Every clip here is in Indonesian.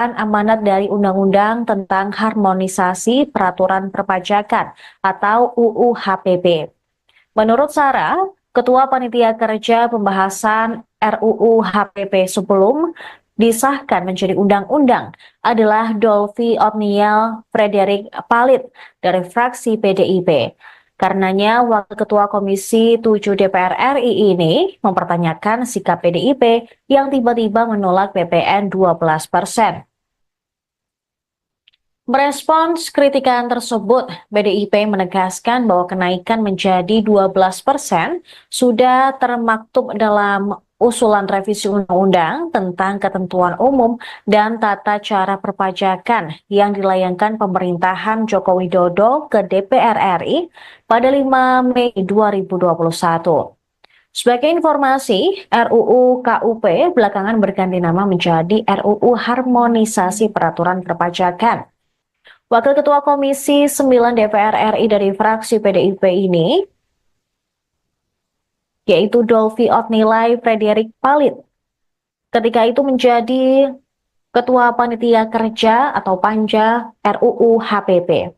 amanat dari Undang-Undang tentang Harmonisasi Peraturan Perpajakan atau UU HPP. Menurut Sarah, Ketua Panitia Kerja Pembahasan RUU HPP sebelum disahkan menjadi undang-undang adalah Dolvi Otniel Frederick Palit dari fraksi PDIP. Karenanya, Wakil Ketua Komisi 7 DPR RI ini mempertanyakan sikap PDIP yang tiba-tiba menolak PPN 12%. Merespons kritikan tersebut, PDIP menegaskan bahwa kenaikan menjadi 12% sudah termaktub dalam usulan revisi undang-undang tentang ketentuan umum dan tata cara perpajakan yang dilayangkan pemerintahan Joko Widodo ke DPR RI pada 5 Mei 2021. Sebagai informasi, RUU KUP belakangan berganti nama menjadi RUU Harmonisasi Peraturan Perpajakan. Wakil Ketua Komisi 9 DPR RI dari fraksi PDIP ini, yaitu Dolvi Otnilai Frederick Palit, ketika itu menjadi Ketua Panitia Kerja atau Panja RUU HPP.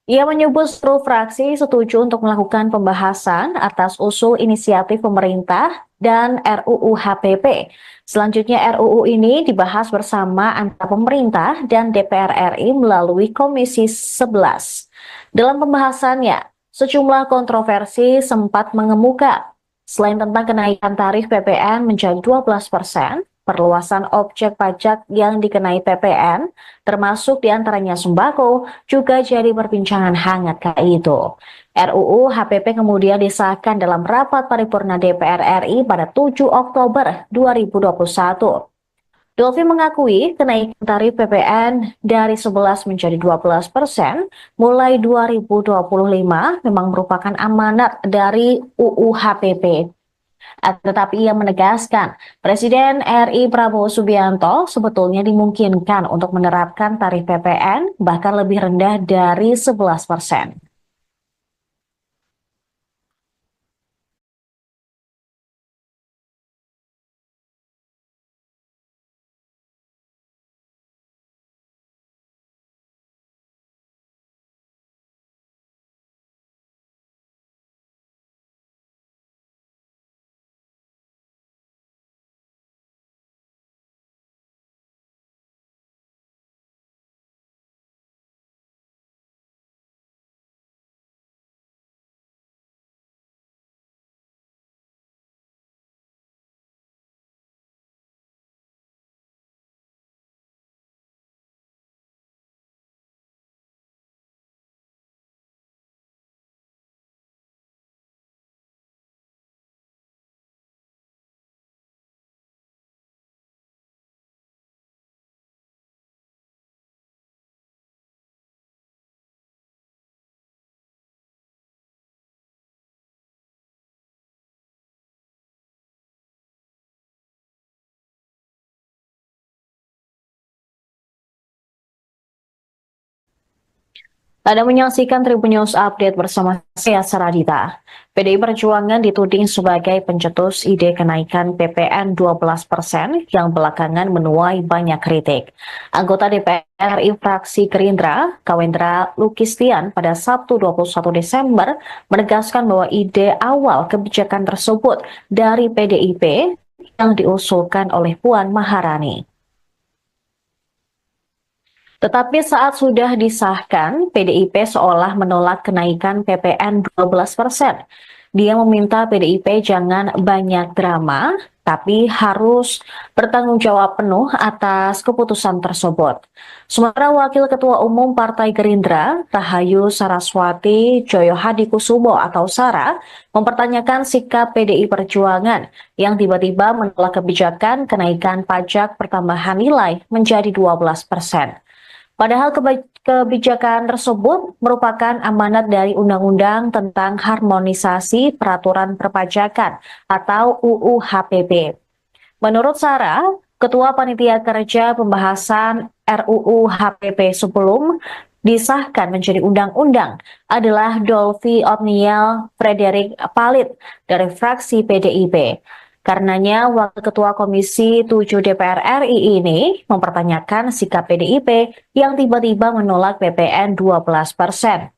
Ia menyebut seluruh fraksi setuju untuk melakukan pembahasan atas usul inisiatif pemerintah dan RUU HPP. Selanjutnya RUU ini dibahas bersama antara pemerintah dan DPR RI melalui Komisi 11. Dalam pembahasannya, sejumlah kontroversi sempat mengemuka. Selain tentang kenaikan tarif PPN menjadi 12%, perluasan objek pajak yang dikenai PPN, termasuk diantaranya sembako, juga jadi perbincangan hangat kala itu. RUU HPP kemudian disahkan dalam rapat paripurna DPR RI pada 7 Oktober 2021. Dolvi mengakui kenaikan tarif PPN dari 11 menjadi 12% mulai 2025 memang merupakan amanat dari UU HPP. Tetapi ia menegaskan, Presiden RI Prabowo Subianto sebetulnya dimungkinkan untuk menerapkan tarif PPN bahkan lebih rendah dari 11%. Anda menyaksikan Tribun News Update bersama saya Saradita. PDI Perjuangan dituding sebagai pencetus ide kenaikan PPN 12% yang belakangan menuai banyak kritik. Anggota DPR RI fraksi Gerindra, Kawendra Lukistian pada Sabtu 21 Desember menegaskan bahwa ide awal kebijakan tersebut dari PDIP yang diusulkan oleh Puan Maharani. Tetapi saat sudah disahkan, PDIP seolah menolak kenaikan PPN 12%. Dia meminta PDIP jangan banyak drama, tapi harus bertanggung jawab penuh atas keputusan tersebut. Sementara Wakil Ketua Umum Partai Gerindra, Rahayu Saraswati Joyohadikusumo atau Sara, mempertanyakan sikap PDI Perjuangan yang tiba-tiba menolak kebijakan kenaikan pajak pertambahan nilai menjadi 12%. Padahal kebijakan tersebut merupakan amanat dari Undang-Undang tentang Harmonisasi Peraturan Perpajakan atau UU HPP. Menurut Sarah, Ketua Panitia Kerja Pembahasan RUU HPP sebelum disahkan menjadi undang-undang adalah Dolvi Otniel Frederick Palit dari fraksi PDIP. Karenanya, Wakil Ketua Komisi 7 DPR RI ini mempertanyakan sikap PDIP yang tiba-tiba menolak PPN 12%.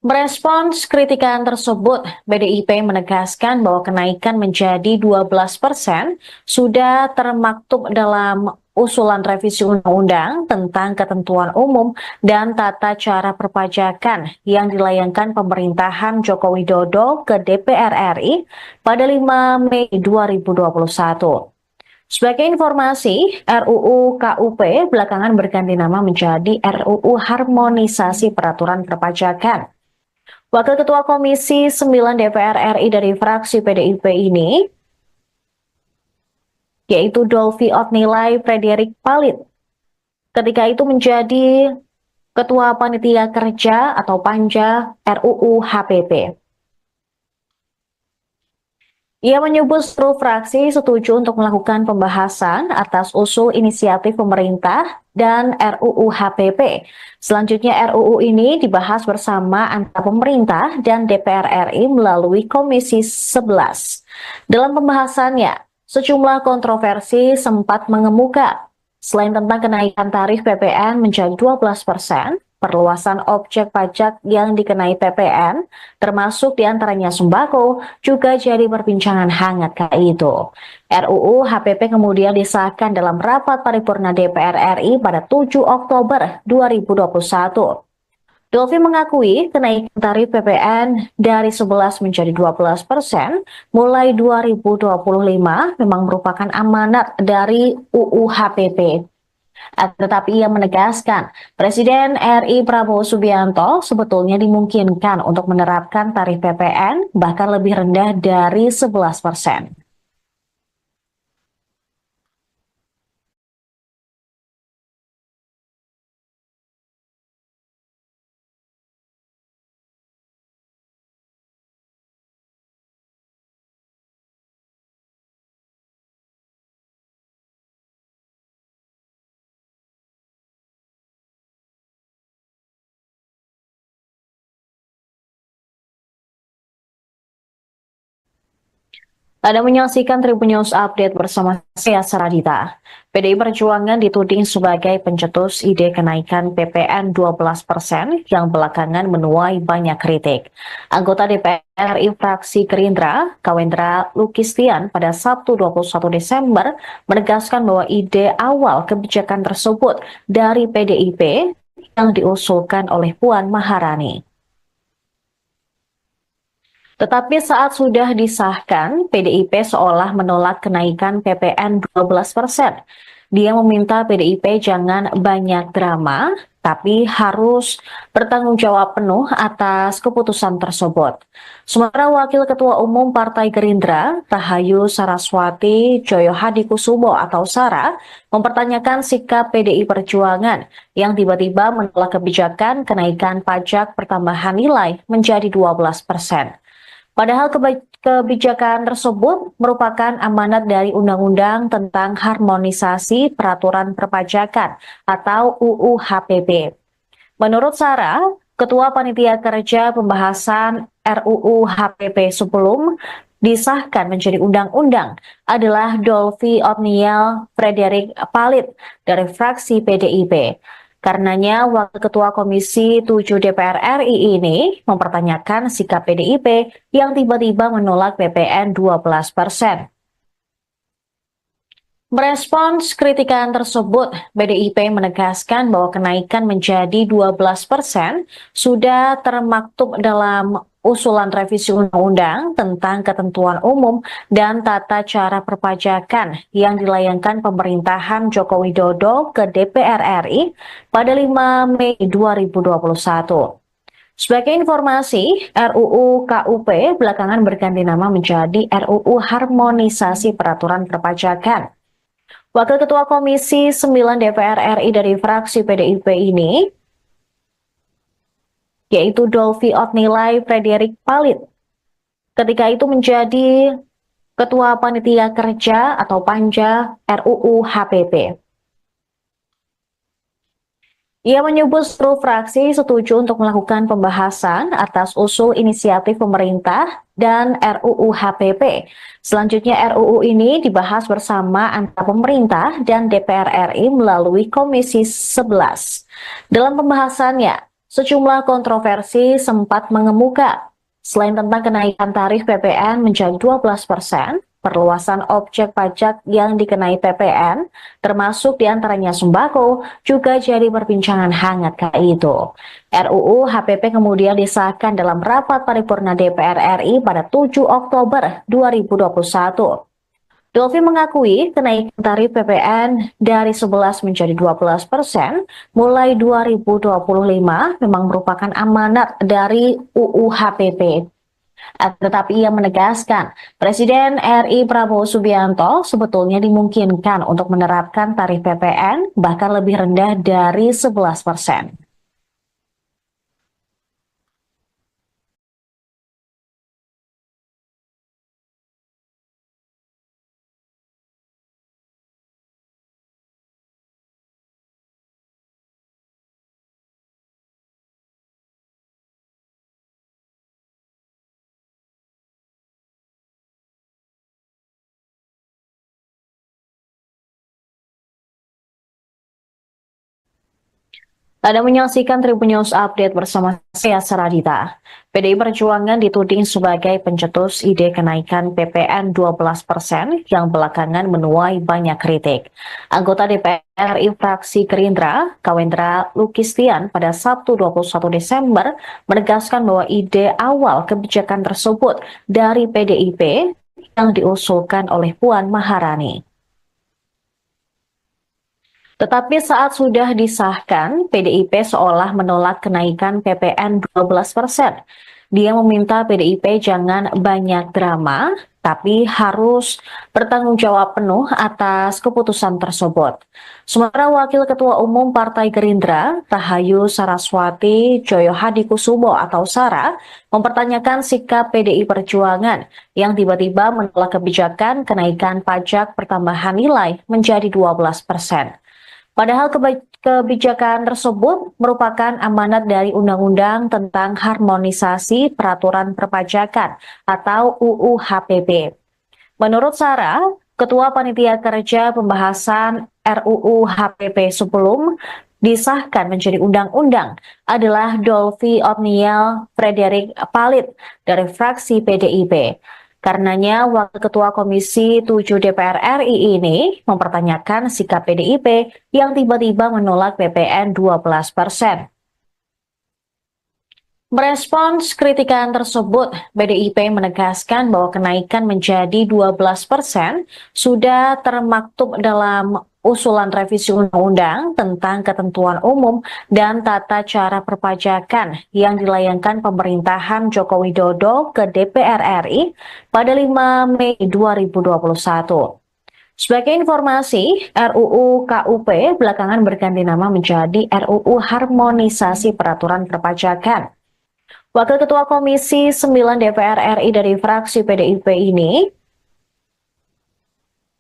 Merespons kritikan tersebut, PDIP menegaskan bahwa kenaikan menjadi 12% sudah termaktub dalam usulan revisi undang-undang tentang ketentuan umum dan tata cara perpajakan yang dilayangkan pemerintahan Joko Widodo ke DPR RI pada 5 Mei 2021. Sebagai informasi, RUU KUP belakangan berganti nama menjadi RUU Harmonisasi Peraturan Perpajakan. Wakil Ketua Komisi 9 DPR RI dari fraksi PDIP ini, yaitu Dolvi Otnilai Frederik Palit, ketika itu menjadi Ketua Panitia Kerja atau Panja RUU HPP. Ia menyebut seluruh fraksi setuju untuk melakukan pembahasan atas usul inisiatif pemerintah dan RUU HPP. Selanjutnya RUU ini dibahas bersama antara pemerintah dan DPR RI melalui Komisi 11. Dalam pembahasannya, sejumlah kontroversi sempat mengemuka. Selain tentang kenaikan tarif PPN menjadi 12%, perluasan objek pajak yang dikenai PPN, termasuk diantaranya sembako, juga jadi perbincangan hangat kala itu. RUU HPP kemudian disahkan dalam rapat paripurna DPR RI pada 7 Oktober 2021. Dolvi mengakui kenaikan tarif PPN dari 11 menjadi 12% mulai 2025 memang merupakan amanat dari UU HPP. Tetapi ia menegaskan, Presiden RI Prabowo Subianto sebetulnya dimungkinkan untuk menerapkan tarif PPN bahkan lebih rendah dari 11%. Anda menyaksikan Tribun News Update bersama saya Saradita. PDI Perjuangan dituding sebagai pencetus ide kenaikan PPN 12% yang belakangan menuai banyak kritik. Anggota DPR RI fraksi Gerindra, Kawendra Lukistian pada Sabtu 21 Desember menegaskan bahwa ide awal kebijakan tersebut dari PDIP yang diusulkan oleh Puan Maharani. Tetapi saat sudah disahkan, PDIP seolah menolak kenaikan PPN 12%. Dia meminta PDIP jangan banyak drama, tapi harus bertanggung jawab penuh atas keputusan tersebut. Sementara Wakil Ketua Umum Partai Gerindra, Rahayu Saraswati Joyohadikusumo atau Sara, mempertanyakan sikap PDI Perjuangan yang tiba-tiba menolak kebijakan kenaikan pajak pertambahan nilai menjadi 12%. Padahal kebijakan tersebut merupakan amanat dari Undang-Undang tentang Harmonisasi Peraturan Perpajakan atau UU HPP. Menurut Sarah, Ketua Panitia Kerja Pembahasan RUU HPP sebelum disahkan menjadi undang-undang adalah Dolvi Otniel Frederik Palit dari fraksi PDIP. Karenanya, Wakil Ketua Komisi 7 DPR RI ini mempertanyakan sikap PDIP yang tiba-tiba menolak PPN 12%. Merespons kritikan tersebut, PDIP menegaskan bahwa kenaikan menjadi 12% sudah termaktub dalam usulan revisi undang-undang tentang ketentuan umum dan tata cara perpajakan yang dilayangkan pemerintahan Joko Widodo ke DPR RI pada 5 Mei 2021. Sebagai informasi, RUU KUP belakangan berganti nama menjadi RUU Harmonisasi Peraturan Perpajakan. Wakil Ketua Komisi 9 DPR RI dari fraksi PDIP ini, yaitu Dolvi Otnilai Frederik Palit, ketika itu menjadi Ketua Panitia Kerja atau Panja RUU HPP. Ia menyebut seluruh fraksi setuju untuk melakukan pembahasan atas usul inisiatif pemerintah dan RUU HPP. Selanjutnya RUU ini dibahas bersama antara pemerintah dan DPR RI melalui Komisi 11. Dalam pembahasannya, sejumlah kontroversi sempat mengemuka. Selain tentang kenaikan tarif PPN menjadi 12%, perluasan objek pajak yang dikenai PPN, termasuk diantaranya sembako, juga jadi perbincangan hangat kala itu. RUU HPP kemudian disahkan dalam rapat paripurna DPR RI pada 7 Oktober 2021. Dolfi mengakui kenaikan tarif PPN dari 11 menjadi 12% mulai 2025 memang merupakan amanat dari UU HPP. Tetapi ia menegaskan, Presiden RI Prabowo Subianto sebetulnya dimungkinkan untuk menerapkan tarif PPN bahkan lebih rendah dari 11%. Anda menyaksikan Tribun News Update bersama saya Saradita. PDI Perjuangan dituding sebagai pencetus ide kenaikan PPN 12% yang belakangan menuai banyak kritik. Anggota DPR RI fraksi Gerindra, Kawendra Lukistian pada Sabtu 21 Desember menegaskan bahwa ide awal kebijakan tersebut dari PDIP yang diusulkan oleh Puan Maharani. Tetapi saat sudah disahkan, PDIP seolah menolak kenaikan PPN 12%. Dia meminta PDIP jangan banyak drama, tapi harus bertanggung jawab penuh atas keputusan tersebut. Sementara Wakil Ketua Umum Partai Gerindra, Rahayu Saraswati Joyohadikusumo atau Sara, mempertanyakan sikap PDI Perjuangan yang tiba-tiba menolak kebijakan kenaikan pajak pertambahan nilai menjadi 12%. Padahal kebijakan tersebut merupakan amanat dari Undang-Undang tentang Harmonisasi Peraturan Perpajakan atau UU HPP. Menurut Sarah, Ketua Panitia Kerja Pembahasan RUU HPP sebelum disahkan menjadi undang-undang adalah Dolfi Otniel Frederick Palit dari fraksi PDIP. Karenanya, Wakil Ketua Komisi 7 DPR RI ini mempertanyakan sikap PDIP yang tiba-tiba menolak PPN 12%. Merespons kritikan tersebut, PDIP menegaskan bahwa kenaikan menjadi 12% sudah termaktub dalam usulan revisi undang-undang tentang ketentuan umum dan tata cara perpajakan yang dilayangkan pemerintahan Joko Widodo ke DPR RI pada 5 Mei 2021. Sebagai informasi, RUU KUP belakangan berganti nama menjadi RUU Harmonisasi Peraturan Perpajakan. Wakil Ketua Komisi 9 DPR RI dari fraksi PDIP ini,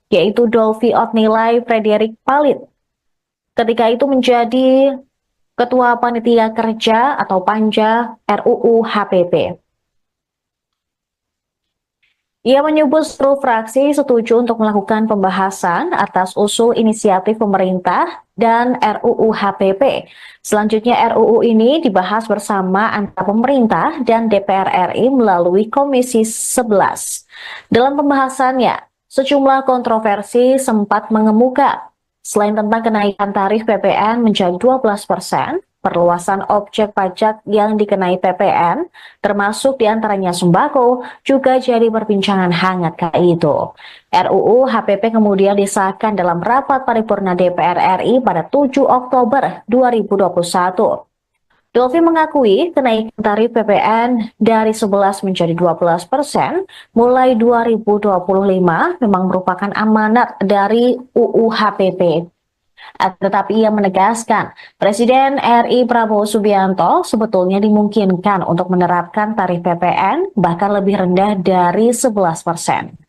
yaitu Dolfi Otnilai Frederick Palit, ketika itu menjadi Ketua Panitia Kerja atau Panja RUU HPP. Ia menyebut seluruh fraksi setuju untuk melakukan pembahasan atas usul inisiatif pemerintah dan RUU HPP. Selanjutnya RUU ini dibahas bersama antara pemerintah dan DPR RI melalui Komisi 11. Dalam pembahasannya, sejumlah kontroversi sempat mengemuka. Selain tentang kenaikan tarif PPN menjadi 12%, perluasan objek pajak yang dikenai PPN, termasuk diantaranya sembako, juga jadi perbincangan hangat kala itu. RUU HPP kemudian disahkan dalam rapat paripurna DPR RI pada 7 Oktober 2021. Dolfi mengakui kenaikan tarif PPN dari 11 menjadi 12% mulai 2025 memang merupakan amanat dari UU HPP. Tetapi ia menegaskan, Presiden RI Prabowo Subianto sebetulnya dimungkinkan untuk menerapkan tarif PPN bahkan lebih rendah dari 11%.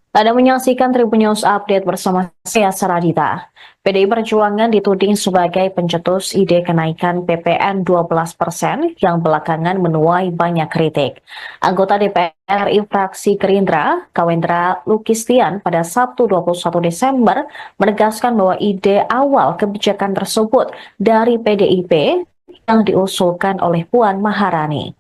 Anda menyaksikan Tribun News Update bersama saya Saradita. PDI Perjuangan dituding sebagai pencetus ide kenaikan PPN 12% yang belakangan menuai banyak kritik. Anggota DPR RI fraksi Gerindra, Kawendra Lukistian pada Sabtu 21 Desember menegaskan bahwa ide awal kebijakan tersebut dari PDIP yang diusulkan oleh Puan Maharani.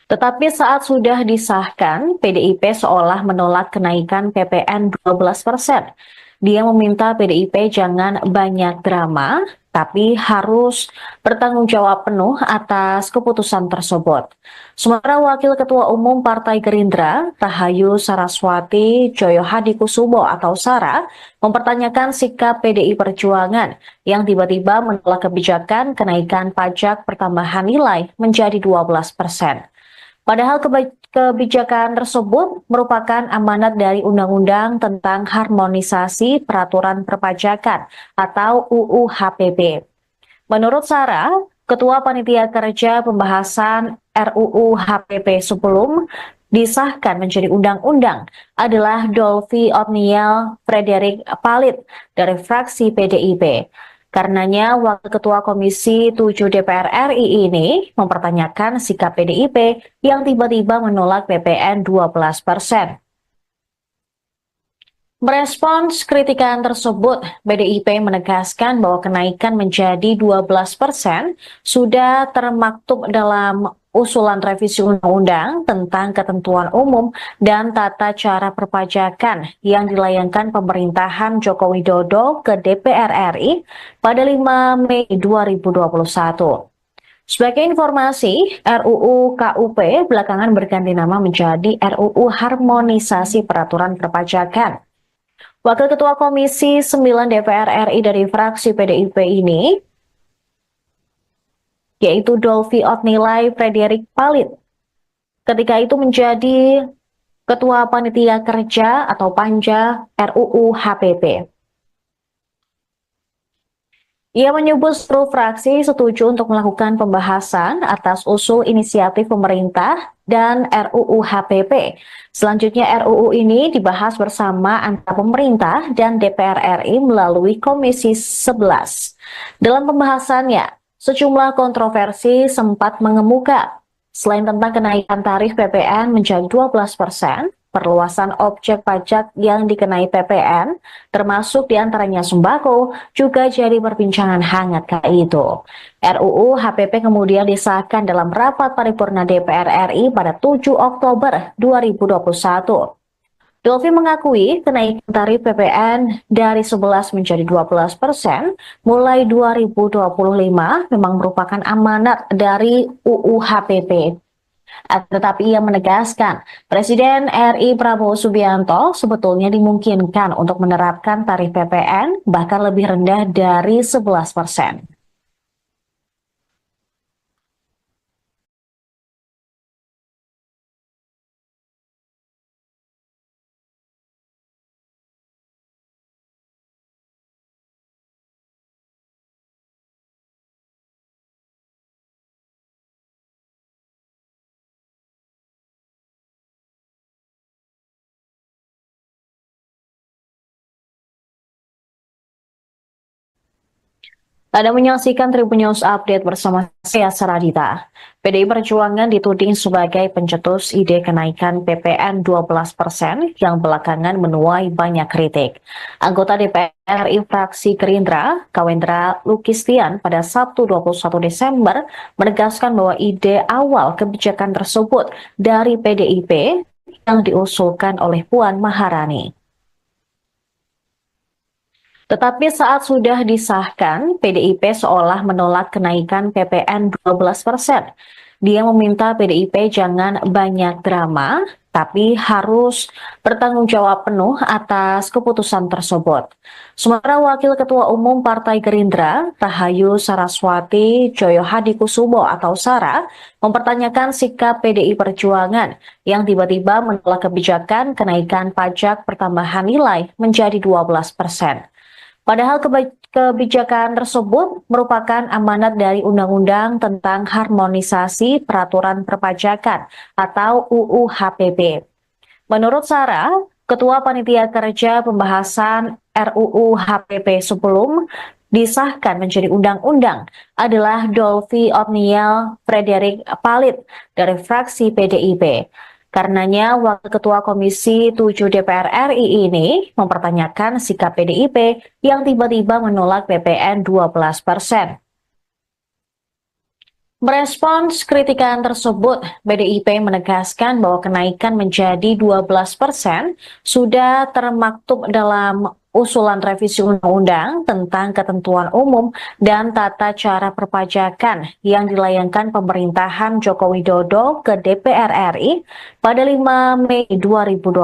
Tetapi saat sudah disahkan, PDIP seolah menolak kenaikan PPN 12%. Dia meminta PDIP jangan banyak drama, tapi harus bertanggung jawab penuh atas keputusan tersebut. Sementara Wakil Ketua Umum Partai Gerindra, Rahayu Saraswati Joyohadikusumo atau Sara, mempertanyakan sikap PDI Perjuangan yang tiba-tiba menolak kebijakan kenaikan pajak pertambahan nilai menjadi 12%. Padahal kebijakan tersebut merupakan amanat dari Undang-Undang tentang Harmonisasi Peraturan Perpajakan atau UU HPP. Menurut Sarah, Ketua Panitia Kerja Pembahasan RUU HPP sebelum disahkan menjadi undang-undang adalah Dolvi Otniel Frederick Palit dari fraksi PDIP. Karenanya, Wakil Ketua Komisi 7 DPR RI ini mempertanyakan sikap PDIP yang tiba-tiba menolak PPN 12%. Merespons kritikan tersebut, PDIP menegaskan bahwa kenaikan menjadi 12% sudah termaktub dalam usulan revisi undang-undang tentang ketentuan umum dan tata cara perpajakan yang dilayangkan pemerintahan Joko Widodo ke DPR RI pada 5 Mei 2021. Sebagai informasi, RUU KUP belakangan berganti nama menjadi RUU Harmonisasi Peraturan Perpajakan. Wakil Ketua Komisi 9 DPR RI dari fraksi PDIP ini, yaitu Dolvi Otnilai Frederick Palit, ketika itu menjadi Ketua Panitia Kerja atau Panja RUU HPP. Ia menyebut seluruh fraksi setuju untuk melakukan pembahasan atas usul inisiatif pemerintah dan RUU HPP. Selanjutnya RUU ini dibahas bersama antara pemerintah dan DPR RI melalui Komisi 11. Dalam pembahasannya, sejumlah kontroversi sempat mengemuka. Selain tentang kenaikan tarif PPN menjadi 12%, perluasan objek pajak yang dikenai PPN, termasuk diantaranya sembako, juga jadi perbincangan hangat kala itu. RUU HPP kemudian disahkan dalam rapat paripurna DPR RI pada 7 Oktober 2021. Dolvi mengakui kenaikan tarif PPN dari 11 menjadi 12% mulai 2025 memang merupakan amanat dari UU HPP. Tetapi ia menegaskan, Presiden RI Prabowo Subianto sebetulnya dimungkinkan untuk menerapkan tarif PPN bahkan lebih rendah dari 11%. Anda menyaksikan Tribun News Update bersama saya Saradita. PDI Perjuangan dituding sebagai pencetus ide kenaikan PPN 12% yang belakangan menuai banyak kritik. Anggota DPR RI fraksi Gerindra, Kawendra Lukistian pada Sabtu 21 Desember menegaskan bahwa ide awal kebijakan tersebut dari PDIP yang diusulkan oleh Puan Maharani. Tetapi saat sudah disahkan, PDIP seolah menolak kenaikan PPN 12%. Dia meminta PDIP jangan banyak drama, tapi harus bertanggung jawab penuh atas keputusan tersebut. Sementara Wakil Ketua Umum Partai Gerindra, Rahayu Saraswati Joyohadikusumo atau Sara, mempertanyakan sikap PDI Perjuangan yang tiba-tiba menolak kebijakan kenaikan pajak pertambahan nilai menjadi 12%. Padahal kebijakan tersebut merupakan amanat dari Undang-Undang tentang Harmonisasi Peraturan Perpajakan atau UU HPP. Menurut Sarah, Ketua Panitia Kerja Pembahasan RUU HPP sebelum disahkan menjadi undang-undang adalah Dolvi Otniel Frederick Palit dari fraksi PDIP. Karenanya, Wakil Ketua Komisi 7 DPR RI ini mempertanyakan sikap PDIP yang tiba-tiba menolak PPN 12%. Merespons kritikan tersebut, PDIP menegaskan bahwa kenaikan menjadi 12% sudah termaktub dalam usulan revisi undang-undang tentang ketentuan umum dan tata cara perpajakan yang dilayangkan pemerintahan Joko Widodo ke DPR RI pada 5 Mei 2021.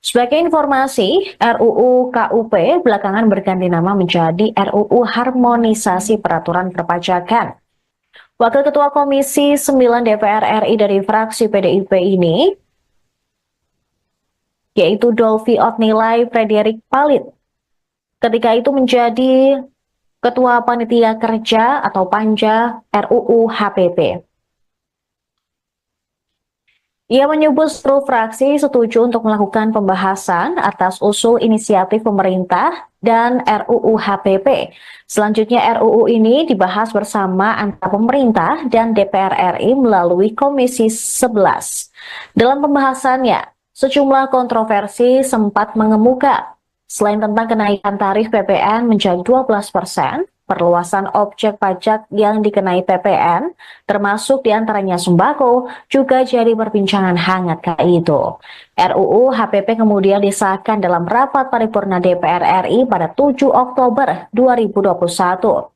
Sebagai informasi, RUU KUP belakangan berganti nama menjadi RUU Harmonisasi Peraturan Perpajakan. Wakil Ketua Komisi 9 DPR RI dari fraksi PDIP ini, yaitu Dolvi Otnilai Frederick Palit, ketika itu menjadi Ketua Panitia Kerja atau Panja RUU HPP. Ia menyebut seluruh fraksi setuju untuk melakukan pembahasan atas usul inisiatif pemerintah dan RUU HPP. Selanjutnya RUU ini dibahas bersama antara pemerintah dan DPR RI melalui Komisi 11. Dalam pembahasannya, sejumlah kontroversi sempat mengemuka. Selain tentang kenaikan tarif PPN menjadi 12%, perluasan objek pajak yang dikenai PPN, termasuk diantaranya sembako, juga jadi perbincangan hangat kala itu. RUU HPP kemudian disahkan dalam rapat paripurna DPR RI pada 7 Oktober 2021.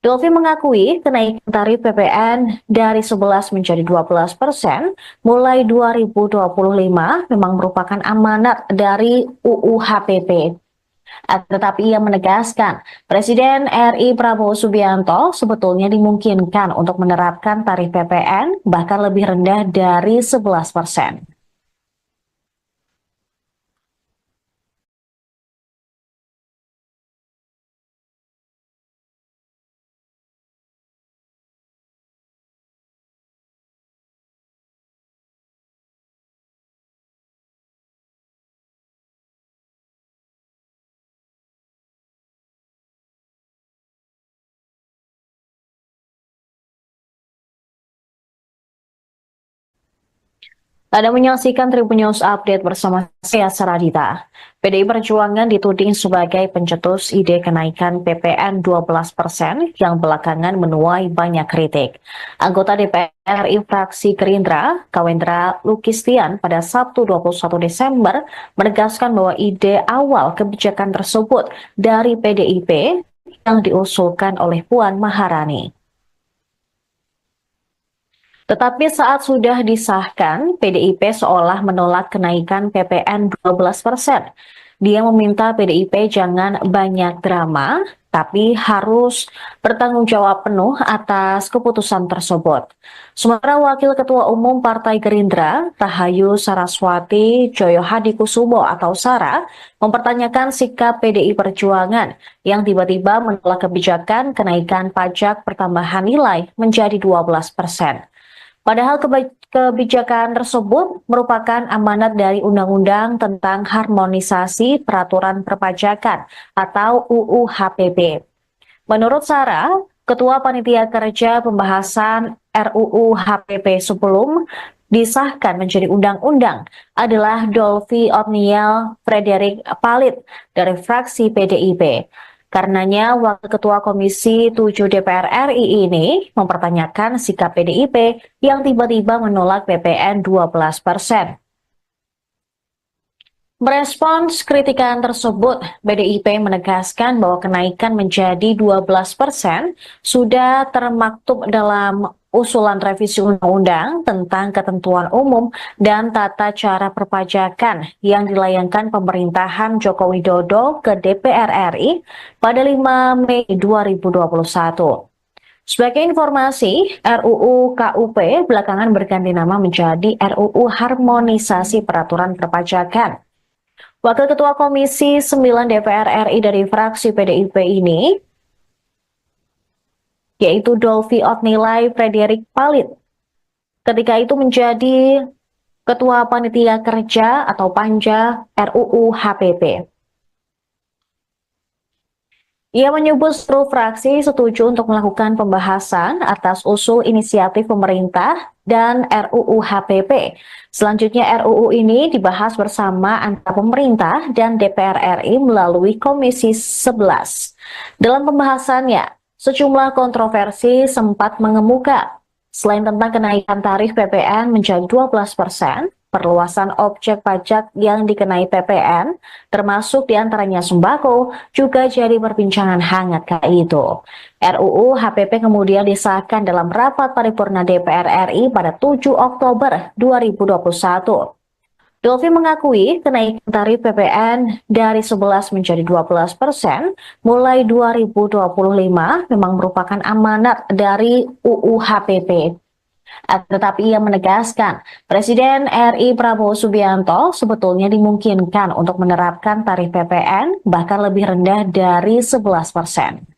Dolvi mengakui kenaikan tarif PPN dari 11 menjadi 12% mulai 2025 memang merupakan amanat dari UU HPP. Tetapi ia menegaskan, Presiden RI Prabowo Subianto sebetulnya dimungkinkan untuk menerapkan tarif PPN bahkan lebih rendah dari 11%. Anda menyaksikan Tribun News Update bersama saya Saradita. PDI Perjuangan dituding sebagai pencetus ide kenaikan PPN 12% yang belakangan menuai banyak kritik. Anggota DPR RI fraksi Gerindra, Kawendra Lukistian pada Sabtu 21 Desember menegaskan bahwa ide awal kebijakan tersebut dari PDIP yang diusulkan oleh Puan Maharani. Tetapi saat sudah disahkan, PDIP seolah menolak kenaikan PPN 12%. Dia meminta PDIP jangan banyak drama, tapi harus bertanggung jawab penuh atas keputusan tersebut. Sementara Wakil Ketua Umum Partai Gerindra, Rahayu Saraswati Joyohadikusumo atau Sara, mempertanyakan sikap PDI Perjuangan yang tiba-tiba menolak kebijakan kenaikan pajak pertambahan nilai menjadi 12%. Padahal kebijakan tersebut merupakan amanat dari Undang-Undang tentang Harmonisasi Peraturan Perpajakan atau UU HPP. Menurut Sarah, Ketua Panitia Kerja Pembahasan RUU HPP sebelum disahkan menjadi undang-undang adalah Dolvi Otniel Frederick Palit dari fraksi PDIP. Karenanya, Wakil Ketua Komisi 7 DPR RI ini mempertanyakan sikap PDIP yang tiba-tiba menolak PPN 12%. Merespons kritikan tersebut, PDIP menegaskan bahwa kenaikan menjadi 12% sudah termaktub dalam usulan revisi undang-undang tentang ketentuan umum dan tata cara perpajakan yang dilayangkan pemerintahan Joko Widodo ke DPR RI pada 5 Mei 2021. Sebagai informasi, RUU KUP belakangan berganti nama menjadi RUU Harmonisasi Peraturan Perpajakan. Wakil Ketua Komisi 9 DPR RI dari fraksi PDIP ini, yaitu Dolvi Otnilai Frederick Palit, ketika itu menjadi Ketua Panitia Kerja atau Panja RUU HPP. Ia menyebut seluruh fraksi setuju untuk melakukan pembahasan atas usul inisiatif pemerintah dan RUU HPP. Selanjutnya RUU ini dibahas bersama antara pemerintah dan DPR RI melalui Komisi 11. Dalam pembahasannya, sejumlah kontroversi sempat mengemuka. Selain tentang kenaikan tarif PPN menjadi 12%, perluasan objek pajak yang dikenai PPN, termasuk diantaranya sembako, juga jadi perbincangan hangat kala itu. RUU HPP kemudian disahkan dalam rapat paripurna DPR RI pada 7 Oktober 2021. Dolfi mengakui kenaikan tarif PPN dari 11 menjadi 12% mulai 2025 memang merupakan amanat dari UU HPP. Tetapi ia menegaskan, Presiden RI Prabowo Subianto sebetulnya dimungkinkan untuk menerapkan tarif PPN bahkan lebih rendah dari 11%.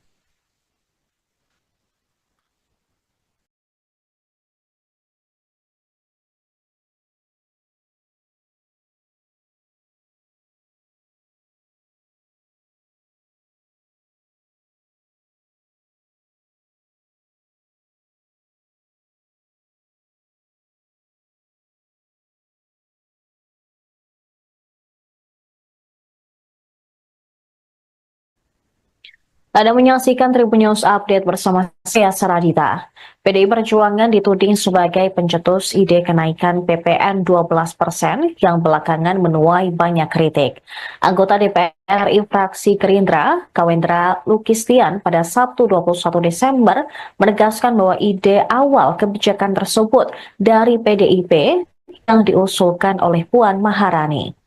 Anda menyaksikan Tribun News Update bersama saya Saradita. PDI Perjuangan dituding sebagai pencetus ide kenaikan PPN 12% yang belakangan menuai banyak kritik. Anggota DPR RI fraksi Gerindra, Kawendra Lukistian pada Sabtu 21 Desember menegaskan bahwa ide awal kebijakan tersebut dari PDIP yang diusulkan oleh Puan Maharani.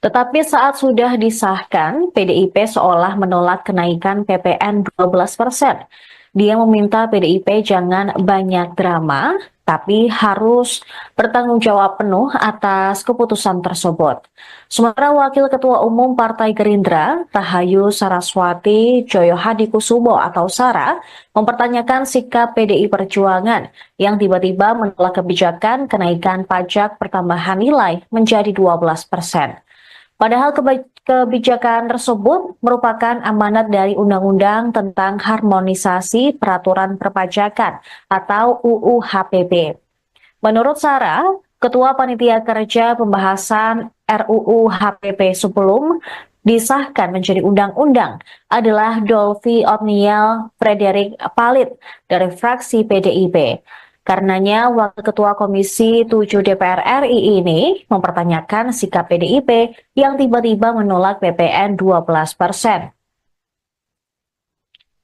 Tetapi saat sudah disahkan, PDIP seolah menolak kenaikan PPN 12%. Dia meminta PDIP jangan banyak drama, tapi harus bertanggung jawab penuh atas keputusan tersebut. Sementara Wakil Ketua Umum Partai Gerindra, Rahayu Saraswati Joyohadikusumo atau Sara, mempertanyakan sikap PDI Perjuangan yang tiba-tiba menolak kebijakan kenaikan pajak pertambahan nilai menjadi 12%. Padahal kebijakan tersebut merupakan amanat dari Undang-Undang tentang Harmonisasi Peraturan Perpajakan atau UU HPP. Menurut Sarah, Ketua Panitia Kerja Pembahasan RUU HPP sebelum disahkan menjadi undang-undang adalah Dolfi Otniel Frederick Palit dari fraksi PDIP. Karenanya, Wakil Ketua Komisi 7 DPR RI ini mempertanyakan sikap PDIP yang tiba-tiba menolak PPN 12%.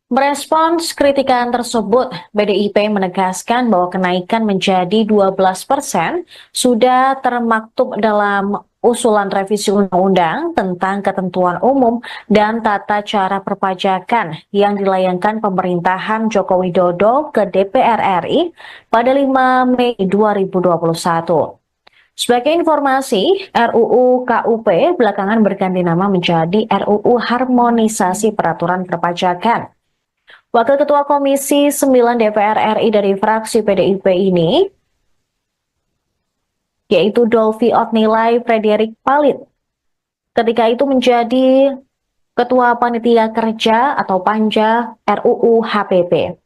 Merespons kritikan tersebut, PDIP menegaskan bahwa kenaikan menjadi 12% sudah termaktub dalam usulan revisi undang-undang tentang ketentuan umum dan tata cara perpajakan yang dilayangkan pemerintahan Joko Widodo ke DPR RI pada 5 Mei 2021. Sebagai informasi, RUU KUP belakangan berganti nama menjadi RUU Harmonisasi Peraturan Perpajakan. Wakil Ketua Komisi 9 DPR RI dari fraksi PDIP ini, yaitu Dolfi Otnilai Frederick Palit, ketika itu menjadi Ketua Panitia Kerja atau Panja RUU HPP.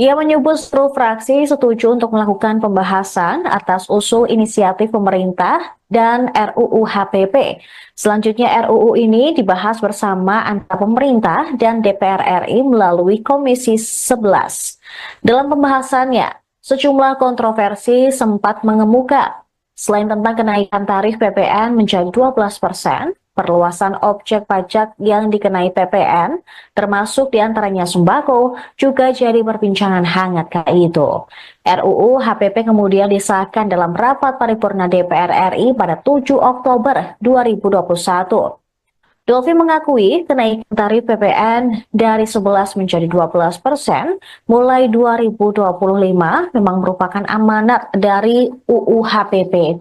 Ia menyebut seluruh fraksi setuju untuk melakukan pembahasan atas usul inisiatif pemerintah dan RUU HPP. Selanjutnya RUU ini dibahas bersama antara pemerintah dan DPR RI melalui Komisi 11. Dalam pembahasannya, sejumlah kontroversi sempat mengemuka. Selain tentang kenaikan tarif PPN menjadi 12%, perluasan objek pajak yang dikenai PPN, termasuk diantaranya sembako, juga jadi perbincangan hangat kala itu. RUU HPP kemudian disahkan dalam rapat paripurna DPR RI pada 7 Oktober 2021. Dolfi mengakui kenaikan tarif PPN dari 11 menjadi 12% mulai 2025 memang merupakan amanat dari UU HPP.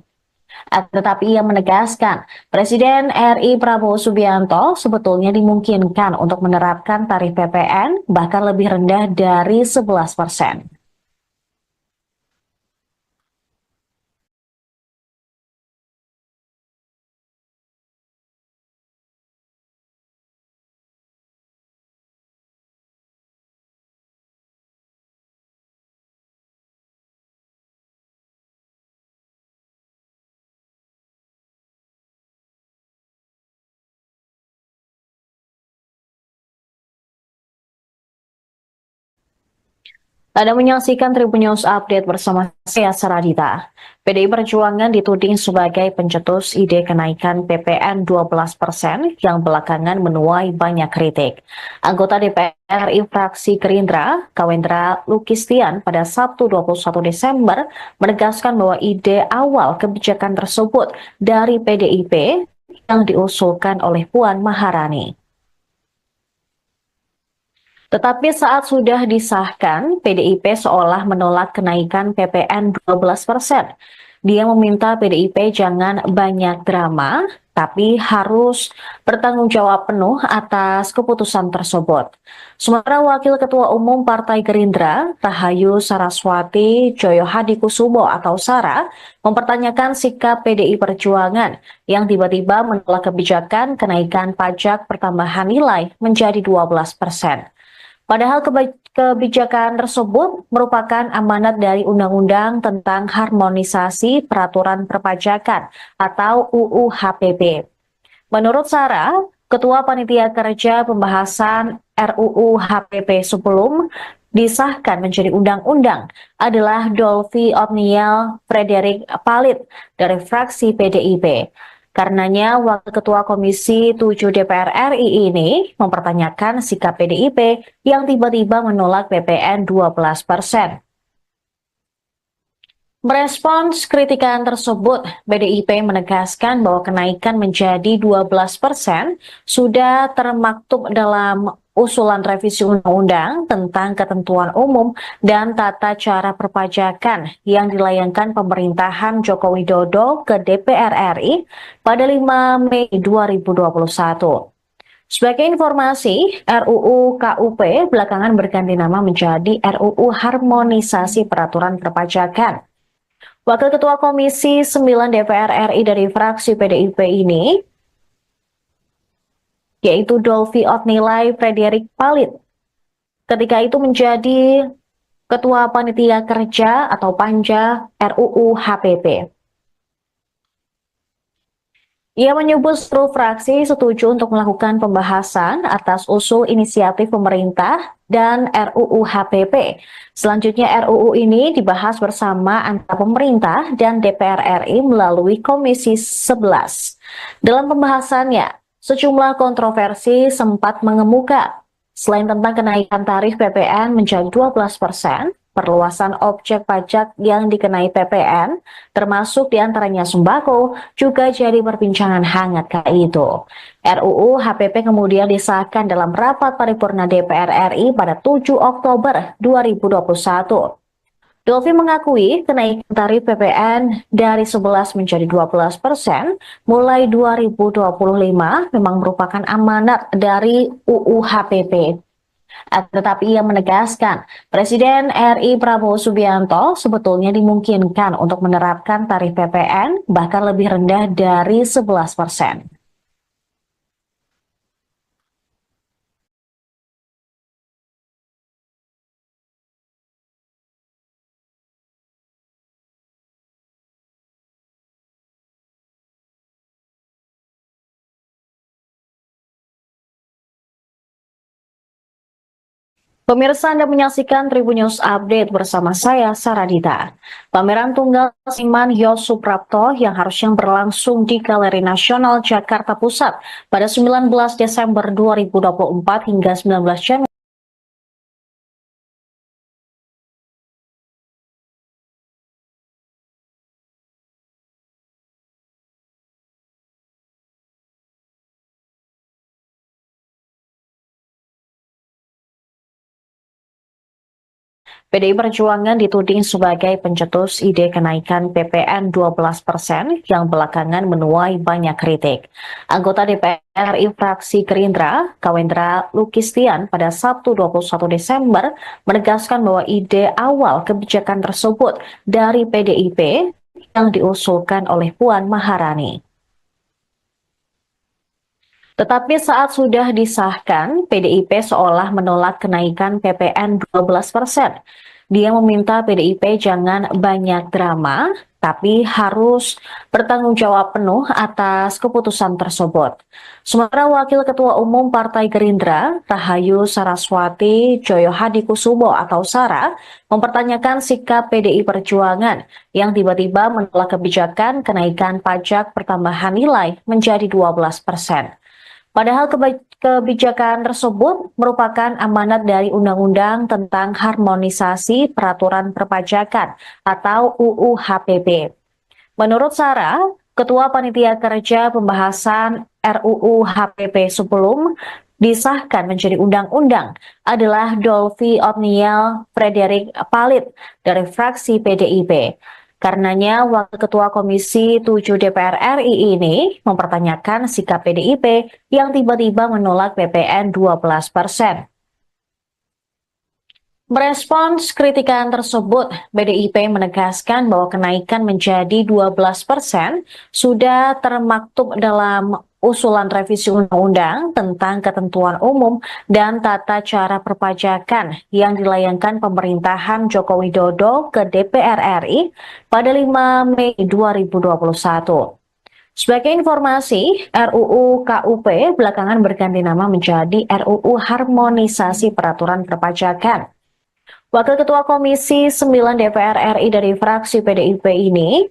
Tetapi ia menegaskan, Presiden RI Prabowo Subianto sebetulnya dimungkinkan untuk menerapkan tarif PPN bahkan lebih rendah dari 11%. Anda menyaksikan Tribun News Update bersama saya Saradita. PDI Perjuangan dituding sebagai pencetus ide kenaikan PPN 12% yang belakangan menuai banyak kritik. Anggota DPR RI fraksi Gerindra, Kawendra Lukistian pada Sabtu 21 Desember menegaskan bahwa ide awal kebijakan tersebut dari PDIP yang diusulkan oleh Puan Maharani. Tetapi saat sudah disahkan, PDIP seolah menolak kenaikan PPN 12%. Dia meminta PDIP jangan banyak drama, tapi harus bertanggung jawab penuh atas keputusan tersebut. Sementara Wakil Ketua Umum Partai Gerindra, Rahayu Saraswati Joyohadikusumo atau Sara, mempertanyakan sikap PDI Perjuangan yang tiba-tiba menolak kebijakan kenaikan pajak pertambahan nilai menjadi 12%. Padahal kebijakan tersebut merupakan amanat dari Undang-Undang tentang Harmonisasi Peraturan Perpajakan atau UU HPP. Menurut Sarah, Ketua Panitia Kerja Pembahasan RUU HPP sebelum disahkan menjadi undang-undang adalah Dolvi Otniel Frederick Palit dari fraksi PDIP. Karenanya, Wakil Ketua Komisi 7 DPR RI ini mempertanyakan sikap PDIP yang tiba-tiba menolak PPN 12%. Merespons kritikan tersebut, PDIP menegaskan bahwa kenaikan menjadi 12% sudah termaktub dalam usulan revisi undang-undang tentang ketentuan umum dan tata cara perpajakan yang dilayangkan pemerintahan Joko Widodo ke DPR RI pada 5 Mei 2021. Sebagai informasi, RUU KUP belakangan berganti nama menjadi RUU Harmonisasi Peraturan Perpajakan. Wakil Ketua Komisi 9 DPR RI dari fraksi PDIP ini, yaitu Dolvi Otnilai Frederick Palit, ketika itu menjadi Ketua Panitia Kerja atau Panja RUU HPP. Ia menyebut seluruh fraksi setuju untuk melakukan pembahasan atas usul inisiatif pemerintah dan RUU HPP. Selanjutnya RUU ini dibahas bersama antara pemerintah dan DPR RI melalui Komisi 11. Dalam pembahasannya, sejumlah kontroversi sempat mengemuka. Selain tentang kenaikan tarif PPN menjadi 12%, perluasan objek pajak yang dikenai PPN, termasuk diantaranya sembako, juga jadi perbincangan hangat kala itu. RUU HPP kemudian disahkan dalam rapat paripurna DPR RI pada 7 Oktober 2021. Dolvi mengakui kenaikan tarif PPN dari 11 menjadi 12% mulai 2025 memang merupakan amanat dari UU HPP. Tetapi ia menegaskan, Presiden RI Prabowo Subianto sebetulnya dimungkinkan untuk menerapkan tarif PPN bahkan lebih rendah dari 11%. Pemirsa, Anda menyaksikan Tribun News Update bersama saya, Saradita. Pameran tunggal seniman Yos Suprapto yang harusnya berlangsung di Galeri Nasional Jakarta Pusat pada 19 Desember 2024 hingga 19 Januari PDI Perjuangan dituding sebagai pencetus ide kenaikan PPN 12% yang belakangan menuai banyak kritik. Anggota DPR RI fraksi Gerindra, Kawendra Lukistian pada Sabtu 21 Desember menegaskan bahwa ide awal kebijakan tersebut dari PDIP yang diusulkan oleh Puan Maharani. Tetapi saat sudah disahkan, PDIP seolah menolak kenaikan PPN 12%. Dia meminta PDIP jangan banyak drama, tapi harus bertanggung jawab penuh atas keputusan tersebut. Sementara Wakil Ketua Umum Partai Gerindra, Rahayu Saraswati Joyo Hadikusumo atau Sara, mempertanyakan sikap PDI Perjuangan yang tiba-tiba menolak kebijakan kenaikan pajak pertambahan nilai menjadi 12%. Padahal kebijakan tersebut merupakan amanat dari Undang-Undang tentang Harmonisasi Peraturan Perpajakan atau UU HPP. Menurut Sarah, Ketua Panitia Kerja Pembahasan RUU HPP sebelum disahkan menjadi undang-undang adalah Dolvi Otniel Frederick Palit dari fraksi PDIP. Karenanya, Wakil Ketua Komisi 7 DPR RI ini mempertanyakan sikap PDIP yang tiba-tiba menolak PPN 12%. Merespons kritikan tersebut, PDIP menegaskan bahwa kenaikan menjadi 12% sudah termaktub dalam usulan revisi undang-undang tentang ketentuan umum dan tata cara perpajakan yang dilayangkan pemerintahan Joko Widodo ke DPR RI pada 5 Mei 2021. Sebagai informasi, RUU KUP belakangan berganti nama menjadi RUU Harmonisasi Peraturan Perpajakan. Wakil Ketua Komisi 9 DPR RI dari fraksi PDIP ini,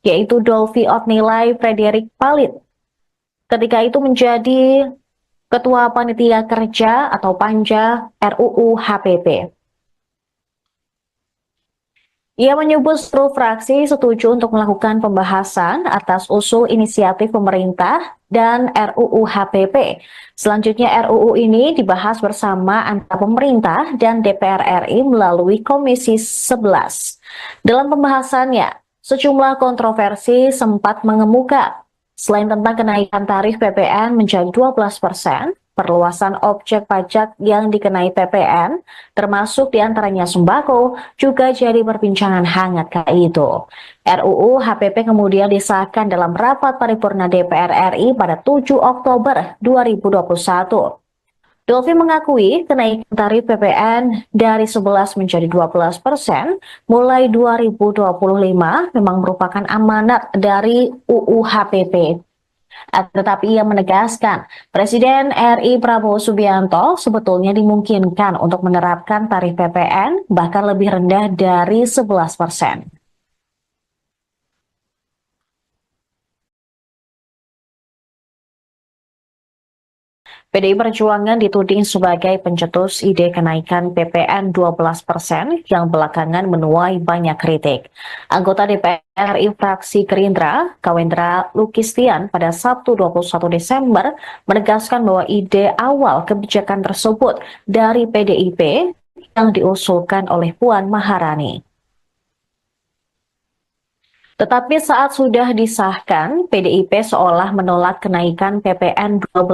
yaitu Dolvi Otnilai Frederick Palit, ketika itu menjadi Ketua Panitia Kerja atau Panja RUU HPP. Ia menyebut seluruh fraksi setuju untuk melakukan pembahasan atas usul inisiatif pemerintah dan RUU HPP. Selanjutnya RUU ini dibahas bersama antara pemerintah dan DPR RI melalui Komisi 11. Dalam pembahasannya, sejumlah kontroversi sempat mengemuka. Selain tentang kenaikan tarif PPN menjadi 12%, perluasan objek pajak yang dikenai PPN, termasuk diantaranya sembako, juga jadi perbincangan hangat kala itu. RUU HPP kemudian disahkan dalam rapat paripurna DPR RI pada 7 Oktober 2021. Dolvi mengakui kenaikan tarif PPN dari 11 menjadi 12% mulai 2025 memang merupakan amanat dari UU HPP. Tetapi ia menegaskan, Presiden RI Prabowo Subianto sebetulnya dimungkinkan untuk menerapkan tarif PPN bahkan lebih rendah dari 11%. PDI Perjuangan dituding sebagai pencetus ide kenaikan PPN 12% yang belakangan menuai banyak kritik. Anggota DPR RI fraksi Gerindra, Kawendra Lukistian pada Sabtu 21 Desember menegaskan bahwa ide awal kebijakan tersebut dari PDIP yang diusulkan oleh Puan Maharani. Tetapi saat sudah disahkan, PDIP seolah menolak kenaikan PPN 12%.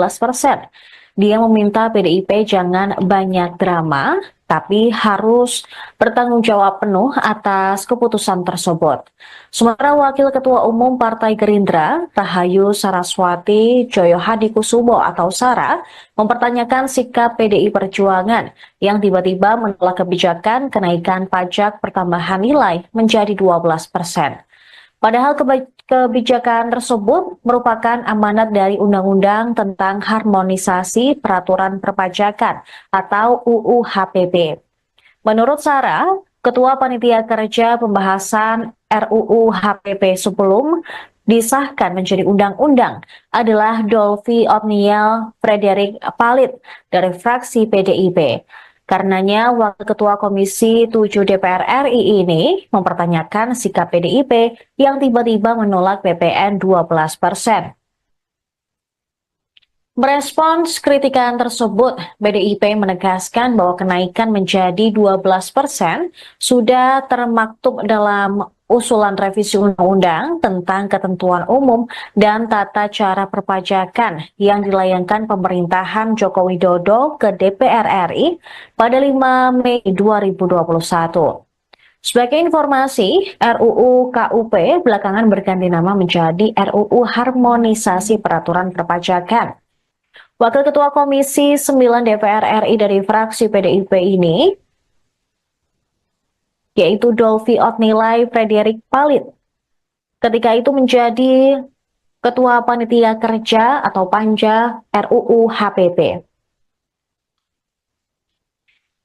Dia meminta PDIP jangan banyak drama, tapi harus bertanggung jawab penuh atas keputusan tersebut. Sementara Wakil Ketua Umum Partai Gerindra, Rahayu Saraswati Joyo Hadikusumo atau Sara, mempertanyakan sikap PDI Perjuangan yang tiba-tiba menolak kebijakan kenaikan pajak pertambahan nilai menjadi 12%. Padahal kebijakan tersebut merupakan amanat dari Undang-Undang tentang Harmonisasi Peraturan Perpajakan atau UU HPP. Menurut Sarah, Ketua Panitia Kerja Pembahasan RUU HPP sebelum disahkan menjadi undang-undang adalah Dolvi Otniel Frederick Palit dari fraksi PDIP. Karenanya, Wakil Ketua Komisi 7 DPR RI ini mempertanyakan sikap PDIP yang tiba-tiba menolak PPN 12%. Merespons kritikan tersebut, PDIP menegaskan bahwa kenaikan menjadi 12% sudah termaktub dalam usulan revisi undang-undang tentang ketentuan umum dan tata cara perpajakan yang dilayangkan pemerintahan Joko Widodo ke DPR RI pada 5 Mei 2021. Sebagai informasi, RUU KUP belakangan berganti nama menjadi RUU Harmonisasi Peraturan Perpajakan. Wakil Ketua Komisi 9 DPR RI dari fraksi PDIP ini, yaitu Dolvi Otnilai Frederick Palit. Ketika itu menjadi Ketua Panitia Kerja atau Panja RUU HPP.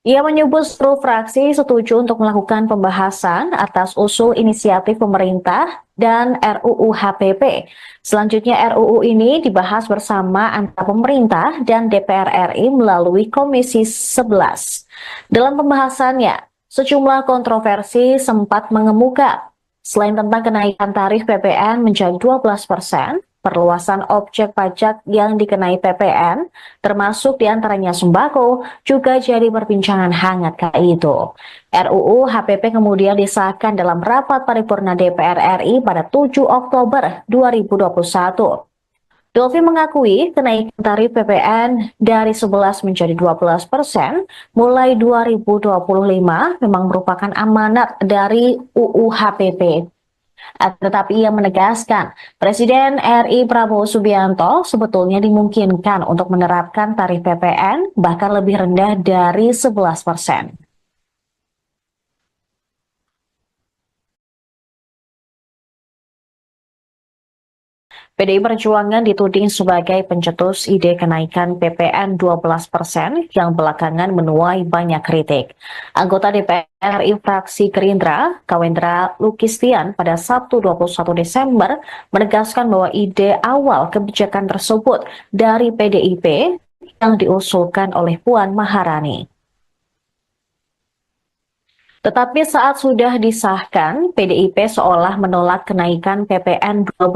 Ia menyebut seluruh fraksi setuju untuk melakukan pembahasan atas usul inisiatif pemerintah dan RUU HPP. Selanjutnya RUU ini dibahas bersama antara pemerintah dan DPR RI melalui Komisi 11. Dalam pembahasannya, sejumlah kontroversi sempat mengemuka. Selain tentang kenaikan tarif PPN menjadi 12%, perluasan objek pajak yang dikenai PPN, termasuk diantaranya sembako, juga jadi perbincangan hangat kala itu. RUU HPP kemudian disahkan dalam rapat paripurna DPR RI pada 7 Oktober 2021. Dolvi mengakui kenaikan tarif PPN dari 11 menjadi 12% mulai 2025 memang merupakan amanat dari UU HPP. Tetapi ia menegaskan, Presiden RI Prabowo Subianto sebetulnya dimungkinkan untuk menerapkan tarif PPN bahkan lebih rendah dari 11%. PDI Perjuangan dituding sebagai pencetus ide kenaikan PPN 12% yang belakangan menuai banyak kritik. Anggota DPR RI fraksi Gerindra, Kawendra Lukistian pada Sabtu 21 Desember menegaskan bahwa ide awal kebijakan tersebut dari PDIP yang diusulkan oleh Puan Maharani. Tetapi saat sudah disahkan, PDIP seolah menolak kenaikan PPN 12%.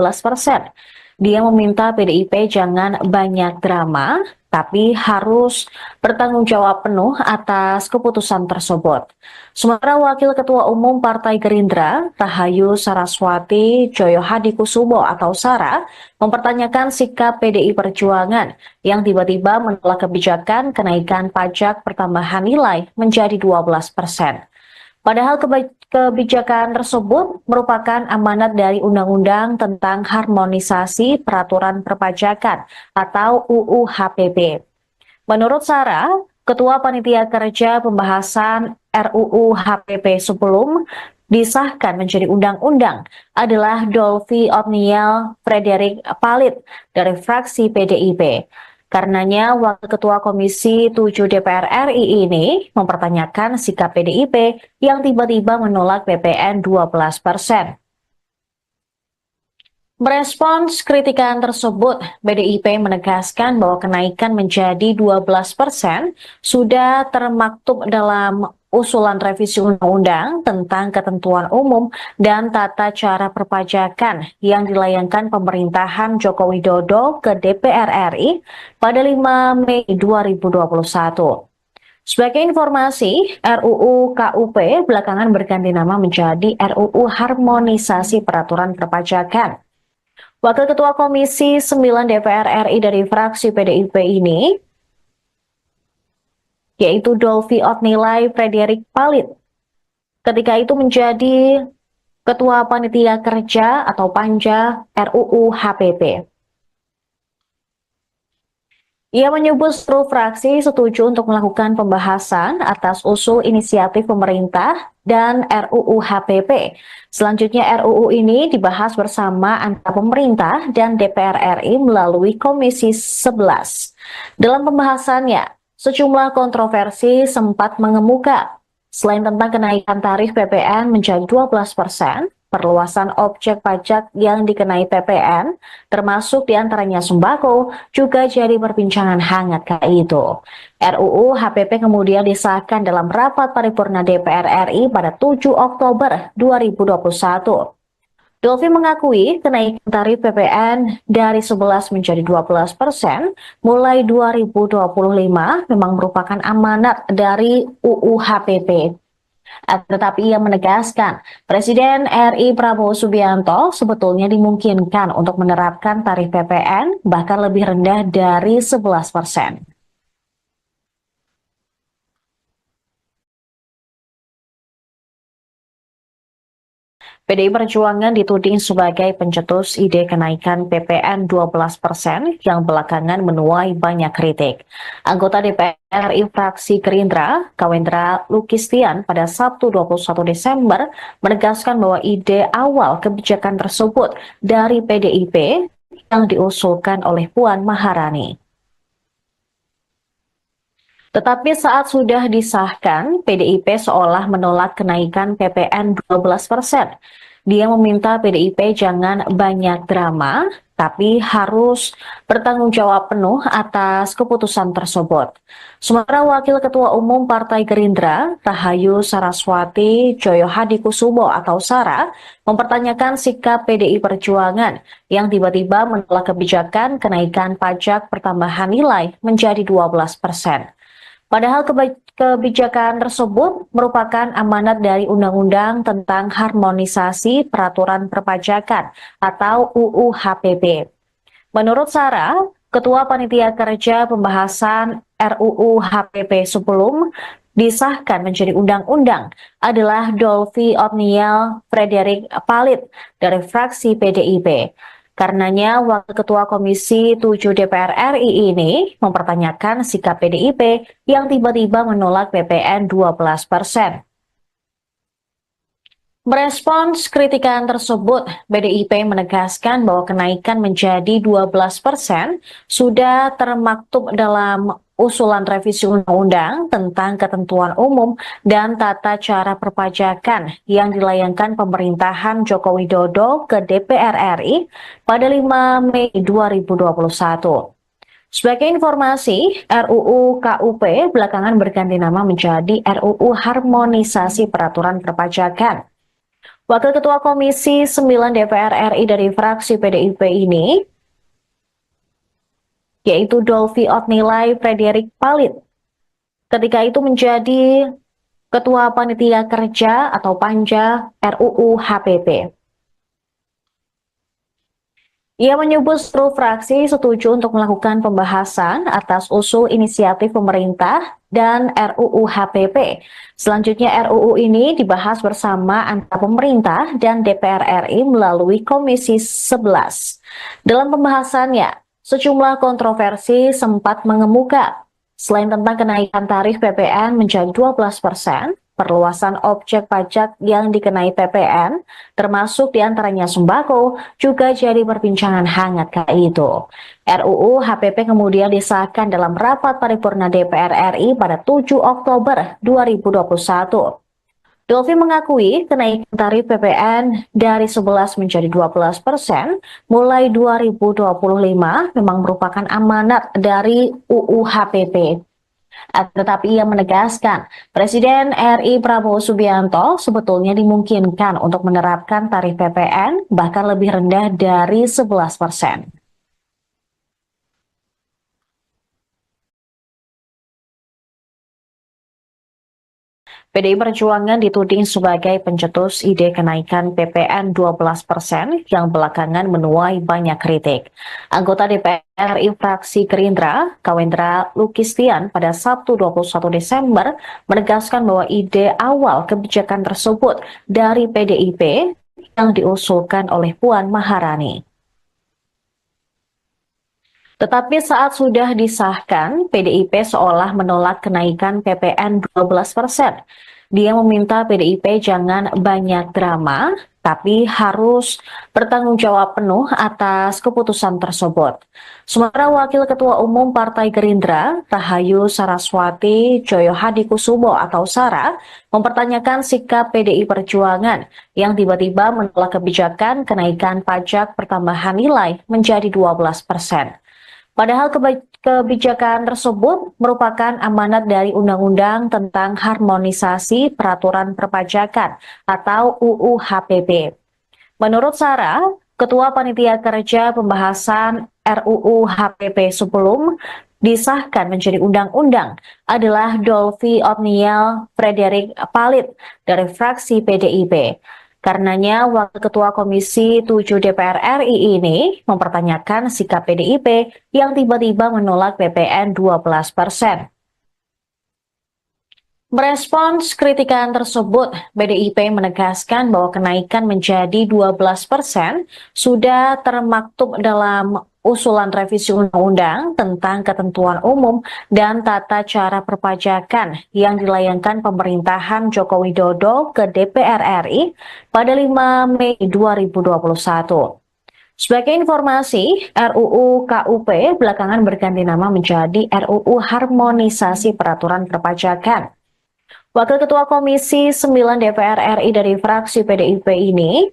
Dia meminta PDIP jangan banyak drama, tapi harus bertanggung jawab penuh atas keputusan tersebut. Sementara Wakil Ketua Umum Partai Gerindra, Rahayu Saraswati Joyo Hadikusumo atau Sara, mempertanyakan sikap PDI Perjuangan yang tiba-tiba menolak kebijakan kenaikan pajak pertambahan nilai menjadi 12%. Padahal kebijakan tersebut merupakan amanat dari Undang-Undang tentang Harmonisasi Peraturan Perpajakan atau UU HPP. Menurut Sarah, Ketua Panitia Kerja Pembahasan RUU HPP sebelum disahkan menjadi undang-undang adalah Dolvi Otniel Frederick Palit dari fraksi PDIP. Karenanya, Wakil Ketua Komisi 7 DPR RI ini mempertanyakan sikap PDIP yang tiba-tiba menolak PPN 12%. Merespons kritikan tersebut, PDIP menegaskan bahwa kenaikan menjadi 12% sudah termaktub dalam usulan revisi undang-undang tentang ketentuan umum dan tata cara perpajakan yang dilayangkan pemerintahan Joko Widodo ke DPR RI pada 5 Mei 2021. Sebagai informasi, RUU KUP belakangan berganti nama menjadi RUU Harmonisasi Peraturan Perpajakan. Wakil Ketua Komisi 9 DPR RI dari fraksi PDIP ini, yaitu Dolvi Otnilai Frederick Palit, ketika itu menjadi Ketua Panitia Kerja atau Panja RUU HPP. Ia menyebut seluruh fraksi setuju untuk melakukan pembahasan atas usul inisiatif pemerintah dan RUU HPP. Selanjutnya RUU ini dibahas bersama antara pemerintah dan DPR RI melalui Komisi 11. Dalam pembahasannya, sejumlah kontroversi sempat mengemuka. Selain tentang kenaikan tarif PPN menjadi 12%, perluasan objek pajak yang dikenai PPN, termasuk diantaranya sembako, juga jadi perbincangan hangat kala itu. RUU HPP kemudian disahkan dalam rapat paripurna DPR RI pada 7 Oktober 2021. Dolvi mengakui kenaikan tarif PPN dari 11 menjadi 12% mulai 2025 memang merupakan amanat dari UU HPP. Tetapi ia menegaskan, Presiden RI Prabowo Subianto sebetulnya dimungkinkan untuk menerapkan tarif PPN bahkan lebih rendah dari 11%. PDI Perjuangan dituding sebagai pencetus ide kenaikan PPN 12% yang belakangan menuai banyak kritik. Anggota DPR RI fraksi Gerindra, Kawendra Lukistian pada Sabtu 21 Desember menegaskan bahwa ide awal kebijakan tersebut dari PDIP yang diusulkan oleh Puan Maharani. Tetapi saat sudah disahkan, PDIP seolah menolak kenaikan PPN 12%. Dia meminta PDIP jangan banyak drama, tapi harus bertanggung jawab penuh atas keputusan tersebut. Sementara Wakil Ketua Umum Partai Gerindra, Rahayu Saraswati Joyohadikusumo atau Sara, mempertanyakan sikap PDI Perjuangan yang tiba-tiba menolak kebijakan kenaikan pajak pertambahan nilai menjadi 12%. Padahal kebijakan tersebut merupakan amanat dari Undang-Undang tentang Harmonisasi Peraturan Perpajakan atau UU HPP. Menurut Sarah, Ketua Panitia Kerja Pembahasan RUU HPP sebelum disahkan menjadi undang-undang adalah Dolvi Otniel Frederick Palit dari fraksi PDIP. Karenanya, Wakil Ketua Komisi 7 DPR RI ini mempertanyakan sikap PDIP yang tiba-tiba menolak PPN 12%. Merespons kritikan tersebut, PDIP menegaskan bahwa kenaikan menjadi 12% sudah termaktub dalam usulan revisi undang-undang tentang ketentuan umum dan tata cara perpajakan yang dilayangkan pemerintahan Joko Widodo ke DPR RI pada 5 Mei 2021. Sebagai informasi, RUU KUP belakangan berganti nama menjadi RUU Harmonisasi Peraturan Perpajakan. Wakil Ketua Komisi 9 DPR RI dari fraksi PDIP ini, yaitu Dolvi Otnilai Frederick Palit, ketika itu menjadi Ketua Panitia Kerja atau Panja RUU HPP. Ia menyebut seluruh fraksi setuju untuk melakukan pembahasan atas usul inisiatif pemerintah dan RUU HPP. Selanjutnya RUU ini dibahas bersama antara pemerintah dan DPR RI melalui Komisi 11. Dalam pembahasannya, sejumlah kontroversi sempat mengemuka. Selain tentang kenaikan tarif PPN menjadi 12%, perluasan objek pajak yang dikenai PPN, termasuk diantaranya sembako, juga jadi perbincangan hangat kala itu. RUU HPP kemudian disahkan dalam rapat paripurna DPR RI pada 7 Oktober 2021. Dolvi mengakui kenaikan tarif PPN dari 11 menjadi 12% mulai 2025 memang merupakan amanat dari UU HPP. Tetapi ia menegaskan, Presiden RI Prabowo Subianto sebetulnya dimungkinkan untuk menerapkan tarif PPN bahkan lebih rendah dari 11%. PDI Perjuangan dituding sebagai pencetus ide kenaikan PPN 12% yang belakangan menuai banyak kritik. Anggota DPR RI fraksi Gerindra, Kawendra Lukistian pada Sabtu 21 Desember menegaskan bahwa ide awal kebijakan tersebut dari PDIP yang diusulkan oleh Puan Maharani. Tetapi saat sudah disahkan, PDIP seolah menolak kenaikan PPN 12%. Dia meminta PDIP jangan banyak drama, tapi harus bertanggung jawab penuh atas keputusan tersebut. Sementara Wakil Ketua Umum Partai Gerindra, Rahayu Saraswati Joyohadikusumo atau Sara, mempertanyakan sikap PDI Perjuangan yang tiba-tiba menolak kebijakan kenaikan pajak pertambahan nilai menjadi 12%. Padahal kebijakan tersebut merupakan amanat dari Undang-Undang tentang Harmonisasi Peraturan Perpajakan atau UU HPP. Menurut Sarah, Ketua Panitia Kerja Pembahasan RUU HPP sebelum disahkan menjadi undang-undang adalah Dolvi Otniel Frederick Palit dari fraksi PDIP. Karenanya, Wakil Ketua Komisi 7 DPR RI ini mempertanyakan sikap PDIP yang tiba-tiba menolak PPN 12%. Merespons kritikan tersebut, PDIP menegaskan bahwa kenaikan menjadi 12% sudah termaktub dalam usulan revisi undang-undang tentang ketentuan umum dan tata cara perpajakan yang dilayangkan pemerintahan Joko Widodo ke DPR RI pada 5 Mei 2021. Sebagai informasi, RUU KUP belakangan berganti nama menjadi RUU Harmonisasi Peraturan Perpajakan. Wakil Ketua Komisi 9 DPR RI dari fraksi PDIP ini,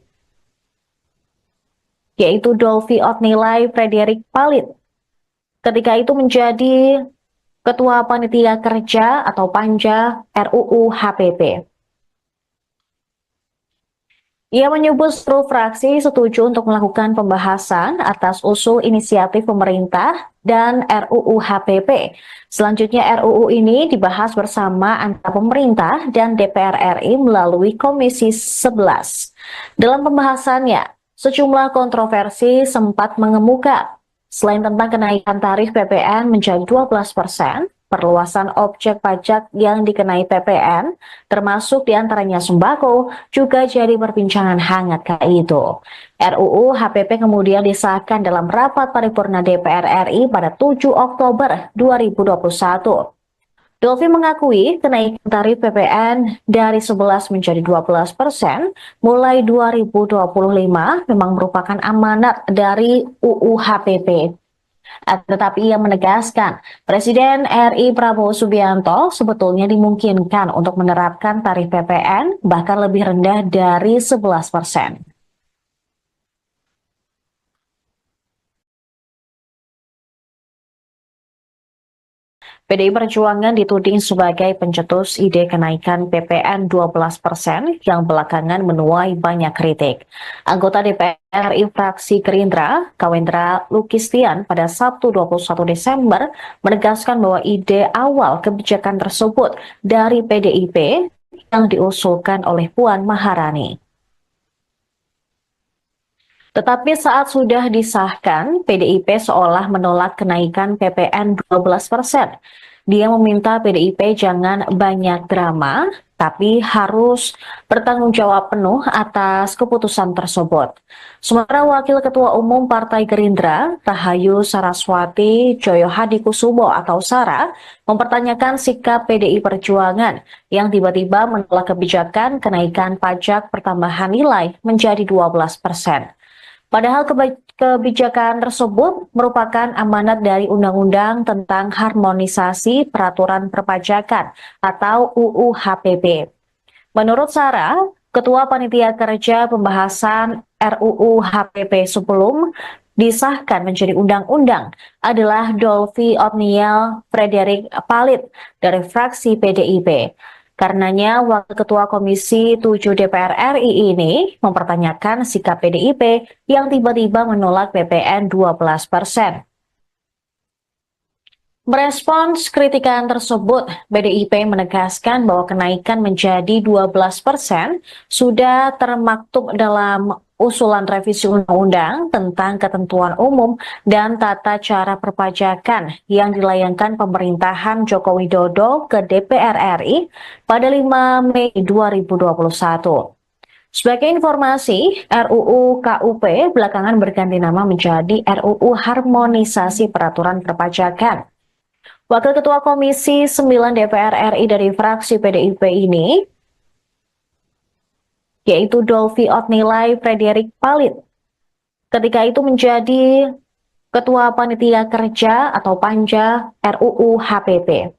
yaitu Dolvi Otnilai Frederik Palit, ketika itu menjadi Ketua Panitia Kerja atau Panja RUU HPP. Ia menyebut seluruh fraksi setuju untuk melakukan pembahasan atas usul inisiatif pemerintah dan RUU HPP. Selanjutnya RUU ini dibahas bersama antara pemerintah dan DPR RI melalui Komisi 11. Dalam pembahasannya, sejumlah kontroversi sempat mengemuka. Selain tentang kenaikan tarif PPN menjadi 12%, perluasan objek pajak yang dikenai PPN, termasuk diantaranya sembako, juga jadi perbincangan hangat kala itu. RUU HPP kemudian disahkan dalam rapat paripurna DPR RI pada 7 Oktober 2021. Dolvi mengakui kenaikan tarif PPN dari 11 menjadi 12% mulai 2025 memang merupakan amanat dari UU HPP. Tetapi ia menegaskan, Presiden RI Prabowo Subianto sebetulnya dimungkinkan untuk menerapkan tarif PPN bahkan lebih rendah dari 11%. PDI Perjuangan dituding sebagai pencetus ide kenaikan PPN 12% yang belakangan menuai banyak kritik. Anggota DPR RI fraksi Gerindra, Kawendra Lukistian pada Sabtu 21 Desember menegaskan bahwa ide awal kebijakan tersebut dari PDIP yang diusulkan oleh Puan Maharani. Tetapi saat sudah disahkan, PDIP seolah menolak kenaikan PPN 12%. Dia meminta PDIP jangan banyak drama, tapi harus bertanggung jawab penuh atas keputusan tersebut. Sementara Wakil Ketua Umum Partai Gerindra, Rahayu Saraswati Joyo Hadikusumo atau Sara, mempertanyakan sikap PDI Perjuangan yang tiba-tiba menolak kebijakan kenaikan pajak pertambahan nilai menjadi 12%. Padahal kebijakan tersebut merupakan amanat dari Undang-Undang tentang Harmonisasi Peraturan Perpajakan atau UU HPP. Menurut Sarah, Ketua Panitia Kerja Pembahasan RUU HPP sebelum disahkan menjadi undang-undang adalah Dolvi Otniel Frederik Palit dari fraksi PDIP. Karenanya, Wakil Ketua Komisi 7 DPR RI ini mempertanyakan sikap PDIP yang tiba-tiba menolak PPN 12%. Merespons kritikan tersebut, PDIP menegaskan bahwa kenaikan menjadi 12% sudah termaktub dalam usulan revisi undang-undang tentang ketentuan umum dan tata cara perpajakan yang dilayangkan pemerintahan Joko Widodo ke DPR RI pada 5 Mei 2021. Sebagai informasi, RUU KUP belakangan berganti nama menjadi RUU Harmonisasi Peraturan Perpajakan. Wakil Ketua Komisi 9 DPR RI dari fraksi PDIP ini, yaitu Dolvi Otnilai Frederik Palit, ketika itu menjadi Ketua Panitia Kerja atau Panja RUU HPP.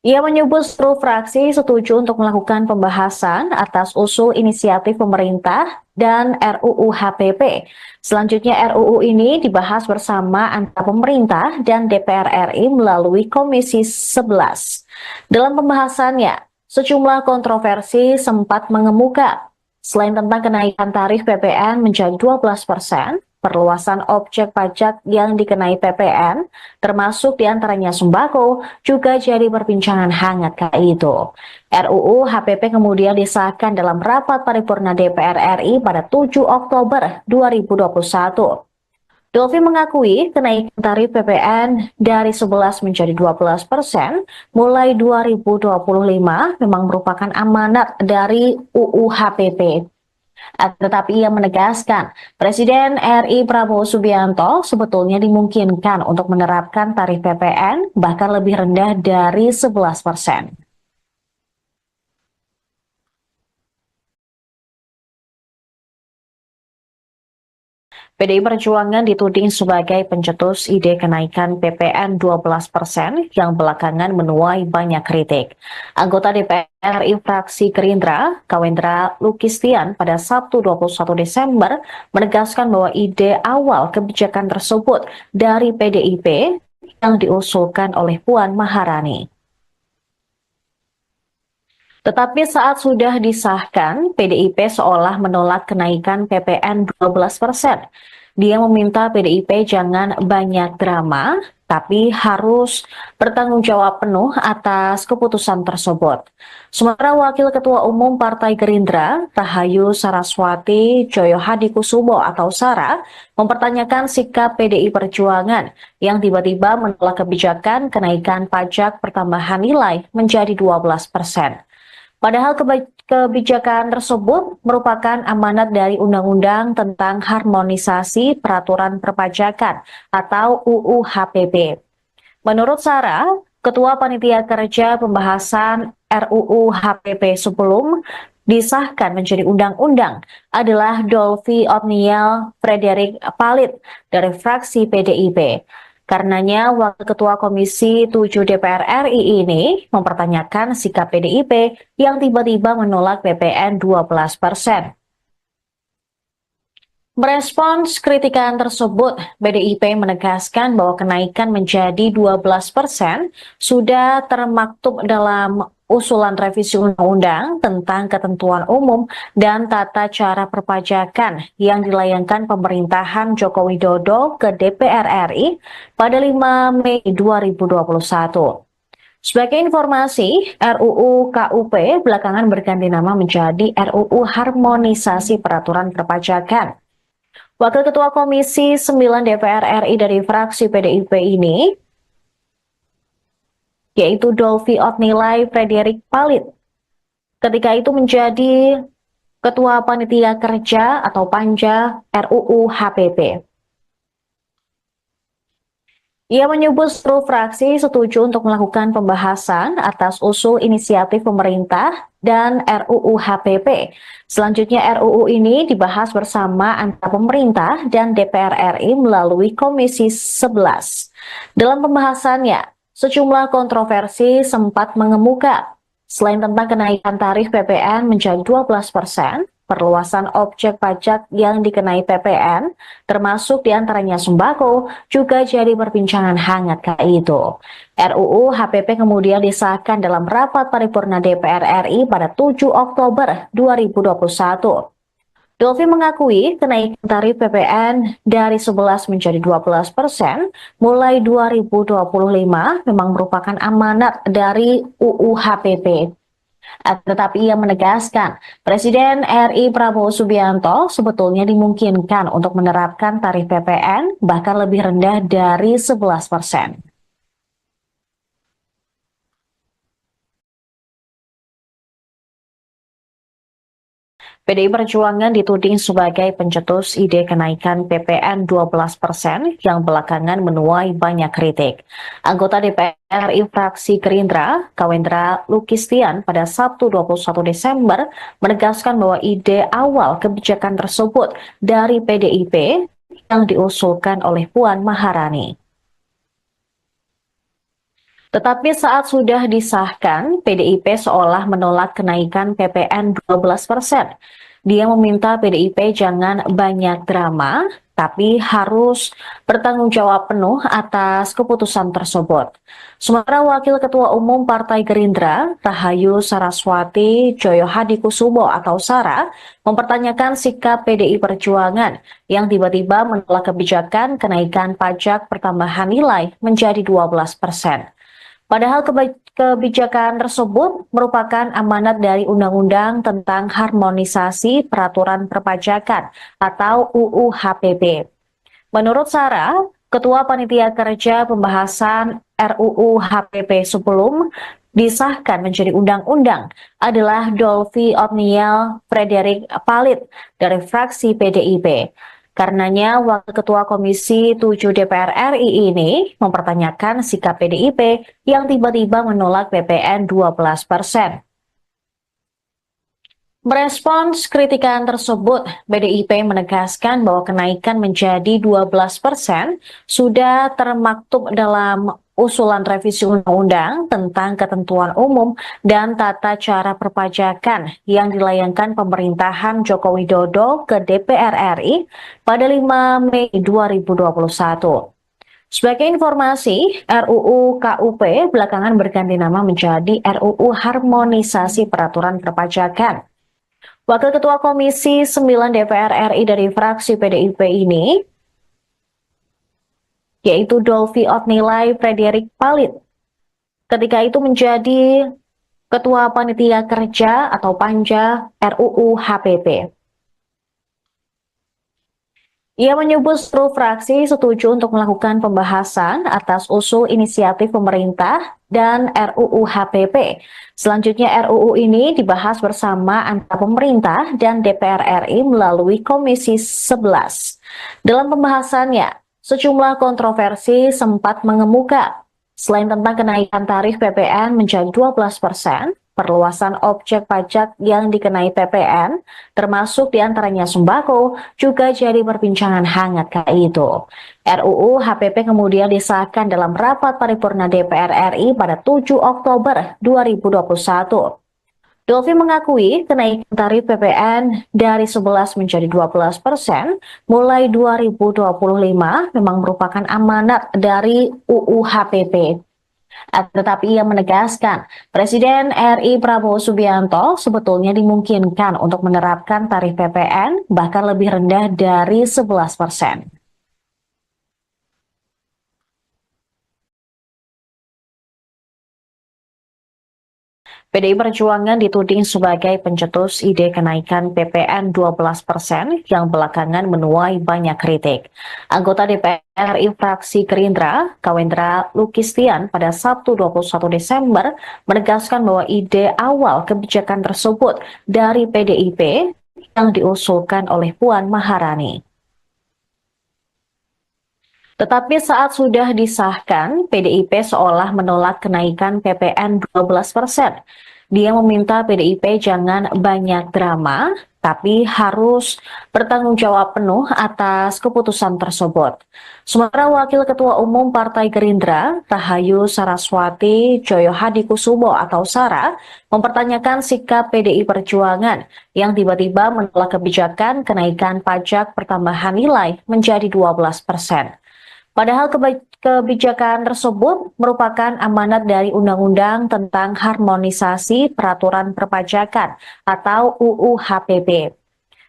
Ia menyebut seluruh fraksi setuju untuk melakukan pembahasan atas usul inisiatif pemerintah dan RUU HPP. Selanjutnya RUU ini dibahas bersama antara pemerintah dan DPR RI melalui Komisi 11. Dalam pembahasannya, sejumlah kontroversi sempat mengemuka. Selain tentang kenaikan tarif PPN menjadi 12%, perluasan objek pajak yang dikenai PPN, termasuk diantaranya sembako, juga jadi perbincangan hangat kala itu. RUU HPP kemudian disahkan dalam rapat paripurna DPR RI pada 7 Oktober 2021. Dolvi mengakui kenaikan tarif PPN dari 11 menjadi 12% mulai 2025 memang merupakan amanat dari UU HPP. Tetapi ia menegaskan, Presiden RI Prabowo Subianto sebetulnya dimungkinkan untuk menerapkan tarif PPN bahkan lebih rendah dari 11%. PDI Perjuangan dituding sebagai pencetus ide kenaikan PPN 12% yang belakangan menuai banyak kritik. Anggota DPR RI fraksi Gerindra, Kawendra Lukistian pada Sabtu 21 Desember menegaskan bahwa ide awal kebijakan tersebut dari PDIP yang diusulkan oleh Puan Maharani. Tetapi saat sudah disahkan, PDIP seolah menolak kenaikan PPN 12%. Dia meminta PDIP jangan banyak drama, tapi harus bertanggung jawab penuh atas keputusan tersebut. Sementara Wakil Ketua Umum Partai Gerindra, Rahayu Saraswati Joyohadikusumo atau Sara, mempertanyakan sikap PDI Perjuangan yang tiba-tiba menolak kebijakan kenaikan pajak pertambahan nilai menjadi 12%. Padahal kebijakan tersebut merupakan amanat dari Undang-Undang tentang Harmonisasi Peraturan Perpajakan atau UU HPP. Menurut Sarah, Ketua Panitia Kerja Pembahasan RUU HPP sebelum disahkan menjadi undang-undang adalah Dolvi Otniel Frederick Palit dari fraksi PDIP. Karenanya, Wakil Ketua Komisi 7 DPR RI ini mempertanyakan sikap PDIP yang tiba-tiba menolak PPN 12%. Merespons kritikan tersebut, PDIP menegaskan bahwa kenaikan menjadi 12% sudah termaktub dalam usulan revisi undang-undang tentang ketentuan umum dan tata cara perpajakan yang dilayangkan pemerintahan Joko Widodo ke DPR RI pada 5 Mei 2021. Sebagai informasi, RUU KUP belakangan berganti nama menjadi RUU Harmonisasi Peraturan Perpajakan. Wakil Ketua Komisi 9 DPR RI dari fraksi PDIP ini yaitu Dolvi Otnilai Frederick Palit. Ketika itu menjadi Ketua Panitia Kerja atau Panja RUU HPP. Ia menyebut seluruh fraksi setuju untuk melakukan pembahasan atas usul inisiatif pemerintah dan RUU HPP. Selanjutnya RUU ini dibahas bersama antara pemerintah dan DPR RI melalui Komisi 11. Dalam pembahasannya, sejumlah kontroversi sempat mengemuka. Selain tentang kenaikan tarif PPN menjadi 12%, perluasan objek pajak yang dikenai PPN, termasuk diantaranya sembako, juga jadi perbincangan hangat kala itu. RUU HPP kemudian disahkan dalam rapat paripurna DPR RI pada 7 Oktober 2021. Dolvi mengakui kenaikan tarif PPN dari 11 menjadi 12% mulai 2025 memang merupakan amanat dari UU HPP. Tetapi ia menegaskan, Presiden RI Prabowo Subianto sebetulnya dimungkinkan untuk menerapkan tarif PPN bahkan lebih rendah dari 11%. PDI Perjuangan dituding sebagai pencetus ide kenaikan PPN 12% yang belakangan menuai banyak kritik. Anggota DPR RI fraksi Gerindra, Kawendra Lukistian pada Sabtu 21 Desember menegaskan bahwa ide awal kebijakan tersebut dari PDIP yang diusulkan oleh Puan Maharani. Tetapi saat sudah disahkan, PDIP seolah menolak kenaikan PPN 12%. Dia meminta PDIP jangan banyak drama, tapi harus bertanggung jawab penuh atas keputusan tersebut. Sementara Wakil Ketua Umum Partai Gerindra, Rahayu Saraswati Joyohadikusumo atau Sara, mempertanyakan sikap PDI Perjuangan yang tiba-tiba menolak kebijakan kenaikan pajak pertambahan nilai menjadi 12%. Padahal kebijakan tersebut merupakan amanat dari Undang-Undang tentang Harmonisasi Peraturan Perpajakan atau UU HPP. Menurut Sarah, Ketua Panitia Kerja Pembahasan RUU HPP sebelum disahkan menjadi undang-undang adalah Dolvi Otniel Frederick Palit dari fraksi PDIP. Karenanya, Wakil Ketua Komisi 7 DPR RI ini mempertanyakan sikap PDIP yang tiba-tiba menolak PPN 12%. Merespons kritikan tersebut, PDIP menegaskan bahwa kenaikan menjadi 12% sudah termaktub dalam usulan revisi undang-undang tentang ketentuan umum dan tata cara perpajakan yang dilayangkan pemerintahan Joko Widodo ke DPR RI pada 5 Mei 2021. Sebagai informasi, RUU KUP belakangan berganti nama menjadi RUU Harmonisasi Peraturan Perpajakan. Wakil Ketua Komisi 9 DPR RI dari fraksi PDIP ini, yaitu Dolvi Otnilai Frederick Palit, ketika itu menjadi Ketua Panitia Kerja atau Panja RUU HPP. Ia menyebut seluruh fraksi setuju untuk melakukan pembahasan atas usul inisiatif pemerintah dan RUU HPP. Selanjutnya RUU ini dibahas bersama antara pemerintah dan DPR RI melalui Komisi 11. Dalam pembahasannya, sejumlah kontroversi sempat mengemuka. Selain tentang kenaikan tarif PPN menjadi 12%, perluasan objek pajak yang dikenai PPN, termasuk diantaranya sembako, juga jadi perbincangan hangat kala itu. RUU HPP kemudian disahkan dalam rapat paripurna DPR RI pada 7 Oktober 2021. Dolvi mengakui kenaikan tarif PPN dari 11 menjadi 12% mulai 2025 memang merupakan amanat dari UU HPP. Tetapi ia menegaskan, Presiden RI Prabowo Subianto sebetulnya dimungkinkan untuk menerapkan tarif PPN bahkan lebih rendah dari 11%. PDI Perjuangan dituding sebagai pencetus ide kenaikan PPN 12% yang belakangan menuai banyak kritik. Anggota DPR RI fraksi Gerindra, Kawendra Lukistian pada Sabtu 21 Desember menegaskan bahwa ide awal kebijakan tersebut dari PDIP yang diusulkan oleh Puan Maharani. Tetapi saat sudah disahkan, PDIP seolah menolak kenaikan PPN 12%. Dia meminta PDIP jangan banyak drama, tapi harus bertanggung jawab penuh atas keputusan tersebut. Sementara Wakil Ketua Umum Partai Gerindra, Rahayu Saraswati Joyo Hadikusumo atau Sara, mempertanyakan sikap PDI Perjuangan yang tiba-tiba menolak kebijakan kenaikan pajak pertambahan nilai menjadi 12%. Padahal kebijakan tersebut merupakan amanat dari Undang-Undang tentang Harmonisasi Peraturan Perpajakan atau UU HPP.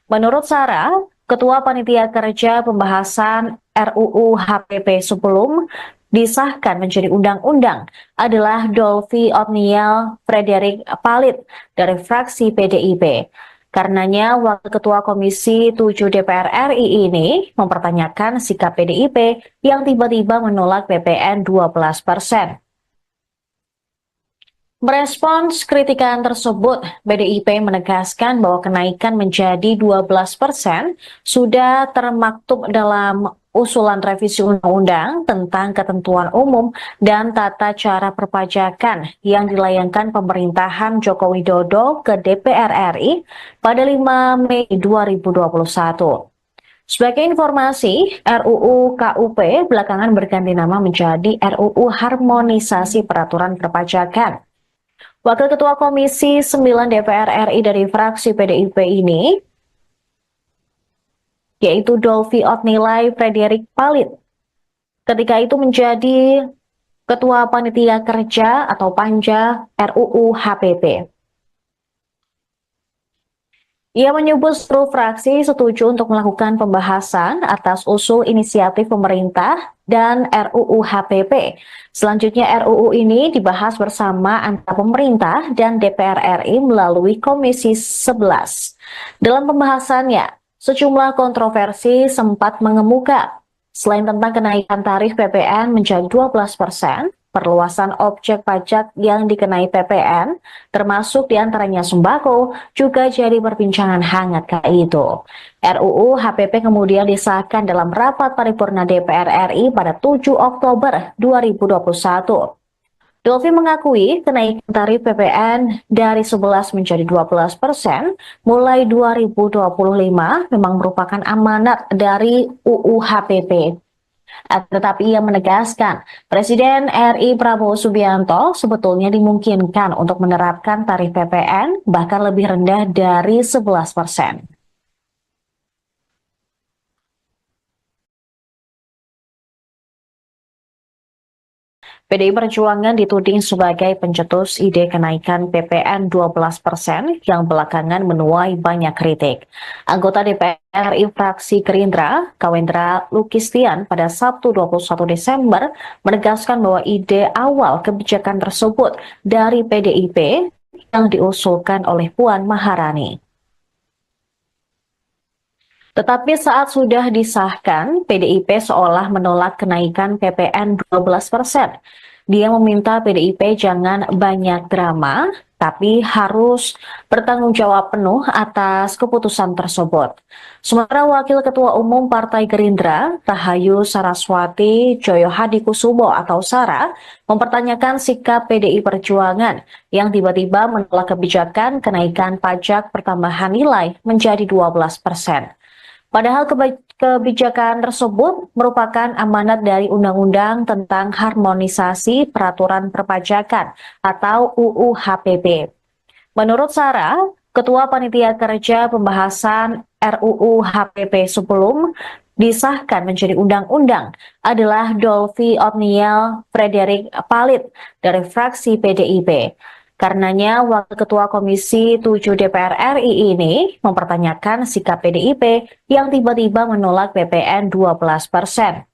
Menurut Sarah, Ketua Panitia Kerja Pembahasan RUU HPP sebelum disahkan menjadi undang-undang adalah Dolvi Otniel Frederick Palit dari fraksi PDIP. Karenanya, Wakil Ketua Komisi 7 DPR RI ini mempertanyakan sikap PDIP yang tiba-tiba menolak PPN 12%. Merespons kritikan tersebut, PDIP menegaskan bahwa kenaikan menjadi 12% sudah termaktub dalam usulan revisi undang-undang tentang ketentuan umum dan tata cara perpajakan yang dilayangkan pemerintahan Joko Widodo ke DPR RI pada 5 Mei 2021. Sebagai informasi, RUU KUP belakangan berganti nama menjadi RUU Harmonisasi Peraturan Perpajakan. Wakil Ketua Komisi 9 DPR RI dari fraksi PDIP ini, yaitu Dolvi Otnilai Frederick Palit, ketika itu menjadi Ketua Panitia Kerja atau Panja RUU HPP. Ia menyebut seluruh fraksi setuju untuk melakukan pembahasan atas usul inisiatif pemerintah dan RUU HPP. Selanjutnya RUU ini dibahas bersama antara pemerintah dan DPR RI melalui Komisi 11. Dalam pembahasannya, sejumlah kontroversi sempat mengemuka. Selain tentang kenaikan tarif PPN menjadi 12%, perluasan objek pajak yang dikenai PPN, termasuk diantaranya sembako, juga jadi perbincangan hangat kala itu. RUU HPP kemudian disahkan dalam rapat paripurna DPR RI pada 7 Oktober 2021. Dolfi mengakui kenaikan tarif PPN dari 11 menjadi 12% mulai 2025 memang merupakan amanat dari UU HPP. Tetapi ia menegaskan, Presiden RI Prabowo Subianto sebetulnya dimungkinkan untuk menerapkan tarif PPN bahkan lebih rendah dari 11%. PDI Perjuangan dituding sebagai pencetus ide kenaikan PPN 12% yang belakangan menuai banyak kritik. Anggota DPR RI fraksi Gerindra, Kawendra Lukistian pada Sabtu 21 Desember menegaskan bahwa ide awal kebijakan tersebut dari PDIP yang diusulkan oleh Puan Maharani. Tetapi saat sudah disahkan, PDIP seolah menolak kenaikan PPN 12%. Dia meminta PDIP jangan banyak drama, tapi harus bertanggung jawab penuh atas keputusan tersebut. Sementara Wakil Ketua Umum Partai Gerindra, Rahayu Saraswati Joyo Hadikusumo atau Sara, mempertanyakan sikap PDI Perjuangan yang tiba-tiba menolak kebijakan kenaikan pajak pertambahan nilai menjadi 12%. Padahal kebijakan tersebut merupakan amanat dari Undang-Undang tentang Harmonisasi Peraturan Perpajakan atau UU HPP. Menurut Sarah, Ketua Panitia Kerja Pembahasan RUU HPP sebelum disahkan menjadi undang-undang adalah Dolfi Otniel Frederick Palit dari fraksi PDIP. Karenanya, Wakil Ketua Komisi 7 DPR RI ini mempertanyakan sikap PDIP yang tiba-tiba menolak PPN 12%.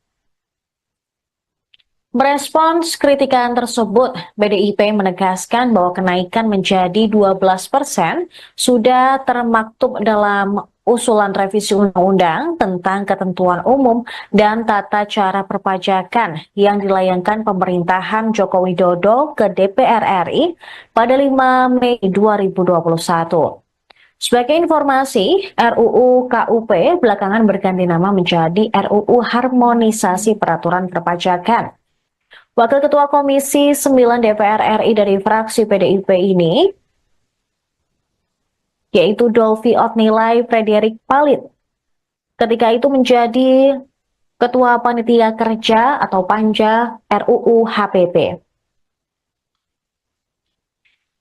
Merespons kritikan tersebut, PDIP menegaskan bahwa kenaikan menjadi 12% sudah termaktub dalam usulan revisi undang-undang tentang ketentuan umum dan tata cara perpajakan yang dilayangkan pemerintahan Joko Widodo ke DPR RI pada 5 Mei 2021. Sebagai informasi, RUU KUP belakangan berganti nama menjadi RUU Harmonisasi Peraturan Perpajakan. Wakil Ketua Komisi 9 DPR RI dari fraksi PDIP ini, yaitu Dolfi Otnilai Frederick Palit, ketika itu menjadi Ketua Panitia Kerja atau Panja RUU HPP.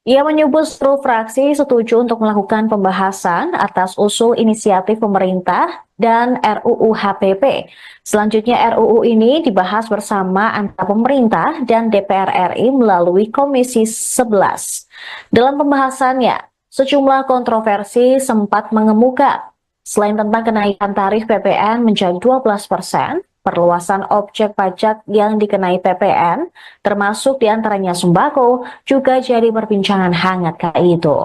Ia menyebut seluruh fraksi setuju untuk melakukan pembahasan atas usul inisiatif pemerintah dan RUU HPP. Selanjutnya RUU ini dibahas bersama antara pemerintah dan DPR RI melalui Komisi 11. Dalam pembahasannya, sejumlah kontroversi sempat mengemuka. Selain tentang kenaikan tarif PPN menjadi 12%, perluasan objek pajak yang dikenai PPN, termasuk diantaranya sembako, juga jadi perbincangan hangat kala itu.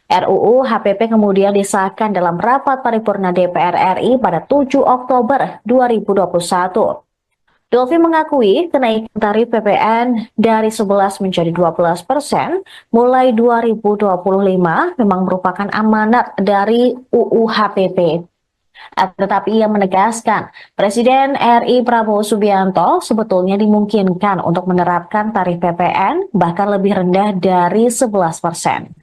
RUU HPP kemudian disahkan dalam rapat paripurna DPR RI pada 7 Oktober 2021. Dolfi mengakui kenaikan tarif PPN dari 11 menjadi 12% mulai 2025 memang merupakan amanat dari UU HPP. Tetapi ia menegaskan, Presiden RI Prabowo Subianto sebetulnya dimungkinkan untuk menerapkan tarif PPN bahkan lebih rendah dari 11%.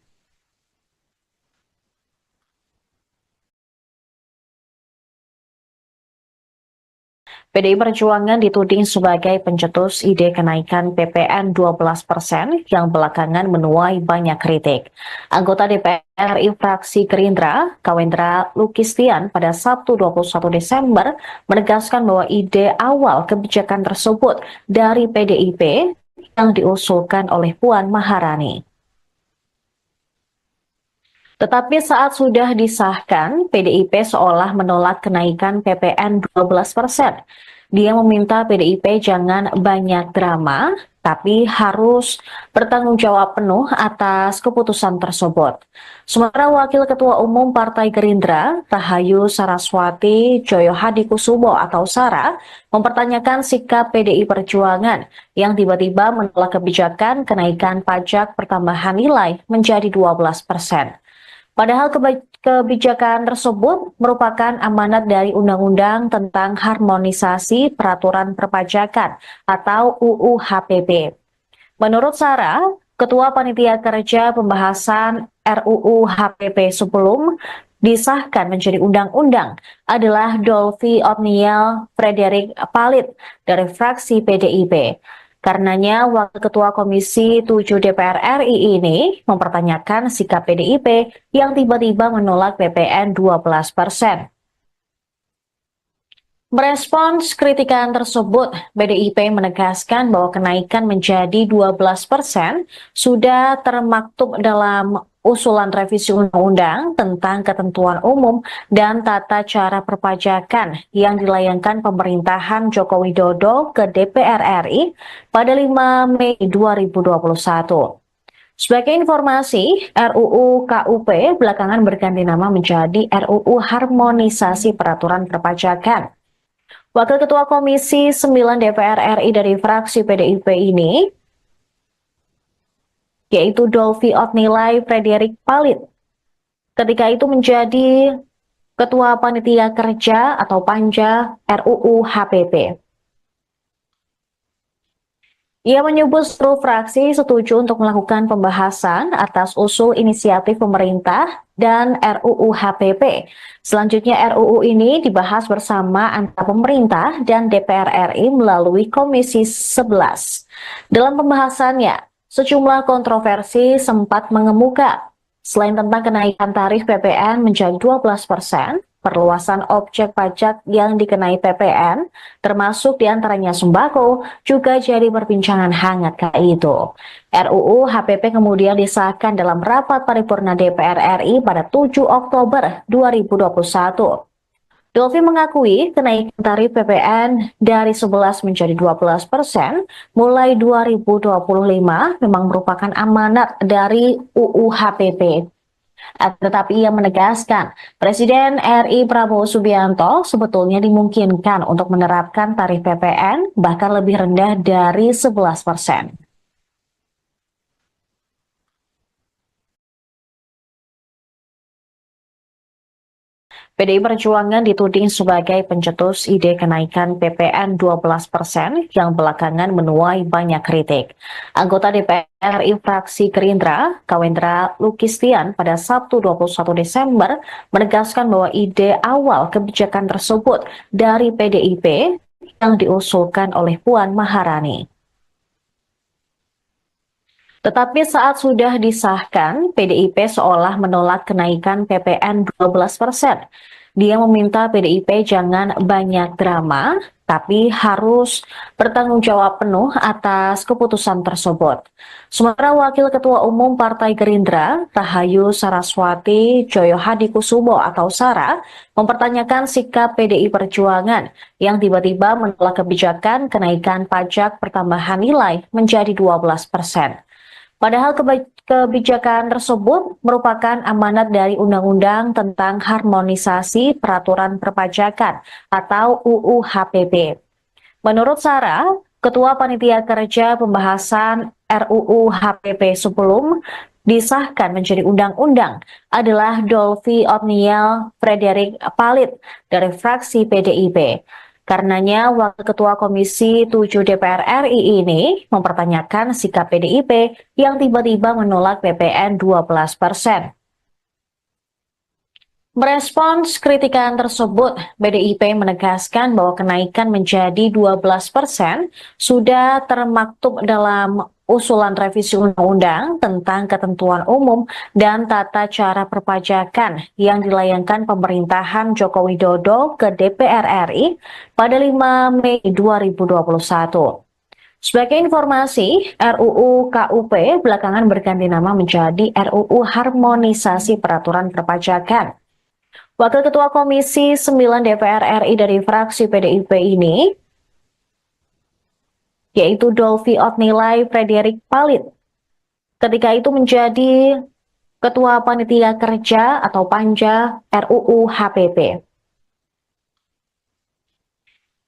PDI Perjuangan dituding sebagai pencetus ide kenaikan PPN 12% yang belakangan menuai banyak kritik. Anggota DPR RI fraksi Gerindra, Kawendra Lukistian pada Sabtu 21 Desember menegaskan bahwa ide awal kebijakan tersebut dari PDIP yang diusulkan oleh Puan Maharani. Tetapi saat sudah disahkan, PDIP seolah menolak kenaikan PPN 12%. Dia meminta PDIP jangan banyak drama, tapi harus bertanggung jawab penuh atas keputusan tersebut. Sementara Wakil Ketua Umum Partai Gerindra, Rahayu Saraswati Joyohadikusumo atau Sara, mempertanyakan sikap PDI Perjuangan yang tiba-tiba menolak kebijakan kenaikan pajak pertambahan nilai menjadi 12%. Padahal kebijakan tersebut merupakan amanat dari Undang-Undang tentang Harmonisasi Peraturan Perpajakan atau UU HPP. Menurut Sarah, Ketua Panitia Kerja Pembahasan RUU HPP sebelum disahkan menjadi undang-undang adalah Dolvi Otniel Frederick Palit dari fraksi PDIP. Karenanya, Wakil Ketua Komisi 7 DPR RI ini mempertanyakan sikap PDIP yang tiba-tiba menolak PPN 12%. Merespons kritikan tersebut, PDIP menegaskan bahwa kenaikan menjadi 12% sudah termaktub dalam usulan revisi undang-undang tentang ketentuan umum dan tata cara perpajakan yang dilayangkan pemerintahan Joko Widodo ke DPR RI pada 5 Mei 2021. Sebagai informasi, RUU KUP belakangan berganti nama menjadi RUU Harmonisasi Peraturan Perpajakan. Wakil Ketua Komisi 9 DPR RI dari fraksi PDIP ini, yaitu Dolvi Otnilai Frederick Palit, ketika itu menjadi Ketua Panitia Kerja atau Panja RUU HPP. Ia menyebut seluruh fraksi setuju untuk melakukan pembahasan atas usul inisiatif pemerintah dan RUU HPP. Selanjutnya RUU ini dibahas bersama antara pemerintah dan DPR RI melalui Komisi 11. Dalam pembahasannya, sejumlah kontroversi sempat mengemuka. Selain tentang kenaikan tarif PPN menjadi 12%, perluasan objek pajak yang dikenai PPN, termasuk diantaranya sembako, juga jadi perbincangan hangat kala itu. RUU HPP kemudian disahkan dalam rapat paripurna DPR RI pada 7 Oktober 2021. Dolvi mengakui kenaikan tarif PPN dari 11 menjadi 12% mulai 2025 memang merupakan amanat dari UU HPP. Tetapi ia menegaskan, Presiden RI Prabowo Subianto sebetulnya dimungkinkan untuk menerapkan tarif PPN bahkan lebih rendah dari 11%. PDI Perjuangan dituding sebagai pencetus ide kenaikan PPN 12% yang belakangan menuai banyak kritik. Anggota DPR RI fraksi Gerindra, Kawendra Lukistian pada Sabtu 21 Desember menegaskan bahwa ide awal kebijakan tersebut dari PDIP yang diusulkan oleh Puan Maharani. Tetapi saat sudah disahkan, PDIP seolah menolak kenaikan PPN 12%. Dia meminta PDIP jangan banyak drama, tapi harus bertanggung jawab penuh atas keputusan tersebut. Sementara Wakil Ketua Umum Partai Gerindra, Rahayu Saraswati Joyohadikusumo atau Sara, mempertanyakan sikap PDI Perjuangan yang tiba-tiba menolak kebijakan kenaikan pajak pertambahan nilai menjadi 12%. Padahal kebijakan tersebut merupakan amanat dari Undang-Undang tentang Harmonisasi Peraturan Perpajakan atau UU HPP. Menurut Sarah, Ketua Panitia Kerja Pembahasan RUU HPP sebelum disahkan menjadi undang-undang adalah Dolvi Otniel Frederick Palit dari fraksi PDIP. Karenanya, Wakil Ketua Komisi 7 DPR RI ini mempertanyakan sikap PDIP yang tiba-tiba menolak PPN 12%. Merespons kritikan tersebut, PDIP menegaskan bahwa kenaikan menjadi 12% sudah termaktub dalam usulan revisi undang-undang tentang ketentuan umum dan tata cara perpajakan yang dilayangkan pemerintahan Joko Widodo ke DPR RI pada 5 Mei 2021. Sebagai informasi, RUU KUP belakangan berganti nama menjadi RUU Harmonisasi Peraturan Perpajakan. Wakil Ketua Komisi 9 DPR RI dari fraksi PDIP ini, yaitu Dolvi Otnilai Frederick Palit. Ketika itu menjadi Ketua Panitia Kerja atau Panja RUU HPP.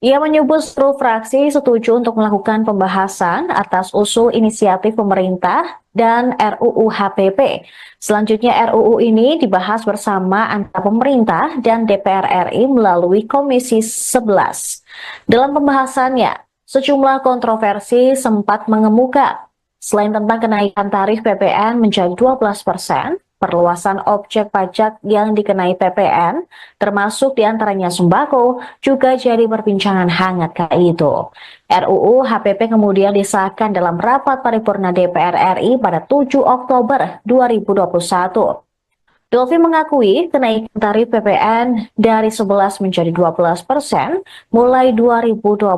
Ia menyebut seluruh fraksi setuju untuk melakukan pembahasan atas usul inisiatif pemerintah dan RUU HPP. Selanjutnya RUU ini dibahas bersama antara pemerintah dan DPR RI melalui Komisi 11. Dalam pembahasannya, sejumlah kontroversi sempat mengemuka. Selain tentang kenaikan tarif PPN menjadi 12%, perluasan objek pajak yang dikenai PPN, termasuk diantaranya sembako, juga jadi perbincangan hangat kala itu. RUU HPP kemudian disahkan dalam rapat paripurna DPR RI pada 7 Oktober 2021. Dolvi mengakui kenaikan tarif PPN dari 11 menjadi 12% mulai 2025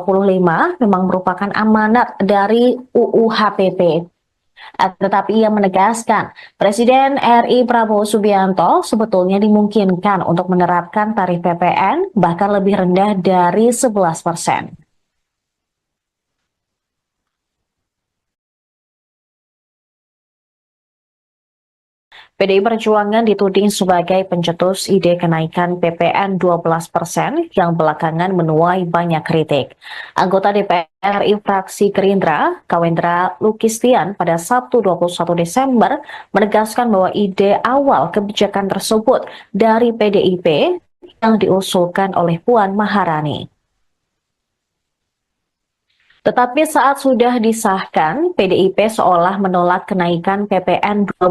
memang merupakan amanat dari UU HPP. Tetapi ia menegaskan, Presiden RI Prabowo Subianto sebetulnya dimungkinkan untuk menerapkan tarif PPN bahkan lebih rendah dari 11%. PDI Perjuangan dituding sebagai pencetus ide kenaikan PPN 12% yang belakangan menuai banyak kritik. Anggota DPR RI fraksi Gerindra, Kawendra Lukistian pada Sabtu 21 Desember menegaskan bahwa ide awal kebijakan tersebut dari PDIP yang diusulkan oleh Puan Maharani. Tetapi saat sudah disahkan, PDIP seolah menolak kenaikan PPN 12%.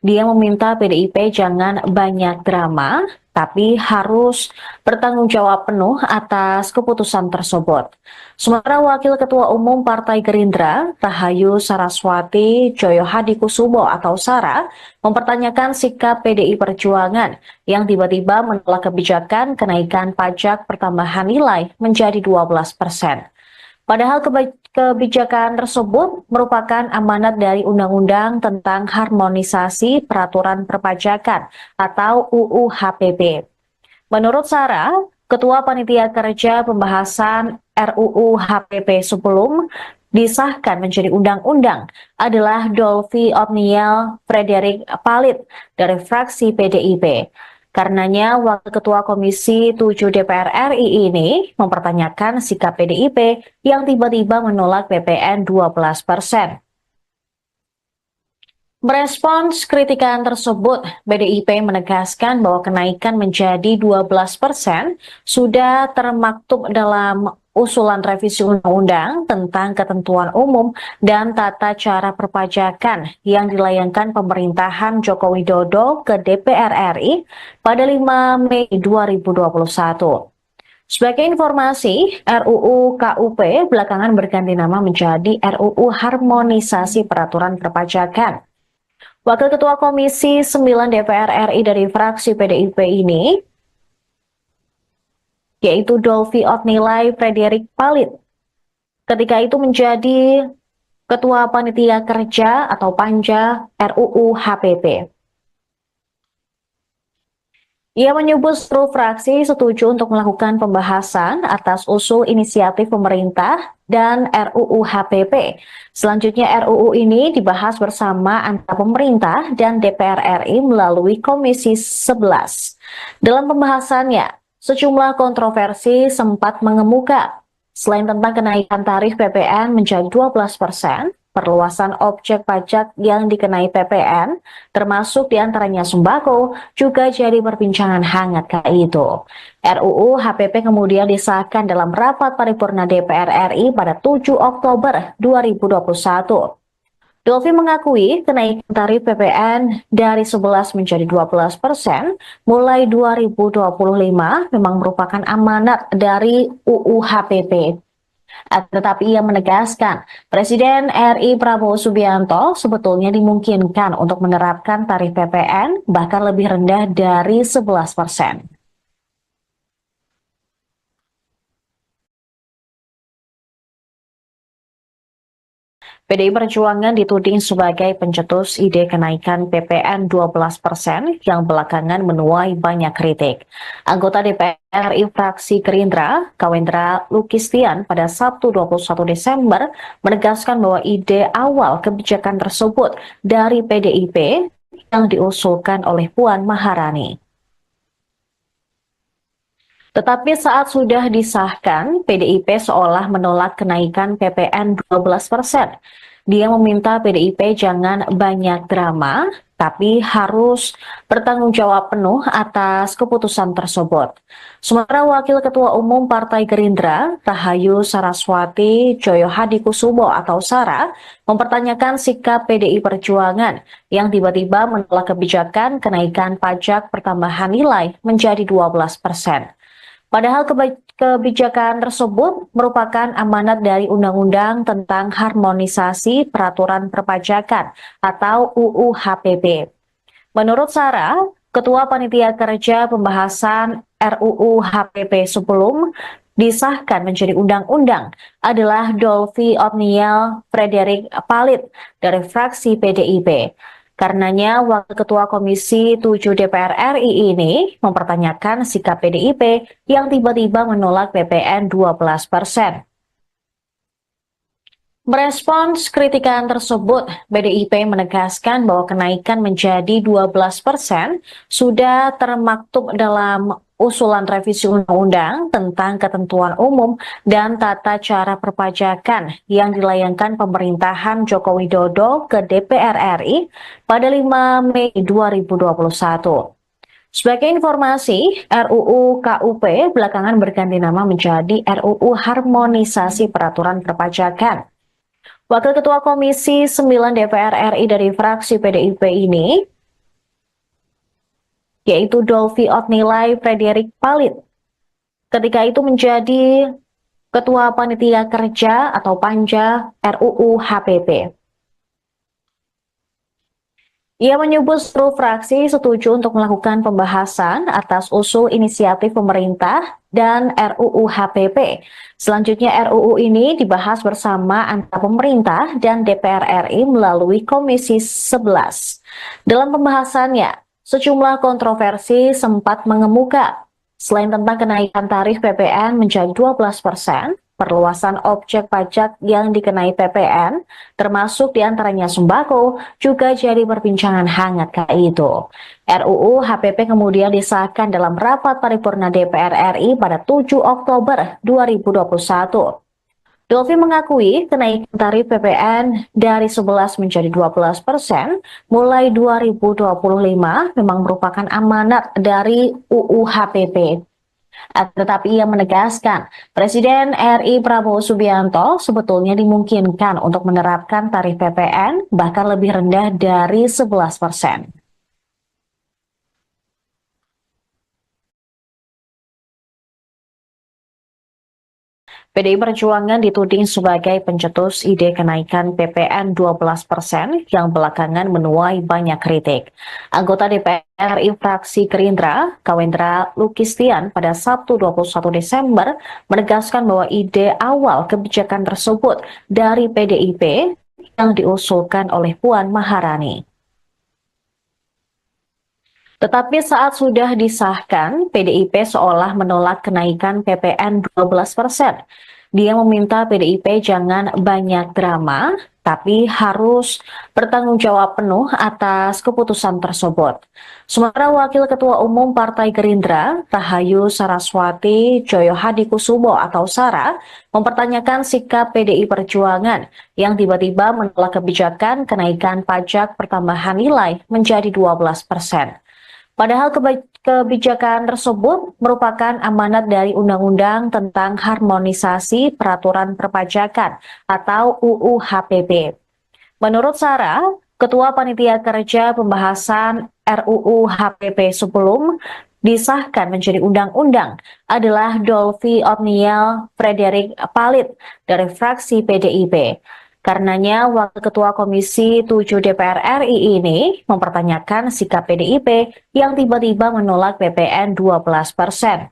Dia meminta PDIP jangan banyak drama, tapi harus bertanggung jawab penuh atas keputusan tersebut. Sementara Wakil Ketua Umum Partai Gerindra, Rahayu Saraswati Joyohadikusumo atau Sara, mempertanyakan sikap PDI Perjuangan yang tiba-tiba menolak kebijakan kenaikan pajak pertambahan nilai menjadi 12%. Padahal kebijakan tersebut merupakan amanat dari Undang-Undang tentang Harmonisasi Peraturan Perpajakan atau UU HPP. Menurut Sarah, Ketua Panitia Kerja Pembahasan RUU HPP sebelum disahkan menjadi undang-undang adalah Dolvi Otniel Frederick Palit dari fraksi PDIP. Karenanya, Wakil Ketua Komisi 7 DPR RI ini mempertanyakan sikap PDIP yang tiba-tiba menolak PPN 12%. Merespons kritikan tersebut, PDIP menegaskan bahwa kenaikan menjadi 12% sudah termaktub dalam usulan revisi undang-undang tentang ketentuan umum dan tata cara perpajakan yang dilayangkan pemerintahan Joko Widodo ke DPR RI pada 5 Mei 2021. Sebagai informasi, RUU KUP belakangan berganti nama menjadi RUU Harmonisasi Peraturan Perpajakan. Wakil Ketua Komisi 9 DPR RI dari fraksi PDIP ini, yaitu Dolvi Otnilai Frederick Palit, ketika itu menjadi Ketua Panitia Kerja atau Panja RUU HPP. Ia menyebut seluruh fraksi setuju untuk melakukan pembahasan atas usul inisiatif pemerintah dan RUU HPP. Selanjutnya RUU ini dibahas bersama antara pemerintah dan DPR RI melalui Komisi 11. Dalam pembahasannya, sejumlah kontroversi sempat mengemuka. Selain tentang kenaikan tarif PPN menjadi 12%, perluasan objek pajak yang dikenai PPN, termasuk diantaranya sembako, juga jadi perbincangan hangat kala itu. RUU HPP kemudian disahkan dalam rapat paripurna DPR RI pada 7 Oktober 2021. Dolvi mengakui kenaikan tarif PPN dari 11 menjadi 12% mulai 2025 memang merupakan amanat dari UU HPP. Tetapi ia menegaskan, Presiden RI Prabowo Subianto sebetulnya dimungkinkan untuk menerapkan tarif PPN bahkan lebih rendah dari 11%. PDI Perjuangan dituding sebagai pencetus ide kenaikan PPN 12% yang belakangan menuai banyak kritik. Anggota DPR RI fraksi Gerindra, Kawendra Lukistian pada Sabtu 21 Desember menegaskan bahwa ide awal kebijakan tersebut dari PDIP yang diusulkan oleh Puan Maharani. Tetapi saat sudah disahkan, PDIP seolah menolak kenaikan PPN 12%. Dia meminta PDIP jangan banyak drama, tapi harus bertanggung jawab penuh atas keputusan tersebut. Sementara Wakil Ketua Umum Partai Gerindra, Rahayu Saraswati Joyohadikusumo atau Sara, mempertanyakan sikap PDI Perjuangan yang tiba-tiba menolak kebijakan kenaikan pajak pertambahan nilai menjadi 12%. Padahal kebijakan tersebut merupakan amanat dari Undang-Undang tentang Harmonisasi Peraturan Perpajakan atau UU HPP. Menurut Sarah, Ketua Panitia Kerja Pembahasan RUU HPP sebelum disahkan menjadi undang-undang adalah Dolvi Otniel Frederick Palit dari fraksi PDIP. Karenanya, Wakil Ketua Komisi 7 DPR RI ini mempertanyakan sikap PDIP yang tiba-tiba menolak PPN 12%. Merespons kritikan tersebut, PDIP menegaskan bahwa kenaikan menjadi 12% sudah termaktub dalam usulan revisi undang-undang tentang ketentuan umum dan tata cara perpajakan yang dilayangkan pemerintahan Joko Widodo ke DPR RI pada 5 Mei 2021. Sebagai informasi, RUU KUP belakangan berganti nama menjadi RUU Harmonisasi Peraturan Perpajakan. Wakil Ketua Komisi 9 DPR RI dari fraksi PDIP ini, yaitu Dolvi Otnilai Frederick Palit, ketika itu menjadi Ketua Panitia Kerja atau Panja RUU HPP. Ia menyebut seluruh fraksi setuju untuk melakukan pembahasan atas usul inisiatif pemerintah dan RUU HPP. Selanjutnya RUU ini dibahas bersama antara pemerintah dan DPR RI melalui Komisi 11. Dalam pembahasannya, sejumlah kontroversi sempat mengemuka. Selain tentang kenaikan tarif PPN menjadi 12%, perluasan objek pajak yang dikenai PPN, termasuk diantaranya sembako, juga jadi perbincangan hangat kala itu. RUU HPP kemudian disahkan dalam rapat paripurna DPR RI pada 7 Oktober 2021. Dolvi mengakui kenaikan tarif PPN dari 11 menjadi 12% mulai 2025 memang merupakan amanat dari UU HPP. Tetapi ia menegaskan, Presiden RI Prabowo Subianto sebetulnya dimungkinkan untuk menerapkan tarif PPN bahkan lebih rendah dari 11%. PDI Perjuangan dituding sebagai pencetus ide kenaikan PPN 12% yang belakangan menuai banyak kritik. Anggota DPR RI fraksi Gerindra, Kawendra Lukistian pada Sabtu 21 Desember menegaskan bahwa ide awal kebijakan tersebut dari PDIP yang diusulkan oleh Puan Maharani. Tetapi saat sudah disahkan, PDIP seolah menolak kenaikan PPN 12%. Dia meminta PDIP jangan banyak drama, tapi harus bertanggung jawab penuh atas keputusan tersebut. Sementara Wakil Ketua Umum Partai Gerindra, Rahayu Saraswati Joyohadikusumo atau Sara, mempertanyakan sikap PDI Perjuangan yang tiba-tiba menolak kebijakan kenaikan pajak pertambahan nilai menjadi 12%. Padahal kebijakan tersebut merupakan amanat dari Undang-Undang tentang Harmonisasi Peraturan Perpajakan atau UU HPP. Menurut Sarah, Ketua Panitia Kerja Pembahasan RUU HPP sebelum disahkan menjadi undang-undang adalah Dolvi Otniel Frederick Palit dari fraksi PDIP. Karenanya, Wakil Ketua Komisi 7 DPR RI ini mempertanyakan sikap PDIP yang tiba-tiba menolak PPN 12%.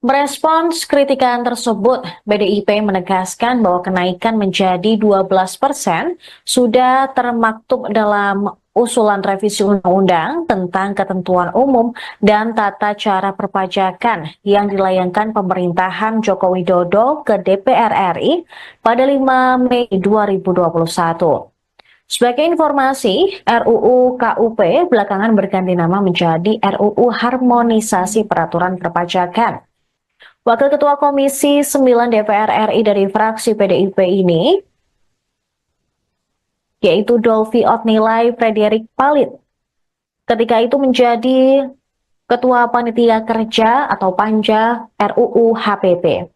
Merespons kritikan tersebut, PDIP menegaskan bahwa kenaikan menjadi 12% sudah termaktub dalam usulan revisi undang-undang tentang ketentuan umum dan tata cara perpajakan yang dilayangkan pemerintahan Joko Widodo ke DPR RI pada 5 Mei 2021. Sebagai informasi, RUU KUP belakangan berganti nama menjadi RUU Harmonisasi Peraturan Perpajakan. Wakil Ketua Komisi 9 DPR RI dari fraksi PDIP ini, yaitu Dolvi Otnilai Frederik Palit, ketika itu menjadi Ketua Panitia Kerja atau Panja RUU HPP.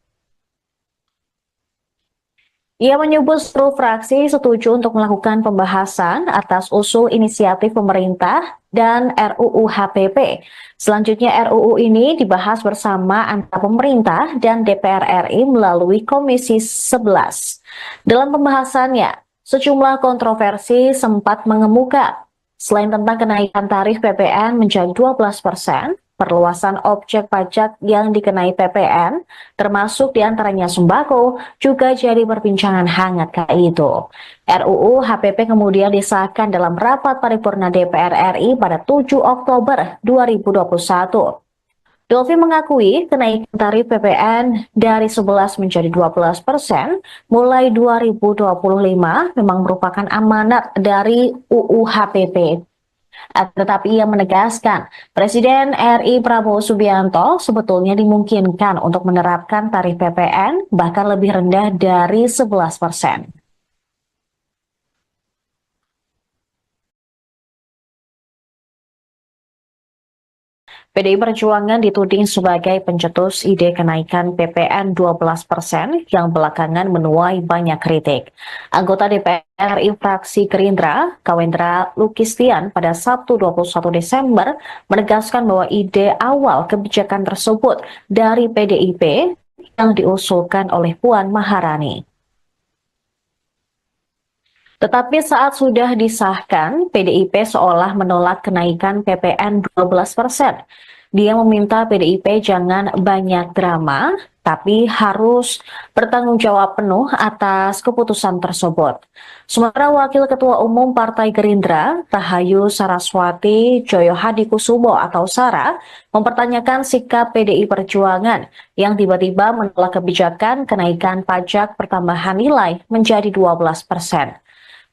Ia menyebut seluruh fraksi setuju untuk melakukan pembahasan atas usul inisiatif pemerintah dan RUU HPP. Selanjutnya RUU ini dibahas bersama antara pemerintah dan DPR RI melalui Komisi 11. Dalam pembahasannya, sejumlah kontroversi sempat mengemuka. Selain tentang kenaikan tarif PPN menjadi 12%, perluasan objek pajak yang dikenai PPN, termasuk diantaranya sembako, juga jadi perbincangan hangat kala itu. RUU HPP kemudian disahkan dalam rapat paripurna DPR RI pada 7 Oktober 2021. Dolvi mengakui kenaikan tarif PPN dari 11 menjadi 12% mulai 2025 memang merupakan amanat dari UU HPP. Tetapi ia menegaskan, Presiden RI Prabowo Subianto sebetulnya dimungkinkan untuk menerapkan tarif PPN bahkan lebih rendah dari 11%. PDI Perjuangan dituding sebagai pencetus ide kenaikan PPN 12% yang belakangan menuai banyak kritik. Anggota DPR RI fraksi Gerindra, Kawendra Lukistian pada Sabtu 21 Desember menegaskan bahwa ide awal kebijakan tersebut dari PDIP yang diusulkan oleh Puan Maharani. Tetapi saat sudah disahkan, PDIP seolah menolak kenaikan PPN 12%. Dia meminta PDIP jangan banyak drama, tapi harus bertanggung jawab penuh atas keputusan tersebut. Sementara Wakil Ketua Umum Partai Gerindra, Rahayu Saraswati Joyohadikusumo atau Sara, mempertanyakan sikap PDI Perjuangan yang tiba-tiba menolak kebijakan kenaikan pajak pertambahan nilai menjadi 12%.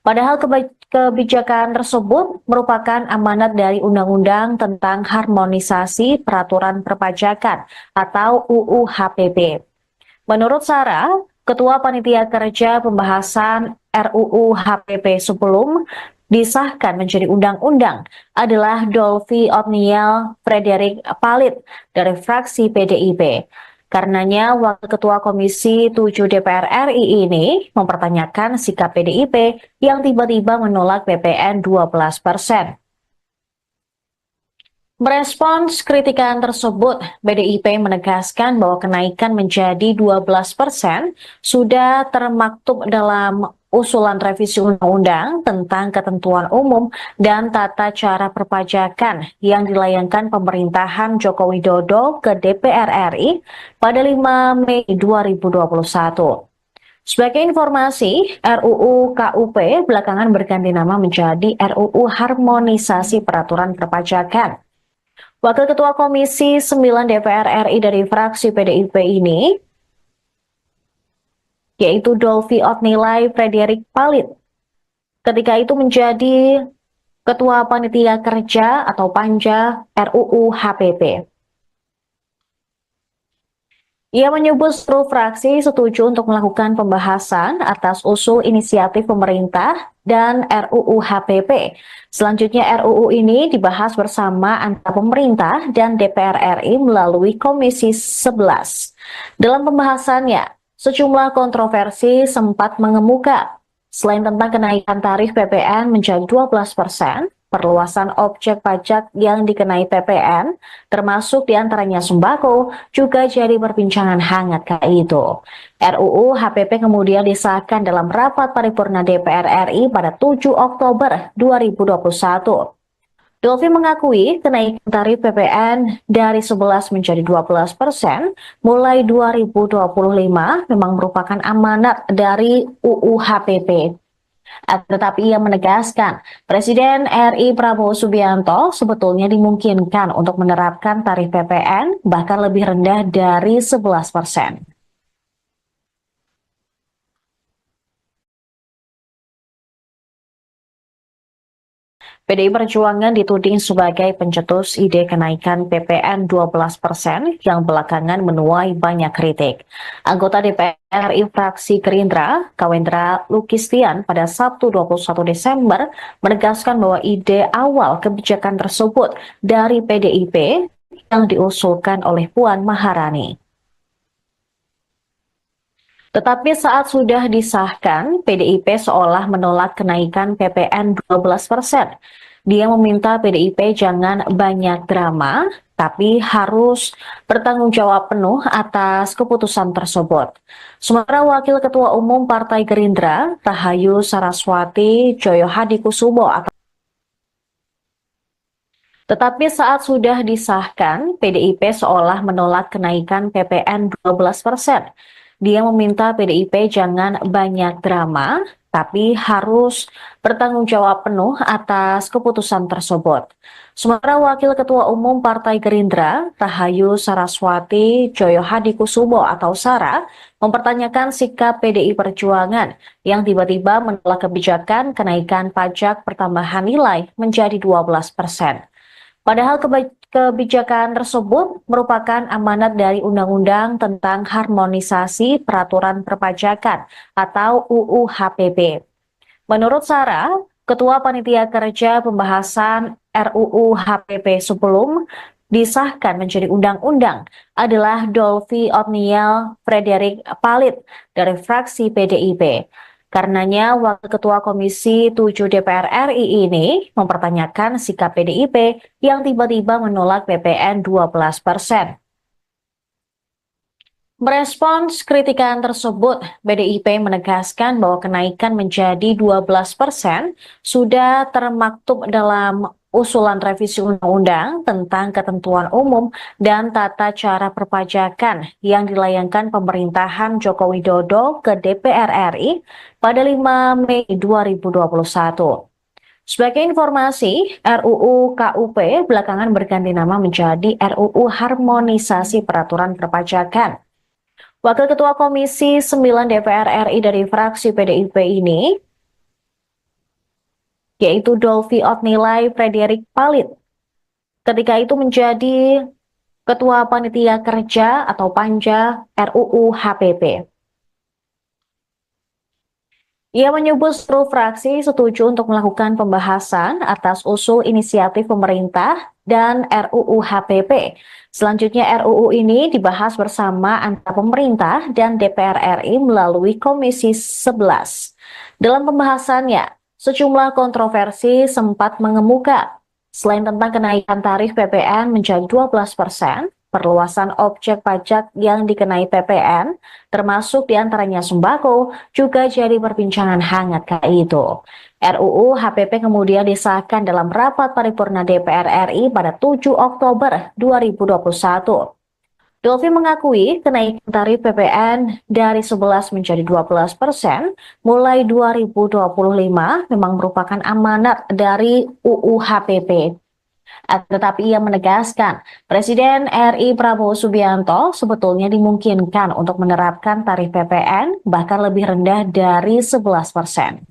Padahal kebijakan tersebut merupakan amanat dari Undang-Undang tentang Harmonisasi Peraturan Perpajakan atau UU HPP. Menurut Sarah, Ketua Panitia Kerja Pembahasan RUU HPP sebelum disahkan menjadi undang-undang adalah Dolvi Otniel Frederik Palit dari fraksi PDIP. Karenanya, Wakil Ketua Komisi 7 DPR RI ini mempertanyakan sikap PDIP yang tiba-tiba menolak PPN 12%. Merespons kritikan tersebut, PDIP menegaskan bahwa kenaikan menjadi 12% sudah termaktub dalam usulan revisi undang-undang tentang ketentuan umum dan tata cara perpajakan yang dilayangkan pemerintahan Joko Widodo ke DPR RI pada 5 Mei 2021. Sebagai informasi, RUU KUP belakangan berganti nama menjadi RUU Harmonisasi Peraturan Perpajakan. Wakil Ketua Komisi 9 DPR RI dari fraksi PDIP ini, yaitu Dolvi Otnilai Frederik Palit, ketika itu menjadi Ketua Panitia Kerja atau Panja RUU HPP. Ia menyebut seluruh fraksi setuju untuk melakukan pembahasan atas usul inisiatif pemerintah dan RUU HPP. Selanjutnya RUU ini dibahas bersama antara pemerintah dan DPR RI melalui Komisi 11. Dalam pembahasannya, sejumlah kontroversi sempat mengemuka. Selain tentang kenaikan tarif PPN menjadi 12%, perluasan objek pajak yang dikenai PPN, termasuk diantaranya sembako, juga jadi perbincangan hangat kala itu. RUU HPP kemudian disahkan dalam rapat paripurna DPR RI pada 7 Oktober 2021. Dolvi mengakui kenaikan tarif PPN dari 11 menjadi 12% mulai 2025 memang merupakan amanat dari UU HPP. Tetapi ia menegaskan, Presiden RI Prabowo Subianto sebetulnya dimungkinkan untuk menerapkan tarif PPN bahkan lebih rendah dari 11%. PDI Perjuangan dituding sebagai pencetus ide kenaikan PPN 12% yang belakangan menuai banyak kritik. Anggota DPR RI fraksi Gerindra, Kawendra Lukistian pada Sabtu 21 Desember menegaskan bahwa ide awal kebijakan tersebut dari PDIP yang diusulkan oleh Puan Maharani. Tetapi saat sudah disahkan, PDIP seolah menolak kenaikan PPN 12%. Dia meminta PDIP jangan banyak drama, tapi harus bertanggung jawab penuh atas keputusan tersebut. Sementara Wakil Ketua Umum Partai Gerindra, Rahayu Saraswati Joyo Hadikusumo tetapi saat sudah disahkan, PDIP seolah menolak kenaikan PPN 12%. Dia meminta PDIP jangan banyak drama, tapi harus bertanggung jawab penuh atas keputusan tersebut. Sementara Wakil Ketua Umum Partai Gerindra, Rahayu Saraswati Joyo Hadikusumo atau Sara, mempertanyakan sikap PDI Perjuangan yang tiba-tiba menolak kebijakan kenaikan pajak pertambahan nilai menjadi 12%. Padahal kebijakan tersebut merupakan amanat dari Undang-Undang tentang Harmonisasi Peraturan Perpajakan atau UU HPP. Menurut Sarah, Ketua Panitia Kerja Pembahasan RUU HPP sebelum disahkan menjadi undang-undang adalah Dolvi Otniel Frederick Palit dari fraksi PDIP. Karenanya, Wakil Ketua Komisi 7 DPR RI ini mempertanyakan sikap PDIP yang tiba-tiba menolak PPN 12%. Merespons kritikan tersebut, PDIP menegaskan bahwa kenaikan menjadi 12% sudah termaktub dalam usulan revisi undang-undang tentang ketentuan umum dan tata cara perpajakan yang dilayangkan pemerintahan Joko Widodo ke DPR RI pada 5 Mei 2021. Sebagai informasi, RUU KUP belakangan berganti nama menjadi RUU Harmonisasi Peraturan Perpajakan. Wakil Ketua Komisi 9 DPR RI dari fraksi PDIP ini, yaitu Dolvi Otnilai Frederick Palit, ketika itu menjadi Ketua Panitia Kerja atau Panja RUU HPP. Ia menyebut seluruh fraksi setuju untuk melakukan pembahasan atas usul inisiatif pemerintah dan RUU HPP. Selanjutnya RUU ini dibahas bersama antara pemerintah dan DPR RI melalui Komisi 11. Dalam pembahasannya, sejumlah kontroversi sempat mengemuka. Selain tentang kenaikan tarif PPN menjadi 12%, perluasan objek pajak yang dikenai PPN, termasuk diantaranya sembako, juga jadi perbincangan hangat kala itu. RUU HPP kemudian disahkan dalam rapat paripurna DPR RI pada 7 Oktober 2021. Dolvi mengakui kenaikan tarif PPN dari 11 menjadi 12% mulai 2025 memang merupakan amanat dari UU HPP. Tetapi ia menegaskan, Presiden RI Prabowo Subianto sebetulnya dimungkinkan untuk menerapkan tarif PPN bahkan lebih rendah dari 11%.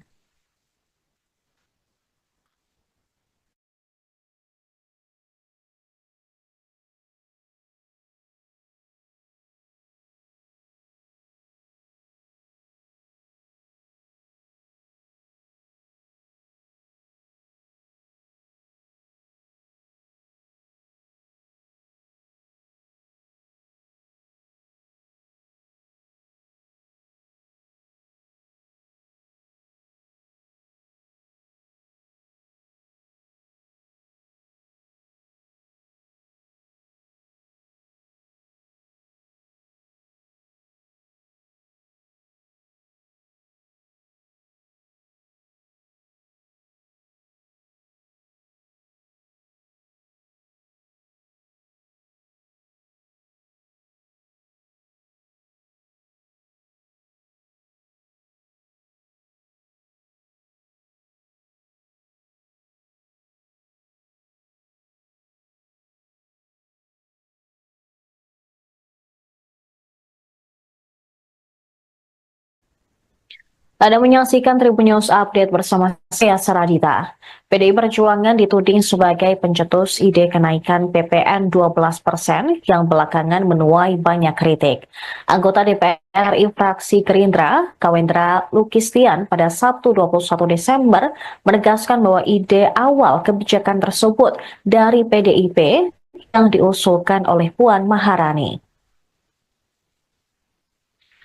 Anda menyaksikan Tribun News Update bersama saya Saradita. PDI Perjuangan dituding sebagai pencetus ide kenaikan PPN 12% yang belakangan menuai banyak kritik. Anggota DPR RI fraksi Gerindra, Kawendra Lukistian pada Sabtu 21 Desember menegaskan bahwa ide awal kebijakan tersebut dari PDIP yang diusulkan oleh Puan Maharani.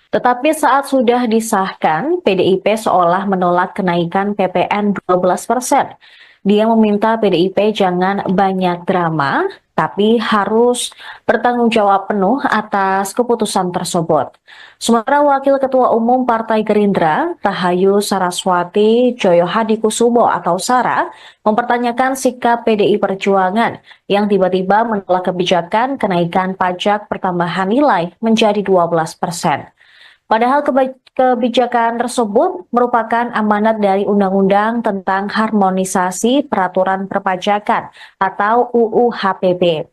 Tetapi saat sudah disahkan, PDIP seolah menolak kenaikan PPN 12%. Dia meminta PDIP jangan banyak drama, tapi harus bertanggung jawab penuh atas keputusan tersebut. Sementara Wakil Ketua Umum Partai Gerindra, Rahayu Saraswati Joyohadikusumo atau Sara, mempertanyakan sikap PDI Perjuangan yang tiba-tiba menolak kebijakan kenaikan pajak pertambahan nilai menjadi 12%. Padahal kebijakan tersebut merupakan amanat dari Undang-Undang tentang Harmonisasi Peraturan Perpajakan atau UU HPP.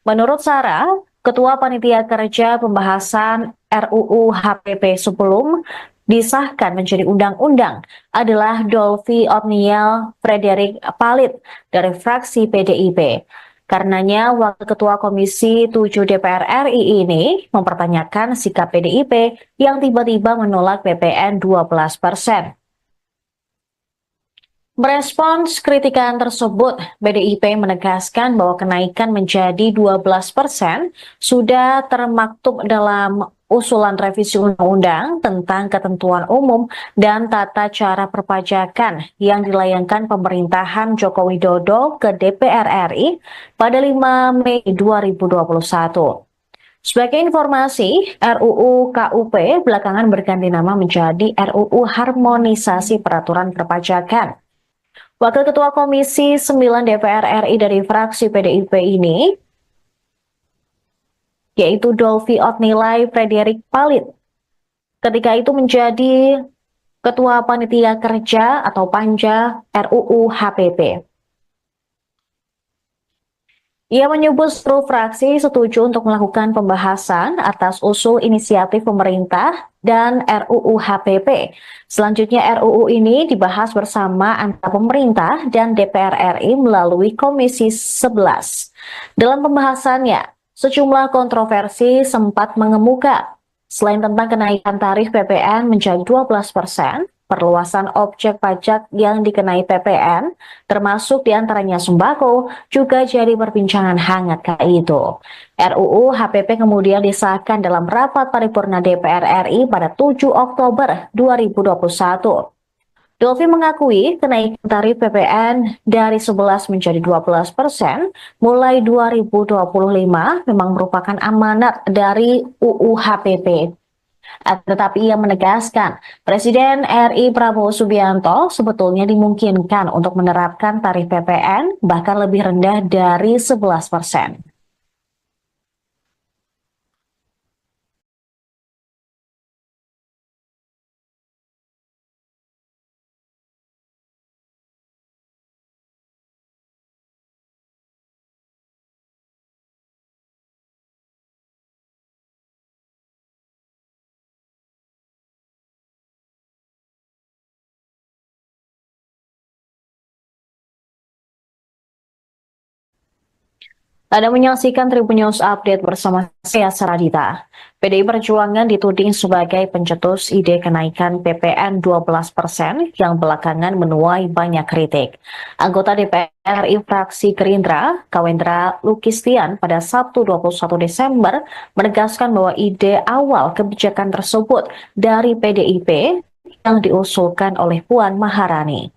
Menurut Sarah, Ketua Panitia Kerja Pembahasan RUU HPP sebelum disahkan menjadi undang-undang adalah Dolphy Otniel Frederick Palit dari fraksi PDIP. Karenanya, Wakil Ketua Komisi 7 DPR RI ini mempertanyakan sikap PDIP yang tiba-tiba menolak PPN 12%. Merespons kritikan tersebut, PDIP menegaskan bahwa kenaikan menjadi 12% sudah termaktub dalam usulan revisi undang-undang tentang ketentuan umum dan tata cara perpajakan yang dilayangkan pemerintahan Joko Widodo ke DPR RI pada 5 Mei 2021. Sebagai informasi, RUU KUP belakangan berganti nama menjadi RUU Harmonisasi Peraturan Perpajakan. Wakil Ketua Komisi 9 DPR RI dari fraksi PDIP ini, yaitu Dolphy Otniel Frederick Palit, ketika itu menjadi Ketua Panitia Kerja atau Panja RUU HPP. Ia menyebut seluruh fraksi setuju untuk melakukan pembahasan atas usul inisiatif pemerintah dan RUU HPP. Selanjutnya RUU ini dibahas bersama antara pemerintah dan DPR RI melalui Komisi 11. Dalam pembahasannya, sejumlah kontroversi sempat mengemuka. Selain tentang kenaikan tarif PPN menjadi 12%, perluasan objek pajak yang dikenai PPN, termasuk diantaranya sembako, juga jadi perbincangan hangat kala itu. RUU HPP kemudian disahkan dalam rapat paripurna DPR RI pada 7 Oktober 2021. Dolphy mengakui kenaikan tarif PPN dari 11 menjadi 12% mulai 2025 memang merupakan amanat dari UU HPP. Tetapi ia menegaskan, Presiden RI Prabowo Subianto sebetulnya dimungkinkan untuk menerapkan tarif PPN bahkan lebih rendah dari 11%. Anda menyaksikan Tribun News Update bersama saya Saradita. PDI Perjuangan dituding sebagai pencetus ide kenaikan PPN 12% yang belakangan menuai banyak kritik. Anggota DPR RI fraksi Gerindra, Kawendra Lukistian pada Sabtu 21 Desember menegaskan bahwa ide awal kebijakan tersebut dari PDIP yang diusulkan oleh Puan Maharani.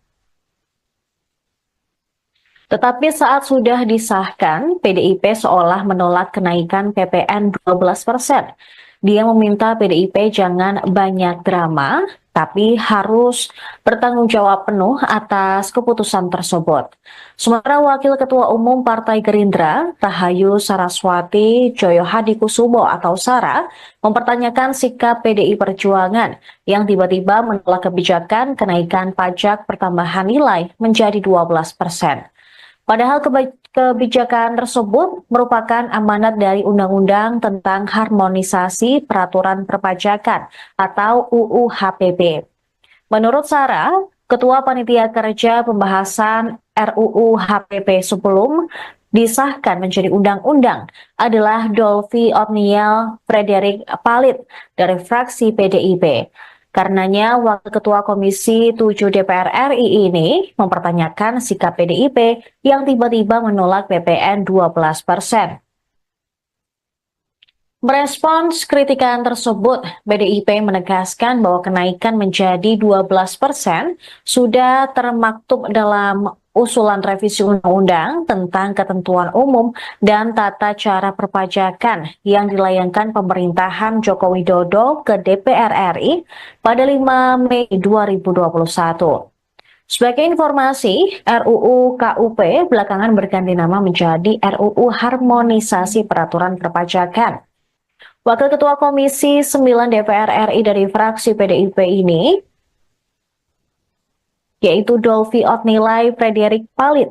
Tetapi saat sudah disahkan, PDIP seolah menolak kenaikan PPN 12%. Dia meminta PDIP jangan banyak drama, tapi harus bertanggung jawab penuh atas keputusan tersebut. Sementara Wakil Ketua Umum Partai Gerindra, Rahayu Saraswati Joyohadikusumo atau Sara, mempertanyakan sikap PDI Perjuangan yang tiba-tiba menolak kebijakan kenaikan pajak pertambahan nilai menjadi 12%. Padahal kebijakan tersebut merupakan amanat dari Undang-Undang tentang Harmonisasi Peraturan Perpajakan atau UU HPP. Menurut Sarah, Ketua Panitia Kerja Pembahasan RUU HPP sebelum disahkan menjadi undang-undang adalah Dolvi Otniel Frederick Palit dari fraksi PDIP. Karenanya, Wakil Ketua Komisi 7 DPR RI ini mempertanyakan sikap PDIP yang tiba-tiba menolak PPN 12%. Merespons kritikan tersebut, PDIP menegaskan bahwa kenaikan menjadi 12% sudah termaktub dalam usulan revisi undang-undang tentang ketentuan umum dan tata cara perpajakan yang dilayangkan pemerintahan Joko Widodo ke DPR RI pada 5 Mei 2021. Sebagai informasi, RUU KUP belakangan berganti nama menjadi RUU Harmonisasi Peraturan Perpajakan. Wakil Ketua Komisi 9 DPR RI dari fraksi PDIP ini, yaitu Dolvi Otnilai Frederick Palit,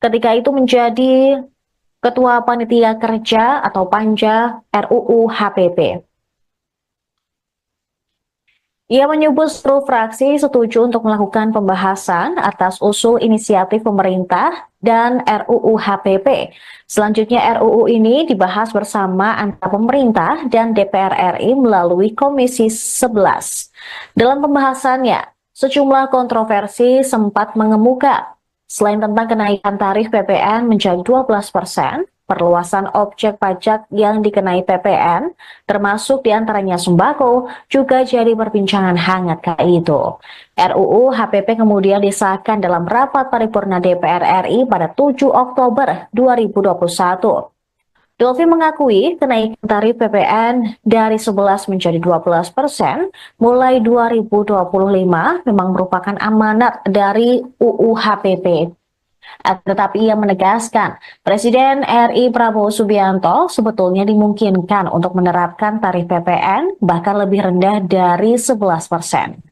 ketika itu menjadi Ketua Panitia Kerja atau Panja RUU HPP. Ia menyebut seluruh fraksi setuju untuk melakukan pembahasan atas usul inisiatif pemerintah dan RUU HPP. Selanjutnya RUU ini dibahas bersama antara pemerintah dan DPR RI melalui Komisi 11. Dalam pembahasannya, sejumlah kontroversi sempat mengemuka. Selain tentang kenaikan tarif PPN menjadi 12%, perluasan objek pajak yang dikenai PPN, termasuk diantaranya sembako, juga jadi perbincangan hangat kala itu. RUU HPP kemudian disahkan dalam rapat paripurna DPR RI pada 7 Oktober 2021. Dolvi mengakui kenaikan tarif PPN dari 11 menjadi 12% mulai 2025 memang merupakan amanat dari UU HPP. Tetapi ia menegaskan, Presiden RI Prabowo Subianto sebetulnya dimungkinkan untuk menerapkan tarif PPN bahkan lebih rendah dari 11%.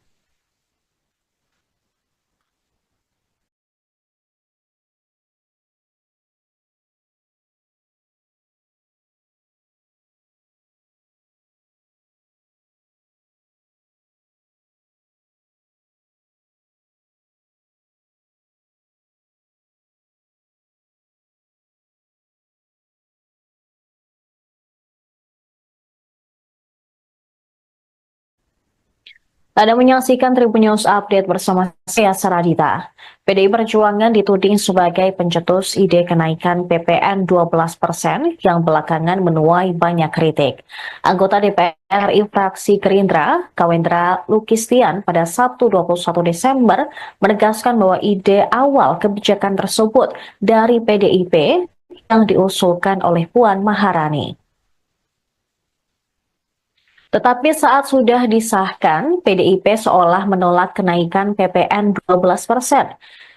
Anda menyaksikan Tribun News Update bersama saya Saradita. PDI Perjuangan dituding sebagai pencetus ide kenaikan PPN 12% yang belakangan menuai banyak kritik. Anggota DPR RI fraksi Gerindra, Kawendra Lukistian pada Sabtu 21 Desember menegaskan bahwa ide awal kebijakan tersebut dari PDIP yang diusulkan oleh Puan Maharani. Tetapi saat sudah disahkan, PDIP seolah menolak kenaikan PPN 12%.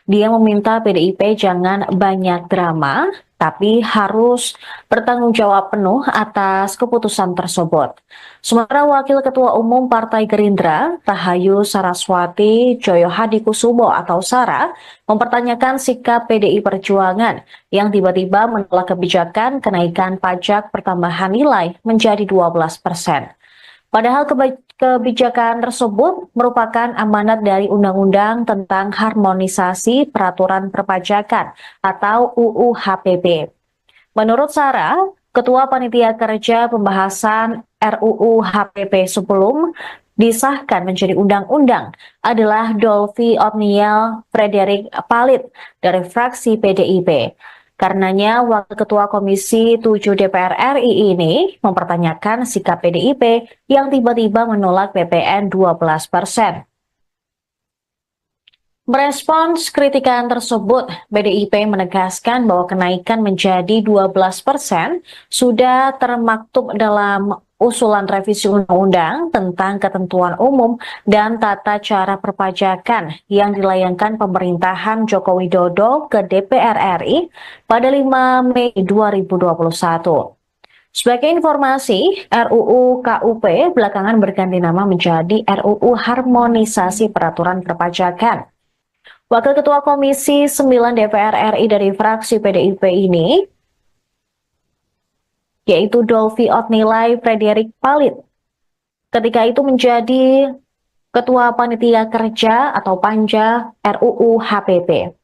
Dia meminta PDIP jangan banyak drama, tapi harus bertanggung jawab penuh atas keputusan tersebut. Sementara Wakil Ketua Umum Partai Gerindra, Rahayu Saraswati Joyo Hadikusumo atau Sara, mempertanyakan sikap PDI Perjuangan yang tiba-tiba menolak kebijakan kenaikan pajak pertambahan nilai menjadi 12%. Padahal kebijakan tersebut merupakan amanat dari Undang-Undang tentang Harmonisasi Peraturan Perpajakan atau UU HPP. Menurut Sarah, Ketua Panitia Kerja Pembahasan RUU HPP sebelum disahkan menjadi undang-undang adalah Dolvi Otniel Frederick Palit dari fraksi PDIP. Karenanya, Wakil Ketua Komisi 7 DPR RI ini mempertanyakan sikap PDIP yang tiba-tiba menolak PPN 12%. Merespons kritikan tersebut, PDIP menegaskan bahwa kenaikan menjadi 12% sudah termaktub dalam usulan revisi undang-undang tentang ketentuan umum dan tata cara perpajakan yang dilayangkan pemerintahan Joko Widodo ke DPR RI pada 5 Mei 2021. Sebagai informasi, RUU KUP belakangan berganti nama menjadi RUU Harmonisasi Peraturan Perpajakan. Wakil Ketua Komisi 9 DPR RI dari fraksi PDIP ini, yaitu Dolvi Otnilai Frederick Palit, ketika itu menjadi Ketua Panitia Kerja atau Panja RUU HPP.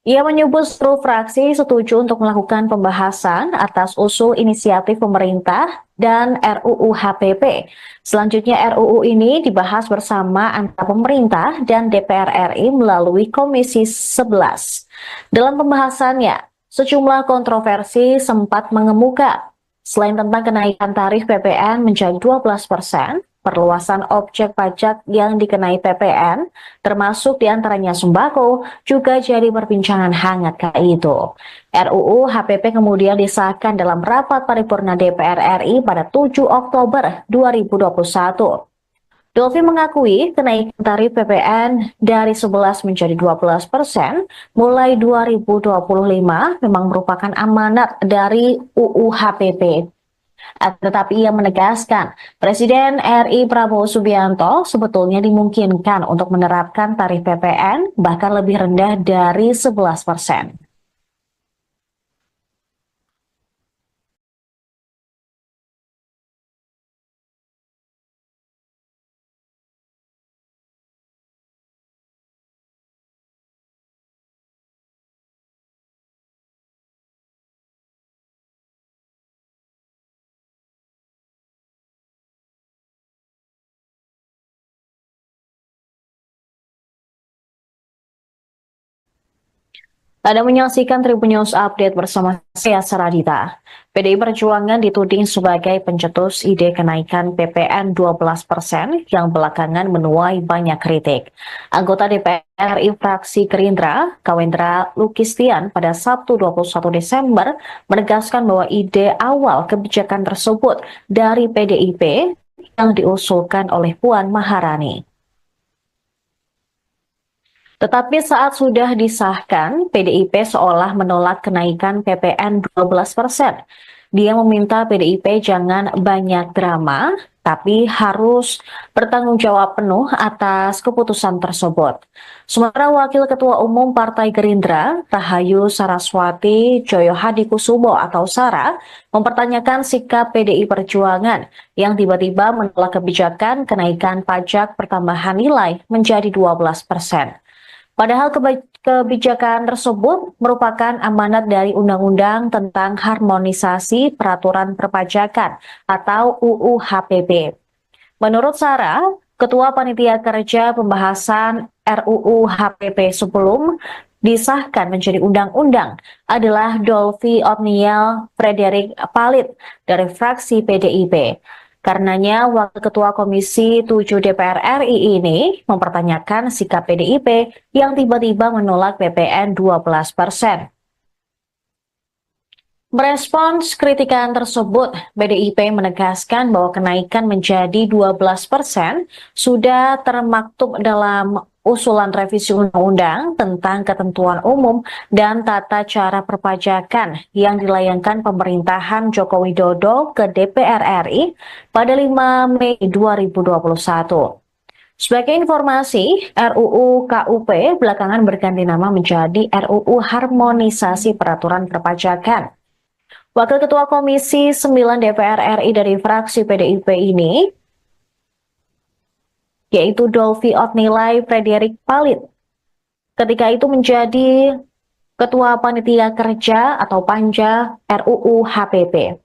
Ia menyebut seluruh fraksi setuju untuk melakukan pembahasan atas usul inisiatif pemerintah dan RUU HPP. Selanjutnya RUU ini dibahas bersama antara pemerintah dan DPR RI melalui Komisi 11. Dalam pembahasannya, sejumlah kontroversi sempat mengemuka. Selain tentang kenaikan tarif PPN menjadi 12%, perluasan objek pajak yang dikenai PPN, termasuk diantaranya sembako, juga jadi perbincangan hangat kala itu. RUU HPP kemudian disahkan dalam rapat paripurna DPR RI pada 7 Oktober 2021. Dolfi mengakui kenaikan tarif PPN dari 11 menjadi 12% mulai 2025 memang merupakan amanat dari UU HPP. Tetapi ia menegaskan, Presiden RI Prabowo Subianto sebetulnya dimungkinkan untuk menerapkan tarif PPN bahkan lebih rendah dari 11%. Anda menyaksikan Tribun News Update bersama saya Saradita. PDI Perjuangan dituding sebagai pencetus ide kenaikan PPN 12% yang belakangan menuai banyak kritik. Anggota DPR RI fraksi Gerindra, Kawendra Lukistian pada Sabtu 21 Desember menegaskan bahwa ide awal kebijakan tersebut dari PDIP yang diusulkan oleh Puan Maharani. Tetapi saat sudah disahkan, PDIP seolah menolak kenaikan PPN 12%. Dia meminta PDIP jangan banyak drama, tapi harus bertanggung jawab penuh atas keputusan tersebut. Sementara Wakil Ketua Umum Partai Gerindra, Rahayu Saraswati Joyo Hadikusumo atau Sara, mempertanyakan sikap PDI Perjuangan yang tiba-tiba menolak kebijakan kenaikan pajak pertambahan nilai menjadi 12%. Padahal kebijakan tersebut merupakan amanat dari Undang-Undang tentang Harmonisasi Peraturan Perpajakan atau UU HPP. Menurut Sarah, Ketua Panitia Kerja Pembahasan RUU HPP sebelum disahkan menjadi undang-undang adalah Dolfi Otniel Frederick Palit dari fraksi PDIP. Karenanya, Wakil Ketua Komisi 7 DPR RI ini mempertanyakan sikap PDIP yang tiba-tiba menolak PPN 12%. Merespons kritikan tersebut, PDIP menegaskan bahwa kenaikan menjadi 12% sudah termaktub dalam usulan revisi undang-undang tentang ketentuan umum dan tata cara perpajakan yang dilayangkan pemerintahan Joko Widodo ke DPR RI pada 5 Mei 2021. Sebagai informasi, RUU KUP belakangan berganti nama menjadi RUU Harmonisasi Peraturan Perpajakan. Wakil Ketua Komisi 9 DPR RI dari fraksi PDIP ini, yaitu Dolfi Otnilai Frederick Palit, ketika itu menjadi Ketua Panitia Kerja atau Panja RUU HPP.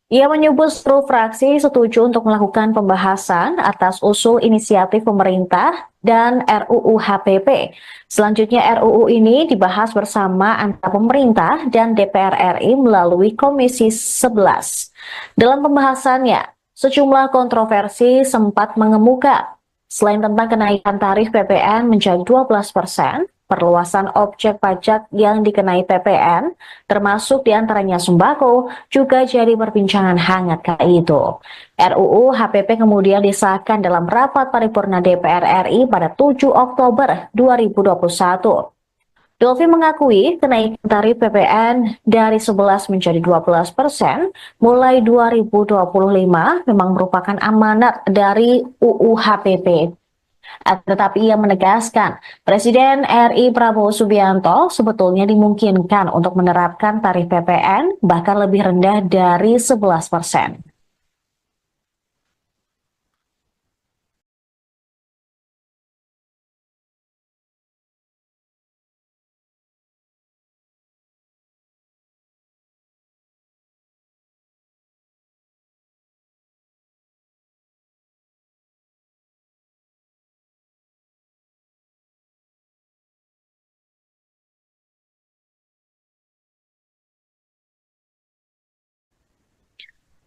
Ia menyebut seluruh fraksi setuju untuk melakukan pembahasan atas usul inisiatif pemerintah dan RUU HPP. Selanjutnya RUU ini dibahas bersama antara pemerintah dan DPR RI melalui Komisi 11. Dalam pembahasannya, sejumlah kontroversi sempat mengemuka. Selain tentang kenaikan tarif PPN menjadi 12%, perluasan objek pajak yang dikenai PPN, termasuk diantaranya sembako, juga jadi perbincangan hangat kala itu. RUU HPP kemudian disahkan dalam rapat paripurna DPR RI pada 7 Oktober 2021. Dolfi mengakui kenaikan tarif PPN dari 11 menjadi 12% mulai 2025 memang merupakan amanat dari UU HPP. Tetapi ia menegaskan, Presiden RI Prabowo Subianto sebetulnya dimungkinkan untuk menerapkan tarif PPN bahkan lebih rendah dari 11%.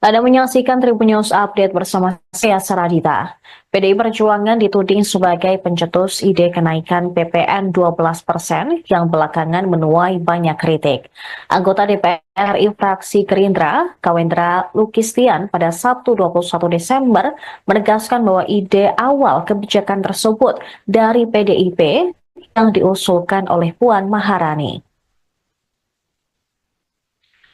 Anda menyaksikan Tribun News Update bersama saya Saradita. PDI Perjuangan dituding sebagai pencetus ide kenaikan PPN 12% yang belakangan menuai banyak kritik. Anggota DPR RI fraksi Gerindra, Kawendra Lukistian pada Sabtu 21 Desember menegaskan bahwa ide awal kebijakan tersebut dari PDIP yang diusulkan oleh Puan Maharani.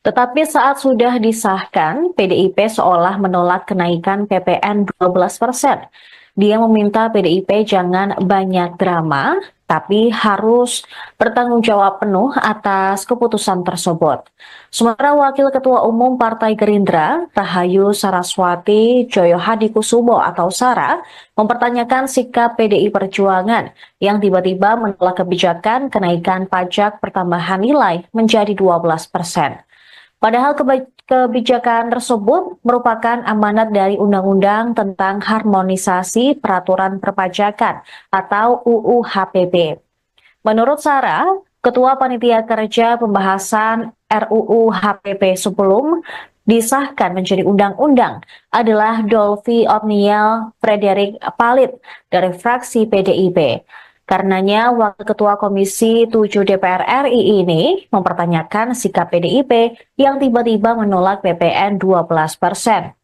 Tetapi saat sudah disahkan, PDIP seolah menolak kenaikan PPN 12%. Dia meminta PDIP jangan banyak drama, tapi harus bertanggung jawab penuh atas keputusan tersebut. Sementara Wakil Ketua Umum Partai Gerindra, Rahayu Saraswati Joyohadikusumo atau Sara, mempertanyakan sikap PDI Perjuangan yang tiba-tiba menolak kebijakan kenaikan pajak pertambahan nilai menjadi 12%. Padahal kebijakan tersebut merupakan amanat dari Undang-Undang tentang Harmonisasi Peraturan Perpajakan atau UU HPP. Menurut Sarah, Ketua Panitia Kerja Pembahasan RUU HPP sebelum disahkan menjadi undang-undang adalah Dolphy Otniel Frederick Palit dari fraksi PDIP. Karenanya, Wakil Ketua Komisi 7 DPR RI ini mempertanyakan sikap PDIP yang tiba-tiba menolak PPN 12%.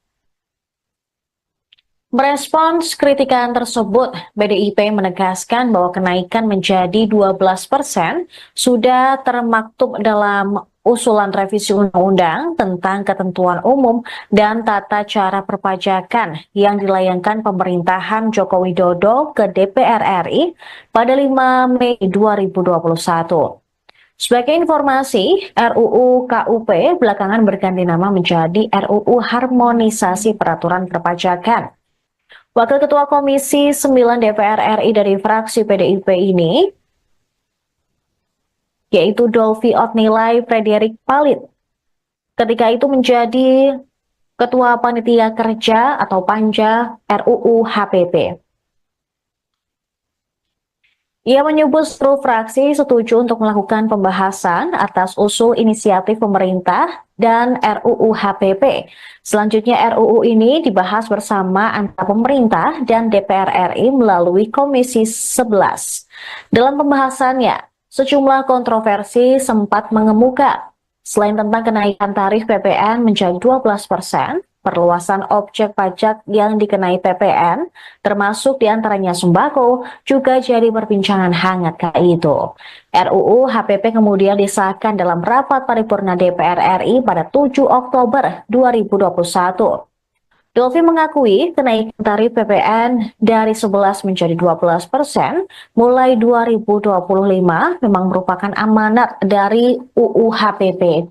Merespons kritikan tersebut, PDIP menegaskan bahwa kenaikan menjadi 12% sudah termaktub dalam usulan revisi undang-undang tentang ketentuan umum dan tata cara perpajakan yang dilayangkan pemerintahan Joko Widodo ke DPR RI pada 5 Mei 2021. Sebagai informasi, RUU KUP belakangan berganti nama menjadi RUU Harmonisasi Peraturan Perpajakan. Wakil Ketua Komisi 9 DPR RI dari fraksi PDIP ini, yaitu Dolphy Otniel Frederick Palit, ketika itu menjadi Ketua Panitia Kerja atau Panja RUU HPP. Ia menyebut seluruh fraksi setuju untuk melakukan pembahasan atas usul inisiatif pemerintah dan RUU HPP. Selanjutnya RUU ini dibahas bersama antara pemerintah dan DPR RI melalui Komisi 11. Dalam pembahasannya, sejumlah kontroversi sempat mengemuka. Selain tentang kenaikan tarif PPN menjadi 12%, perluasan objek pajak yang dikenai PPN, termasuk diantaranya sembako, juga jadi perbincangan hangat kala itu. RUU HPP kemudian disahkan dalam rapat paripurna DPR RI pada 7 Oktober 2021. Dolphy mengakui kenaikan tarif PPN dari 11 menjadi 12% mulai 2025 memang merupakan amanat dari UU HPP.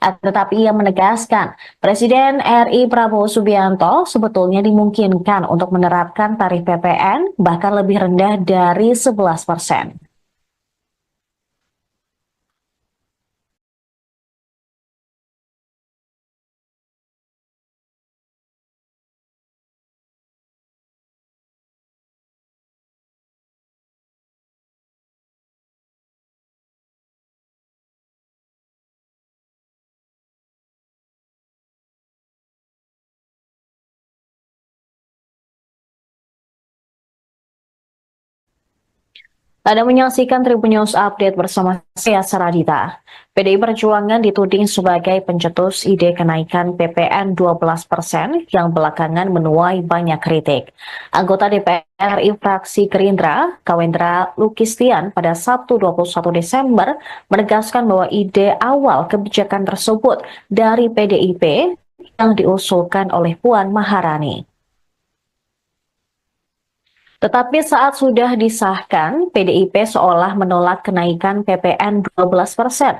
Tetapi ia menegaskan, Presiden RI Prabowo Subianto sebetulnya dimungkinkan untuk menerapkan tarif PPN bahkan lebih rendah dari 11%. Anda menyaksikan Tribun News Update bersama saya Saradita. PDI Perjuangan dituding sebagai pencetus ide kenaikan PPN 12% yang belakangan menuai banyak kritik. Anggota DPR RI fraksi Gerindra, Kawendra Lukistian pada Sabtu 21 Desember menegaskan bahwa ide awal kebijakan tersebut dari PDIP yang diusulkan oleh Puan Maharani. Tetapi saat sudah disahkan, PDIP seolah menolak kenaikan PPN 12%.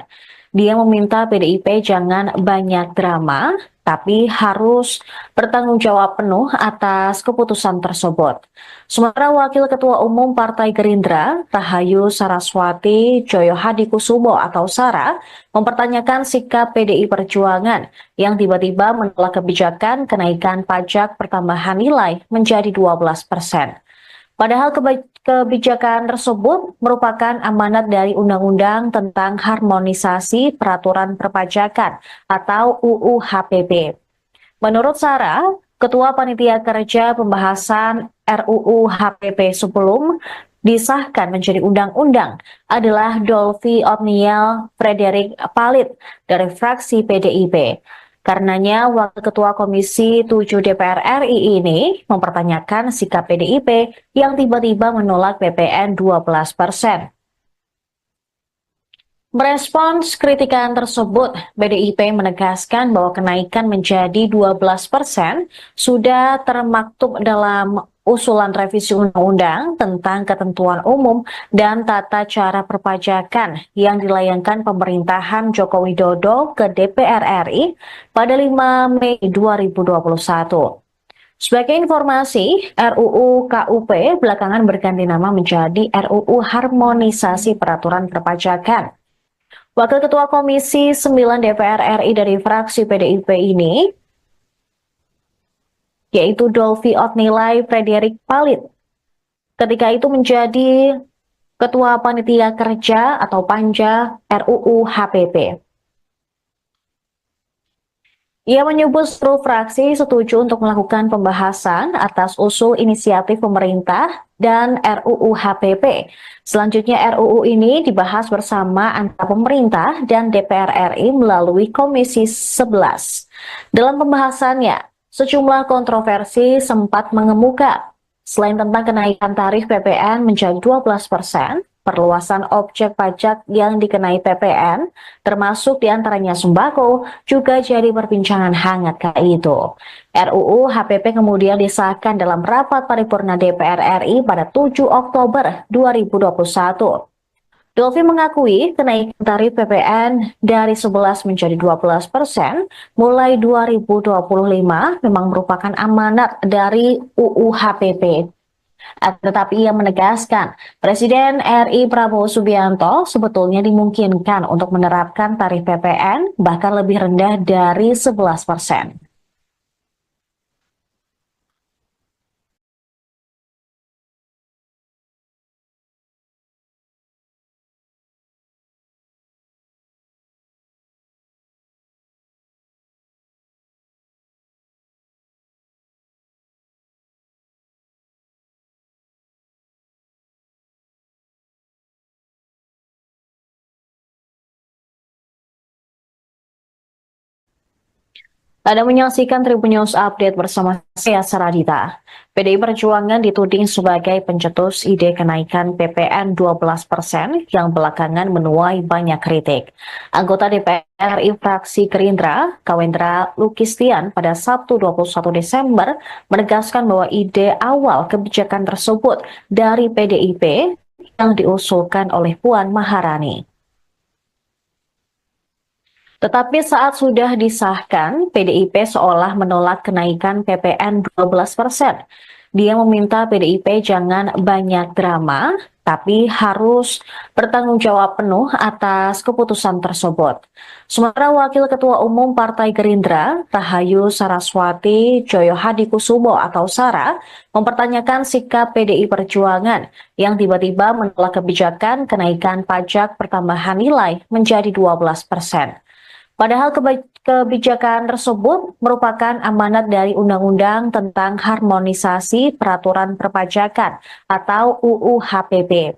Dia meminta PDIP jangan banyak drama, tapi harus bertanggung jawab penuh atas keputusan tersebut. Sementara Wakil Ketua Umum Partai Gerindra, Rahayu Saraswati Joyohadikusumo atau Sara, mempertanyakan sikap PDI Perjuangan yang tiba-tiba menolak kebijakan kenaikan pajak pertambahan nilai menjadi 12%. Padahal kebijakan tersebut merupakan amanat dari Undang-Undang tentang Harmonisasi Peraturan Perpajakan atau UU HPP. Menurut Sarah, Ketua Panitia Kerja Pembahasan RUU HPP sebelum disahkan menjadi undang-undang adalah Dolvi Otniel Frederick Palit dari fraksi PDIP. Karenanya, Wakil Ketua Komisi 7 DPR RI ini mempertanyakan sikap PDIP yang tiba-tiba menolak PPN 12%. Merespons kritikan tersebut, PDIP menegaskan bahwa kenaikan menjadi 12% sudah termaktub dalam usulan revisi undang-undang tentang ketentuan umum dan tata cara perpajakan yang dilayangkan pemerintahan Joko Widodo ke DPR RI pada 5 Mei 2021. Sebagai informasi, RUU KUP belakangan berganti nama menjadi RUU Harmonisasi Peraturan Perpajakan. Wakil Ketua Komisi 9 DPR RI dari fraksi PDIP ini, yaitu Dolvi Otnilai Frederick Palit, ketika itu menjadi Ketua Panitia Kerja atau Panja RUU HPP. Ia menyebut seluruh fraksi setuju untuk melakukan pembahasan atas usul inisiatif pemerintah dan RUU HPP. Selanjutnya RUU ini dibahas bersama antara pemerintah dan DPR RI melalui Komisi 11. Dalam pembahasannya, sejumlah kontroversi sempat mengemuka. Selain tentang kenaikan tarif PPN menjadi 12%, perluasan objek pajak yang dikenai PPN, termasuk diantaranya sembako, juga jadi perbincangan hangat kala itu. RUU HPP kemudian disahkan dalam rapat paripurna DPR RI pada 7 Oktober 2021. Dolvi mengakui kenaikan tarif PPN dari 11 menjadi 12% mulai 2025 memang merupakan amanat dari UU HPP. Tetapi ia menegaskan, Presiden RI Prabowo Subianto sebetulnya dimungkinkan untuk menerapkan tarif PPN bahkan lebih rendah dari 11%. Anda menyaksikan Tribun News Update bersama saya, Saradita. PDI Perjuangan dituding sebagai pencetus ide kenaikan PPN 12% yang belakangan menuai banyak kritik. Anggota DPR RI fraksi Gerindra, Kawendra Lukistian, pada Sabtu 21 Desember menegaskan bahwa ide awal kebijakan tersebut dari PDIP yang diusulkan oleh Puan Maharani. Tetapi saat sudah disahkan, PDIP seolah menolak kenaikan PPN 12%. Dia meminta PDIP jangan banyak drama, tapi harus bertanggung jawab penuh atas keputusan tersebut. Sementara Wakil Ketua Umum Partai Gerindra, Rahayu Saraswati Joyo Hadikusumo atau Sara, mempertanyakan sikap PDI Perjuangan yang tiba-tiba menolak kebijakan kenaikan pajak pertambahan nilai menjadi 12%. Padahal kebijakan tersebut merupakan amanat dari Undang-Undang tentang Harmonisasi Peraturan Perpajakan atau UU HPP.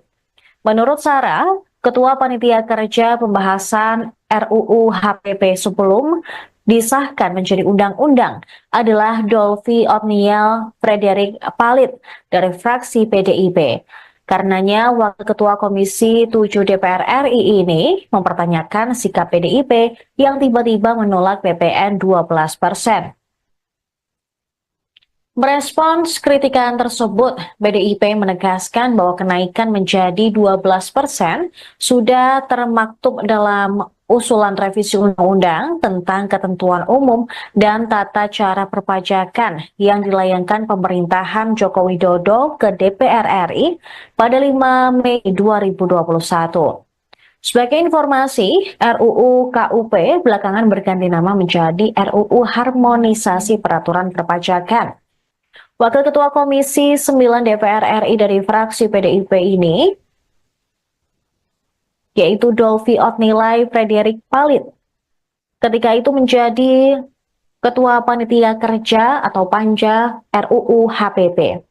Menurut Sarah, Ketua Panitia Kerja Pembahasan RUU HPP sebelum disahkan menjadi undang-undang adalah Dolvi Otniel Frederick Palit dari fraksi PDIP. Karenanya, Wakil Ketua Komisi 7 DPR RI ini mempertanyakan sikap PDIP yang tiba-tiba menolak PPN 12%. Merespons kritikan tersebut, PDIP menegaskan bahwa kenaikan menjadi 12% sudah termaktub dalam usulan revisi undang-undang tentang ketentuan umum dan tata cara perpajakan yang dilayangkan pemerintahan Joko Widodo ke DPR RI pada 5 Mei 2021. Sebagai informasi, RUU KUP belakangan berganti nama menjadi RUU Harmonisasi Peraturan Perpajakan. Wakil Ketua Komisi 9 DPR RI dari fraksi PDIP ini, yaitu Dolvi Otnilai Frederick Palit, ketika itu menjadi Ketua Panitia Kerja atau Panja RUU HPP.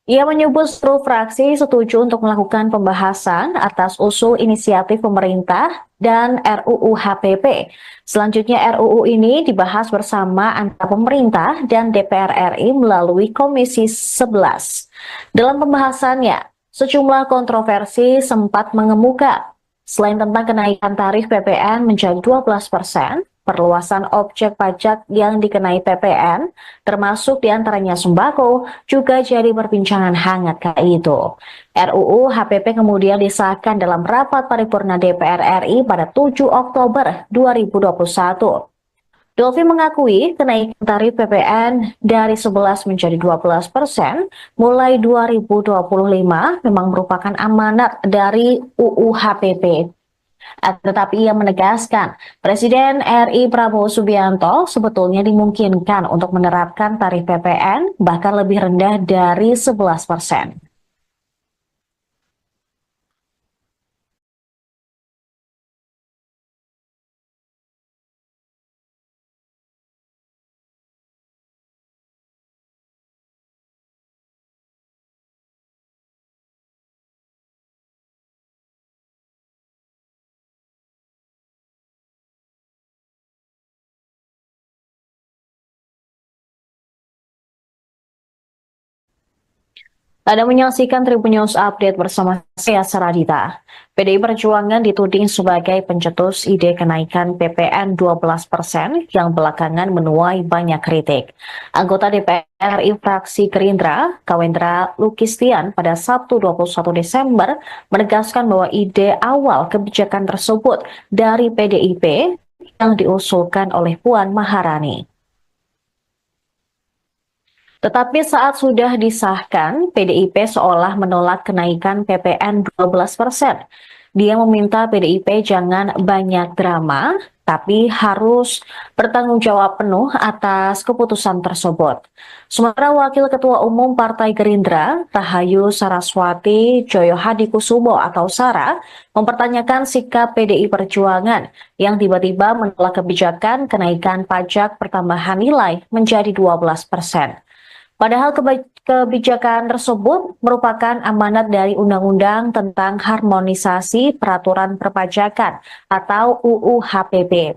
Ia menyebut seluruh fraksi setuju untuk melakukan pembahasan atas usul inisiatif pemerintah dan RUU HPP. Selanjutnya RUU ini dibahas bersama antara pemerintah dan DPR RI melalui Komisi 11. Dalam pembahasannya, sejumlah kontroversi sempat mengemuka. Selain tentang kenaikan tarif PPN menjadi 12%, perluasan objek pajak yang dikenai PPN, termasuk diantaranya sembako, juga jadi perbincangan hangat kala itu. RUU HPP kemudian disahkan dalam rapat paripurna DPR RI pada 7 Oktober 2021. Dolfi mengakui kenaikan tarif PPN dari 11 menjadi 12% mulai 2025 memang merupakan amanat dari UU HPP. Tetapi ia menegaskan, Presiden RI Prabowo Subianto sebetulnya dimungkinkan untuk menerapkan tarif PPN bahkan lebih rendah dari 11%. Anda menyaksikan Tribun News Update bersama saya Saradita. PDI Perjuangan dituding sebagai pencetus ide kenaikan PPN 12% yang belakangan menuai banyak kritik. Anggota DPR RI fraksi Gerindra, Kawendra Lukistian pada Sabtu 21 Desember menegaskan bahwa ide awal kebijakan tersebut dari PDIP yang diusulkan oleh Puan Maharani. Tetapi saat sudah disahkan, PDIP seolah menolak kenaikan PPN 12%. Dia meminta PDIP jangan banyak drama, tapi harus bertanggung jawab penuh atas keputusan tersebut. Sementara Wakil Ketua Umum Partai Gerindra, Rahayu Saraswati Joyo Hadikusumo atau Sara, mempertanyakan sikap PDI Perjuangan yang tiba-tiba menolak kebijakan kenaikan pajak pertambahan nilai menjadi 12%. Padahal kebijakan tersebut merupakan amanat dari Undang-Undang tentang Harmonisasi Peraturan Perpajakan atau UU HPP.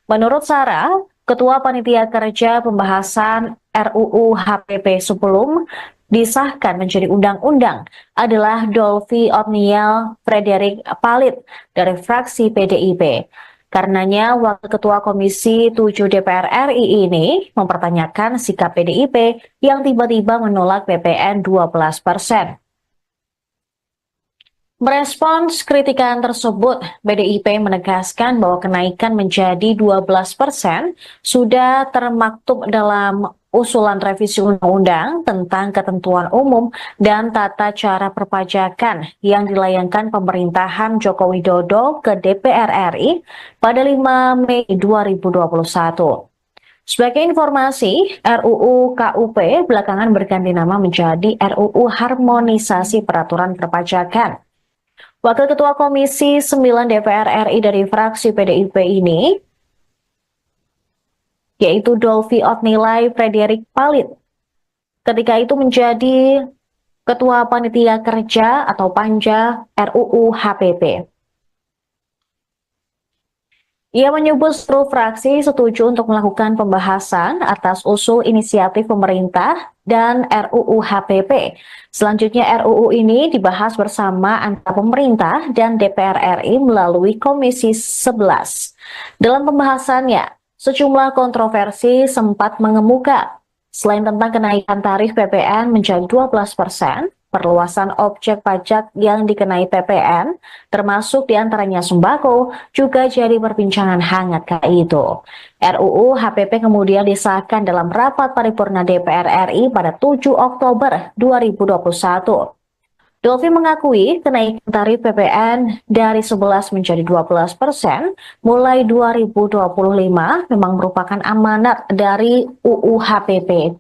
Menurut Sarah, Ketua Panitia Kerja Pembahasan RUU HPP sebelum disahkan menjadi undang-undang adalah Dolfi Otniel Frederick Palit dari fraksi PDIP. Karenanya, Wakil Ketua Komisi 7 DPR RI ini mempertanyakan sikap PDIP yang tiba-tiba menolak PPN 12%. Merespons kritikan tersebut, PDIP menegaskan bahwa kenaikan menjadi 12% sudah termaktub dalam usulan revisi undang-undang tentang ketentuan umum dan tata cara perpajakan yang dilayangkan pemerintahan Joko Widodo ke DPR RI pada 5 Mei 2021. Sebagai informasi, RUU KUP belakangan berganti nama menjadi RUU Harmonisasi Peraturan Perpajakan. Wakil Ketua Komisi 9 DPR RI dari fraksi PDIP ini, yaitu Dolfi Otnilai Frederick Palit, ketika itu menjadi Ketua Panitia Kerja atau Panja RUU HPP. Ia menyebut seluruh fraksi setuju untuk melakukan pembahasan atas usul inisiatif pemerintah dan RUU HPP. Selanjutnya RUU ini dibahas bersama antara pemerintah dan DPR RI melalui Komisi 11. Dalam pembahasannya, sejumlah kontroversi sempat mengemuka. Selain tentang kenaikan tarif PPN menjadi 12%, perluasan objek pajak yang dikenai PPN, termasuk diantaranya sembako, juga jadi perbincangan hangat kala itu. RUU HPP kemudian disahkan dalam rapat paripurna DPR RI pada 7 Oktober 2021. Dolfi mengakui kenaikan tarif PPN dari 11 menjadi 12% mulai 2025 memang merupakan amanat dari UU HPP.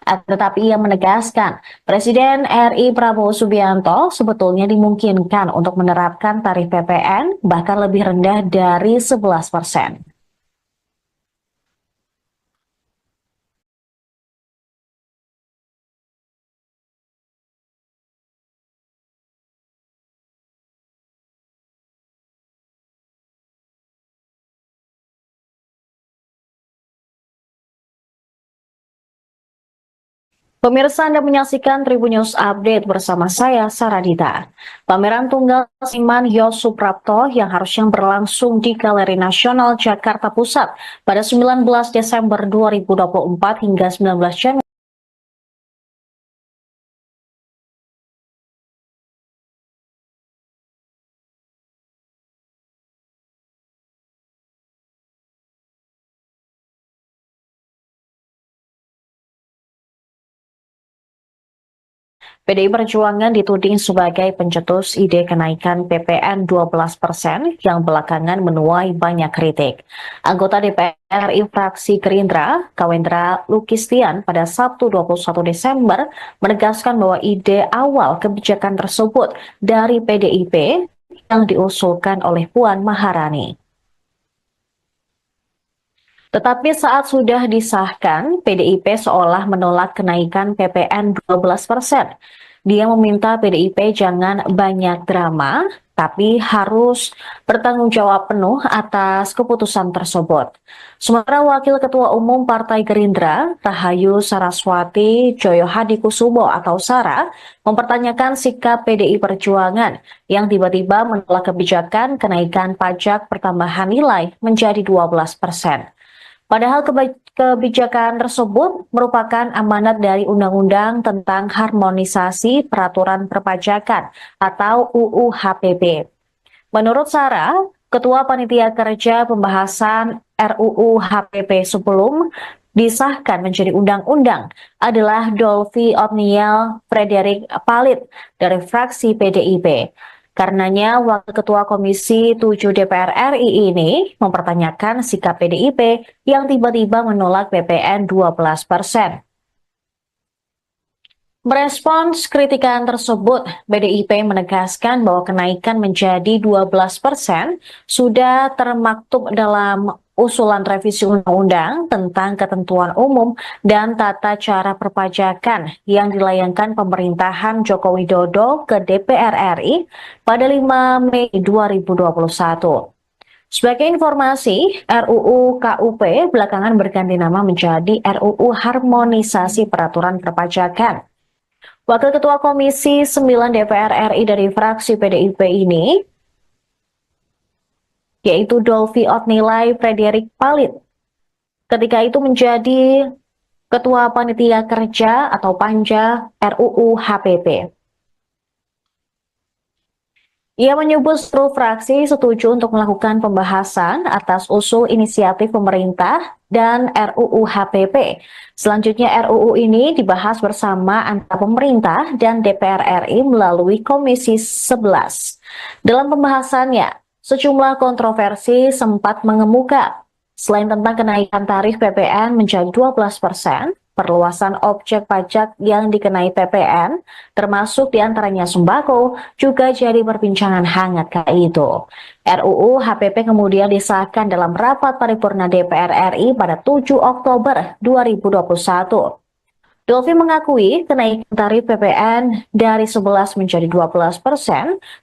Tetapi ia menegaskan, Presiden RI Prabowo Subianto sebetulnya dimungkinkan untuk menerapkan tarif PPN bahkan lebih rendah dari 11%. Pemirsa, Anda menyaksikan Tribun News Update bersama saya, Saradita. Pameran Tunggal Seniman Yos Suprapto yang harusnya berlangsung di Galeri Nasional Jakarta Pusat pada 19 Desember 2024 hingga 19 Januari PDI Perjuangan dituding sebagai pencetus ide kenaikan PPN 12% yang belakangan menuai banyak kritik. Anggota DPR RI fraksi Gerindra, Kawendra Lukistian, pada Sabtu 21 Desember menegaskan bahwa ide awal kebijakan tersebut dari PDIP yang diusulkan oleh Puan Maharani. Tetapi saat sudah disahkan, PDIP seolah menolak kenaikan PPN 12%. Dia meminta PDIP jangan banyak drama, tapi harus bertanggung jawab penuh atas keputusan tersebut. Sementara Wakil Ketua Umum Partai Gerindra, Rahayu Saraswati Joyohadikusumo atau Sara, mempertanyakan sikap PDI Perjuangan yang tiba-tiba menolak kebijakan kenaikan pajak pertambahan nilai menjadi 12%. Padahal kebijakan tersebut merupakan amanat dari Undang-Undang tentang Harmonisasi Peraturan Perpajakan atau UU HPP. Menurut Sarah, Ketua Panitia Kerja Pembahasan RUU HPP sebelum disahkan menjadi undang-undang adalah Dolphy Otniel Frederick Palit dari fraksi PDIP. Karenanya, Wakil Ketua Komisi 7 DPR RI ini mempertanyakan sikap PDIP yang tiba-tiba menolak PPN 12%. Merespons kritikan tersebut, PDIP menegaskan bahwa kenaikan menjadi 12% sudah termaktub dalam usulan revisi Undang-Undang tentang Ketentuan Umum dan Tata Cara Perpajakan yang dilayangkan pemerintahan Joko Widodo ke DPR RI pada 5 Mei 2021. Sebagai informasi, RUU KUP belakangan berganti nama menjadi RUU Harmonisasi Peraturan Perpajakan. Wakil Ketua Komisi 9 DPR RI dari fraksi PDIP ini, yaitu Dolphy Otniel Frederick Palit, ketika itu menjadi Ketua Panitia Kerja atau Panja RUU HPP. Ia menyebut seluruh fraksi setuju untuk melakukan pembahasan atas usul inisiatif pemerintah dan RUU HPP. Selanjutnya RUU ini dibahas bersama antara pemerintah dan DPR RI melalui Komisi 11. Dalam pembahasannya, sejumlah kontroversi sempat mengemuka. Selain tentang kenaikan tarif PPN menjadi 12%, perluasan objek pajak yang dikenai PPN, termasuk diantaranya sembako, juga jadi perbincangan hangat kala itu. RUU HPP kemudian disahkan dalam rapat paripurna DPR RI pada 7 Oktober 2021. Dolphy mengakui kenaikan tarif PPN dari 11 menjadi 12%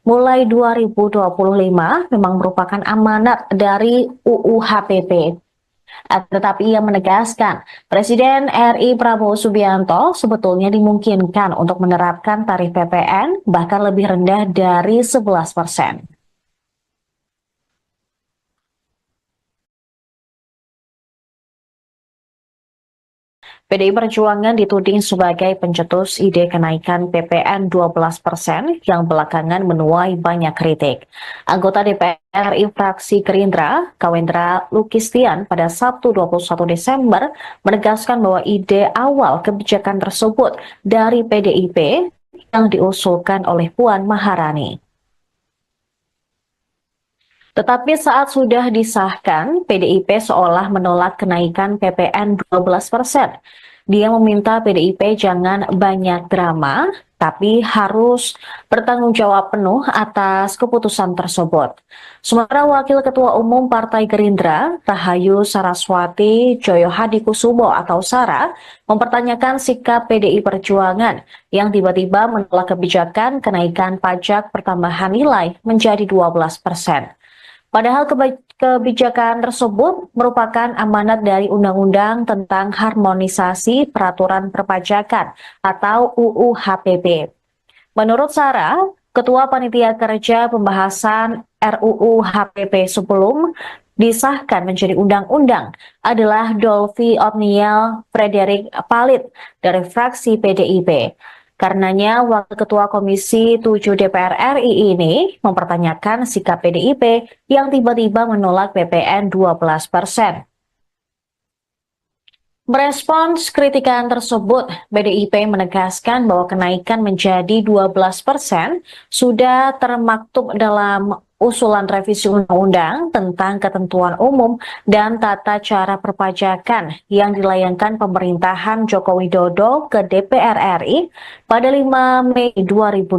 mulai 2025 memang merupakan amanat dari UU HPP. Tetapi ia menegaskan, Presiden RI Prabowo Subianto sebetulnya dimungkinkan untuk menerapkan tarif PPN bahkan lebih rendah dari 11%. PDI Perjuangan dituding sebagai pencetus ide kenaikan PPN 12% yang belakangan menuai banyak kritik. Anggota DPR RI fraksi Gerindra, Kawendra Lukistian, pada Sabtu 21 Desember menegaskan bahwa ide awal kebijakan tersebut dari PDIP yang diusulkan oleh Puan Maharani. Tetapi saat sudah disahkan, PDIP seolah menolak kenaikan PPN 12%. Dia meminta PDIP jangan banyak drama, tapi harus bertanggung jawab penuh atas keputusan tersebut. Sementara Wakil Ketua Umum Partai Gerindra, Rahayu Saraswati Joyohadikusumo atau Sara, mempertanyakan sikap PDI Perjuangan yang tiba-tiba menolak kebijakan kenaikan pajak pertambahan nilai menjadi 12%. Padahal kebijakan tersebut merupakan amanat dari Undang-Undang tentang Harmonisasi Peraturan Perpajakan atau UU HPP. Menurut Sarah, Ketua Panitia Kerja Pembahasan RUU HPP sebelum disahkan menjadi undang-undang adalah Dolvi Otniel Frederick Palit dari fraksi PDIP. Karenanya, Wakil Ketua Komisi 7 DPR RI ini mempertanyakan sikap PDIP yang tiba-tiba menolak PPN 12%. Merespons kritikan tersebut, PDIP menegaskan bahwa kenaikan menjadi 12% sudah termaktub dalam usulan revisi undang-undang tentang ketentuan umum dan tata cara perpajakan yang dilayangkan pemerintahan Joko Widodo ke DPR RI pada 5 Mei 2021.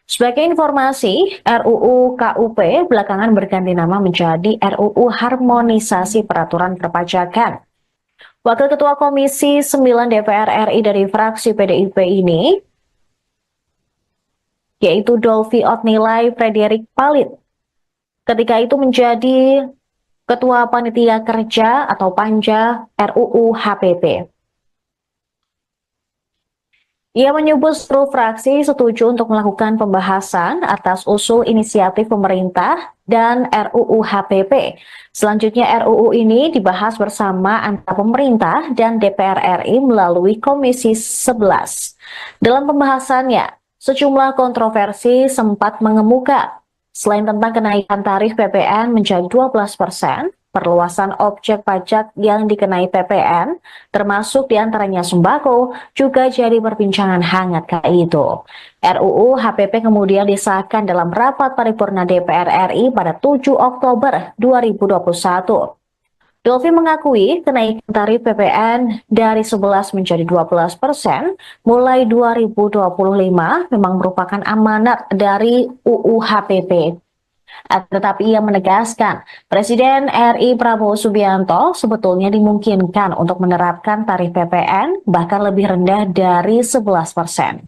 Sebagai informasi, RUU KUP belakangan berganti nama menjadi RUU Harmonisasi Peraturan Perpajakan. Wakil Ketua Komisi 9 DPR RI dari fraksi PDIP ini, yaitu Dolvi Otnilai Frederick Palit, ketika itu menjadi Ketua Panitia Kerja atau Panja RUU HPP. Ia menyebut seluruh fraksi setuju untuk melakukan pembahasan atas usul inisiatif pemerintah dan RUU HPP. Selanjutnya RUU ini dibahas bersama antara pemerintah dan DPR RI melalui Komisi 11. Dalam pembahasannya, sejumlah kontroversi sempat mengemuka. Selain tentang kenaikan tarif PPN menjadi 12%, perluasan objek pajak yang dikenai PPN, termasuk diantaranya sembako, juga jadi perbincangan hangat kala itu. RUU HPP kemudian disahkan dalam rapat paripurna DPR RI pada 7 Oktober 2021. Dolvi mengakui kenaikan tarif PPN dari 11 menjadi 12% mulai 2025 memang merupakan amanat dari UU HPP. Tetapi ia menegaskan, Presiden RI Prabowo Subianto sebetulnya dimungkinkan untuk menerapkan tarif PPN bahkan lebih rendah dari 11%.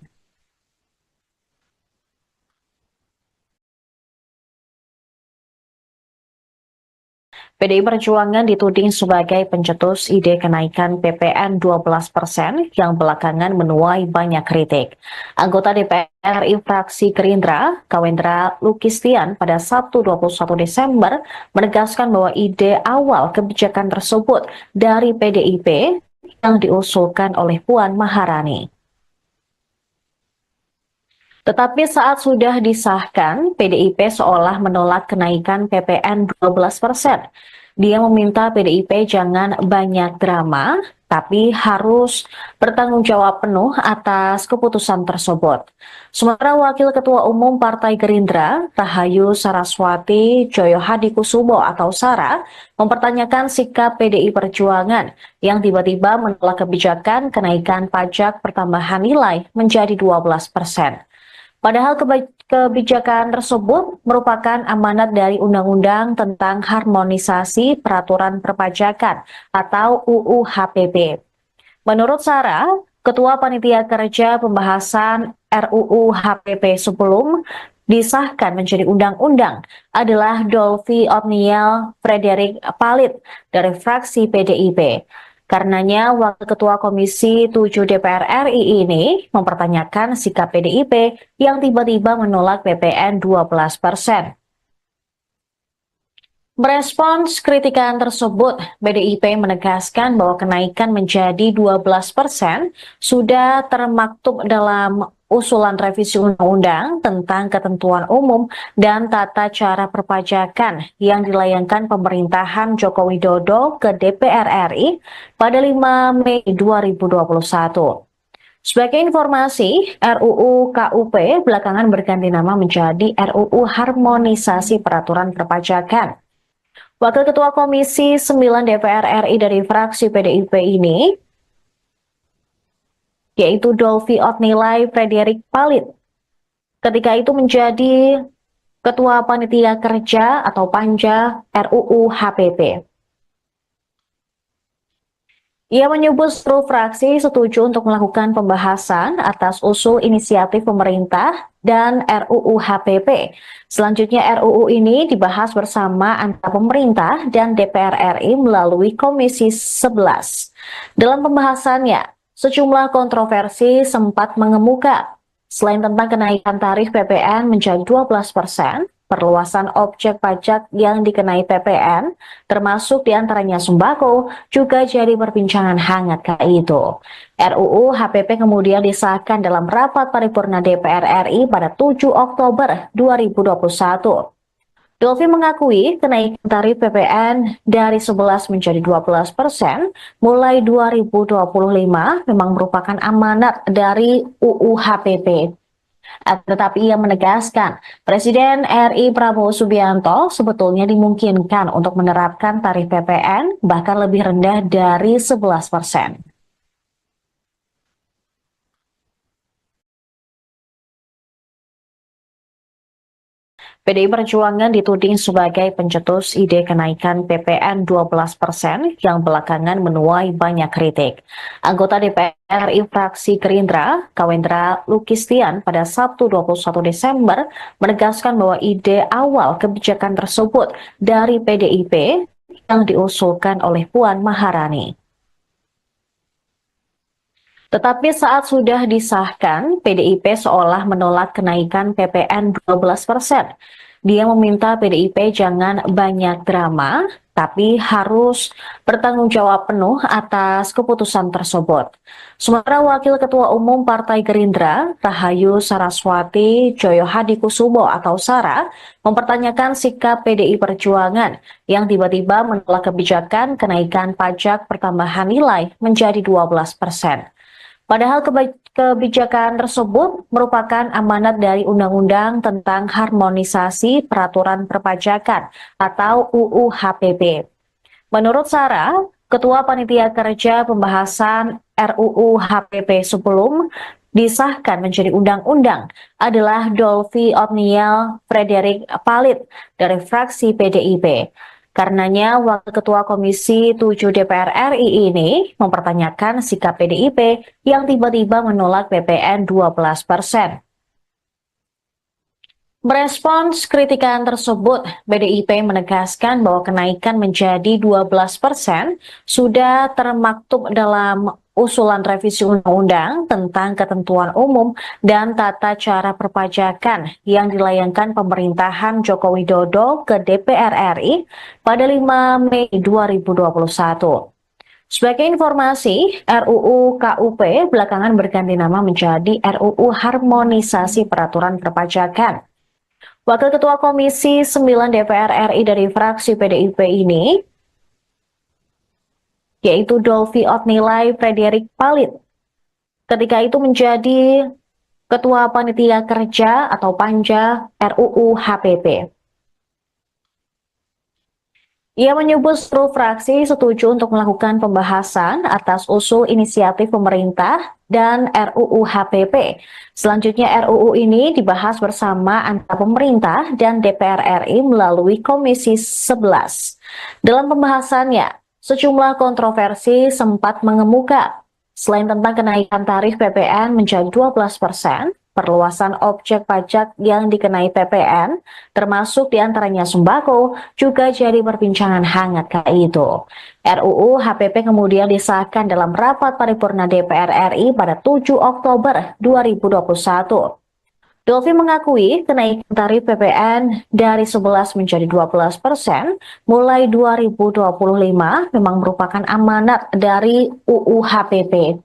PDI Perjuangan dituding sebagai pencetus ide kenaikan PPN 12% yang belakangan menuai banyak kritik. Anggota DPR RI fraksi Gerindra, Kawendra Lukistian pada Sabtu 21 Desember menegaskan bahwa ide awal kebijakan tersebut dari PDIP yang diusulkan oleh Puan Maharani. Tetapi saat sudah disahkan, PDIP seolah menolak kenaikan PPN 12%. Dia meminta PDIP jangan banyak drama, tapi harus bertanggung jawab penuh atas keputusan tersebut. Sementara Wakil Ketua Umum Partai Gerindra, Rahayu Saraswati Joyohadikusumo atau Sara, mempertanyakan sikap PDI Perjuangan yang tiba-tiba menolak kebijakan kenaikan pajak pertambahan nilai menjadi 12%. Padahal kebijakan tersebut merupakan amanat dari Undang-Undang tentang Harmonisasi Peraturan Perpajakan atau UU HPP. Menurut Sarah, Ketua Panitia Kerja Pembahasan RUU HPP sebelum disahkan menjadi undang-undang adalah Dolvi Otniel Frederick Palit dari fraksi PDIP. Karenanya, Wakil Ketua Komisi 7 DPR RI ini mempertanyakan sikap PDIP yang tiba-tiba menolak PPN 12%. Merespons kritikan tersebut, PDIP menegaskan bahwa kenaikan menjadi 12% sudah termaktub dalam usulan revisi undang-undang tentang ketentuan umum dan tata cara perpajakan yang dilayangkan pemerintahan Joko Widodo ke DPR RI pada 5 Mei 2021. Sebagai informasi, RUU KUP belakangan berganti nama menjadi RUU Harmonisasi Peraturan Perpajakan. Wakil Ketua Komisi 9 DPR RI dari fraksi PDIP ini, yaitu Dolvi Otnilai Frederick Palit, ketika itu menjadi Ketua Panitia Kerja atau Panja RUU HPP. Ia menyebut seluruh fraksi setuju untuk melakukan pembahasan atas usul inisiatif pemerintah dan RUU HPP. Selanjutnya RUU ini dibahas bersama antara pemerintah dan DPR RI melalui Komisi 11. Dalam pembahasannya, sejumlah kontroversi sempat mengemuka. Selain tentang kenaikan tarif PPN menjadi 12%, perluasan objek pajak yang dikenai PPN, termasuk diantaranya sembako, juga jadi perbincangan hangat kala itu. RUU HPP kemudian disahkan dalam rapat paripurna DPR RI pada 7 Oktober 2021. Dolfi mengakui kenaikan tarif PPN dari 11 menjadi 12% mulai 2025 memang merupakan amanat dari UU HPP. Tetapi ia menegaskan, Presiden RI Prabowo Subianto sebetulnya dimungkinkan untuk menerapkan tarif PPN bahkan lebih rendah dari 11%. PDI Perjuangan dituding sebagai pencetus ide kenaikan PPN 12% yang belakangan menuai banyak kritik. Anggota DPR RI fraksi Gerindra, Kawendra Lukistian pada Sabtu 21 Desember menegaskan bahwa ide awal kebijakan tersebut dari PDIP yang diusulkan oleh Puan Maharani. Tetapi saat sudah disahkan, PDIP seolah menolak kenaikan PPN 12%. Dia meminta PDIP jangan banyak drama, tapi harus bertanggung jawab penuh atas keputusan tersebut. Sementara Wakil Ketua Umum Partai Gerindra, Rahayu Saraswati Joyo Hadikusumo atau Sara, mempertanyakan sikap PDI Perjuangan yang tiba-tiba menolak kebijakan kenaikan pajak pertambahan nilai menjadi 12%. Padahal kebijakan tersebut merupakan amanat dari Undang-Undang tentang Harmonisasi Peraturan Perpajakan atau UU HPP. Menurut Sarah, Ketua Panitia Kerja Pembahasan RUU HPP sebelum disahkan menjadi undang-undang adalah Dolfi Otniel Frederick Palit dari fraksi PDIP. Karenanya, Wakil Ketua Komisi 7 DPR RI ini mempertanyakan sikap PDIP yang tiba-tiba menolak PPN 12%. Merespons kritikan tersebut, PDIP menegaskan bahwa kenaikan menjadi 12% sudah termaktub dalam usulan revisi undang-undang tentang ketentuan umum dan tata cara perpajakan yang dilayangkan pemerintahan Joko Widodo ke DPR RI pada 5 Mei 2021. Sebagai informasi, RUU KUP belakangan berganti nama menjadi RUU Harmonisasi Peraturan Perpajakan. Wakil Ketua Komisi 9 DPR RI dari fraksi PDIP ini, yaitu Dolfi Otnilai Frederick Palit, ketika itu menjadi Ketua Panitia Kerja atau Panja RUU HPP. Ia menyebut seluruh fraksi setuju untuk melakukan pembahasan atas usul inisiatif pemerintah dan RUU HPP. Selanjutnya RUU ini dibahas bersama antara pemerintah dan DPR RI melalui Komisi 11. Dalam pembahasannya, sejumlah kontroversi sempat mengemuka. Selain tentang kenaikan tarif PPN menjadi 12%, perluasan objek pajak yang dikenai PPN, termasuk diantaranya sembako, juga jadi perbincangan hangat kala itu. RUU HPP kemudian disahkan dalam rapat paripurna DPR RI pada 7 Oktober 2021. Dolfi mengakui kenaikan tarif PPN dari 11 menjadi 12% mulai 2025 memang merupakan amanat dari UU HPP.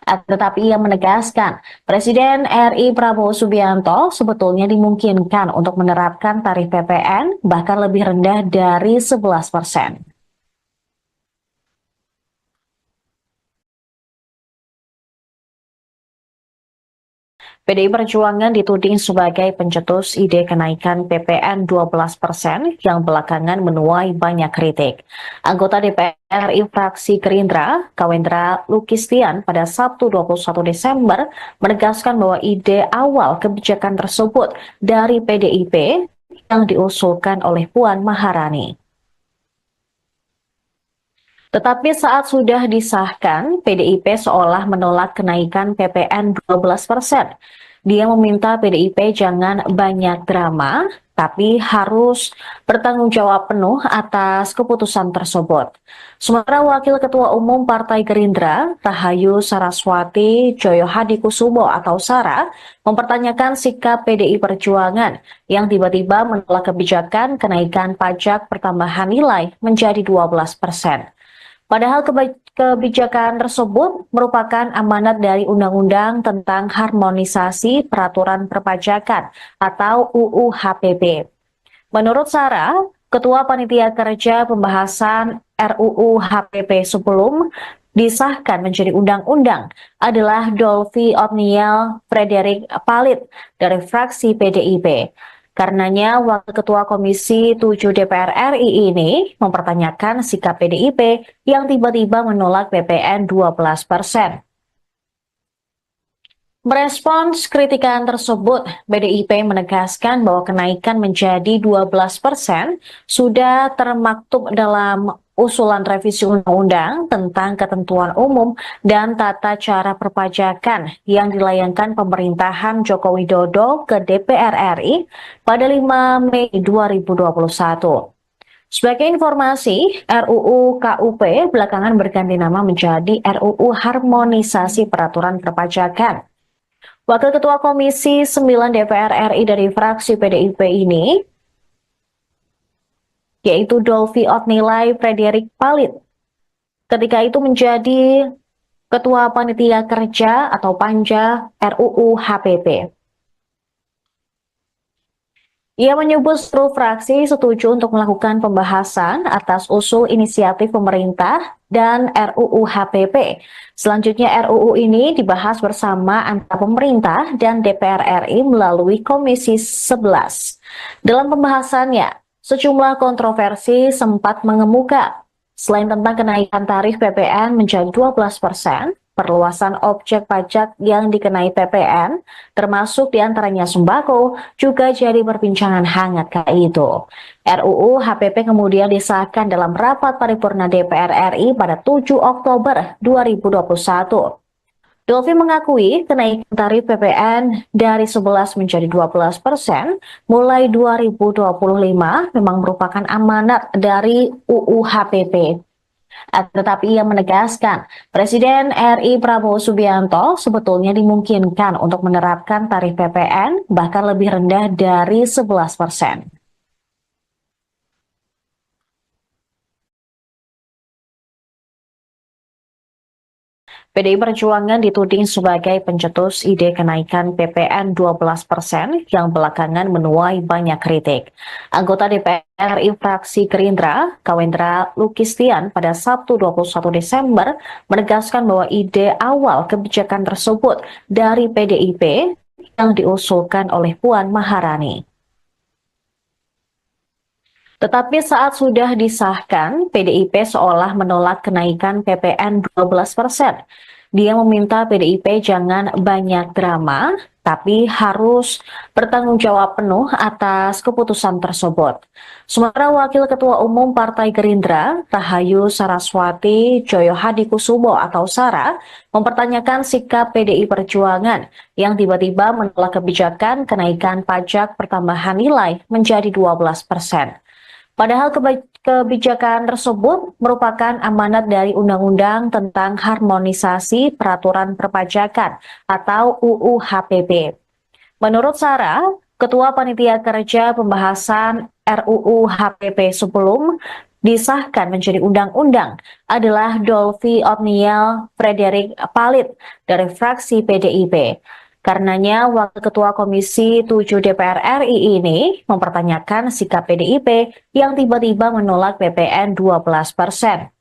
Tetapi ia menegaskan, Presiden RI Prabowo Subianto sebetulnya dimungkinkan untuk menerapkan tarif PPN bahkan lebih rendah dari 11%. PDI Perjuangan dituding sebagai pencetus ide kenaikan PPN 12% yang belakangan menuai banyak kritik. Anggota DPR RI fraksi Gerindra, Kawendra Lukistian pada Sabtu 21 Desember menegaskan bahwa ide awal kebijakan tersebut dari PDIP yang diusulkan oleh Puan Maharani. Tetapi saat sudah disahkan, PDIP seolah menolak kenaikan PPN 12%. Dia meminta PDIP jangan banyak drama, tapi harus bertanggung jawab penuh atas keputusan tersebut. Sementara Wakil Ketua Umum Partai Gerindra, Rahayu Saraswati Joyohadikusumo atau Sara, mempertanyakan sikap PDI Perjuangan yang tiba-tiba menolak kebijakan kenaikan pajak pertambahan nilai menjadi 12%. Padahal kebijakan tersebut merupakan amanat dari Undang-Undang tentang Harmonisasi Peraturan Perpajakan atau UU HPP. Menurut Sarah, Ketua Panitia Kerja Pembahasan RUU HPP sebelum disahkan menjadi undang-undang adalah Dolvi Otniel Frederick Palit dari fraksi PDIP. Karenanya, Wakil Ketua Komisi 7 DPR RI ini mempertanyakan sikap PDIP yang tiba-tiba menolak PPN 12%. Merespons kritikan tersebut, PDIP menegaskan bahwa kenaikan menjadi 12% sudah termaktub dalam usulan revisi undang-undang tentang ketentuan umum dan tata cara perpajakan yang dilayangkan pemerintahan Joko Widodo ke DPR RI pada 5 Mei 2021. Sebagai informasi, RUU KUP belakangan berganti nama menjadi RUU Harmonisasi Peraturan Perpajakan. Wakil Ketua Komisi 9 DPR RI dari fraksi PDIP ini, yaitu Dolvi Otnilai Frederick Palit, ketika itu menjadi Ketua Panitia Kerja atau Panja RUU HPP. Ia menyebut seluruh fraksi setuju untuk melakukan pembahasan atas usul inisiatif pemerintah dan RUU HPP. Selanjutnya RUU ini dibahas bersama antara pemerintah dan DPR RI melalui Komisi 11. Dalam pembahasannya, sejumlah kontroversi sempat mengemuka. Selain tentang kenaikan tarif PPN menjadi 12%, perluasan objek pajak yang dikenai PPN, termasuk diantaranya sembako, juga jadi perbincangan hangat kala itu. RUU HPP kemudian disahkan dalam rapat paripurna DPR RI pada 7 Oktober 2021. Dolvi mengakui kenaikan tarif PPN dari 11 menjadi 12% mulai 2025 memang merupakan amanat dari UU HPP. Tetapi ia menegaskan, Presiden RI Prabowo Subianto sebetulnya dimungkinkan untuk menerapkan tarif PPN bahkan lebih rendah dari 11%. PDI Perjuangan dituding sebagai pencetus ide kenaikan PPN 12% yang belakangan menuai banyak kritik. Anggota DPR RI fraksi Gerindra, Kawendra Lukistian pada Sabtu 21 Desember menegaskan bahwa ide awal kebijakan tersebut dari PDIP yang diusulkan oleh Puan Maharani. Tetapi saat sudah disahkan, PDIP seolah menolak kenaikan PPN 12%. Dia meminta PDIP jangan banyak drama, tapi harus bertanggung jawab penuh atas keputusan tersebut. Sementara Wakil Ketua Umum Partai Gerindra, Rahayu Saraswati Joyohadikusumo atau Sara, mempertanyakan sikap PDI Perjuangan yang tiba-tiba menolak kebijakan kenaikan pajak pertambahan nilai menjadi 12%. Padahal kebijakan tersebut merupakan amanat dari Undang-Undang tentang Harmonisasi Peraturan Perpajakan atau UU HPP. Menurut Sarah, Ketua Panitia Kerja Pembahasan RUU HPP sebelum disahkan menjadi undang-undang adalah Dolvi Otniel Frederick Palit dari fraksi PDIP. Karenanya, Wakil Ketua Komisi 7 DPR RI ini mempertanyakan sikap PDIP yang tiba-tiba menolak PPN 12%.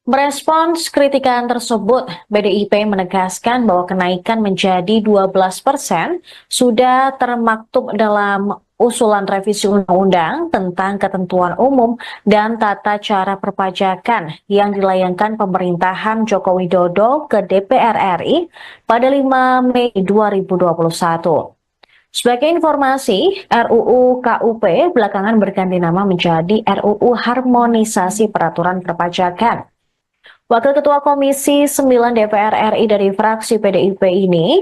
Merespons kritikan tersebut, PDIP menegaskan bahwa kenaikan menjadi 12% sudah termaktub dalam usulan revisi undang-undang tentang ketentuan umum dan tata cara perpajakan yang dilayangkan pemerintahan Joko Widodo ke DPR RI pada 5 Mei 2021. Sebagai informasi, RUU KUP belakangan berganti nama menjadi RUU Harmonisasi Peraturan Perpajakan. Wakil Ketua Komisi 9 DPR RI dari fraksi PDIP ini,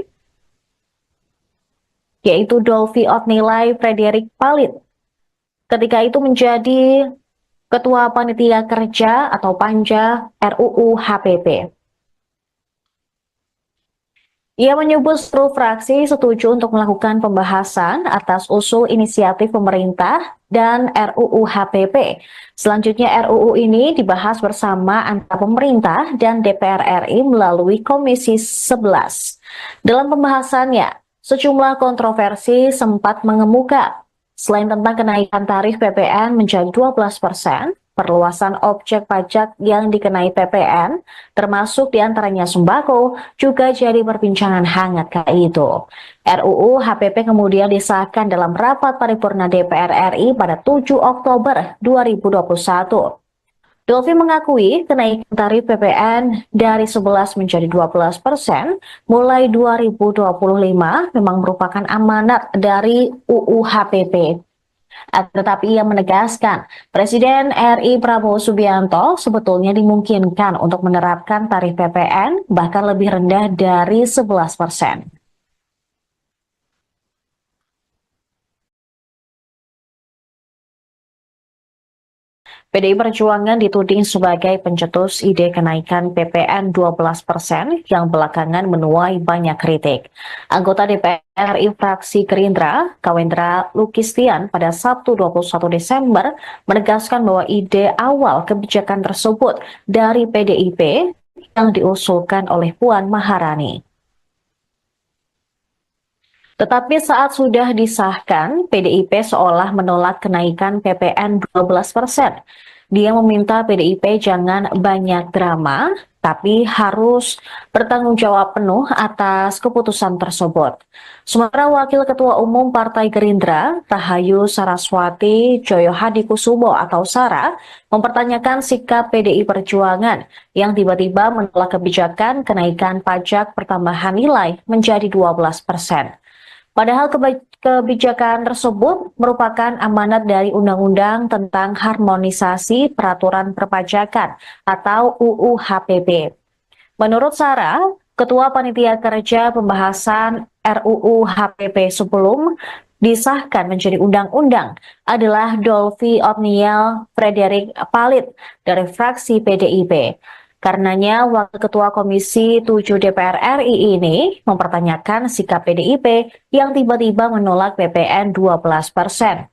yaitu Dolvi Otnilai Frederik Palit, ketika itu menjadi Ketua Panitia Kerja atau Panja RUU HPP. Ia menyebut seluruh fraksi setuju untuk melakukan pembahasan atas usul inisiatif pemerintah dan RUU HPP. Selanjutnya RUU ini dibahas bersama antara pemerintah dan DPR RI melalui Komisi 11. Dalam pembahasannya, sejumlah kontroversi sempat mengemuka. Selain tentang kenaikan tarif PPN menjadi 12%, perluasan objek pajak yang dikenai PPN, termasuk diantaranya sembako, juga jadi perbincangan hangat kala itu. RUU HPP kemudian disahkan dalam rapat paripurna DPR RI pada 7 Oktober 2021. Dolvi mengakui kenaikan tarif PPN dari 11 menjadi 12% mulai 2025 memang merupakan amanat dari UU HPP. Tetapi ia menegaskan, Presiden RI Prabowo Subianto sebetulnya dimungkinkan untuk menerapkan tarif PPN bahkan lebih rendah dari 11%. PDI Perjuangan dituding sebagai pencetus ide kenaikan PPN 12% yang belakangan menuai banyak kritik. Anggota DPR RI fraksi Gerindra, Kawendra Lukistian pada Sabtu 21 Desember menegaskan bahwa ide awal kebijakan tersebut dari PDIP yang diusulkan oleh Puan Maharani. Tetapi saat sudah disahkan, PDIP seolah menolak kenaikan PPN 12%. Dia meminta PDIP jangan banyak drama, tapi harus bertanggung jawab penuh atas keputusan tersebut. Sementara Wakil Ketua Umum Partai Gerindra, Rahayu Saraswati Joyohadikusumo atau Sara, mempertanyakan sikap PDI Perjuangan yang tiba-tiba menolak kebijakan kenaikan pajak pertambahan nilai menjadi 12%. Padahal kebijakan tersebut merupakan amanat dari Undang-Undang tentang Harmonisasi Peraturan Perpajakan atau UU HPP. Menurut Sarah, Ketua Panitia Kerja Pembahasan RUU HPP sebelum disahkan menjadi undang-undang adalah Dolvi Otniel Frederik Palit dari fraksi PDIP. Karenanya, Wakil Ketua Komisi 7 DPR RI ini mempertanyakan sikap PDIP yang tiba-tiba menolak PPN 12%.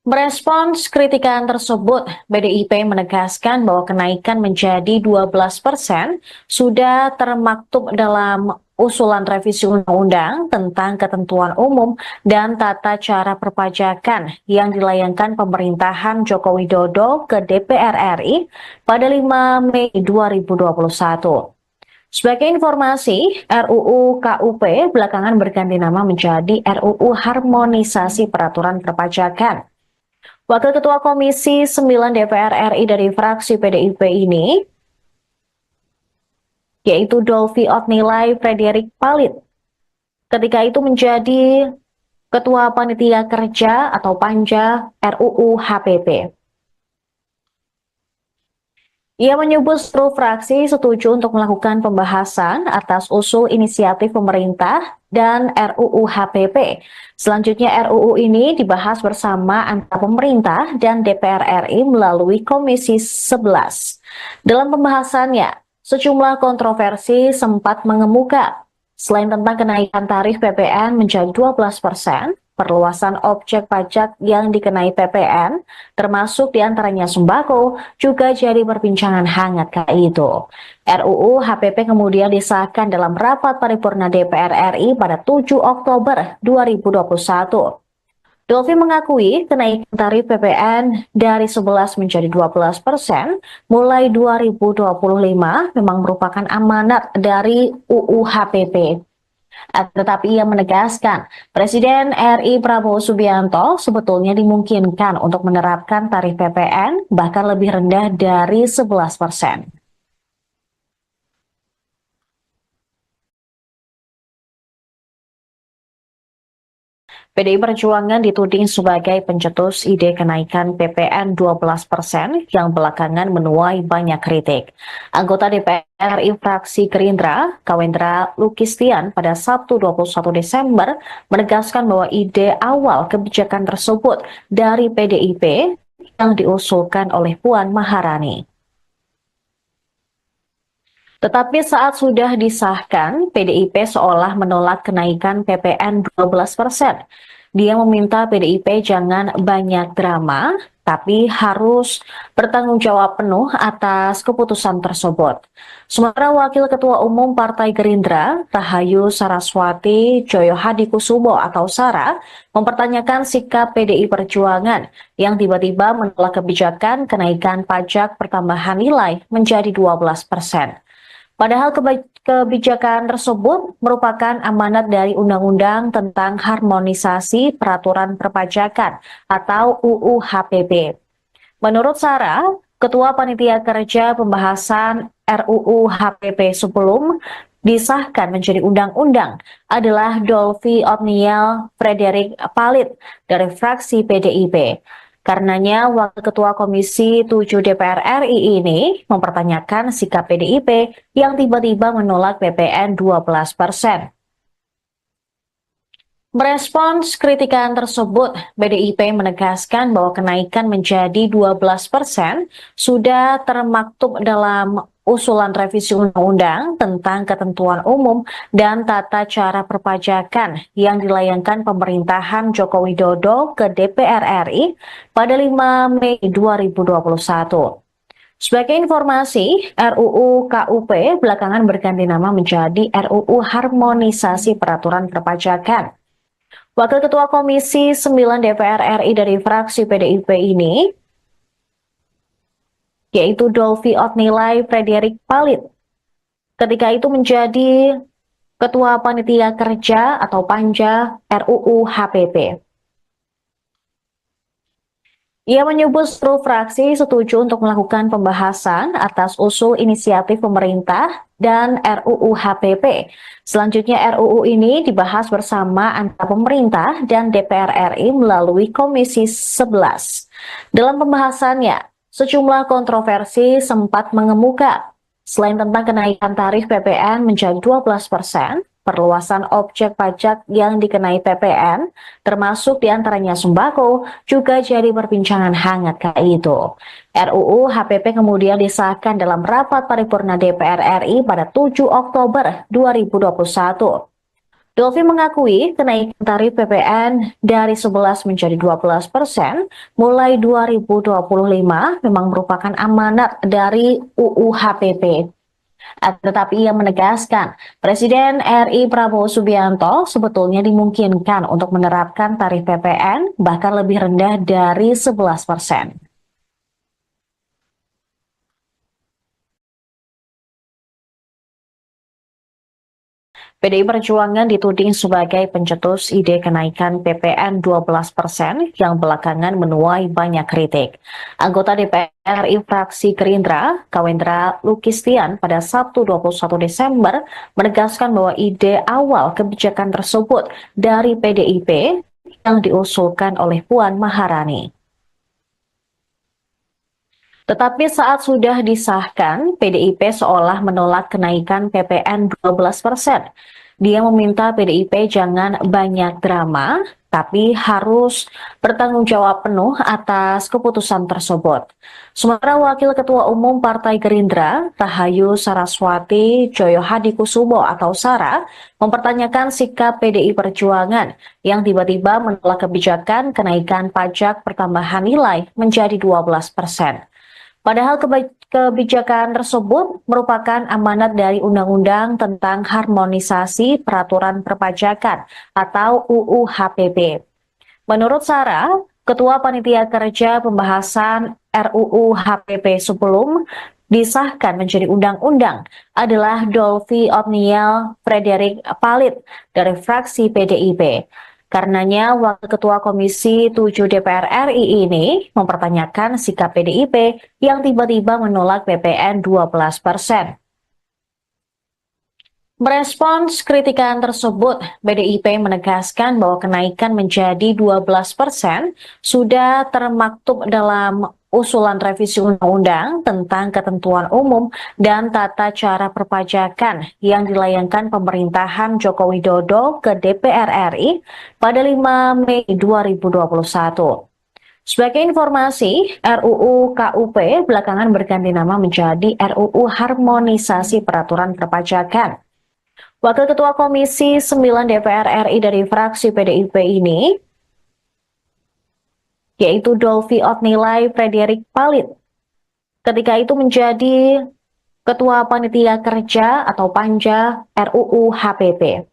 Merespons kritikan tersebut, PDIP menegaskan bahwa kenaikan menjadi 12% sudah termaktub dalam usulan revisi undang-undang tentang ketentuan umum dan tata cara perpajakan yang dilayangkan pemerintahan Joko Widodo ke DPR RI pada 5 Mei 2021. Sebagai informasi, RUU KUP belakangan berganti nama menjadi RUU Harmonisasi Peraturan Perpajakan. Wakil Ketua Komisi 9 DPR RI dari fraksi PDIP ini, yaitu Dolvi Otnilai Frederik Palit, ketika itu menjadi Ketua Panitia Kerja atau Panja RUU HPP. Ia menyebut seluruh fraksi setuju untuk melakukan pembahasan atas usul inisiatif pemerintah dan RUU HPP. Selanjutnya RUU ini dibahas bersama antara pemerintah dan DPR RI melalui Komisi 11. Dalam pembahasannya, sejumlah kontroversi sempat mengemuka. Selain tentang kenaikan tarif PPN menjadi 12%, perluasan objek pajak yang dikenai PPN, termasuk diantaranya sembako, juga jadi perbincangan hangat kala itu. RUU HPP kemudian disahkan dalam rapat paripurna DPR RI pada 7 Oktober 2021. Dolvi mengakui kenaikan tarif PPN dari 11 menjadi 12% mulai 2025 memang merupakan amanat dari UU HPP. Tetapi ia menegaskan, Presiden RI Prabowo Subianto sebetulnya dimungkinkan untuk menerapkan tarif PPN bahkan lebih rendah dari 11%. PDI Perjuangan dituding sebagai pencetus ide kenaikan PPN 12% yang belakangan menuai banyak kritik. Anggota DPR RI fraksi Gerindra, Kawendra Lukistian, pada Sabtu 21 Desember menegaskan bahwa ide awal kebijakan tersebut dari PDIP yang diusulkan oleh Puan Maharani. Tetapi saat sudah disahkan, PDIP seolah menolak kenaikan PPN 12%. Dia meminta PDIP jangan banyak drama, tapi harus bertanggung jawab penuh atas keputusan tersebut. Sementara Wakil Ketua Umum Partai Gerindra, Rahayu Saraswati Joyohadikusumo atau Sara, mempertanyakan sikap PDI Perjuangan yang tiba-tiba menolak kebijakan kenaikan pajak pertambahan nilai menjadi 12%. Padahal kebijakan tersebut merupakan amanat dari Undang-Undang tentang Harmonisasi Peraturan Perpajakan atau UU HPP. Menurut Sarah, Ketua Panitia Kerja Pembahasan RUU HPP sebelum disahkan menjadi undang-undang adalah Dolvi Otniel Frederick Palit dari fraksi PDIP. Karenanya, Wakil Ketua Komisi 7 DPR RI ini mempertanyakan sikap PDIP yang tiba-tiba menolak PPN 12%. Merespons kritikan tersebut, PDIP menegaskan bahwa kenaikan menjadi 12% sudah termaktub dalam usulan revisi undang-undang tentang ketentuan umum dan tata cara perpajakan yang dilayangkan pemerintahan Joko Widodo ke DPR RI pada 5 Mei 2021. Sebagai informasi, RUU KUP belakangan berganti nama menjadi RUU Harmonisasi Peraturan Perpajakan. Wakil Ketua Komisi 9 DPR RI dari fraksi PDIP ini, yaitu Dolvi Otnilai Frederick Palit, ketika itu menjadi Ketua Panitia Kerja atau Panja RUU HPP. Ia menyebut seluruh fraksi setuju untuk melakukan pembahasan atas usul inisiatif pemerintah dan RUU HPP. Selanjutnya RUU ini dibahas bersama antara pemerintah dan DPR RI melalui Komisi 11. Dalam pembahasannya, sejumlah kontroversi sempat mengemuka. Selain tentang kenaikan tarif PPN menjadi 12%, perluasan objek pajak yang dikenai PPN, termasuk diantaranya sembako, juga jadi perbincangan hangat kala itu. RUU HPP kemudian disahkan dalam rapat paripurna DPR RI pada 7 Oktober 2021. Dolvi mengakui kenaikan tarif PPN dari 11 menjadi 12% mulai 2025 memang merupakan amanat dari UU HPP. Tetapi ia menegaskan, Presiden RI Prabowo Subianto sebetulnya dimungkinkan untuk menerapkan tarif PPN bahkan lebih rendah dari 11%. PDI Perjuangan dituding sebagai pencetus ide kenaikan PPN 12% yang belakangan menuai banyak kritik. Anggota DPR RI fraksi Gerindra, Kawendra Lukistian, pada Sabtu 21 Desember menegaskan bahwa ide awal kebijakan tersebut dari PDIP yang diusulkan oleh Puan Maharani. Tetapi saat sudah disahkan, PDIP seolah menolak kenaikan PPN 12%. Dia meminta PDIP jangan banyak drama, tapi harus bertanggung jawab penuh atas keputusan tersebut. Sementara Wakil Ketua Umum Partai Gerindra, Rahayu Saraswati Joyohadikusumo atau Sara, mempertanyakan sikap PDI Perjuangan yang tiba-tiba menolak kebijakan kenaikan pajak pertambahan nilai menjadi 12%. Padahal kebijakan tersebut merupakan amanat dari Undang-Undang tentang Harmonisasi Peraturan Perpajakan atau UU HPP. Menurut Sarah, Ketua Panitia Kerja Pembahasan RUU HPP sebelum disahkan menjadi undang-undang adalah Dolvi Otniel Frederick Palit dari fraksi PDIP. Karenanya, Wakil Ketua Komisi 7 DPR RI ini mempertanyakan sikap PDIP yang tiba-tiba menolak PPN 12%. Merespons kritikan tersebut, PDIP menegaskan bahwa kenaikan menjadi 12% sudah termaktub dalam usulan revisi undang-undang tentang ketentuan umum dan tata cara perpajakan yang dilayangkan pemerintahan Joko Widodo ke DPR RI pada 5 Mei 2021. Sebagai informasi, RUU KUP belakangan berganti nama menjadi RUU Harmonisasi Peraturan Perpajakan. Wakil Ketua Komisi 9 DPR RI dari fraksi PDIP ini, yaitu Dolvi Otnilai Frederik Palit, ketika itu menjadi Ketua Panitia Kerja atau Panja RUU HPP.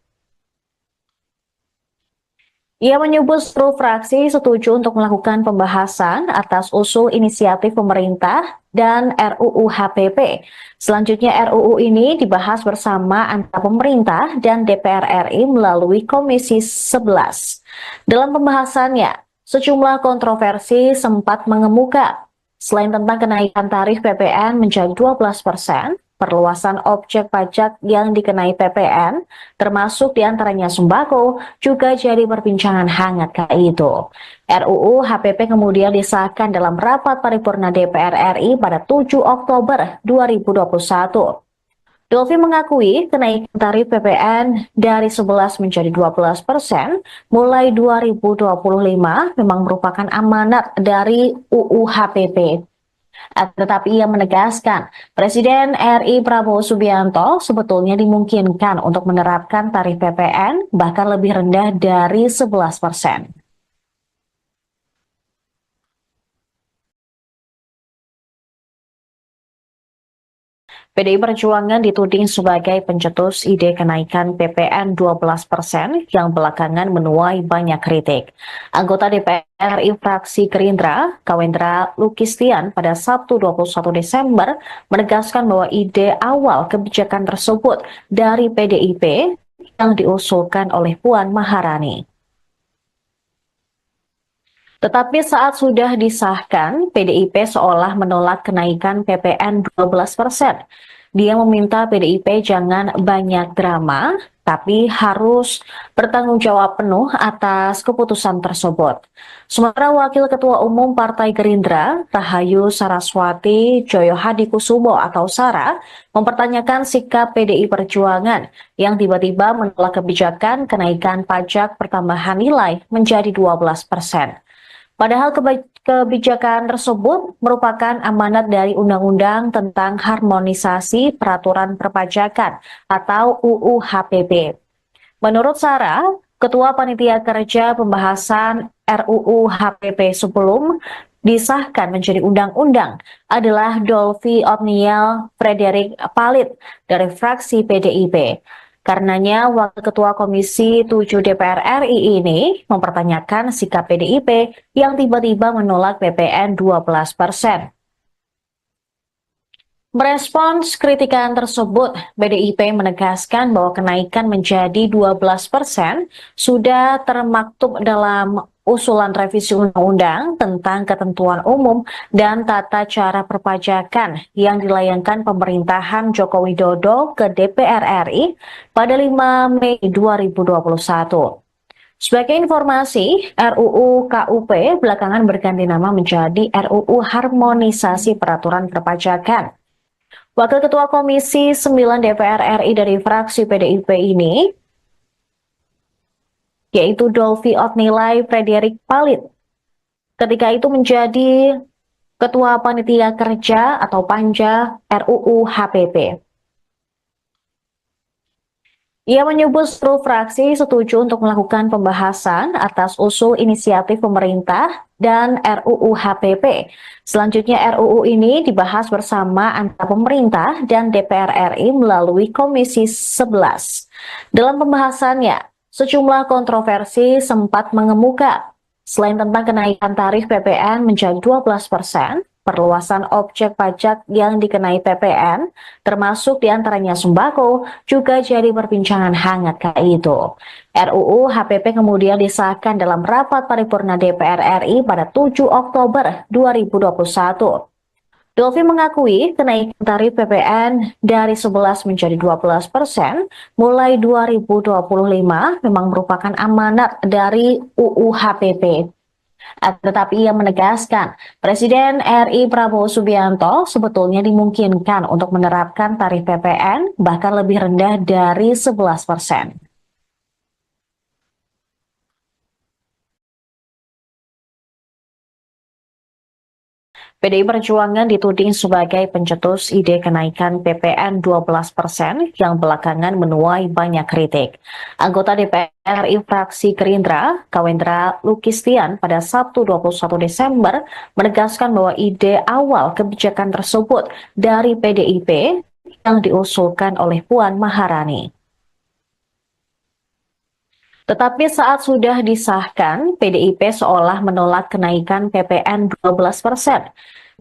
Ia menyebut seluruh fraksi setuju untuk melakukan pembahasan atas usul inisiatif pemerintah dan RUU HPP. Selanjutnya RUU ini dibahas bersama antara pemerintah dan DPR RI melalui Komisi 11. Dalam pembahasannya, sejumlah kontroversi sempat mengemuka. Selain tentang kenaikan tarif PPN menjadi 12%, perluasan objek pajak yang dikenai PPN, termasuk diantaranya sembako, juga jadi perbincangan hangat kala itu. RUU HPP kemudian disahkan dalam rapat paripurna DPR RI pada 7 Oktober 2021. Dolvi mengakui kenaikan tarif PPN dari 11 menjadi 12% mulai 2025 memang merupakan amanat dari UU HPP. Tetapi ia menegaskan, Presiden RI Prabowo Subianto sebetulnya dimungkinkan untuk menerapkan tarif PPN bahkan lebih rendah dari 11%. PDI Perjuangan dituding sebagai pencetus ide kenaikan PPN 12% yang belakangan menuai banyak kritik. Anggota DPR RI fraksi Gerindra, Kawendra Lukistian pada Sabtu 21 Desember menegaskan bahwa ide awal kebijakan tersebut dari PDIP yang diusulkan oleh Puan Maharani. Tetapi saat sudah disahkan, PDIP seolah menolak kenaikan PPN 12%. Dia meminta PDIP jangan banyak drama, tapi harus bertanggung jawab penuh atas keputusan tersebut. Sementara Wakil Ketua Umum Partai Gerindra, Rahayu Saraswati Joyohadikusumo atau Sara, mempertanyakan sikap PDI Perjuangan yang tiba-tiba menolak kebijakan kenaikan pajak pertambahan nilai menjadi 12%. Padahal kebijakan tersebut merupakan amanat dari Undang-Undang tentang Harmonisasi Peraturan Perpajakan atau UU HPP. Menurut Sarah, Ketua Panitia Kerja Pembahasan RUU HPP sebelum disahkan menjadi undang-undang adalah Dolvi Otniel Frederik Palit dari fraksi PDIP. Karenanya, Wakil Ketua Komisi 7 DPR RI ini mempertanyakan sikap PDIP yang tiba-tiba menolak PPN 12%. Merespons kritikan tersebut, PDIP menegaskan bahwa kenaikan menjadi 12% sudah termaktub dalam usulan revisi undang-undang tentang ketentuan umum dan tata cara perpajakan yang dilayangkan pemerintahan Joko Widodo ke DPR RI pada 5 Mei 2021. Sebagai informasi, RUU KUP belakangan berganti nama menjadi RUU Harmonisasi Peraturan Perpajakan. Wakil Ketua Komisi 9 DPR RI dari fraksi PDIP ini, yaitu Dolvi Otnilai Frederik Palit, ketika itu menjadi Ketua Panitia Kerja atau Panja RUU HPP. Ia menyebut seluruh fraksi setuju untuk melakukan pembahasan atas usul inisiatif pemerintah dan RUU HPP. Selanjutnya RUU ini dibahas bersama antara pemerintah dan DPR RI melalui Komisi 11. Dalam pembahasannya, sejumlah kontroversi sempat mengemuka. Selain tentang kenaikan tarif PPN menjadi 12%, perluasan objek pajak yang dikenai PPN, termasuk diantaranya sembako, juga jadi perbincangan hangat kala itu. RUU HPP kemudian disahkan dalam rapat paripurna DPR RI pada 7 Oktober 2021. Dolfi mengakui kenaikan tarif PPN dari 11 menjadi 12% mulai 2025 memang merupakan amanat dari UU HPP. Tetapi ia menegaskan, Presiden RI Prabowo Subianto sebetulnya dimungkinkan untuk menerapkan tarif PPN bahkan lebih rendah dari 11%. PDI Perjuangan dituding sebagai pencetus ide kenaikan PPN 12% yang belakangan menuai banyak kritik. Anggota DPR RI fraksi Gerindra, Kawendra Lukistian pada Sabtu 21 Desember menegaskan bahwa ide awal kebijakan tersebut dari PDIP yang diusulkan oleh Puan Maharani. Tetapi saat sudah disahkan, PDIP seolah menolak kenaikan PPN 12%.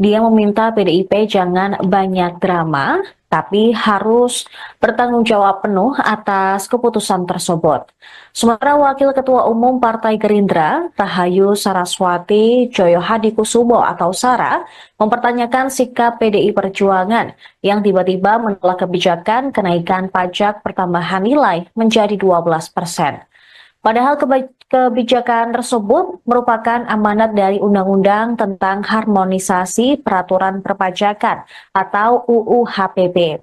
Dia meminta PDIP jangan banyak drama, tapi harus bertanggung jawab penuh atas keputusan tersebut. Sementara Wakil Ketua Umum Partai Gerindra, Rahayu Saraswati Joyohadikusumo atau Sara, mempertanyakan sikap PDI Perjuangan yang tiba-tiba menolak kebijakan kenaikan pajak pertambahan nilai menjadi 12%. Padahal kebijakan tersebut merupakan amanat dari Undang-Undang tentang Harmonisasi Peraturan Perpajakan atau UU HPP.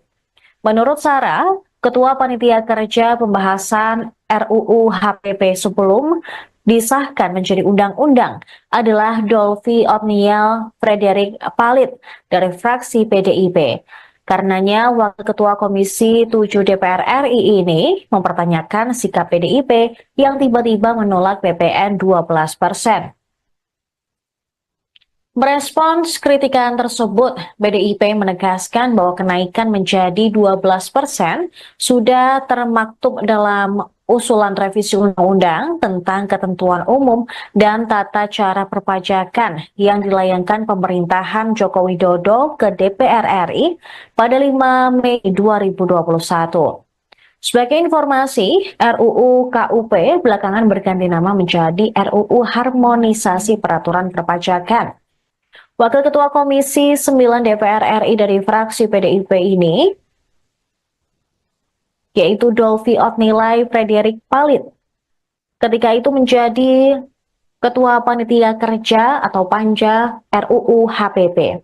Menurut Sarah, Ketua Panitia Kerja Pembahasan RUU HPP sebelum disahkan menjadi undang-undang adalah Dolfi Otniel Frederick Palit dari fraksi PDIP. Karenanya, Wakil Ketua Komisi 7 DPR RI ini mempertanyakan sikap PDIP yang tiba-tiba menolak PPN 12%. Merespons kritikan tersebut, PDIP menegaskan bahwa kenaikan menjadi 12% sudah termaktub dalam usulan revisi undang-undang tentang ketentuan umum dan tata cara perpajakan yang dilayangkan pemerintahan Joko Widodo ke DPR RI pada 5 Mei 2021. Sebagai informasi, RUU KUP belakangan berganti nama menjadi RUU Harmonisasi Peraturan Perpajakan. Wakil Ketua Komisi 9 DPR RI dari fraksi PDIP ini, yaitu Dolfi Otnilai Frederick Palit, ketika itu menjadi Ketua Panitia Kerja atau Panja RUU HPP.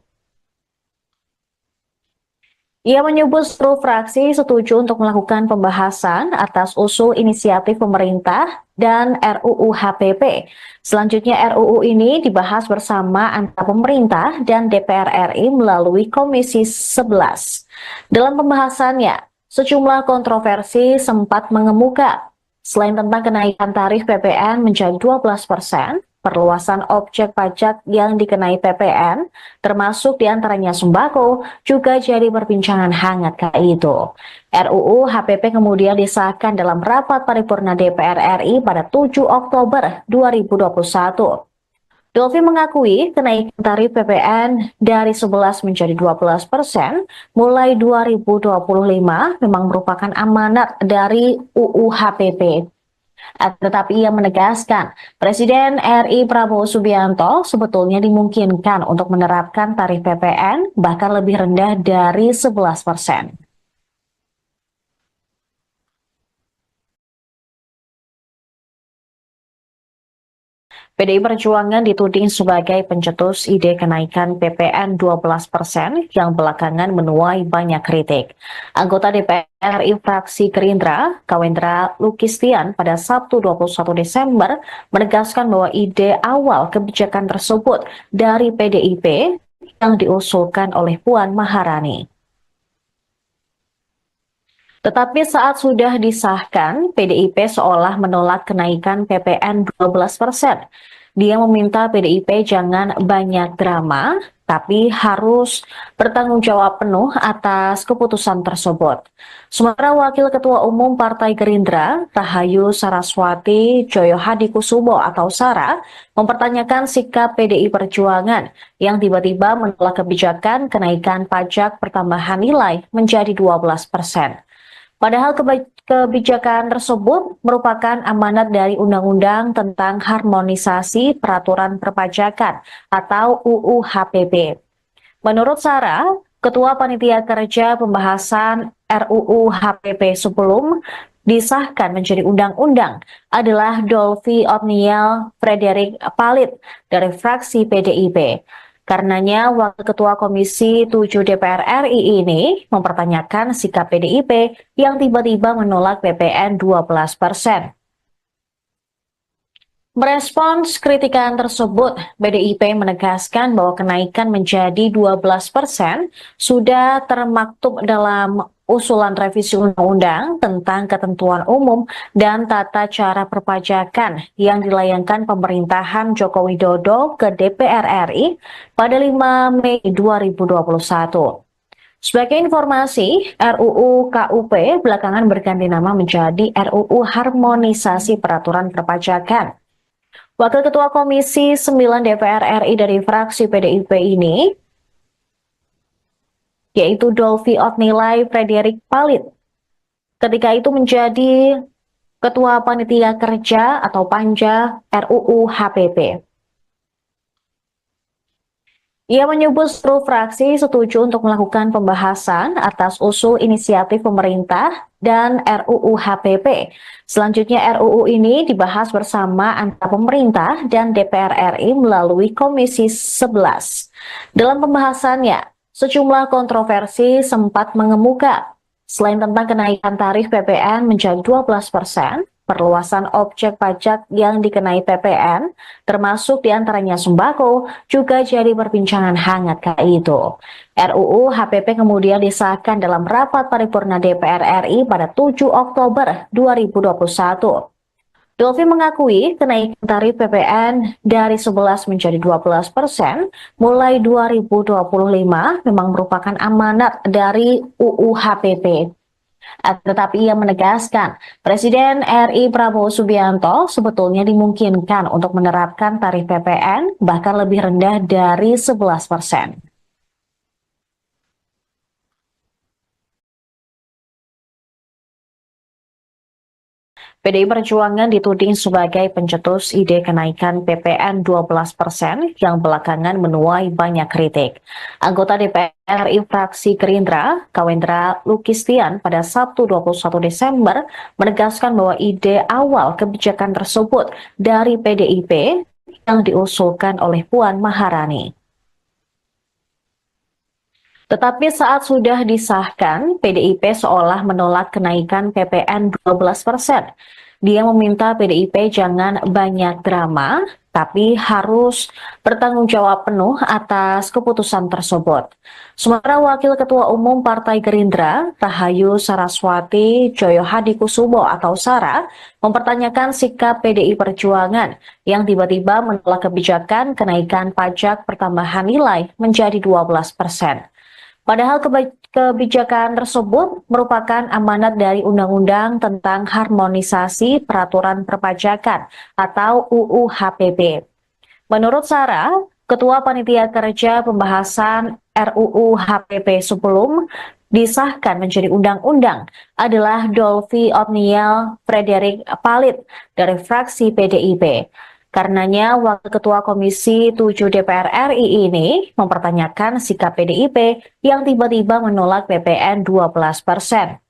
Ia menyebut seluruh fraksi setuju untuk melakukan pembahasan atas usul inisiatif pemerintah dan RUU HPP. Selanjutnya RUU ini dibahas bersama antara pemerintah dan DPR RI melalui Komisi 11. Dalam pembahasannya, sejumlah kontroversi sempat mengemuka. Selain tentang kenaikan tarif PPN menjadi 12%, perluasan objek pajak yang dikenai PPN, termasuk diantaranya sembako, juga jadi perbincangan hangat kala itu. RUU HPP kemudian disahkan dalam rapat paripurna DPR RI pada 7 Oktober 2021. Dolfi mengakui kenaikan tarif PPN dari 11 menjadi 12% mulai 2025 memang merupakan amanat dari UU HPP. Tetapi ia menegaskan, Presiden RI Prabowo Subianto sebetulnya dimungkinkan untuk menerapkan tarif PPN bahkan lebih rendah dari 11%. PDI Perjuangan dituding sebagai pencetus ide kenaikan PPN 12% yang belakangan menuai banyak kritik. Anggota DPR RI fraksi Gerindra, Kawendra Lukistian pada Sabtu 21 Desember menegaskan bahwa ide awal kebijakan tersebut dari PDIP yang diusulkan oleh Puan Maharani. Tetapi saat sudah disahkan, PDIP seolah menolak kenaikan PPN 12%. Dia meminta PDIP jangan banyak drama, tapi harus bertanggung jawab penuh atas keputusan tersebut. Sementara Wakil Ketua Umum Partai Gerindra, Rahayu Saraswati Joyohadikusumo atau Sara, mempertanyakan sikap PDI Perjuangan yang tiba-tiba menolak kebijakan kenaikan pajak pertambahan nilai menjadi 12%. Padahal kebijakan tersebut merupakan amanat dari Undang-Undang tentang Harmonisasi Peraturan Perpajakan atau UU HPP. Menurut Sarah, Ketua Panitia Kerja Pembahasan RUU HPP sebelum disahkan menjadi undang-undang adalah Dolvi Otniel Frederick Palit dari fraksi PDIP. Karenanya, Wakil Ketua Komisi 7 DPR RI ini mempertanyakan sikap PDIP yang tiba-tiba menolak PPN 12%. Merespons kritikan tersebut, PDIP menegaskan bahwa kenaikan menjadi 12% sudah termaktub dalam usulan revisi undang-undang tentang ketentuan umum dan tata cara perpajakan yang dilayangkan pemerintahan Joko Widodo ke DPR RI pada 5 Mei 2021. Sebagai informasi, RUU KUP belakangan berganti nama menjadi RUU Harmonisasi Peraturan Perpajakan. Wakil Ketua Komisi 9 DPR RI dari fraksi PDIP ini, yaitu Dolvi Otnilai Frederick Palit, ketika itu menjadi Ketua Panitia Kerja atau Panja RUU HPP. Ia menyebut seluruh fraksi setuju untuk melakukan pembahasan atas usul inisiatif pemerintah dan RUU HPP. Selanjutnya RUU ini dibahas bersama antara pemerintah dan DPR RI melalui Komisi 11. Dalam pembahasannya, sejumlah kontroversi sempat mengemuka. Selain tentang kenaikan tarif PPN menjadi 12%, perluasan objek pajak yang dikenai PPN, termasuk diantaranya sembako, juga jadi perbincangan hangat kala itu. RUU HPP kemudian disahkan dalam rapat paripurna DPR RI pada 7 Oktober 2021. Dolvi mengakui kenaikan tarif PPN dari 11 menjadi 12% mulai 2025 memang merupakan amanat dari UU HPP. Tetapi ia menegaskan, Presiden RI Prabowo Subianto sebetulnya dimungkinkan untuk menerapkan tarif PPN bahkan lebih rendah dari 11%. PDI Perjuangan dituding sebagai pencetus ide kenaikan PPN 12% yang belakangan menuai banyak kritik. Anggota DPR RI fraksi Gerindra, Kawendra Lukistian pada Sabtu 21 Desember menegaskan bahwa ide awal kebijakan tersebut dari PDIP yang diusulkan oleh Puan Maharani. Tetapi saat sudah disahkan, PDIP seolah menolak kenaikan PPN 12%. Dia meminta PDIP jangan banyak drama, tapi harus bertanggung jawab penuh atas keputusan tersebut. Sementara Wakil Ketua Umum Partai Gerindra, Rahayu Saraswati Joyohadikusumo atau Sara, mempertanyakan sikap PDI Perjuangan yang tiba-tiba menolak kebijakan kenaikan pajak pertambahan nilai menjadi 12%. Padahal kebijakan tersebut merupakan amanat dari Undang-Undang tentang Harmonisasi Peraturan Perpajakan atau UU HPP. Menurut Sarah, Ketua Panitia Kerja Pembahasan RUU HPP sebelum disahkan menjadi undang-undang adalah Dolvi Otniel Frederick Palit dari fraksi PDIP. Karenanya, Wakil Ketua Komisi 7 DPR RI ini mempertanyakan sikap PDIP yang tiba-tiba menolak PPN 12%.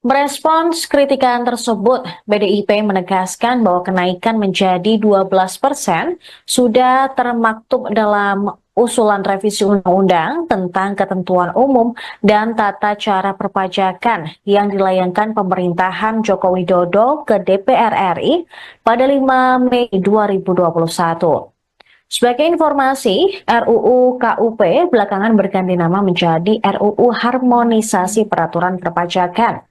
Merespons kritikan tersebut, PDIP menegaskan bahwa kenaikan menjadi 12% sudah termaktub dalam usulan revisi undang-undang tentang ketentuan umum dan tata cara perpajakan yang dilayangkan pemerintahan Joko Widodo ke DPR RI pada 5 Mei 2021. Sebagai informasi, RUU KUP belakangan berganti nama menjadi RUU Harmonisasi Peraturan Perpajakan.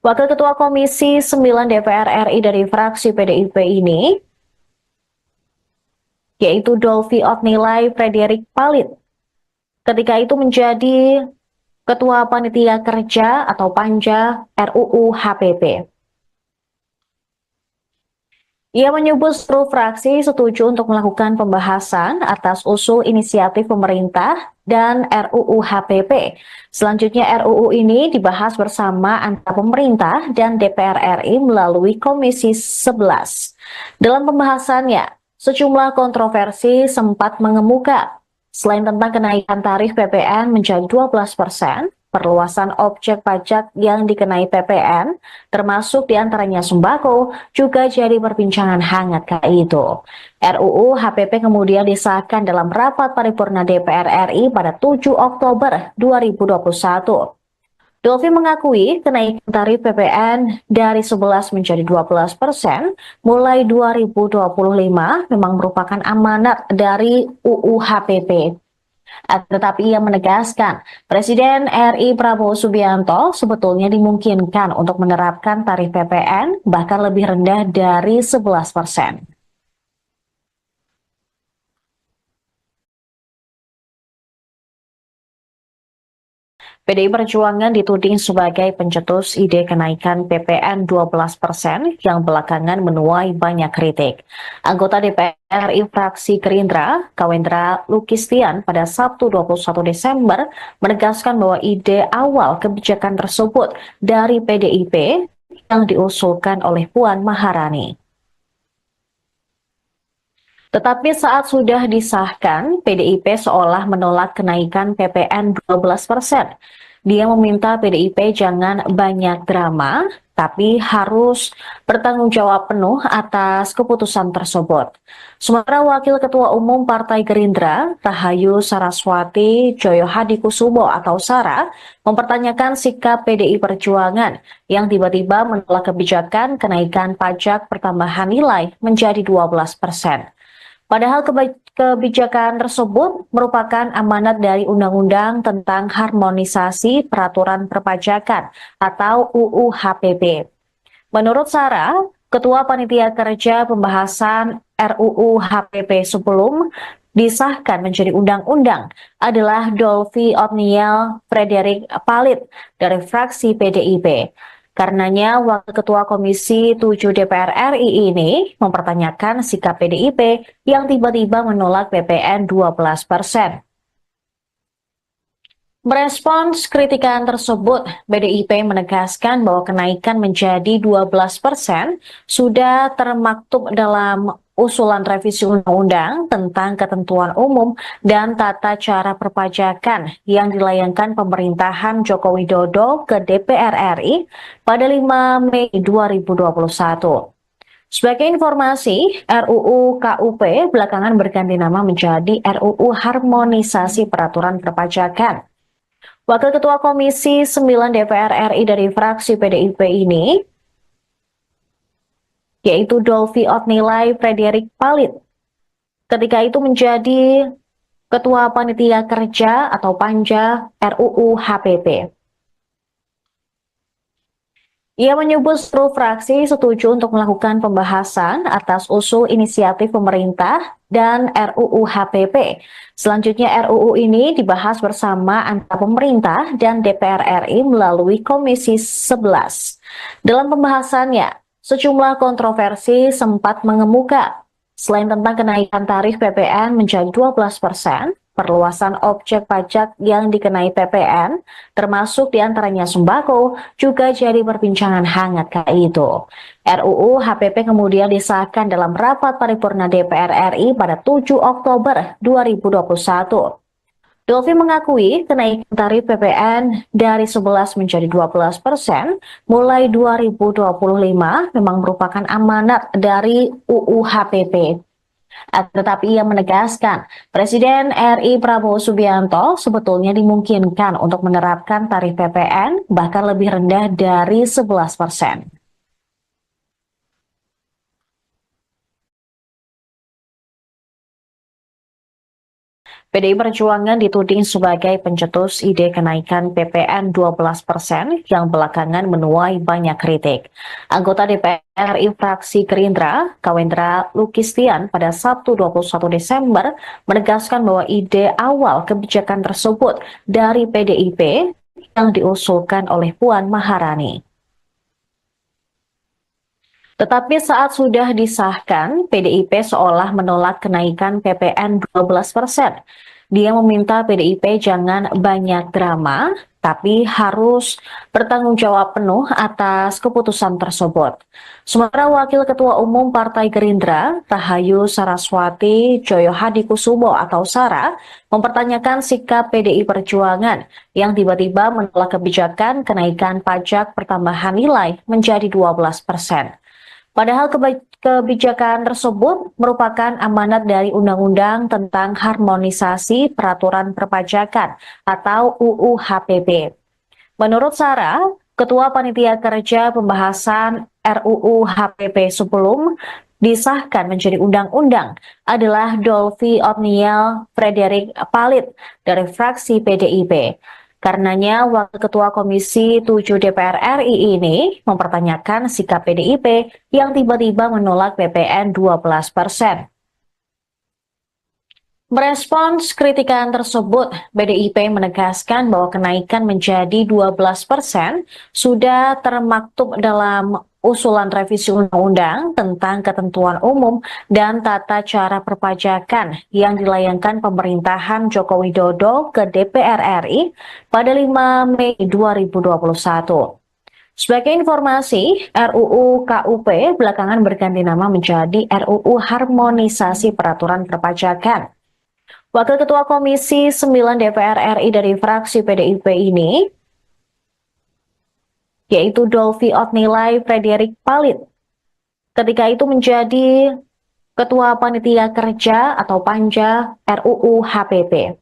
Wakil Ketua Komisi 9 DPR RI dari fraksi PDIP ini, yaitu Dolvi Otnilai Frederick Palit, ketika itu menjadi Ketua Panitia Kerja atau Panja RUU HPP. Ia menyebut seluruh fraksi setuju untuk melakukan pembahasan atas usul inisiatif pemerintah dan RUU HPP. Selanjutnya RUU ini dibahas bersama antara pemerintah dan DPR RI melalui Komisi 11. Dalam pembahasannya, sejumlah kontroversi sempat mengemuka. Selain tentang kenaikan tarif PPN menjadi 12%, perluasan objek pajak yang dikenai PPN, termasuk diantaranya sembako, juga jadi perbincangan hangat kala itu. RUU HPP kemudian disahkan dalam rapat paripurna DPR RI pada 7 Oktober 2021. Dolfi mengakui kenaikan tarif PPN dari 11 menjadi 12% mulai 2025 memang merupakan amanat dari UU HPP. Tetapi ia menegaskan, Presiden RI Prabowo Subianto sebetulnya dimungkinkan untuk menerapkan tarif PPN bahkan lebih rendah dari 11%. PDI Perjuangan dituding sebagai pencetus ide kenaikan PPN 12% yang belakangan menuai banyak kritik. Anggota DPR RI fraksi Gerindra, Kawendra Lukistian pada Sabtu 21 Desember menegaskan bahwa ide awal kebijakan tersebut dari PDIP yang diusulkan oleh Puan Maharani. Tetapi saat sudah disahkan, PDIP seolah menolak kenaikan PPN 12%. Dia meminta PDIP jangan banyak drama, tapi harus bertanggung jawab penuh atas keputusan tersebut. Sementara Wakil Ketua Umum Partai Gerindra, Rahayu Saraswati Joyo Hadikusumo atau Sara, mempertanyakan sikap PDI Perjuangan yang tiba-tiba menolak kebijakan kenaikan pajak pertambahan nilai menjadi 12%. Padahal kebijakan tersebut merupakan amanat dari Undang-Undang tentang Harmonisasi Peraturan Perpajakan atau UU HPP. Menurut Sarah, Ketua Panitia Kerja Pembahasan RUU HPP sebelum disahkan menjadi undang-undang adalah Dolfi Otniel Frederick Palit dari fraksi PDIP. Karenanya, Wakil Ketua Komisi 7 DPR RI ini mempertanyakan sikap PDIP yang tiba-tiba menolak PPN 12%. Merespons kritikan tersebut, PDIP menegaskan bahwa kenaikan menjadi 12% sudah termaktub dalam usulan revisi undang-undang tentang ketentuan umum dan tata cara perpajakan yang dilayangkan pemerintahan Joko Widodo ke DPR RI pada 5 Mei 2021. Sebagai informasi, RUU KUP belakangan berganti nama menjadi RUU Harmonisasi Peraturan Perpajakan. Wakil Ketua Komisi 9 DPR RI dari fraksi PDIP ini, yaitu Dolfi Otnilai Frederick Palit, ketika itu menjadi Ketua Panitia Kerja atau Panja RUU HPP. Ia menyebut seluruh fraksi setuju untuk melakukan pembahasan atas usul inisiatif pemerintah dan RUU HPP. Selanjutnya RUU ini dibahas bersama antara pemerintah dan DPR RI melalui Komisi 11. Dalam pembahasannya, sejumlah kontroversi sempat mengemuka. Selain tentang kenaikan tarif PPN menjadi 12%, perluasan objek pajak yang dikenai PPN, termasuk diantaranya sembako, juga jadi perbincangan hangat kala itu. RUU HPP kemudian disahkan dalam rapat paripurna DPR RI pada 7 Oktober 2021. Dolfi mengakui kenaikan tarif PPN dari 11 menjadi 12% mulai 2025 memang merupakan amanat dari UU HPP. Tetapi ia menegaskan, Presiden RI Prabowo Subianto sebetulnya dimungkinkan untuk menerapkan tarif PPN bahkan lebih rendah dari 11%. PDI Perjuangan dituding sebagai pencetus ide kenaikan PPN 12% yang belakangan menuai banyak kritik. Anggota DPR RI fraksi Gerindra, Kawendra Lukistian pada Sabtu 21 Desember menegaskan bahwa ide awal kebijakan tersebut dari PDIP yang diusulkan oleh Puan Maharani. Tetapi saat sudah disahkan, PDIP seolah menolak kenaikan PPN 12%. Dia meminta PDIP jangan banyak drama, tapi harus bertanggung jawab penuh atas keputusan tersebut. Sementara Wakil Ketua Umum Partai Gerindra, Rahayu Saraswati Joyohadikusumo atau Sara, mempertanyakan sikap PDI Perjuangan yang tiba-tiba menolak kebijakan kenaikan pajak pertambahan nilai menjadi 12%. Padahal kebijakan tersebut merupakan amanat dari Undang-Undang tentang Harmonisasi Peraturan Perpajakan atau UU HPP. Menurut Sarah, Ketua Panitia Kerja Pembahasan RUU HPP sebelum disahkan menjadi undang-undang adalah Dolvi Otniel Frederick Palit dari fraksi PDIP. Karenanya, Wakil Ketua Komisi 7 DPR RI ini mempertanyakan sikap PDIP yang tiba-tiba menolak PPN 12%. Merespons kritikan tersebut, PDIP menegaskan bahwa kenaikan menjadi 12% sudah termaktub dalam usulan revisi undang-undang tentang ketentuan umum dan tata cara perpajakan yang dilayangkan pemerintahan Joko Widodo ke DPR RI pada 5 Mei 2021. Sebagai informasi, RUU KUP belakangan berganti nama menjadi RUU Harmonisasi Peraturan Perpajakan. Wakil Ketua Komisi 9 DPR RI dari fraksi PDIP ini, yaitu Dolvi Otnilai Frederick Palit, ketika itu menjadi Ketua Panitia Kerja atau Panja RUU HPP.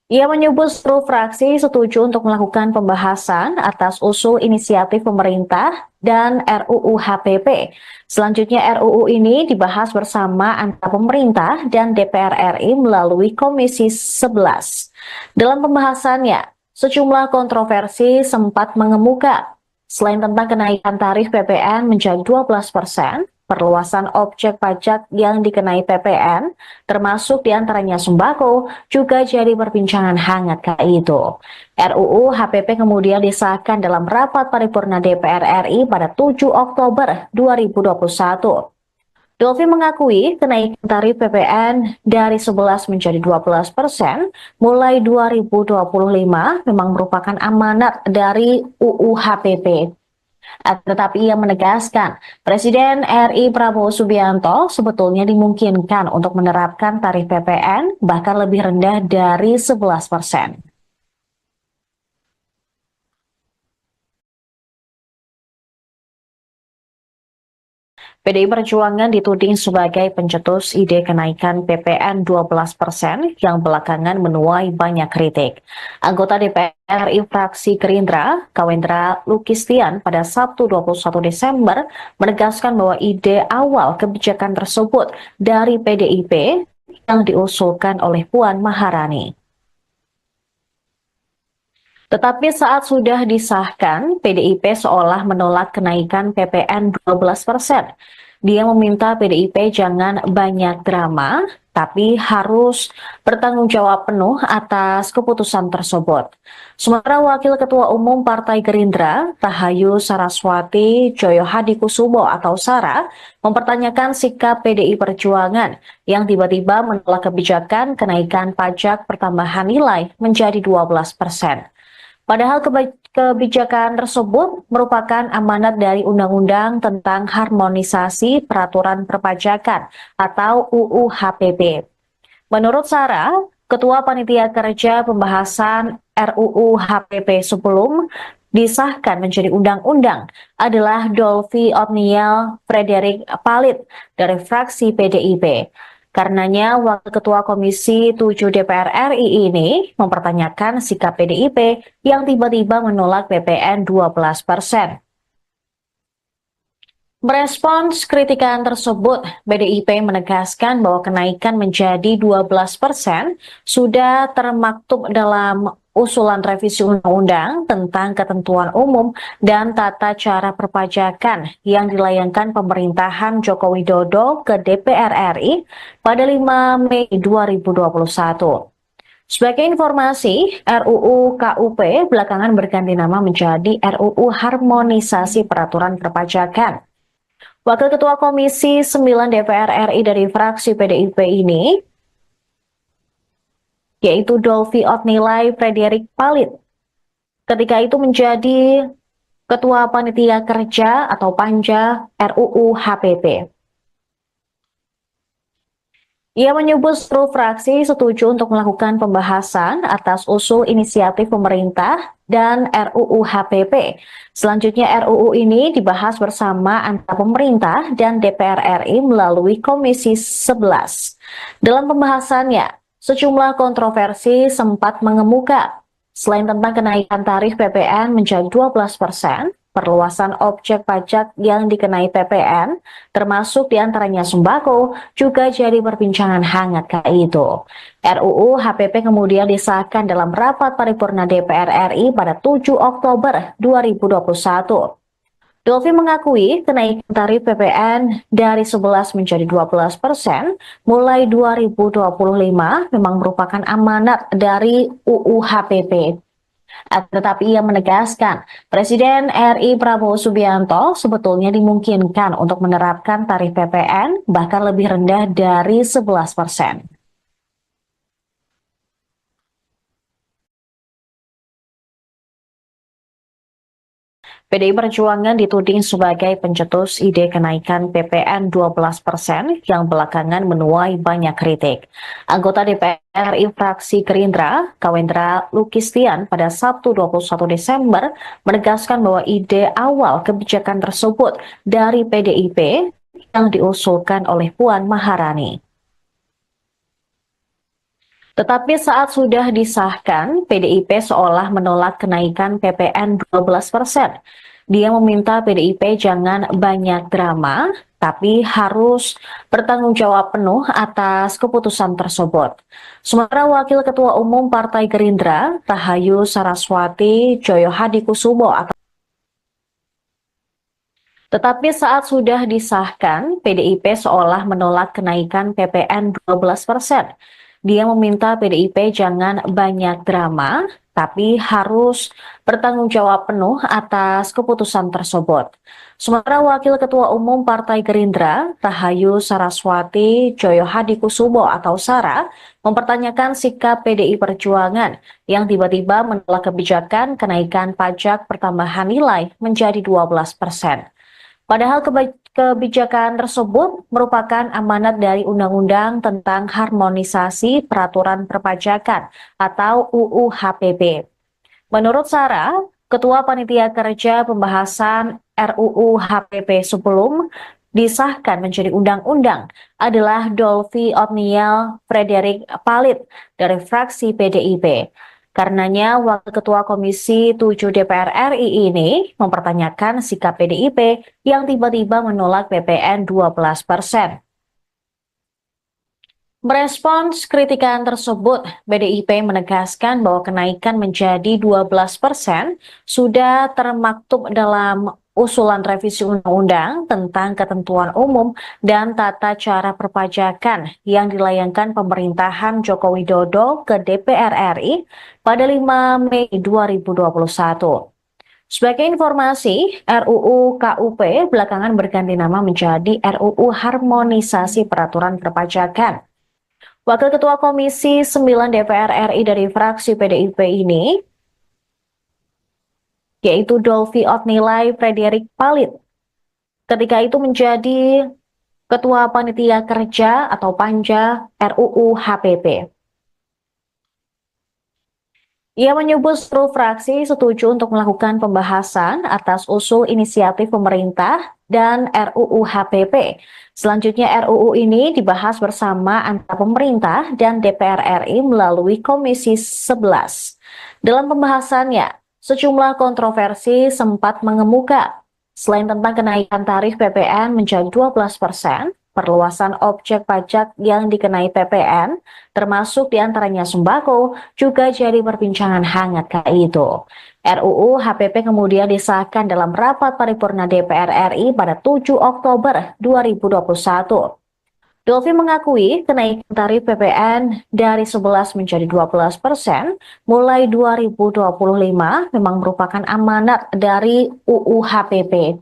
Ia menyebut seluruh fraksi setuju untuk melakukan pembahasan atas usul inisiatif pemerintah dan RUU HPP. Selanjutnya RUU ini dibahas bersama antara pemerintah dan DPR RI melalui Komisi 11. Dalam pembahasannya, sejumlah kontroversi sempat mengemuka. Selain tentang kenaikan tarif PPN menjadi 12%, perluasan objek pajak yang dikenai PPN, termasuk diantaranya sembako, juga jadi perbincangan hangat kala itu. RUU HPP kemudian disahkan dalam rapat paripurna DPR RI pada 7 Oktober 2021. Dolvi mengakui kenaikan tarif PPN dari 11 menjadi 12% mulai 2025 memang merupakan amanat dari UU HPP. Tetapi ia menegaskan, Presiden RI Prabowo Subianto sebetulnya dimungkinkan untuk menerapkan tarif PPN bahkan lebih rendah dari 11%. PDI Perjuangan dituding sebagai pencetus ide kenaikan PPN 12% yang belakangan menuai banyak kritik. Anggota DPR RI fraksi Gerindra, Kawendra Lukistian pada Sabtu 21 Desember menegaskan bahwa ide awal kebijakan tersebut dari PDIP yang diusulkan oleh Puan Maharani. Tetapi saat sudah disahkan, PDIP seolah menolak kenaikan PPN 12%. Dia meminta PDIP jangan banyak drama, tapi harus bertanggung jawab penuh atas keputusan tersebut. Sementara Wakil Ketua Umum Partai Gerindra, Rahayu Saraswati Joyohadikusumo atau Sara, mempertanyakan sikap PDI Perjuangan yang tiba-tiba menolak kebijakan kenaikan pajak pertambahan nilai menjadi 12%. Padahal kebijakan tersebut merupakan amanat dari Undang-Undang tentang Harmonisasi Peraturan Perpajakan atau UU HPP. Menurut Sarah, Ketua Panitia Kerja Pembahasan RUU HPP sebelum disahkan menjadi undang-undang adalah Dolvi Otniel Frederick Palit dari fraksi PDIP. Karenanya, Wakil Ketua Komisi 7 DPR RI ini mempertanyakan sikap PDIP yang tiba-tiba menolak PPN 12%. Merespons kritikan tersebut, PDIP menegaskan bahwa kenaikan menjadi 12% sudah termaktub dalam usulan revisi undang-undang tentang ketentuan umum dan tata cara perpajakan yang dilayangkan pemerintahan Joko Widodo ke DPR RI pada 5 Mei 2021. Sebagai informasi, RUU KUP belakangan berganti nama menjadi RUU Harmonisasi Peraturan Perpajakan. Wakil Ketua Komisi 9 DPR RI dari fraksi PDIP ini, yaitu Dolvi Otnilai Frederick Palit. Ketika itu menjadi Ketua Panitia Kerja atau Panja RUU HPP. Ia menyebut seluruh fraksi setuju untuk melakukan pembahasan atas usul inisiatif pemerintah dan RUU HPP. Selanjutnya RUU ini dibahas bersama antara pemerintah dan DPR RI melalui Komisi 11. Dalam pembahasannya, sejumlah kontroversi sempat mengemuka. Selain tentang kenaikan tarif PPN menjadi 12%, perluasan objek pajak yang dikenai PPN, termasuk diantaranya sembako, juga jadi perbincangan hangat kala itu. RUU HPP kemudian disahkan dalam rapat paripurna DPR RI pada 7 Oktober 2021. Dolvi mengakui kenaikan tarif PPN dari 11 menjadi 12% mulai 2025 memang merupakan amanat dari UU HPP. Tetapi ia menegaskan, Presiden RI Prabowo Subianto sebetulnya dimungkinkan untuk menerapkan tarif PPN bahkan lebih rendah dari 11%. PDI Perjuangan dituding sebagai pencetus ide kenaikan PPN 12% yang belakangan menuai banyak kritik. Anggota DPR RI fraksi Gerindra, Kawendra Lukistian pada Sabtu 21 Desember menegaskan bahwa ide awal kebijakan tersebut dari PDIP yang diusulkan oleh Puan Maharani. Tetapi saat sudah disahkan, PDIP seolah menolak kenaikan PPN 12%. Dia meminta PDIP jangan banyak drama, tapi harus bertanggung jawab penuh atas keputusan tersebut. Sementara Wakil Ketua Umum Partai Gerindra, Rahayu Saraswati Joyo Hadikusumo tetapi saat sudah disahkan, PDIP seolah menolak kenaikan PPN 12%. Dia meminta PDIP jangan banyak drama, tapi harus bertanggung jawab penuh atas keputusan tersebut. Sementara Wakil Ketua Umum Partai Gerindra, Rahayu Saraswati Joyo Hadikusumo atau Sara, mempertanyakan sikap PDI Perjuangan yang tiba-tiba menolak kebijakan kenaikan pajak pertambahan nilai menjadi 12%. Padahal kebijakan tersebut merupakan amanat dari Undang-Undang tentang Harmonisasi Peraturan Perpajakan atau UU HPP. Menurut Sarah, Ketua Panitia Kerja Pembahasan RUU HPP sebelum disahkan menjadi undang-undang adalah Dolvi Otniel Frederick Palit dari fraksi PDIP. Karenanya, Wakil Ketua Komisi 7 DPR RI ini mempertanyakan sikap PDIP yang tiba-tiba menolak PPN 12%. Merespons kritikan tersebut, PDIP menegaskan bahwa kenaikan menjadi 12% sudah termaktub dalam usulan revisi undang-undang tentang ketentuan umum dan tata cara perpajakan yang dilayangkan pemerintahan Joko Widodo ke DPR RI pada 5 Mei 2021. Sebagai informasi, RUU KUP belakangan berganti nama menjadi RUU Harmonisasi Peraturan Perpajakan. Wakil Ketua Komisi 9 DPR RI dari fraksi PDIP ini, yaitu Dolvi Otnilai Frederick Palit. Ketika itu menjadi Ketua Panitia Kerja atau Panja RUU HPP. Ia menyebut seluruh fraksi setuju untuk melakukan pembahasan atas usul inisiatif pemerintah dan RUU HPP. Selanjutnya RUU ini dibahas bersama antara pemerintah dan DPR RI melalui Komisi 11. Dalam pembahasannya, sejumlah kontroversi sempat mengemuka. Selain tentang kenaikan tarif PPN menjadi 12%, perluasan objek pajak yang dikenai PPN, termasuk diantaranya sembako, juga jadi perbincangan hangat kala itu. RUU HPP kemudian disahkan dalam rapat paripurna DPR RI pada 7 Oktober 2021. Dolvi mengakui kenaikan tarif PPN dari 11 menjadi 12% mulai 2025 memang merupakan amanat dari UU HPP.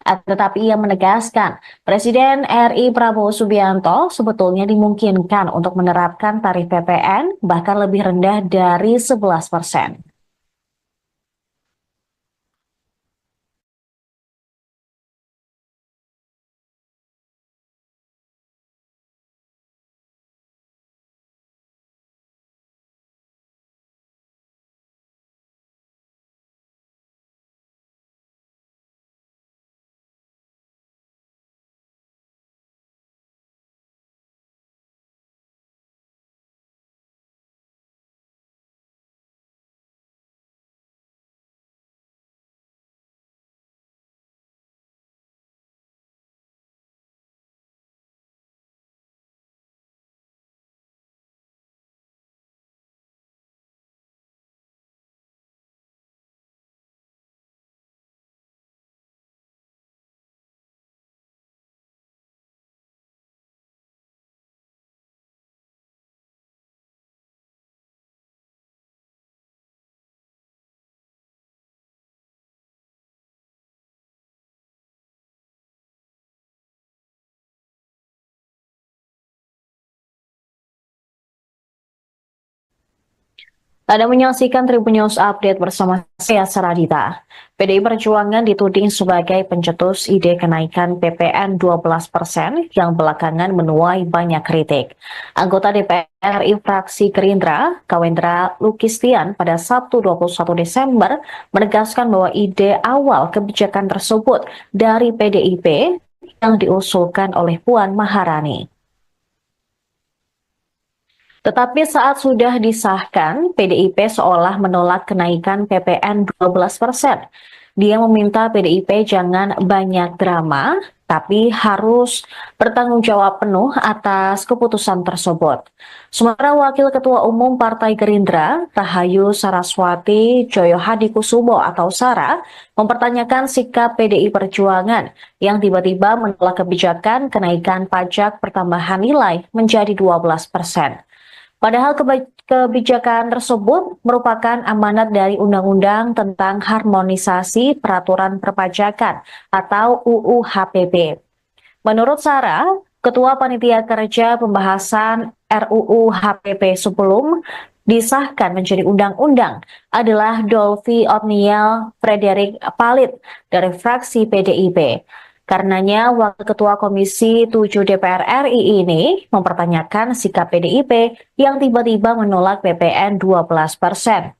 Tetapi ia menegaskan, Presiden RI Prabowo Subianto sebetulnya dimungkinkan untuk menerapkan tarif PPN bahkan lebih rendah dari 11%. Anda menyaksikan Tribun News Update bersama saya Saradita. PDI Perjuangan dituding sebagai pencetus ide kenaikan PPN 12% yang belakangan menuai banyak kritik. Anggota DPR RI fraksi Gerindra, Kawendra Lukistian pada Sabtu 21 Desember menegaskan bahwa ide awal kebijakan tersebut dari PDIP yang diusulkan oleh Puan Maharani. Tetapi saat sudah disahkan, PDIP seolah menolak kenaikan PPN 12%. Dia meminta PDIP jangan banyak drama, tapi harus bertanggung jawab penuh atas keputusan tersebut. Sementara Wakil Ketua Umum Partai Gerindra, Rahayu Saraswati Joyohadikusumo atau Sara, mempertanyakan sikap PDI Perjuangan yang tiba-tiba menolak kebijakan kenaikan pajak pertambahan nilai menjadi 12%. Padahal kebijakan tersebut merupakan amanat dari Undang-Undang tentang Harmonisasi Peraturan Perpajakan atau UU HPP. Menurut Sarah, Ketua Panitia Kerja Pembahasan RUU HPP sebelum disahkan menjadi undang-undang adalah Dolvi Otniel Frederick Palit dari fraksi PDIP. Karenanya, Wakil Ketua Komisi 7 DPR RI ini mempertanyakan sikap PDIP yang tiba-tiba menolak PPN 12%.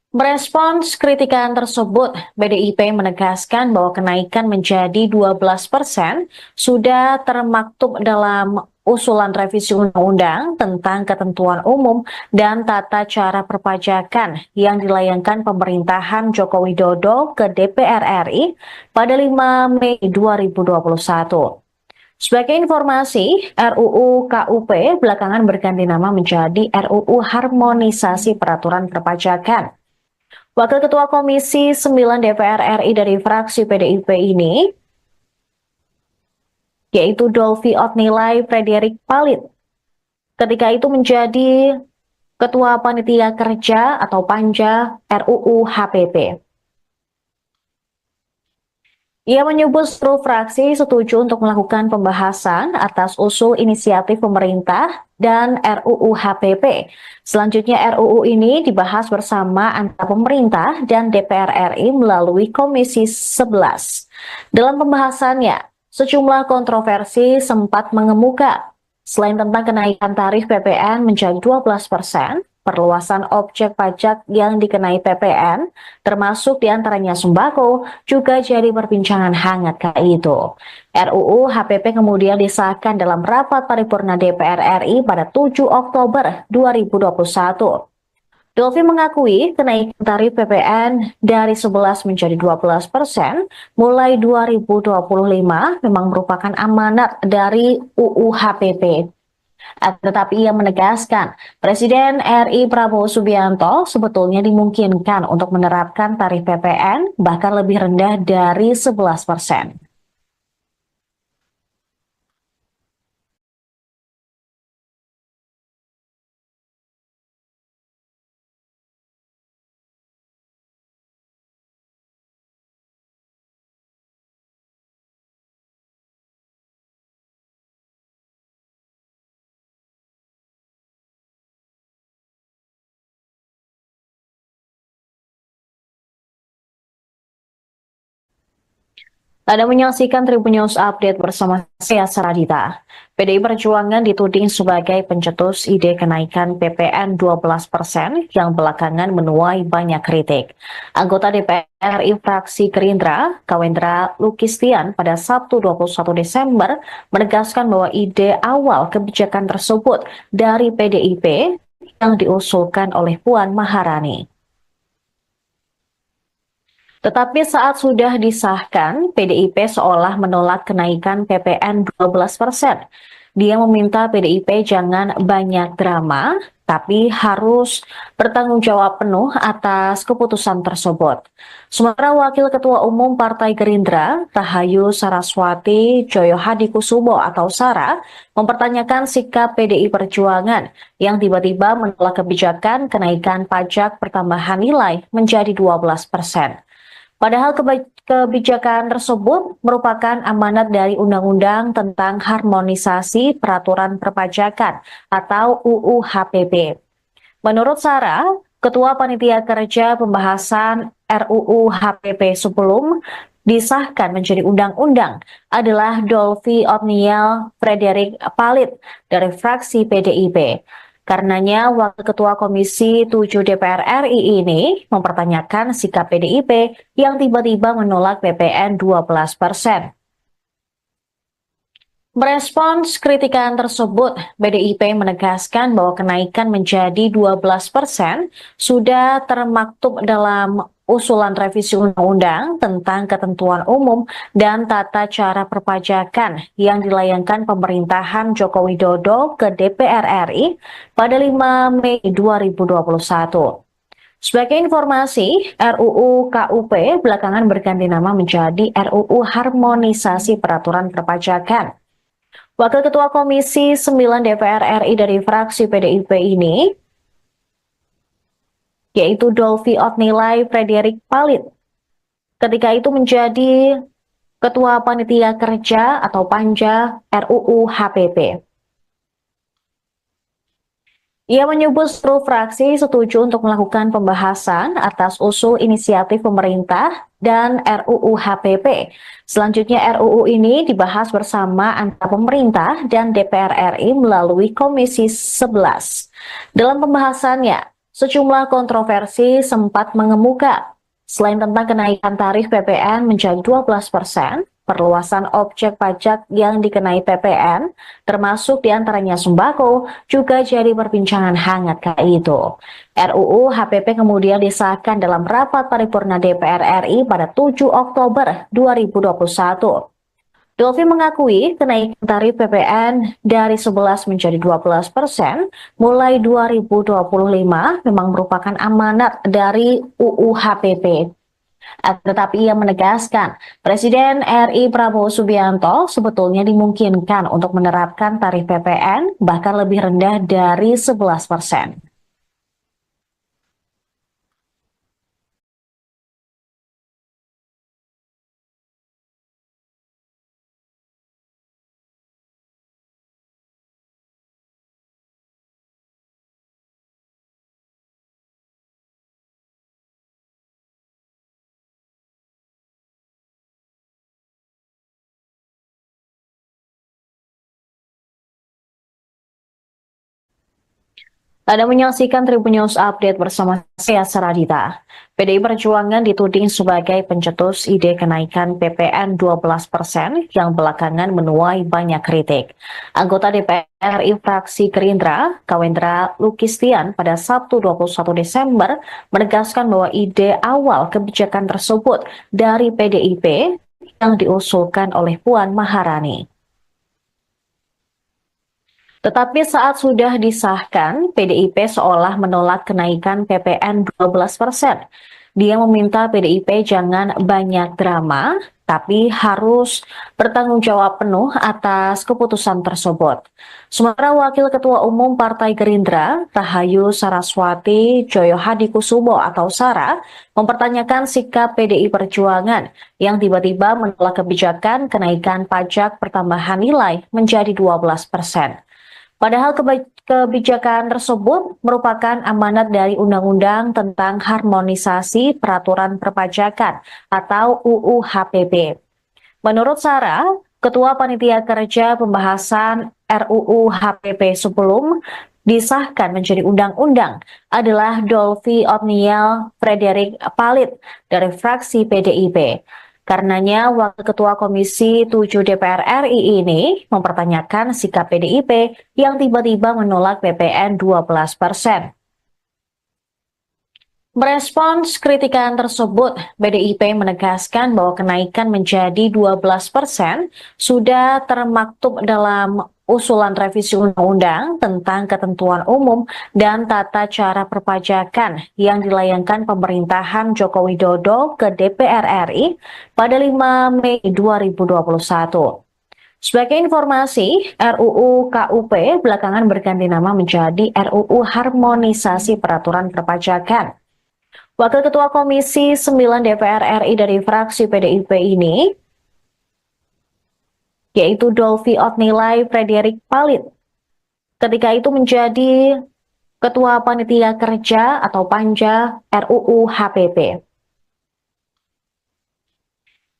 Merespons kritikan tersebut, PDIP menegaskan bahwa kenaikan menjadi 12% sudah termaktub dalam usulan revisi undang-undang tentang ketentuan umum dan tata cara perpajakan yang dilayangkan pemerintahan Joko Widodo ke DPR RI pada 5 Mei 2021. Sebagai informasi, RUU KUP belakangan berganti nama menjadi RUU Harmonisasi Peraturan Perpajakan. Wakil Ketua Komisi 9 DPR RI dari fraksi PDIP ini, yaitu Dolvi Otnilai Frederick Palit, ketika itu menjadi Ketua Panitia Kerja atau Panja RUU HPP. Ia menyebut seluruh fraksi setuju untuk melakukan pembahasan atas usul inisiatif pemerintah dan RUU HPP. Selanjutnya RUU ini dibahas bersama antara pemerintah dan DPR RI melalui Komisi 11. Dalam pembahasannya, sejumlah kontroversi sempat mengemuka. Selain tentang kenaikan tarif PPN menjadi 12%, perluasan objek pajak yang dikenai PPN, termasuk diantaranya sembako, juga jadi perbincangan hangat kala itu. RUU HPP kemudian disahkan dalam rapat paripurna DPR RI pada 7 Oktober 2021. Dolvi mengakui kenaikan tarif PPN dari 11 menjadi 12% mulai 2025 memang merupakan amanat dari UU HPP. Tetapi ia menegaskan, Presiden RI Prabowo Subianto sebetulnya dimungkinkan untuk menerapkan tarif PPN bahkan lebih rendah dari 11%. Anda menyaksikan Tribun News Update bersama saya Saradita. PDI Perjuangan dituding sebagai pencetus ide kenaikan PPN 12% yang belakangan menuai banyak kritik. Anggota DPR RI fraksi Gerindra, Kawendra Lukistian pada Sabtu 21 Desember menegaskan bahwa ide awal kebijakan tersebut dari PDIP yang diusulkan oleh Puan Maharani. Tetapi saat sudah disahkan, PDIP seolah menolak kenaikan PPN 12%. Dia meminta PDIP jangan banyak drama, tapi harus bertanggung jawab penuh atas keputusan tersebut. Sementara Wakil Ketua Umum Partai Gerindra, Rahayu Saraswati Joyohadikusumo atau Sara, mempertanyakan sikap PDI Perjuangan yang tiba-tiba menolak kebijakan kenaikan pajak pertambahan nilai menjadi 12%. Padahal kebijakan tersebut merupakan amanat dari Undang-Undang tentang Harmonisasi Peraturan Perpajakan atau UU HPP. Menurut Sarah, Ketua Panitia Kerja Pembahasan RUU HPP sebelum disahkan menjadi undang-undang adalah Dolvi Otniel Frederick Palit dari fraksi PDIP. Karenanya, Wakil Ketua Komisi 7 DPR RI ini mempertanyakan sikap PDIP yang tiba-tiba menolak PPN 12%. Merespons kritikan tersebut, PDIP menegaskan bahwa kenaikan menjadi 12% sudah termaktub dalam usulan revisi undang-undang tentang ketentuan umum dan tata cara perpajakan yang dilayangkan pemerintahan Joko Widodo ke DPR RI pada 5 Mei 2021. Sebagai informasi, RUU KUP belakangan berganti nama menjadi RUU Harmonisasi Peraturan Perpajakan. Wakil Ketua Komisi 9 DPR RI dari fraksi PDIP ini, yaitu Dolvi Otnilai Frederick Palit, ketika itu menjadi Ketua Panitia Kerja atau Panja RUU HPP. Ia menyebut seluruh fraksi setuju untuk melakukan pembahasan atas usul inisiatif pemerintah dan RUU HPP. Selanjutnya RUU ini dibahas bersama antara pemerintah dan DPR RI melalui Komisi 11. Dalam pembahasannya, sejumlah kontroversi sempat mengemuka. Selain tentang kenaikan tarif PPN menjadi 12%, perluasan objek pajak yang dikenai PPN, termasuk diantaranya sembako, juga jadi perbincangan hangat kala itu. RUU HPP kemudian disahkan dalam rapat paripurna DPR RI pada 7 Oktober 2021. Dolvi mengakui kenaikan tarif PPN dari 11 menjadi 12% mulai 2025 memang merupakan amanat dari UU HPP. Tetapi ia menegaskan, Presiden RI Prabowo Subianto sebetulnya dimungkinkan untuk menerapkan tarif PPN bahkan lebih rendah dari 11%. Anda menyaksikan Tribun News Update bersama saya Saradita. PDI Perjuangan dituding sebagai pencetus ide kenaikan PPN 12% yang belakangan menuai banyak kritik. Anggota DPR RI fraksi Gerindra, Kawendra Lukistian pada Sabtu 21 Desember menegaskan bahwa ide awal kebijakan tersebut dari PDIP yang diusulkan oleh Puan Maharani. Tetapi saat sudah disahkan, PDIP seolah menolak kenaikan PPN 12%. Dia meminta PDIP jangan banyak drama, tapi harus bertanggung jawab penuh atas keputusan tersebut. Sementara Wakil Ketua Umum Partai Gerindra, Rahayu Saraswati Joyohadikusumo atau Sara, mempertanyakan sikap PDI Perjuangan yang tiba-tiba menolak kebijakan kenaikan pajak pertambahan nilai menjadi 12%. Padahal kebijakan tersebut merupakan amanat dari Undang-Undang tentang Harmonisasi Peraturan Perpajakan atau UU HPP. Menurut Sarah, Ketua Panitia Kerja Pembahasan RUU HPP sebelum disahkan menjadi undang-undang adalah Dolvi Otniel Frederick Palit dari fraksi PDIP. Karenanya, Wakil Ketua Komisi 7 DPR RI ini mempertanyakan sikap PDIP yang tiba-tiba menolak PPN 12%. Merespons kritikan tersebut, PDIP menegaskan bahwa kenaikan menjadi 12% sudah termaktub dalam usulan revisi undang-undang tentang ketentuan umum dan tata cara perpajakan yang dilayangkan pemerintahan Joko Widodo ke DPR RI pada 5 Mei 2021. Sebagai informasi, RUU KUP belakangan berganti nama menjadi RUU Harmonisasi Peraturan Perpajakan. Wakil Ketua Komisi 9 DPR RI dari fraksi PDIP ini, yaitu Dolvi Otnilai Frederick Palit, ketika itu menjadi Ketua Panitia Kerja atau Panja RUU HPP.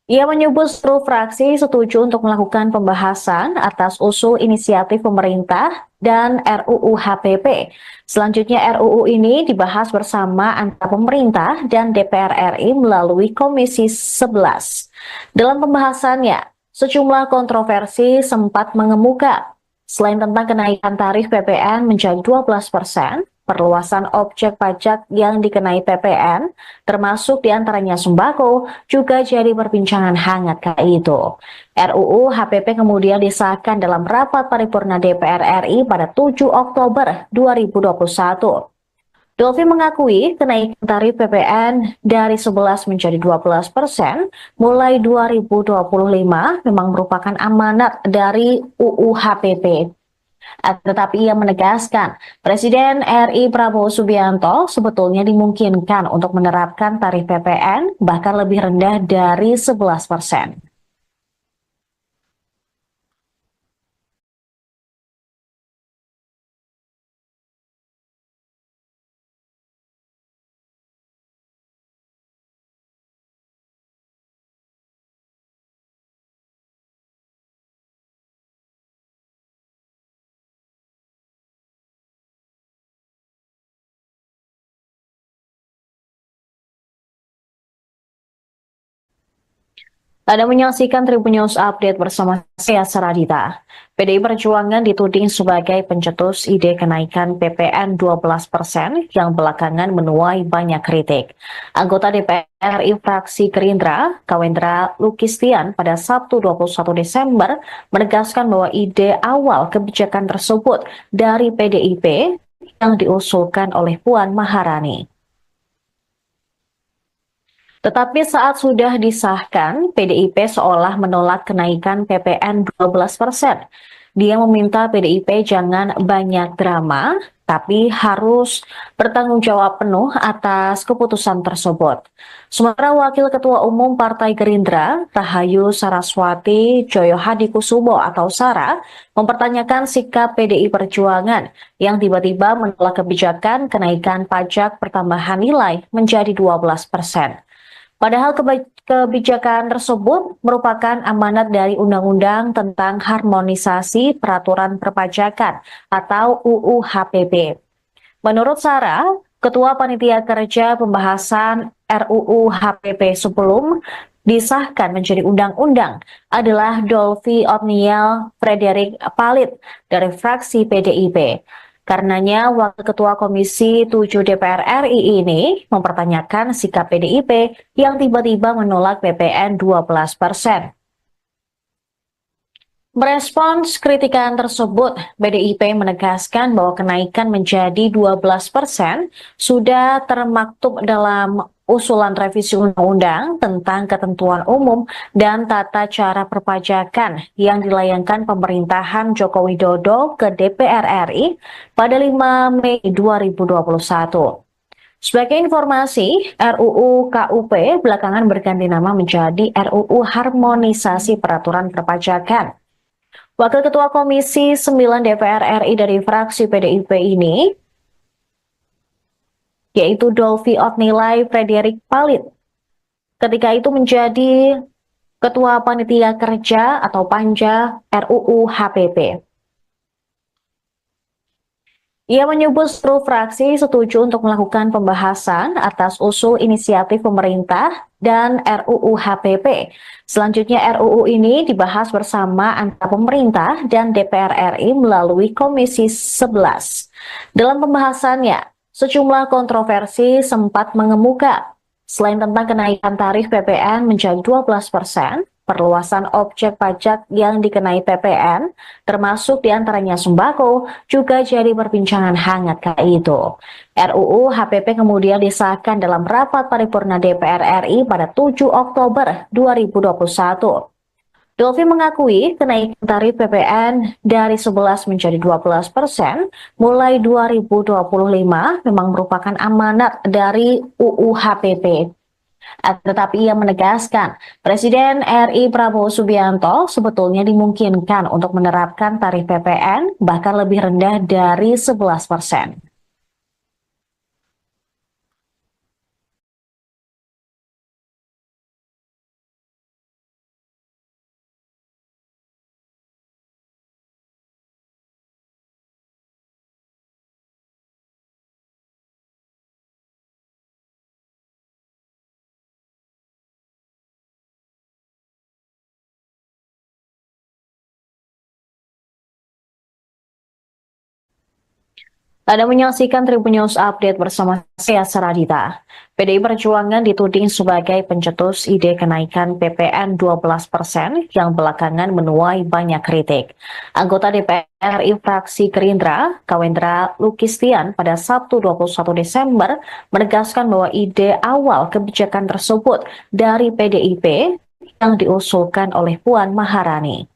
Ia menyebut seluruh fraksi setuju untuk melakukan pembahasan atas usul inisiatif pemerintah dan RUU HPP. Selanjutnya RUU ini dibahas bersama antara pemerintah dan DPR RI melalui Komisi 11. Dalam pembahasannya, sejumlah kontroversi sempat mengemuka. Selain tentang kenaikan tarif PPN menjadi 12%, perluasan objek pajak yang dikenai PPN, termasuk diantaranya sembako, juga jadi perbincangan hangat kala itu. RUU HPP kemudian disahkan dalam rapat paripurna DPR RI pada 7 Oktober 2021. Dolvi mengakui kenaikan tarif PPN dari 11 menjadi 12% mulai 2025 memang merupakan amanat dari UU HPP. Tetapi ia menegaskan, Presiden RI Prabowo Subianto sebetulnya dimungkinkan untuk menerapkan tarif PPN bahkan lebih rendah dari 11%. Anda menyaksikan Tribun News Update bersama saya Saradita. PDI Perjuangan dituding sebagai pencetus ide kenaikan PPN 12% yang belakangan menuai banyak kritik. Anggota DPR RI fraksi Gerindra, Kawendra Lukistian pada Sabtu 21 Desember menegaskan bahwa ide awal kebijakan tersebut dari PDIP yang diusulkan oleh Puan Maharani. Tetapi saat sudah disahkan, PDIP seolah menolak kenaikan PPN 12%. Dia meminta PDIP jangan banyak drama, tapi harus bertanggung jawab penuh atas keputusan tersebut. Sementara Wakil Ketua Umum Partai Gerindra, Rahayu Saraswati Joyohadikusumo atau Sara, mempertanyakan sikap PDI Perjuangan yang tiba-tiba menolak kebijakan kenaikan pajak pertambahan nilai menjadi 12%. Padahal kebijakan tersebut merupakan amanat dari Undang-Undang tentang Harmonisasi Peraturan Perpajakan atau UU HPP. Menurut Sarah, Ketua Panitia Kerja Pembahasan RUU HPP sebelum disahkan menjadi undang-undang adalah Dolvi Otniel Frederick Palit dari fraksi PDIP. Karenanya, Wakil Ketua Komisi 7 DPR RI ini mempertanyakan sikap PDIP yang tiba-tiba menolak PPN 12%. Merespons kritikan tersebut, PDIP menegaskan bahwa kenaikan menjadi 12% sudah termaktub dalam usulan revisi undang-undang tentang ketentuan umum dan tata cara perpajakan yang dilayangkan pemerintahan Joko Widodo ke DPR RI pada 5 Mei 2021. Sebagai informasi, RUU KUP belakangan berganti nama menjadi RUU Harmonisasi Peraturan Perpajakan. Wakil Ketua Komisi 9 DPR RI dari fraksi PDIP ini, yaitu Dolvi Otnilai Frederick Palit, ketika itu menjadi Ketua Panitia Kerja atau Panja RUU HPP. Ia menyebut seluruh fraksi setuju untuk melakukan pembahasan atas usul inisiatif pemerintah dan RUU HPP. Selanjutnya RUU ini dibahas bersama antara pemerintah dan DPR RI melalui Komisi 11. Dalam pembahasannya, sejumlah kontroversi sempat mengemuka. Selain tentang kenaikan tarif PPN menjadi 12%, perluasan objek pajak yang dikenai PPN, termasuk diantaranya sembako, juga jadi perbincangan hangat kala itu. RUU HPP kemudian disahkan dalam rapat paripurna DPR RI pada 7 Oktober 2021. Dolfi mengakui kenaikan tarif PPN dari 11 menjadi 12% mulai 2025 memang merupakan amanat dari UU HPP. Tetapi ia menegaskan, Presiden RI Prabowo Subianto sebetulnya dimungkinkan untuk menerapkan tarif PPN bahkan lebih rendah dari 11%. Anda menyaksikan Tribun News Update bersama saya Saradita. PDI Perjuangan dituding sebagai pencetus ide kenaikan PPN 12% yang belakangan menuai banyak kritik. Anggota DPR RI fraksi Gerindra, Kawendra Lukistian pada Sabtu 21 Desember menegaskan bahwa ide awal kebijakan tersebut dari PDIP yang diusulkan oleh Puan Maharani.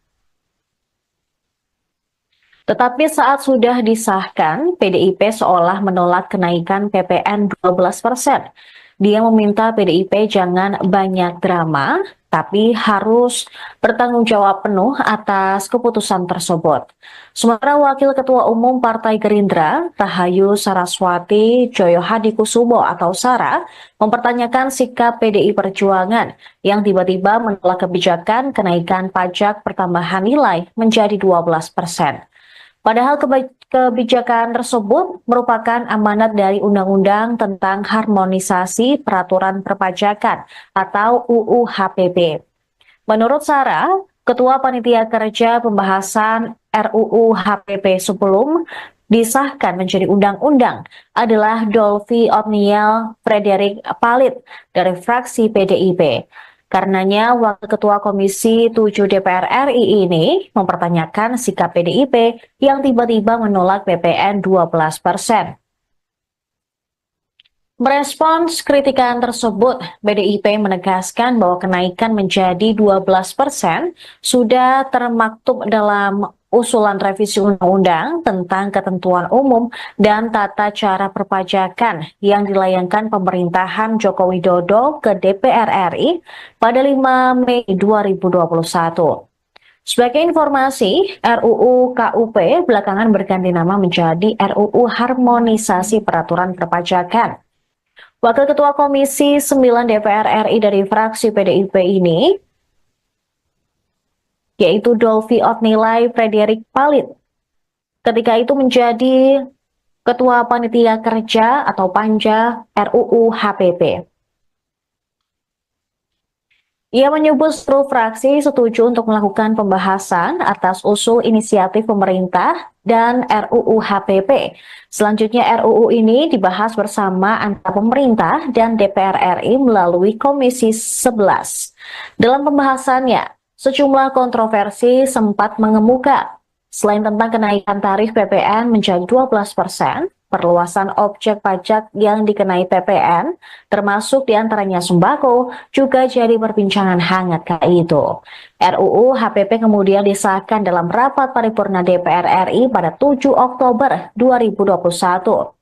Tetapi saat sudah disahkan, PDIP seolah menolak kenaikan PPN 12%. Dia meminta PDIP jangan banyak drama, tapi harus bertanggung jawab penuh atas keputusan tersebut. Sementara Wakil Ketua Umum Partai Gerindra, Rahayu Saraswati Joyohadikusumo atau Sara, mempertanyakan sikap PDI Perjuangan yang tiba-tiba menolak kebijakan kenaikan pajak pertambahan nilai menjadi 12%. Padahal kebijakan tersebut merupakan amanat dari Undang-Undang tentang Harmonisasi Peraturan Perpajakan atau UU HPP. Menurut Sarah, Ketua Panitia Kerja Pembahasan RUU HPP sebelum disahkan menjadi undang-undang adalah Dolfi Otniel Frederick Palit dari fraksi PDIP. Karenanya, Wakil Ketua Komisi 7 DPR RI ini mempertanyakan sikap PDIP yang tiba-tiba menolak PPN 12%. Merespons kritikan tersebut, PDIP menegaskan bahwa kenaikan menjadi 12% sudah termaktub dalam usulan revisi undang-undang tentang ketentuan umum dan tata cara perpajakan yang dilayangkan pemerintahan Joko Widodo ke DPR RI pada 5 Mei 2021. Sebagai informasi, RUU KUP belakangan berganti nama menjadi RUU Harmonisasi Peraturan Perpajakan. Wakil Ketua Komisi 9 DPR RI dari fraksi PDIP ini yaitu Dolfi Otnilai Frederick Palit. Ketika itu menjadi Ketua Panitia Kerja atau Panja RUU HPP. Ia menyebut seluruh fraksi setuju untuk melakukan pembahasan atas usul inisiatif pemerintah dan RUU HPP. Selanjutnya RUU ini dibahas bersama antara pemerintah dan DPR RI melalui Komisi 11. Dalam pembahasannya, sejumlah kontroversi sempat mengemuka. Selain tentang kenaikan tarif PPN menjadi 12%, perluasan objek pajak yang dikenai PPN, termasuk diantaranya sembako, juga jadi perbincangan hangat kala itu. RUU HPP kemudian disahkan dalam rapat paripurna DPR RI pada 7 Oktober 2021.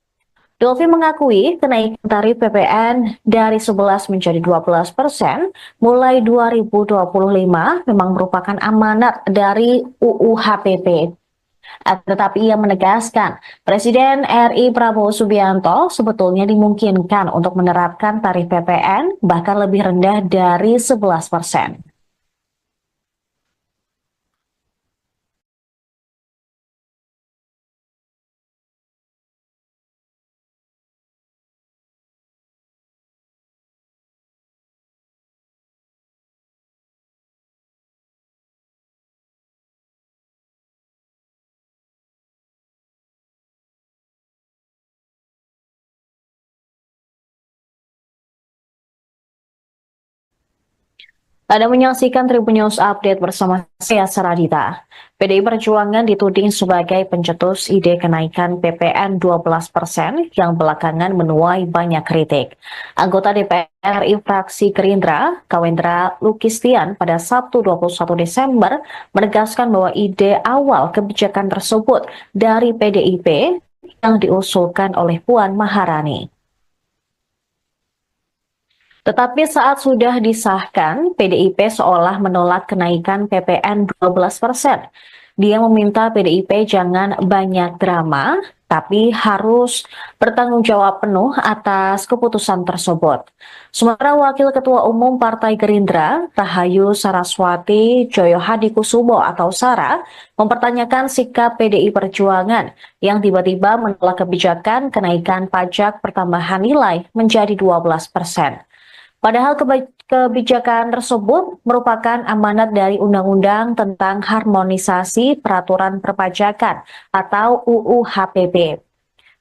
Dolfi mengakui kenaikan tarif PPN dari 11 menjadi 12% mulai 2025 memang merupakan amanat dari UU HPP. Tetapi ia menegaskan, Presiden RI Prabowo Subianto sebetulnya dimungkinkan untuk menerapkan tarif PPN bahkan lebih rendah dari 11%. Anda menyaksikan Tribun News Update bersama saya Saradita. PDI Perjuangan dituding sebagai pencetus ide kenaikan PPN 12% yang belakangan menuai banyak kritik. Anggota DPR RI fraksi Gerindra, Kawendra Lukistian pada Sabtu 21 Desember menegaskan bahwa ide awal kebijakan tersebut dari PDIP yang diusulkan oleh Puan Maharani. Tetapi saat sudah disahkan, PDIP seolah menolak kenaikan PPN 12%. Dia meminta PDIP jangan banyak drama, tapi harus bertanggung jawab penuh atas keputusan tersebut. Sementara Wakil Ketua Umum Partai Gerindra, Rahayu Saraswati Joyohadikusumo atau Sara, mempertanyakan sikap PDI Perjuangan yang tiba-tiba menolak kebijakan kenaikan pajak pertambahan nilai menjadi 12%. Padahal kebijakan tersebut merupakan amanat dari Undang-Undang tentang Harmonisasi Peraturan Perpajakan atau UU HPP.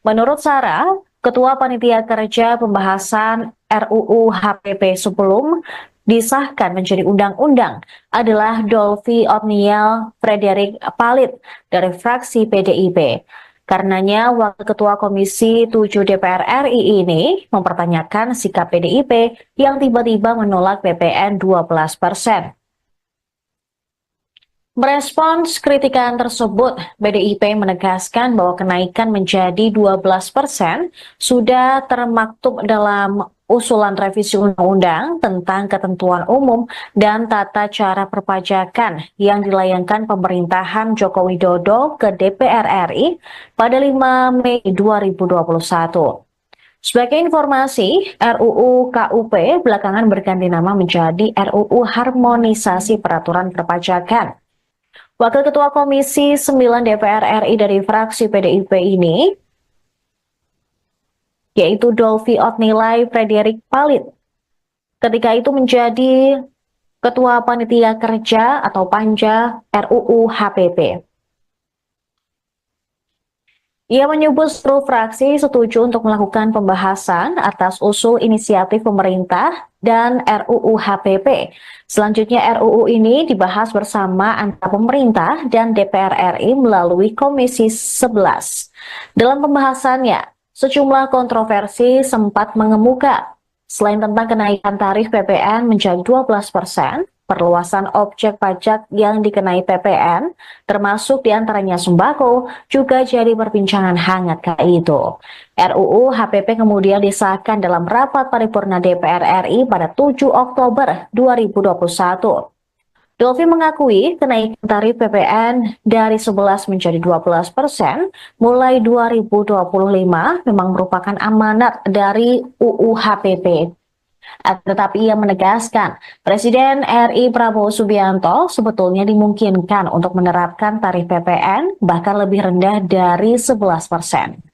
Menurut Sarah, Ketua Panitia Kerja Pembahasan RUU HPP sebelum disahkan menjadi undang-undang adalah Dolphy Otniel Frederick Palit dari fraksi PDIP. Karenanya, Wakil Ketua Komisi 7 DPR RI ini mempertanyakan sikap PDIP yang tiba-tiba menolak PPN 12%. Merespons kritikan tersebut, PDIP menegaskan bahwa kenaikan menjadi 12% sudah termaktub dalam usulan revisi undang-undang tentang ketentuan umum dan tata cara perpajakan yang dilayangkan pemerintahan Joko Widodo ke DPR RI pada 5 Mei 2021. Sebagai informasi, RUU KUP belakangan berganti nama menjadi RUU Harmonisasi Peraturan Perpajakan. Wakil Ketua Komisi 9 DPR RI dari fraksi PDIP ini, yaitu Dolphy Otniel Frederick Palit, ketika itu menjadi Ketua Panitia Kerja atau Panja RUU HPP. Ia menyebut seluruh fraksi setuju untuk melakukan pembahasan atas usul inisiatif pemerintah dan RUU HPP. Selanjutnya RUU ini dibahas bersama antara pemerintah dan DPR RI melalui Komisi 11. Dalam pembahasannya, sejumlah kontroversi sempat mengemuka. Selain tentang kenaikan tarif PPN menjadi 12%, perluasan objek pajak yang dikenai PPN, termasuk diantaranya sembako, juga jadi perbincangan hangat kala itu. RUU HPP kemudian disahkan dalam rapat paripurna DPR RI pada 7 Oktober 2021. Dolphy mengakui kenaikan tarif PPN dari 11 menjadi 12% mulai 2025 memang merupakan amanat dari UU HPP. Tetapi ia menegaskan, Presiden RI Prabowo Subianto sebetulnya dimungkinkan untuk menerapkan tarif PPN bahkan lebih rendah dari 11%.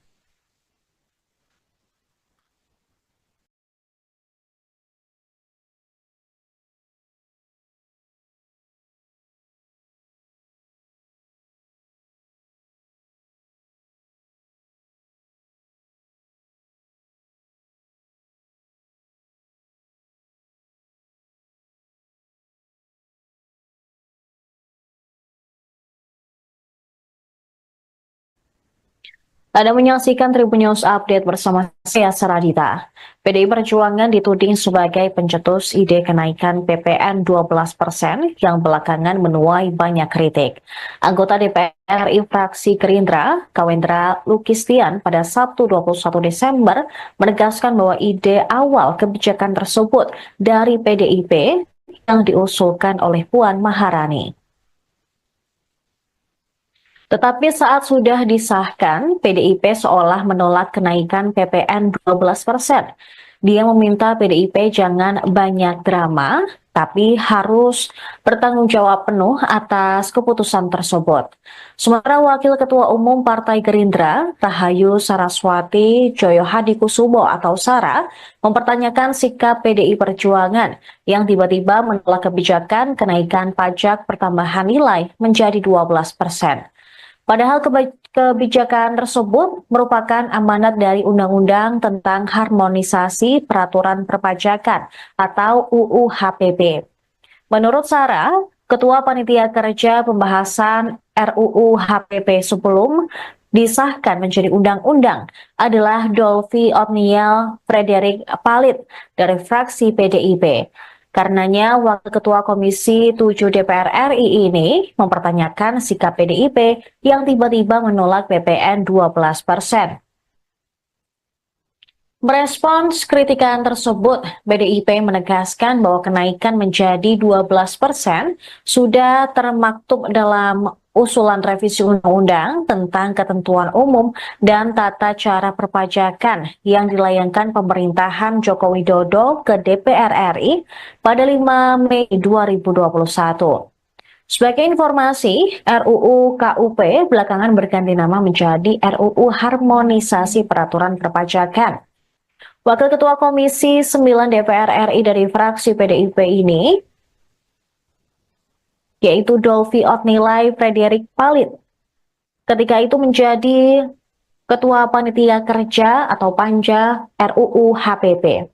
Anda menyaksikan Tribun News Update bersama saya Saradita. PDI Perjuangan dituding sebagai pencetus ide kenaikan PPN 12% yang belakangan menuai banyak kritik. Anggota DPR RI fraksi Gerindra, Kawendra Lukistian pada Sabtu 21 Desember menegaskan bahwa ide awal kebijakan tersebut dari PDIP yang diusulkan oleh Puan Maharani. Tetapi saat sudah disahkan, PDIP seolah menolak kenaikan PPN 12%. Dia meminta PDIP jangan banyak drama, tapi harus bertanggung jawab penuh atas keputusan tersebut. Sementara Wakil Ketua Umum Partai Gerindra, Rahayu Saraswati Joyohadikusumo atau Sara, mempertanyakan sikap PDI Perjuangan yang tiba-tiba menolak kebijakan kenaikan pajak pertambahan nilai menjadi 12%. Padahal kebijakan tersebut merupakan amanat dari Undang-Undang tentang Harmonisasi Peraturan Perpajakan atau UU HPP. Menurut Sarah, Ketua Panitia Kerja Pembahasan RUU HPP sebelum disahkan menjadi undang-undang adalah Dolvi Otniel Frederick Palit dari fraksi PDIP. Karenanya, Wakil Ketua Komisi 7 DPR RI ini mempertanyakan sikap PDIP yang tiba-tiba menolak PPN 12%. Merespons kritikan tersebut, PDIP menegaskan bahwa kenaikan menjadi 12% sudah termaktub dalam usulan revisi undang-undang tentang ketentuan umum dan tata cara perpajakan yang dilayangkan pemerintahan Joko Widodo ke DPR RI pada 5 Mei 2021. Sebagai informasi, RUU KUP belakangan berganti nama menjadi RUU Harmonisasi Peraturan Perpajakan. Wakil Ketua Komisi 9 DPR RI dari fraksi PDIP ini, yaitu Dolvi Otnilai Frederick Palit, ketika itu menjadi Ketua Panitia Kerja atau Panja RUU HPP.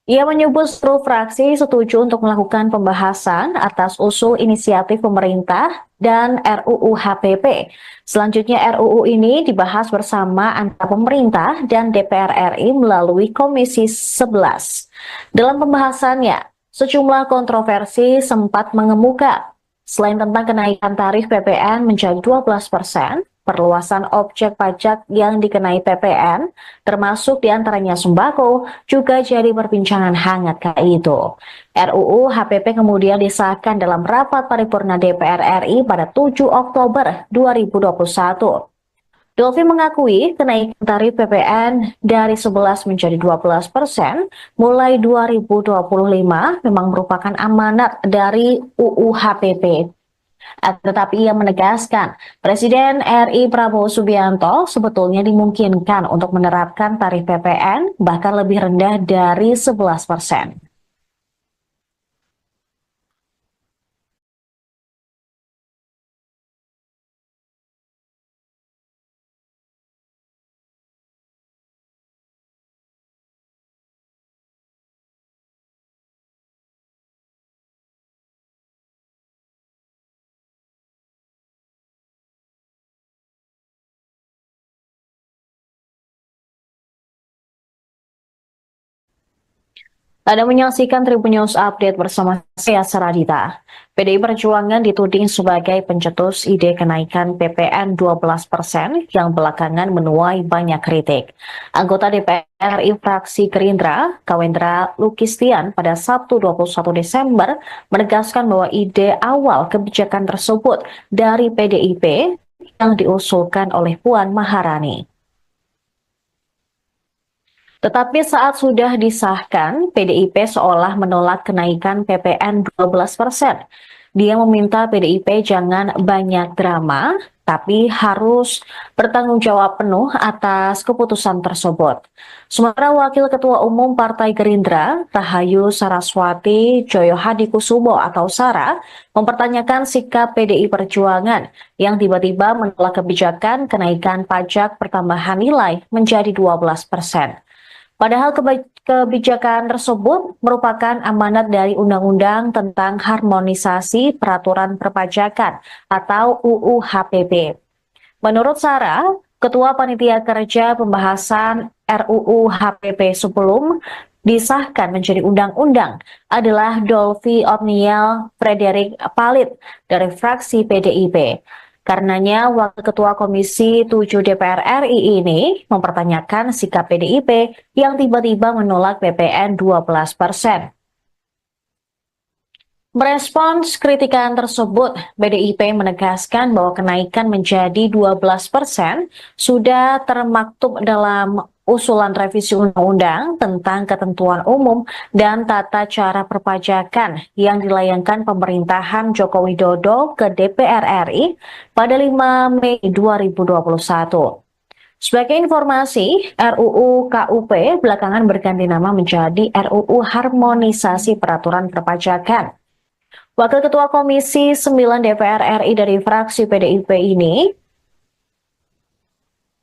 Ia menyebut seluruh fraksi setuju untuk melakukan pembahasan atas usul inisiatif pemerintah dan RUU HPP. Selanjutnya RUU ini dibahas bersama antara pemerintah dan DPR RI melalui Komisi 11. Dalam pembahasannya, sejumlah kontroversi sempat mengemuka. Selain tentang kenaikan tarif PPN menjadi 12%, perluasan objek pajak yang dikenai PPN, termasuk diantaranya sembako, juga jadi perbincangan hangat kala itu. RUU HPP kemudian disahkan dalam rapat paripurna DPR RI pada 7 Oktober 2021. Dolvi mengakui kenaikan tarif PPN dari 11 menjadi 12% mulai 2025 memang merupakan amanat dari UU HPP. Tetapi ia menegaskan, Presiden RI Prabowo Subianto sebetulnya dimungkinkan untuk menerapkan tarif PPN bahkan lebih rendah dari 11%. Anda menyaksikan Tribun News Update bersama saya Saradita. PDI Perjuangan dituding sebagai pencetus ide kenaikan PPN 12% yang belakangan menuai banyak kritik. Anggota DPR RI fraksi Gerindra, Kawendra Lukistian pada Sabtu 21 Desember menegaskan bahwa ide awal kebijakan tersebut dari PDIP yang diusulkan oleh Puan Maharani. Tetapi saat sudah disahkan, PDIP seolah menolak kenaikan PPN 12%. Dia meminta PDIP jangan banyak drama, tapi harus bertanggung jawab penuh atas keputusan tersebut. Sementara Wakil Ketua Umum Partai Gerindra, Rahayu Saraswati Joyohadikusumo atau Sara, mempertanyakan sikap PDI Perjuangan yang tiba-tiba menolak kebijakan kenaikan pajak pertambahan nilai menjadi 12%. Padahal kebijakan tersebut merupakan amanat dari Undang-Undang tentang Harmonisasi Peraturan Perpajakan atau UU HPP. Menurut Sarah, Ketua Panitia Kerja Pembahasan RUU HPP sebelum disahkan menjadi undang-undang adalah Dolvi Otniel Frederick Palit dari fraksi PDIP. Karenanya, Wakil Ketua Komisi 7 DPR RI ini mempertanyakan sikap PDIP yang tiba-tiba menolak PPN 12%. Merespons kritikan tersebut, PDIP menegaskan bahwa kenaikan menjadi 12% sudah termaktub dalam usulan revisi undang-undang tentang ketentuan umum dan tata cara perpajakan yang dilayangkan pemerintahan Joko Widodo ke DPR RI pada 5 Mei 2021. Sebagai informasi, RUU KUP belakangan berganti nama menjadi RUU Harmonisasi Peraturan Perpajakan. Wakil Ketua Komisi 9 DPR RI dari fraksi PDIP ini,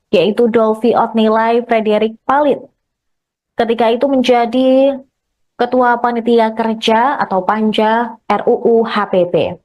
yaitu Dolvi Otnilai Frederick Palit, ketika itu menjadi Ketua Panitia Kerja atau Panja RUU HPP.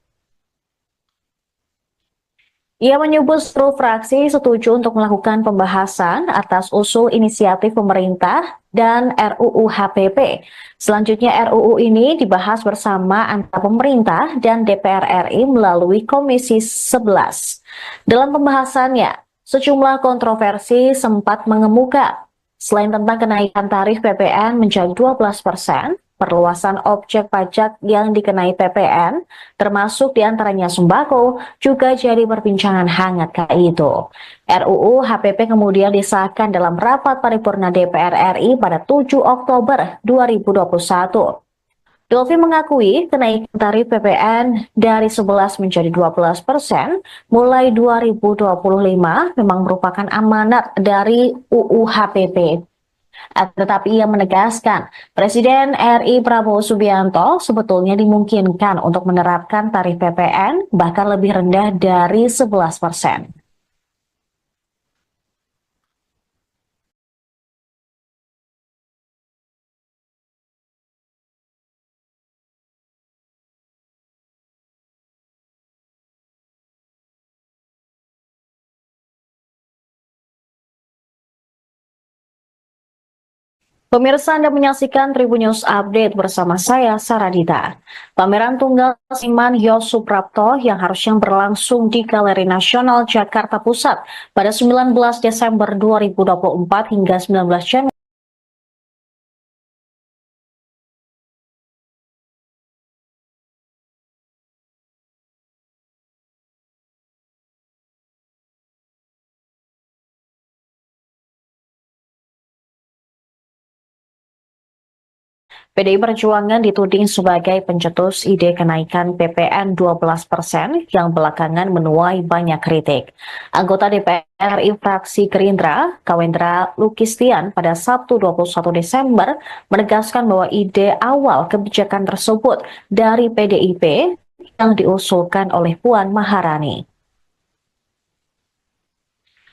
Ia menyebut seluruh fraksi setuju untuk melakukan pembahasan atas usul inisiatif pemerintah dan RUU HPP. Selanjutnya RUU ini dibahas bersama antara pemerintah dan DPR RI melalui Komisi 11. Dalam pembahasannya, sejumlah kontroversi sempat mengemuka. Selain tentang kenaikan tarif PPN menjadi 12%, perluasan objek pajak yang dikenai PPN, termasuk diantaranya sembako, juga jadi perbincangan hangat kala itu. RUU HPP kemudian disahkan dalam rapat paripurna DPR RI pada 7 Oktober 2021. Dolfi mengakui kenaikan tarif PPN dari 11 menjadi 12% mulai 2025 memang merupakan amanat dari UU HPP. Tetapi ia menegaskan, Presiden RI Prabowo Subianto sebetulnya dimungkinkan untuk menerapkan tarif PPN bahkan lebih rendah dari 11%. Pemirsa Anda menyaksikan Tribun News Update bersama saya, Saradita. Pameran Tunggal Seniman Yos Suprapto yang harusnya berlangsung di Galeri Nasional Jakarta Pusat pada 19 Desember 2024 hingga 19 Januari PDI Perjuangan dituding sebagai pencetus ide kenaikan PPN 12% yang belakangan menuai banyak kritik. Anggota DPR RI fraksi Gerindra, Kawendra Lukistian pada Sabtu 21 Desember menegaskan bahwa ide awal kebijakan tersebut dari PDIP yang diusulkan oleh Puan Maharani.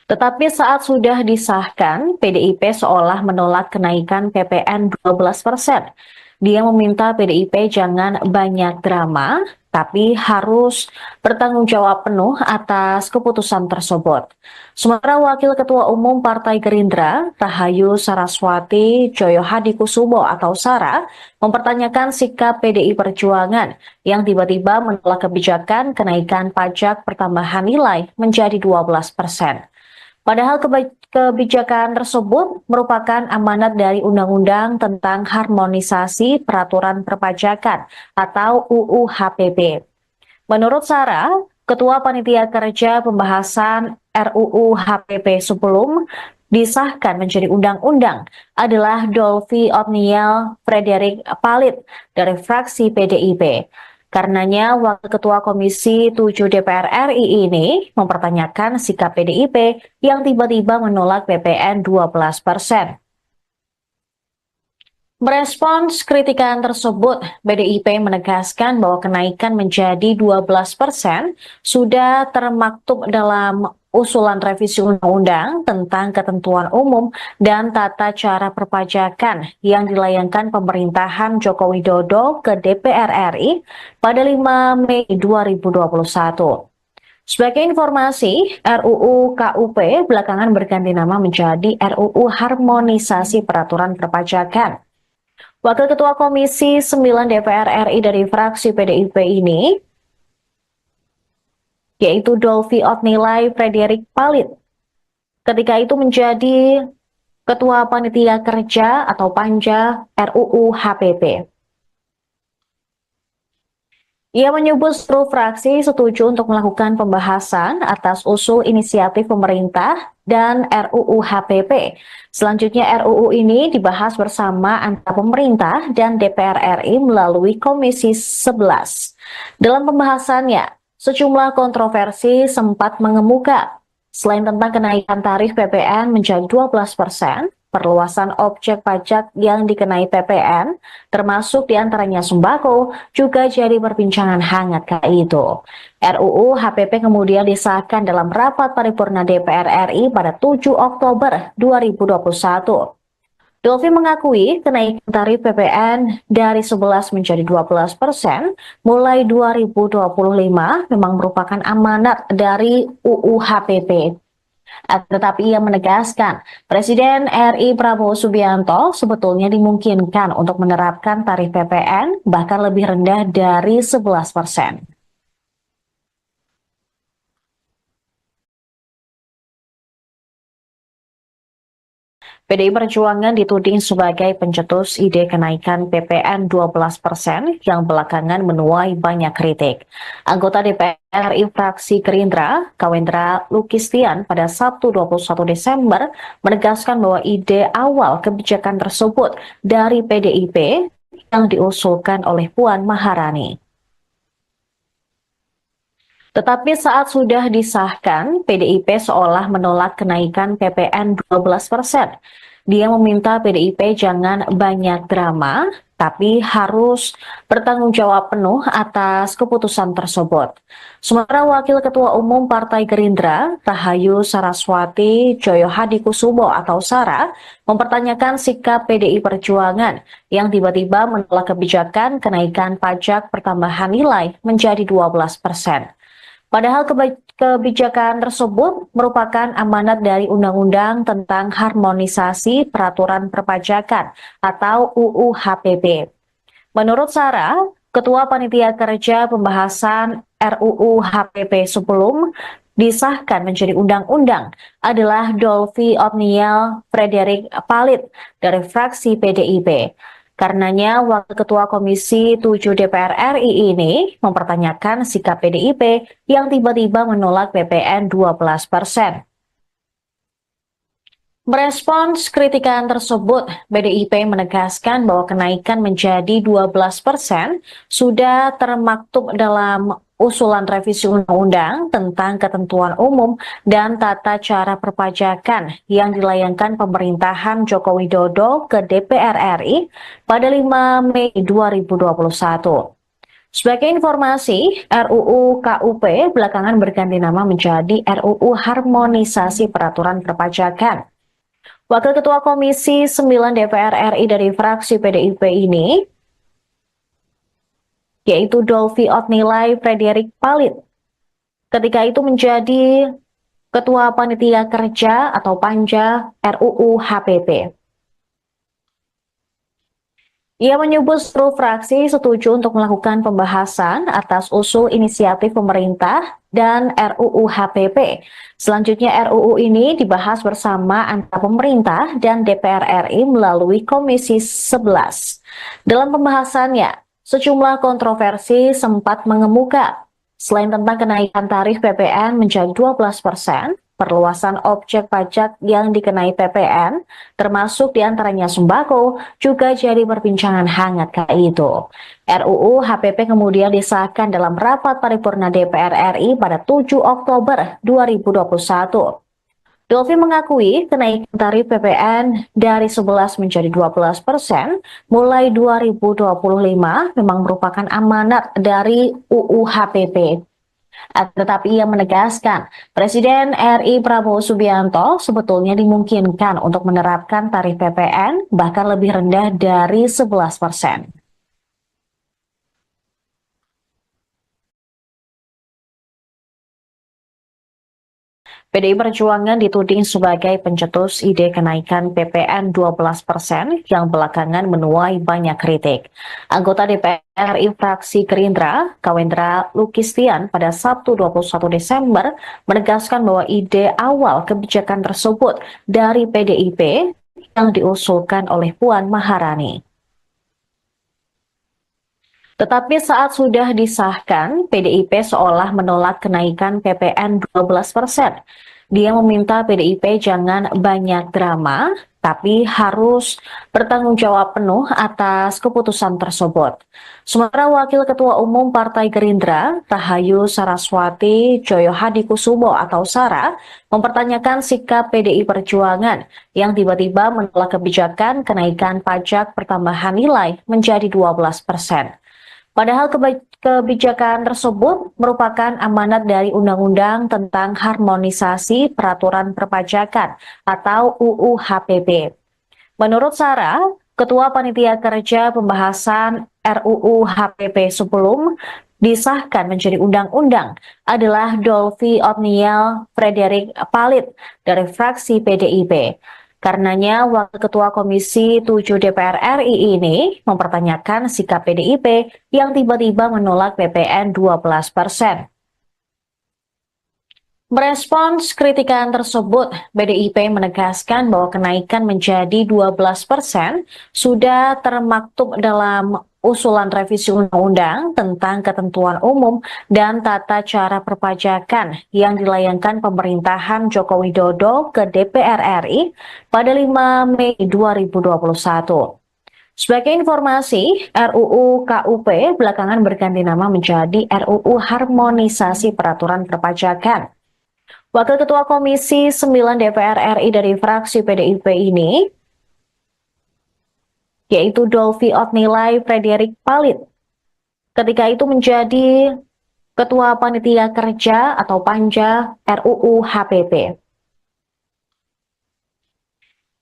Tetapi saat sudah disahkan, PDIP seolah menolak kenaikan PPN 12%. Dia meminta PDIP jangan banyak drama, tapi harus bertanggung jawab penuh atas keputusan tersebut. Sementara Wakil Ketua Umum Partai Gerindra, Rahayu Saraswati Joyo Hadikusumo atau Sara, mempertanyakan sikap PDI Perjuangan yang tiba-tiba menolak kebijakan kenaikan pajak pertambahan nilai menjadi 12%. Padahal kebijakan tersebut merupakan amanat dari Undang-Undang tentang Harmonisasi Peraturan Perpajakan atau UU HPP. Menurut Sarah, Ketua Panitia Kerja Pembahasan RUU HPP sebelum disahkan menjadi undang-undang adalah Dolfi Otniel Frederick Palit dari fraksi PDIP. Karenanya, Wakil Ketua Komisi 7 DPR RI ini mempertanyakan sikap PDIP yang tiba-tiba menolak PPN 12%. Merespons kritikan tersebut, PDIP menegaskan bahwa kenaikan menjadi 12% sudah termaktub dalam usulan revisi undang-undang tentang ketentuan umum dan tata cara perpajakan yang dilayangkan pemerintahan Joko Widodo ke DPR RI pada 5 Mei 2021. Sebagai informasi, RUU KUP belakangan berganti nama menjadi RUU Harmonisasi Peraturan Perpajakan. Wakil Ketua Komisi 9 DPR RI dari fraksi PDIP ini, yaitu Dolfi Otnilai Frederick Palit, ketika itu menjadi Ketua Panitia Kerja atau Panja RUU HPP. Ia menyebut seluruh fraksi setuju untuk melakukan pembahasan atas usul inisiatif pemerintah dan RUU HPP. Selanjutnya RUU ini dibahas bersama antara pemerintah dan DPR RI melalui Komisi 11. Dalam pembahasannya, sejumlah kontroversi sempat mengemuka. Selain tentang kenaikan tarif PPN menjadi 12%, perluasan objek pajak yang dikenai PPN, termasuk diantaranya sembako, juga jadi perbincangan hangat kala itu. RUU HPP kemudian disahkan dalam rapat paripurna DPR RI pada 7 Oktober 2021. Dolfi mengakui kenaikan tarif PPN dari 11 menjadi 12% mulai 2025 memang merupakan amanat dari UU HPP. Tetapi ia menegaskan, Presiden RI Prabowo Subianto sebetulnya dimungkinkan untuk menerapkan tarif PPN bahkan lebih rendah dari 11%. PDI Perjuangan dituding sebagai pencetus ide kenaikan PPN 12% yang belakangan menuai banyak kritik. Anggota DPR RI fraksi Gerindra, Kawendra Lukistian pada Sabtu 21 Desember menegaskan bahwa ide awal kebijakan tersebut dari PDIP yang diusulkan oleh Puan Maharani. Tetapi saat sudah disahkan, PDIP seolah menolak kenaikan PPN 12%. Dia meminta PDIP jangan banyak drama, tapi harus bertanggung jawab penuh atas keputusan tersebut. Sementara Wakil Ketua Umum Partai Gerindra, Rahayu Saraswati Joyohadikusumo atau Sara, mempertanyakan sikap PDI Perjuangan yang tiba-tiba menolak kebijakan kenaikan pajak pertambahan nilai menjadi 12%. Padahal kebijakan tersebut merupakan amanat dari Undang-Undang tentang Harmonisasi Peraturan Perpajakan atau UU HPP. Menurut Sarah, Ketua Panitia Kerja Pembahasan RUU HPP sebelum disahkan menjadi undang-undang adalah Dolfi Otniel Frederick Palit dari fraksi PDIP. Karenanya, Wakil Ketua Komisi 7 DPR RI ini mempertanyakan sikap PDIP yang tiba-tiba menolak PPN 12%. Merespons kritikan tersebut, PDIP menegaskan bahwa kenaikan menjadi 12% sudah termaktub dalam usulan revisi undang-undang tentang ketentuan umum dan tata cara perpajakan yang dilayangkan pemerintahan Joko Widodo ke DPR RI pada 5 Mei 2021. Sebagai informasi, RUU KUP belakangan berganti nama menjadi RUU Harmonisasi Peraturan Perpajakan. Wakil Ketua Komisi 9 DPR RI dari fraksi PDIP ini, yaitu Dolfi Otnilai Frederick Palit, ketika itu menjadi Ketua Panitia Kerja atau Panja RUU HPP. Ia menyebut seluruh fraksi setuju untuk melakukan pembahasan atas usul inisiatif pemerintah dan RUU HPP. Selanjutnya RUU ini dibahas bersama antara pemerintah dan DPR RI melalui Komisi 11. Dalam pembahasannya, sejumlah kontroversi sempat mengemuka. Selain tentang kenaikan tarif PPN menjadi 12%, perluasan objek pajak yang dikenai PPN, termasuk diantaranya sembako, juga jadi perbincangan hangat kala itu. RUU HPP kemudian disahkan dalam rapat paripurna DPR RI pada 7 Oktober 2021. Dolfi mengakui kenaikan tarif PPN dari 11 menjadi 12% mulai 2025 memang merupakan amanat dari UU HPP. Tetapi ia menegaskan, Presiden RI Prabowo Subianto sebetulnya dimungkinkan untuk menerapkan tarif PPN bahkan lebih rendah dari 11%. PDI Perjuangan dituding sebagai pencetus ide kenaikan PPN 12% yang belakangan menuai banyak kritik. Anggota DPR RI fraksi Gerindra, Kawendra Lukistian pada Sabtu 21 Desember menegaskan bahwa ide awal kebijakan tersebut dari PDIP yang diusulkan oleh Puan Maharani. Tetapi saat sudah disahkan, PDIP seolah menolak kenaikan PPN 12%. Dia meminta PDIP jangan banyak drama, tapi harus bertanggung jawab penuh atas keputusan tersebut. Sementara Wakil Ketua Umum Partai Gerindra, Rahayu Saraswati Joyohadikusumo atau Sara, mempertanyakan sikap PDI Perjuangan yang tiba-tiba menolak kebijakan kenaikan pajak pertambahan nilai menjadi 12%. Padahal kebijakan tersebut merupakan amanat dari Undang-Undang tentang Harmonisasi Peraturan Perpajakan atau UU HPP. Menurut Sarah, Ketua Panitia Kerja Pembahasan RUU HPP sebelum disahkan menjadi undang-undang adalah Dolvi Otniel Frederick Palit dari fraksi PDIP. Karenanya, Wakil Ketua Komisi 7 DPR RI ini mempertanyakan sikap PDIP yang tiba-tiba menolak PPN 12%. Merespons kritikan tersebut, PDIP menegaskan bahwa kenaikan menjadi 12% sudah termaktub dalam usulan revisi undang-undang tentang ketentuan umum dan tata cara perpajakan yang dilayangkan pemerintahan Joko Widodo ke DPR RI pada 5 Mei 2021. Sebagai informasi, RUU KUP belakangan berganti nama menjadi RUU Harmonisasi Peraturan Perpajakan. Wakil Ketua Komisi 9 DPR RI dari fraksi PDIP ini, yaitu Dolvi Otnilai Frederick Palit, ketika itu menjadi Ketua Panitia Kerja atau Panja RUU HPP.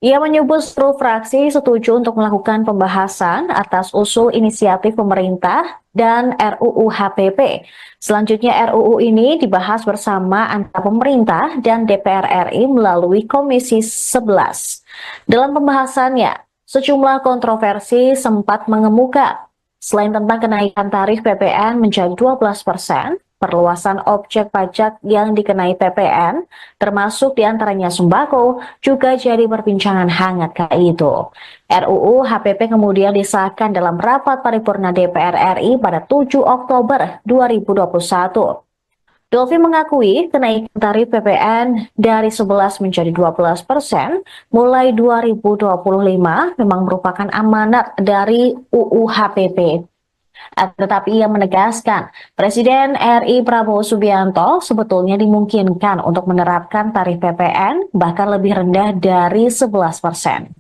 Ia menyebut seluruh fraksi setuju untuk melakukan pembahasan atas usul inisiatif pemerintah dan RUU HPP. Selanjutnya RUU ini dibahas bersama antara pemerintah dan DPR RI melalui Komisi 11. Dalam pembahasannya, sejumlah kontroversi sempat mengemuka. Selain tentang kenaikan tarif PPN menjadi 12%, perluasan objek pajak yang dikenai PPN, termasuk diantaranya sembako, juga jadi perbincangan hangat kala itu. RUU HPP kemudian disahkan dalam rapat paripurna DPR RI pada 7 Oktober 2021. Dolvi mengakui kenaikan tarif PPN dari 11 menjadi 12% mulai 2025 memang merupakan amanat dari UU HPP. Tetapi ia menegaskan, Presiden RI Prabowo Subianto sebetulnya dimungkinkan untuk menerapkan tarif PPN bahkan lebih rendah dari 11%.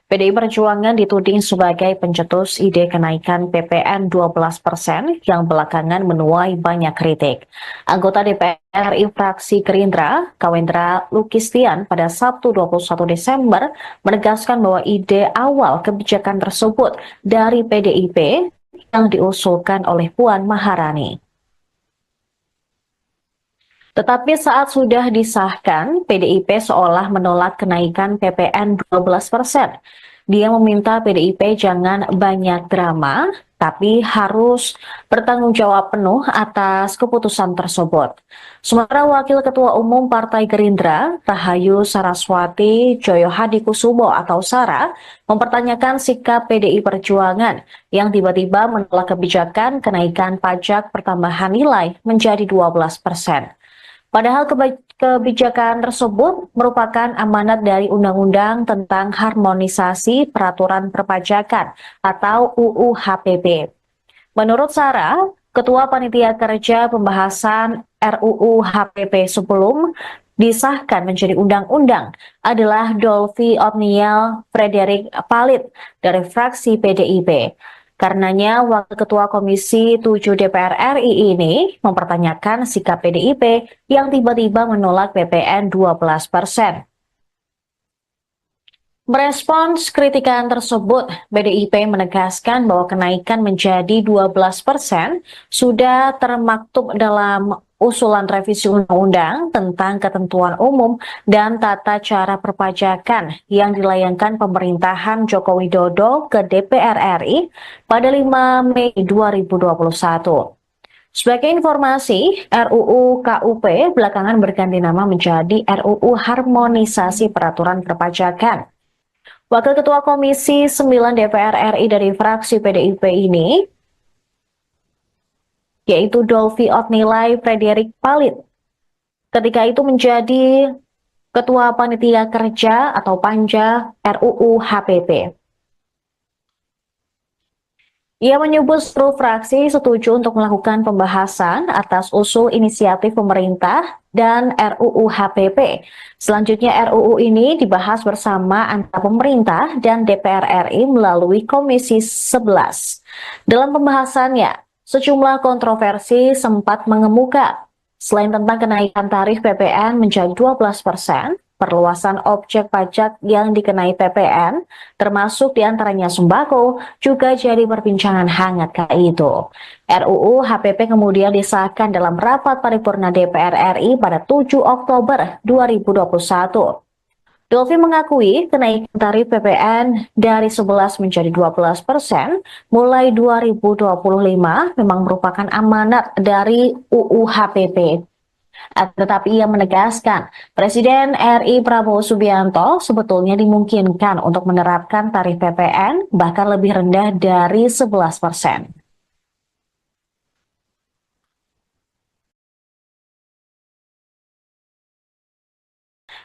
PDI Perjuangan dituding sebagai pencetus ide kenaikan PPN 12% yang belakangan menuai banyak kritik. Anggota DPR RI fraksi Gerindra, Kawendra Lukistian pada Sabtu 21 Desember menegaskan bahwa ide awal kebijakan tersebut dari PDIP yang diusulkan oleh Puan Maharani. Tetapi saat sudah disahkan, PDIP seolah menolak kenaikan PPN 12%. Dia meminta PDIP jangan banyak drama, tapi harus bertanggung jawab penuh atas keputusan tersebut. Sementara Wakil Ketua Umum Partai Gerindra, Rahayu Saraswati Joyohadikusumo atau Sara, mempertanyakan sikap PDI Perjuangan yang tiba-tiba menolak kebijakan kenaikan pajak pertambahan nilai menjadi 12%. Padahal kebijakan tersebut merupakan amanat dari Undang-Undang tentang Harmonisasi Peraturan Perpajakan atau UU HPP. Menurut Sarah, Ketua Panitia Kerja Pembahasan RUU HPP sebelum disahkan menjadi undang-undang adalah Dolvi Otniel Frederick Palit dari fraksi PDIP. Karenanya, Wakil Ketua Komisi 7 DPR RI ini mempertanyakan sikap PDIP yang tiba-tiba menolak PPN 12%. Merespons kritikan tersebut, PDIP menegaskan bahwa kenaikan menjadi 12% sudah termaktub dalam usulan revisi undang-undang tentang ketentuan umum dan tata cara perpajakan yang dilayangkan pemerintahan Joko Widodo ke DPR RI pada 5 Mei 2021. Sebagai informasi, RUU KUP belakangan berganti nama menjadi RUU Harmonisasi Peraturan Perpajakan. Wakil Ketua Komisi 9 DPR RI dari fraksi PDIP ini, yaitu Dolvi Otnilai Frederick Palit, ketika itu menjadi Ketua Panitia Kerja atau Panja RUU HPP. Ia menyebut seluruh fraksi setuju untuk melakukan pembahasan atas usul inisiatif pemerintah dan RUU HPP. Selanjutnya RUU ini dibahas bersama antara pemerintah dan DPR RI melalui Komisi 11. Dalam pembahasannya, sejumlah kontroversi sempat mengemuka. Selain tentang kenaikan tarif PPN menjadi 12%, perluasan objek pajak yang dikenai PPN, termasuk diantaranya sembako, juga jadi perbincangan hangat kala itu. RUU HPP kemudian disahkan dalam rapat paripurna DPR RI pada 7 Oktober 2021. Dolfi mengakui kenaikan tarif PPN dari 11 menjadi 12% mulai 2025 memang merupakan amanat dari UU HPP. Tetapi ia menegaskan, Presiden RI Prabowo Subianto sebetulnya dimungkinkan untuk menerapkan tarif PPN bahkan lebih rendah dari 11%.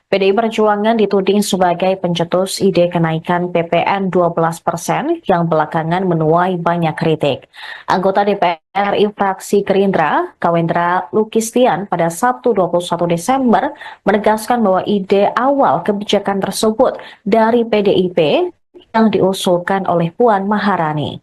PDI Perjuangan dituding sebagai pencetus ide kenaikan PPN 12% yang belakangan menuai banyak kritik. Anggota DPR RI fraksi Gerindra, Kawendra Lukistian pada Sabtu 21 Desember menegaskan bahwa ide awal kebijakan tersebut dari PDIP yang diusulkan oleh Puan Maharani.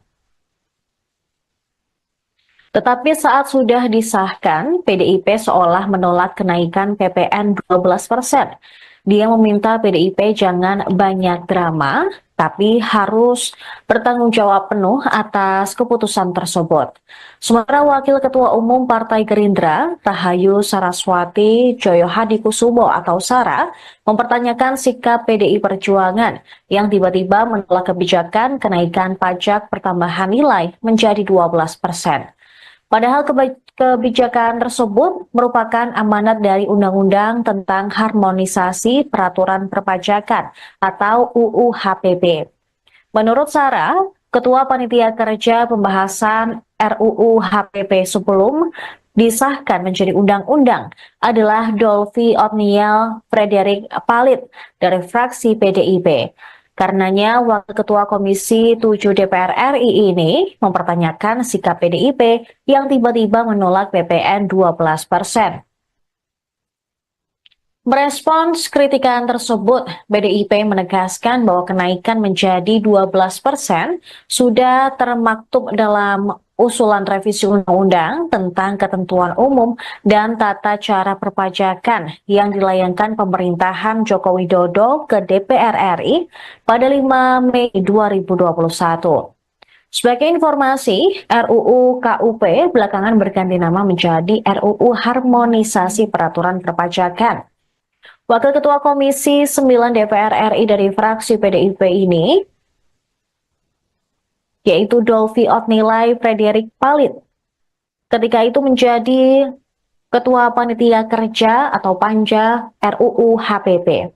Tetapi saat sudah disahkan, PDIP seolah menolak kenaikan PPN 12%. Dia meminta PDIP jangan banyak drama, tapi harus bertanggung jawab penuh atas keputusan tersebut. Sementara Wakil Ketua Umum Partai Gerindra, Rahayu Saraswati Joyohadikusumo atau Sara, mempertanyakan sikap PDI Perjuangan yang tiba-tiba menolak kebijakan kenaikan pajak pertambahan nilai menjadi 12%. Padahal kebijakan tersebut merupakan amanat dari Undang-Undang tentang Harmonisasi Peraturan Perpajakan atau UU HPP. Menurut Sarah, Ketua Panitia Kerja Pembahasan RUU HPP sebelum disahkan menjadi undang-undang adalah Dolfi Otniel Frederick Palit dari fraksi PDIP. Karenanya, Wakil Ketua Komisi 7 DPR RI ini mempertanyakan sikap PDIP yang tiba-tiba menolak PPN 12%. Merespons kritikan tersebut, PDIP menegaskan bahwa kenaikan menjadi 12% sudah termaktub dalam usulan revisi undang-undang tentang ketentuan umum dan tata cara perpajakan yang dilayangkan pemerintahan Joko Widodo ke DPR RI pada 5 Mei 2021. Sebagai informasi, RUU KUP belakangan berganti nama menjadi RUU Harmonisasi Peraturan Perpajakan. Wakil Ketua Komisi 9 DPR RI dari fraksi PDIP ini, yaitu Dolfi Otnilai Frederick Palit, ketika itu menjadi Ketua Panitia Kerja atau Panja RUU HPP.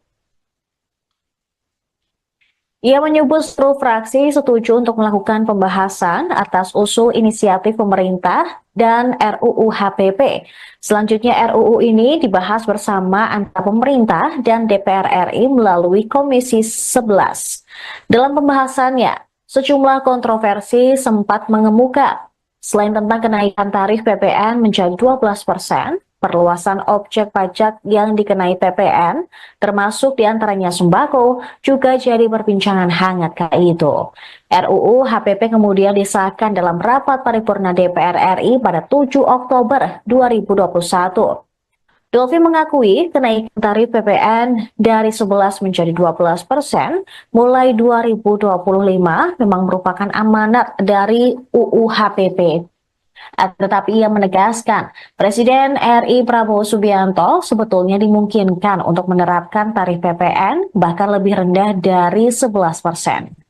Ia menyebut seluruh fraksi setuju untuk melakukan pembahasan atas usul inisiatif pemerintah dan RUU HPP. Selanjutnya RUU ini dibahas bersama antara pemerintah dan DPR RI melalui Komisi 11. Dalam pembahasannya, sejumlah kontroversi sempat mengemuka. Selain tentang kenaikan tarif PPN menjadi 12%, perluasan objek pajak yang dikenai PPN, termasuk diantaranya sembako, juga jadi perbincangan hangat kala itu. RUU HPP kemudian disahkan dalam rapat paripurna DPR RI pada 7 Oktober 2021. Dolfi mengakui kenaikan tarif PPN dari 11 menjadi 12% mulai 2025 memang merupakan amanat dari UU HPP. Tetapi ia menegaskan, Presiden RI Prabowo Subianto sebetulnya dimungkinkan untuk menerapkan tarif PPN bahkan lebih rendah dari 11%.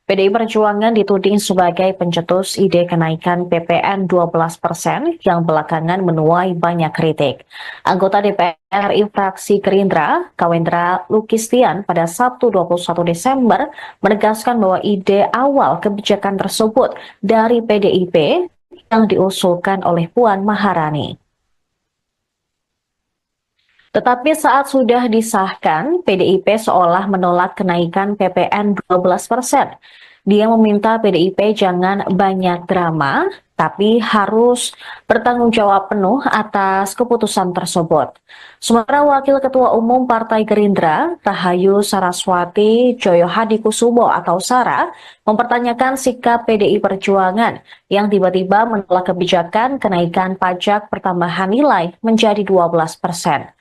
PDI Perjuangan dituding sebagai pencetus ide kenaikan PPN 12% yang belakangan menuai banyak kritik. Anggota DPR RI fraksi Gerindra, Kawendra Lukistian pada Sabtu 21 Desember menegaskan bahwa ide awal kebijakan tersebut dari PDIP yang diusulkan oleh Puan Maharani. Tetapi saat sudah disahkan, PDIP seolah menolak kenaikan PPN 12%. Dia meminta PDIP jangan banyak drama, tapi harus bertanggung jawab penuh atas keputusan tersebut. Sementara Wakil Ketua Umum Partai Gerindra, Rahayu Saraswati Joyohadikusumo atau Sara, mempertanyakan sikap PDI Perjuangan yang tiba-tiba menolak kebijakan kenaikan pajak pertambahan nilai menjadi 12%.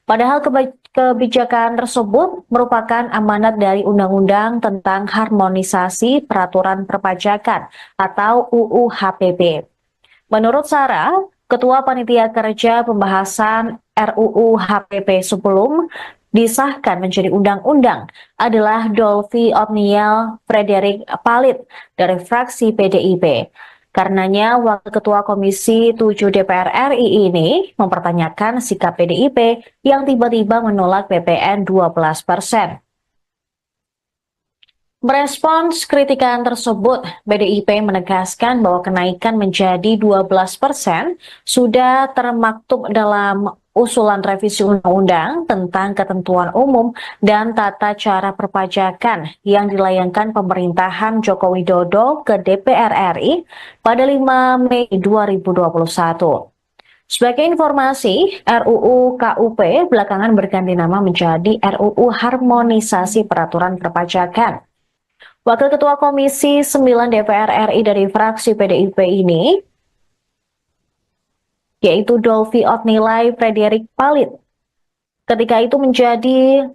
Padahal kebijakan tersebut merupakan amanat dari Undang-Undang tentang Harmonisasi Peraturan Perpajakan atau UU HPP. Menurut Sarah, Ketua Panitia Kerja Pembahasan RUU HPP sebelum disahkan menjadi undang-undang adalah Dolvi Otniel Frederick Palit dari fraksi PDIP. Karenanya, Wakil Ketua Komisi 7 DPR RI ini mempertanyakan sikap PDIP yang tiba-tiba menolak PPN 12%. Merespons kritikan tersebut, PDIP menegaskan bahwa kenaikan menjadi 12% sudah termaktub dalam usulan revisi undang-undang tentang ketentuan umum dan tata cara perpajakan yang dilayangkan pemerintahan Joko Widodo ke DPR RI pada 5 Mei 2021. Sebagai informasi, RUU KUP belakangan berganti nama menjadi RUU Harmonisasi Peraturan Perpajakan. Wakil Ketua Komisi 9 DPR RI dari fraksi PDIP ini, yaitu Dolvi Otnilai Frederick Palit, ketika itu menjadi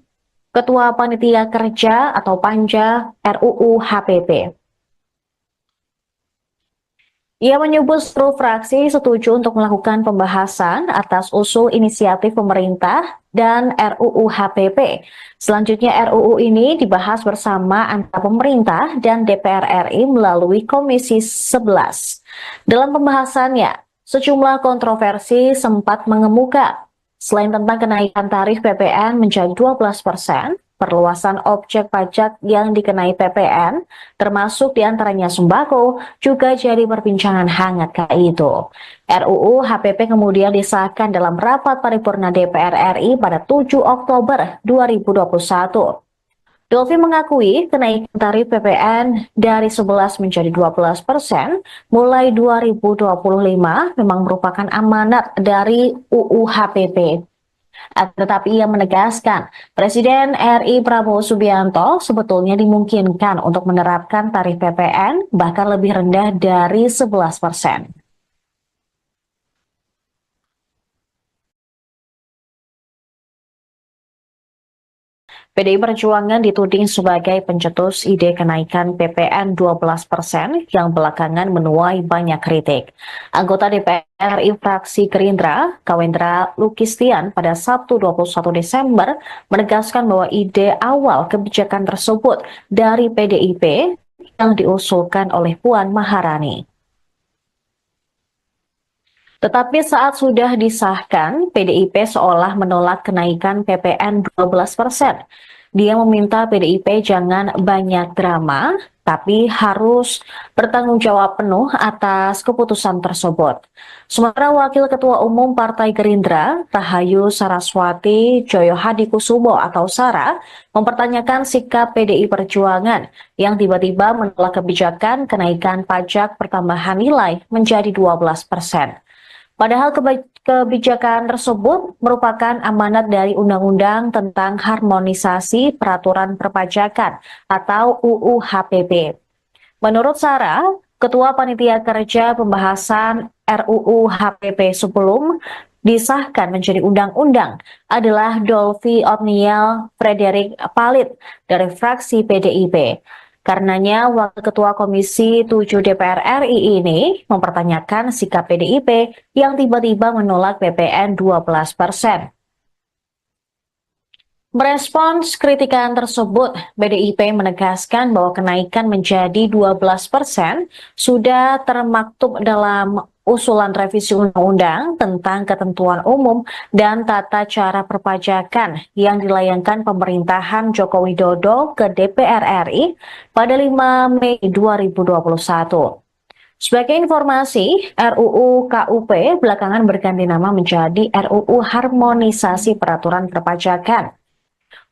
Ketua Panitia Kerja atau Panja RUU HPP. Ia menyebut seluruh fraksi setuju untuk melakukan pembahasan atas usul inisiatif pemerintah dan RUU HPP. Selanjutnya RUU ini dibahas bersama antara pemerintah dan DPR RI melalui Komisi 11. Dalam pembahasannya, sejumlah kontroversi sempat mengemuka. Selain tentang kenaikan tarif PPN menjadi 12%, perluasan objek pajak yang dikenai PPN, termasuk diantaranya sembako, juga jadi perbincangan hangat kala itu. RUU HPP kemudian disahkan dalam rapat paripurna DPR RI pada 7 Oktober 2021. Dolvi mengakui kenaikan tarif PPN dari 11 menjadi 12% mulai 2025 memang merupakan amanat dari UU HPP. Tetapi ia menegaskan, Presiden RI Prabowo Subianto sebetulnya dimungkinkan untuk menerapkan tarif PPN bahkan lebih rendah dari 11%. PDI Perjuangan dituding sebagai pencetus ide kenaikan PPN 12% yang belakangan menuai banyak kritik. Anggota DPR RI fraksi Gerindra, Kawendra Lukistian pada Sabtu 21 Desember menegaskan bahwa ide awal kebijakan tersebut dari PDIP yang diusulkan oleh Puan Maharani. Tetapi saat sudah disahkan, PDIP seolah menolak kenaikan PPN 12%. Dia meminta PDIP jangan banyak drama, tapi harus bertanggung jawab penuh atas keputusan tersebut. Sementara Wakil Ketua Umum Partai Gerindra, Rahayu Saraswati Joyohadikusumo atau Sara, mempertanyakan sikap PDI Perjuangan yang tiba-tiba menolak kebijakan kenaikan pajak pertambahan nilai menjadi 12%. Padahal kebijakan tersebut merupakan amanat dari Undang-Undang tentang Harmonisasi Peraturan Perpajakan atau UU HPP. Menurut Sarah, Ketua Panitia Kerja Pembahasan RUU HPP sebelum disahkan menjadi undang-undang adalah Dolvi Otniel Frederick Palit dari fraksi PDIP. Karenanya, Wakil Ketua Komisi 7 DPR RI ini mempertanyakan sikap PDIP yang tiba-tiba menolak PPN 12%. Merespons kritikan tersebut, PDIP menegaskan bahwa kenaikan menjadi 12% sudah termaktub dalam usulan revisi undang-undang tentang ketentuan umum dan tata cara perpajakan yang dilayangkan pemerintahan Joko Widodo ke DPR RI pada 5 Mei 2021. Sebagai informasi, RUU KUP belakangan berganti nama menjadi RUU Harmonisasi Peraturan Perpajakan.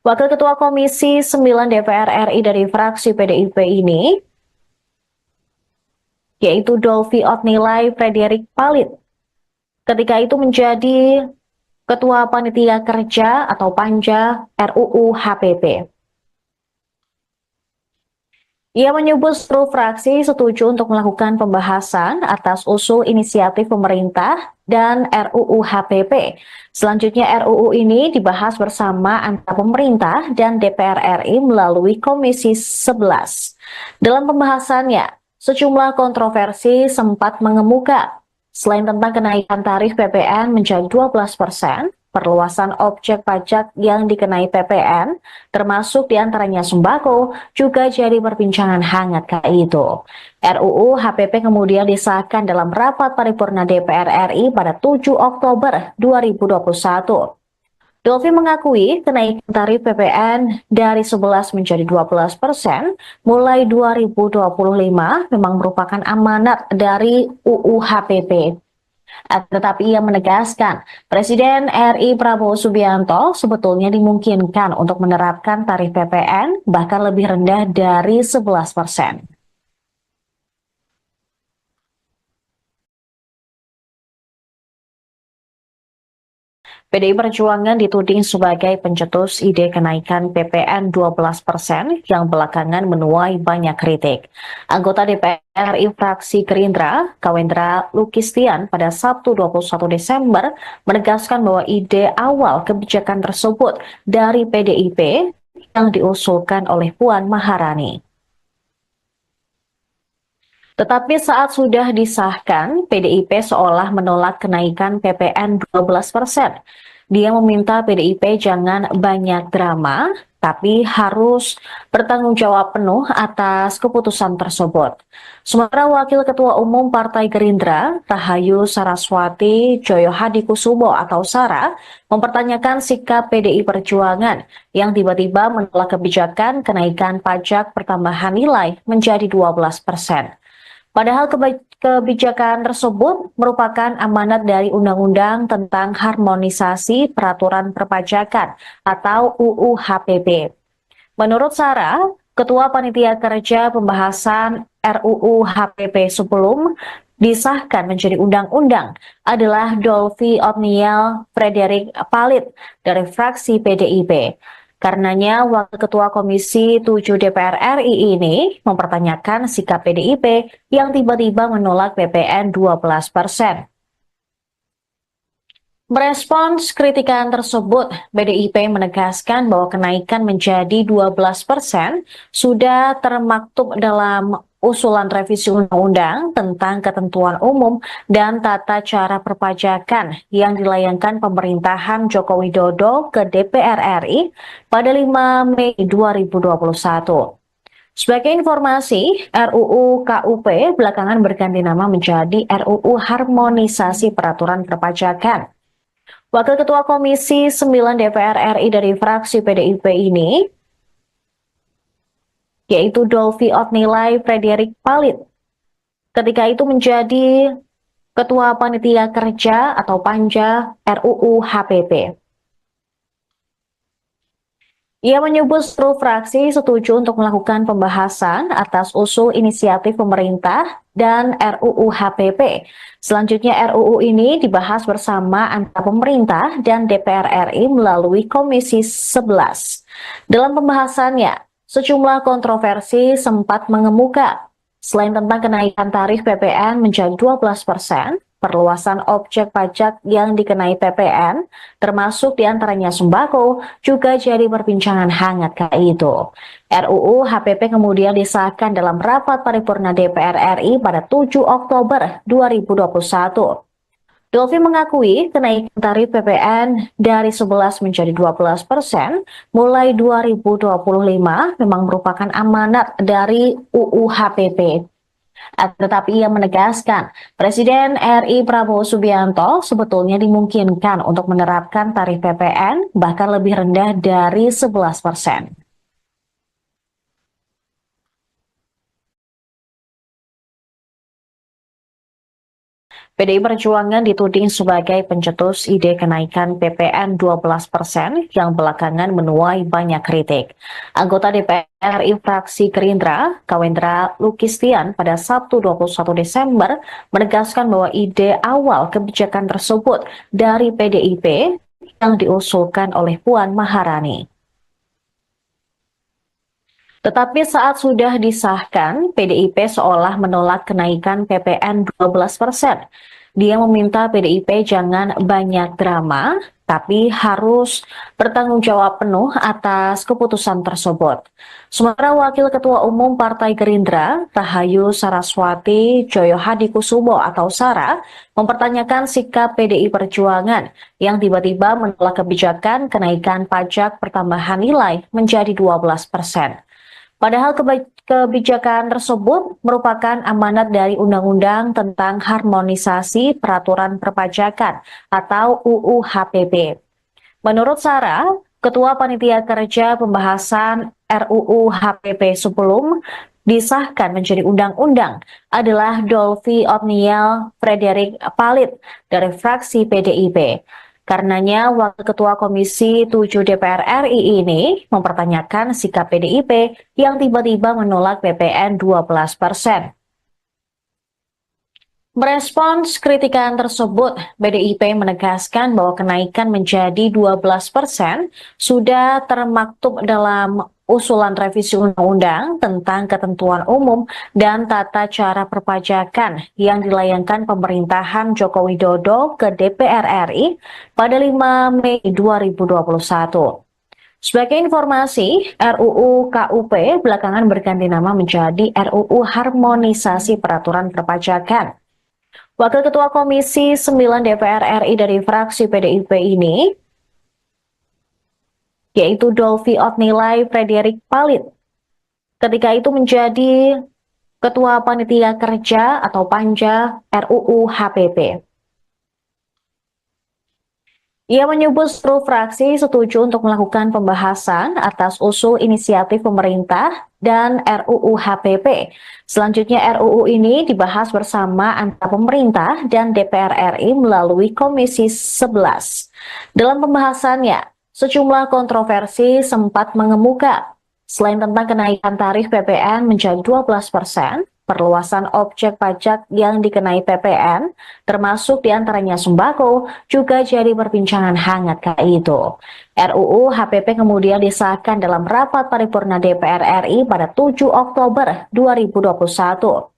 Wakil Ketua Komisi 9 DPR RI dari fraksi PDIP ini, yaitu Dolvi Otnilai Frederick Palit. Ketika itu menjadi Ketua Panitia Kerja atau Panja RUU HPP. Ia menyebut seluruh fraksi setuju untuk melakukan pembahasan atas usul inisiatif pemerintah dan RUU HPP. Selanjutnya RUU ini dibahas bersama antara pemerintah dan DPR RI melalui Komisi 11. Dalam pembahasannya, sejumlah kontroversi sempat mengemuka. Selain tentang kenaikan tarif PPN menjadi 12%, perluasan objek pajak yang dikenai PPN, termasuk diantaranya sembako, juga jadi perbincangan hangat kala itu. RUU HPP kemudian disahkan dalam rapat paripurna DPR RI pada 7 Oktober 2021. Dolvi mengakui kenaikan tarif PPN dari 11 menjadi 12% mulai 2025 memang merupakan amanat dari UU HPP. Tetapi ia menegaskan, Presiden RI Prabowo Subianto sebetulnya dimungkinkan untuk menerapkan tarif PPN bahkan lebih rendah dari 11%. PDI Perjuangan dituding sebagai pencetus ide kenaikan PPN 12% yang belakangan menuai banyak kritik. Anggota DPR RI fraksi Gerindra, Kawendra Lukistian pada Sabtu 21 Desember menegaskan bahwa ide awal kebijakan tersebut dari PDIP yang diusulkan oleh Puan Maharani. Tetapi saat sudah disahkan, PDIP seolah menolak kenaikan PPN 12%. Dia meminta PDIP jangan banyak drama, tapi harus bertanggung jawab penuh atas keputusan tersebut. Sementara Wakil Ketua Umum Partai Gerindra, Rahayu Saraswati Joyo Hadikusumo atau Sara, mempertanyakan sikap PDI Perjuangan yang tiba-tiba menolak kebijakan kenaikan pajak pertambahan nilai menjadi 12%. Padahal kebijakan tersebut merupakan amanat dari Undang-Undang tentang Harmonisasi Peraturan Perpajakan atau UU HPP. Menurut Sarah, Ketua Panitia Kerja Pembahasan RUU HPP sebelum disahkan menjadi undang-undang adalah Dolvi Otniel Frederick Palit dari fraksi PDIP. Karenanya, Wakil Ketua Komisi 7 DPR RI ini mempertanyakan sikap PDIP yang tiba-tiba menolak PPN 12%. Merespons kritikan tersebut, PDIP menegaskan bahwa kenaikan menjadi 12% sudah termaktub dalam usulan revisi undang-undang tentang ketentuan umum dan tata cara perpajakan yang dilayangkan pemerintahan Joko Widodo ke DPR RI pada 5 Mei 2021. Sebagai informasi, RUU KUP belakangan berganti nama menjadi RUU Harmonisasi Peraturan Perpajakan. Wakil Ketua Komisi 9 DPR RI dari fraksi PDIP ini, yaitu Dolvi Otnilai Frederick Palit, ketika itu menjadi Ketua Panitia Kerja atau Panja RUU HPP. Ia menyebut seluruh fraksi setuju untuk melakukan pembahasan atas usul inisiatif pemerintah dan RUU HPP. Selanjutnya RUU ini dibahas bersama antara pemerintah dan DPR RI melalui Komisi 11. Dalam pembahasannya, sejumlah kontroversi sempat mengemuka. Selain tentang kenaikan tarif PPN menjadi 12%, perluasan objek pajak yang dikenai PPN, termasuk diantaranya sembako, juga jadi perbincangan hangat kala itu. RUU HPP kemudian disahkan dalam rapat paripurna DPR RI pada 7 Oktober 2021. Dolvi mengakui kenaikan tarif PPN dari 11 menjadi 12% mulai 2025 memang merupakan amanat dari UU HPP. Tetapi ia menegaskan, Presiden RI Prabowo Subianto sebetulnya dimungkinkan untuk menerapkan tarif PPN bahkan lebih rendah dari 11%. PDI Perjuangan dituding sebagai pencetus ide kenaikan PPN 12% yang belakangan menuai banyak kritik. Anggota DPR RI fraksi Gerindra, Kawendra Lukistian, pada Sabtu 21 Desember menegaskan bahwa ide awal kebijakan tersebut dari PDIP yang diusulkan oleh Puan Maharani. Tetapi saat sudah disahkan, PDIP seolah menolak kenaikan PPN 12%. Dia meminta PDIP jangan banyak drama, tapi harus bertanggung jawab penuh atas keputusan tersebut. Sementara Wakil Ketua Umum Partai Gerindra, Rahayu Saraswati Joyohadikusumo atau Sara, mempertanyakan sikap PDI Perjuangan yang tiba-tiba menolak kebijakan kenaikan pajak pertambahan nilai menjadi 12%. Padahal kebijakan tersebut merupakan amanat dari Undang-Undang tentang Harmonisasi Peraturan Perpajakan atau UU HPP. Menurut Sarah, Ketua Panitia Kerja Pembahasan RUU HPP sebelum disahkan menjadi undang-undang adalah Dolvi Otniel Frederick Palit dari fraksi PDIP. Karenanya, Wakil Ketua Komisi 7 DPR RI ini mempertanyakan sikap PDIP yang tiba-tiba menolak PPN 12%. Merespons kritikan tersebut, PDIP menegaskan bahwa kenaikan menjadi 12% sudah termaktub dalam usulan revisi undang-undang tentang ketentuan umum dan tata cara perpajakan yang dilayangkan pemerintahan Joko Widodo ke DPR RI pada 5 Mei 2021. Sebagai informasi, RUU KUP belakangan berganti nama menjadi RUU Harmonisasi Peraturan Perpajakan. Wakil Ketua Komisi 9 DPR RI dari fraksi PDIP ini, yaitu Dolvi Otnilai Frederick Palit, ketika itu menjadi Ketua Panitia Kerja atau Panja RUU HPP. Ia menyebut seluruh fraksi setuju untuk melakukan pembahasan atas usul inisiatif pemerintah dan RUU HPP. Selanjutnya RUU ini dibahas bersama antara pemerintah dan DPR RI melalui Komisi 11. Dalam pembahasannya, sejumlah kontroversi sempat mengemuka. Selain tentang kenaikan tarif PPN menjadi 12%, perluasan objek pajak yang dikenai PPN, termasuk diantaranya sembako, juga jadi perbincangan hangat kala itu. RUU HPP kemudian disahkan dalam rapat paripurna DPR RI pada 7 Oktober 2021.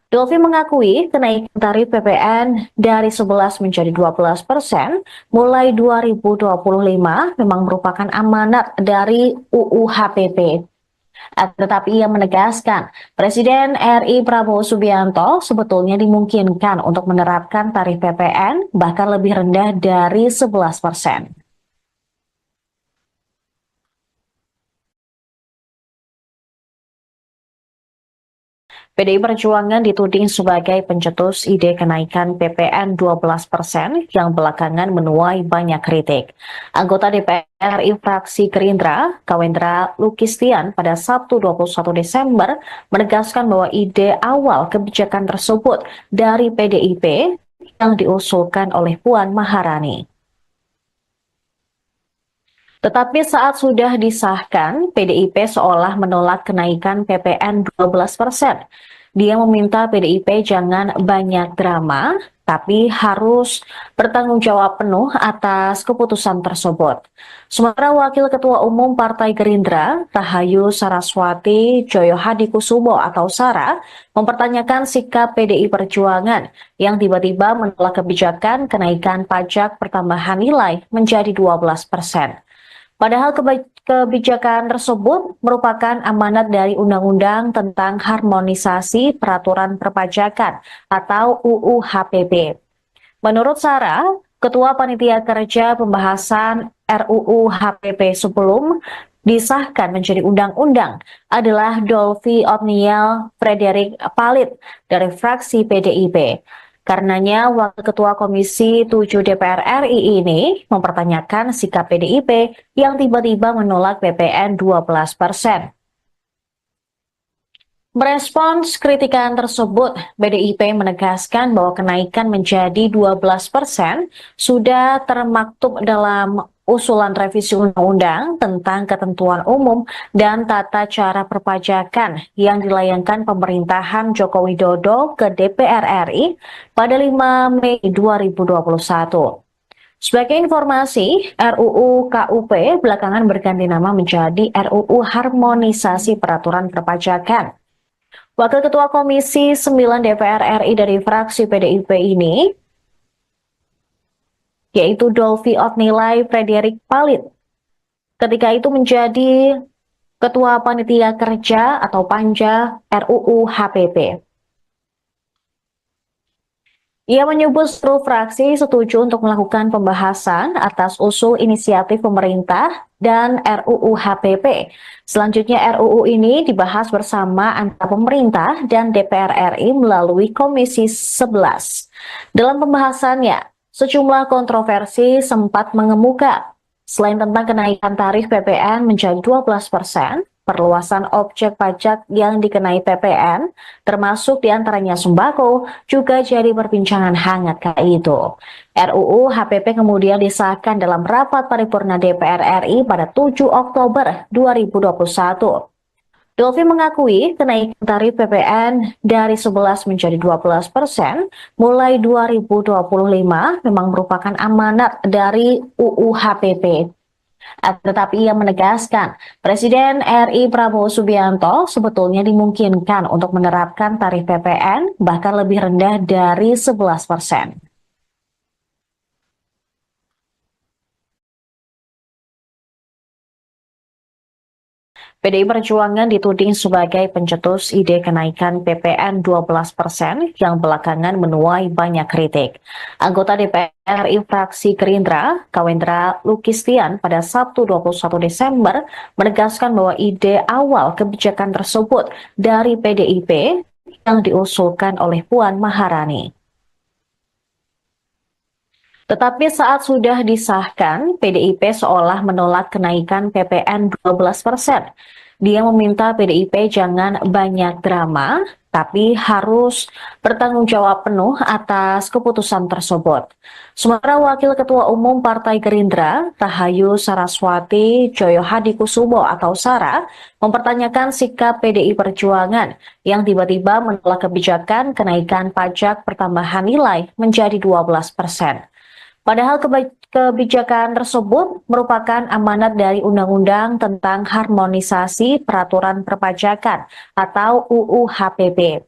Dolvi mengakui kenaikan tarif PPN dari 11 menjadi 12% mulai 2025 memang merupakan amanat dari UU HPP. Tetapi ia menegaskan, Presiden RI Prabowo Subianto sebetulnya dimungkinkan untuk menerapkan tarif PPN bahkan lebih rendah dari 11%. PDI Perjuangan dituding sebagai pencetus ide kenaikan PPN 12% yang belakangan menuai banyak kritik. Anggota DPR RI fraksi Gerindra, Kawendra Lukistian, pada Sabtu 21 Desember menegaskan bahwa ide awal kebijakan tersebut dari PDIP yang diusulkan oleh Puan Maharani. Tetapi saat sudah disahkan, PDIP seolah menolak kenaikan PPN 12%. Dia meminta PDIP jangan banyak drama, tapi harus bertanggung jawab penuh atas keputusan tersebut. Sementara Wakil Ketua Umum Partai Gerindra, Rahayu Saraswati Joyohadikusumo atau Sara, mempertanyakan sikap PDI Perjuangan yang tiba-tiba menolak kebijakan kenaikan pajak pertambahan nilai menjadi 12%. Padahal kebijakan tersebut merupakan amanat dari Undang-Undang tentang Harmonisasi Peraturan Perpajakan atau UU HPP. Menurut Sarah, Ketua Panitia Kerja Pembahasan RUU HPP sebelum disahkan menjadi undang-undang adalah Dolvi Otniel Frederick Palit dari fraksi PDIP. Karenanya, Wakil Ketua Komisi 7 DPR RI ini mempertanyakan sikap PDIP yang tiba-tiba menolak PPN 12%. Merespons kritikan tersebut, PDIP menegaskan bahwa kenaikan menjadi 12% sudah termaktub dalam usulan revisi undang-undang tentang ketentuan umum dan tata cara perpajakan yang dilayangkan pemerintahan Joko Widodo ke DPR RI pada 5 Mei 2021. Sebagai informasi, RUU KUP belakangan berganti nama menjadi RUU Harmonisasi Peraturan Perpajakan. Wakil Ketua Komisi 9 DPR RI dari fraksi PDIP ini, yaitu Dolvi Otnilai Frederik Palit, ketika itu menjadi Ketua Panitia Kerja atau Panja RUU HPP. Ia menyebut seluruh fraksi setuju untuk melakukan pembahasan atas usul inisiatif pemerintah dan RUU HPP. Selanjutnya RUU ini dibahas bersama antara pemerintah dan DPR RI melalui Komisi 11. Dalam pembahasannya, sejumlah kontroversi sempat mengemuka. Selain tentang kenaikan tarif PPN menjadi 12%, perluasan objek pajak yang dikenai PPN, termasuk diantaranya sembako, juga jadi perbincangan hangat kala itu. RUU HPP kemudian disahkan dalam rapat paripurna DPR RI pada 7 Oktober 2021. Dolvi mengakui kenaikan tarif PPN dari 11 menjadi 12% mulai 2025 memang merupakan amanat dari UU HPP. Tetapi ia menegaskan, Presiden RI Prabowo Subianto sebetulnya dimungkinkan untuk menerapkan tarif PPN bahkan lebih rendah dari 11%. PDI Perjuangan dituding sebagai pencetus ide kenaikan PPN 12% yang belakangan menuai banyak kritik. Anggota DPR RI fraksi Gerindra, Kawendra Lukistian pada Sabtu 21 Desember menegaskan bahwa ide awal kebijakan tersebut dari PDIP yang diusulkan oleh Puan Maharani. Tetapi saat sudah disahkan, PDIP seolah menolak kenaikan PPN 12%. Dia meminta PDIP jangan banyak drama, tapi harus bertanggung jawab penuh atas keputusan tersebut. Sementara Wakil Ketua Umum Partai Gerindra, Rahayu Saraswati Joyohadikusumo atau Sara, mempertanyakan sikap PDI Perjuangan yang tiba-tiba menolak kebijakan kenaikan pajak pertambahan nilai menjadi 12%. Padahal kebijakan tersebut merupakan amanat dari Undang-Undang tentang Harmonisasi Peraturan Perpajakan atau UU HPP.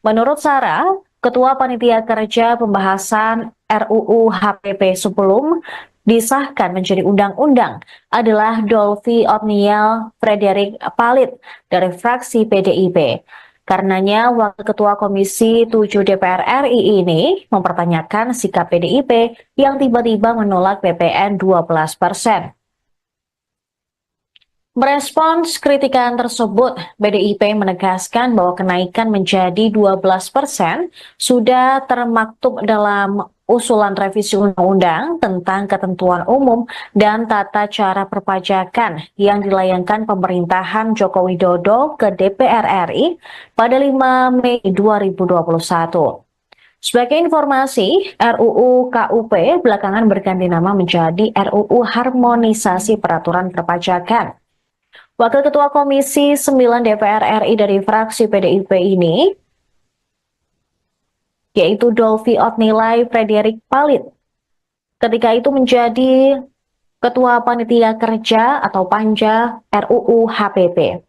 Menurut Sarah, Ketua Panitia Kerja Pembahasan RUU HPP sebelum disahkan menjadi undang-undang adalah Dolvi Otniel Frederik Palit dari fraksi PDIP. Karenanya, Wakil Ketua Komisi 7 DPR RI ini mempertanyakan sikap PDIP yang tiba-tiba menolak PPN 12%. Merespons kritikan tersebut, PDIP menegaskan bahwa kenaikan menjadi 12% sudah termaktub dalam usulan revisi undang-undang tentang ketentuan umum dan tata cara perpajakan yang dilayangkan pemerintahan Joko Widodo ke DPR RI pada 5 Mei 2021. Sebagai informasi, RUU KUP belakangan berganti nama menjadi RUU Harmonisasi Peraturan Perpajakan. Wakil Ketua Komisi 9 DPR RI dari fraksi PDIP ini, yaitu Dolvi Otnilai Frederik Palit, ketika itu menjadi Ketua Panitia Kerja atau Panja RUU HPP.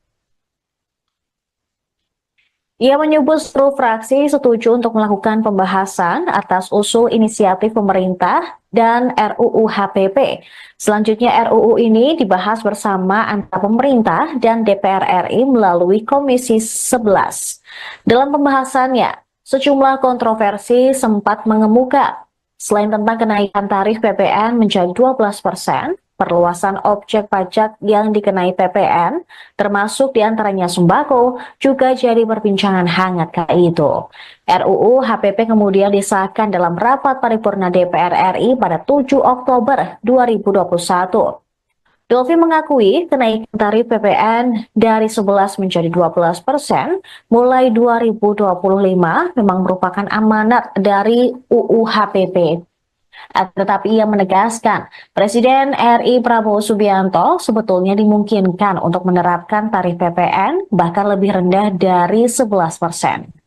Ia menyebut seluruh fraksi setuju untuk melakukan pembahasan atas usul inisiatif pemerintah dan RUU HPP. Selanjutnya RUU ini dibahas bersama antara pemerintah dan DPR RI melalui Komisi 11. Dalam pembahasannya, sejumlah kontroversi sempat mengemuka. Selain tentang kenaikan tarif PPN menjadi 12%, perluasan objek pajak yang dikenai PPN, termasuk diantaranya sembako, juga jadi perbincangan hangat kala itu. RUU HPP kemudian disahkan dalam rapat paripurna DPR RI pada 7 Oktober 2021. Dolfi mengakui kenaikan tarif PPN dari 11 menjadi 12% mulai 2025 memang merupakan amanat dari UU HPP. Tetapi ia menegaskan, Presiden RI Prabowo Subianto sebetulnya dimungkinkan untuk menerapkan tarif PPN bahkan lebih rendah dari 11%.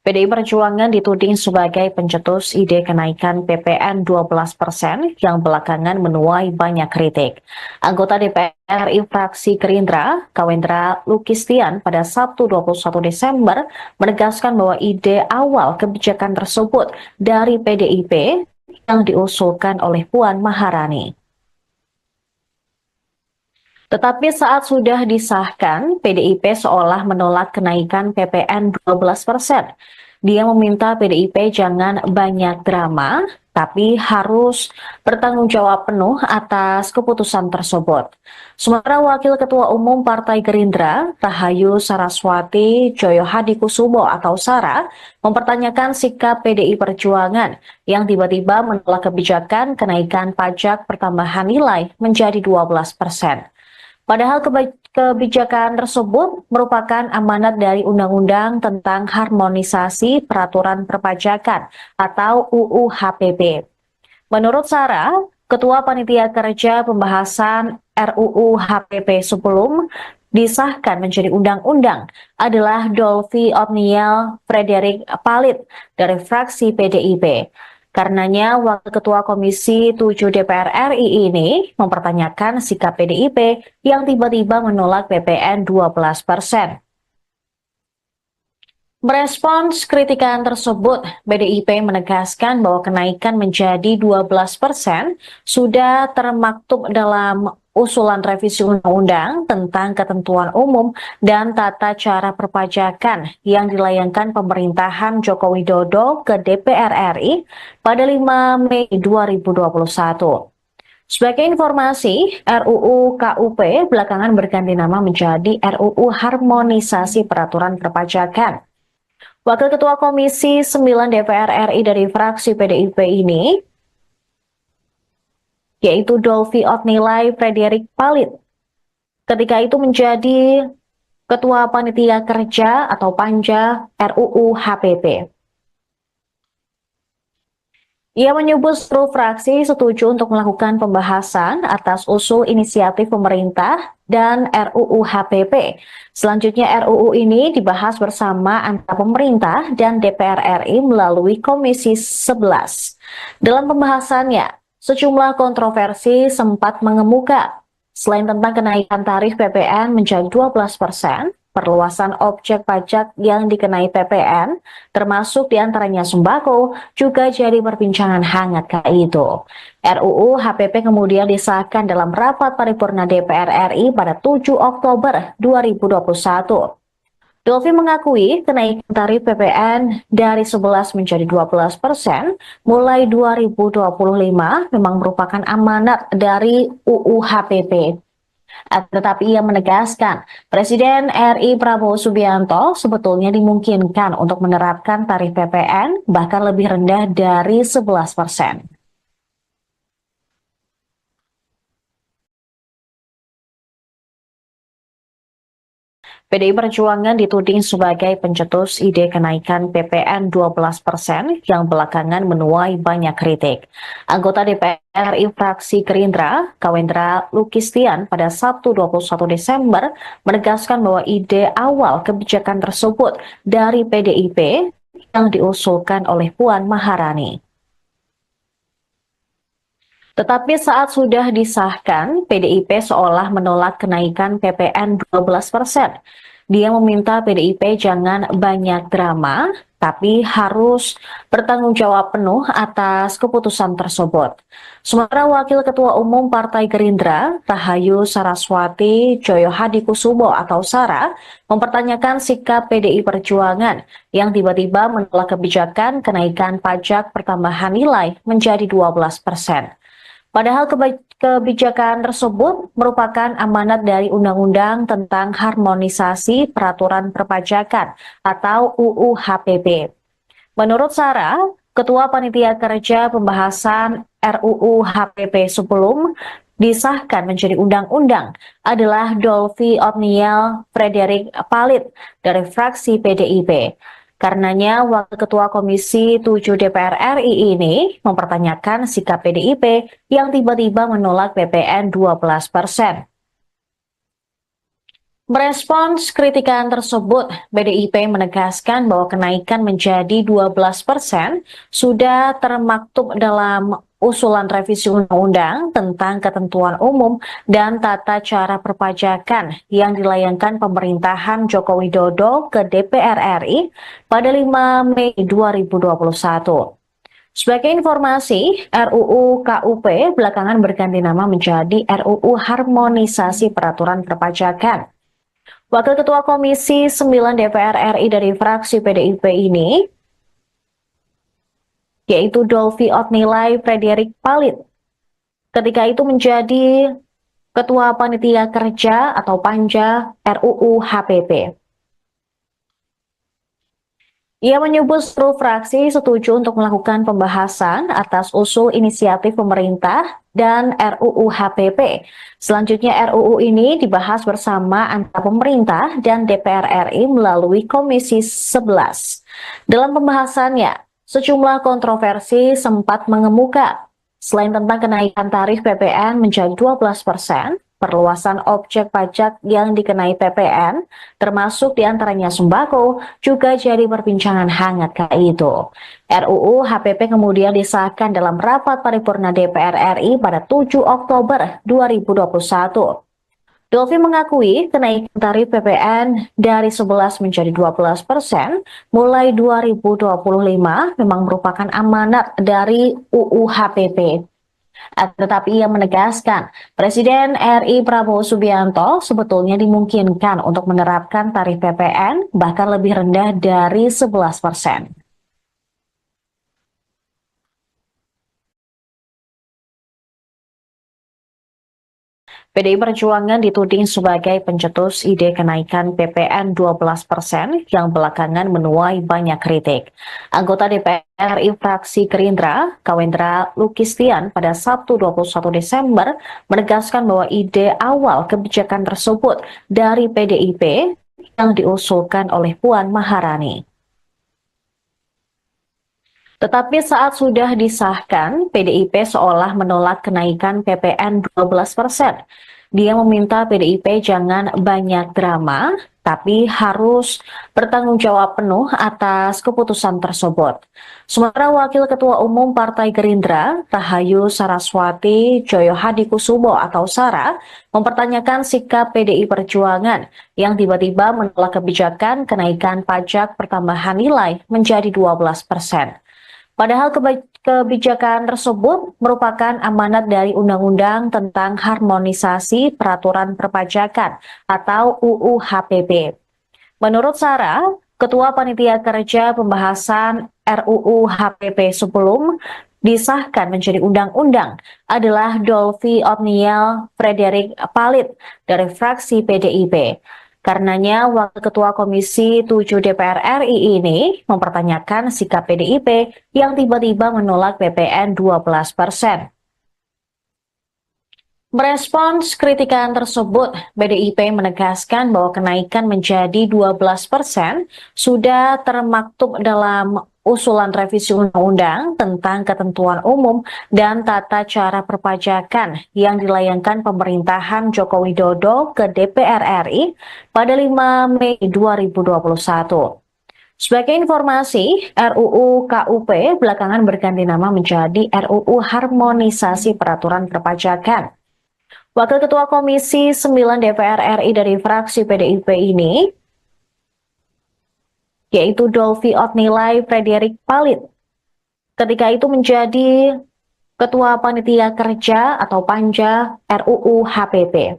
PDI Perjuangan dituding sebagai pencetus ide kenaikan PPN 12% yang belakangan menuai banyak kritik. Anggota DPR RI fraksi Gerindra, Kawendra Lukistian pada Sabtu 21 Desember menegaskan bahwa ide awal kebijakan tersebut dari PDIP yang diusulkan oleh Puan Maharani. Tetapi saat sudah disahkan, PDIP seolah menolak kenaikan PPN 12%. Dia meminta PDIP jangan banyak drama, tapi harus bertanggung jawab penuh atas keputusan tersebut. Sementara Wakil Ketua Umum Partai Gerindra, Rahayu Saraswati Joyohadikusumo atau Sara, mempertanyakan sikap PDI Perjuangan yang tiba-tiba menolak kebijakan kenaikan pajak pertambahan nilai menjadi 12%. Padahal kebijakan tersebut merupakan amanat dari Undang-Undang tentang Harmonisasi Peraturan Perpajakan atau UU HPP. Menurut Sarah, Ketua Panitia Kerja Pembahasan RUU HPP sebelum disahkan menjadi undang-undang adalah Dolfi Otniel Frederick Palit dari fraksi PDIP. Karenanya, Wakil Ketua Komisi 7 DPR RI ini mempertanyakan sikap PDIP yang tiba-tiba menolak PPN 12%. Merespons kritikan tersebut, PDIP menegaskan bahwa kenaikan menjadi 12% sudah termaktub dalam usulan revisi undang-undang tentang ketentuan umum dan tata cara perpajakan yang dilayangkan pemerintahan Joko Widodo ke DPR RI pada 5 Mei 2021. Sebagai informasi, RUU KUP belakangan berganti nama menjadi RUU Harmonisasi Peraturan Perpajakan. Wakil Ketua Komisi 9 DPR RI dari fraksi PDIP ini, yaitu Dolfi Otnilai Frederick Palit, ketika itu menjadi Ketua Panitia Kerja atau Panja RUU HPP. Ia menyebut seluruh fraksi setuju untuk melakukan pembahasan atas usul inisiatif pemerintah dan RUU HPP. Selanjutnya RUU ini dibahas bersama antara pemerintah dan DPR RI melalui Komisi 11. Dalam pembahasannya, sejumlah kontroversi sempat mengemuka. Selain tentang kenaikan tarif PPN menjadi 12%, perluasan objek pajak yang dikenai PPN, termasuk diantaranya sembako, juga jadi perbincangan hangat kala itu. RUU HPP kemudian disahkan dalam rapat paripurna DPR RI pada 7 Oktober 2021. Dolfi mengakui kenaikan tarif PPN dari 11 menjadi 12% mulai 2025 memang merupakan amanat dari UU HPP. Tetapi ia menegaskan, Presiden RI Prabowo Subianto sebetulnya dimungkinkan untuk menerapkan tarif PPN bahkan lebih rendah dari 11%. PDI Perjuangan dituding sebagai pencetus ide kenaikan PPN 12% yang belakangan menuai banyak kritik. Anggota DPR RI fraksi Gerindra, Kawendra Lukistian pada Sabtu 21 Desember menegaskan bahwa ide awal kebijakan tersebut dari PDIP yang diusulkan oleh Puan Maharani. Tetapi saat sudah disahkan, PDIP seolah menolak kenaikan PPN 12%. Dia meminta PDIP jangan banyak drama, tapi harus bertanggung jawab penuh atas keputusan tersebut. Sementara Wakil Ketua Umum Partai Gerindra, Rahayu Saraswati Joyohadikusumo atau Sara, mempertanyakan sikap PDI Perjuangan yang tiba-tiba menolak kebijakan kenaikan pajak pertambahan nilai menjadi 12%. Padahal kebijakan tersebut merupakan amanat dari Undang-Undang tentang Harmonisasi Peraturan Perpajakan atau UU HPP. Menurut Sarah, Ketua Panitia Kerja Pembahasan RUU HPP sebelum disahkan menjadi undang-undang adalah Dolvi Otniel Frederick Palit dari fraksi PDIP. Karenanya, Wakil Ketua Komisi 7 DPR RI ini mempertanyakan sikap PDIP yang tiba-tiba menolak PPN 12%. Merespons kritikan tersebut, PDIP menegaskan bahwa kenaikan menjadi 12% sudah termaktub dalam usulan revisi undang-undang tentang ketentuan umum dan tata cara perpajakan yang dilayangkan pemerintahan Joko Widodo ke DPR RI pada 5 Mei 2021. Sebagai informasi, RUU KUP belakangan berganti nama menjadi RUU Harmonisasi Peraturan Perpajakan. Wakil Ketua Komisi 9 DPR RI dari fraksi PDIP ini, yaitu Dolvi Otnilai Frederick Palit, ketika itu menjadi Ketua Panitia Kerja atau Panja RUU HPP. Ia menyebut seluruh fraksi setuju untuk melakukan pembahasan atas usul inisiatif pemerintah dan RUU HPP. Selanjutnya RUU ini dibahas bersama antara pemerintah dan DPR RI melalui Komisi 11. Dalam pembahasannya, sejumlah kontroversi sempat mengemuka. Selain tentang kenaikan tarif PPN menjadi 12%, perluasan objek pajak yang dikenai PPN, termasuk diantaranya sembako, juga jadi perbincangan hangat kala itu. RUU HPP kemudian disahkan dalam rapat paripurna DPR RI pada 7 Oktober 2021. Dolvi mengakui kenaikan tarif PPN dari 11 menjadi 12% mulai 2025 memang merupakan amanat dari UU HPP. Tetapi ia menegaskan, Presiden RI Prabowo Subianto sebetulnya dimungkinkan untuk menerapkan tarif PPN bahkan lebih rendah dari 11%. PDI Perjuangan dituding sebagai pencetus ide kenaikan PPN 12% yang belakangan menuai banyak kritik. Anggota DPR RI fraksi Gerindra, Kawendra Lukistian pada Sabtu 21 Desember menegaskan bahwa ide awal kebijakan tersebut dari PDIP yang diusulkan oleh Puan Maharani. Tetapi saat sudah disahkan, PDIP seolah menolak kenaikan PPN 12%. Dia meminta PDIP jangan banyak drama, tapi harus bertanggung jawab penuh atas keputusan tersebut. Sementara Wakil Ketua Umum Partai Gerindra, Rahayu Saraswati Joyohadikusumo atau Sara, mempertanyakan sikap PDI Perjuangan yang tiba-tiba menolak kebijakan kenaikan pajak pertambahan nilai menjadi 12%. Padahal kebijakan tersebut merupakan amanat dari Undang-Undang tentang Harmonisasi Peraturan Perpajakan atau UU HPP. Menurut Sarah, Ketua Panitia Kerja Pembahasan RUU HPP sebelum disahkan menjadi undang-undang adalah Dolvi Otniel Frederick Palit dari fraksi PDIP. Karenanya, Wakil Ketua Komisi 7 DPR RI ini mempertanyakan sikap PDIP yang tiba-tiba menolak PPN 12%. Merespons kritikan tersebut, PDIP menegaskan bahwa kenaikan menjadi 12% sudah termaktub dalam usulan revisi undang-undang tentang ketentuan umum dan tata cara perpajakan yang dilayangkan pemerintahan Joko Widodo ke DPR RI pada 5 Mei 2021. Sebagai informasi, RUU KUP belakangan berganti nama menjadi RUU Harmonisasi Peraturan Perpajakan. Wakil Ketua Komisi 9 DPR RI dari fraksi PDIP ini, yaitu Dolvi Otnilai Frederick Palit, ketika itu menjadi Ketua Panitia Kerja atau Panja RUU HPP.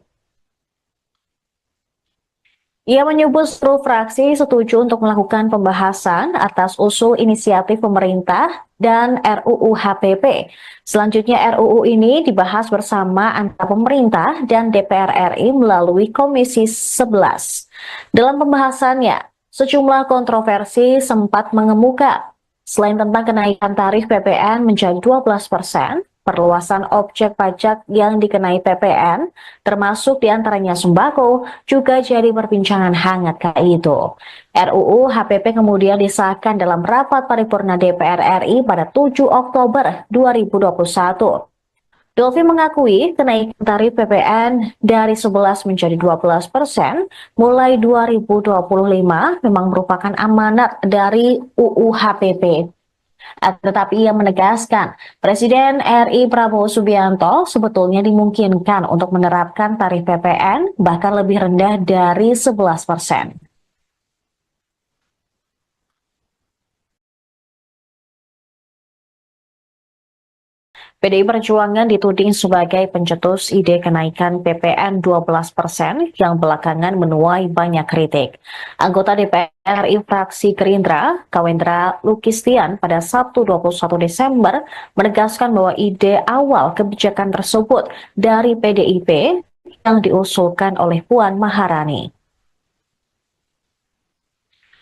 Ia menyebut seluruh fraksi setuju untuk melakukan pembahasan atas usul inisiatif pemerintah dan RUU HPP. Selanjutnya RUU ini dibahas bersama antara pemerintah dan DPR RI melalui Komisi 11. Dalam pembahasannya, sejumlah kontroversi sempat mengemuka. Selain tentang kenaikan tarif PPN menjadi 12%, perluasan objek pajak yang dikenai PPN, termasuk diantaranya sembako, juga jadi perbincangan hangat kala itu. RUU HPP kemudian disahkan dalam rapat paripurna DPR RI pada 7 Oktober 2021. Dolfi mengakui kenaikan tarif PPN dari 11 menjadi 12% mulai 2025 memang merupakan amanat dari UU HPP. Tetapi ia menegaskan, Presiden RI Prabowo Subianto sebetulnya dimungkinkan untuk menerapkan tarif PPN bahkan lebih rendah dari 11%. PDI Perjuangan dituding sebagai pencetus ide kenaikan PPN 12% yang belakangan menuai banyak kritik. Anggota DPR RI fraksi Gerindra, Kawendra Lukistian pada Sabtu 21 Desember menegaskan bahwa ide awal kebijakan tersebut dari PDIP yang diusulkan oleh Puan Maharani.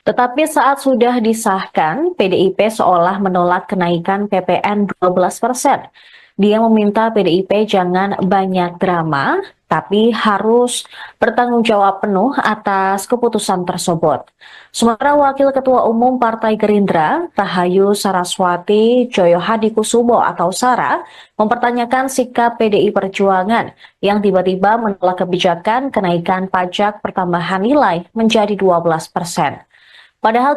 Tetapi saat sudah disahkan, PDIP seolah menolak kenaikan PPN 12%. Dia meminta PDIP jangan banyak drama, tapi harus bertanggung jawab penuh atas keputusan tersebut. Sementara Wakil Ketua Umum Partai Gerindra, Rahayu Saraswati Joyohadikusumo atau Sara, mempertanyakan sikap PDI Perjuangan yang tiba-tiba menolak kebijakan kenaikan pajak pertambahan nilai menjadi 12%. Padahal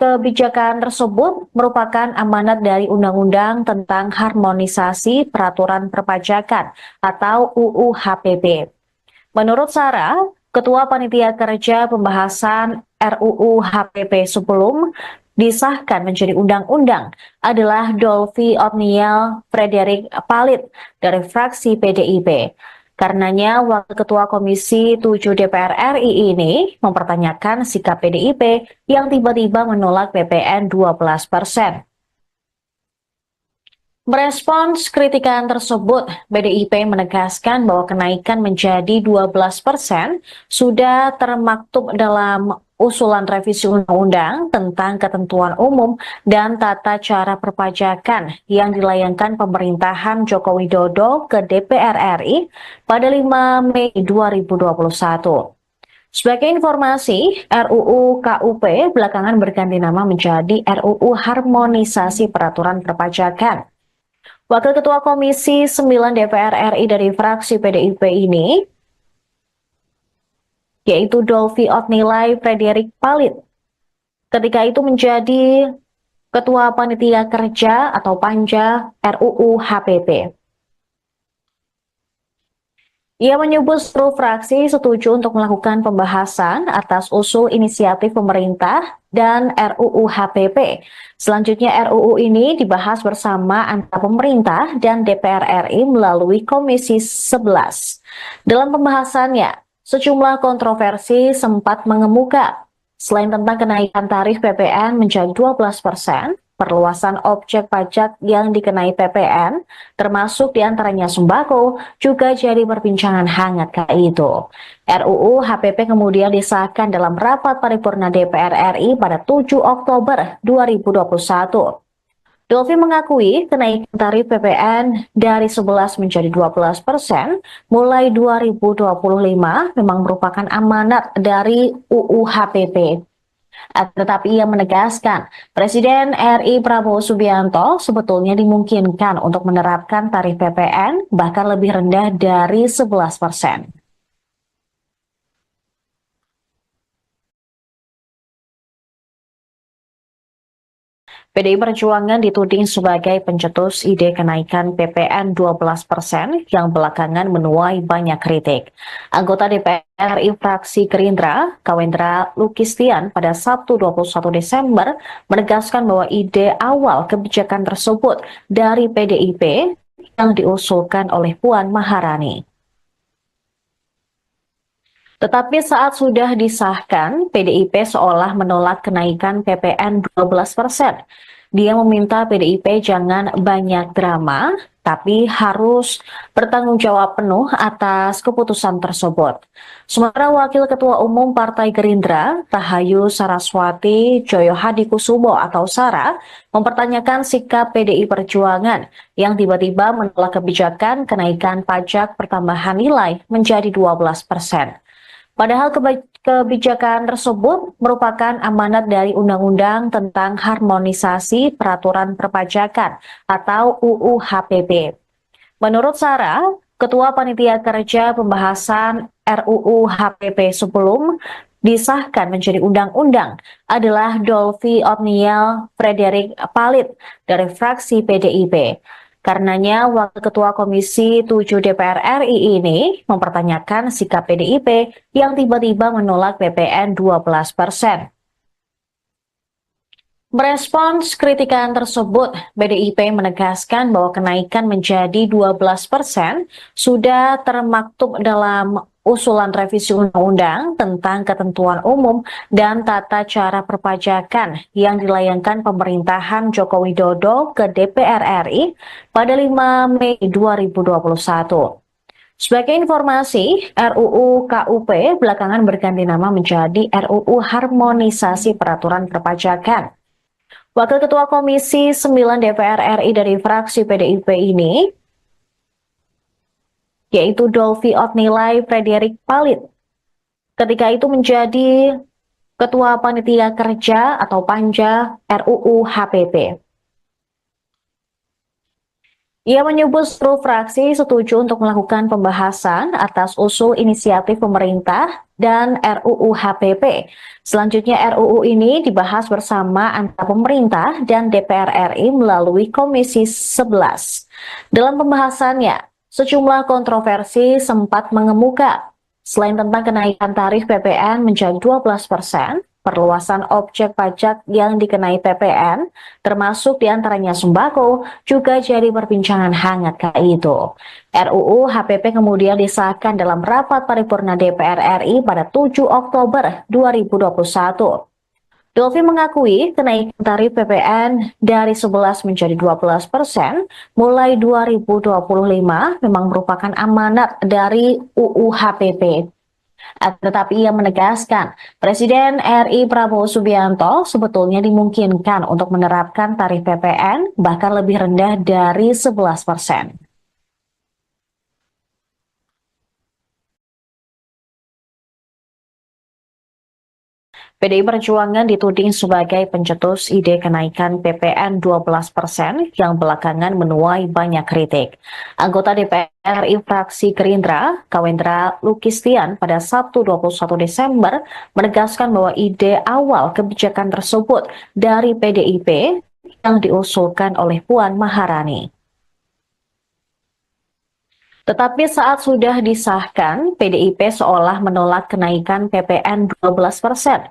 kebijakan tersebut merupakan amanat dari Undang-Undang tentang Harmonisasi Peraturan Perpajakan atau UU HPP. Menurut Sarah, Ketua Panitia Kerja Pembahasan RUU HPP sebelum disahkan menjadi undang-undang adalah Dolfi Otniel Frederick Palit dari fraksi PDIP. Karenanya, Wakil Ketua Komisi 7 DPR RI ini mempertanyakan sikap PDIP yang tiba-tiba menolak PPN 12%. Merespons kritikan tersebut, PDIP menegaskan bahwa kenaikan menjadi 12% sudah termaktub dalam usulan revisi undang-undang tentang ketentuan umum dan tata cara perpajakan yang dilayangkan pemerintahan Joko Widodo ke DPR RI pada 5 Mei 2021. Sebagai informasi, RUU KUP belakangan berganti nama menjadi RUU Harmonisasi Peraturan Perpajakan. Wakil Ketua Komisi 9 DPR RI dari fraksi PDIP ini, yaitu Dolfi Otnilai Frederick Palit, ketika itu menjadi Ketua Panitia Kerja atau Panja RUU HPP. Ia menyebut seluruh fraksi setuju untuk melakukan pembahasan atas usul inisiatif pemerintah dan RUU HPP. Selanjutnya RUU ini dibahas bersama antara pemerintah dan DPR RI melalui Komisi 11. Dalam pembahasannya, sejumlah kontroversi sempat mengemuka. Selain tentang kenaikan tarif PPN menjadi 12%, perluasan objek pajak yang dikenai PPN, termasuk diantaranya sembako, juga jadi perbincangan hangat kala itu. RUU HPP kemudian disahkan dalam rapat paripurna DPR RI pada 7 Oktober 2021. Dolfi mengakui kenaikan tarif PPN dari 11 menjadi 12% mulai 2025 memang merupakan amanat dari UU HPP. Tetapi ia menegaskan, Presiden RI Prabowo Subianto sebetulnya dimungkinkan untuk menerapkan tarif PPN bahkan lebih rendah dari 11%. PDI Perjuangan dituding sebagai pencetus ide kenaikan PPN 12% yang belakangan menuai banyak kritik. Anggota DPR RI fraksi Gerindra, Kawendra Lukistian pada Sabtu 21 Desember menegaskan bahwa ide awal kebijakan tersebut dari PDIP yang diusulkan oleh Puan Maharani. Tetapi saat sudah disahkan, PDIP seolah menolak kenaikan PPN 12%. Dia meminta PDIP jangan banyak drama, tapi harus bertanggung jawab penuh atas keputusan tersebut. Sementara Wakil Ketua Umum Partai Gerindra, Rahayu Saraswati Joyohadikusumo atau Sara, mempertanyakan sikap PDI Perjuangan yang tiba-tiba menolak kebijakan kenaikan pajak pertambahan nilai menjadi 12%. Padahal kebijakan tersebut merupakan amanat dari Undang-Undang tentang Harmonisasi Peraturan Perpajakan atau UU HPP. Menurut Sarah, Ketua Panitia Kerja Pembahasan RUU HPP sebelum disahkan menjadi undang-undang adalah Dolvi Otniel Frederick Palit dari fraksi PDIP. Karenanya, Wakil Ketua Komisi 7 DPR RI ini mempertanyakan sikap PDIP yang tiba-tiba menolak PPN 12%. Merespons kritikan tersebut, PDIP menegaskan bahwa kenaikan menjadi 12% sudah termaktub dalam usulan revisi undang-undang tentang ketentuan umum dan tata cara perpajakan yang dilayangkan pemerintahan Joko Widodo ke DPR RI pada 5 Mei 2021. Sebagai informasi, RUU KUP belakangan berganti nama menjadi RUU Harmonisasi Peraturan Perpajakan. Wakil Ketua Komisi 9 DPR RI dari fraksi PDIP ini, yaitu Dolvi Otnilai Frederick Palit, ketika itu menjadi Ketua Panitia Kerja atau Panja RUU HPP. Ia menyebut seluruh fraksi setuju untuk melakukan pembahasan atas usul inisiatif pemerintah dan RUU HPP. Selanjutnya RUU ini dibahas bersama antara pemerintah dan DPR RI melalui Komisi 11. Dalam pembahasannya, sejumlah kontroversi sempat mengemuka. Selain tentang kenaikan tarif PPN menjadi 12%, perluasan objek pajak yang dikenai PPN, termasuk diantaranya sembako, juga jadi perbincangan hangat kala itu. RUU HPP kemudian disahkan dalam rapat paripurna DPR RI pada 7 Oktober 2021. Dolvi mengakui kenaikan tarif PPN dari 11 menjadi 12% mulai 2025 memang merupakan amanat dari UU HPP. Tetapi ia menegaskan, Presiden RI Prabowo Subianto sebetulnya dimungkinkan untuk menerapkan tarif PPN bahkan lebih rendah dari 11%. PDI Perjuangan dituding sebagai pencetus ide kenaikan PPN 12% yang belakangan menuai banyak kritik. Anggota DPR RI fraksi Gerindra, Kawendra Lukistian pada Sabtu 21 Desember menegaskan bahwa ide awal kebijakan tersebut dari PDIP yang diusulkan oleh Puan Maharani. Tetapi saat sudah disahkan, PDIP seolah menolak kenaikan PPN 12%.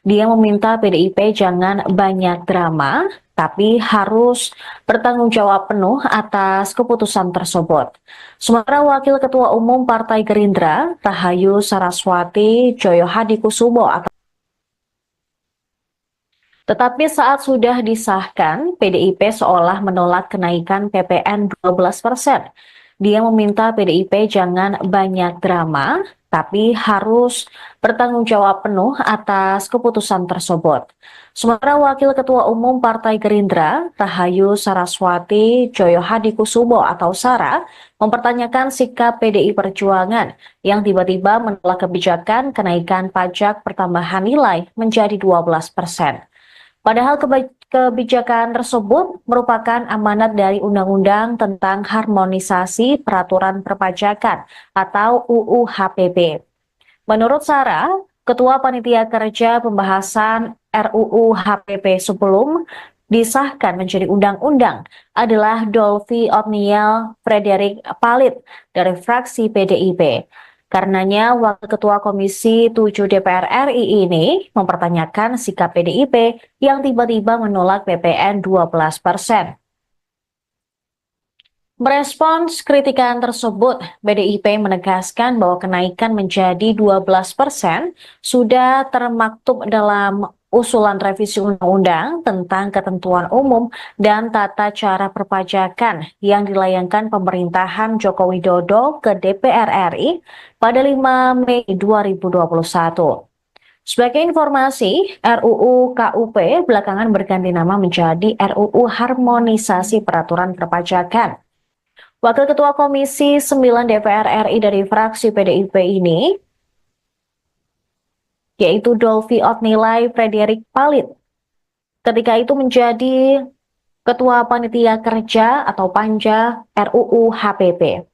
Dia meminta PDIP jangan banyak drama, tapi harus bertanggung jawab penuh atas keputusan tersebut. Sementara Wakil Ketua Umum Partai Gerindra, Rahayu Saraswati Joyohadikusumo atau tetapi saat sudah disahkan, PDIP seolah menolak kenaikan PPN 12%. Dia meminta PDIP jangan banyak drama, tapi harus bertanggung jawab penuh atas keputusan tersebut. Sementara Wakil Ketua Umum Partai Gerindra, Rahayu Saraswati Joyohadikusumo atau Sara, mempertanyakan sikap PDI Perjuangan yang tiba-tiba menolak kebijakan kenaikan pajak pertambahan nilai menjadi 12%. Padahal kebijakan tersebut merupakan amanat dari Undang-Undang tentang Harmonisasi Peraturan Perpajakan atau UU HPP. Menurut Sarah, Ketua Panitia Kerja Pembahasan RUU HPP sebelum disahkan menjadi undang-undang adalah Dolvi Otniel Frederick Palit dari fraksi PDIP. Karenanya, Wakil Ketua Komisi 7 DPR RI ini mempertanyakan sikap PDIP yang tiba-tiba menolak PPN 12%. Merespons kritikan tersebut, PDIP menegaskan bahwa kenaikan menjadi 12% sudah termaktub dalam usulan revisi undang-undang tentang ketentuan umum dan tata cara perpajakan yang dilayangkan pemerintahan Joko Widodo ke DPR RI pada 5 Mei 2021. Sebagai informasi, RUU KUP belakangan berganti nama menjadi RUU Harmonisasi Peraturan Perpajakan. Wakil Ketua Komisi 9 DPR RI dari fraksi PDIP ini, yaitu Dolvi Otnilai Frederick Palit, ketika itu menjadi Ketua Panitia Kerja atau Panja RUU HPP.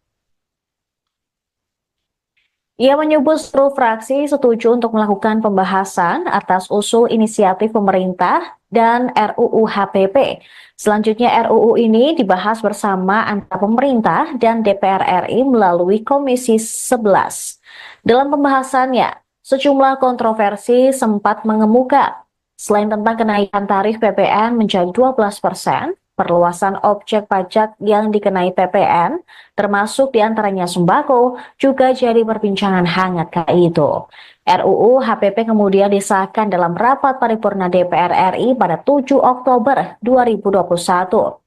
Ia menyebut seluruh fraksi setuju untuk melakukan pembahasan atas usul inisiatif pemerintah dan RUU HPP. Selanjutnya RUU ini dibahas bersama antara pemerintah dan DPR RI melalui Komisi 11. Dalam pembahasannya, sejumlah kontroversi sempat mengemuka. Selain tentang kenaikan tarif PPN menjadi 12%, perluasan objek pajak yang dikenai PPN, termasuk diantaranya sembako, juga jadi perbincangan hangat kala itu. RUU HPP kemudian disahkan dalam rapat paripurna DPR RI pada 7 Oktober 2021.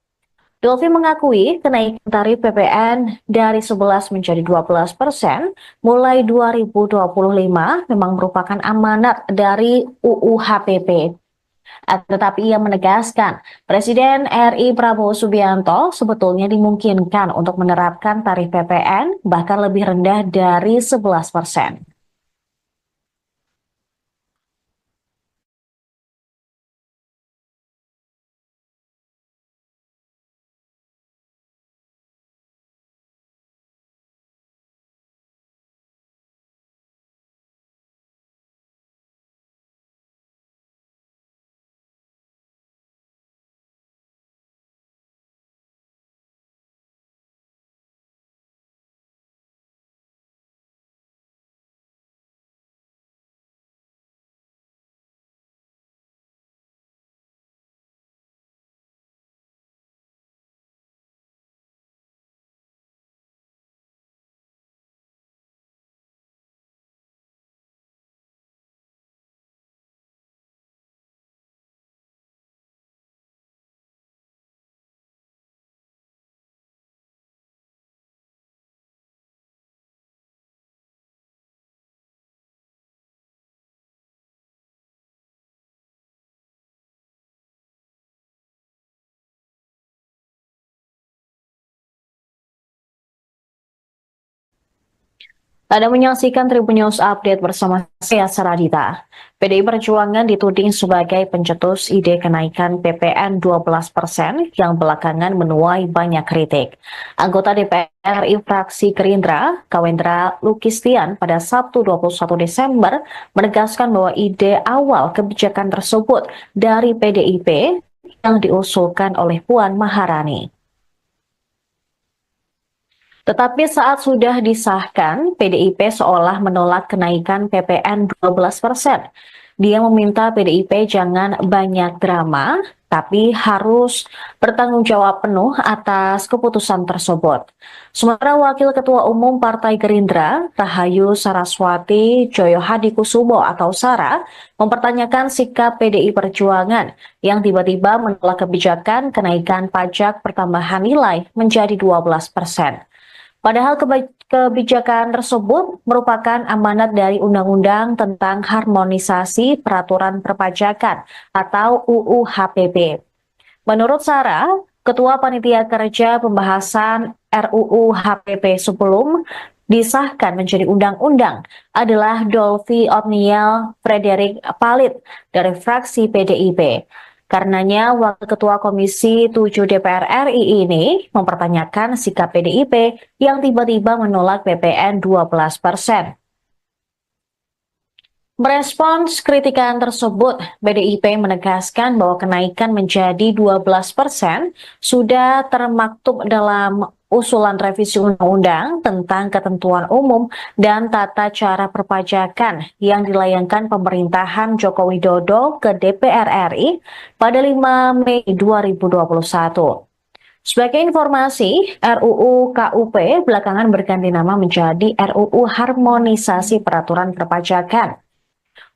Dolvi mengakui kenaikan tarif PPN dari 11 menjadi 12% mulai 2025 memang merupakan amanat dari UU HPP. Tetapi ia menegaskan, Presiden RI Prabowo Subianto sebetulnya dimungkinkan untuk menerapkan tarif PPN bahkan lebih rendah dari 11%. Anda menyaksikan Tribun News Update bersama saya Saradita. PDI Perjuangan dituding sebagai pencetus ide kenaikan PPN 12% yang belakangan menuai banyak kritik. Anggota DPR RI fraksi Gerindra, Kawendra Lukistian pada Sabtu 21 Desember menegaskan bahwa ide awal kebijakan tersebut dari PDIP yang diusulkan oleh Puan Maharani. Tetapi saat sudah disahkan, PDIP seolah menolak kenaikan PPN 12%. Dia meminta PDIP jangan banyak drama, tapi harus bertanggung jawab penuh atas keputusan tersebut. Sementara Wakil Ketua Umum Partai Gerindra, Rahayu Saraswati Joyo Hadikusumo atau Sara, mempertanyakan sikap PDI Perjuangan yang tiba-tiba menolak kebijakan kenaikan pajak pertambahan nilai menjadi 12%. Padahal kebijakan tersebut merupakan amanat dari Undang-Undang tentang Harmonisasi Peraturan Perpajakan atau UU HPP. Menurut Sarah, Ketua Panitia Kerja Pembahasan RUU HPP sebelum disahkan menjadi undang-undang adalah Dolvi Otniel Frederick Palit dari fraksi PDIP. Karenanya, Wakil Ketua Komisi 7 DPR RI ini mempertanyakan sikap PDIP yang tiba-tiba menolak PPN 12%. Merespons kritikan tersebut, PDIP menegaskan bahwa kenaikan menjadi 12% sudah termaktub dalam usulan revisi undang-undang tentang ketentuan umum dan tata cara perpajakan yang dilayangkan pemerintahan Joko Widodo ke DPR RI pada 5 Mei 2021. Sebagai informasi, RUU KUP belakangan berganti nama menjadi RUU Harmonisasi Peraturan Perpajakan.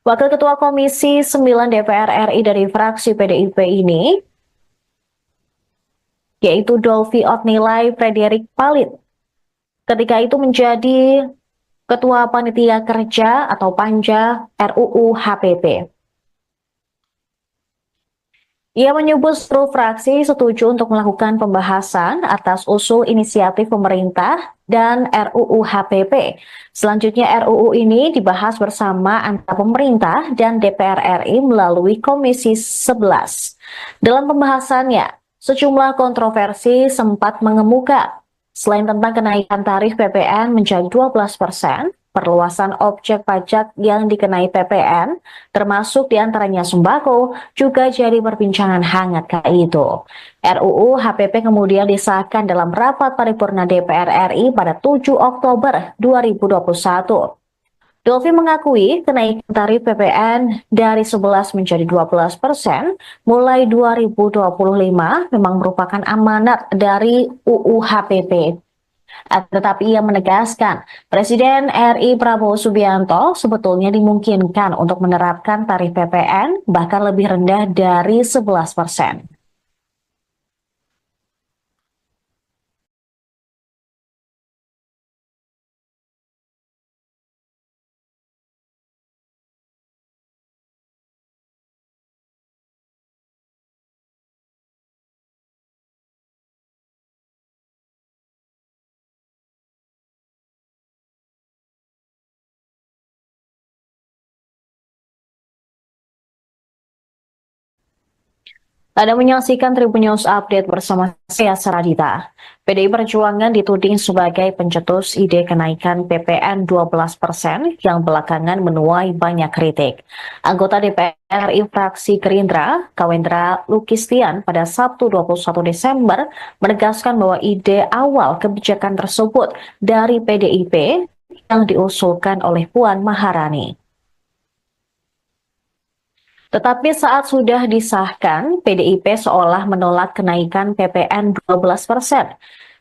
Wakil Ketua Komisi 9 DPR RI dari fraksi PDIP ini, yaitu Dolvi Otnilai Frederik Palit, ketika itu menjadi Ketua Panitia Kerja atau Panja RUU HPP. Ia menyebut seluruh fraksi setuju untuk melakukan pembahasan atas usul inisiatif pemerintah dan RUU HPP. Selanjutnya RUU ini dibahas bersama antara pemerintah dan DPR RI melalui Komisi 11. Dalam pembahasannya, sejumlah kontroversi sempat mengemuka. Selain tentang kenaikan tarif PPN menjadi 12%, perluasan objek pajak yang dikenai PPN, termasuk diantaranya sembako, juga jadi perbincangan hangat kala itu. RUU HPP kemudian disahkan dalam rapat paripurna DPR RI pada 7 Oktober 2021. Dolvi mengakui kenaikan tarif PPN dari 11 menjadi 12% mulai 2025 memang merupakan amanat dari UU HPP. Tetapi ia menegaskan, Presiden RI Prabowo Subianto sebetulnya dimungkinkan untuk menerapkan tarif PPN bahkan lebih rendah dari 11%. Anda menyaksikan Tribun News Update bersama saya Saradita. PDI Perjuangan dituding sebagai pencetus ide kenaikan PPN 12% yang belakangan menuai banyak kritik. Anggota DPR RI fraksi Gerindra, Kawendra Lukistian pada Sabtu 21 Desember menegaskan bahwa ide awal kebijakan tersebut dari PDIP yang diusulkan oleh Puan Maharani. Tetapi saat sudah disahkan, PDIP seolah menolak kenaikan PPN 12%.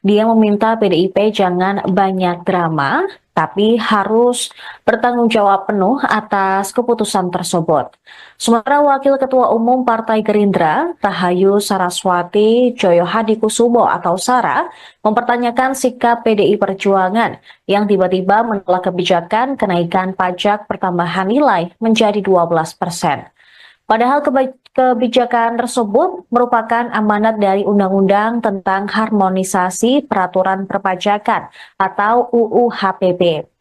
Dia meminta PDIP jangan banyak drama, tapi harus bertanggung jawab penuh atas keputusan tersebut. Sementara Wakil Ketua Umum Partai Gerindra, Rahayu Saraswati Joyohadikusumo atau Sara, mempertanyakan sikap PDI Perjuangan yang tiba-tiba menolak kebijakan kenaikan pajak pertambahan nilai menjadi 12%. Padahal kebijakan tersebut merupakan amanat dari Undang-Undang tentang Harmonisasi Peraturan Perpajakan atau UU HPP.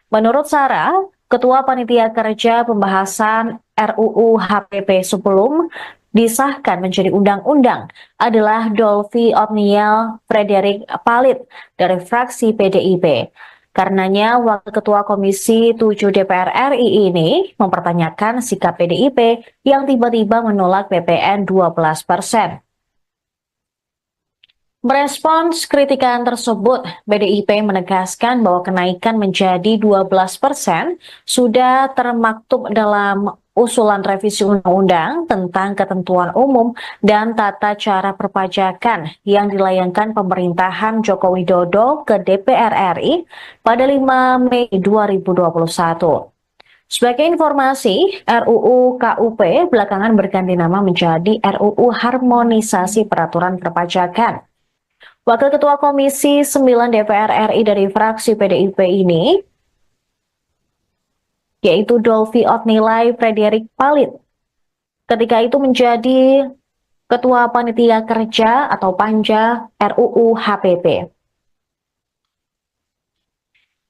Menurut Sarah, Ketua Panitia Kerja Pembahasan RUU HPP sebelum disahkan menjadi undang-undang adalah Dolvi Otniel Frederik Palit dari fraksi PDIP. Karenanya, Wakil Ketua Komisi 7 DPR RI ini mempertanyakan sikap PDIP yang tiba-tiba menolak PPN 12%. Merespons kritikan tersebut, PDIP menegaskan bahwa kenaikan menjadi 12% sudah termaktub dalam usulan revisi undang-undang tentang ketentuan umum dan tata cara perpajakan yang dilayangkan pemerintahan Joko Widodo ke DPR RI pada 5 Mei 2021. Sebagai informasi, RUU KUP belakangan berganti nama menjadi RUU Harmonisasi Peraturan Perpajakan. Wakil Ketua Komisi 9 DPR RI dari fraksi PDIP ini, yaitu Dolvi Otnilai Frederik Palit, ketika itu menjadi Ketua Panitia Kerja atau Panja RUU HPP.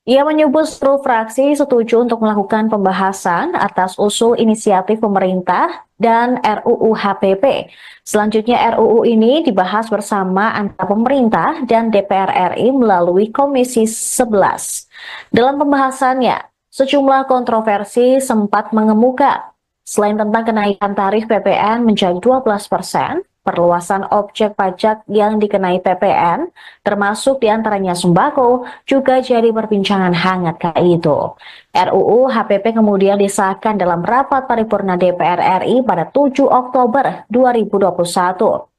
Ia menyebut seluruh fraksi setuju untuk melakukan pembahasan atas usul inisiatif pemerintah dan RUU HPP. Selanjutnya RUU ini dibahas bersama antara pemerintah dan DPR RI melalui Komisi 11. Dalam pembahasannya, sejumlah kontroversi sempat mengemuka. Selain tentang kenaikan tarif PPN menjadi 12%, perluasan objek pajak yang dikenai PPN, termasuk diantaranya sembako, juga jadi perbincangan hangat kala itu. RUU HPP kemudian disahkan dalam rapat paripurna DPR RI pada 7 Oktober 2021.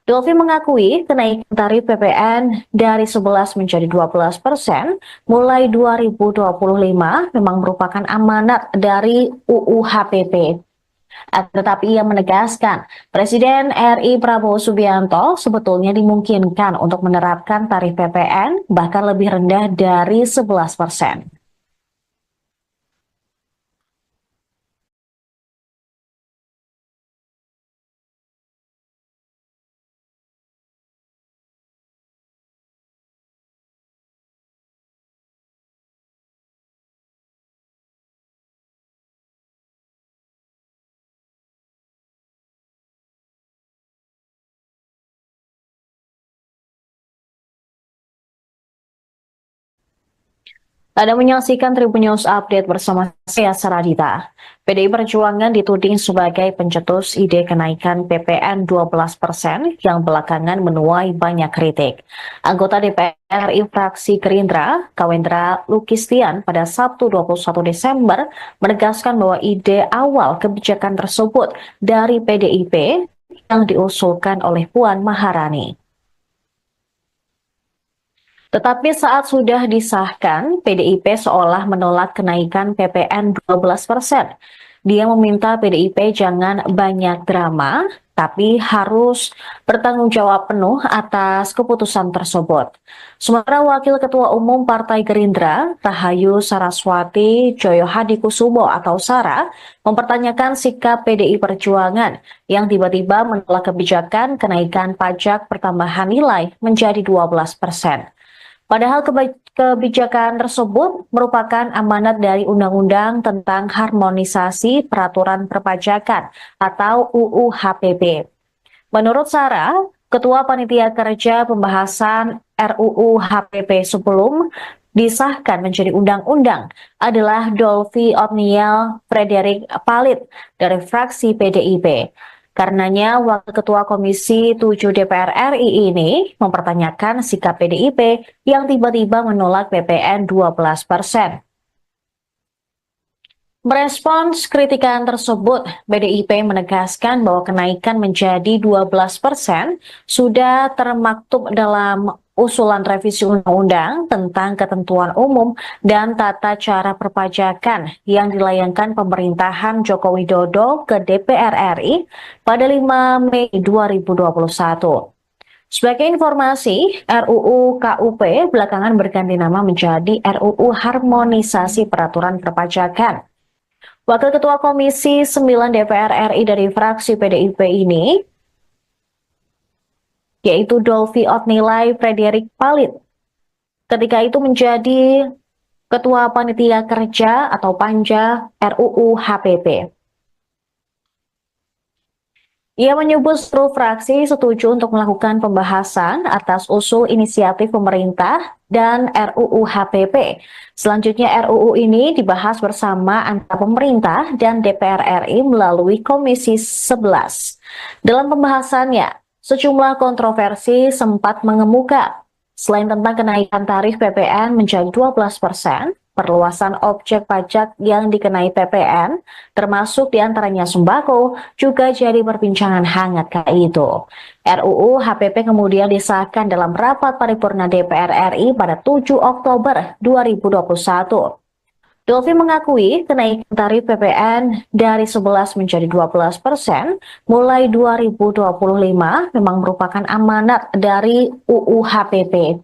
Dolfi mengakui kenaikan tarif PPN dari 11 menjadi 12% mulai 2025 memang merupakan amanat dari UU HPP. Tetapi ia menegaskan, Presiden RI Prabowo Subianto sebetulnya dimungkinkan untuk menerapkan tarif PPN bahkan lebih rendah dari 11%. Anda menyaksikan Tribun News Update bersama saya Saradita. PDI Perjuangan dituding sebagai pencetus ide kenaikan PPN 12% yang belakangan menuai banyak kritik. Anggota DPR RI fraksi Gerindra, Kawendra Lukistian pada Sabtu 21 Desember menegaskan bahwa ide awal kebijakan tersebut dari PDIP yang diusulkan oleh Puan Maharani. Tetapi saat sudah disahkan, PDIP seolah menolak kenaikan PPN 12%. Dia meminta PDIP jangan banyak drama, tapi harus bertanggung jawab penuh atas keputusan tersebut. Sementara Wakil Ketua Umum Partai Gerindra, Rahayu Saraswati Joyohadikusumo atau Sara, mempertanyakan sikap PDI Perjuangan yang tiba-tiba menolak kebijakan kenaikan pajak pertambahan nilai menjadi 12%. Padahal kebijakan tersebut merupakan amanat dari Undang-Undang tentang Harmonisasi Peraturan Perpajakan atau UU HPP. Menurut Sarah, Ketua Panitia Kerja Pembahasan RUU HPP sebelum disahkan menjadi undang-undang adalah Dolfi Otniel Frederick Palit dari fraksi PDIP. Karenanya, Wakil Ketua Komisi 7 DPR RI ini mempertanyakan sikap PDIP yang tiba-tiba menolak PPN 12%. Merespons kritikan tersebut, PDIP menegaskan bahwa kenaikan menjadi 12% sudah termaktub dalam usulan revisi undang-undang tentang ketentuan umum dan tata cara perpajakan yang dilayangkan pemerintahan Joko Widodo ke DPR RI pada 5 Mei 2021. Sebagai informasi, RUU KUP belakangan berganti nama menjadi RUU Harmonisasi Peraturan Perpajakan. Wakil Ketua Komisi 9 DPR RI dari fraksi PDIP ini, yaitu Dolfi Otnilai Frederick Palit, ketika itu menjadi Ketua Panitia Kerja atau Panja RUU HPP. Ia menyebut seluruh fraksi setuju untuk melakukan pembahasan atas usul inisiatif pemerintah dan RUU HPP. Selanjutnya RUU ini dibahas bersama antara pemerintah dan DPR RI melalui Komisi 11. Dalam pembahasannya, sejumlah kontroversi sempat mengemuka. Selain tentang kenaikan tarif PPN menjadi 12%, perluasan objek pajak yang dikenai PPN, termasuk diantaranya sembako, juga jadi perbincangan hangat kala itu. RUU HPP kemudian disahkan dalam rapat paripurna DPR RI pada 7 Oktober 2021. Dolfi mengakui kenaikan tarif PPN dari 11 menjadi 12% mulai 2025 memang merupakan amanat dari UU HPP.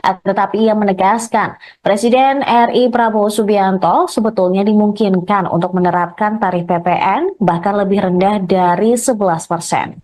Tetapi ia menegaskan, Presiden RI Prabowo Subianto sebetulnya dimungkinkan untuk menerapkan tarif PPN bahkan lebih rendah dari 11%.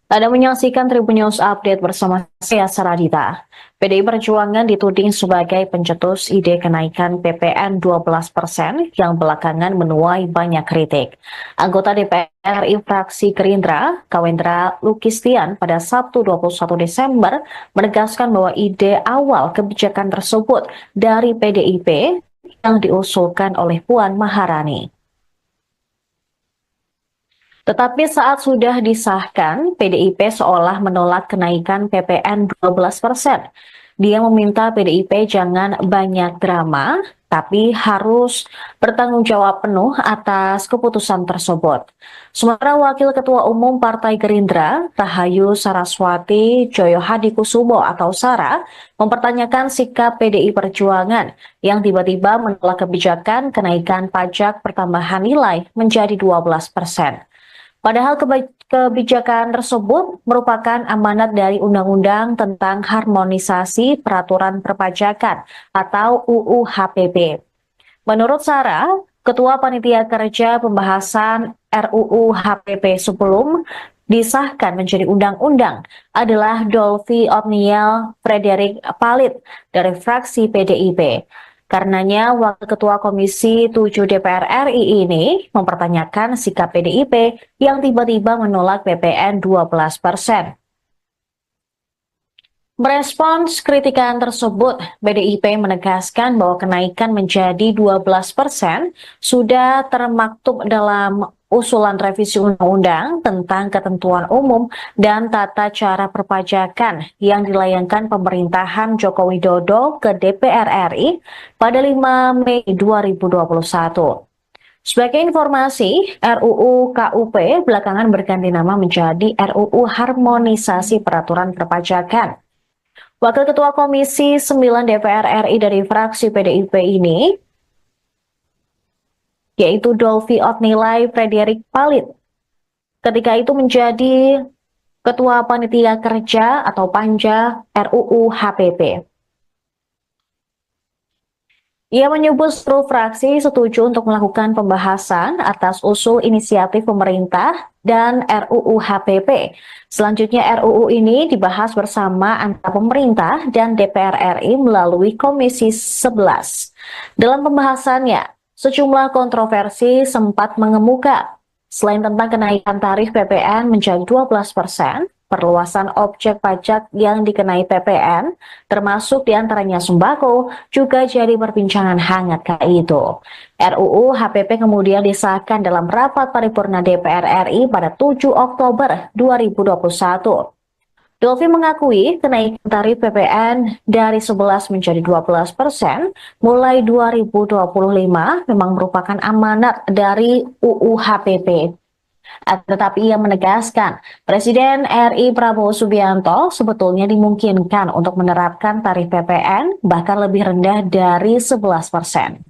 Anda menyaksikan Tribun News Update bersama saya Saradita. PDI Perjuangan dituding sebagai pencetus ide kenaikan PPN 12% yang belakangan menuai banyak kritik. Anggota DPR RI fraksi Gerindra, Kawendra Lukistian pada Sabtu 21 Desember menegaskan bahwa ide awal kebijakan tersebut dari PDIP yang diusulkan oleh Puan Maharani. Tetapi saat sudah disahkan, PDIP seolah menolak kenaikan PPN 12%. Dia meminta PDIP jangan banyak drama, tapi harus bertanggung jawab penuh atas keputusan tersebut. Sementara Wakil Ketua Umum Partai Gerindra, Rahayu Saraswati Joyohadikusumo atau Sara, mempertanyakan sikap PDI Perjuangan yang tiba-tiba menolak kebijakan kenaikan pajak pertambahan nilai menjadi 12%. Padahal kebijakan tersebut merupakan amanat dari Undang-Undang tentang Harmonisasi Peraturan Perpajakan atau UU HPP. Menurut Sarah, Ketua Panitia Kerja Pembahasan RUU HPP sebelum disahkan menjadi undang-undang adalah Dolphy Otniel Frederick Palit dari fraksi PDIP. Karenanya, Wakil Ketua Komisi 7 DPR RI ini mempertanyakan sikap PDIP yang tiba-tiba menolak PPN 12%. Merespons kritikan tersebut, PDIP menegaskan bahwa kenaikan menjadi 12% sudah termaktub dalam usulan revisi undang-undang tentang ketentuan umum dan tata cara perpajakan yang dilayangkan pemerintahan Joko Widodo ke DPR RI pada 5 Mei 2021. Sebagai informasi, RUU KUP belakangan berganti nama menjadi RUU Harmonisasi Peraturan Perpajakan. Wakil Ketua Komisi 9 DPR RI dari fraksi PDIP ini, yaitu Dolphy Otnilai Frederick Palit, ketika itu menjadi Ketua Panitia Kerja atau Panja RUU HPP. Ia menyebut seluruh fraksi setuju untuk melakukan pembahasan atas usul inisiatif pemerintah dan RUU HPP. Selanjutnya RUU ini dibahas bersama antara pemerintah dan DPR RI melalui Komisi 11. Dalam pembahasannya, sejumlah kontroversi sempat mengemuka. Selain tentang kenaikan tarif PPN menjadi 12%, perluasan objek pajak yang dikenai PPN, termasuk diantaranya sembako, juga jadi perbincangan hangat kala itu. RUU HPP kemudian disahkan dalam rapat paripurna DPR RI pada 7 Oktober 2021. Dolphy mengakui kenaikan tarif PPN dari 11 menjadi 12% mulai 2025 memang merupakan amanat dari UU HPP. Tetapi ia menegaskan, Presiden RI Prabowo Subianto sebetulnya dimungkinkan untuk menerapkan tarif PPN bahkan lebih rendah dari 11%.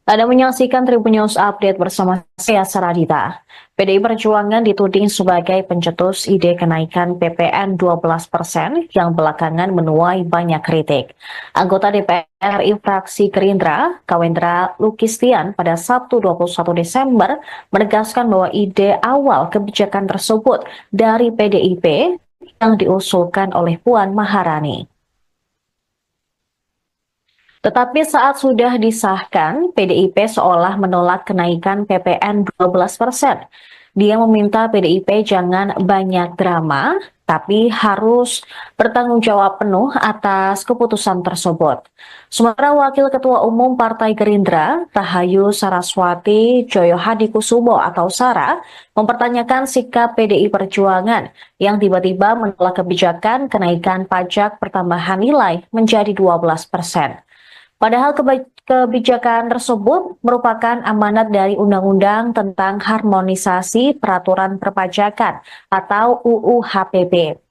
Anda menyaksikan Tribun News Update bersama saya Saradita. PDI Perjuangan dituding sebagai pencetus ide kenaikan PPN 12% yang belakangan menuai banyak kritik. Anggota DPR RI fraksi Gerindra, Kawendra Lukistian pada Sabtu 21 Desember menegaskan bahwa ide awal kebijakan tersebut dari PDIP yang diusulkan oleh Puan Maharani. Tetapi saat sudah disahkan, PDIP seolah menolak kenaikan PPN 12%. Dia meminta PDIP jangan banyak drama, tapi harus bertanggung jawab penuh atas keputusan tersebut. Sementara Wakil Ketua Umum Partai Gerindra, Rahayu Saraswati Joyohadikusumo atau Sara, mempertanyakan sikap PDI Perjuangan yang tiba-tiba menolak kebijakan kenaikan pajak pertambahan nilai menjadi 12%. Padahal kebijakan tersebut merupakan amanat dari Undang-Undang tentang Harmonisasi Peraturan Perpajakan atau UU HPP.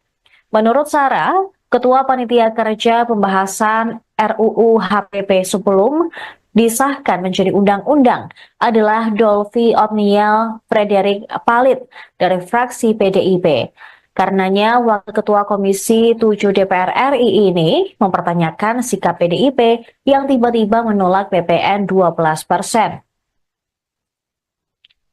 Menurut Sarah, Ketua Panitia Kerja Pembahasan RUU HPP sebelum disahkan menjadi undang-undang adalah Dolvi Otniel Frederick Palit dari fraksi PDIP. Karenanya, Wakil Ketua Komisi 7 DPR RI ini mempertanyakan sikap PDIP yang tiba-tiba menolak PPN 12%.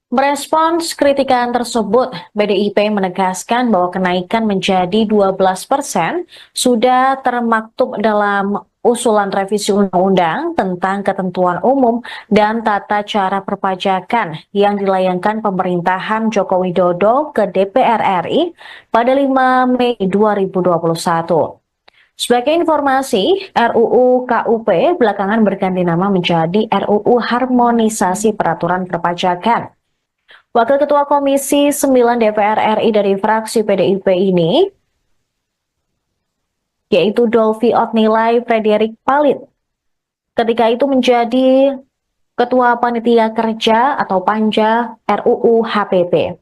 Merespons kritikan tersebut, PDIP menegaskan bahwa kenaikan menjadi 12% sudah termaktub dalam usulan revisi undang-undang tentang ketentuan umum dan tata cara perpajakan yang dilayangkan pemerintahan Joko Widodo ke DPR RI pada 5 Mei 2021. Sebagai informasi, RUU KUP belakangan berganti nama menjadi RUU Harmonisasi Peraturan Perpajakan. Wakil Ketua Komisi 9 DPR RI dari fraksi PDIP ini, yaitu Dolvi Otnilai Frederick Palit, ketika itu menjadi Ketua Panitia Kerja atau Panja RUU HPP.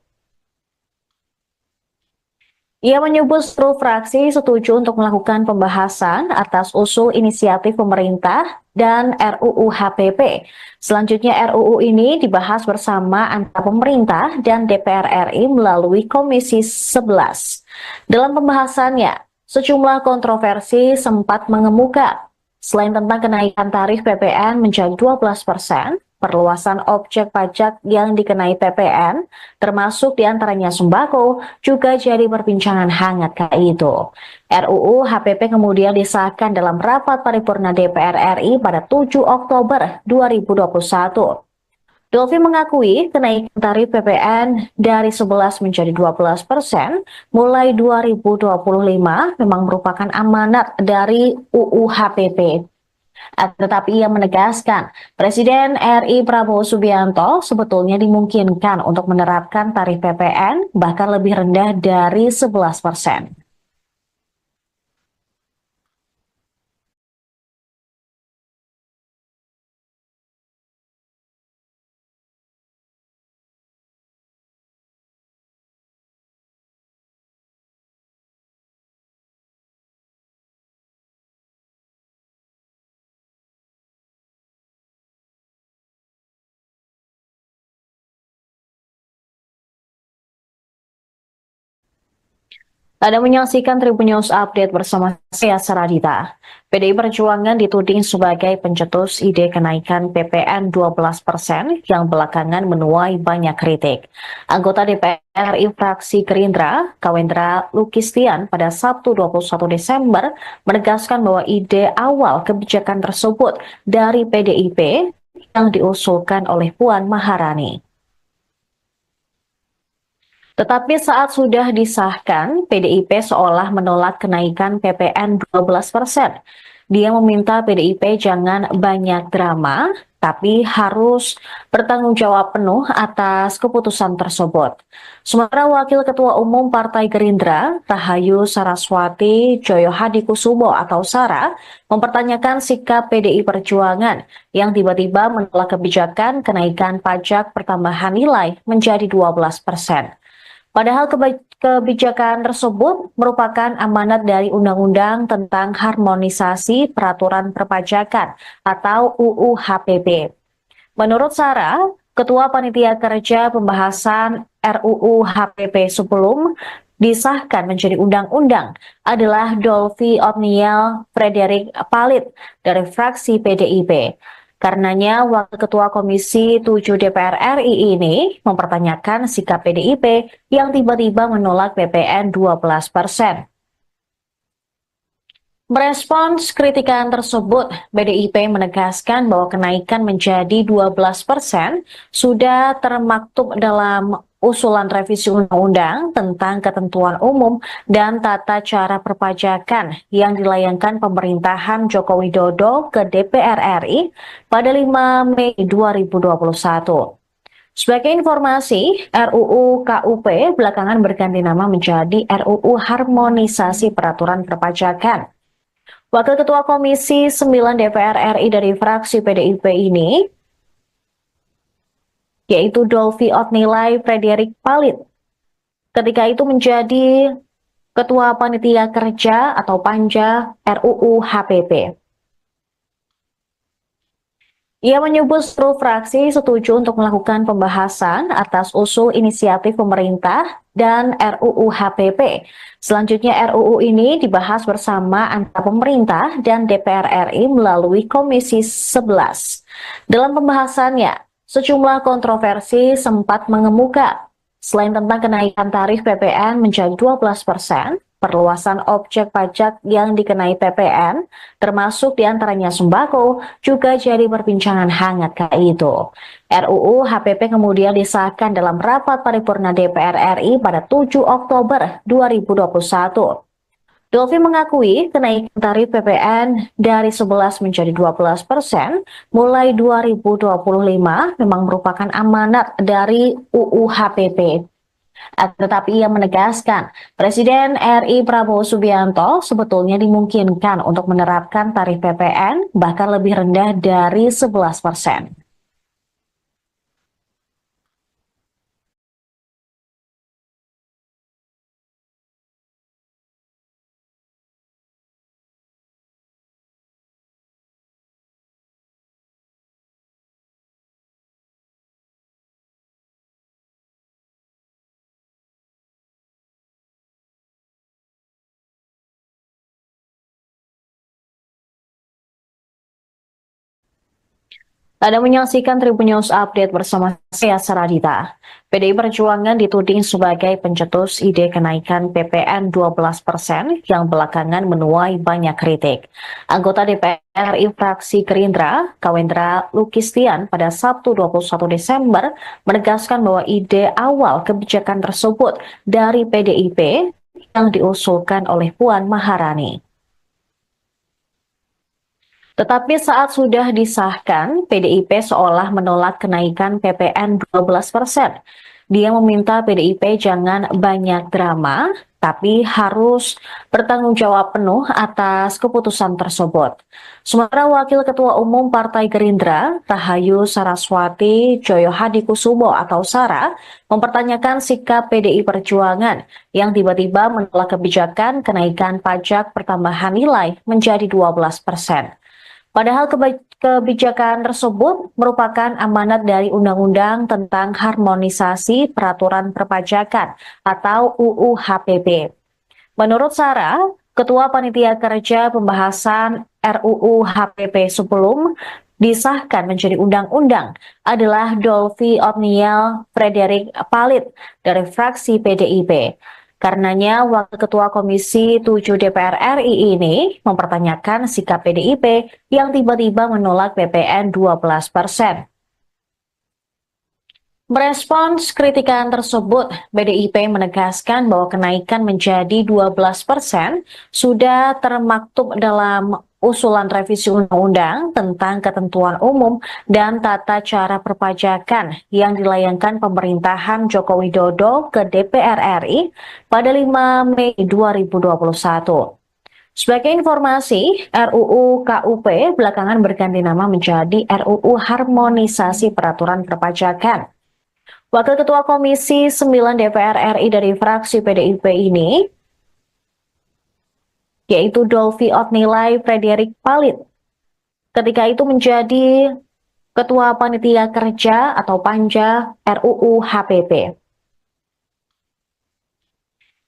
Ia menyebut seluruh fraksi setuju untuk melakukan pembahasan atas usul inisiatif pemerintah dan RUU HPP. Selanjutnya RUU ini dibahas bersama antara pemerintah dan DPR RI melalui Komisi 11. Dalam pembahasannya, sejumlah kontroversi sempat mengemuka. Selain tentang kenaikan tarif PPN menjadi 12%, perluasan objek pajak yang dikenai PPN, termasuk diantaranya sembako, juga jadi perbincangan hangat kala itu. RUU HPP kemudian disahkan dalam rapat paripurna DPR RI pada 7 Oktober 2021. Dolvi mengakui kenaikan tarif PPN dari 11 menjadi 12% mulai 2025 memang merupakan amanat dari UU HPP. Tetapi ia menegaskan, Presiden RI Prabowo Subianto sebetulnya dimungkinkan untuk menerapkan tarif PPN bahkan lebih rendah dari 11%. Anda menyaksikan Tribun News Update bersama saya Saradita. PDI Perjuangan dituding sebagai pencetus ide kenaikan PPN 12% yang belakangan menuai banyak kritik. Anggota DPR RI fraksi Gerindra, Kawendra Lukistian pada Sabtu 21 Desember menegaskan bahwa ide awal kebijakan tersebut dari PDIP yang diusulkan oleh Puan Maharani. Tetapi saat sudah disahkan, PDIP seolah menolak kenaikan PPN 12%. Dia meminta PDIP jangan banyak drama, tapi harus bertanggung jawab penuh atas keputusan tersebut. Sementara Wakil Ketua Umum Partai Gerindra, Rahayu Saraswati Joyohadikusumo atau Sara, mempertanyakan sikap PDI Perjuangan yang tiba-tiba menolak kebijakan kenaikan pajak pertambahan nilai menjadi 12%. Padahal kebijakan tersebut merupakan amanat dari Undang-Undang tentang Harmonisasi Peraturan Perpajakan atau UU HPP. Menurut Sarah, Ketua Panitia Kerja Pembahasan RUU HPP sebelum disahkan menjadi undang-undang adalah Dolvi Otniel Frederick Palit dari fraksi PDIP. Karenanya, Wakil Ketua Komisi 7 DPR RI ini mempertanyakan sikap PDIP yang tiba-tiba menolak PPN 12%. Merespons kritikan tersebut, PDIP menegaskan bahwa kenaikan menjadi 12% sudah termaktub dalam usulan revisi undang-undang tentang ketentuan umum dan tata cara perpajakan yang dilayangkan pemerintahan Joko Widodo ke DPR RI pada 5 Mei 2021. Sebagai informasi, RUU KUP belakangan berganti nama menjadi RUU Harmonisasi Peraturan Perpajakan. Wakil Ketua Komisi 9 DPR RI dari fraksi PDIP ini, yaitu Dolvi Otnilai Frederick Palit, ketika itu menjadi Ketua Panitia Kerja atau Panja RUU HPP. Ia menyebut seluruh fraksi setuju untuk melakukan pembahasan atas usul inisiatif pemerintah dan RUU HPP. Selanjutnya RUU ini dibahas bersama antara pemerintah dan DPR RI melalui Komisi 11. Dalam pembahasannya, sejumlah kontroversi sempat mengemuka. Selain tentang kenaikan tarif PPN menjadi 12%, perluasan objek pajak yang dikenai PPN, termasuk diantaranya sembako, juga jadi perbincangan hangat kala itu. RUU HPP kemudian disahkan dalam rapat paripurna DPR RI pada 7 Oktober 2021. Dolfi mengakui kenaikan tarif PPN dari 11 menjadi 12% mulai 2025 memang merupakan amanat dari UU HPP. Tetapi ia menegaskan, Presiden RI Prabowo Subianto sebetulnya dimungkinkan untuk menerapkan tarif PPN bahkan lebih rendah dari 11%. Anda menyaksikan Tribun News Update bersama saya Saradita. PDI Perjuangan dituding sebagai pencetus ide kenaikan PPN 12% yang belakangan menuai banyak kritik. Anggota DPR RI fraksi Gerindra, Kawendra Lukistian pada Sabtu 21 Desember menegaskan bahwa ide awal kebijakan tersebut dari PDIP yang diusulkan oleh Puan Maharani. Tetapi saat sudah disahkan, PDIP seolah menolak kenaikan PPN 12%. Dia meminta PDIP jangan banyak drama, tapi harus bertanggung jawab penuh atas keputusan tersebut. Sementara Wakil Ketua Umum Partai Gerindra, Rahayu Saraswati Joyohadikusumo atau Sara, mempertanyakan sikap PDI Perjuangan yang tiba-tiba menolak kebijakan kenaikan pajak pertambahan nilai menjadi 12%. Padahal kebijakan tersebut merupakan amanat dari Undang-Undang tentang Harmonisasi Peraturan Perpajakan atau UU HPP. Menurut Sarah, Ketua Panitia Kerja Pembahasan RUU HPP sebelum disahkan menjadi undang-undang adalah Dolfi Otniel Frederick Palit dari fraksi PDIP. Karenanya, Wakil Ketua Komisi 7 DPR RI ini mempertanyakan sikap PDIP yang tiba-tiba menolak PPN 12%. Merespons kritikan tersebut, PDIP menegaskan bahwa kenaikan menjadi 12% sudah termaktub dalam usulan revisi undang-undang tentang ketentuan umum dan tata cara perpajakan yang dilayangkan pemerintahan Joko Widodo ke DPR RI pada 5 Mei 2021. Sebagai informasi, RUU KUP belakangan berganti nama menjadi RUU Harmonisasi Peraturan Perpajakan. Wakil Ketua Komisi 9 DPR RI dari fraksi PDIP ini, yaitu Dolfi Otnilai Frederick Palit, ketika itu menjadi Ketua Panitia Kerja atau Panja RUU HPP.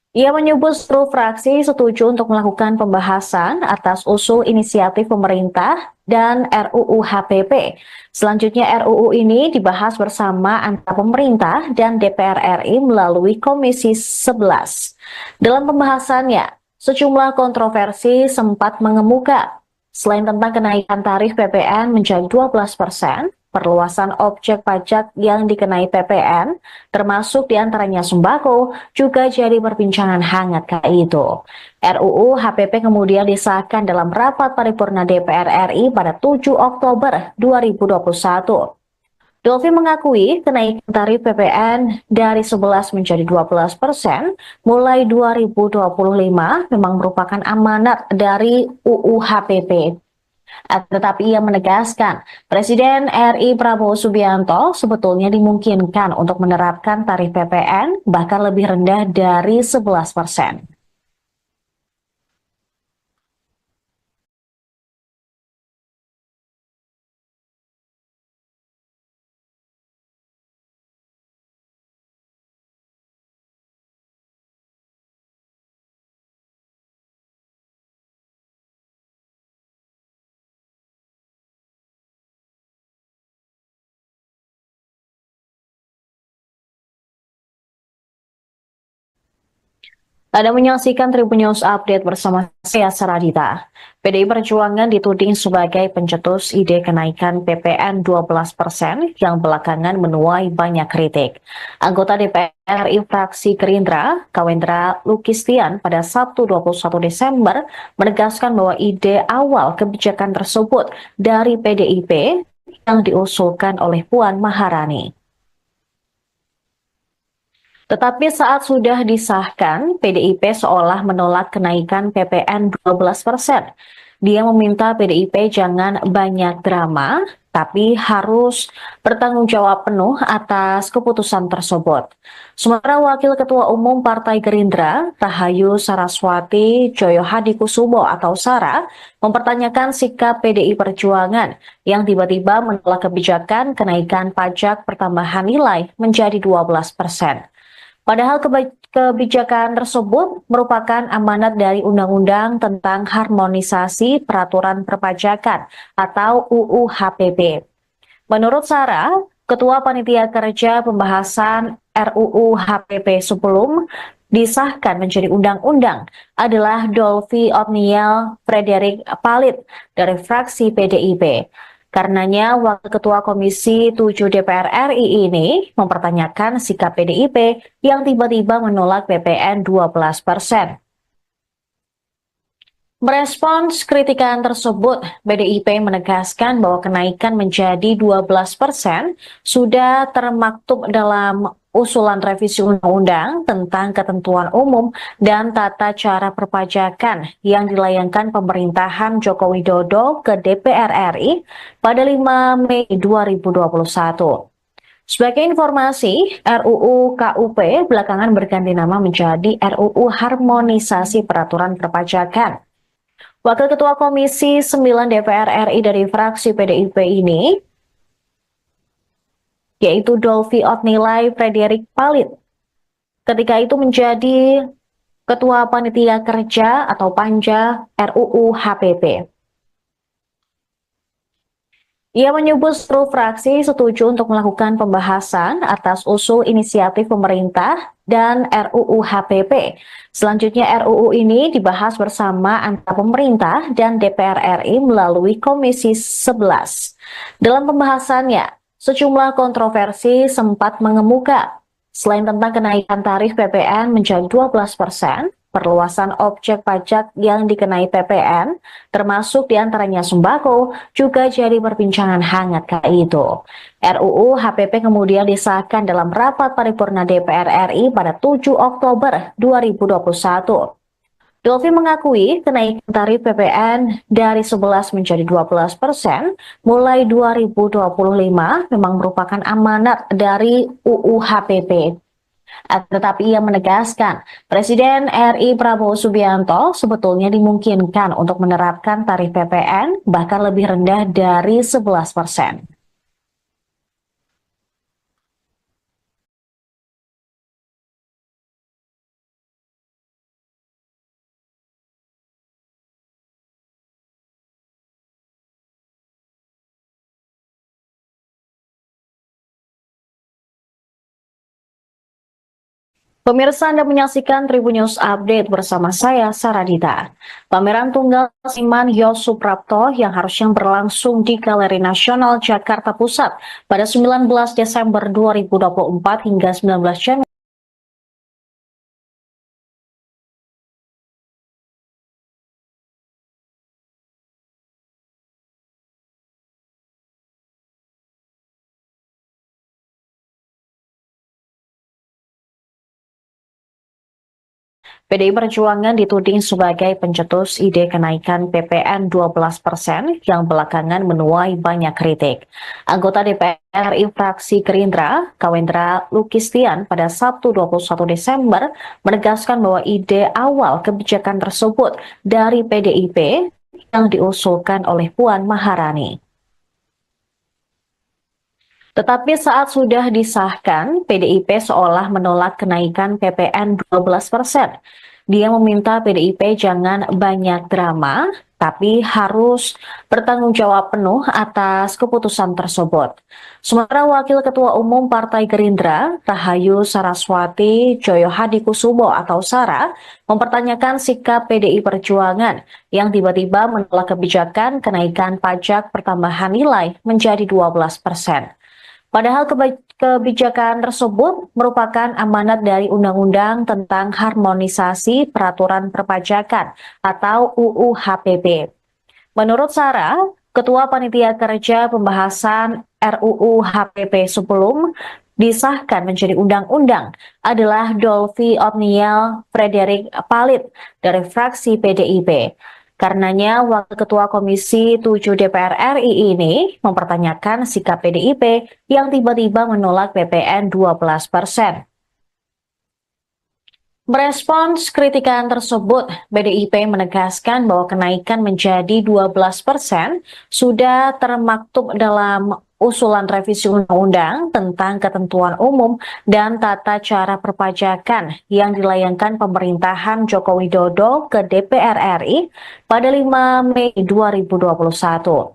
Ia menyebut seluruh fraksi setuju untuk melakukan pembahasan atas usul inisiatif pemerintah dan RUU HPP. Selanjutnya RUU ini dibahas bersama antara pemerintah dan DPR RI melalui Komisi 11. Dalam pembahasannya, sejumlah kontroversi sempat mengemuka. Selain tentang kenaikan tarif PPN menjadi 12%, perluasan objek pajak yang dikenai PPN, termasuk diantaranya sembako, juga jadi perbincangan hangat kala itu. RUU HPP kemudian disahkan dalam rapat paripurna DPR RI pada 7 Oktober 2021. Dolfi mengakui kenaikan tarif PPN dari 11 menjadi 12% mulai 2025 memang merupakan amanat dari UU HPP. Tetapi ia menegaskan, Presiden RI Prabowo Subianto sebetulnya dimungkinkan untuk menerapkan tarif PPN bahkan lebih rendah dari 11%. Anda menyaksikan Tribun News Update bersama saya Saradita. PDI Perjuangan dituding sebagai pencetus ide kenaikan PPN 12% yang belakangan menuai banyak kritik. Anggota DPR RI fraksi Gerindra, Kawendra Lukistian pada Sabtu 21 Desember menegaskan bahwa ide awal kebijakan tersebut dari PDIP yang diusulkan oleh Puan Maharani. Tetapi saat sudah disahkan, PDIP seolah menolak kenaikan PPN 12%. Dia meminta PDIP jangan banyak drama, tapi harus bertanggung jawab penuh atas keputusan tersebut. Sementara Wakil Ketua Umum Partai Gerindra, Rahayu Saraswati Joyohadikusumo atau Sara, mempertanyakan sikap PDI Perjuangan yang tiba-tiba menolak kebijakan kenaikan pajak pertambahan nilai menjadi 12%. Padahal kebijakan tersebut merupakan amanat dari Undang-Undang tentang Harmonisasi Peraturan Perpajakan atau UU HPP. Menurut Sarah, Ketua Panitia Kerja Pembahasan RUU HPP sebelum disahkan menjadi undang-undang adalah Dolphy Otniel Frederick Palit dari fraksi PDIP. Karenanya, Wakil Ketua Komisi 7 DPR RI ini mempertanyakan sikap PDIP yang tiba-tiba menolak PPN 12%. Merespons kritikan tersebut, PDIP menegaskan bahwa kenaikan menjadi 12% sudah termaktub dalam usulan revisi undang-undang tentang ketentuan umum dan tata cara perpajakan yang dilayangkan pemerintahan Joko Widodo ke DPR RI pada 5 Mei 2021. Sebagai informasi, RUU KUP belakangan berganti nama menjadi RUU Harmonisasi Peraturan Perpajakan. Wakil Ketua Komisi 9 DPR RI dari fraksi PDIP ini, yaitu Dolphy Otniel Frederick Palit, ketika itu menjadi Ketua Panitia Kerja atau Panja RUU HPP. Ia menyebut seluruh fraksi setuju untuk melakukan pembahasan atas usul inisiatif pemerintah dan RUU HPP. Selanjutnya RUU ini dibahas bersama antara pemerintah dan DPR RI melalui Komisi 11. Dalam pembahasannya, sejumlah kontroversi sempat mengemuka. Selain tentang kenaikan tarif PPN menjadi 12%, perluasan objek pajak yang dikenai PPN, termasuk diantaranya sembako, juga jadi perbincangan hangat kala itu. RUU HPP kemudian disahkan dalam rapat paripurna DPR RI pada 7 Oktober 2021. Dolphy mengakui kenaikan tarif PPN dari 11 menjadi 12% mulai 2025 memang merupakan amanat dari UU HPP. Tetapi ia menegaskan, Presiden RI Prabowo Subianto sebetulnya dimungkinkan untuk menerapkan tarif PPN bahkan lebih rendah dari 11%. Pemirsa, Anda menyaksikan Tribun News Update bersama saya, Saradita. Pameran Tunggal Seniman Yos Suprapto yang harusnya berlangsung di Galeri Nasional Jakarta Pusat pada 19 Desember 2024 hingga 19 Januari PDI Perjuangan dituding sebagai pencetus ide kenaikan PPN 12% yang belakangan menuai banyak kritik. Anggota DPR RI fraksi Gerindra, Kawendra Lukistian pada Sabtu 21 Desember menegaskan bahwa ide awal kebijakan tersebut dari PDIP yang diusulkan oleh Puan Maharani. Tetapi saat sudah disahkan, PDIP seolah menolak kenaikan PPN 12%. Dia meminta PDIP jangan banyak drama, tapi harus bertanggung jawab penuh atas keputusan tersebut. Sementara Wakil Ketua Umum Partai Gerindra, Rahayu Saraswati Joyohadikusumo atau Sara, mempertanyakan sikap PDI Perjuangan yang tiba-tiba menolak kebijakan kenaikan pajak pertambahan nilai menjadi 12%. Padahal kebijakan tersebut merupakan amanat dari Undang-Undang tentang Harmonisasi Peraturan Perpajakan atau UU HPP. Menurut Sarah, Ketua Panitia Kerja Pembahasan RUU HPP sebelum disahkan menjadi undang-undang adalah Dolvi Otniel Frederick Palit dari fraksi PDIP. Karenanya, Wakil Ketua Komisi 7 DPR RI ini mempertanyakan sikap PDIP yang tiba-tiba menolak PPN 12%. Merespons kritikan tersebut, PDIP menegaskan bahwa kenaikan menjadi 12% sudah termaktub dalam usulan revisi undang-undang tentang ketentuan umum dan tata cara perpajakan yang dilayangkan pemerintahan Joko Widodo ke DPR RI pada 5 Mei 2021.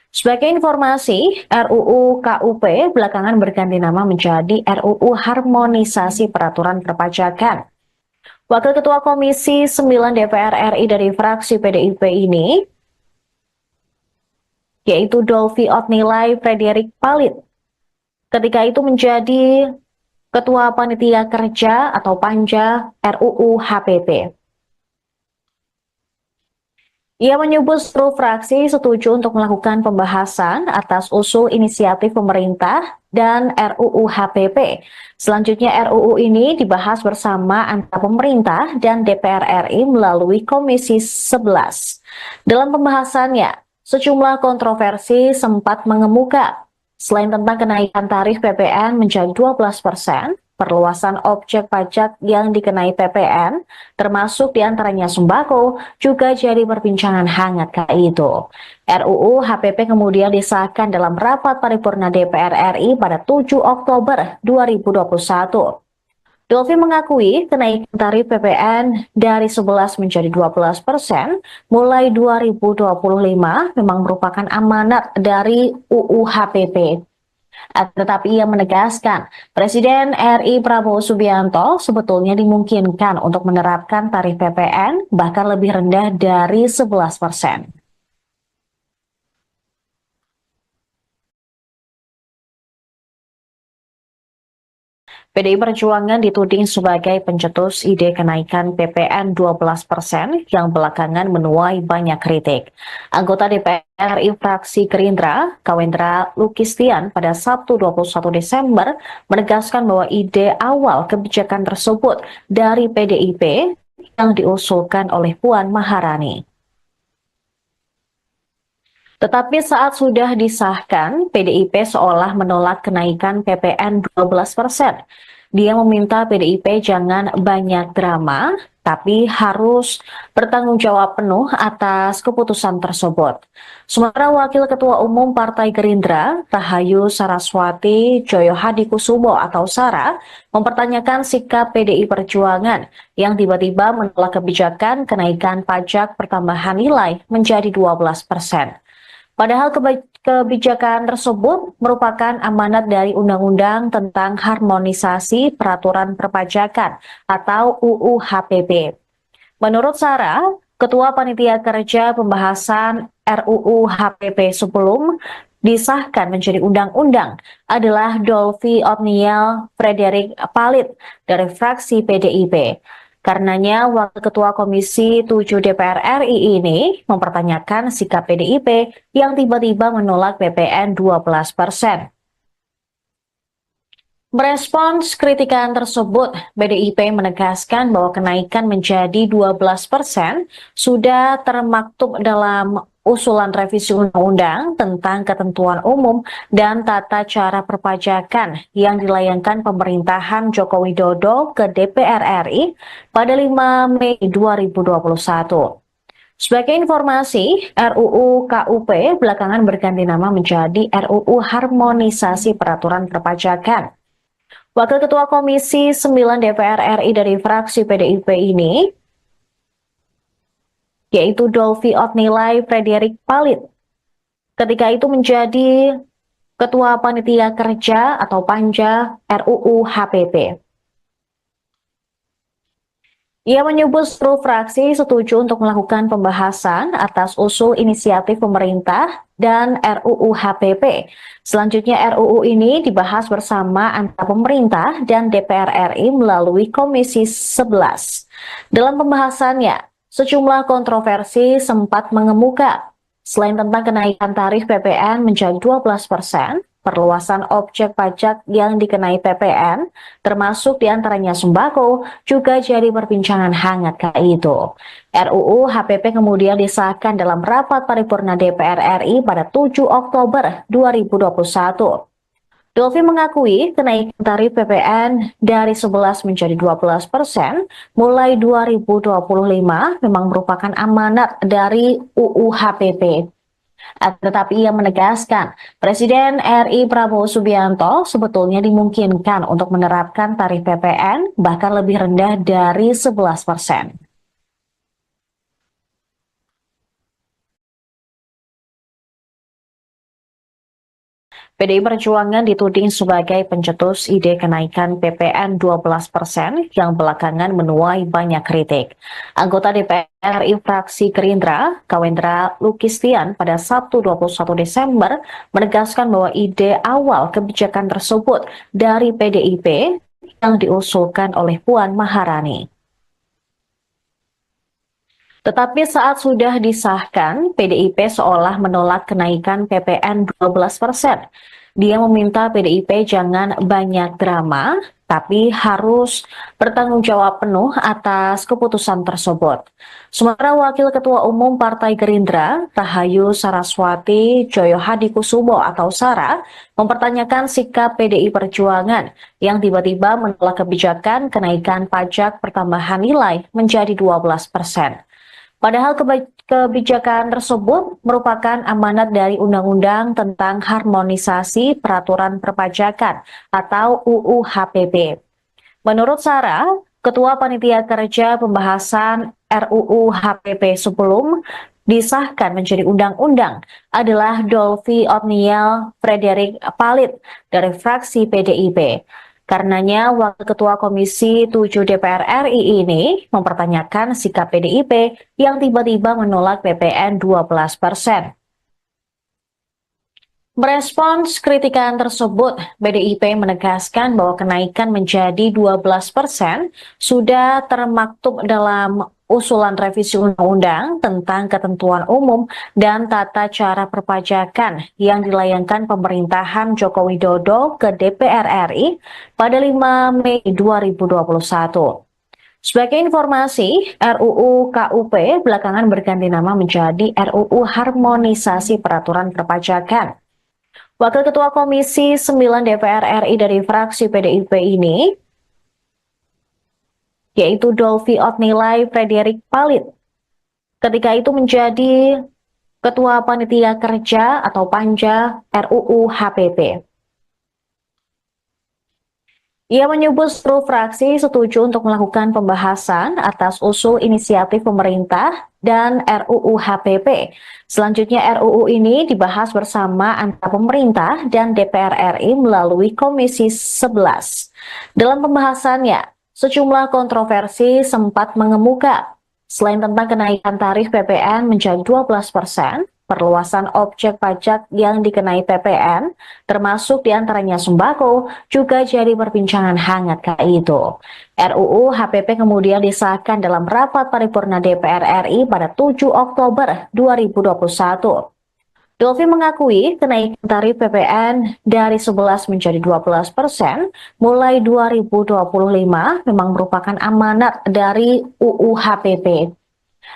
Sebagai informasi, RUU KUP belakangan berganti nama menjadi RUU Harmonisasi Peraturan Perpajakan. Wakil Ketua Komisi 9 DPR RI dari fraksi PDIP ini, yaitu Dolvi Otnilai Frederick Palit, ketika itu menjadi Ketua Panitia Kerja atau Panja RUU HPP. Ia menyebut seluruh fraksi setuju untuk melakukan pembahasan atas usul inisiatif pemerintah dan RUU HPP. Selanjutnya RUU ini dibahas bersama antara pemerintah dan DPR RI melalui Komisi 11. Dalam pembahasannya, sejumlah kontroversi sempat mengemuka. Selain tentang kenaikan tarif PPN menjadi 12%, perluasan objek pajak yang dikenai PPN, termasuk diantaranya sembako, juga jadi perbincangan hangat kala itu. RUU HPP kemudian disahkan dalam rapat paripurna DPR RI pada 7 Oktober 2021. Dolvi mengakui kenaikan tarif PPN dari 11 menjadi 12% mulai 2025 memang merupakan amanat dari UU HPP. Tetapi ia menegaskan, Presiden RI Prabowo Subianto sebetulnya dimungkinkan untuk menerapkan tarif PPN bahkan lebih rendah dari 11%. PDI Perjuangan dituding sebagai pencetus ide kenaikan PPN 12% yang belakangan menuai banyak kritik. Anggota DPR RI fraksi Gerindra, Kawendra Lukistian pada Sabtu 21 Desember menegaskan bahwa ide awal kebijakan tersebut dari PDIP yang diusulkan oleh Puan Maharani. Tetapi saat sudah disahkan, PDIP seolah menolak kenaikan PPN 12%. Dia meminta PDIP jangan banyak drama, tapi harus bertanggung jawab penuh atas keputusan tersebut. Sementara Wakil Ketua Umum Partai Gerindra, Rahayu Saraswati Joyohadikusumo atau Sara, mempertanyakan sikap PDI Perjuangan yang tiba-tiba menolak kebijakan kenaikan pajak pertambahan nilai menjadi 12%. Padahal kebijakan tersebut merupakan amanat dari Undang-Undang tentang Harmonisasi Peraturan Perpajakan atau UU HPP. Menurut Sarah, Ketua Panitia Kerja Pembahasan RUU HPP sebelum disahkan menjadi undang-undang adalah Dolvi Otniel Frederick Palit dari fraksi PDIP. Karenanya, Wakil Ketua Komisi 7 DPR RI ini mempertanyakan sikap PDIP yang tiba-tiba menolak PPN 12%. Merespons kritikan tersebut, PDIP menegaskan bahwa kenaikan menjadi 12% sudah termaktub dalam usulan revisi undang-undang tentang ketentuan umum dan tata cara perpajakan yang dilayangkan pemerintahan Joko Widodo ke DPR RI pada 5 Mei 2021. Sebagai informasi, RUU KUP belakangan berganti nama menjadi RUU Harmonisasi Peraturan Perpajakan. Wakil Ketua Komisi 9 DPR RI dari fraksi PDIP ini, yaitu Dolvi Otnilai Frederick Palit. Ketika itu menjadi Ketua Panitia Kerja atau Panja RUU HPP. Ia menyebut seluruh fraksi setuju untuk melakukan pembahasan atas usul inisiatif pemerintah dan RUU HPP. Selanjutnya RUU ini dibahas bersama antara pemerintah dan DPR RI melalui Komisi 11. Dalam pembahasannya, sejumlah kontroversi sempat mengemuka. Selain tentang kenaikan tarif PPN menjadi 12%, perluasan objek pajak yang dikenai PPN, termasuk diantaranya sembako, juga jadi perbincangan hangat kala itu. RUU HPP kemudian disahkan dalam rapat paripurna DPR RI pada 7 Oktober 2021. Dolvi mengakui kenaikan tarif PPN dari 11 menjadi 12% mulai 2025 memang merupakan amanat dari UU HPP. Tetapi ia menegaskan, Presiden RI Prabowo Subianto sebetulnya dimungkinkan untuk menerapkan tarif PPN bahkan lebih rendah dari 11%. PDI Perjuangan dituding sebagai pencetus ide kenaikan PPN 12% yang belakangan menuai banyak kritik. Anggota DPR RI fraksi Gerindra, Kawendra Lukistian pada Sabtu 21 Desember menegaskan bahwa ide awal kebijakan tersebut dari PDIP yang diusulkan oleh Puan Maharani. Tetapi saat sudah disahkan, PDIP seolah menolak kenaikan PPN 12%. Dia meminta PDIP jangan banyak drama, tapi harus bertanggung jawab penuh atas keputusan tersebut. Sementara Wakil Ketua Umum Partai Gerindra, Rahayu Saraswati Joyohadikusumo atau Sara, mempertanyakan sikap PDI Perjuangan yang tiba-tiba menolak kebijakan kenaikan pajak pertambahan nilai menjadi 12%. Padahal kebijakan tersebut merupakan amanat dari Undang-Undang tentang Harmonisasi Peraturan Perpajakan atau UU HPP. Menurut Sarah, Ketua Panitia Kerja Pembahasan RUU HPP sebelum disahkan menjadi undang-undang adalah Dolvi Otniel Frederick Palit dari fraksi PDIP. Karenanya, Wakil Ketua Komisi 7 DPR RI ini mempertanyakan sikap PDIP yang tiba-tiba menolak PPN 12%. Merespons kritikan tersebut, PDIP menegaskan bahwa kenaikan menjadi 12% sudah termaktub dalam usulan revisi undang-undang tentang ketentuan umum dan tata cara perpajakan yang dilayangkan pemerintahan Joko Widodo ke DPR RI pada 5 Mei 2021. Sebagai informasi, RUU KUP belakangan berganti nama menjadi RUU Harmonisasi Peraturan Perpajakan. Wakil Ketua Komisi 9 DPR RI dari fraksi PDIP ini, yaitu Dolvi Otnilai Frederick Palit, ketika itu menjadi Ketua Panitia Kerja atau Panja RUU HPP. Ia menyebut seluruh fraksi setuju untuk melakukan pembahasan atas usul inisiatif pemerintah dan RUU HPP. Selanjutnya RUU ini dibahas bersama antara pemerintah dan DPR RI melalui Komisi 11. Dalam pembahasannya, sejumlah kontroversi sempat mengemuka. Selain tentang kenaikan tarif PPN menjadi 12%, perluasan objek pajak yang dikenai PPN, termasuk diantaranya sembako, juga jadi perbincangan hangat kala itu. RUU HPP kemudian disahkan dalam rapat paripurna DPR RI pada 7 Oktober 2021. Dolvi mengakui kenaikan tarif PPN dari 11 menjadi 12% mulai 2025 memang merupakan amanat dari UU HPP.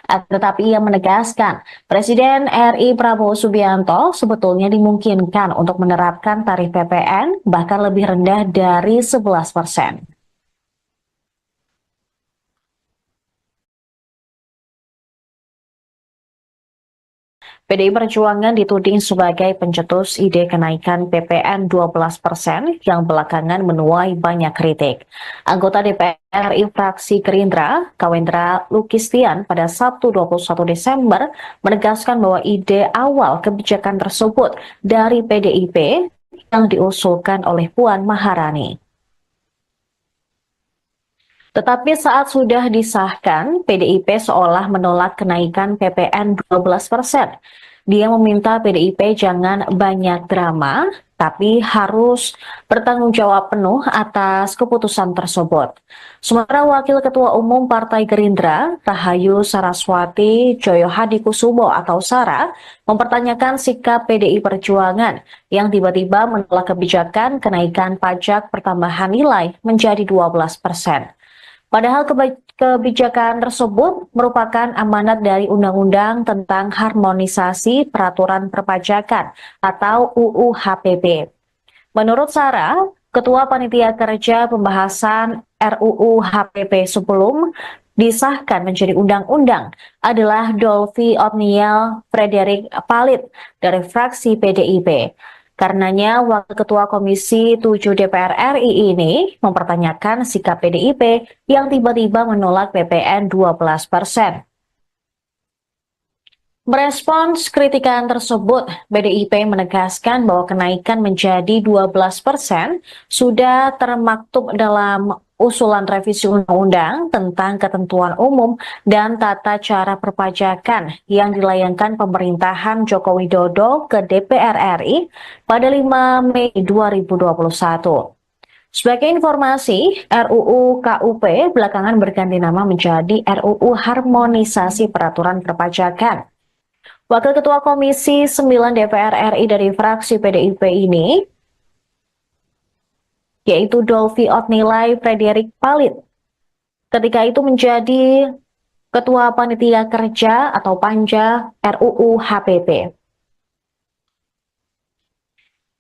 Tetapi ia menegaskan, Presiden RI Prabowo Subianto sebetulnya dimungkinkan untuk menerapkan tarif PPN bahkan lebih rendah dari 11%. PDI Perjuangan dituding sebagai pencetus ide kenaikan PPN 12% yang belakangan menuai banyak kritik. Anggota DPR RI fraksi Gerindra, Kawendra Lukistian pada Sabtu 21 Desember menegaskan bahwa ide awal kebijakan tersebut dari PDIP yang diusulkan oleh Puan Maharani. Tetapi saat sudah disahkan, PDIP seolah menolak kenaikan PPN 12%. Dia meminta PDIP jangan banyak drama, tapi harus bertanggung jawab penuh atas keputusan tersebut. Sementara Wakil Ketua Umum Partai Gerindra, Rahayu Saraswati Joyohadikusumo atau Sara, mempertanyakan sikap PDI Perjuangan yang tiba-tiba menolak kebijakan kenaikan pajak pertambahan nilai menjadi 12%. Padahal kebijakan tersebut merupakan amanat dari Undang-Undang tentang Harmonisasi Peraturan Perpajakan atau UU HPP. Menurut Sarah, Ketua Panitia Kerja Pembahasan RUU HPP sebelum disahkan menjadi undang-undang adalah Dolvi Otniel Frederick Palit dari fraksi PDIP. Karenanya, Wakil Ketua Komisi 7 DPR RI ini mempertanyakan sikap PDIP yang tiba-tiba menolak PPN 12%. Merespons kritikan tersebut, PDIP menegaskan bahwa kenaikan menjadi 12% sudah termaktub dalam usulan revisi undang-undang tentang ketentuan umum dan tata cara perpajakan yang dilayangkan pemerintahan Joko Widodo ke DPR RI pada 5 Mei 2021. Sebagai informasi, RUU KUP belakangan berganti nama menjadi RUU Harmonisasi Peraturan Perpajakan. Wakil Ketua Komisi 9 DPR RI dari fraksi PDIP ini, yaitu Dolvi Otnilai Frederick Palit, ketika itu menjadi Ketua Panitia Kerja atau Panja RUU HPP.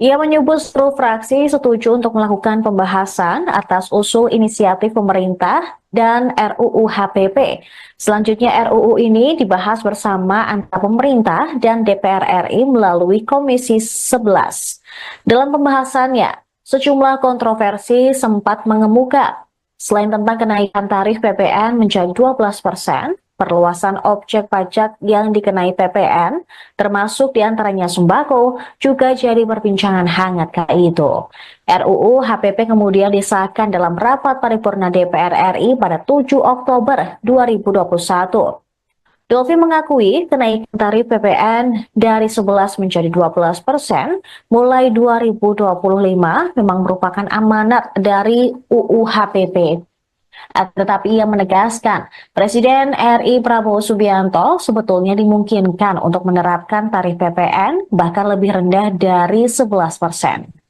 Ia menyebut seluruh fraksi setuju untuk melakukan pembahasan atas usul inisiatif pemerintah dan RUU HPP. Selanjutnya RUU ini dibahas bersama antara pemerintah dan DPR RI melalui Komisi 11. Dalam pembahasannya, sejumlah kontroversi sempat mengemuka. Selain tentang kenaikan tarif PPN menjadi 12%, perluasan objek pajak yang dikenai PPN, termasuk diantaranya sembako, juga jadi perbincangan hangat kala itu. RUU HPP kemudian disahkan dalam rapat paripurna DPR RI pada 7 Oktober 2021. Dolvi mengakui kenaikan tarif PPN dari 11 menjadi 12% mulai 2025 memang merupakan amanat dari UU HPP. Tetapi ia menegaskan, Presiden RI Prabowo Subianto sebetulnya dimungkinkan untuk menerapkan tarif PPN bahkan lebih rendah dari 11%.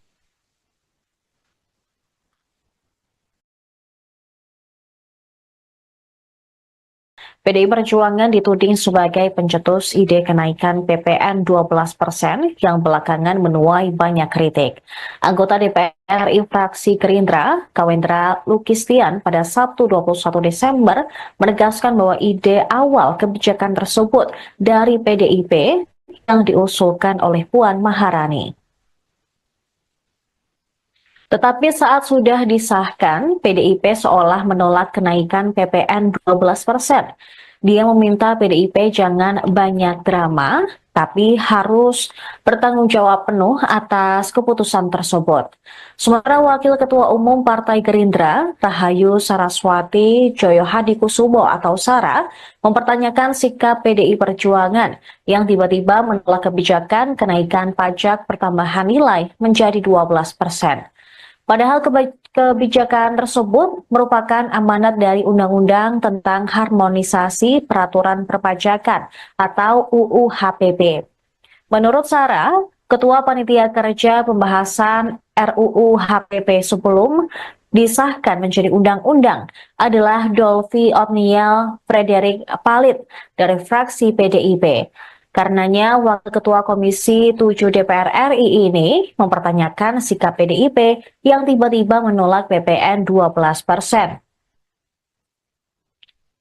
PDI Perjuangan dituding sebagai pencetus ide kenaikan PPN 12% yang belakangan menuai banyak kritik. Anggota DPR RI fraksi Gerindra, Kawendra Lukistian pada Sabtu 21 Desember menegaskan bahwa ide awal kebijakan tersebut dari PDIP yang diusulkan oleh Puan Maharani. Tetapi saat sudah disahkan, PDIP seolah menolak kenaikan PPN 12%. Dia meminta PDIP jangan banyak drama, tapi harus bertanggung jawab penuh atas keputusan tersebut. Sementara Wakil Ketua Umum Partai Gerindra, Rahayu Saraswati Joyohadikusumo atau Sara, mempertanyakan sikap PDI Perjuangan yang tiba-tiba menolak kebijakan kenaikan pajak pertambahan nilai menjadi 12%. Padahal kebijakan tersebut merupakan amanat dari Undang-Undang tentang Harmonisasi Peraturan Perpajakan atau UU HPP. Menurut Sarah, Ketua Panitia Kerja Pembahasan RUU HPP sebelum disahkan menjadi undang-undang adalah Dolvi Otniel Frederick Palit dari fraksi PDIP. Karenanya, Wakil Ketua Komisi 7 DPR RI ini mempertanyakan sikap PDIP yang tiba-tiba menolak PPN 12%.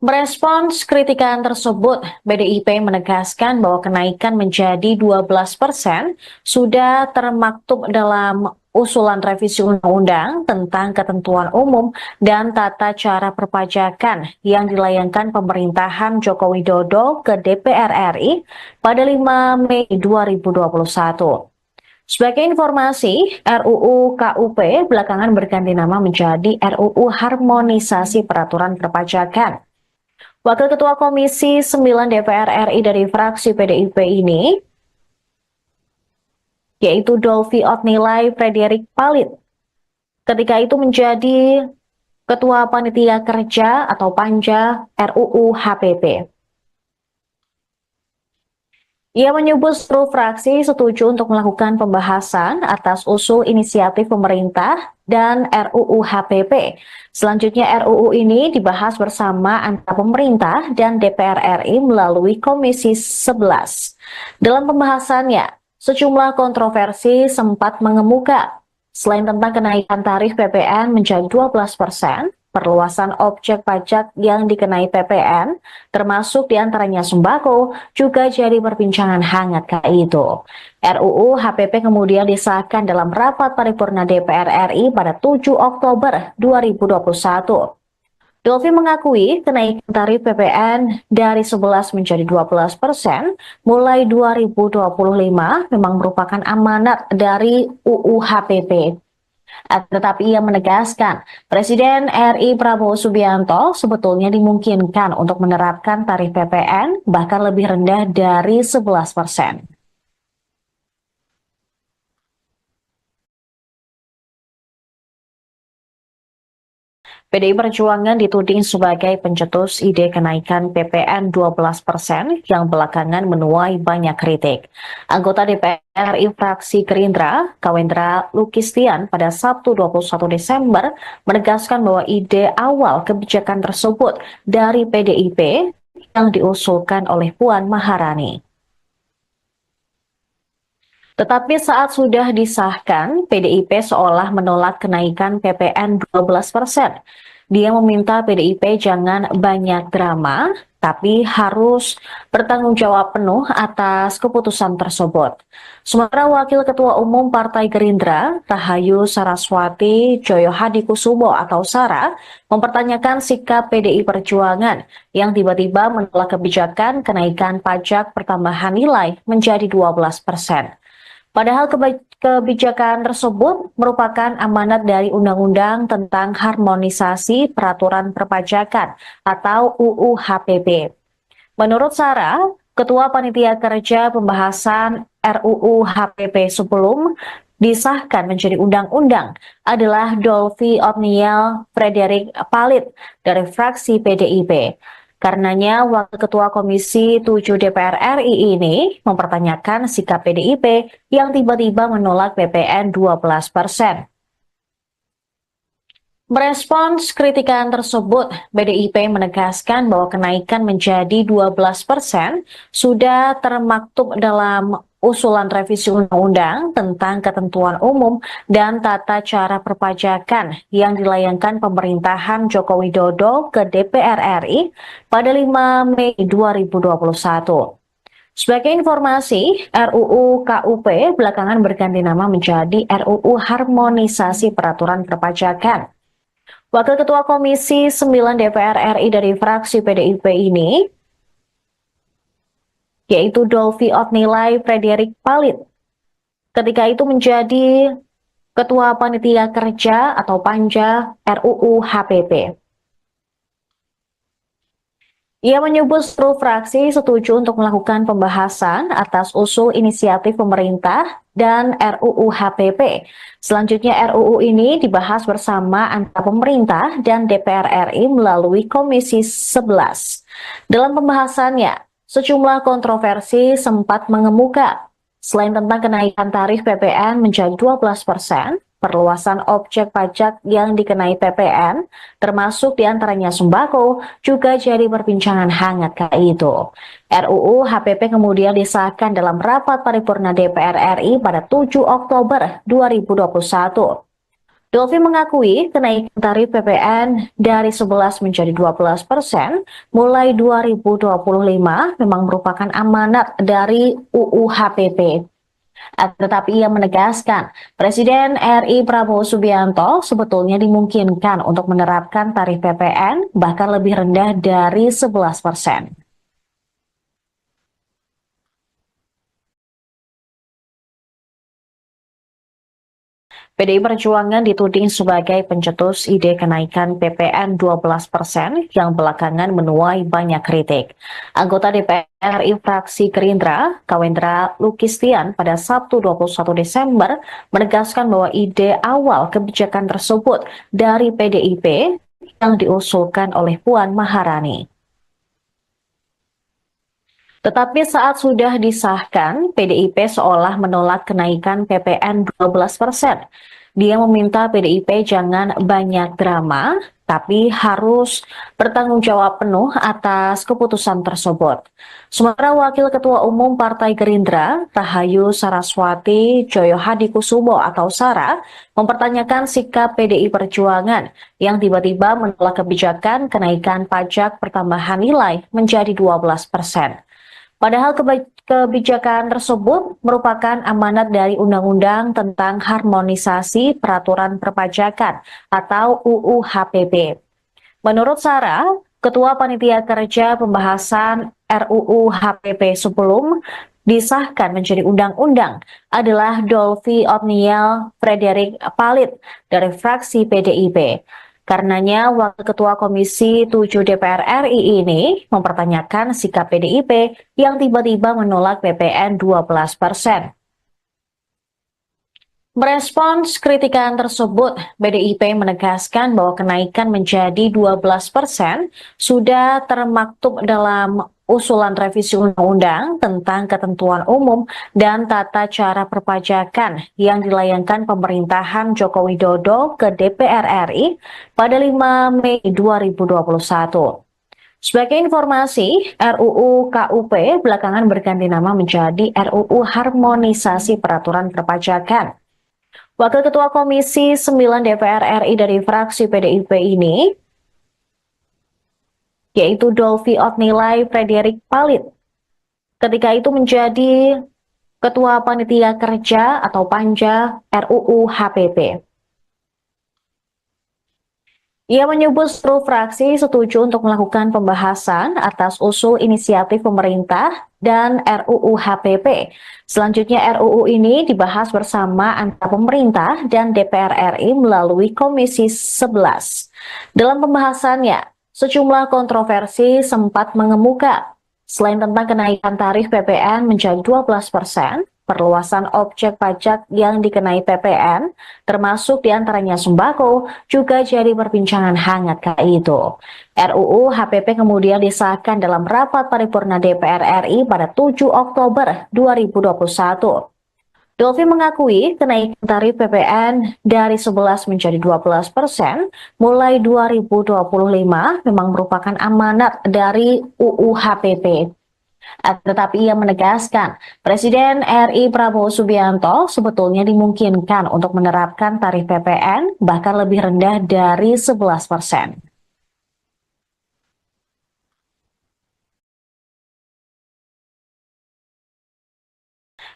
Merespons kritikan tersebut, PDIP menegaskan bahwa kenaikan menjadi 12% sudah termaktub dalam usulan revisi undang-undang tentang ketentuan umum dan tata cara perpajakan yang dilayangkan pemerintahan Joko Widodo ke DPR RI pada 5 Mei 2021. Sebagai informasi, RUU KUP belakangan berganti nama menjadi RUU Harmonisasi Peraturan Perpajakan. Wakil Ketua Komisi 9 DPR RI dari fraksi PDIP ini, yaitu Dolvi Otnilai Frederik Palit, ketika itu menjadi Ketua Panitia Kerja atau Panja RUU HPP. Ia menyebut seluruh fraksi setuju untuk melakukan pembahasan atas usul inisiatif pemerintah dan RUU HPP. Selanjutnya RUU ini dibahas bersama antara pemerintah dan DPR RI melalui Komisi 11. Dalam pembahasannya, sejumlah kontroversi sempat mengemuka. Selain tentang kenaikan tarif PPN menjadi 12%, perluasan objek pajak yang dikenai PPN, termasuk diantaranya sembako, juga jadi perbincangan hangat kala itu. RUU HPP kemudian disahkan dalam rapat paripurna DPR RI pada 7 Oktober 2021. Dolvi mengakui kenaikan tarif PPN dari 11 menjadi 12% mulai 2025 memang merupakan amanat dari UU HPP. Tetapi ia menegaskan, Presiden RI Prabowo Subianto sebetulnya dimungkinkan untuk menerapkan tarif PPN bahkan lebih rendah dari 11%. PDI Perjuangan dituding sebagai pencetus ide kenaikan PPN 12% yang belakangan menuai banyak kritik. Anggota DPR RI fraksi Gerindra, Kawendra Lukistian pada Sabtu 21 Desember menegaskan bahwa ide awal kebijakan tersebut dari PDIP yang diusulkan oleh Puan Maharani. Tetapi saat sudah disahkan, PDIP seolah menolak kenaikan PPN 12%. Dia meminta PDIP jangan banyak drama, tapi harus bertanggung jawab penuh atas keputusan tersebut. Sementara Wakil Ketua Umum Partai Gerindra, Rahayu Saraswati Joyohadikusumo atau Sara, mempertanyakan sikap PDI Perjuangan yang tiba-tiba menolak kebijakan kenaikan pajak pertambahan nilai menjadi 12%. Padahal kebijakan tersebut merupakan amanat dari Undang-Undang tentang Harmonisasi Peraturan Perpajakan atau UU HPP. Menurut Sarah, Ketua Panitia Kerja Pembahasan RUU HPP sebelum disahkan menjadi undang-undang adalah Dolvi Otniel Frederik Palit dari fraksi PDIP. Karenanya, Wakil Ketua Komisi 7 DPR RI ini mempertanyakan sikap PDIP yang tiba-tiba menolak PPN 12%. Merespons kritikan tersebut, PDIP menegaskan bahwa kenaikan menjadi 12% sudah termaktub dalam usulan revisi undang-undang tentang ketentuan umum dan tata cara perpajakan yang dilayangkan pemerintahan Joko Widodo ke DPR RI pada 5 Mei 2021. Sebagai informasi, RUU KUP belakangan berganti nama menjadi RUU Harmonisasi Peraturan Perpajakan. Wakil Ketua Komisi 9 DPR RI dari fraksi PDIP ini, yaitu Dolvi Otnilai Frederik Palit, ketika itu menjadi Ketua Panitia Kerja atau Panja RUU HPP. Ia menyebut seluruh fraksi setuju untuk melakukan pembahasan atas usul inisiatif pemerintah dan RUU HPP. Selanjutnya RUU ini dibahas bersama antara pemerintah dan DPR RI melalui Komisi 11. Dalam pembahasannya, sejumlah kontroversi sempat mengemuka. Selain tentang kenaikan tarif PPN menjadi 12%, perluasan objek pajak yang dikenai PPN, termasuk diantaranya sembako, juga jadi perbincangan hangat kala itu. RUU HPP kemudian disahkan dalam rapat paripurna DPR RI pada 7 Oktober 2021. Dolvi mengakui kenaikan tarif PPN dari 11 menjadi 12% mulai 2025 memang merupakan amanat dari UU HPP. Tetapi ia menegaskan, Presiden RI Prabowo Subianto sebetulnya dimungkinkan untuk menerapkan tarif PPN bahkan lebih rendah dari 11%. PDI Perjuangan dituding sebagai pencetus ide kenaikan PPN 12% yang belakangan menuai banyak kritik. Anggota DPR RI fraksi Gerindra, Kawendra Lukistian pada Sabtu 21 Desember menegaskan bahwa ide awal kebijakan tersebut dari PDIP yang diusulkan oleh Puan Maharani. Tetapi saat sudah disahkan, PDIP seolah menolak kenaikan PPN 12%. Dia meminta PDIP jangan banyak drama, tapi harus bertanggung jawab penuh atas keputusan tersebut. Sementara Wakil Ketua Umum Partai Gerindra, Rahayu Saraswati Joyohadikusumo atau Sara, mempertanyakan sikap PDI Perjuangan yang tiba-tiba menolak kebijakan kenaikan pajak pertambahan nilai menjadi 12%. Padahal kebijakan tersebut merupakan amanat dari Undang-Undang tentang Harmonisasi Peraturan Perpajakan atau UU HPP. Menurut Sarah, Ketua Panitia Kerja Pembahasan RUU HPP sebelum disahkan menjadi undang-undang adalah Dolvi Otniel Frederick Palit dari fraksi PDIP. Karenanya, Wakil Ketua Komisi 7 DPR RI ini mempertanyakan sikap PDIP yang tiba-tiba menolak PPN 12%. Merespons kritikan tersebut, PDIP menegaskan bahwa kenaikan menjadi 12% sudah termaktub dalam usulan revisi undang-undang tentang ketentuan umum dan tata cara perpajakan yang dilayangkan pemerintahan Joko Widodo ke DPR RI pada 5 Mei 2021. Sebagai informasi, RUU KUP belakangan berganti nama menjadi RUU Harmonisasi Peraturan Perpajakan. Wakil Ketua Komisi 9 DPR RI dari fraksi PDIP ini, yaitu Dolvi Otnilai Frederick Palit, ketika itu menjadi Ketua Panitia Kerja atau Panja RUU HPP. Ia menyebut seluruh fraksi setuju untuk melakukan pembahasan atas usul inisiatif pemerintah dan RUU HPP. Selanjutnya RUU ini dibahas bersama antara pemerintah dan DPR RI melalui Komisi 11. Dalam pembahasannya, sejumlah kontroversi sempat mengemuka. Selain tentang kenaikan tarif PPN menjadi 12%, perluasan objek pajak yang dikenai PPN, termasuk diantaranya sembako, juga jadi perbincangan hangat kala itu. RUU HPP kemudian disahkan dalam rapat paripurna DPR RI pada 7 Oktober 2021. Dolvi mengakui kenaikan tarif PPN dari 11 menjadi 12% mulai 2025 memang merupakan amanat dari UU HPP. Tetapi ia menegaskan, Presiden RI Prabowo Subianto sebetulnya dimungkinkan untuk menerapkan tarif PPN bahkan lebih rendah dari 11%.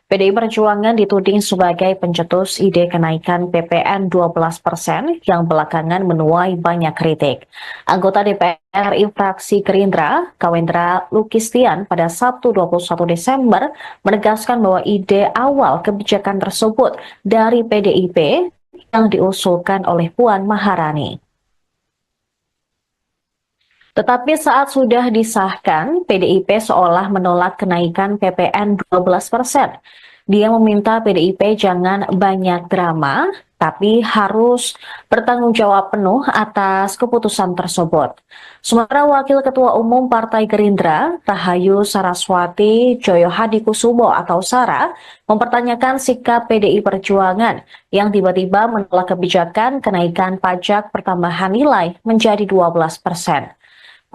PDI Perjuangan dituding sebagai pencetus ide kenaikan PPN 12% yang belakangan menuai banyak kritik. Anggota DPR RI fraksi Gerindra, Kawendra Lukistian pada Sabtu 21 Desember menegaskan bahwa ide awal kebijakan tersebut dari PDIP yang diusulkan oleh Puan Maharani. Tetapi saat sudah disahkan, PDIP seolah menolak kenaikan PPN 12%. Dia meminta PDIP jangan banyak drama, tapi harus bertanggung jawab penuh atas keputusan tersebut. Sementara Wakil Ketua Umum Partai Gerindra, Rahayu Saraswati Joyohadikusumo atau Sara, mempertanyakan sikap PDI Perjuangan yang tiba-tiba menolak kebijakan kenaikan pajak pertambahan nilai menjadi 12%.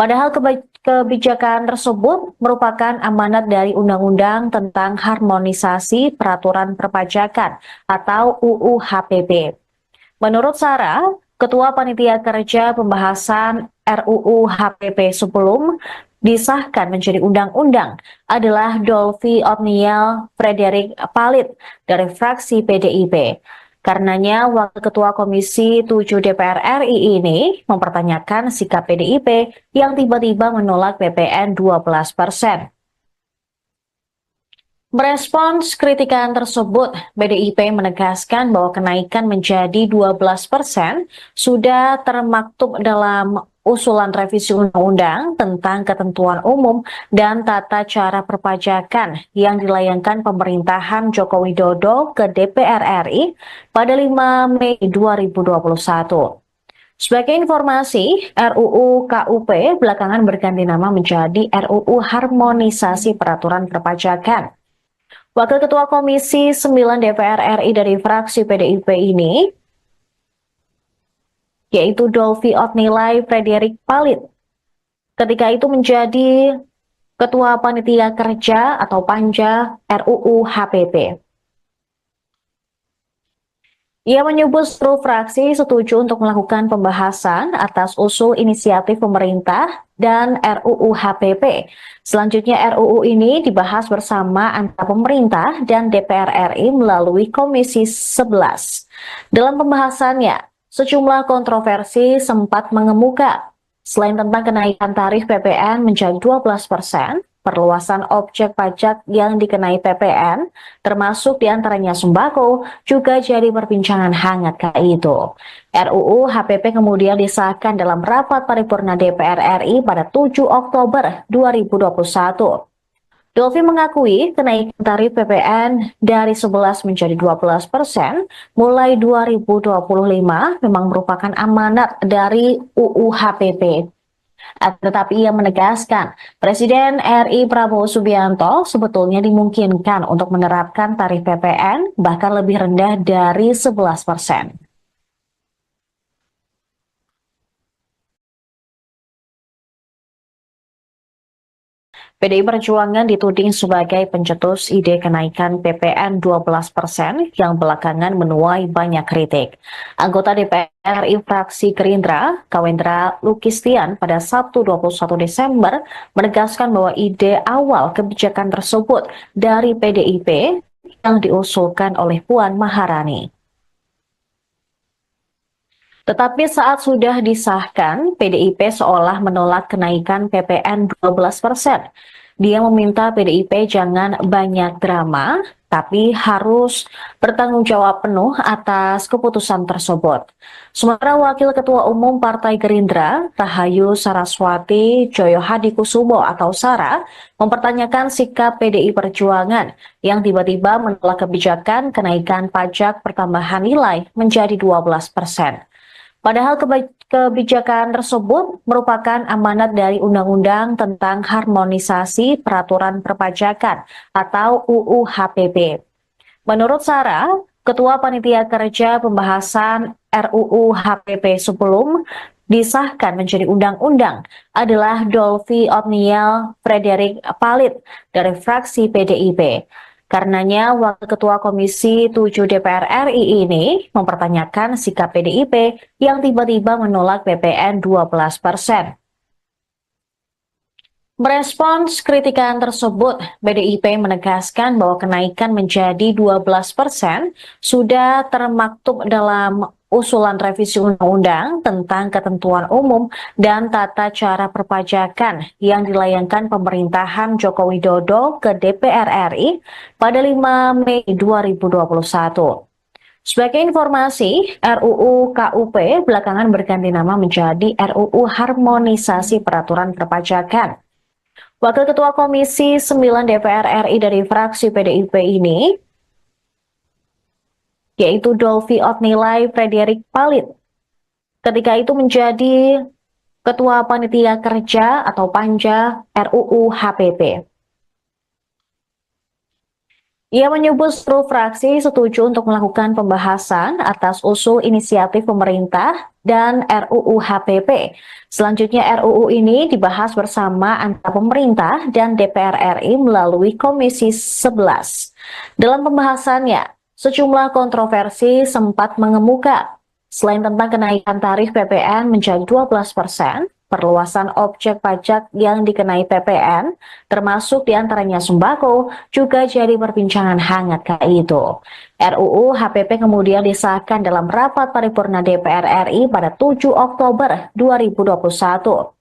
Padahal kebijakan tersebut merupakan amanat dari Undang-Undang tentang Harmonisasi Peraturan Perpajakan atau UU HPP. Menurut Sarah, Ketua Panitia Kerja Pembahasan RUU HPP sebelum disahkan menjadi undang-undang adalah Dolvi Otniel Frederick Palit dari fraksi PDIP. Karenanya, Wakil Ketua Komisi 7 DPR RI ini mempertanyakan sikap PDIP yang tiba-tiba menolak PPN 12%. Merespons kritikan tersebut, PDIP menegaskan bahwa kenaikan menjadi 12% sudah termaktub dalam usulan revisi undang-undang tentang ketentuan umum dan tata cara perpajakan yang dilayangkan pemerintahan Joko Widodo ke DPR RI pada 5 Mei 2021. Sebagai informasi, RUU KUP belakangan berganti nama menjadi RUU Harmonisasi Peraturan Perpajakan. Wakil Ketua Komisi 9 DPR RI dari fraksi PDIP ini, yaitu Dolvi Otnilai Frederick Palit, ketika itu menjadi Ketua Panitia Kerja atau Panja RUU HPP. Ia menyebut seluruh fraksi setuju untuk melakukan pembahasan atas usul inisiatif pemerintah dan RUU HPP. Selanjutnya RUU ini dibahas bersama antara pemerintah dan DPR RI melalui Komisi 11. Dalam pembahasannya, sejumlah kontroversi sempat mengemuka. Selain tentang kenaikan tarif PPN menjadi 12%, perluasan objek pajak yang dikenai PPN, termasuk diantaranya sembako, juga jadi perbincangan hangat kala itu. RUU HPP kemudian disahkan dalam rapat paripurna DPR RI pada 7 Oktober 2021. Dolvi mengakui kenaikan tarif PPN dari 11 menjadi 12% mulai 2025 memang merupakan amanat dari UU HPP. Tetapi ia menegaskan, Presiden RI Prabowo Subianto sebetulnya dimungkinkan untuk menerapkan tarif PPN bahkan lebih rendah dari 11%. PDI Perjuangan dituding sebagai pencetus ide kenaikan PPN 12% yang belakangan menuai banyak kritik. Anggota DPR RI fraksi Gerindra, Kawendra Lukistian pada Sabtu 21 Desember menegaskan bahwa ide awal kebijakan tersebut dari PDIP yang diusulkan oleh Puan Maharani. Tetapi saat sudah disahkan, PDIP seolah menolak kenaikan PPN 12%. Dia meminta PDIP jangan banyak drama, tapi harus bertanggung jawab penuh atas keputusan tersebut. Sementara Wakil Ketua Umum Partai Gerindra, Rahayu Saraswati Joyohadikusumo atau Sara, mempertanyakan sikap PDI Perjuangan yang tiba-tiba menolak kebijakan kenaikan pajak pertambahan nilai menjadi 12%. Padahal kebijakan tersebut merupakan amanat dari Undang-Undang tentang Harmonisasi Peraturan Perpajakan atau UU HPP. Menurut Sarah, Ketua Panitia Kerja Pembahasan RUU HPP sebelum disahkan menjadi undang-undang adalah Dolvi Otniel Frederick Palit dari fraksi PDIP. Karenanya, Wakil Ketua Komisi 7 DPR RI ini mempertanyakan sikap PDIP yang tiba-tiba menolak PPN 12%. Merespons kritikan tersebut, PDIP menegaskan bahwa kenaikan menjadi 12% sudah termaktub dalam usulan revisi undang-undang tentang ketentuan umum dan tata cara perpajakan yang dilayangkan pemerintahan Joko Widodo ke DPR RI pada 5 Mei 2021. Sebagai informasi, RUU KUP belakangan berganti nama menjadi RUU Harmonisasi Peraturan Perpajakan. Wakil Ketua Komisi 9 DPR RI dari fraksi PDIP ini, yaitu Dolvi Otnilai Frederick Palit, ketika itu menjadi Ketua Panitia Kerja atau Panja RUU HPP. Ia menyebut seluruh fraksi setuju untuk melakukan pembahasan atas usul inisiatif pemerintah dan RUU HPP. Selanjutnya RUU ini dibahas bersama antara pemerintah dan DPR RI melalui Komisi 11. Dalam pembahasannya, sejumlah kontroversi sempat mengemuka. Selain tentang kenaikan tarif PPN menjadi 12%, perluasan objek pajak yang dikenai PPN, termasuk diantaranya sembako, juga jadi perbincangan hangat kali itu. RUU HPP kemudian disahkan dalam rapat paripurna DPR RI pada 7 Oktober 2021.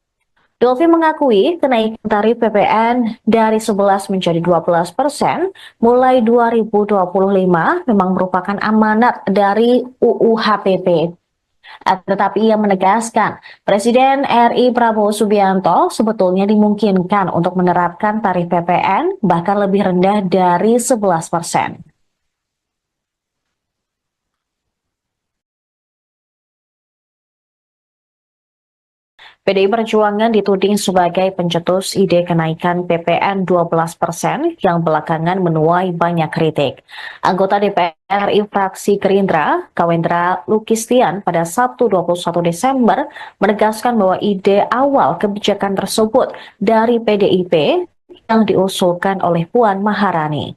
Dolfi mengakui kenaikan tarif PPN dari 11 menjadi 12% mulai 2025 memang merupakan amanat dari UU HPP. Tetapi ia menegaskan, Presiden RI Prabowo Subianto sebetulnya dimungkinkan untuk menerapkan tarif PPN bahkan lebih rendah dari 11%. PDI Perjuangan dituding sebagai pencetus ide kenaikan PPN 12% yang belakangan menuai banyak kritik. Anggota DPR RI fraksi Gerindra, Kawendra Lukistian pada Sabtu 21 Desember menegaskan bahwa ide awal kebijakan tersebut dari PDIP yang diusulkan oleh Puan Maharani.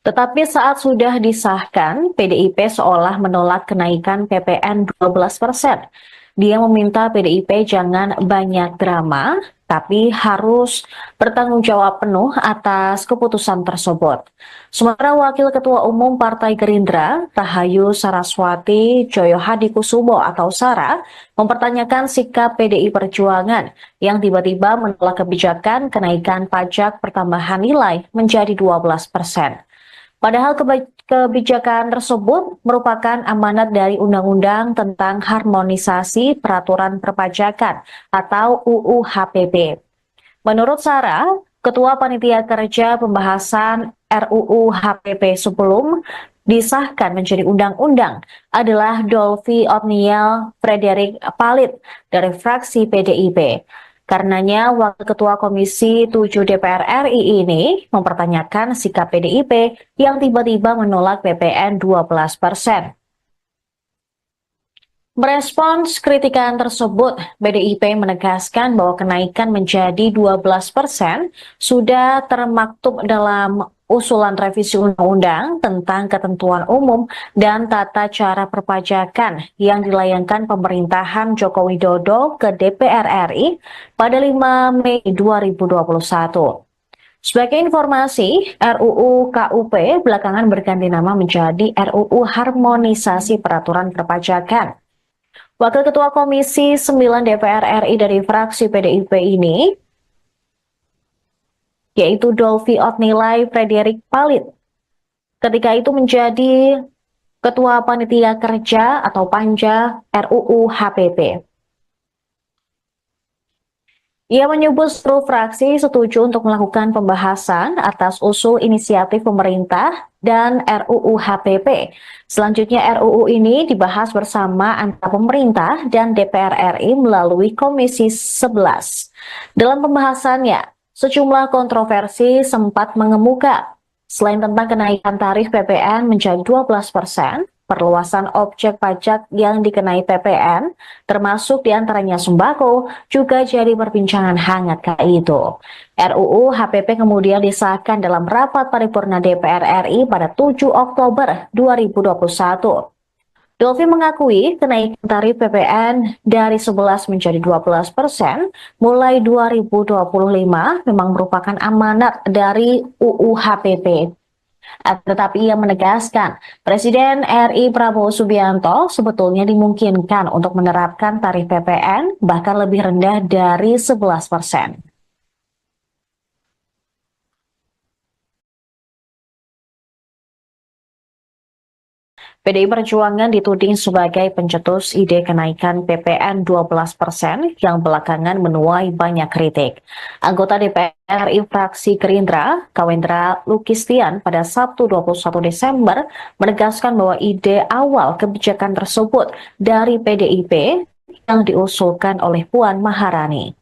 Tetapi saat sudah disahkan, PDIP seolah menolak kenaikan PPN 12%. Dia meminta PDIP jangan banyak drama, tapi harus bertanggung jawab penuh atas keputusan tersebut. Sementara Wakil Ketua Umum Partai Gerindra, Rahayu Saraswati Joyohadikusumo atau Sara, mempertanyakan sikap PDI Perjuangan yang tiba-tiba menolak kebijakan kenaikan pajak pertambahan nilai menjadi 12%. Padahal kebijakan tersebut merupakan amanat dari Undang-Undang tentang Harmonisasi Peraturan Perpajakan atau UU HPP. Menurut Sarah, Ketua Panitia Kerja Pembahasan RUU HPP sebelum disahkan menjadi undang-undang adalah Dolfi Otniel Frederick Palit dari fraksi PDIP. Karenanya, Wakil Ketua Komisi 7 DPR RI ini mempertanyakan sikap PDIP yang tiba-tiba menolak PPN 12%. Merespons kritikan tersebut, PDIP menegaskan bahwa kenaikan menjadi 12% sudah termaktub dalam usulan revisi undang-undang tentang ketentuan umum dan tata cara perpajakan yang dilayangkan pemerintahan Joko Widodo ke DPR RI pada 5 Mei 2021. Sebagai informasi, RUU KUP belakangan berganti nama menjadi RUU Harmonisasi Peraturan Perpajakan. Wakil Ketua Komisi 9 DPR RI dari fraksi PDIP ini, yaitu Dolfi Otnilai Frederick Palit, ketika itu menjadi Ketua Panitia Kerja atau Panja RUU HPP. Ia menyebut seluruh fraksi setuju untuk melakukan pembahasan atas usul inisiatif pemerintah dan RUU HPP. Selanjutnya RUU ini dibahas bersama antara pemerintah dan DPR RI melalui Komisi 11. Dalam pembahasannya, sejumlah kontroversi sempat mengemuka. Selain tentang kenaikan tarif PPN menjadi 12%, perluasan objek pajak yang dikenai PPN, termasuk diantaranya sembako, juga jadi perbincangan hangat kali itu. RUU HPP kemudian disahkan dalam rapat paripurna DPR RI pada 7 Oktober 2021. Dolfi mengakui kenaikan tarif PPN dari 11 menjadi 12% mulai 2025 memang merupakan amanat dari UU HPP. Tetapi ia menegaskan, Presiden RI Prabowo Subianto sebetulnya dimungkinkan untuk menerapkan tarif PPN bahkan lebih rendah dari 11%. PDI Perjuangan dituding sebagai pencetus ide kenaikan PPN 12% yang belakangan menuai banyak kritik. Anggota DPR RI fraksi Gerindra, Kawendra Lukistian pada Sabtu 21 Desember menegaskan bahwa ide awal kebijakan tersebut dari PDIP yang diusulkan oleh Puan Maharani.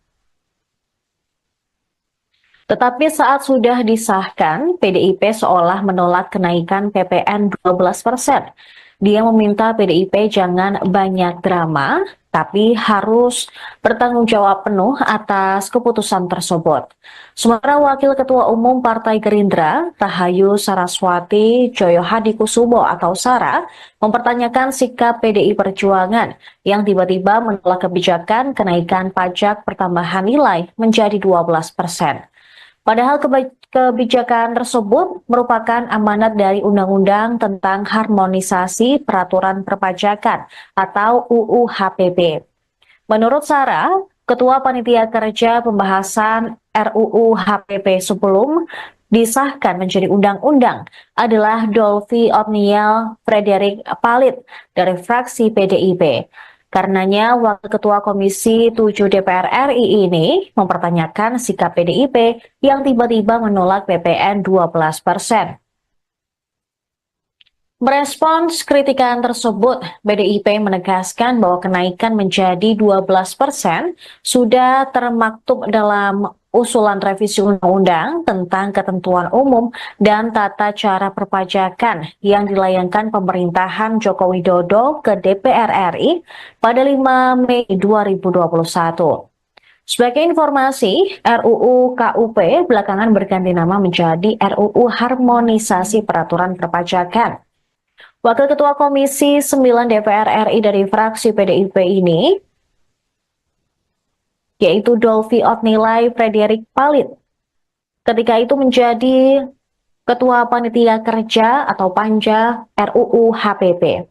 Tetapi saat sudah disahkan, PDIP seolah menolak kenaikan PPN 12%. Dia meminta PDIP jangan banyak drama, tapi harus bertanggung jawab penuh atas keputusan tersebut. Sementara Wakil Ketua Umum Partai Gerindra, Rahayu Saraswati Joyohadikusumo atau Sara, mempertanyakan sikap PDI Perjuangan yang tiba-tiba menolak kebijakan kenaikan pajak pertambahan nilai menjadi 12%. Padahal kebijakan tersebut merupakan amanat dari Undang-Undang tentang Harmonisasi Peraturan Perpajakan atau UU HPP. Menurut Sarah, Ketua Panitia Kerja Pembahasan RUU HPP sebelum disahkan menjadi undang-undang adalah Dolvi Otniel Frederick Palit dari fraksi PDIP. Karenanya, Wakil Ketua Komisi 7 DPR RI ini mempertanyakan sikap PDIP yang tiba-tiba menolak PPN 12%. Merespons kritikan tersebut, PDIP menegaskan bahwa kenaikan menjadi 12% sudah termaktub dalam usulan revisi undang-undang tentang ketentuan umum dan tata cara perpajakan yang dilayangkan pemerintahan Joko Widodo ke DPR RI pada 5 Mei 2021. Sebagai informasi, RUU KUP belakangan berganti nama menjadi RUU Harmonisasi Peraturan Perpajakan. Wakil Ketua Komisi 9 DPR RI dari fraksi PDIP ini, yaitu Dolvi Otnilai Frederick Palit, ketika itu menjadi Ketua Panitia Kerja atau Panja RUU HPP.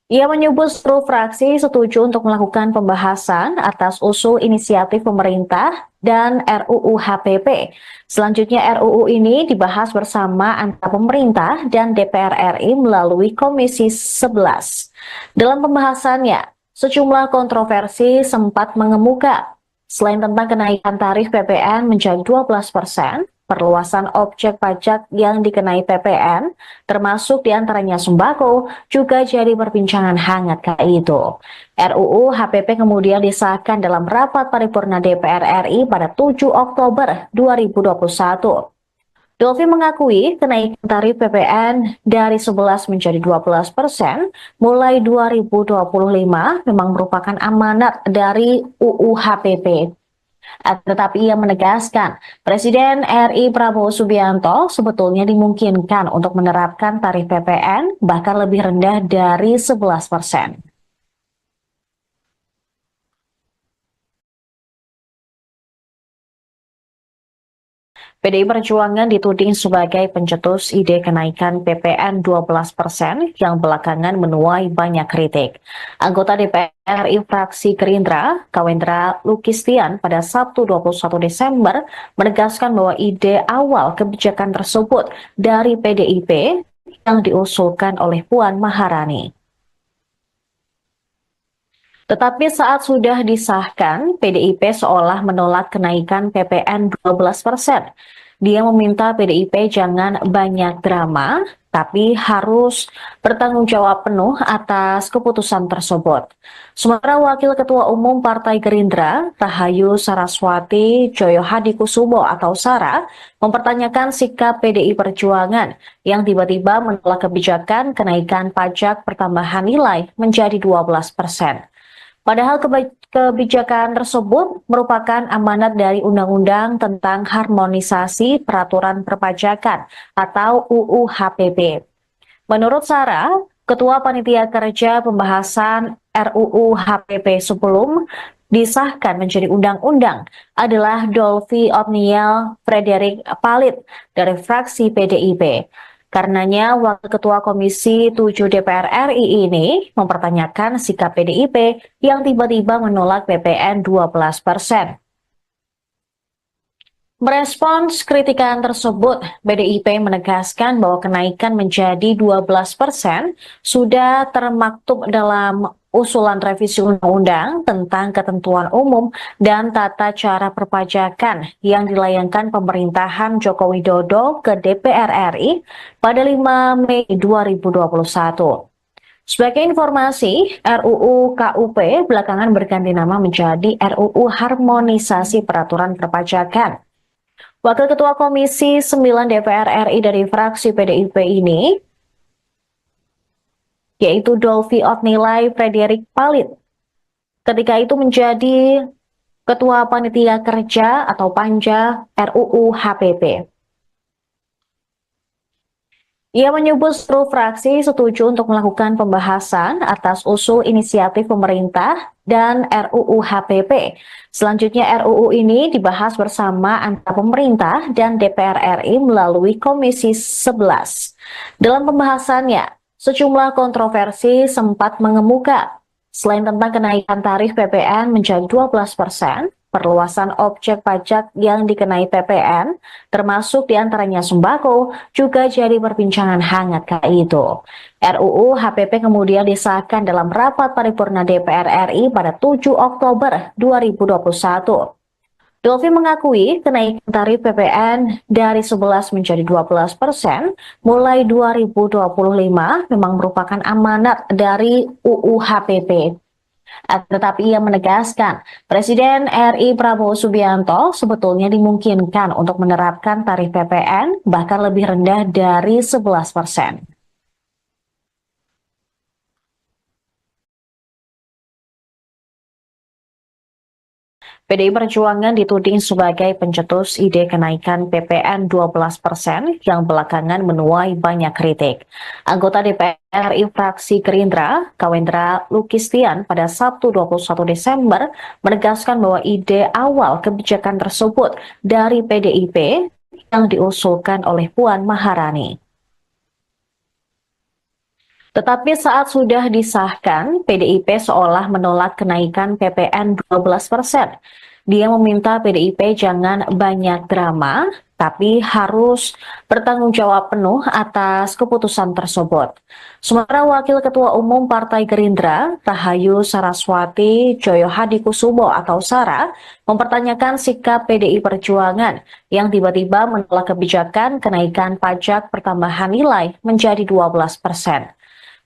Ia menyebut seluruh fraksi setuju untuk melakukan pembahasan atas usul inisiatif pemerintah dan RUU HPP. Selanjutnya RUU ini dibahas bersama antara pemerintah dan DPR RI melalui Komisi 11. Dalam pembahasannya, sejumlah kontroversi sempat mengemuka. Selain tentang kenaikan tarif PPN menjadi 12%, perluasan objek pajak yang dikenai PPN, termasuk diantaranya sembako, juga jadi perbincangan hangat kala itu. RUU HPP kemudian disahkan dalam rapat paripurna DPR RI pada 7 Oktober 2021. Dolvi mengakui kenaikan tarif PPN dari 11 menjadi 12% mulai 2025 memang merupakan amanat dari UU HPP. Tetapi ia menegaskan, Presiden RI Prabowo Subianto sebetulnya dimungkinkan untuk menerapkan tarif PPN bahkan lebih rendah dari 11%. PDI Perjuangan dituding sebagai pencetus ide kenaikan PPN 12% yang belakangan menuai banyak kritik. Anggota DPR RI fraksi Gerindra, Kawendra Lukistian pada Sabtu 21 Desember menegaskan bahwa ide awal kebijakan tersebut dari PDIP yang diusulkan oleh Puan Maharani. Tetapi saat sudah disahkan, PDIP seolah menolak kenaikan PPN 12%. Dia meminta PDIP jangan banyak drama, tapi harus bertanggung jawab penuh atas keputusan tersebut. Sementara Wakil Ketua Umum Partai Gerindra, Rahayu Saraswati Joyohadikusumo atau Sara, mempertanyakan sikap PDI Perjuangan yang tiba-tiba menolak kebijakan kenaikan pajak pertambahan nilai menjadi 12%. Padahal kebijakan tersebut merupakan amanat dari Undang-Undang tentang Harmonisasi Peraturan Perpajakan atau UU HPP. Menurut Sarah, Ketua Panitia Kerja Pembahasan RUU HPP sebelum disahkan menjadi undang-undang adalah Dolvi Otniel Frederick Palit dari fraksi PDIP. Karenanya, Wakil Ketua Komisi 7 DPR RI ini mempertanyakan sikap PDIP yang tiba-tiba menolak PPN 12%. Merespons kritikan tersebut, PDIP menegaskan bahwa kenaikan menjadi 12% sudah termaktub dalam usulan revisi undang-undang tentang ketentuan umum dan tata cara perpajakan yang dilayangkan pemerintahan Joko Widodo ke DPR RI pada 5 Mei 2021. Sebagai informasi, RUU KUP belakangan berganti nama menjadi RUU Harmonisasi Peraturan Perpajakan. Wakil Ketua Komisi 9 DPR RI dari fraksi PDIP ini, yaitu Dolvi Otnilai Frederick Palit. Ketika itu menjadi Ketua Panitia Kerja atau Panja RUU HPP. Ia menyebut seluruh fraksi setuju untuk melakukan pembahasan atas usul inisiatif pemerintah dan RUU HPP. Selanjutnya RUU ini dibahas bersama antara pemerintah dan DPR RI melalui Komisi 11. Dalam pembahasannya, sejumlah kontroversi sempat mengemuka. Selain tentang kenaikan tarif PPN menjadi 12%, perluasan objek pajak yang dikenai PPN, termasuk diantaranya sembako, juga jadi perbincangan hangat kala itu. RUU HPP kemudian disahkan dalam rapat paripurna DPR RI pada 7 Oktober 2021. Dolvi mengakui kenaikan tarif PPN dari 11 menjadi 12% mulai 2025 memang merupakan amanat dari UU HPP. Tetapi ia menegaskan, Presiden RI Prabowo Subianto sebetulnya dimungkinkan untuk menerapkan tarif PPN bahkan lebih rendah dari 11%. PDI Perjuangan dituding sebagai pencetus ide kenaikan PPN 12% yang belakangan menuai banyak kritik. Anggota DPR RI fraksi Gerindra, Kawendra Lukistian pada Sabtu 21 Desember menegaskan bahwa ide awal kebijakan tersebut dari PDIP yang diusulkan oleh Puan Maharani. Tetapi saat sudah disahkan, PDIP seolah menolak kenaikan PPN 12%. Dia meminta PDIP jangan banyak drama, tapi harus bertanggung jawab penuh atas keputusan tersebut. Sementara Wakil Ketua Umum Partai Gerindra, Rahayu Saraswati Joyo Hadikusumo atau Sara, mempertanyakan sikap PDI Perjuangan yang tiba-tiba menolak kebijakan kenaikan pajak pertambahan nilai menjadi 12%.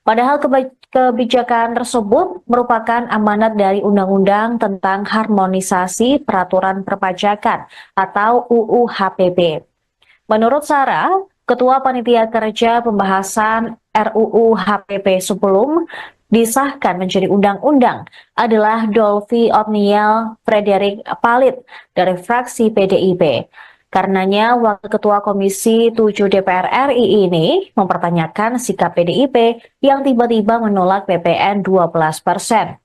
Padahal kebijakan tersebut merupakan amanat dari Undang-Undang tentang Harmonisasi Peraturan Perpajakan atau UU HPP. Menurut Sarah, Ketua Panitia Kerja Pembahasan RUU HPP sebelum disahkan menjadi undang-undang adalah Dolvi Otniel Frederick Palit dari fraksi PDIP. Karenanya, Wakil Ketua Komisi 7 DPR RI ini mempertanyakan sikap PDIP yang tiba-tiba menolak PPN 12%.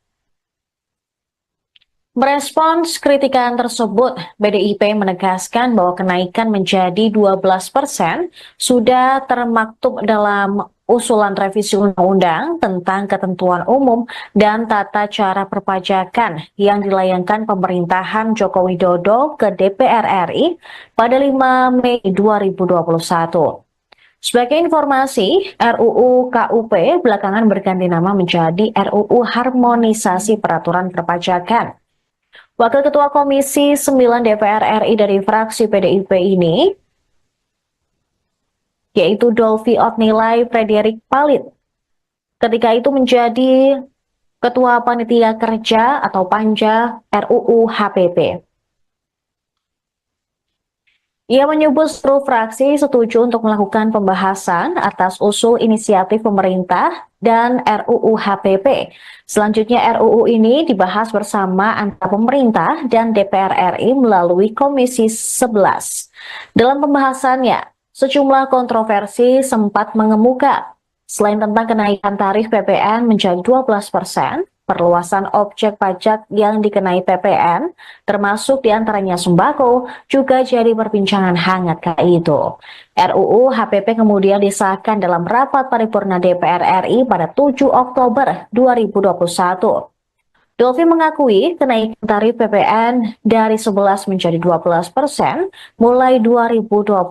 Merespons kritikan tersebut, PDIP menegaskan bahwa kenaikan menjadi 12% sudah termaktub dalam usulan revisi undang-undang tentang ketentuan umum dan tata cara perpajakan yang dilayangkan pemerintahan Joko Widodo ke DPR RI pada 5 Mei 2021. Sebagai informasi, RUU KUP belakangan berganti nama menjadi RUU Harmonisasi Peraturan Perpajakan. Wakil Ketua Komisi 9 DPR RI dari fraksi PDIP ini, yaitu Dolvi Otnilai Frederick Palit, ketika itu menjadi Ketua Panitia Kerja atau Panja RUU HPP. Ia menyebut seluruh fraksi setuju untuk melakukan pembahasan atas usul inisiatif pemerintah dan RUU HPP. Selanjutnya RUU ini dibahas bersama antara pemerintah dan DPR RI melalui Komisi 11. Dalam pembahasannya, sejumlah kontroversi sempat mengemuka. Selain tentang kenaikan tarif PPN menjadi 12%, perluasan objek pajak yang dikenai PPN, termasuk diantaranya sembako, juga jadi perbincangan hangat kala itu. RUU HPP kemudian disahkan dalam rapat paripurna DPR RI pada 7 Oktober 2021. Dolvi mengakui kenaikan tarif PPN dari 11 menjadi 12% mulai 2025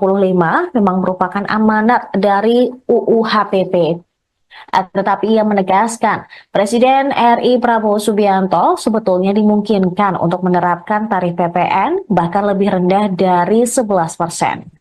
memang merupakan amanat dari UU HPP. Tetapi ia menegaskan, Presiden RI Prabowo Subianto sebetulnya dimungkinkan untuk menerapkan tarif PPN bahkan lebih rendah dari 11%.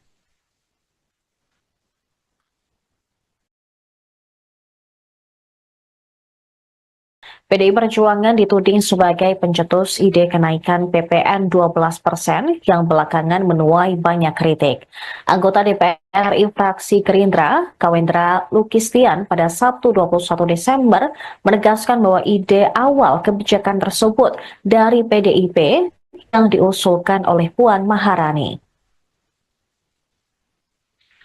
PDI Perjuangan dituding sebagai pencetus ide kenaikan PPN 12% yang belakangan menuai banyak kritik. Anggota DPR RI fraksi Gerindra, Kawendra Lukistian pada Sabtu 21 Desember menegaskan bahwa ide awal kebijakan tersebut dari PDIP yang diusulkan oleh Puan Maharani.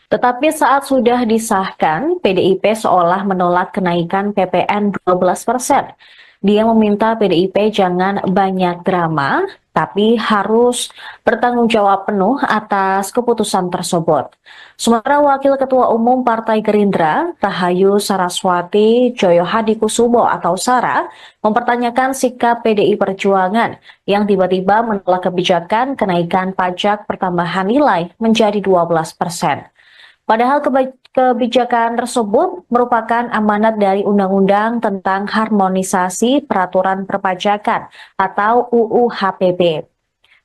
Tetapi saat sudah disahkan, PDIP seolah menolak kenaikan PPN 12%. Dia meminta PDIP jangan banyak drama, tapi harus bertanggung jawab penuh atas keputusan tersebut. Sementara Wakil Ketua Umum Partai Gerindra, Rahayu Saraswati Joyohadikusumo atau Sara, mempertanyakan sikap PDI Perjuangan yang tiba-tiba menolak kebijakan kenaikan pajak pertambahan nilai menjadi 12%. Padahal kebijakan tersebut merupakan amanat dari Undang-Undang tentang Harmonisasi Peraturan Perpajakan atau UU HPP.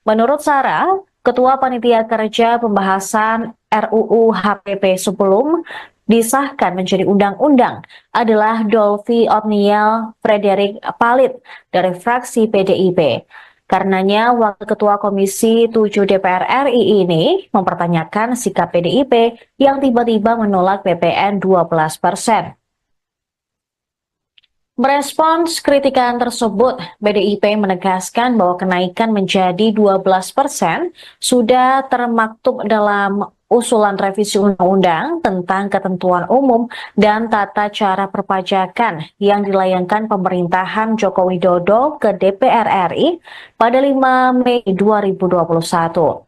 Menurut Sarah, Ketua Panitia Kerja Pembahasan RUU HPP sebelum disahkan menjadi undang-undang adalah Dolvi Otniel Frederick Palit dari fraksi PDIP. Karenanya, Wakil Ketua Komisi 7 DPR RI ini mempertanyakan sikap PDIP yang tiba-tiba menolak PPN 12%. Merespons kritikan tersebut, PDIP menegaskan bahwa kenaikan menjadi 12% sudah termaktub dalam usulan revisi undang-undang tentang ketentuan umum dan tata cara perpajakan yang dilayangkan pemerintahan Joko Widodo ke DPR RI pada 5 Mei 2021.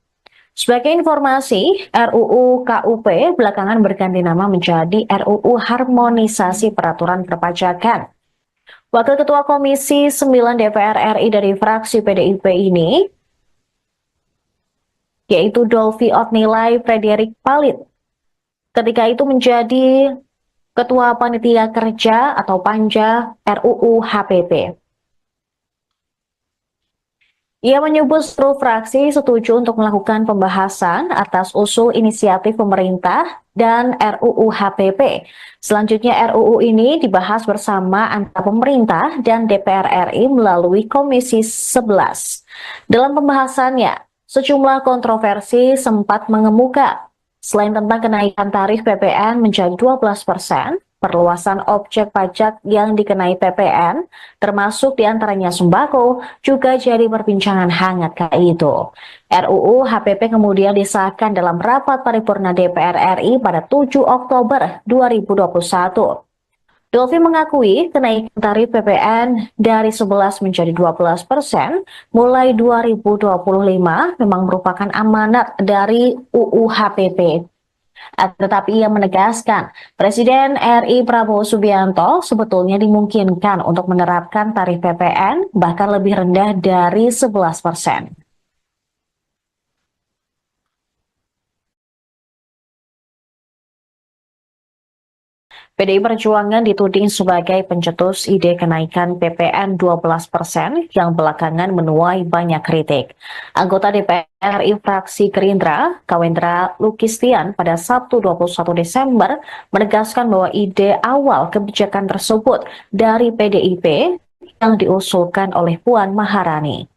Sebagai informasi, RUU KUP belakangan berganti nama menjadi RUU Harmonisasi Peraturan Perpajakan. Wakil Ketua Komisi 9 DPR RI dari fraksi PDIP ini, yaitu Dolvi Otnilai Frederick Palit, ketika itu menjadi Ketua Panitia Kerja atau Panja RUU HPP. Ia menyebut seluruh fraksi setuju untuk melakukan pembahasan atas usul inisiatif pemerintah dan RUU HPP. Selanjutnya RUU ini dibahas bersama antara pemerintah dan DPR RI melalui Komisi 11. Dalam pembahasannya, sejumlah kontroversi sempat mengemuka. Selain tentang kenaikan tarif PPN menjadi 12%, perluasan objek pajak yang dikenai PPN, termasuk diantaranya sembako, juga jadi perbincangan hangat kala itu. RUU HPP kemudian disahkan dalam rapat paripurna DPR RI pada 7 Oktober 2021. Dolvi mengakui kenaikan tarif PPN dari 11 menjadi 12% mulai 2025 memang merupakan amanat dari UU HPP. Tetapi ia menegaskan, Presiden RI Prabowo Subianto sebetulnya dimungkinkan untuk menerapkan tarif PPN bahkan lebih rendah dari 11%. PDI Perjuangan dituding sebagai pencetus ide kenaikan PPN 12% yang belakangan menuai banyak kritik. Anggota DPR RI fraksi Gerindra, Kawendra Lukistian pada Sabtu 21 Desember menegaskan bahwa ide awal kebijakan tersebut dari PDIP yang diusulkan oleh Puan Maharani.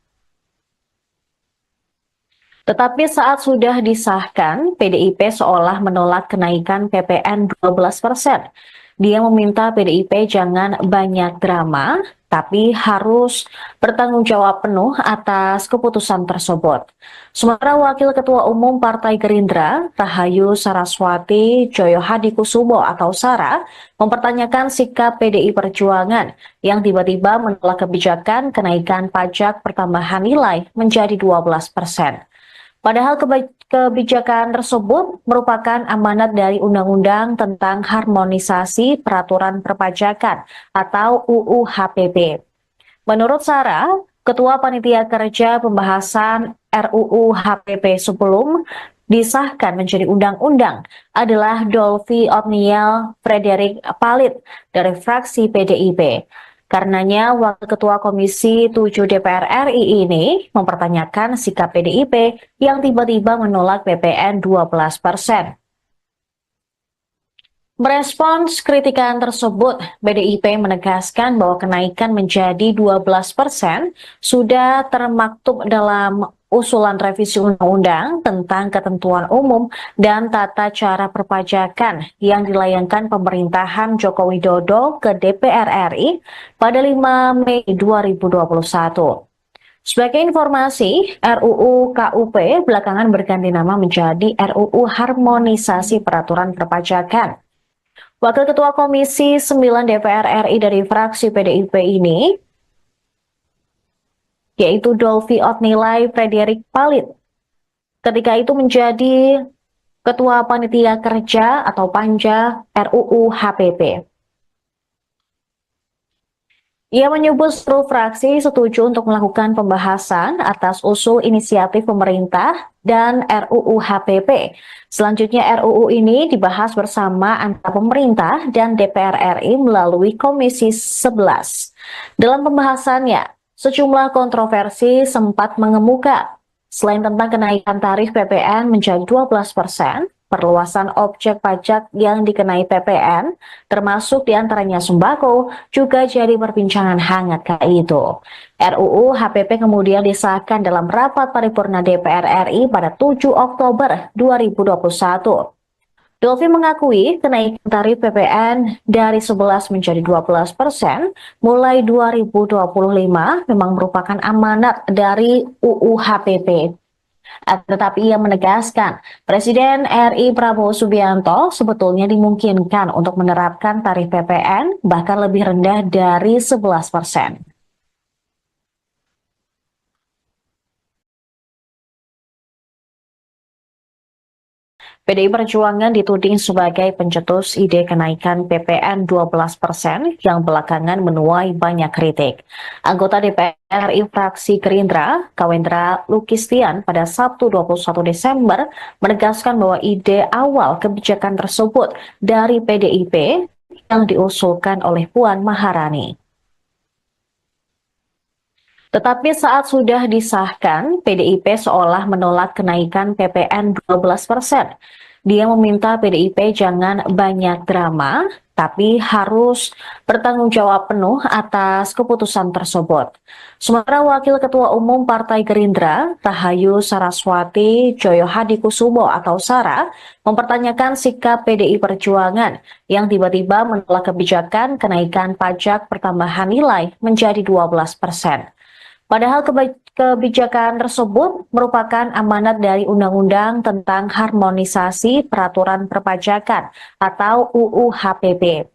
Tetapi saat sudah disahkan, PDIP seolah menolak kenaikan PPN 12%. Dia meminta PDIP jangan banyak drama, tapi harus bertanggung jawab penuh atas keputusan tersebut. Sementara Wakil Ketua Umum Partai Gerindra, Rahayu Saraswati Joyohadikusumo atau Sara, mempertanyakan sikap PDI Perjuangan yang tiba-tiba menolak kebijakan kenaikan pajak pertambahan nilai menjadi 12%. Padahal kebijakan tersebut merupakan amanat dari Undang-Undang tentang Harmonisasi Peraturan Perpajakan atau UU HPP. Menurut Sarah, Ketua Panitia Kerja Pembahasan RUU HPP sebelum disahkan menjadi undang-undang adalah Dolvi Otniel Frederick Palit dari fraksi PDIP. Karenanya, Wakil Ketua Komisi 7 DPR RI ini mempertanyakan sikap PDIP yang tiba-tiba menolak PPN 12%. Merespons kritikan tersebut, PDIP menegaskan bahwa kenaikan menjadi 12% sudah termaktub dalam usulan revisi undang-undang tentang ketentuan umum dan tata cara perpajakan yang dilayangkan pemerintahan Joko Widodo ke DPR RI pada 5 Mei 2021. Sebagai informasi, RUU KUP belakangan berganti nama menjadi RUU Harmonisasi Peraturan Perpajakan. Wakil Ketua Komisi 9 DPR RI dari fraksi PDIP ini, yaitu Dolvi Otnilai Frederik Palit, ketika itu menjadi Ketua Panitia Kerja atau Panja RUU HPP. Ia menyebut seluruh fraksi setuju untuk melakukan pembahasan atas usul inisiatif pemerintah dan RUU HPP. Selanjutnya RUU ini dibahas bersama antara pemerintah dan DPR RI melalui Komisi 11. Dalam pembahasannya, sejumlah kontroversi sempat mengemuka. Selain tentang kenaikan tarif PPN menjadi 12%, perluasan objek pajak yang dikenai PPN, termasuk diantaranya sembako, juga jadi perbincangan hangat kala itu. RUU HPP kemudian disahkan dalam rapat paripurna DPR RI pada 7 Oktober 2021. Dolvi mengakui kenaikan tarif PPN dari 11 menjadi 12% mulai 2025 memang merupakan amanat dari UU HPP. Tetapi ia menegaskan, Presiden RI Prabowo Subianto sebetulnya dimungkinkan untuk menerapkan tarif PPN bahkan lebih rendah dari 11%. PDI Perjuangan dituding sebagai pencetus ide kenaikan PPN 12% yang belakangan menuai banyak kritik. Anggota DPR RI fraksi Gerindra, Kawendra Lukistian pada Sabtu 21 Desember menegaskan bahwa ide awal kebijakan tersebut dari PDIP yang diusulkan oleh Puan Maharani. Tetapi saat sudah disahkan, PDIP seolah menolak kenaikan PPN 12%. Dia meminta PDIP jangan banyak drama, tapi harus bertanggung jawab penuh atas keputusan tersebut. Sementara Wakil Ketua Umum Partai Gerindra, Rahayu Saraswati Joyo Hadikusumo atau Sara, mempertanyakan sikap PDI Perjuangan yang tiba-tiba menolak kebijakan kenaikan pajak pertambahan nilai menjadi 12%. Padahal kebijakan tersebut merupakan amanat dari Undang-Undang tentang Harmonisasi Peraturan Perpajakan atau UU HPP.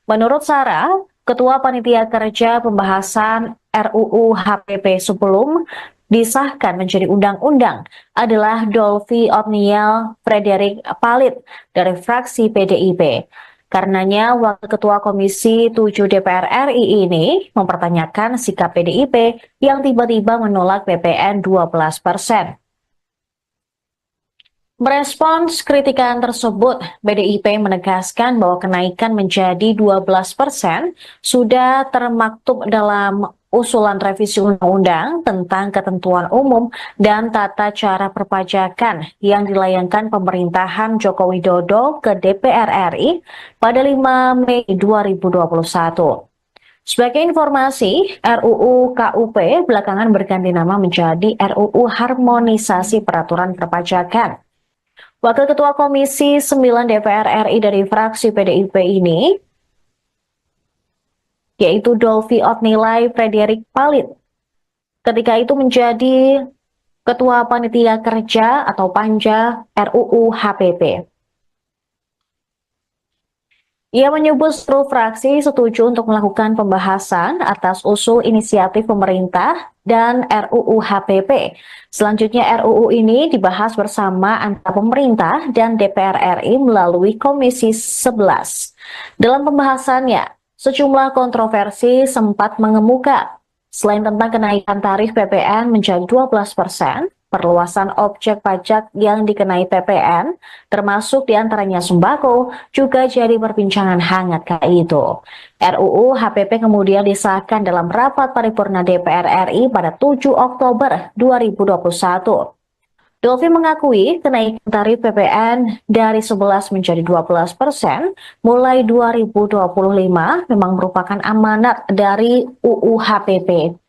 Menurut Sarah, Ketua Panitia Kerja Pembahasan RUU HPP sebelum disahkan menjadi undang-undang adalah Dolvi Otniel Frederik Palit dari fraksi PDIP. Karenanya, Wakil Ketua Komisi 7 DPR RI ini mempertanyakan sikap PDIP yang tiba-tiba menolak PPN 12%. Merespons kritikan tersebut, PDIP menegaskan bahwa kenaikan menjadi 12% sudah termaktub dalam usulan revisi undang-undang tentang ketentuan umum dan tata cara perpajakan yang dilayangkan pemerintahan Joko Widodo ke DPR RI pada 5 Mei 2021. Sebagai informasi, RUU KUP belakangan berganti nama menjadi RUU Harmonisasi Peraturan Perpajakan. Wakil Ketua Komisi 9 DPR RI dari fraksi PDIP ini, yaitu Dolvi Otnilai Frederik Palit, ketika itu menjadi Ketua Panitia Kerja atau Panja RUU HPP. Ia menyebut seluruh fraksi setuju untuk melakukan pembahasan atas usul inisiatif pemerintah dan RUU HPP. Selanjutnya RUU ini dibahas bersama antara pemerintah dan DPR RI melalui Komisi 11. Dalam pembahasannya, sejumlah kontroversi sempat mengemuka. Selain tentang kenaikan tarif PPN menjadi 12%, perluasan objek pajak yang dikenai PPN, termasuk diantaranya sembako, juga jadi perbincangan hangat kala itu. RUU HPP kemudian disahkan dalam rapat paripurna DPR RI pada 7 Oktober 2021. Dolvi mengakui kenaikan tarif PPN dari 11 menjadi 12% mulai 2025 memang merupakan amanat dari UU HPP.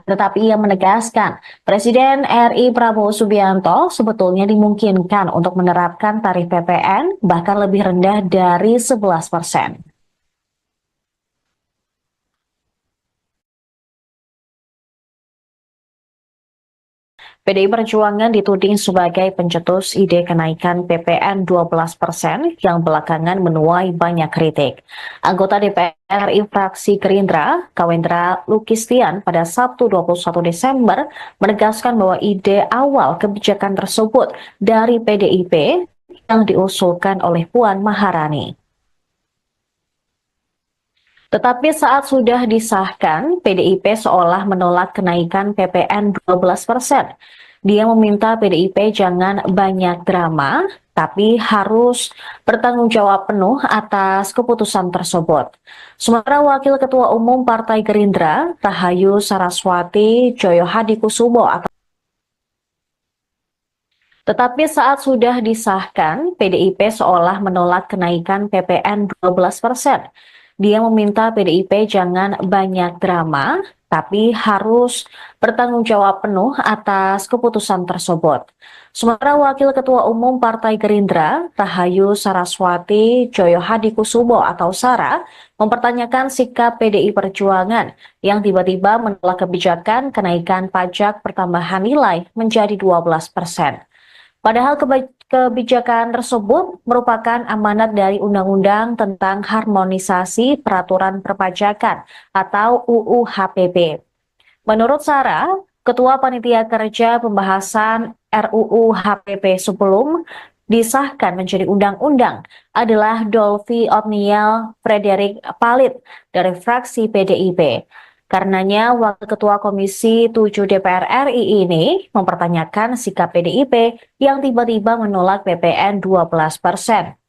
Tetapi ia menegaskan, Presiden RI Prabowo Subianto sebetulnya dimungkinkan untuk menerapkan tarif PPN bahkan lebih rendah dari 11%. PDI Perjuangan dituding sebagai pencetus ide kenaikan PPN 12% yang belakangan menuai banyak kritik. Anggota DPR RI fraksi Gerindra, Kawendra Lukistian pada Sabtu 21 Desember menegaskan bahwa ide awal kebijakan tersebut dari PDIP yang diusulkan oleh Puan Maharani. Tetapi saat sudah disahkan, PDIP seolah menolak kenaikan PPN 12%. Dia meminta PDIP jangan banyak drama, tapi harus bertanggung jawab penuh atas keputusan tersebut. Sementara Wakil Ketua Umum Partai Gerindra, Rahayu Saraswati Joyo Hadikusumo, tetapi saat sudah disahkan, PDIP seolah menolak kenaikan PPN 12%. Dia meminta PDIP jangan banyak drama, tapi harus bertanggung jawab penuh atas keputusan tersebut. Sementara Wakil Ketua Umum Partai Gerindra, Rahayu Saraswati Joyo Hadikusumo atau Sara, mempertanyakan sikap PDI Perjuangan yang tiba-tiba menolak kebijakan kenaikan pajak pertambahan nilai menjadi 12%. Padahal kebijakan tersebut merupakan amanat dari Undang-Undang tentang Harmonisasi Peraturan Perpajakan atau UU HPP. Menurut Sarah, Ketua Panitia Kerja Pembahasan RUU HPP sebelum disahkan menjadi undang-undang adalah Dolvi Otniel Frederick Palit dari fraksi PDIP. Karenanya, Wakil Ketua Komisi 7 DPR RI ini mempertanyakan sikap PDIP yang tiba-tiba menolak PPN 12%.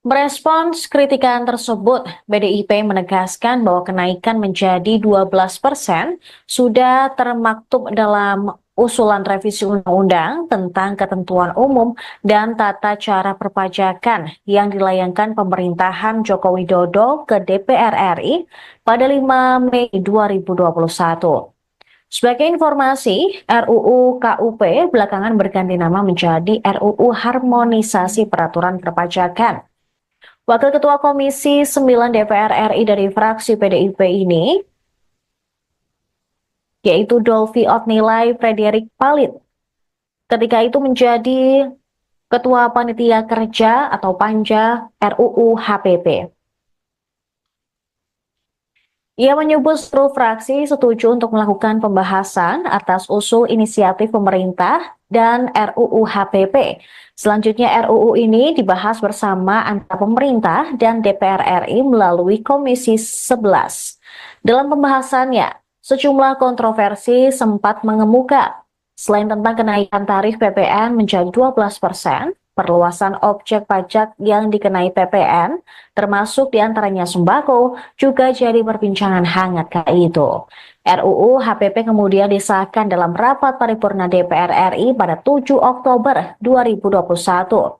Merespons kritikan tersebut, PDIP menegaskan bahwa kenaikan menjadi 12% sudah termaktub dalam usulan revisi undang-undang tentang ketentuan umum dan tata cara perpajakan yang dilayangkan pemerintahan Joko Widodo ke DPR RI pada 5 Mei 2021. Sebagai informasi, RUU KUP belakangan berganti nama menjadi RUU Harmonisasi Peraturan Perpajakan. Wakil Ketua Komisi 9 DPR RI dari fraksi PDIP ini, yaitu Dolvi Otnilai Frederick Palit, ketika itu menjadi Ketua Panitia Kerja atau Panja RUU HPP. Ia menyebut seluruh fraksi setuju untuk melakukan pembahasan atas usul inisiatif pemerintah dan RUU HPP. Selanjutnya RUU ini dibahas bersama antara pemerintah dan DPR RI melalui Komisi 11. Dalam pembahasannya, sejumlah kontroversi sempat mengemuka. Selain tentang kenaikan tarif PPN menjadi 12%, perluasan objek pajak yang dikenai PPN, termasuk diantaranya sembako, juga jadi perbincangan hangat kala itu. RUU HPP kemudian disahkan dalam rapat paripurna DPR RI pada 7 Oktober 2021.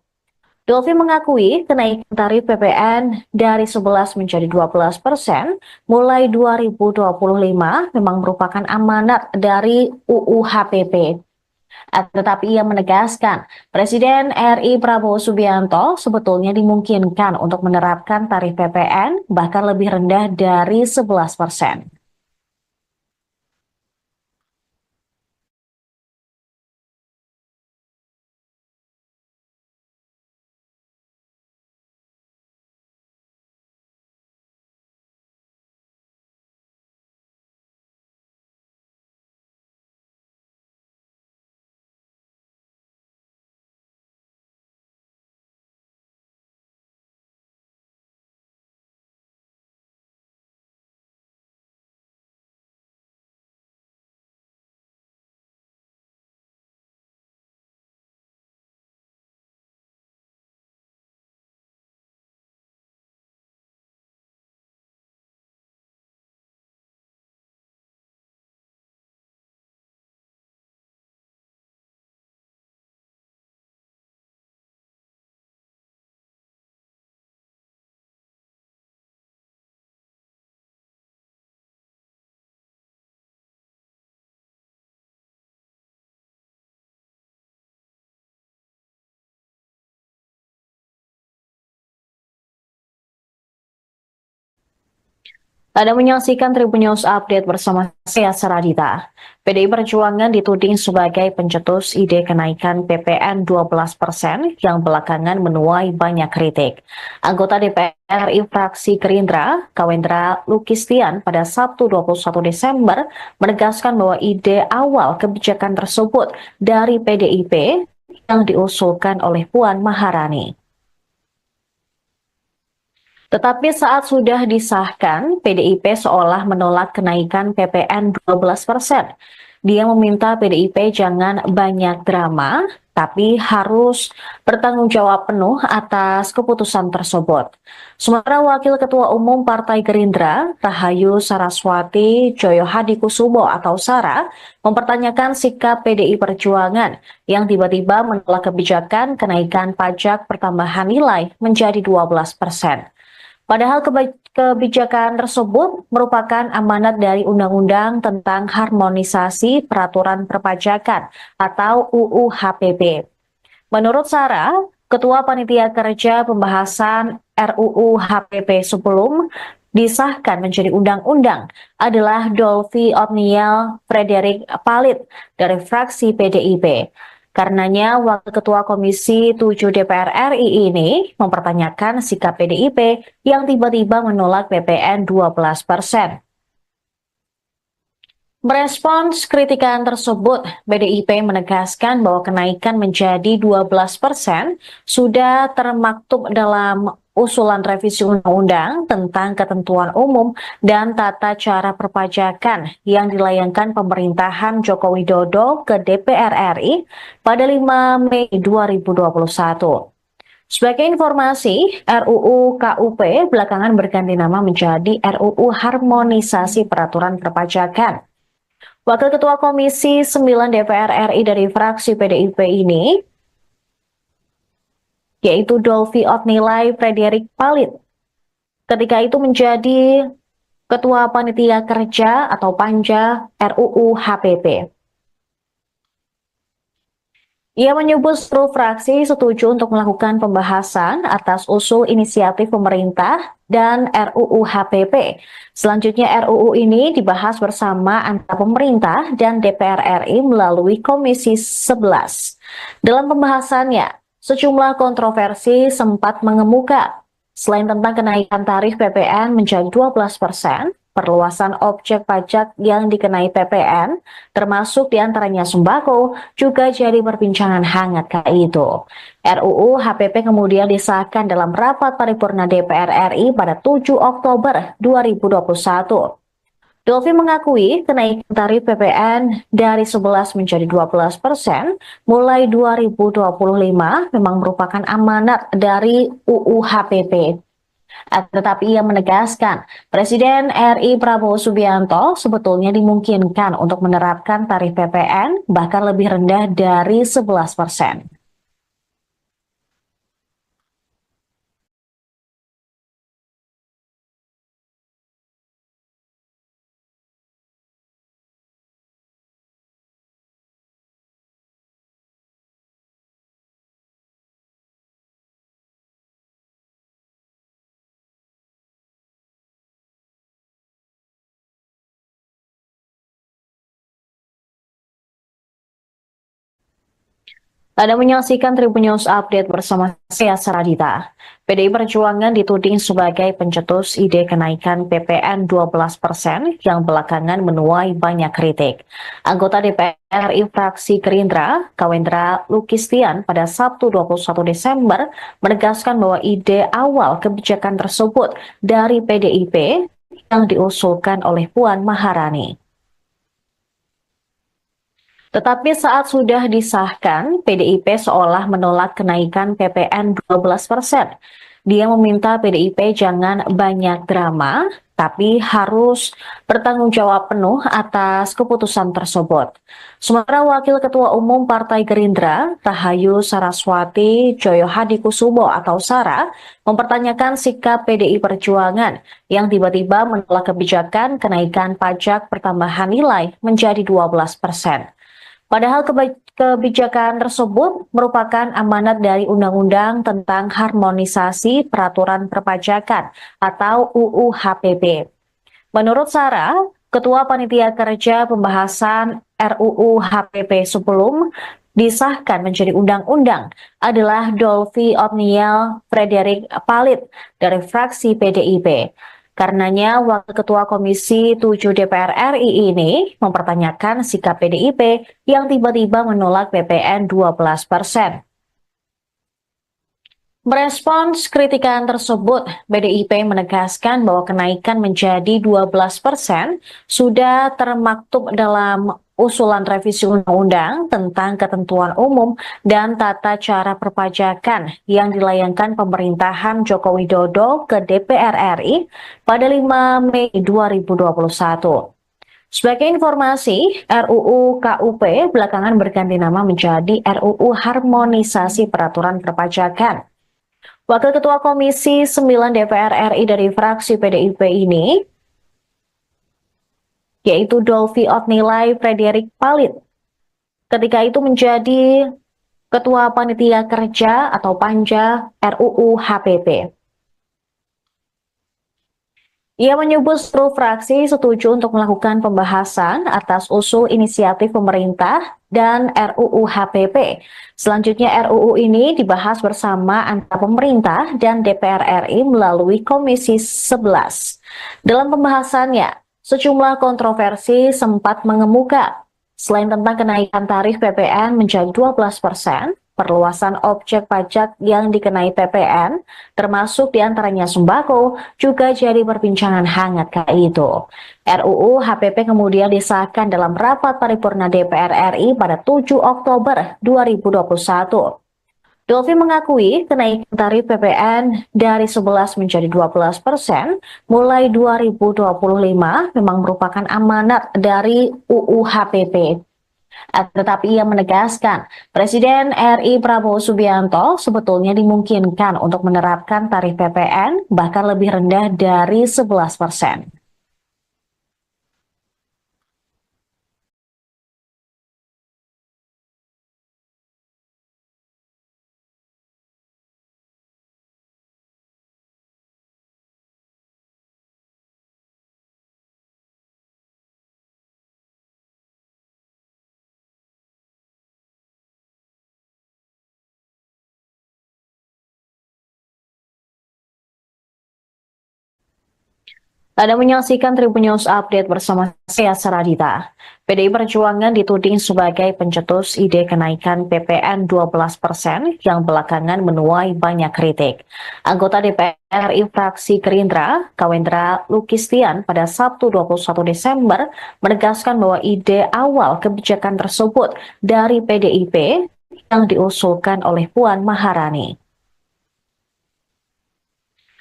Dolvi mengakui kenaikan tarif PPN dari 11 menjadi 12% mulai 2025 memang merupakan amanat dari UU HPP. Tetapi ia menegaskan, Presiden RI Prabowo Subianto sebetulnya dimungkinkan untuk menerapkan tarif PPN bahkan lebih rendah dari 11%. Anda menyaksikan Tribun News Update bersama saya Saradita. PDI Perjuangan dituding sebagai pencetus ide kenaikan PPN 12% yang belakangan menuai banyak kritik. Anggota DPR RI fraksi Gerindra, Kawendra Lukistian pada Sabtu 21 Desember menegaskan bahwa ide awal kebijakan tersebut dari PDIP yang diusulkan oleh Puan Maharani. Tetapi saat sudah disahkan, PDIP seolah menolak kenaikan PPN 12%. Dia meminta PDIP jangan banyak drama, tapi harus bertanggung jawab penuh atas keputusan tersebut. Sementara Wakil Ketua Umum Partai Gerindra, Rahayu Saraswati Joyohadikusumo atau Sara, mempertanyakan sikap PDI Perjuangan yang tiba-tiba menolak kebijakan kenaikan pajak pertambahan nilai menjadi 12%. Padahal kebijakan tersebut merupakan amanat dari Undang-Undang tentang Harmonisasi Peraturan Perpajakan atau UU HPP. Menurut Sarah, Ketua Panitia Kerja Pembahasan RUU HPP sebelum disahkan menjadi undang-undang adalah Dolphy Otniel Frederick Palit dari fraksi PDIP. Karenanya, Wakil Ketua Komisi 7 DPR RI ini mempertanyakan sikap PDIP yang tiba-tiba menolak PPN 12%. Merespons kritikan tersebut, PDIP menegaskan bahwa kenaikan menjadi 12% sudah termaktub dalam usulan revisi undang-undang tentang ketentuan umum dan tata cara perpajakan yang dilayangkan pemerintahan Joko Widodo ke DPR RI pada 5 Mei 2021. Sebagai informasi, RUU KUP belakangan berganti nama menjadi RUU Harmonisasi Peraturan Perpajakan. Wakil Ketua Komisi 9 DPR RI dari fraksi PDIP ini, yaitu Dolphy Otniel Frederick Palit, ketika itu menjadi Ketua Panitia Kerja atau Panja RUU HPP. Ia menyebut seluruh fraksi setuju untuk melakukan pembahasan atas usul inisiatif pemerintah dan RUU HPP. Selanjutnya RUU ini dibahas bersama antara pemerintah dan DPR RI melalui Komisi 11. Dalam pembahasannya, sejumlah kontroversi sempat mengemuka. Selain tentang kenaikan tarif PPN menjadi 12%, perluasan objek pajak yang dikenai PPN, termasuk diantaranya sembako, juga jadi perbincangan hangat kala itu. RUU HPP kemudian disahkan dalam rapat paripurna DPR RI pada 7 Oktober 2021. Dolphy mengakui kenaikan tarif PPN dari 11 menjadi 12% mulai 2025 memang merupakan amanat dari UU HPP. Tetapi ia menegaskan, Presiden RI Prabowo Subianto sebetulnya dimungkinkan untuk menerapkan tarif PPN bahkan lebih rendah dari 11%. Anda menyaksikan Tribun News Update bersama saya Saradita. PDI Perjuangan dituding sebagai pencetus ide kenaikan PPN 12% yang belakangan menuai banyak kritik. Anggota DPR RI fraksi Gerindra, Kawendra Lukistian pada Sabtu 21 Desember menegaskan bahwa ide awal kebijakan tersebut dari PDIP yang diusulkan oleh Puan Maharani. Tetapi saat sudah disahkan, PDIP seolah menolak kenaikan PPN 12%. Dia meminta PDIP jangan banyak drama, tapi harus bertanggung jawab penuh atas keputusan tersebut. Sementara Wakil Ketua Umum Partai Gerindra, Rahayu Saraswati Joyohadikusumo atau Sara, mempertanyakan sikap PDI Perjuangan yang tiba-tiba menolak kebijakan kenaikan pajak pertambahan nilai menjadi 12%. Padahal kebijakan tersebut merupakan amanat dari Undang-Undang tentang Harmonisasi Peraturan Perpajakan atau UU HPP. Menurut Sarah, Ketua Panitia Kerja Pembahasan RUU HPP sebelum disahkan menjadi undang-undang adalah Dolvi Otniel Frederick Palit dari fraksi PDIP. Karenanya, Wakil Ketua Komisi 7 DPR RI ini mempertanyakan sikap PDIP yang tiba-tiba menolak PPN 12%. Merespons kritikan tersebut, PDIP menegaskan bahwa kenaikan menjadi 12% sudah termaktub dalam usulan revisi undang-undang tentang ketentuan umum dan tata cara perpajakan yang dilayangkan pemerintahan Joko Widodo ke DPR RI pada 5 Mei 2021. Sebagai informasi, RUU KUP belakangan berganti nama menjadi RUU Harmonisasi Peraturan Perpajakan. Wakil Ketua Komisi 9 DPR RI dari fraksi PDIP ini, yaitu Dolvi Otnilai Frederick Palit, ketika itu menjadi Ketua Panitia Kerja atau Panja RUU HPP. Ia menyebut seluruh fraksi setuju untuk melakukan pembahasan atas usul inisiatif pemerintah dan RUU HPP. Selanjutnya RUU ini dibahas bersama antara pemerintah dan DPR RI melalui Komisi 11. Dalam pembahasannya, sejumlah kontroversi sempat mengemuka. Selain tentang kenaikan tarif PPN menjadi 12%, perluasan objek pajak yang dikenai PPN, termasuk diantaranya sembako, juga jadi perbincangan hangat kala itu. RUU HPP kemudian disahkan dalam rapat paripurna DPR RI pada 7 Oktober 2021. Dolvi mengakui kenaikan tarif PPN dari 11 menjadi 12% mulai 2025 memang merupakan amanat dari UU HPP. Tetapi ia menegaskan, Presiden RI Prabowo Subianto sebetulnya dimungkinkan untuk menerapkan tarif PPN bahkan lebih rendah dari 11%. Anda menyaksikan Tribun News Update bersama saya Saradita. PDI Perjuangan dituding sebagai pencetus ide kenaikan PPN 12% yang belakangan menuai banyak kritik. Anggota DPR RI fraksi Gerindra, Kawendra Lukistian pada Sabtu 21 Desember menegaskan bahwa ide awal kebijakan tersebut dari PDIP yang diusulkan oleh Puan Maharani.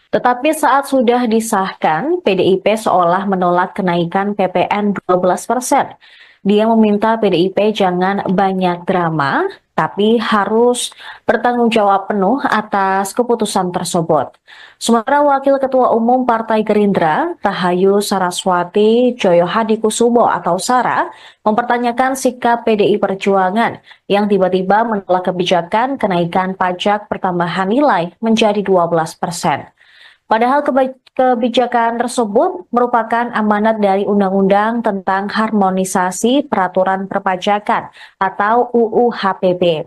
Tetapi saat sudah disahkan, PDIP seolah menolak kenaikan PPN 12%. Dia meminta PDIP jangan banyak drama, tapi harus bertanggung jawab penuh atas keputusan tersebut. Sementara Wakil Ketua Umum Partai Gerindra, Rahayu Saraswati Joyohadikusumo atau Sara, mempertanyakan sikap PDI Perjuangan yang tiba-tiba menolak kebijakan kenaikan pajak pertambahan nilai menjadi 12%. Padahal kebijakan tersebut merupakan amanat dari Undang-Undang tentang Harmonisasi Peraturan Perpajakan atau UU HPP.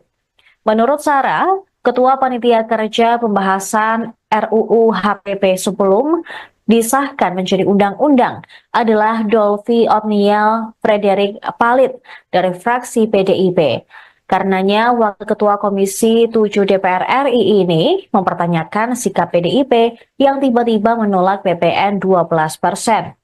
Menurut Sarah, Ketua Panitia Kerja Pembahasan RUU HPP sebelum disahkan menjadi undang-undang adalah Dolvi Otniel Frederick Palit dari fraksi PDIP. Karenanya, Wakil Ketua Komisi 7 DPR RI ini mempertanyakan sikap PDIP yang tiba-tiba menolak PPN 12%.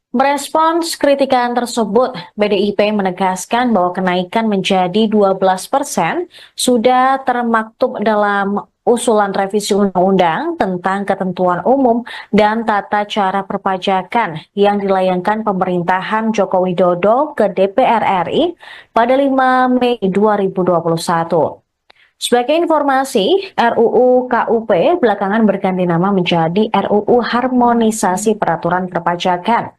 Merespons kritikan tersebut, PDIP menegaskan bahwa kenaikan menjadi 12% sudah termaktub dalam usulan revisi undang-undang tentang ketentuan umum dan tata cara perpajakan yang dilayangkan pemerintahan Joko Widodo ke DPR RI pada 5 Mei 2021. Sebagai informasi, RUU KUP belakangan berganti nama menjadi RUU Harmonisasi Peraturan Perpajakan.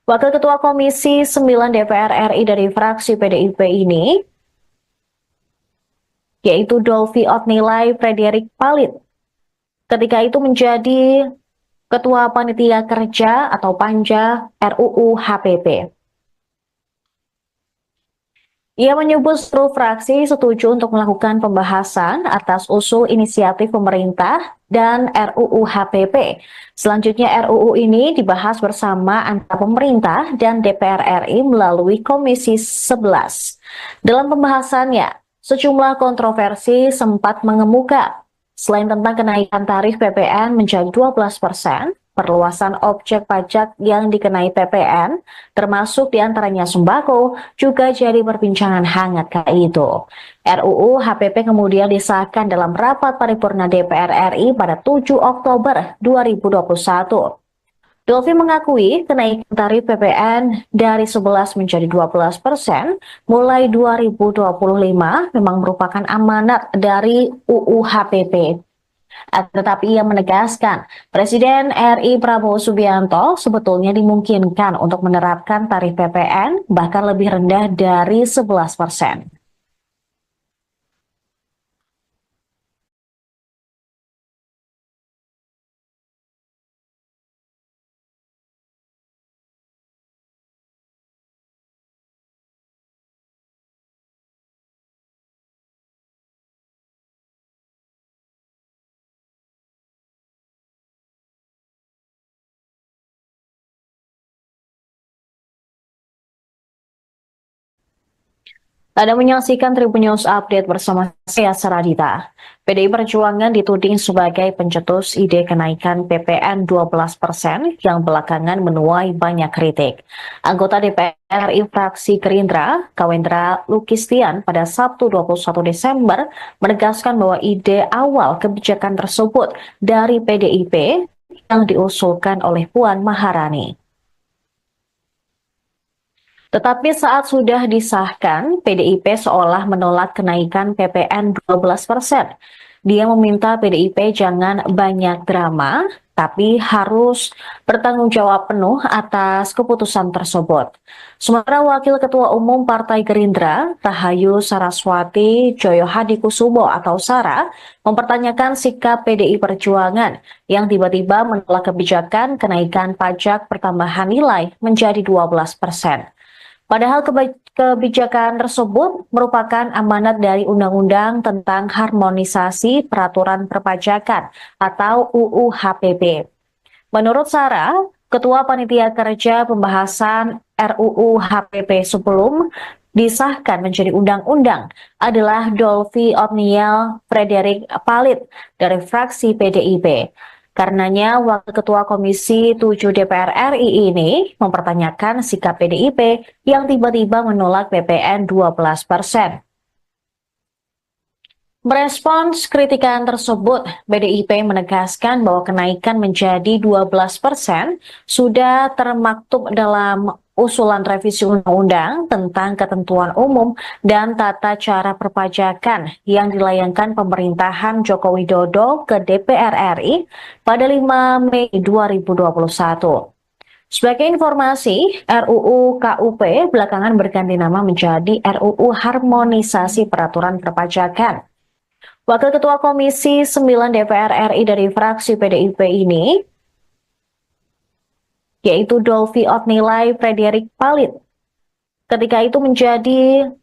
Wakil Ketua Komisi 9 DPR RI dari fraksi PDIP ini, yaitu Dolvi Otnilai Frederick Palit, ketika itu menjadi Ketua Panitia Kerja atau Panja RUU HPP. Ia menyebut seluruh fraksi setuju untuk melakukan pembahasan atas usul inisiatif pemerintah dan RUU HPP. Selanjutnya RUU ini dibahas bersama antara pemerintah dan DPR RI melalui Komisi 11. Dalam pembahasannya, sejumlah kontroversi sempat mengemuka. Selain tentang kenaikan tarif PPN menjadi 12%, perluasan objek pajak yang dikenai PPN, termasuk diantaranya sembako, juga jadi perbincangan hangat kala itu. RUU HPP kemudian disahkan dalam rapat paripurna DPR RI pada 7 Oktober 2021. Dolfi mengakui kenaikan tarif PPN dari 11 menjadi 12% mulai 2025 memang merupakan amanat dari UU HPP. Tetapi ia menegaskan, Presiden RI Prabowo Subianto sebetulnya dimungkinkan untuk menerapkan tarif PPN bahkan lebih rendah dari 11%. Anda menyaksikan Tribun News Update bersama saya Saradita. PDI Perjuangan dituding sebagai pencetus ide kenaikan PPN 12% yang belakangan menuai banyak kritik. Anggota DPR RI fraksi Gerindra, Kawendra Lukistian pada Sabtu 21 Desember menegaskan bahwa ide awal kebijakan tersebut dari PDIP yang diusulkan oleh Puan Maharani. Tetapi saat sudah disahkan, PDIP seolah menolak kenaikan PPN 12%. Dia meminta PDIP jangan banyak drama, tapi harus bertanggung jawab penuh atas keputusan tersebut. Sementara Wakil Ketua Umum Partai Gerindra, Rahayu Saraswati Joyohadikusumo atau Sara, mempertanyakan sikap PDI Perjuangan yang tiba-tiba menolak kebijakan kenaikan pajak pertambahan nilai menjadi 12%. Padahal kebijakan tersebut merupakan amanat dari Undang-Undang tentang Harmonisasi Peraturan Perpajakan atau UU HPP. Menurut Sarah, Ketua Panitia Kerja Pembahasan RUU HPP sebelum disahkan menjadi undang-undang adalah Dolfi Otniel Frederick Palit dari fraksi PDIP. Karenanya, Wakil Ketua Komisi 7 DPR RI ini mempertanyakan sikap PDIP yang tiba-tiba menolak PPN 12%. Merespons kritikan tersebut, PDIP menegaskan bahwa kenaikan menjadi 12% sudah termaktub dalam usulan revisi undang-undang tentang ketentuan umum dan tata cara perpajakan yang dilayangkan pemerintahan Joko Widodo ke DPR RI pada 5 Mei 2021. Sebagai informasi, RUU KUP belakangan berganti nama menjadi RUU Harmonisasi Peraturan Perpajakan. Wakil Ketua Komisi 9 DPR RI dari fraksi PDIP ini, yaitu Dolfi Otnilai Frederick Palit, ketika itu menjadi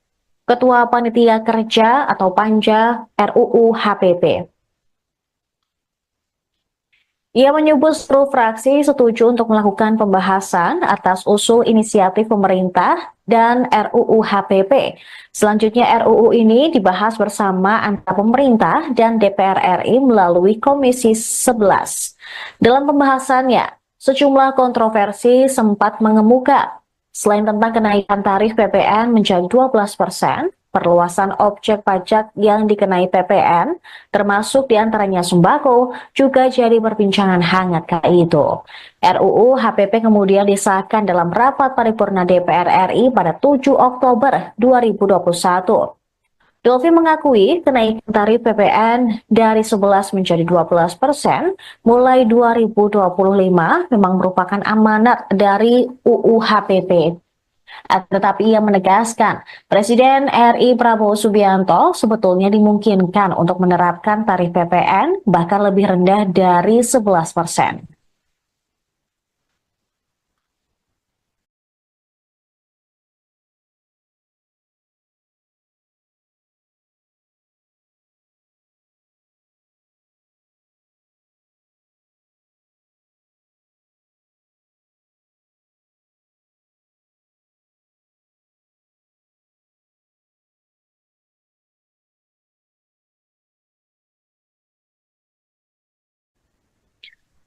Ketua Panitia Kerja atau Panja RUU HPP. Ia menyebut seluruh fraksi setuju untuk melakukan pembahasan atas usul inisiatif pemerintah dan RUU HPP. Selanjutnya RUU ini dibahas bersama antara pemerintah dan DPR RI melalui Komisi 11. Dalam pembahasannya, sejumlah kontroversi sempat mengemuka. Selain tentang kenaikan tarif PPN menjadi 12%, perluasan objek pajak yang dikenai PPN, termasuk diantaranya sembako, juga jadi perbincangan hangat kala itu. RUU HPP kemudian disahkan dalam rapat paripurna DPR RI pada 7 Oktober 2021. Dolfi mengakui kenaikan tarif PPN dari 11 menjadi 12% mulai 2025 memang merupakan amanat dari UU HPP. Tetapi ia menegaskan, Presiden RI Prabowo Subianto sebetulnya dimungkinkan untuk menerapkan tarif PPN bahkan lebih rendah dari 11%.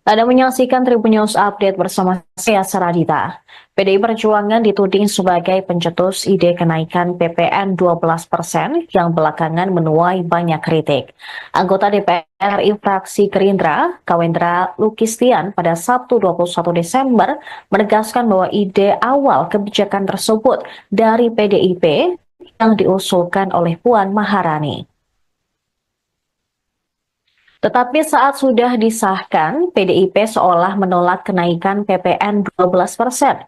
Anda menyaksikan Tribun News Update bersama saya Saradita. PDI Perjuangan dituding sebagai pencetus ide kenaikan PPN 12% yang belakangan menuai banyak kritik. Anggota DPR RI fraksi Gerindra, Kawendra Lukistian pada Sabtu 21 Desember menegaskan bahwa ide awal kebijakan tersebut dari PDIP yang diusulkan oleh Puan Maharani. Tetapi saat sudah disahkan, PDIP seolah menolak kenaikan PPN 12%.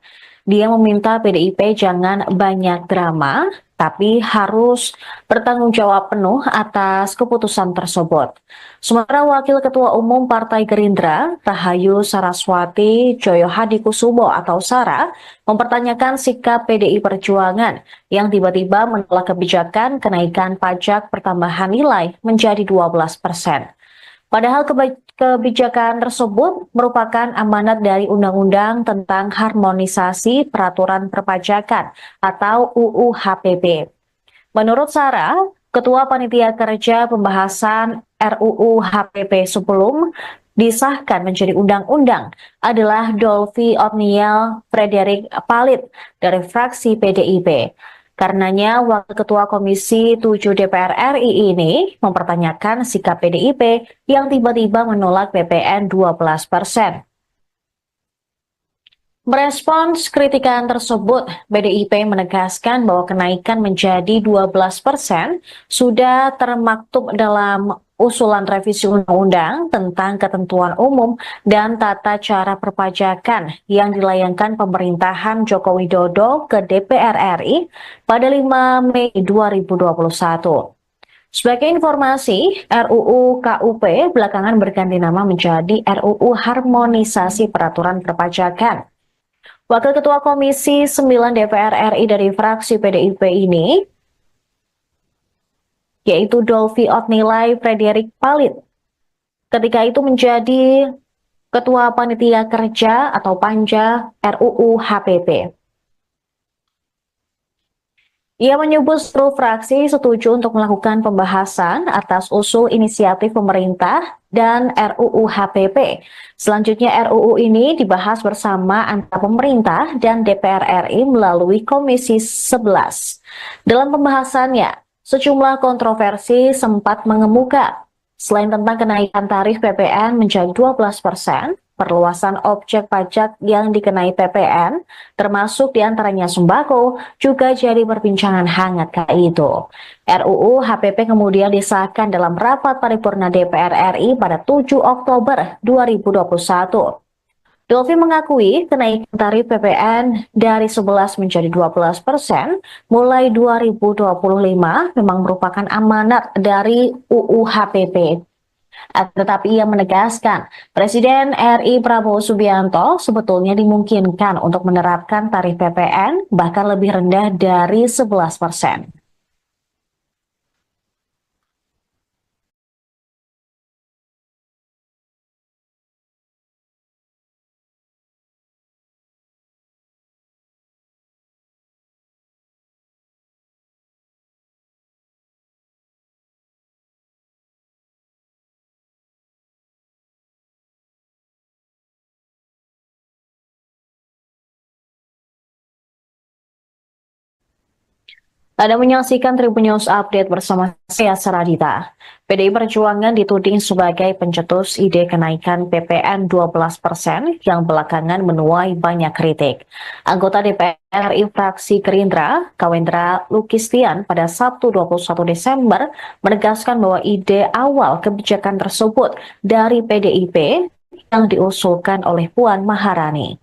Dia meminta PDIP jangan banyak drama, tapi harus bertanggung jawab penuh atas keputusan tersebut. Sementara Wakil Ketua Umum Partai Gerindra, Rahayu Saraswati Joyohadikusumo atau Sara, mempertanyakan sikap PDI Perjuangan yang tiba-tiba menolak kebijakan kenaikan pajak pertambahan nilai menjadi 12%. Padahal kebijakan tersebut merupakan amanat dari Undang-Undang tentang Harmonisasi Peraturan Perpajakan atau UU HPP. Menurut Sarah, Ketua Panitia Kerja Pembahasan RUU HPP sebelum disahkan menjadi undang-undang adalah Dolphy Otniel Frederick Palit dari fraksi PDIP. Karenanya, Wakil Ketua Komisi 7 DPR RI ini mempertanyakan sikap PDIP yang tiba-tiba menolak PPN 12%. Merespons kritikan tersebut, PDIP menegaskan bahwa kenaikan menjadi 12% sudah termaktub dalam usulan revisi undang-undang tentang ketentuan umum dan tata cara perpajakan yang dilayangkan pemerintahan Joko Widodo ke DPR RI pada 5 Mei 2021. Sebagai informasi, RUU KUP belakangan berganti nama menjadi RUU Harmonisasi Peraturan Perpajakan. Wakil Ketua Komisi 9 DPR RI dari fraksi PDIP ini, yaitu Dolphy Otniel Frederick Palit, ketika itu menjadi Ketua Panitia Kerja atau Panja RUU HPP. Ia menyebut seluruh fraksi setuju untuk melakukan pembahasan atas usul inisiatif pemerintah dan RUU HPP. Selanjutnya RUU ini dibahas bersama antara pemerintah dan DPR RI melalui Komisi 11. Dalam pembahasannya, sejumlah kontroversi sempat mengemuka. Selain tentang kenaikan tarif PPN menjadi 12%, perluasan objek pajak yang dikenai PPN, termasuk diantaranya sembako, juga jadi perbincangan hangat kala itu. RUU HPP kemudian disahkan dalam rapat paripurna DPR RI pada 7 Oktober 2021. Dolphy mengakui kenaikan tarif PPN dari 11 menjadi 12% mulai 2025 memang merupakan amanat dari UU HPP. Tetapi ia menegaskan, Presiden RI Prabowo Subianto sebetulnya dimungkinkan untuk menerapkan tarif PPN bahkan lebih rendah dari 11%. Anda menyaksikan Tribun News Update bersama saya Saradita. PDI Perjuangan dituding sebagai pencetus ide kenaikan PPN 12% yang belakangan menuai banyak kritik. Anggota DPR RI fraksi Gerindra, Kawendra Lukistian pada Sabtu 21 Desember menegaskan bahwa ide awal kebijakan tersebut dari PDIP yang diusulkan oleh Puan Maharani.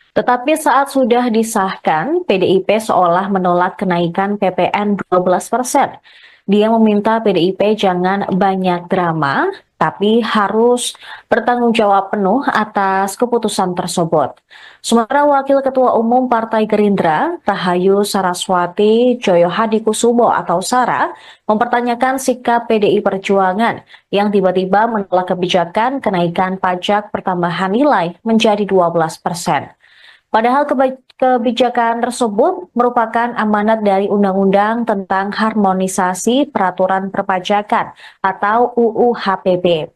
Tetapi saat sudah disahkan, PDIP seolah menolak kenaikan PPN 12%. Dia meminta PDIP jangan banyak drama, tapi harus bertanggung jawab penuh atas keputusan tersebut. Sementara Wakil Ketua Umum Partai Gerindra, Rahayu Saraswati Joyohadikusumo atau Sara, mempertanyakan sikap PDI Perjuangan yang tiba-tiba menolak kebijakan kenaikan pajak pertambahan nilai menjadi 12%. Padahal kebijakan tersebut merupakan amanat dari Undang-Undang tentang Harmonisasi Peraturan Perpajakan atau UU HPP.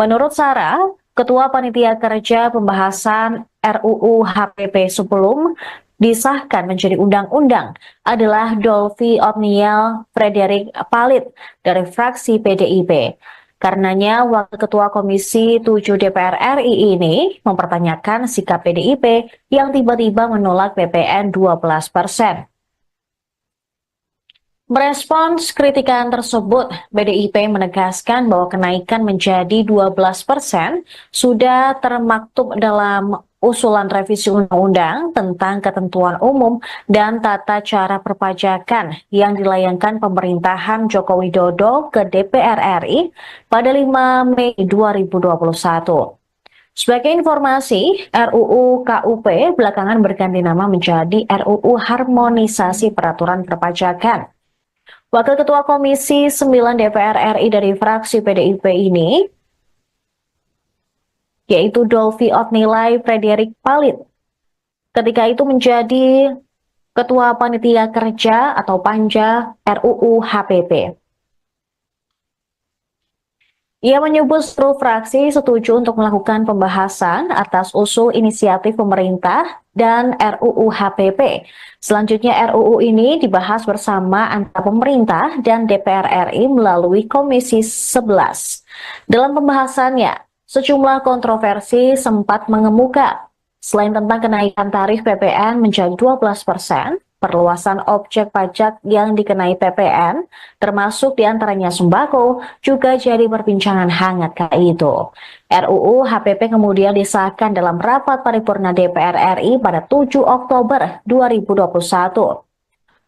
Menurut Sarah, Ketua Panitia Kerja Pembahasan RUU HPP sebelum disahkan menjadi undang-undang adalah Dolvi Otniel Frederick Palit dari fraksi PDIP. Karenanya, Wakil Ketua Komisi 7 DPR RI ini mempertanyakan sikap PDIP yang tiba-tiba menolak PPN 12%. Merespons kritikan tersebut, PDIP menegaskan bahwa kenaikan menjadi 12% sudah termaktub dalam usulan revisi undang-undang tentang ketentuan umum dan tata cara perpajakan yang dilayangkan pemerintahan Joko Widodo ke DPR RI pada 5 Mei 2021. Sebagai informasi, RUU KUP belakangan berganti nama menjadi RUU Harmonisasi Peraturan Perpajakan. Wakil Ketua Komisi 9 DPR RI dari fraksi PDIP ini, yaitu Dolvi Otnilai Frederick Palit, ketika itu menjadi Ketua Panitia Kerja atau Panja RUU HPP. Ia menyebut seluruh fraksi setuju untuk melakukan pembahasan atas usul inisiatif pemerintah dan RUU HPP. Selanjutnya RUU ini dibahas bersama antara pemerintah dan DPR RI melalui Komisi 11. Dalam pembahasannya, sejumlah kontroversi sempat mengemuka. Selain tentang kenaikan tarif PPN menjadi 12%, perluasan objek pajak yang dikenai PPN, termasuk diantaranya sembako, juga jadi perbincangan hangat kala itu. RUU HPP kemudian disahkan dalam rapat paripurna DPR RI pada 7 Oktober 2021.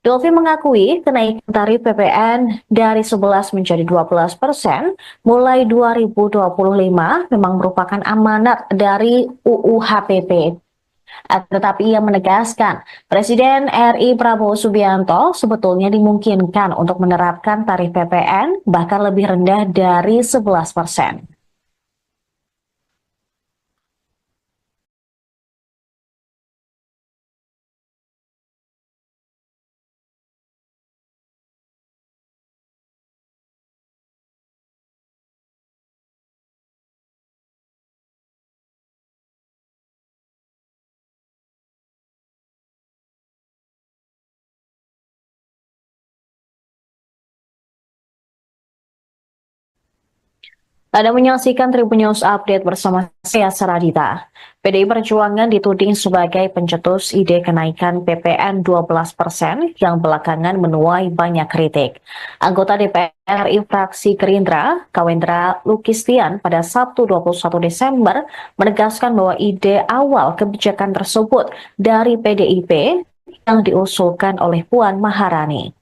Dolvi mengakui kenaikan tarif PPN dari 11 menjadi 12% mulai 2025 memang merupakan amanat dari UU HPP. Tetapi ia menegaskan, Presiden RI Prabowo Subianto sebetulnya dimungkinkan untuk menerapkan tarif PPN bahkan lebih rendah dari 11%. Anda menyaksikan Tribun News Update bersama saya Saradita. PDI Perjuangan dituding sebagai pencetus ide kenaikan PPN 12% yang belakangan menuai banyak kritik. Anggota DPR RI fraksi Gerindra, Kawendra Lukistian pada Sabtu 21 Desember menegaskan bahwa ide awal kebijakan tersebut dari PDIP yang diusulkan oleh Puan Maharani.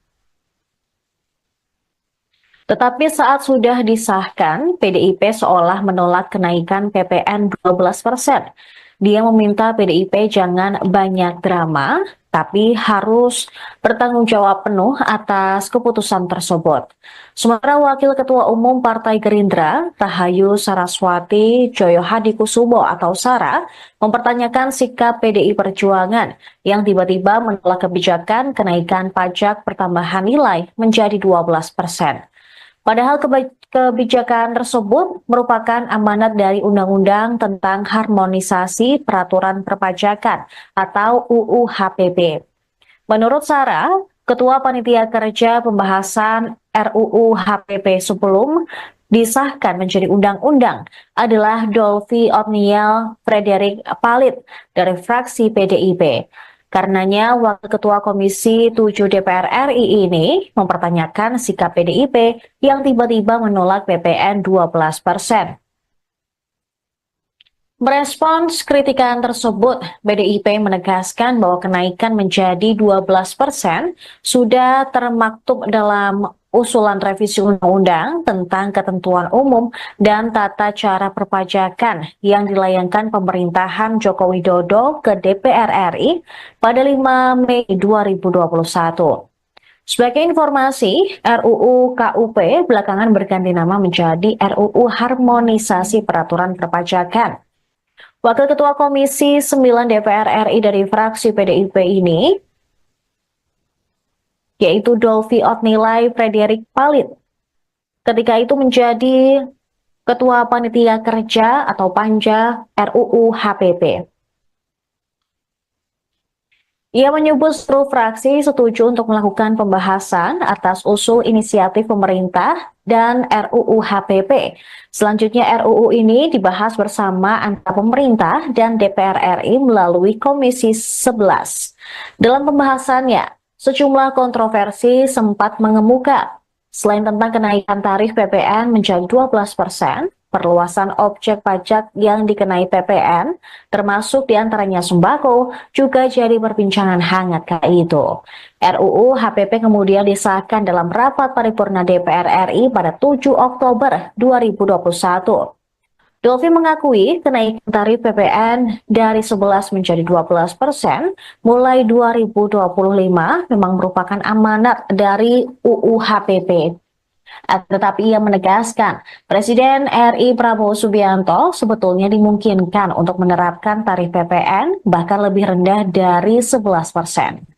Tetapi saat sudah disahkan, PDIP seolah menolak kenaikan PPN 12%. Dia meminta PDIP jangan banyak drama, tapi harus bertanggung jawab penuh atas keputusan tersebut. Sementara Wakil Ketua Umum Partai Gerindra, Rahayu Saraswati Joyohadikusumo atau Sara, mempertanyakan sikap PDI Perjuangan yang tiba-tiba menolak kebijakan kenaikan pajak pertambahan nilai menjadi 12%. Padahal kebijakan tersebut merupakan amanat dari Undang-Undang tentang Harmonisasi Peraturan Perpajakan atau UU HPP. Menurut Sarah, Ketua Panitia Kerja Pembahasan RUU HPP sebelum disahkan menjadi undang-undang adalah Dolvi Otniel Frederick Palit dari fraksi PDIP. Karenanya, Wakil Ketua Komisi 7 DPR RI ini mempertanyakan sikap PDIP yang tiba-tiba menolak PPN 12%. Merespons kritikan tersebut, PDIP menegaskan bahwa kenaikan menjadi 12% sudah termaktub dalam usulan revisi undang-undang tentang ketentuan umum dan tata cara perpajakan yang dilayangkan pemerintahan Joko Widodo ke DPR RI pada 5 Mei 2021. Sebagai informasi, RUU KUP belakangan berganti nama menjadi RUU Harmonisasi Peraturan Perpajakan. Wakil Ketua Komisi 9 DPR RI dari fraksi PDIP ini, yaitu Dolvi Otnilai Frederick Palit, ketika itu menjadi Ketua Panitia Kerja atau Panja RUU HPP. Ia menyebut seluruh fraksi setuju untuk melakukan pembahasan atas usul inisiatif pemerintah dan RUU HPP. Selanjutnya RUU ini dibahas bersama antara pemerintah dan DPR RI melalui Komisi 11. Dalam pembahasannya, sejumlah kontroversi sempat mengemuka. Selain tentang kenaikan tarif PPN menjadi 12%, perluasan objek pajak yang dikenai PPN, termasuk diantaranya sembako, juga jadi perbincangan hangat kala itu. RUU HPP kemudian disahkan dalam rapat paripurna DPR RI pada 7 Oktober 2021. Dolfi mengakui kenaikan tarif PPN dari 11 menjadi 12% mulai 2025 memang merupakan amanat dari UU HPP. Tetapi ia menegaskan, Presiden RI Prabowo Subianto sebetulnya dimungkinkan untuk menerapkan tarif PPN bahkan lebih rendah dari 11%.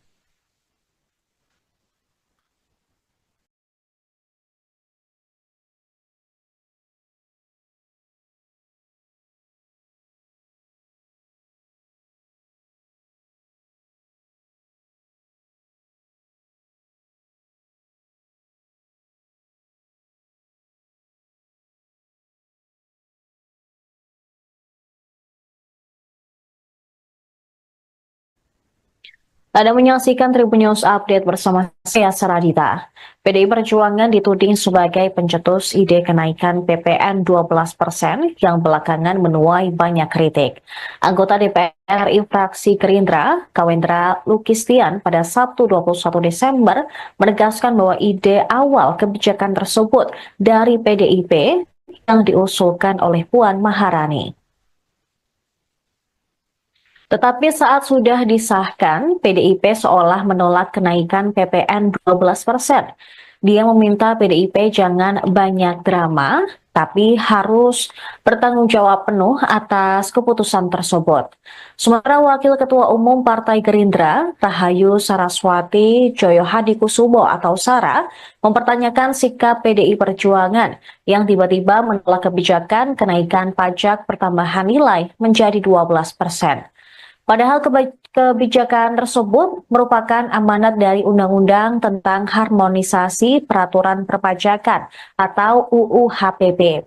Anda menyaksikan Tribun News Update bersama saya Saradita. PDI Perjuangan dituding sebagai pencetus ide kenaikan PPN 12% yang belakangan menuai banyak kritik. Anggota DPR RI fraksi Gerindra, Kawendra Lukistian pada Sabtu 21 Desember menegaskan bahwa ide awal kebijakan tersebut dari PDIP yang diusulkan oleh Puan Maharani. Tetapi saat sudah disahkan, PDIP seolah menolak kenaikan PPN 12%. Dia meminta PDIP jangan banyak drama, tapi harus bertanggung jawab penuh atas keputusan tersebut. Sementara Wakil Ketua Umum Partai Gerindra, Rahayu Saraswati Joyohadikusumo atau Sara, mempertanyakan sikap PDI Perjuangan yang tiba-tiba menolak kebijakan kenaikan pajak pertambahan nilai menjadi 12%. Padahal kebijakan tersebut merupakan amanat dari Undang-Undang tentang Harmonisasi Peraturan Perpajakan atau UU HPP.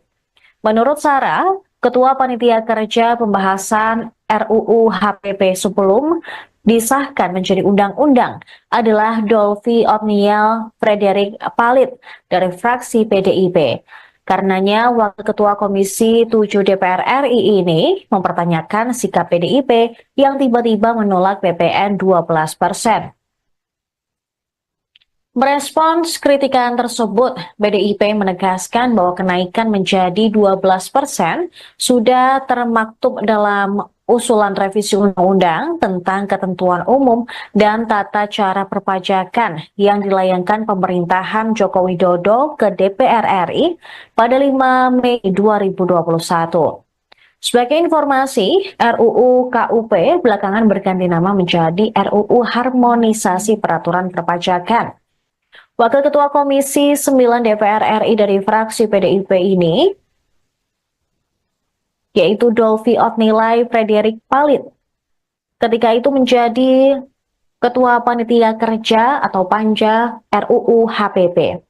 Menurut Sarah, Ketua Panitia Kerja Pembahasan RUU HPP sebelum disahkan menjadi undang-undang adalah Dolfi Otniel Frederick Palit dari fraksi PDIP. Karenanya, Wakil Ketua Komisi 7 DPR RI ini mempertanyakan sikap PDIP yang tiba-tiba menolak PPN 12%. Merespons kritikan tersebut, PDIP menegaskan bahwa kenaikan menjadi 12% sudah termaktub dalam usulan revisi undang-undang tentang ketentuan umum dan tata cara perpajakan yang dilayangkan pemerintahan Joko Widodo ke DPR RI pada 5 Mei 2021. Sebagai informasi, RUU KUP belakangan berganti nama menjadi RUU Harmonisasi Peraturan Perpajakan. Wakil Ketua Komisi 9 DPR RI dari fraksi PDIP ini, yaitu Dolfi Otnilai Frederick Palit, ketika itu menjadi Ketua Panitia Kerja atau Panja RUU HPP.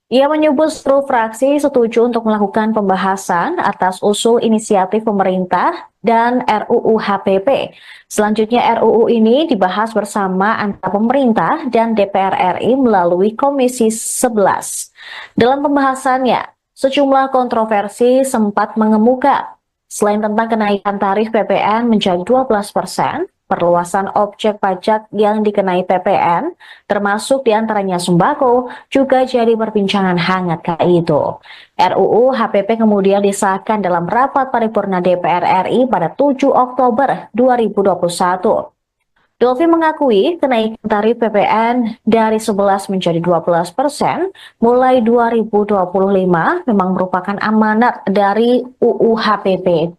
Ia menyebut seluruh fraksi setuju untuk melakukan pembahasan atas usul inisiatif pemerintah dan RUU HPP. Selanjutnya RUU ini dibahas bersama antara pemerintah dan DPR RI melalui Komisi 11. Dalam pembahasannya, sejumlah kontroversi sempat mengemuka. Selain tentang kenaikan tarif PPN menjadi 12%, perluasan objek pajak yang dikenai PPN, termasuk diantaranya sembako, juga jadi perbincangan hangat kala itu. RUU HPP kemudian disahkan dalam rapat paripurna DPR RI pada 7 Oktober 2021. Dolfi mengakui kenaikan tarif PPN dari 11 menjadi 12% mulai 2025 memang merupakan amanat dari UU HPP.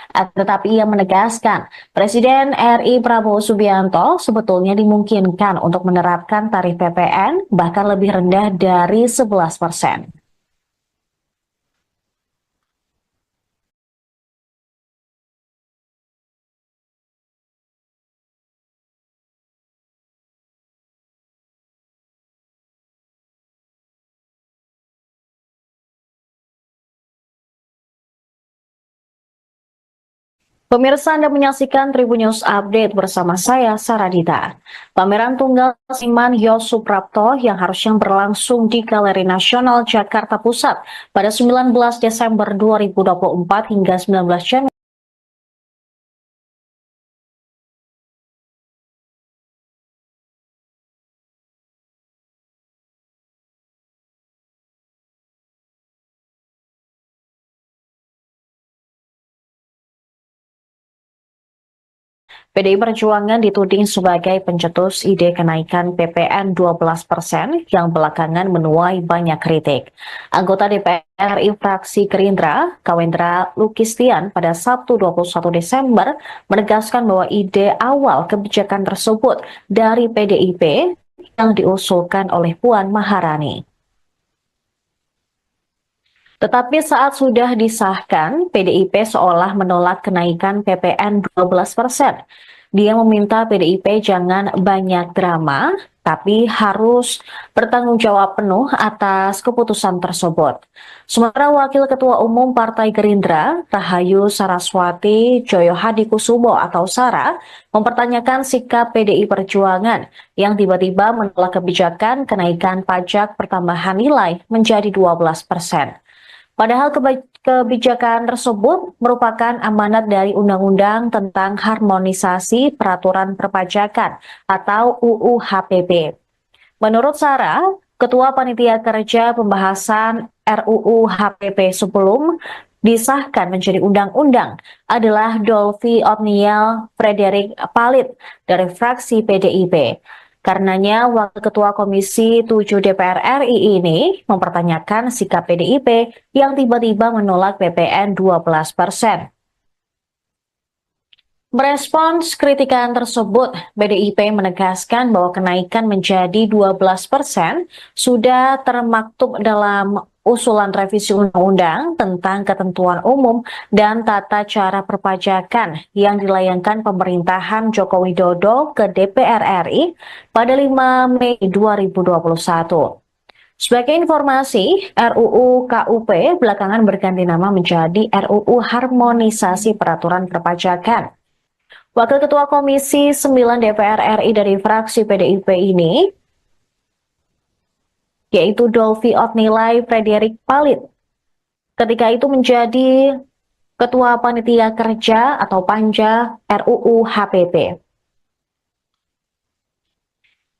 Tetapi ia menegaskan, Presiden RI Prabowo Subianto sebetulnya dimungkinkan untuk menerapkan tarif PPN bahkan lebih rendah dari 11%. Pemirsa, Anda menyaksikan Tribun News Update bersama saya, Saradita. Pameran Tunggal Seniman Yos Suprapto yang harusnya berlangsung di Galeri Nasional Jakarta Pusat pada 19 Desember 2024 hingga 19 Januari PDI Perjuangan dituding sebagai pencetus ide kenaikan PPN 12% yang belakangan menuai banyak kritik. Anggota DPR RI fraksi Gerindra, Kawendra Lukistian, pada Sabtu 21 Desember menegaskan bahwa ide awal kebijakan tersebut dari PDIP yang diusulkan oleh Puan Maharani. Tetapi saat sudah disahkan, PDIP seolah menolak kenaikan PPN 12%. Dia meminta PDIP jangan banyak drama, tapi harus bertanggung jawab penuh atas keputusan tersebut. Sementara Wakil Ketua Umum Partai Gerindra, Rahayu Saraswati Joyohadikusumo atau Sara, mempertanyakan sikap PDI Perjuangan yang tiba-tiba menolak kebijakan kenaikan pajak pertambahan nilai menjadi 12%. Padahal kebijakan tersebut merupakan amanat dari Undang-Undang tentang Harmonisasi Peraturan Perpajakan atau UU HPP. Menurut Sarah, Ketua Panitia Kerja Pembahasan RUU HPP sebelum disahkan menjadi undang-undang adalah Dolphy Otniel Frederick Palit dari fraksi PDIP. Karenanya, Wakil Ketua Komisi 7 DPR RI ini mempertanyakan sikap PDIP yang tiba-tiba menolak PPN 12%. Merespons kritikan tersebut, PDIP menegaskan bahwa kenaikan menjadi 12% sudah termaktub dalam usulan revisi undang-undang tentang ketentuan umum dan tata cara perpajakan yang dilayangkan pemerintahan Joko Widodo ke DPR RI pada 5 Mei 2021. Sebagai informasi, RUU KUP belakangan berganti nama menjadi RUU Harmonisasi Peraturan Perpajakan. Wakil Ketua Komisi 9 DPR RI dari fraksi PDIP ini, yaitu Dolphy Otniel Frederick Palit, ketika itu menjadi Ketua Panitia Kerja atau Panja RUU HPP.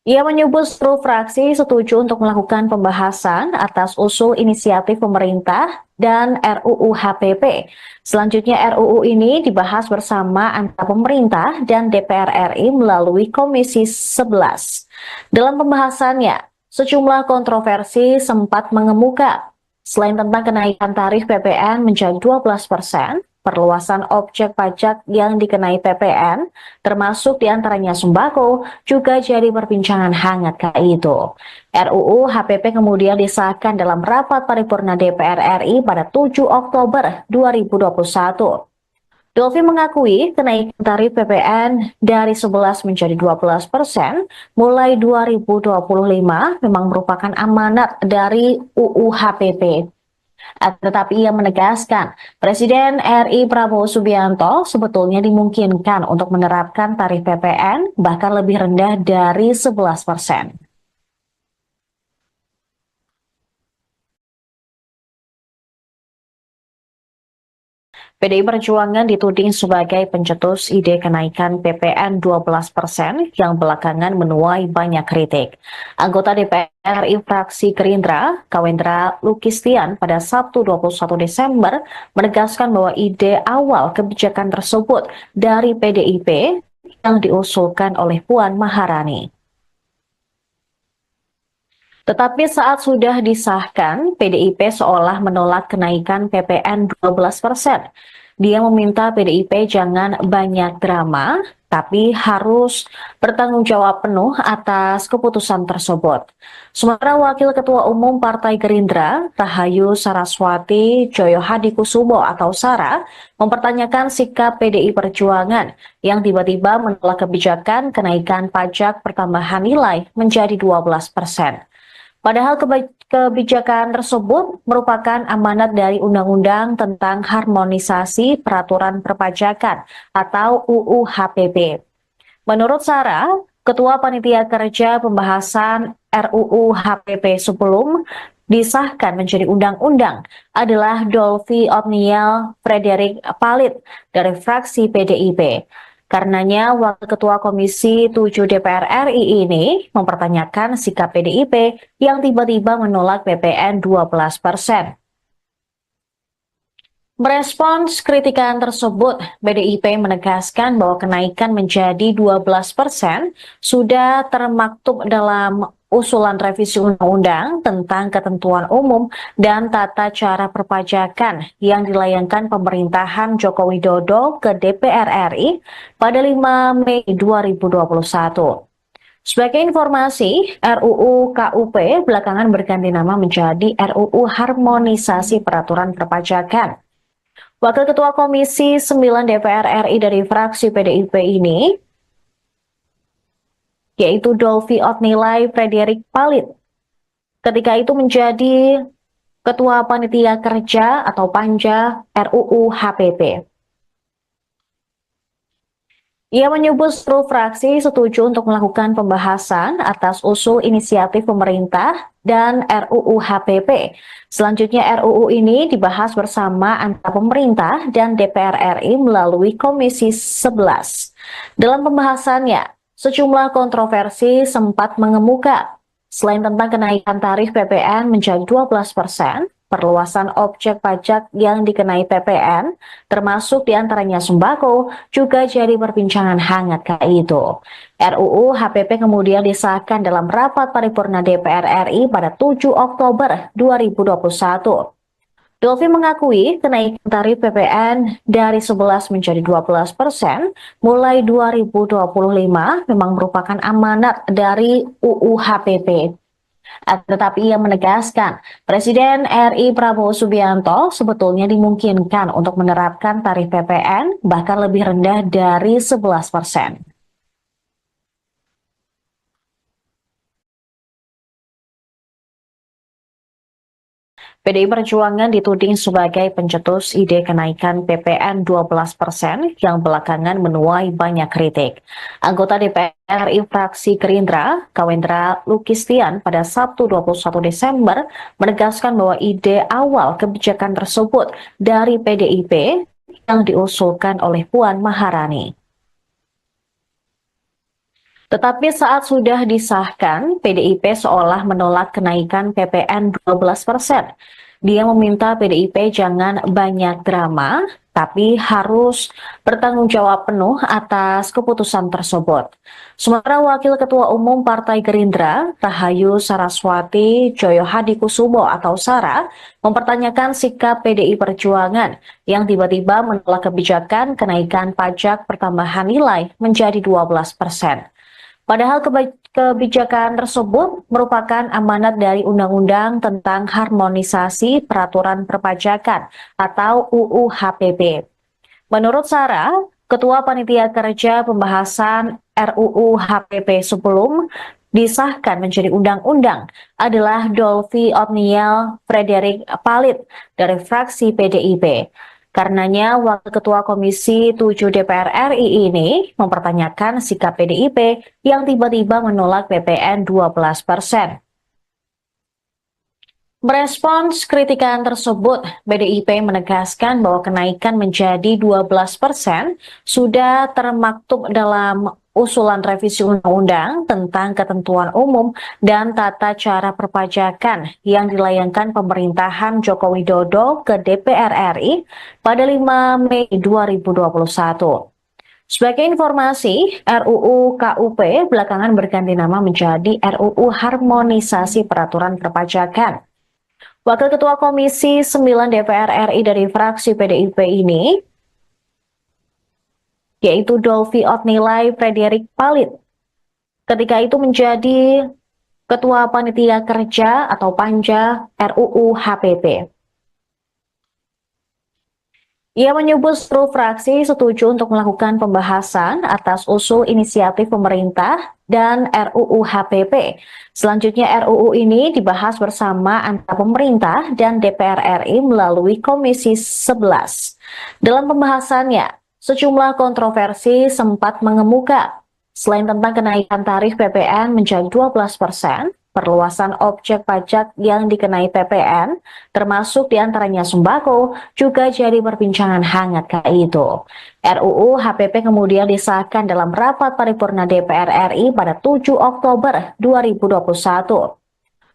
Ia menyebut seluruh fraksi setuju untuk melakukan pembahasan atas usul inisiatif pemerintah dan RUU HPP. Selanjutnya RUU ini dibahas bersama antara pemerintah dan DPR RI melalui Komisi 11. Dalam pembahasannya, sejumlah kontroversi sempat mengemuka. Selain tentang kenaikan tarif PPN menjadi 12%, perluasan objek pajak yang dikenai PPN, termasuk diantaranya sembako, juga jadi perbincangan hangat kala itu. RUU HPP kemudian disahkan dalam rapat paripurna DPR RI pada 7 Oktober 2021. Dolphy mengakui kenaikan tarif PPN dari 11 menjadi 12% mulai 2025 memang merupakan amanat dari UU HPP. Tetapi ia menegaskan, Presiden RI Prabowo Subianto sebetulnya dimungkinkan untuk menerapkan tarif PPN bahkan lebih rendah dari 11%. PDI Perjuangan dituding sebagai pencetus ide kenaikan PPN 12% yang belakangan menuai banyak kritik. Anggota DPR RI fraksi Gerindra, Kawendra Lukistian, pada Sabtu 21 Desember menegaskan bahwa ide awal kebijakan tersebut dari PDIP yang diusulkan oleh Puan Maharani. Tetapi saat sudah disahkan, PDIP seolah menolak kenaikan PPN 12%. Dia meminta PDIP jangan banyak drama, tapi harus bertanggung jawab penuh atas keputusan tersebut. Sementara Wakil Ketua Umum Partai Gerindra, Rahayu Saraswati Joyohadikusumo atau Sara, mempertanyakan sikap PDI Perjuangan yang tiba-tiba menolak kebijakan kenaikan pajak pertambahan nilai menjadi 12%. Padahal kebijakan tersebut merupakan amanat dari Undang-Undang tentang Harmonisasi Peraturan Perpajakan atau UU HPP. Menurut Sarah, Ketua Panitia Kerja Pembahasan RUU HPP sebelum disahkan menjadi undang-undang adalah Dolvi Otniel Frederick Palit dari fraksi PDIP. Karenanya, Wakil Ketua Komisi 7 DPR RI ini mempertanyakan sikap PDIP yang tiba-tiba menolak PPN 12%. Merespons kritikan tersebut, PDIP menegaskan bahwa kenaikan menjadi 12% sudah termaktub dalam usulan revisi undang-undang tentang ketentuan umum dan tata cara perpajakan yang dilayangkan pemerintahan Joko Widodo ke DPR RI pada 5 Mei 2021. Sebagai informasi, RUU KUP belakangan berganti nama menjadi RUU Harmonisasi Peraturan Perpajakan. Wakil Ketua Komisi 9 DPR RI dari fraksi PDIP ini, yaitu Dolvi Otnilai Frederick Palit, ketika itu menjadi Ketua Panitia Kerja atau Panja RUU HPP. Ia menyebut seluruh fraksi setuju untuk melakukan pembahasan atas usul inisiatif pemerintah dan RUU HPP. Selanjutnya RUU ini dibahas bersama antara pemerintah dan DPR RI melalui Komisi 11. Dalam pembahasannya, sejumlah kontroversi sempat mengemuka. Selain tentang kenaikan tarif PPN menjadi 12%, perluasan objek pajak yang dikenai PPN, termasuk diantaranya sembako, juga jadi perbincangan hangat kala itu. RUU HPP kemudian disahkan dalam rapat paripurna DPR RI pada 7 Oktober 2021. Dolvi mengakui kenaikan tarif PPN dari 11 menjadi 12% mulai 2025 memang merupakan amanat dari UU HPP. Tetapi ia menegaskan, Presiden RI Prabowo Subianto sebetulnya dimungkinkan untuk menerapkan tarif PPN bahkan lebih rendah dari 11%. PDI Perjuangan dituding sebagai pencetus ide kenaikan PPN 12% yang belakangan menuai banyak kritik. Anggota DPR RI fraksi Gerindra, Kawendra Lukistian pada Sabtu 21 Desember menegaskan bahwa ide awal kebijakan tersebut dari PDIP yang diusulkan oleh Puan Maharani. Tetapi saat sudah disahkan, PDIP seolah menolak kenaikan PPN 12%. Dia meminta PDIP jangan banyak drama, tapi harus bertanggung jawab penuh atas keputusan tersebut. Sementara Wakil Ketua Umum Partai Gerindra, Rahayu Saraswati Joyohadikusumo atau Sara, mempertanyakan sikap PDI Perjuangan yang tiba-tiba menolak kebijakan kenaikan pajak pertambahan nilai menjadi 12%. Padahal kebijakan tersebut merupakan amanat dari Undang-Undang tentang Harmonisasi Peraturan Perpajakan atau UU HPP. Menurut Sarah, Ketua Panitia Kerja Pembahasan RUU HPP sebelum disahkan menjadi undang-undang adalah Dolvi Otniel Frederick Palit dari fraksi PDIP. Karenanya, Wakil Ketua Komisi 7 DPR RI ini mempertanyakan sikap PDIP yang tiba-tiba menolak PPN 12%. Merespons kritikan tersebut, PDIP menegaskan bahwa kenaikan menjadi 12% sudah termaktub dalam usulan revisi undang-undang tentang ketentuan umum dan tata cara perpajakan yang dilayangkan pemerintahan Joko Widodo ke DPR RI pada 5 Mei 2021. Sebagai informasi, RUU KUP belakangan berganti nama menjadi RUU Harmonisasi Peraturan Perpajakan. Wakil Ketua Komisi 9 DPR RI dari fraksi PDIP ini, yaitu Dolvi Otnilai Frederick Palit, ketika itu menjadi Ketua Panitia Kerja atau Panja RUU HPP. Ia menyebut seluruh fraksi setuju untuk melakukan pembahasan atas usul inisiatif pemerintah dan RUU HPP. Selanjutnya RUU ini dibahas bersama antara pemerintah dan DPR RI melalui Komisi 11. Dalam pembahasannya, sejumlah kontroversi sempat mengemuka. Selain tentang kenaikan tarif PPN menjadi 12%, perluasan objek pajak yang dikenai PPN, termasuk diantaranya sembako, juga jadi perbincangan hangat kala itu. RUU HPP kemudian disahkan dalam rapat paripurna DPR RI pada 7 Oktober 2021.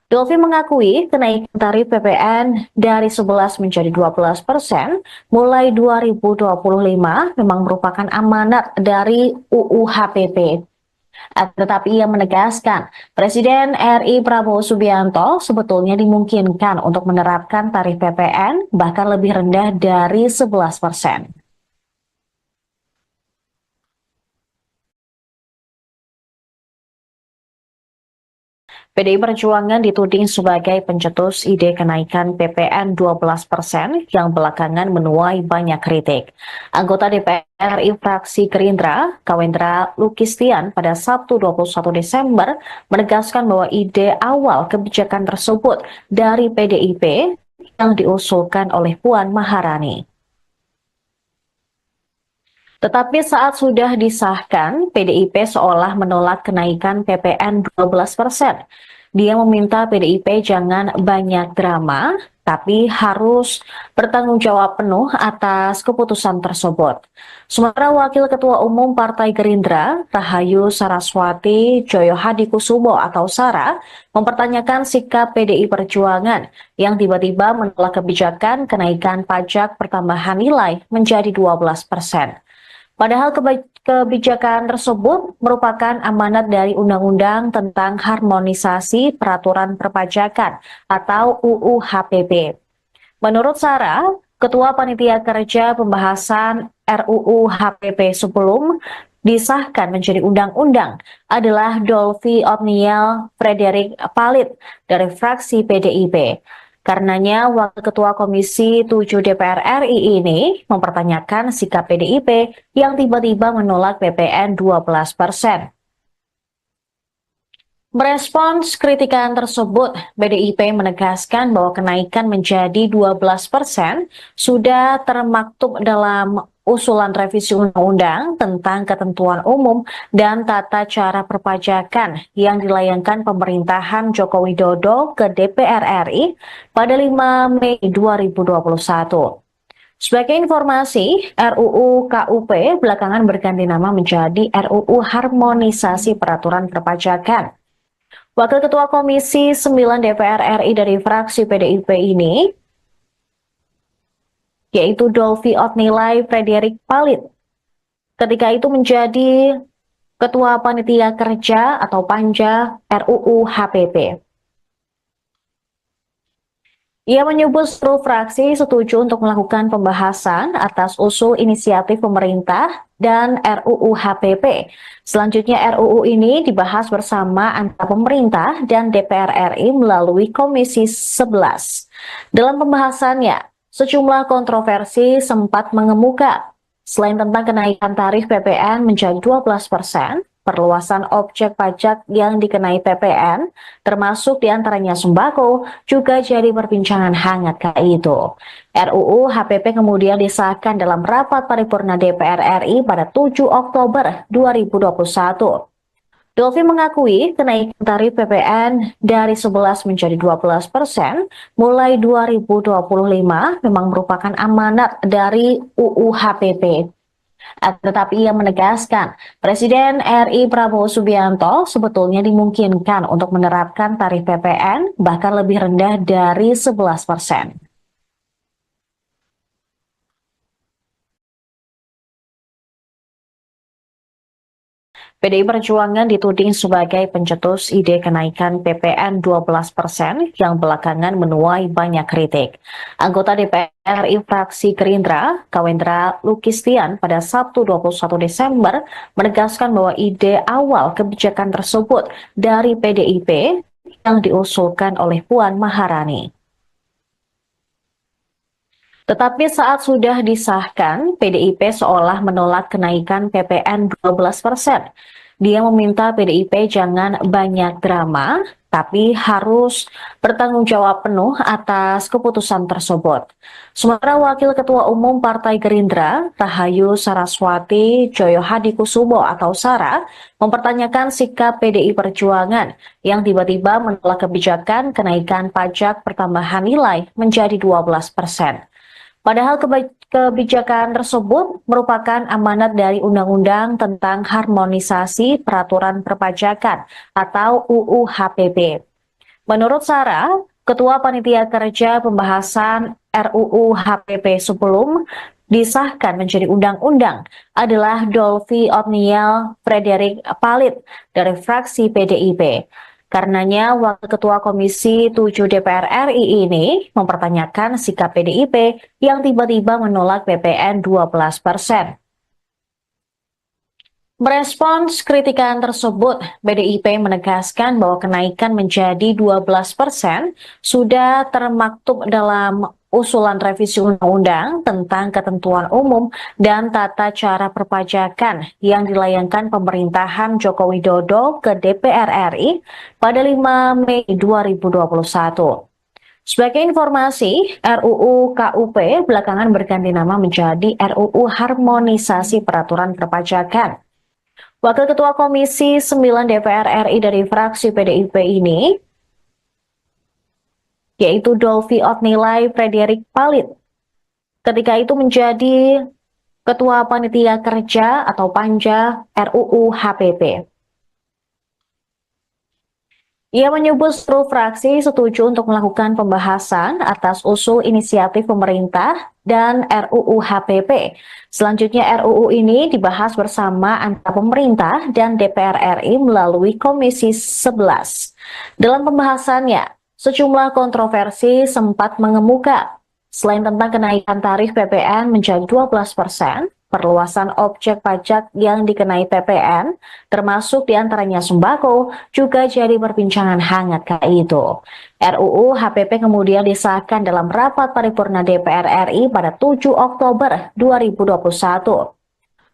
Dolfi mengakui kenaikan tarif PPN dari 11 menjadi 12% mulai 2025 memang merupakan amanat dari UU HPP. Tetapi ia menegaskan, Presiden RI Prabowo Subianto sebetulnya dimungkinkan untuk menerapkan tarif PPN bahkan lebih rendah dari 11%. PDI Perjuangan dituding sebagai pencetus ide kenaikan PPN 12% yang belakangan menuai banyak kritik. Anggota DPR RI fraksi Gerindra, Kawendra Lukistian pada Sabtu 21 Desember menegaskan bahwa ide awal kebijakan tersebut dari PDIP yang diusulkan oleh Puan Maharani. Tetapi saat sudah disahkan, PDIP seolah menolak kenaikan PPN 12%. Dia meminta PDIP jangan banyak drama, tapi harus bertanggung jawab penuh atas keputusan tersebut. Sementara Wakil Ketua Umum Partai Gerindra, Rahayu Saraswati Joyo Hadikusumo atau Sara, mempertanyakan sikap PDI Perjuangan yang tiba-tiba menolak kebijakan kenaikan pajak pertambahan nilai menjadi 12%. Padahal kebijakan tersebut merupakan amanat dari Undang-Undang tentang Harmonisasi Peraturan Perpajakan atau UU HPP. Menurut Sarah, Ketua Panitia Kerja Pembahasan RUU HPP sebelum disahkan menjadi undang-undang adalah Dolfi Otniel Frederick Palit dari fraksi PDIP. Karenanya, Wakil Ketua Komisi 7 DPR RI ini mempertanyakan sikap PDIP yang tiba-tiba menolak PPN 12%. Merespons kritikan tersebut, PDIP menegaskan bahwa kenaikan menjadi 12% sudah termaktub dalam usulan revisi undang-undang tentang ketentuan umum dan tata cara perpajakan yang dilayangkan pemerintahan Joko Widodo ke DPR RI pada 5 Mei 2021. Sebagai informasi, RUU KUP belakangan berganti nama menjadi RUU Harmonisasi Peraturan Perpajakan. Wakil Ketua Komisi 9 DPR RI dari fraksi PDIP ini, yaitu Dolfi Otnilai Frederick Palit, ketika itu menjadi Ketua Panitia Kerja atau Panja RUU HPP. Ia menyebut seluruh fraksi setuju untuk melakukan pembahasan atas usul inisiatif pemerintah dan RUU HPP. Selanjutnya RUU ini dibahas bersama antara pemerintah dan DPR RI melalui Komisi 11. Dalam pembahasannya, sejumlah kontroversi sempat mengemuka. Selain tentang kenaikan tarif PPN menjadi 12%, perluasan objek pajak yang dikenai PPN, termasuk diantaranya sembako, juga jadi perbincangan hangat kala itu. RUU HPP kemudian disahkan dalam rapat paripurna DPR RI pada 7 Oktober 2021. Dolfi mengakui kenaikan tarif PPN dari 11 menjadi 12% mulai 2025 memang merupakan amanat dari UU HPP. Tetapi ia menegaskan, Presiden RI Prabowo Subianto sebetulnya dimungkinkan untuk menerapkan tarif PPN bahkan lebih rendah dari 11%. PDI Perjuangan dituding sebagai pencetus ide kenaikan PPN 12% yang belakangan menuai banyak kritik. Anggota DPR RI fraksi Gerindra, Kawendra Lukistian pada Sabtu 21 Desember menegaskan bahwa ide awal kebijakan tersebut dari PDIP yang diusulkan oleh Puan Maharani. Tetapi saat sudah disahkan, PDIP seolah menolak kenaikan PPN 12%. Dia meminta PDIP jangan banyak drama, tapi harus bertanggung jawab penuh atas keputusan tersebut. Sementara Wakil Ketua Umum Partai Gerindra, Rahayu Saraswati Joyohadikusumo atau Sara, mempertanyakan sikap PDI Perjuangan yang tiba-tiba menolak kebijakan kenaikan pajak pertambahan nilai menjadi 12%. Padahal kebijakan tersebut merupakan amanat dari Undang-Undang tentang Harmonisasi Peraturan Perpajakan atau UU HPP. Menurut Sarah, Ketua Panitia Kerja Pembahasan RUU HPP sebelum disahkan menjadi undang-undang adalah Dolvi Otniel Frederick Palit dari fraksi PDIP. Karenanya, Wakil Ketua Komisi 7 DPR RI ini mempertanyakan sikap PDIP yang tiba-tiba menolak PPN 12%. Merespons kritikan tersebut, PDIP menegaskan bahwa kenaikan menjadi 12% sudah termaktub dalam usulan revisi undang-undang tentang ketentuan umum dan tata cara perpajakan yang dilayangkan pemerintahan Joko Widodo ke DPR RI pada 5 Mei 2021. Sebagai informasi, RUU KUP belakangan berganti nama menjadi RUU Harmonisasi Peraturan Perpajakan. Wakil Ketua Komisi 9 DPR RI dari fraksi PDIP ini, yaitu Dolvi Otnilai Frederick Palit, ketika itu menjadi Ketua Panitia Kerja atau Panja RUU HPP. Ia menyebut seluruh fraksi setuju untuk melakukan pembahasan atas usul inisiatif pemerintah dan RUU HPP. Selanjutnya RUU ini dibahas bersama antara pemerintah dan DPR RI melalui Komisi 11. Dalam pembahasannya, sejumlah kontroversi sempat mengemuka. Selain tentang kenaikan tarif PPN menjadi 12%, perluasan objek pajak yang dikenai PPN, termasuk diantaranya sembako, juga jadi perbincangan hangat kala itu. RUU HPP kemudian disahkan dalam rapat paripurna DPR RI pada 7 Oktober 2021.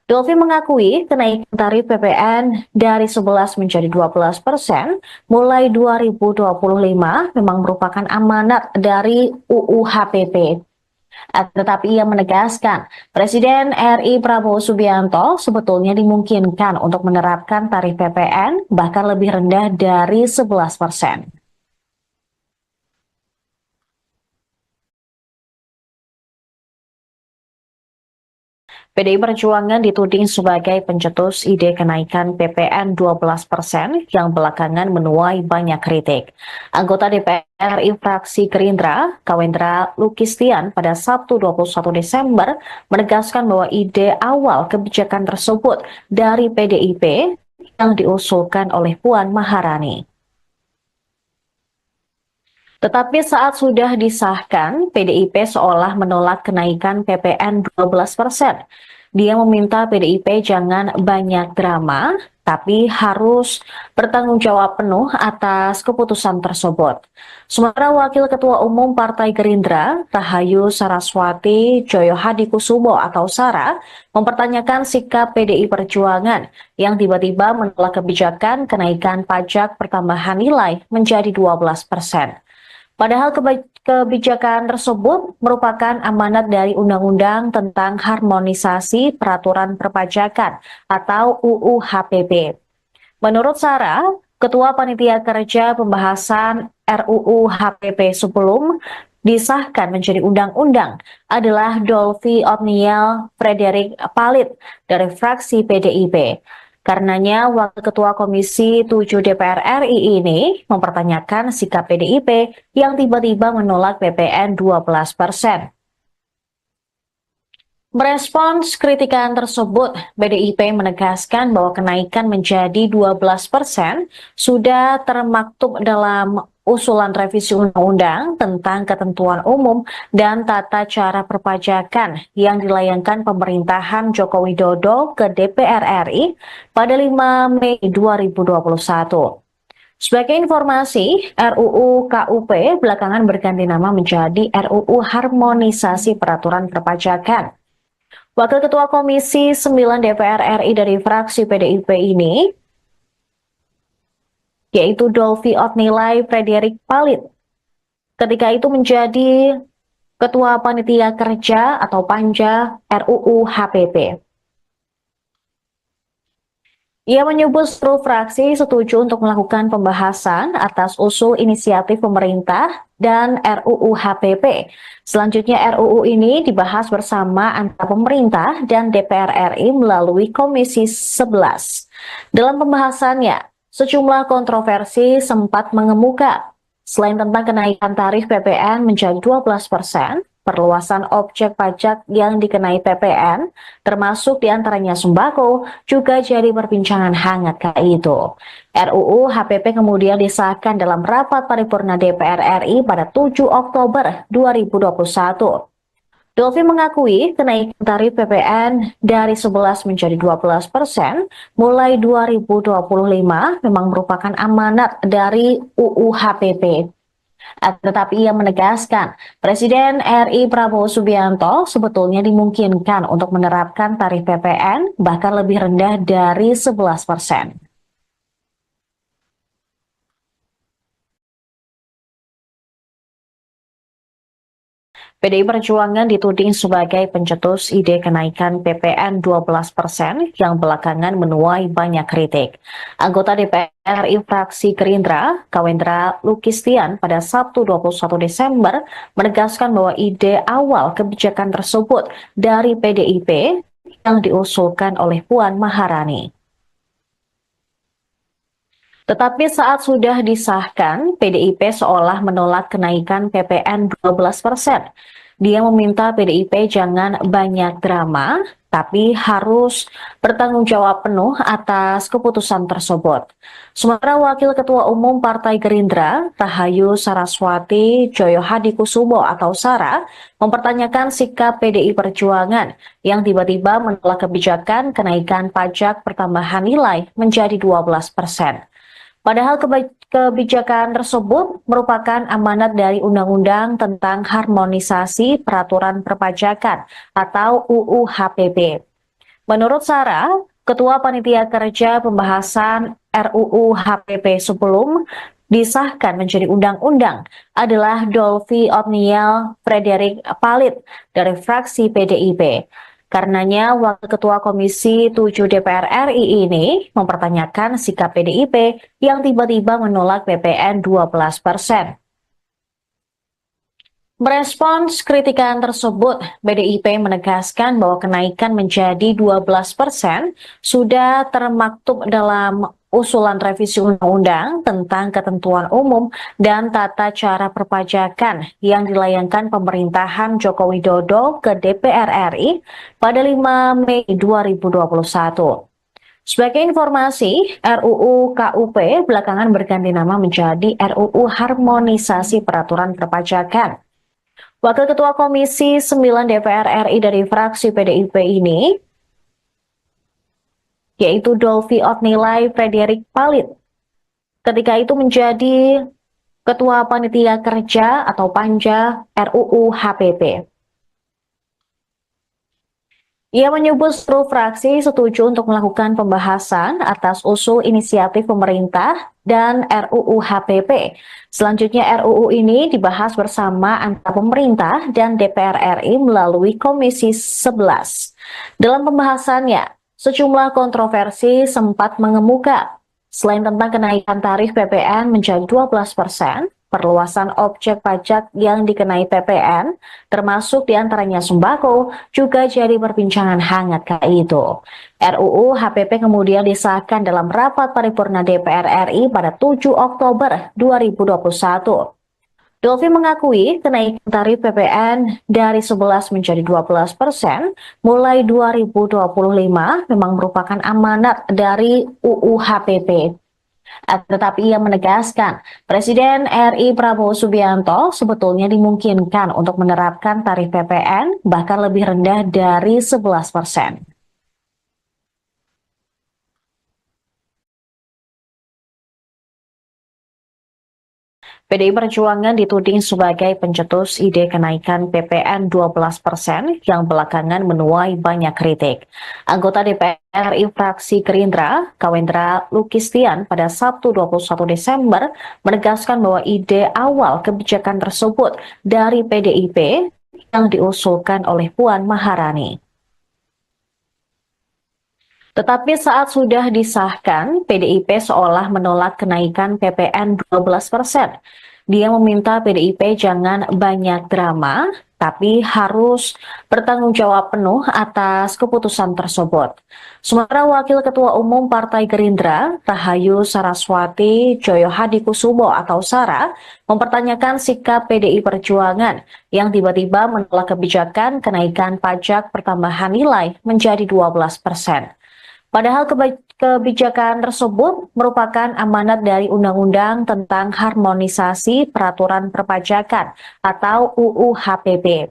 Dolvi mengakui kenaikan tarif PPN dari 11 menjadi 12% mulai 2025 memang merupakan amanat dari UU HPP. Tetapi ia menegaskan, Presiden RI Prabowo Subianto sebetulnya dimungkinkan untuk menerapkan tarif PPN bahkan lebih rendah dari 11%. PDI Perjuangan dituding sebagai pencetus ide kenaikan PPN 12% yang belakangan menuai banyak kritik. Anggota DPR RI fraksi Gerindra, Kawendra Lukistian pada Sabtu 21 Desember menegaskan bahwa ide awal kebijakan tersebut dari PDIP yang diusulkan oleh Puan Maharani. Tetapi saat sudah disahkan, PDIP seolah menolak kenaikan PPN 12%. Dia meminta PDIP jangan banyak drama, tapi harus bertanggung jawab penuh atas keputusan tersebut. Sementara Wakil Ketua Umum Partai Gerindra, Rahayu Saraswati Joyohadikusumo atau Sara, mempertanyakan sikap PDI Perjuangan yang tiba-tiba menolak kebijakan kenaikan pajak pertambahan nilai menjadi 12%. Padahal kebijakan tersebut merupakan amanat dari Undang-Undang tentang Harmonisasi Peraturan Perpajakan atau UU HPP. Menurut Sarah, Ketua Panitia Kerja Pembahasan RUU HPP sebelum disahkan menjadi undang-undang adalah Dolvi Otniel Frederick Palit dari fraksi PDIP. Karenanya, Wakil Ketua Komisi 7 DPR RI ini mempertanyakan sikap PDIP yang tiba-tiba menolak PPN 12%. Merespons kritikan tersebut, PDIP menegaskan bahwa kenaikan menjadi 12% sudah termaktub dalam usulan revisi undang-undang tentang ketentuan umum dan tata cara perpajakan yang dilayangkan pemerintahan Joko Widodo ke DPR RI pada 5 Mei 2021. Sebagai informasi, RUU KUP belakangan berganti nama menjadi RUU Harmonisasi Peraturan Perpajakan. Wakil Ketua Komisi 9 DPR RI dari fraksi PDIP ini, yaitu Dolvi Otnilai Frederik Palit, ketika itu menjadi Ketua Panitia Kerja atau Panja RUU HPP. Ia menyebut seluruh fraksi setuju untuk melakukan pembahasan atas usul inisiatif pemerintah dan RUU HPP. Selanjutnya RUU ini dibahas bersama antara pemerintah dan DPR RI melalui Komisi 11. Dalam pembahasannya, sejumlah kontroversi sempat mengemuka. Selain tentang kenaikan tarif PPN menjadi 12%, perluasan objek pajak yang dikenai PPN, termasuk diantaranya sembako, juga jadi perbincangan hangat kala itu. RUU HPP kemudian disahkan dalam rapat paripurna DPR RI pada 7 Oktober 2021. Dolvi mengakui kenaikan tarif PPN dari 11 menjadi 12% mulai 2025 memang merupakan amanat dari UU HPP. Tetapi ia menegaskan, Presiden RI Prabowo Subianto sebetulnya dimungkinkan untuk menerapkan tarif PPN bahkan lebih rendah dari 11%. PDI Perjuangan dituding sebagai pencetus ide kenaikan PPN 12% yang belakangan menuai banyak kritik. Anggota DPR RI fraksi Gerindra, Kawendra Lukistian pada Sabtu 21 Desember menegaskan bahwa ide awal kebijakan tersebut dari PDIP yang diusulkan oleh Puan Maharani. Tetapi saat sudah disahkan, PDIP seolah menolak kenaikan PPN 12%. Dia meminta PDIP jangan banyak drama, tapi harus bertanggung jawab penuh atas keputusan tersebut. Sementara Wakil Ketua Umum Partai Gerindra, Rahayu Saraswati Joyo Hadikusumo atau Sara, mempertanyakan sikap PDI Perjuangan yang tiba-tiba menolak kebijakan kenaikan pajak pertambahan nilai menjadi 12%. Padahal kebijakan tersebut merupakan amanat dari Undang-Undang tentang Harmonisasi Peraturan Perpajakan atau UU HPP. Menurut Sarah, Ketua Panitia Kerja Pembahasan RUU HPP sebelum disahkan menjadi undang-undang adalah Dolvi Otniel Frederik Palit dari fraksi PDIP. Karenanya, Wakil Ketua Komisi 7 DPR RI ini mempertanyakan sikap PDIP yang tiba-tiba menolak PPN 12%. Merespons kritikan tersebut, PDIP menegaskan bahwa kenaikan menjadi 12% sudah termaktub dalam usulan revisi undang-undang tentang ketentuan umum dan tata cara perpajakan yang dilayangkan pemerintahan Joko Widodo ke DPR RI pada 5 Mei 2021. Sebagai informasi, RUU KUP belakangan berganti nama menjadi RUU Harmonisasi Peraturan Perpajakan. Wakil Ketua Komisi 9 DPR RI dari fraksi PDIP ini, yaitu Dolvi Otnilai Frederik Palit, ketika itu menjadi Ketua Panitia Kerja atau Panja RUU HPP. Ia menyebut seluruh fraksi setuju untuk melakukan pembahasan atas usul inisiatif pemerintah dan RUU HPP. Selanjutnya RUU ini dibahas bersama antara pemerintah dan DPR RI melalui Komisi 11. Dalam pembahasannya, sejumlah kontroversi sempat mengemuka. Selain tentang kenaikan tarif PPN menjadi 12%, perluasan objek pajak yang dikenai PPN, termasuk diantaranya sembako, juga jadi perbincangan hangat kala itu. RUU HPP kemudian disahkan dalam rapat paripurna DPR RI pada 7 Oktober 2021. Dolvi mengakui kenaikan tarif PPN dari 11 menjadi 12% mulai 2025 memang merupakan amanat dari UU HPP. Tetapi ia menegaskan, Presiden RI Prabowo Subianto sebetulnya dimungkinkan untuk menerapkan tarif PPN bahkan lebih rendah dari 11%. PDI Perjuangan dituding sebagai pencetus ide kenaikan PPN 12% yang belakangan menuai banyak kritik. Anggota DPR RI fraksi Gerindra, Kawendra Lukistian, pada Sabtu 21 Desember menegaskan bahwa ide awal kebijakan tersebut dari PDIP yang diusulkan oleh Puan Maharani. Tetapi saat sudah disahkan, PDIP seolah menolak kenaikan PPN 12%. Dia meminta PDIP jangan banyak drama, tapi harus bertanggung jawab penuh atas keputusan tersebut. Sementara Wakil Ketua Umum Partai Gerindra, Rahayu Saraswati Joyohadikusumo atau Sara, mempertanyakan sikap PDI Perjuangan yang tiba-tiba menolak kebijakan kenaikan pajak pertambahan nilai menjadi 12%. Padahal kebijakan tersebut merupakan amanat dari Undang-Undang tentang Harmonisasi Peraturan Perpajakan atau UU HPP.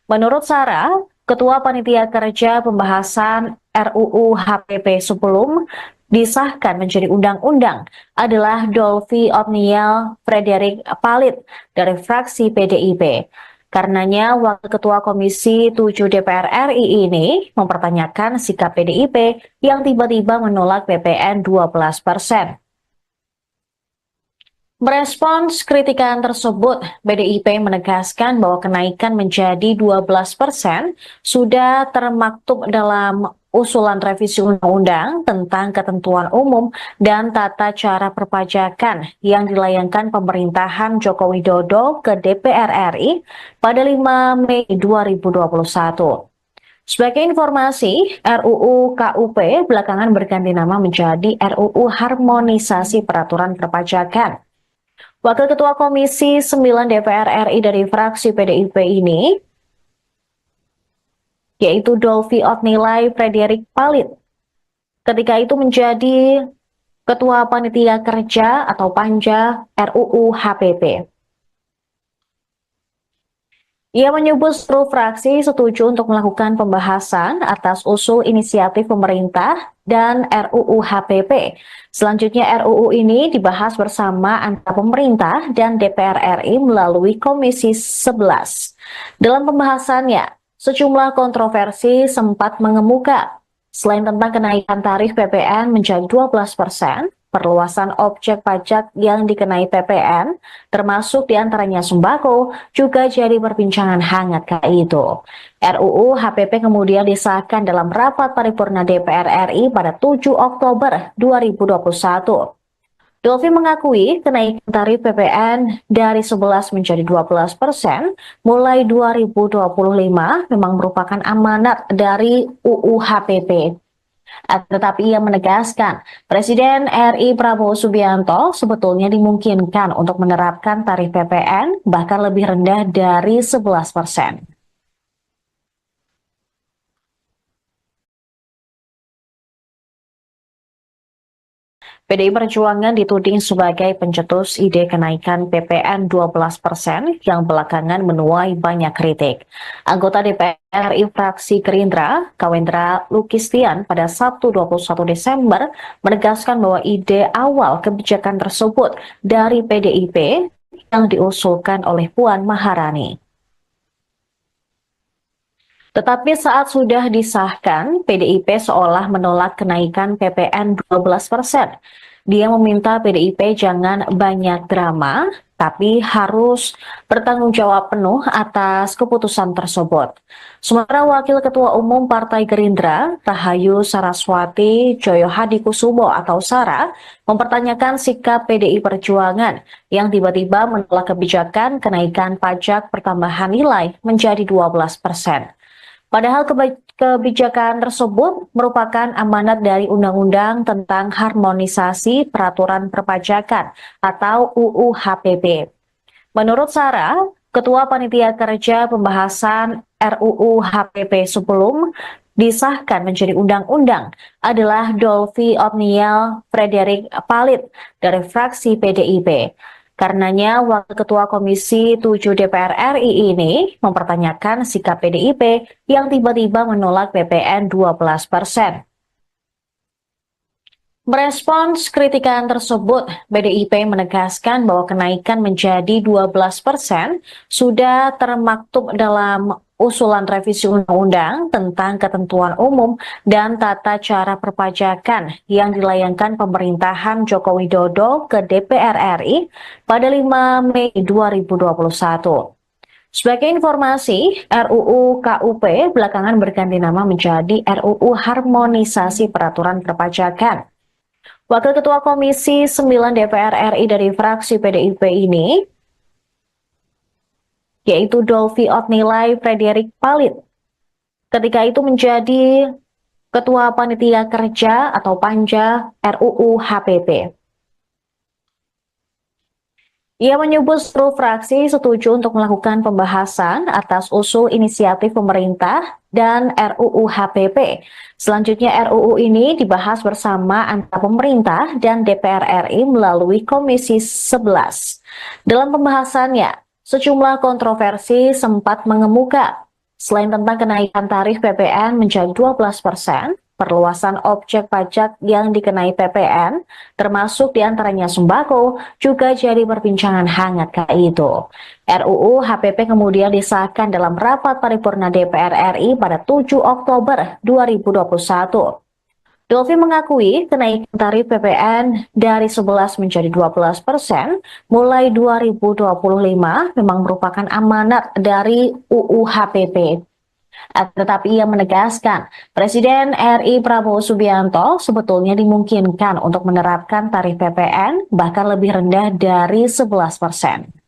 Menurut Sarah, Ketua Panitia Kerja Pembahasan RUU HPP sebelum disahkan menjadi undang-undang adalah Dolvi Otniel Frederick Palit dari fraksi PDIP. Karenanya, Wakil Ketua Komisi 7 DPR RI ini mempertanyakan sikap PDIP yang tiba-tiba menolak PPN 12%. Merespons kritikan tersebut, PDIP menegaskan bahwa kenaikan menjadi 12% sudah termaktub dalam usulan revisi undang-undang tentang ketentuan umum dan tata cara perpajakan yang dilayangkan pemerintahan Joko Widodo ke DPR RI pada 5 Mei 2021. Sebagai informasi, RUU KUP belakangan berganti nama menjadi RUU Harmonisasi Peraturan Perpajakan. Wakil Ketua Komisi 9 DPR RI dari fraksi PDIP ini, yaitu Dolvi Otnilai Frederick Palit, ketika itu menjadi Ketua Panitia Kerja atau Panja RUU HPP. Ia menyebut seluruh fraksi setuju untuk melakukan pembahasan atas usul inisiatif pemerintah dan RUU HPP. Selanjutnya RUU ini dibahas bersama antara pemerintah dan DPR RI melalui Komisi 11. Dalam pembahasannya, sejumlah kontroversi sempat mengemuka. Selain tentang kenaikan tarif PPN menjadi 12%, perluasan objek pajak yang dikenai PPN, termasuk diantaranya sembako, juga jadi perbincangan hangat kala itu. RUU HPP kemudian disahkan dalam rapat paripurna DPR RI pada 7 Oktober 2021. Dolvi mengakui kenaikan tarif PPN dari 11 menjadi 12% mulai 2025 memang merupakan amanat dari UU HPP. Tetapi ia menegaskan, Presiden RI Prabowo Subianto sebetulnya dimungkinkan untuk menerapkan tarif PPN bahkan lebih rendah dari 11%. PDI Perjuangan dituding sebagai pencetus ide kenaikan PPN 12% yang belakangan menuai banyak kritik. Anggota DPR RI fraksi Gerindra, Kawendra Lukistian, pada Sabtu 21 Desember menegaskan bahwa ide awal kebijakan tersebut dari PDIP yang diusulkan oleh Puan Maharani. Tetapi saat sudah disahkan, PDIP seolah menolak kenaikan PPN 12%. Dia meminta PDIP jangan banyak drama, tapi harus bertanggung jawab penuh atas keputusan tersebut. Sementara Wakil Ketua Umum Partai Gerindra, Rahayu Saraswati Joyohadikusumo atau Sara, mempertanyakan sikap PDI Perjuangan yang tiba-tiba menolak kebijakan kenaikan pajak pertambahan nilai menjadi 12%. Padahal kebijakan tersebut merupakan amanat dari Undang-Undang tentang Harmonisasi Peraturan Perpajakan atau UU HPP. Menurut Sarah, Ketua Panitia Kerja Pembahasan RUU HPP sebelum disahkan menjadi undang-undang adalah Dolvi Otniel Frederick Palit dari fraksi PDIP. Karenanya, Wakil Ketua Komisi 7 DPR RI ini mempertanyakan sikap PDIP yang tiba-tiba menolak PPN 12%. Merespons kritikan tersebut, PDIP menegaskan bahwa kenaikan menjadi 12% sudah termaktub dalam usulan revisi undang-undang tentang ketentuan umum dan tata cara perpajakan yang dilayangkan pemerintahan Joko Widodo ke DPR RI pada 5 Mei 2021. Sebagai informasi, RUU KUP belakangan berganti nama menjadi RUU Harmonisasi Peraturan Perpajakan. Wakil Ketua Komisi 9 DPR RI dari fraksi PDIP ini, yaitu Dolvi Otnilai Frederik Palit, ketika itu menjadi Ketua Panitia Kerja atau Panja RUU HPP. Ia menyebut seluruh fraksi setuju untuk melakukan pembahasan atas usul inisiatif pemerintah dan RUU HPP. Selanjutnya RUU ini dibahas bersama antara pemerintah dan DPR RI melalui Komisi 11. Dalam pembahasannya, sejumlah kontroversi sempat mengemuka. Selain tentang kenaikan tarif PPN menjadi 12%, perluasan objek pajak yang dikenai PPN, termasuk diantaranya sembako, juga jadi perbincangan hangat kala itu. RUU HPP kemudian disahkan dalam rapat paripurna DPR RI pada 7 Oktober 2021. Dolvi mengakui kenaikan tarif PPN dari 11 menjadi 12% mulai 2025 memang merupakan amanat dari UU HPP. Tetapi ia menegaskan, Presiden RI Prabowo Subianto sebetulnya dimungkinkan untuk menerapkan tarif PPN bahkan lebih rendah dari 11%.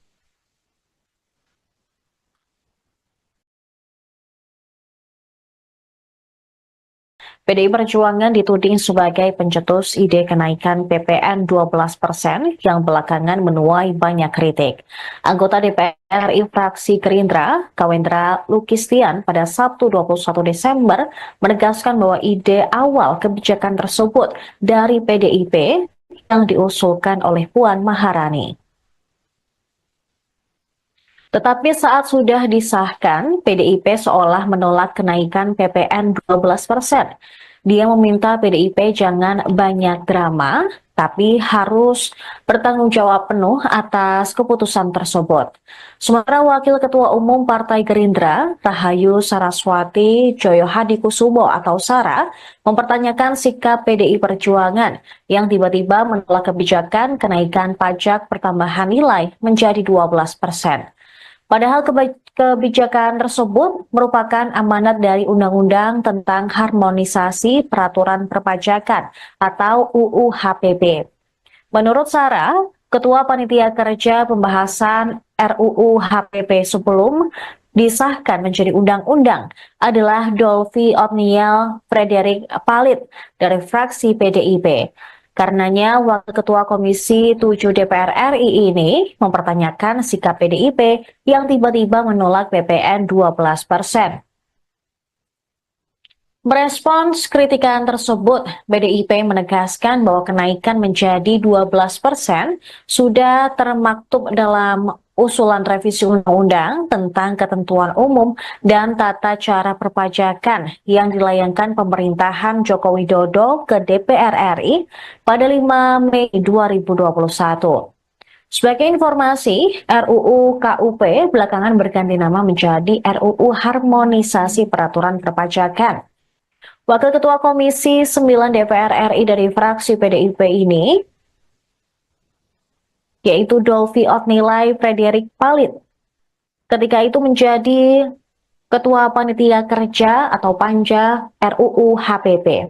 PDI Perjuangan dituding sebagai pencetus ide kenaikan PPN 12% yang belakangan menuai banyak kritik. Anggota DPR RI fraksi Gerindra, Kawendra Lukistian pada Sabtu 21 Desember menegaskan bahwa ide awal kebijakan tersebut dari PDIP yang diusulkan oleh Puan Maharani. Tetapi saat sudah disahkan, PDIP seolah menolak kenaikan PPN 12%. Dia meminta PDIP jangan banyak drama, tapi harus bertanggung jawab penuh atas keputusan tersebut. Sementara Wakil Ketua Umum Partai Gerindra, Rahayu Saraswati Joyohadikusumo atau Sara, mempertanyakan sikap PDI Perjuangan yang tiba-tiba menolak kebijakan kenaikan pajak pertambahan nilai menjadi 12%. Padahal kebijakan tersebut merupakan amanat dari Undang-Undang tentang Harmonisasi Peraturan Perpajakan atau UU HPP. Menurut Sarah, Ketua Panitia Kerja Pembahasan RUU HPP sebelum disahkan menjadi undang-undang adalah Dolvi Otniel Frederik Palit dari fraksi PDIP. Karenanya, Wakil Ketua Komisi 7 DPR RI ini mempertanyakan sikap PDIP yang tiba-tiba menolak PPN 12%. Merespons kritikan tersebut, PDIP menegaskan bahwa kenaikan menjadi 12% sudah termaktub dalam usulan revisi undang-undang tentang ketentuan umum dan tata cara perpajakan yang dilayangkan pemerintahan Joko Widodo ke DPR RI pada 5 Mei 2021. Sebagai informasi, RUU KUP belakangan berganti nama menjadi RUU Harmonisasi Peraturan Perpajakan. Wakil Ketua Komisi 9 DPR RI dari fraksi PDIP ini, yaitu Dolvi Otnilai Frederik Palit, ketika itu menjadi Ketua Panitia Kerja atau Panja RUU HPP.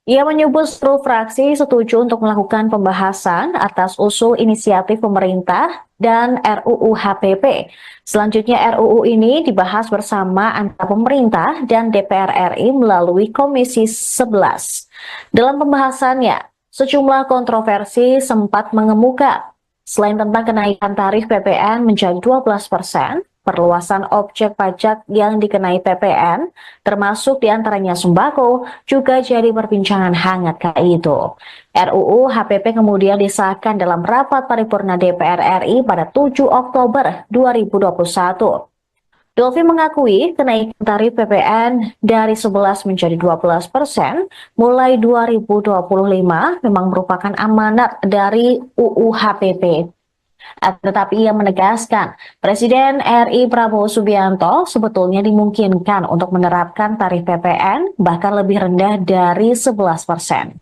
Ia menyebut seluruh fraksi setuju untuk melakukan pembahasan atas usul inisiatif pemerintah dan RUU HPP. Selanjutnya RUU ini dibahas bersama antara pemerintah dan DPR RI melalui Komisi 11. Dalam pembahasannya, sejumlah kontroversi sempat mengemuka. Selain tentang kenaikan tarif PPN menjadi 12%, perluasan objek pajak yang dikenai PPN, termasuk diantaranya sembako, juga jadi perbincangan hangat kala itu. RUU HPP kemudian disahkan dalam rapat paripurna DPR RI pada 7 Oktober 2021. Dolvi mengakui kenaikan tarif PPN dari 11 menjadi 12% mulai 2025 memang merupakan amanat dari UU HPP. Tetapi ia menegaskan, Presiden RI Prabowo Subianto sebetulnya dimungkinkan untuk menerapkan tarif PPN bahkan lebih rendah dari 11%.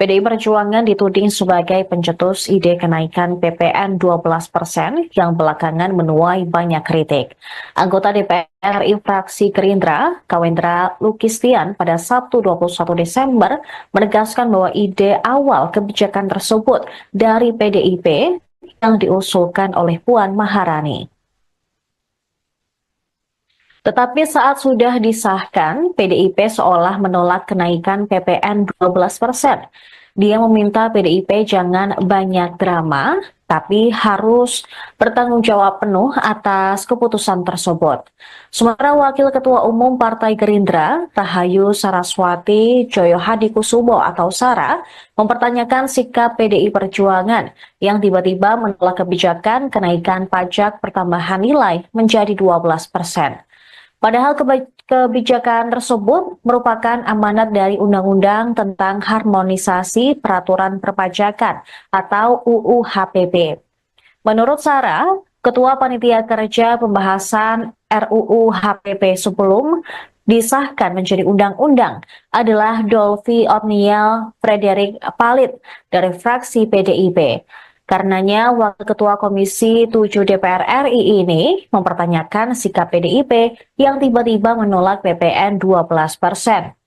PDI Perjuangan dituding sebagai pencetus ide kenaikan PPN 12% yang belakangan menuai banyak kritik. Anggota DPR RI fraksi Gerindra, Kawendra Lukistian pada Sabtu 21 Desember menegaskan bahwa ide awal kebijakan tersebut dari PDIP yang diusulkan oleh Puan Maharani. Tetapi saat sudah disahkan, PDIP seolah menolak kenaikan PPN 12%. Dia meminta PDIP jangan banyak drama, tapi harus bertanggung jawab penuh atas keputusan tersebut. Sementara Wakil Ketua Umum Partai Gerindra, Rahayu Saraswati Joyohadikusumo atau Sara, mempertanyakan sikap PDI Perjuangan yang tiba-tiba menolak kebijakan kenaikan pajak pertambahan nilai menjadi 12%. Padahal kebijakan tersebut merupakan amanat dari Undang-Undang tentang Harmonisasi Peraturan Perpajakan atau UU HPP. Menurut Sarah, Ketua Panitia Kerja Pembahasan RUU HPP sebelum disahkan menjadi undang-undang adalah Dolvi Otniel Frederick Palit dari fraksi PDIP. Karenanya, Wakil Ketua Komisi 7 DPR RI ini mempertanyakan sikap PDIP yang tiba-tiba menolak PPN 12%.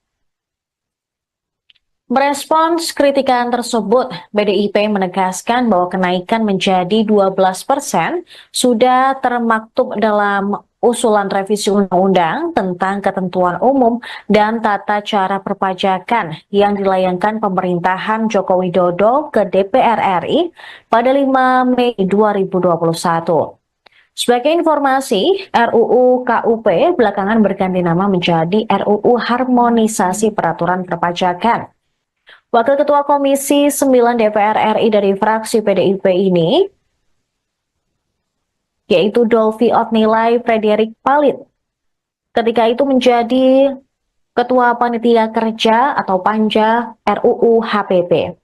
Merespons kritikan tersebut, PDIP menegaskan bahwa kenaikan menjadi 12% sudah termaktub dalam usulan revisi undang-undang tentang ketentuan umum dan tata cara perpajakan yang dilayangkan pemerintahan Joko Widodo ke DPR RI pada 5 Mei 2021. Sebagai informasi, RUU KUP belakangan berganti nama menjadi RUU Harmonisasi Peraturan Perpajakan. Wakil Ketua Komisi 9 DPR RI dari fraksi PDIP ini yaitu Dolvi Otnilai Frederick Palit. Ketika itu menjadi Ketua Panitia Kerja atau Panja RUU HPP.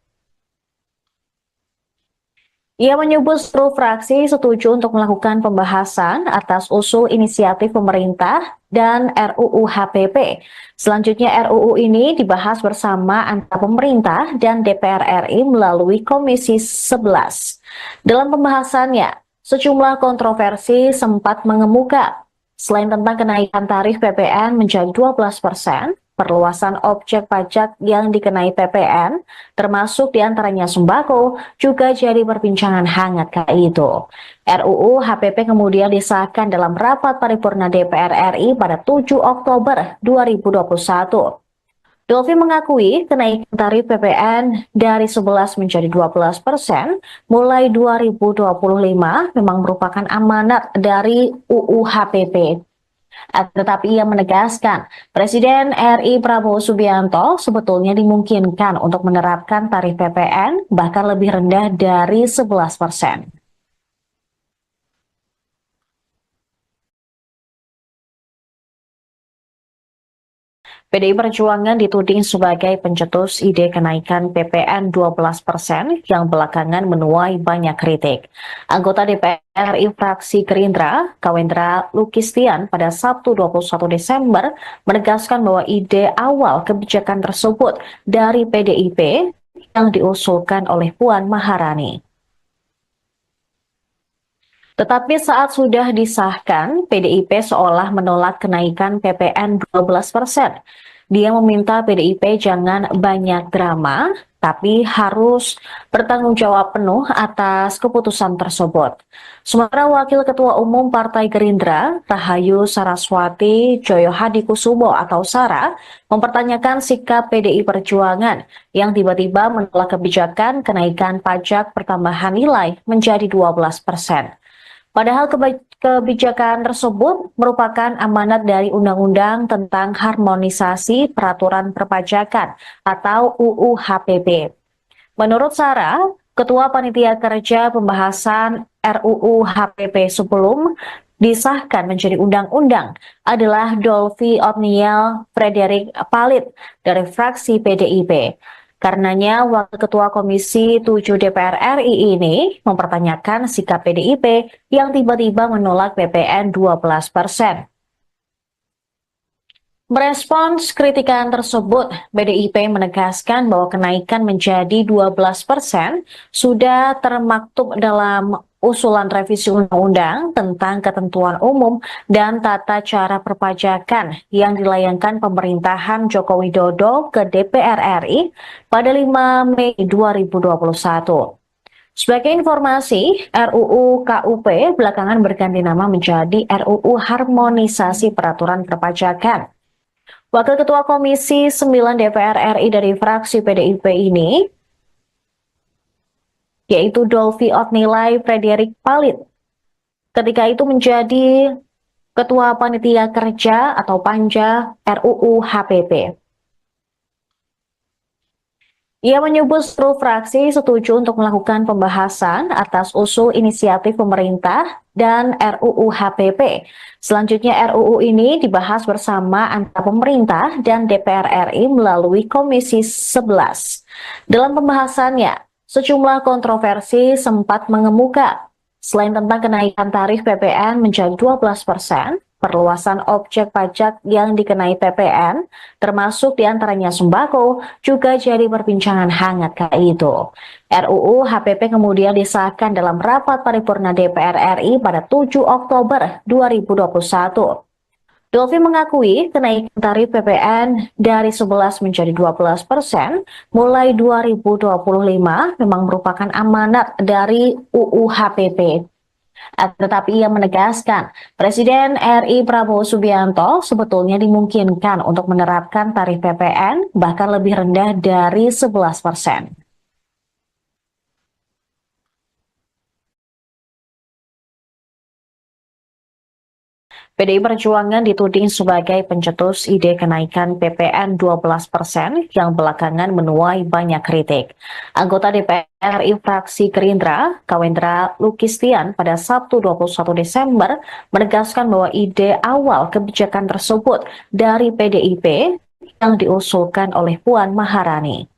Ia menyebut seluruh fraksi setuju untuk melakukan pembahasan atas usul inisiatif pemerintah dan RUU HPP. Selanjutnya RUU ini dibahas bersama antara pemerintah dan DPR RI melalui Komisi 11. Dalam pembahasannya, sejumlah kontroversi sempat mengemuka. Selain tentang kenaikan tarif PPN menjadi 12%, perluasan objek pajak yang dikenai PPN, termasuk diantaranya sembako, juga jadi perbincangan hangat kala itu. RUU HPP kemudian disahkan dalam rapat paripurna DPR RI pada 7 Oktober 2021. Dolvi mengakui kenaikan tarif PPN dari 11 menjadi 12% mulai 2025 memang merupakan amanat dari UU HPP. Tetapi ia menegaskan, Presiden RI Prabowo Subianto sebetulnya dimungkinkan untuk menerapkan tarif PPN bahkan lebih rendah dari 11%. PDI Perjuangan dituding sebagai pencetus ide kenaikan PPN 12% yang belakangan menuai banyak kritik. Anggota DPR RI fraksi Gerindra, Kawendra Lukistian pada Sabtu 21 Desember menegaskan bahwa ide awal kebijakan tersebut dari PDIP yang diusulkan oleh Puan Maharani. Tetapi saat sudah disahkan, PDIP seolah menolak kenaikan PPN 12%. Dia meminta PDIP jangan banyak drama, tapi harus bertanggung jawab penuh atas keputusan tersebut. Sementara Wakil Ketua Umum Partai Gerindra, Rahayu Saraswati Joyohadikusumo atau Sara, mempertanyakan sikap PDI Perjuangan yang tiba-tiba menolak kebijakan kenaikan pajak pertambahan nilai menjadi 12%. Padahal kebijakan tersebut merupakan amanat dari Undang-Undang tentang Harmonisasi Peraturan Perpajakan atau UU HPP. Menurut Sarah, Ketua Panitia Kerja Pembahasan RUU HPP sebelum disahkan menjadi undang-undang adalah Dolvi Otniel Frederick Palit dari fraksi PDIP. Karenanya, Wakil Ketua Komisi 7 DPR RI ini mempertanyakan sikap PDIP yang tiba-tiba menolak PPN 12%. Merespons kritikan tersebut, PDIP menegaskan bahwa kenaikan menjadi 12% sudah termaktub dalam usulan revisi undang-undang tentang ketentuan umum dan tata cara perpajakan yang dilayangkan pemerintahan Joko Widodo ke DPR RI pada 5 Mei 2021. Sebagai informasi, RUU KUP belakangan berganti nama menjadi RUU Harmonisasi Peraturan Perpajakan. Wakil Ketua Komisi 9 DPR RI dari fraksi PDIP ini, yaitu Dolvi Otnilai Frederick Palit, ketika itu menjadi Ketua Panitia Kerja atau Panja RUU HPP. Ia menyebut seluruh fraksi setuju untuk melakukan pembahasan atas usul inisiatif pemerintah dan RUU HPP. Selanjutnya RUU ini dibahas bersama antara pemerintah dan DPR RI melalui Komisi 11. Dalam pembahasannya, sejumlah kontroversi sempat mengemuka. Selain tentang kenaikan tarif PPN menjadi 12%, perluasan objek pajak yang dikenai PPN, termasuk diantaranya sembako, juga jadi perbincangan hangat kala itu. RUU HPP kemudian disahkan dalam rapat paripurna DPR RI pada 7 Oktober 2021. Dolvi mengakui kenaikan tarif PPN dari 11 menjadi 12% mulai 2025 memang merupakan amanat dari UU HPP. Tetapi ia menegaskan, Presiden RI Prabowo Subianto sebetulnya dimungkinkan untuk menerapkan tarif PPN bahkan lebih rendah dari 11%. PDI Perjuangan dituding sebagai pencetus ide kenaikan PPN 12% yang belakangan menuai banyak kritik. Anggota DPR RI fraksi Gerindra, Kawendra Lukistian pada Sabtu 21 Desember menegaskan bahwa ide awal kebijakan tersebut dari PDIP yang diusulkan oleh Puan Maharani.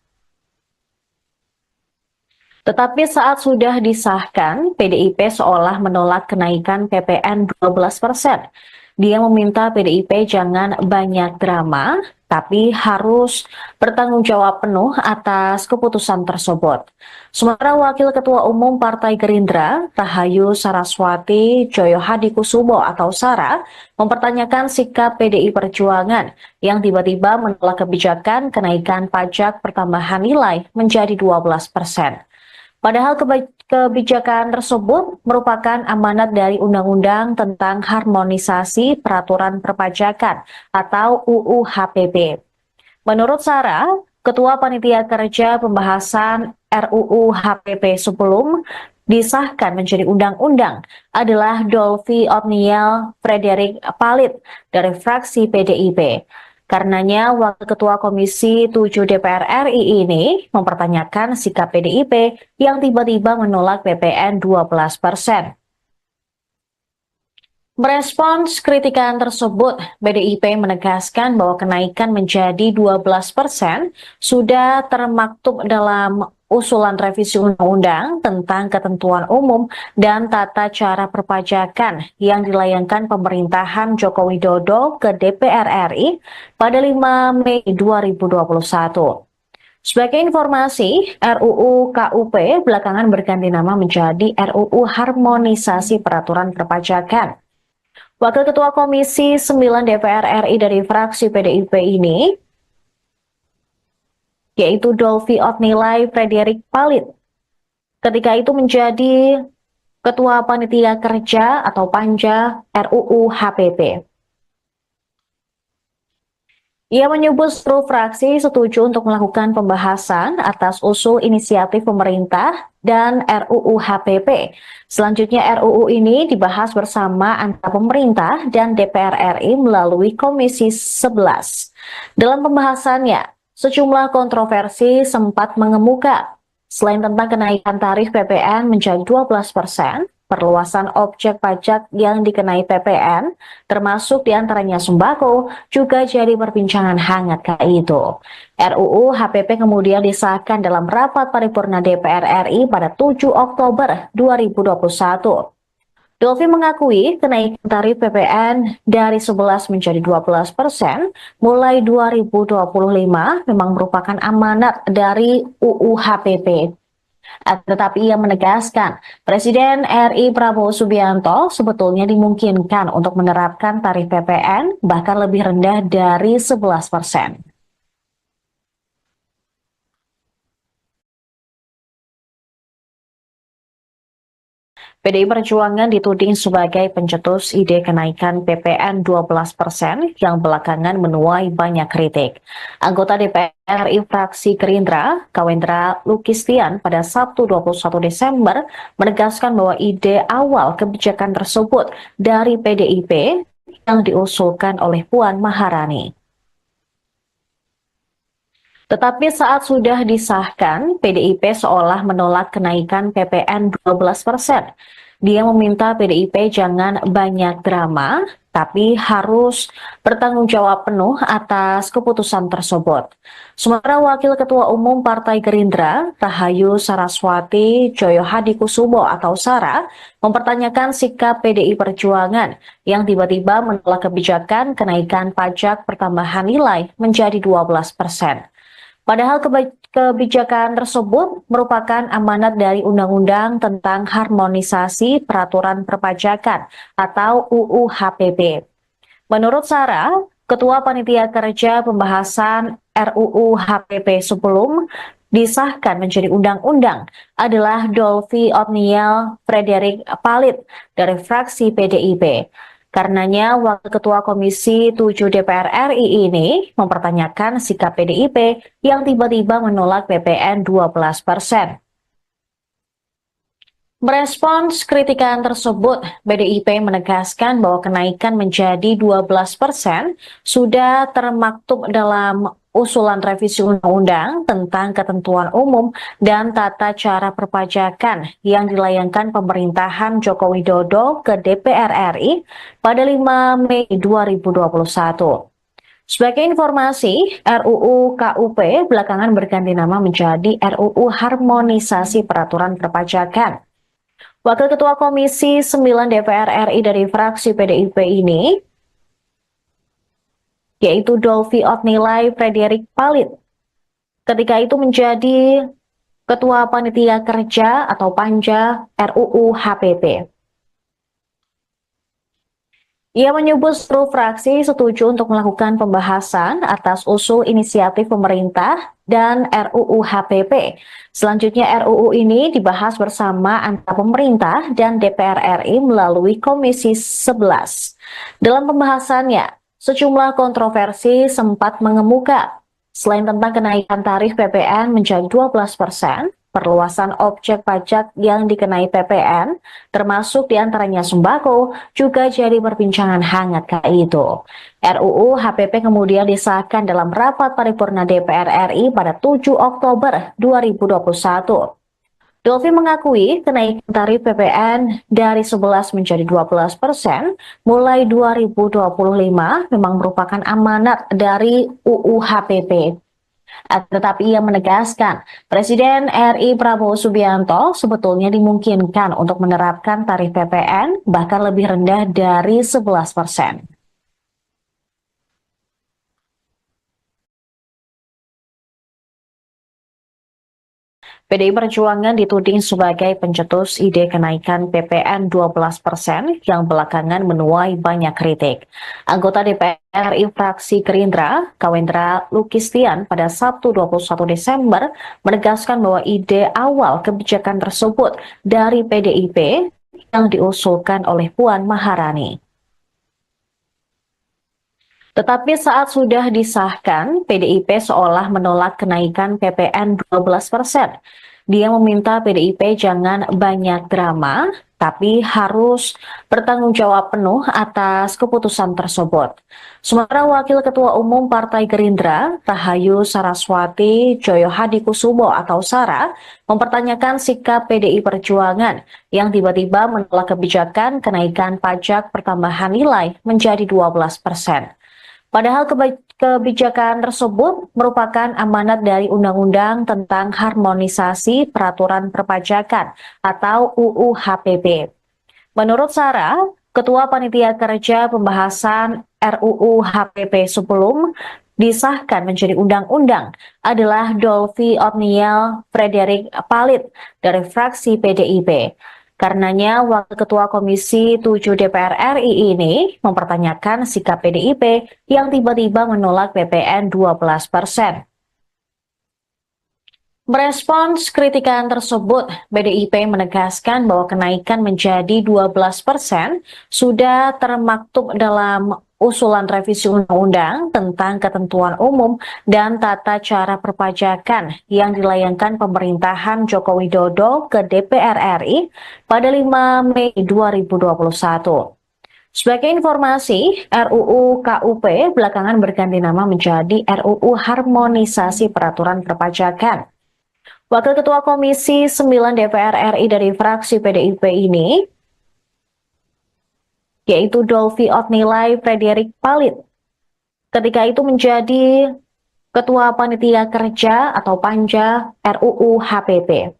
Tetapi saat sudah disahkan, PDIP seolah menolak kenaikan PPN 12%. Dia meminta PDIP jangan banyak drama, tapi harus bertanggung jawab penuh atas keputusan tersebut. Sementara Wakil Ketua Umum Partai Gerindra, Rahayu Saraswati Joyohadikusumo atau Sara, mempertanyakan sikap PDI Perjuangan yang tiba-tiba menolak kebijakan kenaikan pajak pertambahan nilai menjadi 12%. Padahal kebijakan tersebut merupakan amanat dari Undang-Undang tentang Harmonisasi Peraturan Perpajakan atau UU HPP. Menurut Sarah, Ketua Panitia Kerja Pembahasan RUU HPP sebelum disahkan menjadi undang-undang adalah Dolvi Otniel Frederick Palit dari fraksi PDIP. Karenanya, Wakil Ketua Komisi 7 DPR RI ini mempertanyakan sikap PDIP yang tiba-tiba menolak PPN 12%. Merespons kritikan tersebut, PDIP menegaskan bahwa kenaikan menjadi 12% sudah termaktub dalam usulan revisi undang-undang tentang ketentuan umum dan tata cara perpajakan yang dilayangkan pemerintahan Joko Widodo ke DPR RI pada 5 Mei 2021. Sebagai informasi, RUU KUP belakangan berganti nama menjadi RUU Harmonisasi Peraturan Perpajakan. Wakil Ketua Komisi 9 DPR RI dari fraksi PDIP ini, yaitu Dolvi Otnilai Frederick Palit, ketika itu menjadi Ketua Panitia Kerja atau Panja RUU HPP. Ia menyebut seluruh fraksi setuju untuk melakukan pembahasan atas usul inisiatif pemerintah dan RUU HPP. Selanjutnya RUU ini dibahas bersama antara pemerintah dan DPR RI melalui Komisi 11. Dalam pembahasannya, sejumlah kontroversi sempat mengemuka. Selain tentang kenaikan tarif PPN menjadi 12%, perluasan objek pajak yang dikenai PPN, termasuk diantaranya sembako, juga jadi perbincangan hangat kala itu. RUU HPP kemudian disahkan dalam rapat paripurna DPR RI pada 7 Oktober 2021. Dolfi mengakui kenaikan tarif PPN dari 11 menjadi 12% mulai 2025 memang merupakan amanat dari UU HPP. Tetapi ia menegaskan, Presiden RI Prabowo Subianto sebetulnya dimungkinkan untuk menerapkan tarif PPN bahkan lebih rendah dari 11%. PDI Perjuangan dituding sebagai pencetus ide kenaikan PPN 12% yang belakangan menuai banyak kritik. Anggota DPR RI fraksi Gerindra, Kawendra Lukistian pada Sabtu 21 Desember menegaskan bahwa ide awal kebijakan tersebut dari PDIP yang diusulkan oleh Puan Maharani. Tetapi saat sudah disahkan, PDIP seolah menolak kenaikan PPN 12%. Dia meminta PDIP jangan banyak drama, tapi harus bertanggung jawab penuh atas keputusan tersebut. Sementara Wakil Ketua Umum Partai Gerindra, Rahayu Saraswati Joyo Hadikusumo atau Sara, mempertanyakan sikap PDI Perjuangan yang tiba-tiba menolak kebijakan kenaikan pajak pertambahan nilai menjadi 12%. Padahal kebijakan tersebut merupakan amanat dari Undang-Undang tentang Harmonisasi Peraturan Perpajakan atau UU HPP. Menurut Sarah, Ketua Panitia Kerja Pembahasan RUU HPP sebelum disahkan menjadi undang-undang adalah Dolfi Otniel Frederick Palit dari fraksi PDIP. Karenanya, Wakil Ketua Komisi 7 DPR RI ini mempertanyakan sikap PDIP yang tiba-tiba menolak PPN 12%. Merespons kritikan tersebut, PDIP menegaskan bahwa kenaikan menjadi 12% sudah termaktub dalam usulan revisi undang-undang tentang ketentuan umum dan tata cara perpajakan yang dilayangkan pemerintahan Joko Widodo ke DPR RI pada 5 Mei 2021. Sebagai informasi, RUU KUP belakangan berganti nama menjadi RUU Harmonisasi Peraturan Perpajakan. Wakil Ketua Komisi 9 DPR RI dari fraksi PDIP ini, yaitu Dolfi Otnilai Frederick Palit, ketika itu menjadi Ketua Panitia Kerja atau Panja RUU HPP. Ia menyebut seluruh fraksi setuju untuk melakukan pembahasan atas usul inisiatif pemerintah dan RUU HPP. Selanjutnya RUU ini dibahas bersama antara pemerintah dan DPR RI melalui Komisi 11. Dalam pembahasannya, sejumlah kontroversi sempat mengemuka. Selain tentang kenaikan tarif PPN menjadi 12%, perluasan objek pajak yang dikenai PPN, termasuk diantaranya sembako, juga jadi perbincangan hangat kala itu. RUU HPP kemudian disahkan dalam rapat paripurna DPR RI pada 7 Oktober 2021. Dolfi mengakui kenaikan tarif PPN dari 11 menjadi 12% mulai 2025 memang merupakan amanat dari UU HPP. Tetapi ia menegaskan, Presiden RI Prabowo Subianto sebetulnya dimungkinkan untuk menerapkan tarif PPN bahkan lebih rendah dari 11%. PDI Perjuangan dituding sebagai pencetus ide kenaikan PPN 12% yang belakangan menuai banyak kritik. Anggota DPR RI fraksi Gerindra, Kawendra Lukistian pada Sabtu 21 Desember menegaskan bahwa ide awal kebijakan tersebut dari PDIP yang diusulkan oleh Puan Maharani. Tetapi saat sudah disahkan, PDIP seolah menolak kenaikan PPN 12%. Dia meminta PDIP jangan banyak drama, tapi harus bertanggung jawab penuh atas keputusan tersebut. Sementara Wakil Ketua Umum Partai Gerindra, Rahayu Saraswati Joyo Hadikusumo atau Sara, mempertanyakan sikap PDI Perjuangan yang tiba-tiba menolak kebijakan kenaikan pajak pertambahan nilai menjadi 12%. Padahal kebijakan tersebut merupakan amanat dari Undang-Undang tentang Harmonisasi Peraturan Perpajakan atau UU HPP. Menurut Sarah, Ketua Panitia Kerja Pembahasan RUU HPP sebelum disahkan menjadi undang-undang adalah Dolvi Otniel Frederick Palit dari fraksi PDIP. Karenanya, Wakil Ketua Komisi 7 DPR RI ini mempertanyakan sikap PDIP yang tiba-tiba menolak PPN 12%. Merespons kritikan tersebut, PDIP menegaskan bahwa kenaikan menjadi 12% sudah termaktub dalam usulan revisi undang-undang tentang ketentuan umum dan tata cara perpajakan yang dilayangkan pemerintahan Joko Widodo ke DPR RI pada 5 Mei 2021. Sebagai informasi, RUU KUP belakangan berganti nama menjadi RUU Harmonisasi Peraturan Perpajakan. Wakil Ketua Komisi 9 DPR RI dari fraksi PDIP ini, yaitu Dolvi Otnilai Frederick Palit, ketika itu menjadi Ketua Panitia Kerja atau Panja RUU HPP.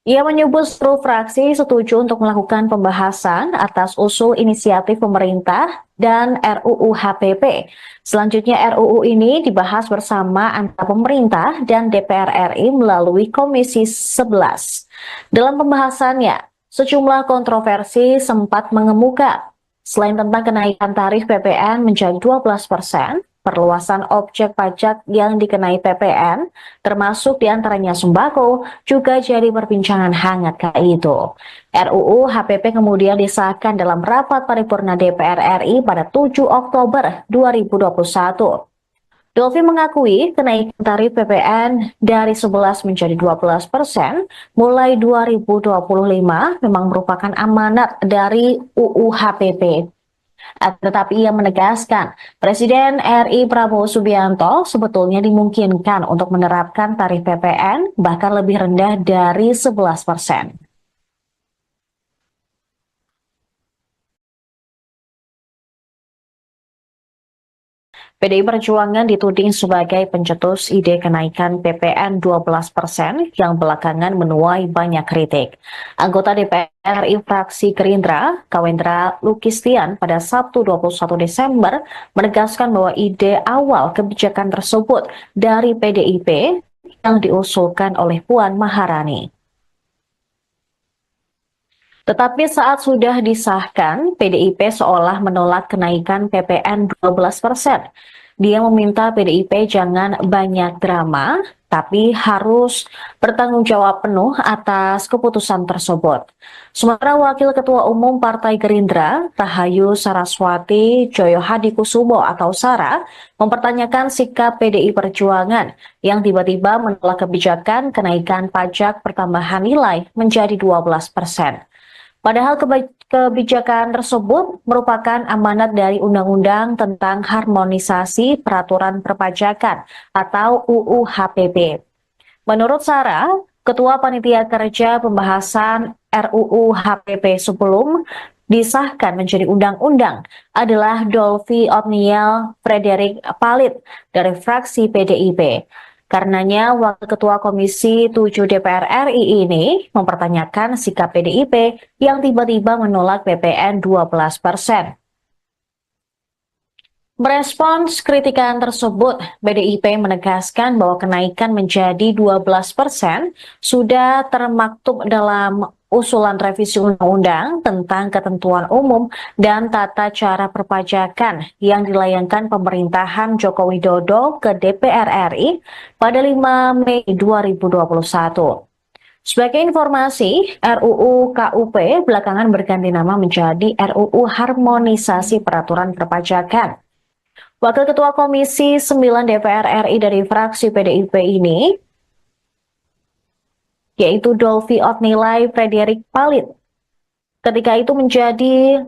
Ia menyebut seluruh fraksi setuju untuk melakukan pembahasan atas usul inisiatif pemerintah dan RUU HPP. Selanjutnya RUU ini dibahas bersama antara pemerintah dan DPR RI melalui Komisi 11. Dalam pembahasannya, sejumlah kontroversi sempat mengemuka. Selain tentang kenaikan tarif PPN menjadi 12%, perluasan objek pajak yang dikenai PPN, termasuk diantaranya sembako, juga jadi perbincangan hangat kala itu. RUU HPP kemudian disahkan dalam rapat paripurna DPR RI pada 7 Oktober 2021. Dolvi mengakui kenaikan tarif PPN dari 11 menjadi 12% mulai 2025 memang merupakan amanat dari UU HPP. Tetapi ia menegaskan, Presiden RI Prabowo Subianto sebetulnya dimungkinkan untuk menerapkan tarif PPN bahkan lebih rendah dari 11%. PDI Perjuangan dituding sebagai pencetus ide kenaikan PPN 12% yang belakangan menuai banyak kritik. Anggota DPR RI fraksi Gerindra, Kawendra Lukistian pada Sabtu 21 Desember menegaskan bahwa ide awal kebijakan tersebut dari PDIP yang diusulkan oleh Puan Maharani. Tetapi saat sudah disahkan, PDIP seolah menolak kenaikan PPN 12%. Dia meminta PDIP jangan banyak drama, tapi harus bertanggung jawab penuh atas keputusan tersebut. Sementara Wakil Ketua Umum Partai Gerindra, Rahayu Saraswati Joyo Hadikusumo atau Sara, mempertanyakan sikap PDI Perjuangan yang tiba-tiba menolak kebijakan kenaikan pajak pertambahan nilai menjadi 12%. Padahal kebijakan tersebut merupakan amanat dari Undang-Undang tentang Harmonisasi Peraturan Perpajakan atau UU HPP. Menurut Sarah, Ketua Panitia Kerja Pembahasan RUU HPP sebelum disahkan menjadi undang-undang adalah Dolvi Otniel Frederick Palit dari fraksi PDIP. Karenanya, Wakil Ketua Komisi 7 DPR RI ini mempertanyakan sikap PDIP yang tiba-tiba menolak PPN 12%. Merespons kritikan tersebut, PDIP menegaskan bahwa kenaikan menjadi 12% sudah termaktub dalam usulan revisi undang-undang tentang ketentuan umum dan tata cara perpajakan yang dilayangkan pemerintahan Joko Widodo ke DPR RI pada 5 Mei 2021. Sebagai informasi, RUU KUP belakangan berganti nama menjadi RUU Harmonisasi Peraturan Perpajakan. Wakil Ketua Komisi 9 DPR RI dari fraksi PDIP ini, yaitu Dolvi Otnilai Frederick Palit. Ketika itu menjadi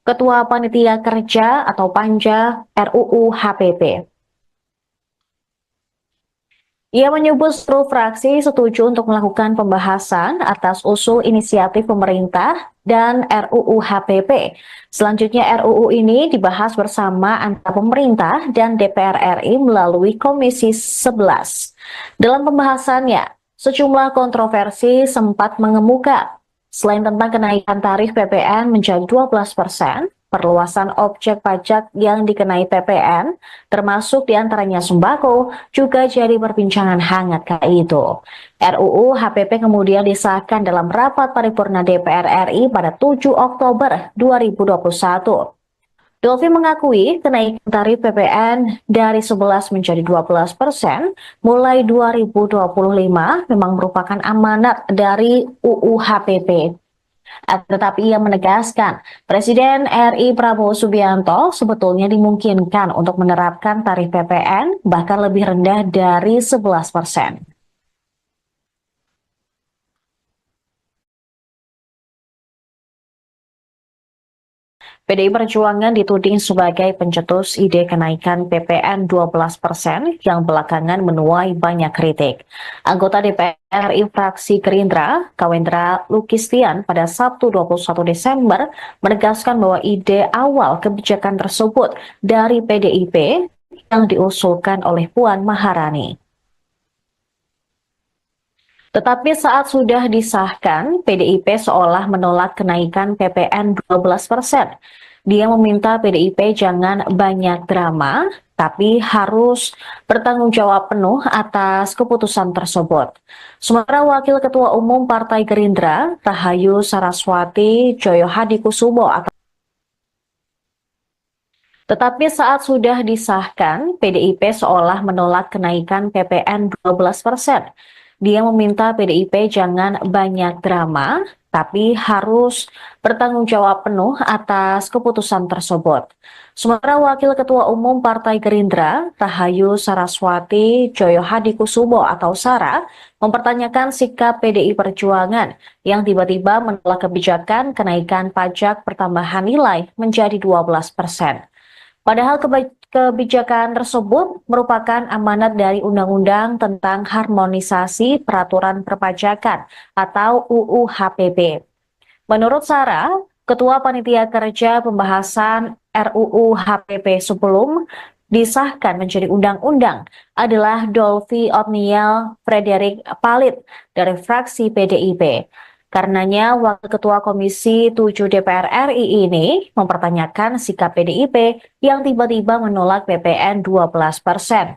Ketua Panitia Kerja atau Panja RUU HPP. Ia menyebut seluruh fraksi setuju untuk melakukan pembahasan atas usul inisiatif pemerintah dan RUU HPP. Selanjutnya RUU ini dibahas bersama antara pemerintah dan DPR RI melalui Komisi 11. Dalam pembahasannya, sejumlah kontroversi sempat mengemuka. Selain tentang kenaikan tarif PPN menjadi 12%, perluasan objek pajak yang dikenai PPN, termasuk diantaranya sembako, juga jadi perbincangan hangat kala itu. RUU HPP kemudian disahkan dalam rapat paripurna DPR RI pada 7 Oktober 2021. Dolvi mengakui kenaikan tarif PPN dari 11 menjadi 12% mulai 2025 memang merupakan amanat dari UU HPP. Tetapi ia menegaskan, Presiden RI Prabowo Subianto sebetulnya dimungkinkan untuk menerapkan tarif PPN bahkan lebih rendah dari 11%. PDI Perjuangan dituding sebagai pencetus ide kenaikan PPN 12% yang belakangan menuai banyak kritik. Anggota DPR RI fraksi Gerindra, Kawendra Lukistian pada Sabtu 21 Desember menegaskan bahwa ide awal kebijakan tersebut dari PDIP yang diusulkan oleh Puan Maharani. Tetapi saat sudah disahkan, PDIP seolah menolak kenaikan PPN 12%. Dia meminta PDIP jangan banyak drama, tapi harus bertanggung jawab penuh atas keputusan tersebut. Sementara Wakil Ketua Umum Partai Gerindra, Rahayu Saraswati Joyohadikusumo tetapi saat sudah disahkan, PDIP seolah menolak kenaikan PPN 12%. Dia meminta PDIP jangan banyak drama, tapi harus bertanggung jawab penuh atas keputusan tersebut. Sementara Wakil Ketua Umum Partai Gerindra, Rahayu Saraswati Joyohadikusumo atau Sara, mempertanyakan sikap PDI Perjuangan yang tiba-tiba menolak kebijakan kenaikan pajak pertambahan nilai menjadi 12%. Padahal kebijakan tersebut merupakan amanat dari Undang-Undang tentang Harmonisasi Peraturan Perpajakan atau UU HPP. Menurut Sarah, Ketua Panitia Kerja Pembahasan RUU HPP sebelum disahkan menjadi undang-undang adalah Dolvi Otniel Frederick Palit dari fraksi PDIP. Karenanya, Wakil Ketua Komisi 7 DPR RI ini mempertanyakan sikap PDIP yang tiba-tiba menolak PPN 12%.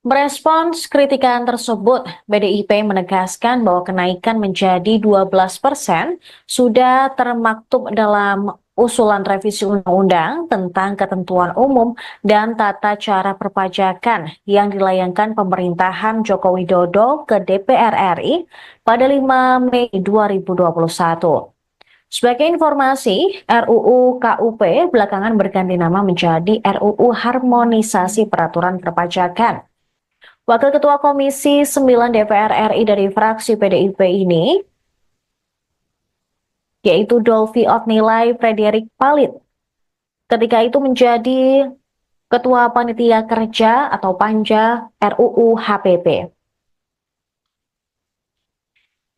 Merespons kritikan tersebut, PDIP menegaskan bahwa kenaikan menjadi 12% sudah termaktub dalam usulan revisi undang-undang tentang ketentuan umum dan tata cara perpajakan yang dilayangkan pemerintahan Joko Widodo ke DPR RI pada 5 Mei 2021. Sebagai informasi, RUU KUP belakangan berganti nama menjadi RUU Harmonisasi Peraturan Perpajakan. Wakil Ketua Komisi 9 DPR RI dari fraksi PDIP ini, yaitu Dolvi Otnilai Frederick Palit, ketika itu menjadi Ketua Panitia Kerja atau Panja RUU HPP.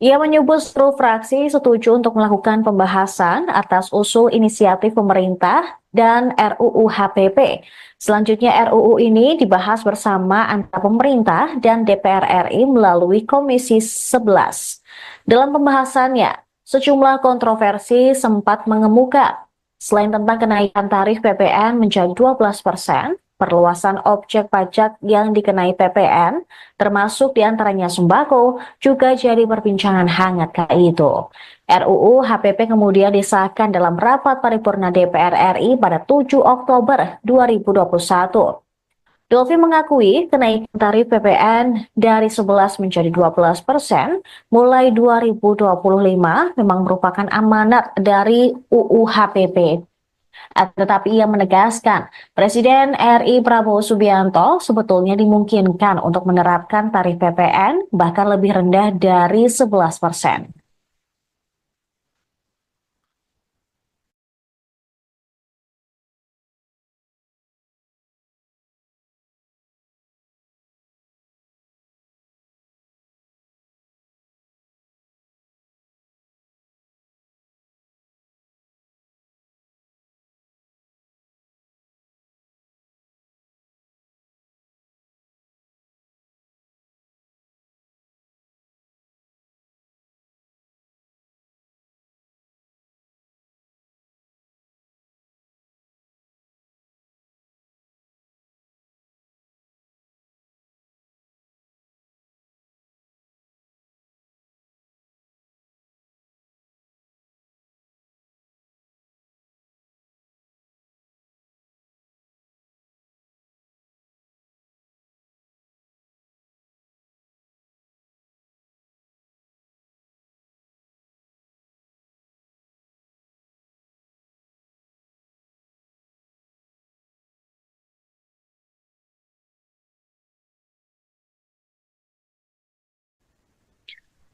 Ia menyebut seluruh fraksi setuju untuk melakukan pembahasan atas usul inisiatif pemerintah dan RUU HPP. Selanjutnya RUU ini dibahas bersama antara pemerintah dan DPR RI melalui Komisi 11. Dalam pembahasannya, sejumlah kontroversi sempat mengemuka. Selain tentang kenaikan tarif PPN menjadi 12%, perluasan objek pajak yang dikenai PPN, termasuk diantaranya sembako, juga jadi perbincangan hangat kala itu. RUU HPP kemudian disahkan dalam rapat paripurna DPR RI pada 7 Oktober 2021. Dolvi mengakui kenaikan tarif PPN dari 11 menjadi 12% mulai 2025 memang merupakan amanat dari UU HPP. Tetapi ia menegaskan, Presiden RI Prabowo Subianto sebetulnya dimungkinkan untuk menerapkan tarif PPN bahkan lebih rendah dari 11%.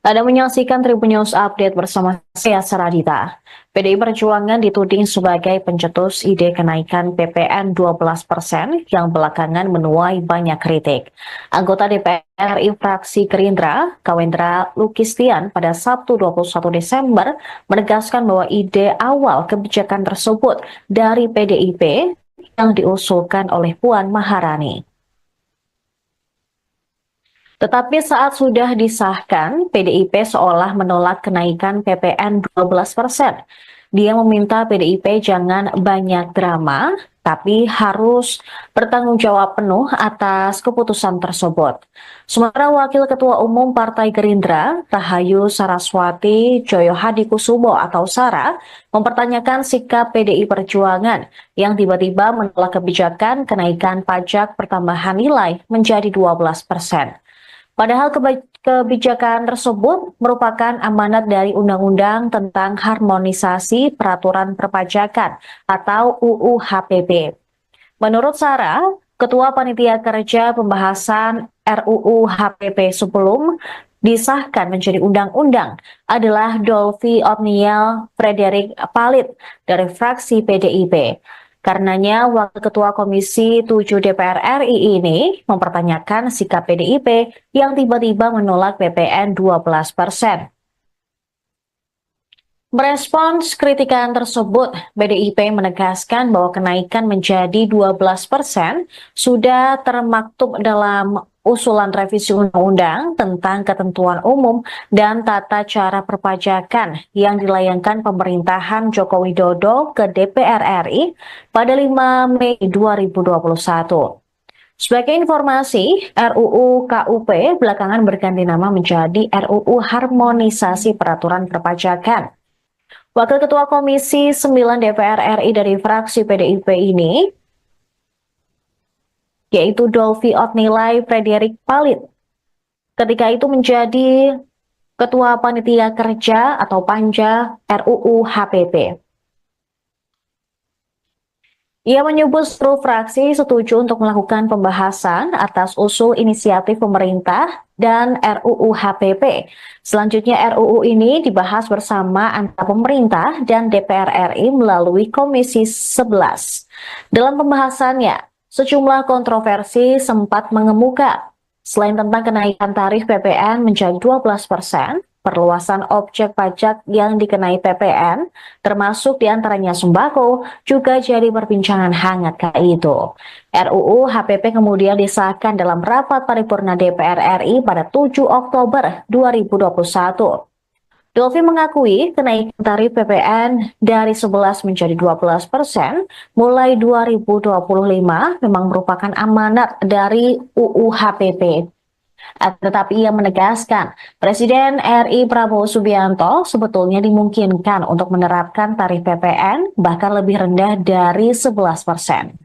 Anda menyaksikan Tribun News Update bersama saya Saradita. PDI Perjuangan dituding sebagai pencetus ide kenaikan PPN 12% yang belakangan menuai banyak kritik. Anggota DPR RI fraksi Gerindra, Kawendra Lukistian pada Sabtu 21 Desember menegaskan bahwa ide awal kebijakan tersebut dari PDIP yang diusulkan oleh Puan Maharani. Tetapi saat sudah disahkan, PDIP seolah menolak kenaikan PPN 12%. Dia meminta PDIP jangan banyak drama, tapi harus bertanggung jawab penuh atas keputusan tersebut. Sementara Wakil Ketua Umum Partai Gerindra, Rahayu Saraswati Joyo Hadikusumo atau Sara, mempertanyakan sikap PDI Perjuangan yang tiba-tiba menolak kebijakan kenaikan pajak pertambahan nilai menjadi 12%. Padahal kebijakan tersebut merupakan amanat dari Undang-Undang tentang Harmonisasi Peraturan Perpajakan atau UU HPP. Menurut Sarah, Ketua Panitia Kerja Pembahasan RUU HPP sebelum disahkan menjadi undang-undang adalah Dolphy Otniel Frederick Palit dari fraksi PDIP. Karenanya, Wakil Ketua Komisi 7 DPR RI ini mempertanyakan sikap PDIP yang tiba-tiba menolak PPN 12%. Merespons kritikan tersebut, PDIP menegaskan bahwa kenaikan menjadi 12% sudah termaktub dalam usulan revisi undang-undang tentang ketentuan umum dan tata cara perpajakan yang dilayangkan pemerintahan Joko Widodo ke DPR RI pada 5 Mei 2021. Sebagai informasi, RUU KUP belakangan berganti nama menjadi RUU Harmonisasi Peraturan Perpajakan. Wakil Ketua Komisi 9 DPR RI dari fraksi PDIP ini, yaitu Dolphy Otnilai Frederick Palit, ketika itu menjadi Ketua Panitia Kerja atau Panja RUU HPP. Ia menyebut seluruh fraksi setuju untuk melakukan pembahasan atas usul inisiatif pemerintah dan RUU HPP. Selanjutnya RUU ini dibahas bersama antara pemerintah dan DPR RI melalui Komisi 11. Dalam pembahasannya, sejumlah kontroversi sempat mengemuka. Selain tentang kenaikan tarif PPN menjadi 12%, perluasan objek pajak yang dikenai PPN, termasuk diantaranya sembako, juga jadi perbincangan hangat kala itu. RUU HPP kemudian disahkan dalam rapat paripurna DPR RI pada 7 Oktober 2021. Dolphy mengakui kenaikan tarif PPN dari 11 menjadi 12% mulai 2025 memang merupakan amanat dari UU HPP. Tetapi ia menegaskan, Presiden RI Prabowo Subianto sebetulnya dimungkinkan untuk menerapkan tarif PPN bahkan lebih rendah dari 11%.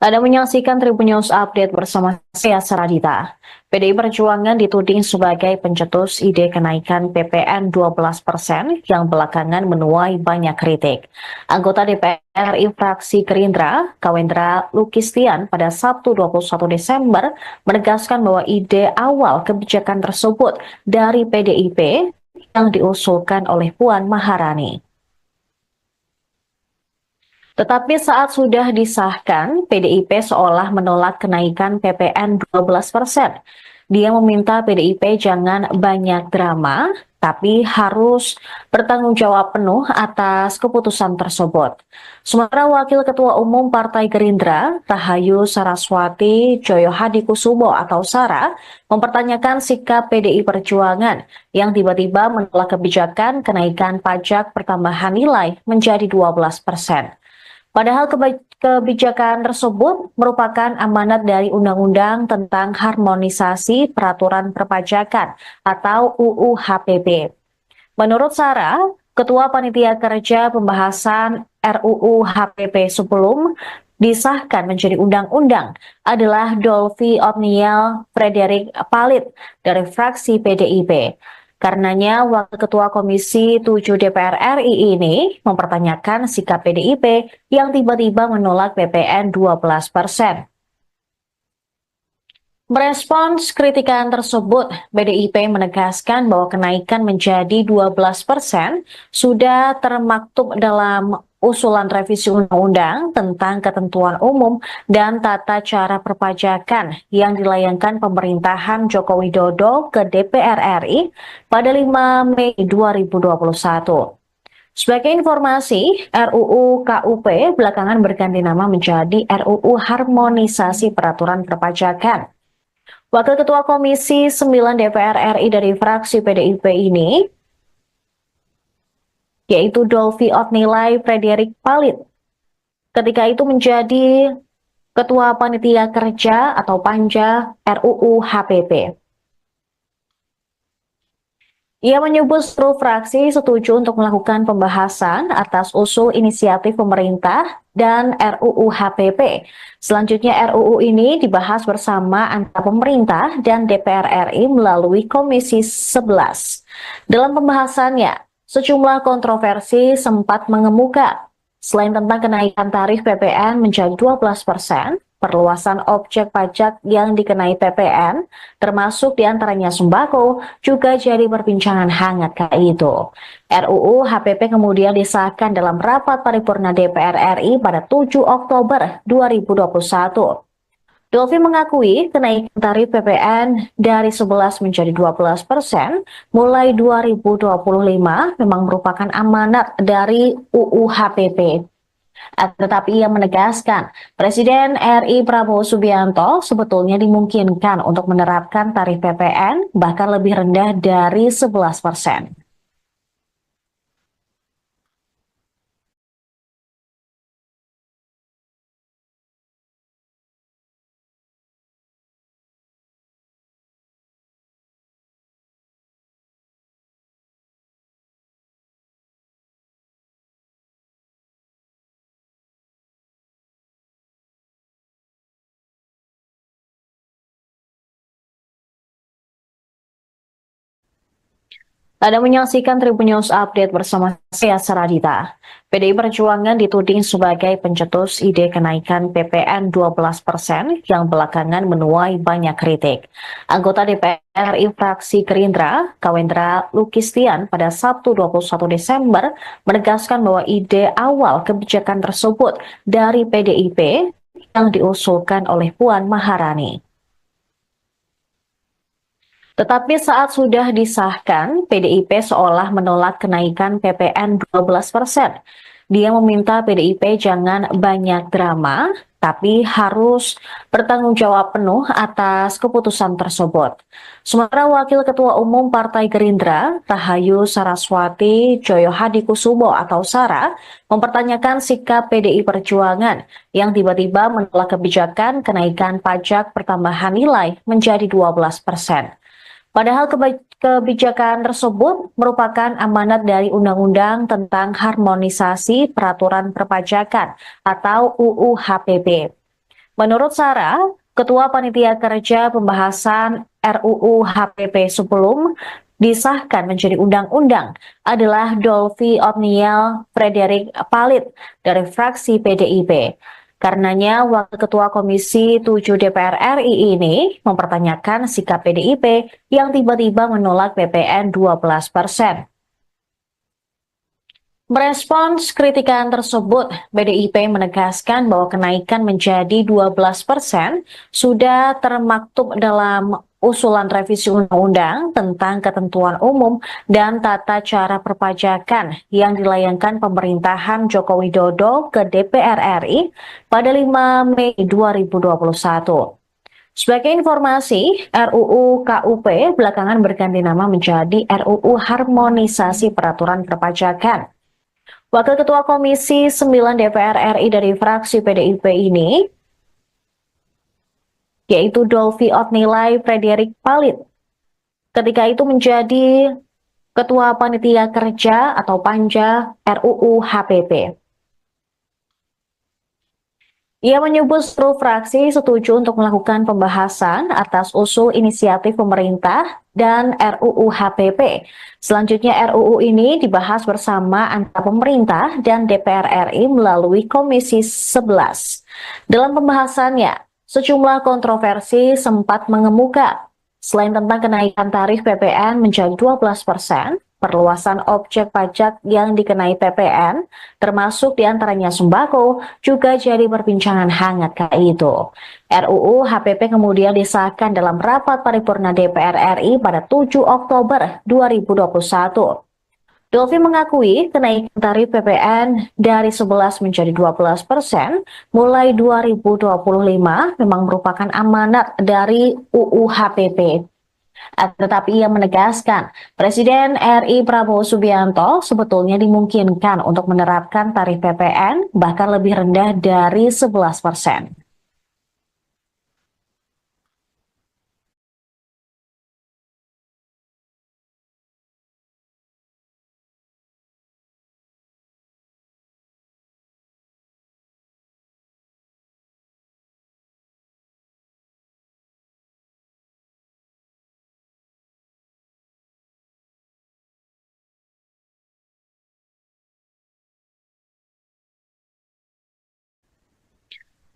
Anda menyaksikan Tribun News Update bersama saya Saradita. PDI Perjuangan dituding sebagai pencetus ide kenaikan PPN 12% yang belakangan menuai banyak kritik. Anggota DPR RI fraksi Gerindra, Kawendra Lukistian pada Sabtu 21 Desember menegaskan bahwa ide awal kebijakan tersebut dari PDIP yang diusulkan oleh Puan Maharani. Tetapi saat sudah disahkan, PDIP seolah menolak kenaikan PPN 12%. Dia meminta PDIP jangan banyak drama, tapi harus bertanggung jawab penuh atas keputusan tersebut. Sementara Wakil Ketua Umum Partai Gerindra, Rahayu Saraswati Joyohadikusumo atau Sara, mempertanyakan sikap PDI Perjuangan yang tiba-tiba menolak kebijakan kenaikan pajak pertambahan nilai menjadi 12%. Padahal kebijakan tersebut merupakan amanat dari Undang-Undang tentang Harmonisasi Peraturan Perpajakan atau UU HPP. Menurut Sarah, Ketua Panitia Kerja Pembahasan RUU HPP sebelum disahkan menjadi undang-undang adalah Dolvi Otniel Frederick Palit dari fraksi PDIP. Karenanya, Wakil Ketua Komisi 7 DPR RI ini mempertanyakan sikap PDIP yang tiba-tiba menolak PPN 12%. Merespons kritikan tersebut, PDIP menegaskan bahwa kenaikan menjadi 12% sudah termaktub dalam usulan revisi undang-undang tentang ketentuan umum dan tata cara perpajakan yang dilayangkan pemerintahan Joko Widodo ke DPR RI pada 5 Mei 2021. Sebagai informasi, RUU KUP belakangan berganti nama menjadi RUU Harmonisasi Peraturan Perpajakan. Wakil Ketua Komisi 9 DPR RI dari fraksi PDIP ini, yaitu Dolvi Otnilai Frederick Palit, ketika itu menjadi Ketua Panitia Kerja atau Panja RUU HPP. Ia menyebut seluruh fraksi setuju untuk melakukan pembahasan atas usul inisiatif pemerintah dan RUU HPP. Selanjutnya RUU ini dibahas bersama antara pemerintah dan DPR RI melalui Komisi 11. Dalam pembahasannya, sejumlah kontroversi sempat mengemuka. Selain tentang kenaikan tarif PPN menjadi 12%, perluasan objek pajak yang dikenai PPN, termasuk diantaranya sembako, juga jadi perbincangan hangat kala itu. RUU HPP kemudian disahkan dalam rapat paripurna DPR RI pada 7 Oktober 2021. Dolvi mengakui kenaikan tarif PPN dari 11 menjadi 12% mulai 2025 memang merupakan amanat dari UU HPP. Tetapi ia menegaskan, Presiden RI Prabowo Subianto sebetulnya dimungkinkan untuk menerapkan tarif PPN bahkan lebih rendah dari 11%. Anda menyaksikan Tribun News Update bersama saya Saradita. PDI Perjuangan dituding sebagai pencetus ide kenaikan PPN 12% yang belakangan menuai banyak kritik. Anggota DPR RI fraksi Gerindra, Kawendra Lukistian pada Sabtu 21 Desember menegaskan bahwa ide awal kebijakan tersebut dari PDIP yang diusulkan oleh Puan Maharani. Tetapi saat sudah disahkan, PDIP seolah menolak kenaikan PPN 12%. Dia meminta PDIP jangan banyak drama, tapi harus bertanggung jawab penuh atas keputusan tersebut. Sementara Wakil Ketua Umum Partai Gerindra, Rahayu Saraswati Joyohadikusumo atau Sara, mempertanyakan sikap PDI Perjuangan yang tiba-tiba menolak kebijakan kenaikan pajak pertambahan nilai menjadi 12%. Padahal kebijakan tersebut merupakan amanat dari Undang-Undang tentang Harmonisasi Peraturan Perpajakan atau UU HPP. Menurut Sarah, Ketua Panitia Kerja Pembahasan RUU HPP sebelum disahkan menjadi undang-undang adalah Dolvi Otniel Frederick Palit dari fraksi PDIP. Karenanya, Wakil Ketua Komisi 7 DPR RI ini mempertanyakan sikap PDIP yang tiba-tiba menolak PPN 12%. Merespons kritikan tersebut, PDIP menegaskan bahwa kenaikan menjadi 12% sudah termaktub dalam usulan revisi undang-undang tentang ketentuan umum dan tata cara perpajakan yang dilayangkan pemerintahan Joko Widodo ke DPR RI pada 5 Mei 2021. Sebagai informasi, RUU KUP belakangan berganti nama menjadi RUU Harmonisasi Peraturan Perpajakan. Wakil Ketua Komisi 9 DPR RI dari fraksi PDIP ini, yaitu Dolvi Otnilai Frederick Palit, ketika itu menjadi Ketua Panitia Kerja atau Panja RUU HPP. Ia menyebut seluruh fraksi setuju untuk melakukan pembahasan atas usul inisiatif pemerintah dan RUU HPP. Selanjutnya RUU ini dibahas bersama antara pemerintah dan DPR RI melalui Komisi 11. Dalam pembahasannya, sejumlah kontroversi sempat mengemuka. Selain tentang kenaikan tarif PPN menjadi 12%, perluasan objek pajak yang dikenai PPN, termasuk diantaranya sembako, juga jadi perbincangan hangat kala itu. RUU HPP kemudian disahkan dalam rapat paripurna DPR RI pada 7 Oktober 2021. Dolvi mengakui kenaikan tarif PPN dari 11 menjadi 12% mulai 2025 memang merupakan amanat dari UU HPP. Tetapi ia menegaskan, Presiden RI Prabowo Subianto sebetulnya dimungkinkan untuk menerapkan tarif PPN bahkan lebih rendah dari 11%.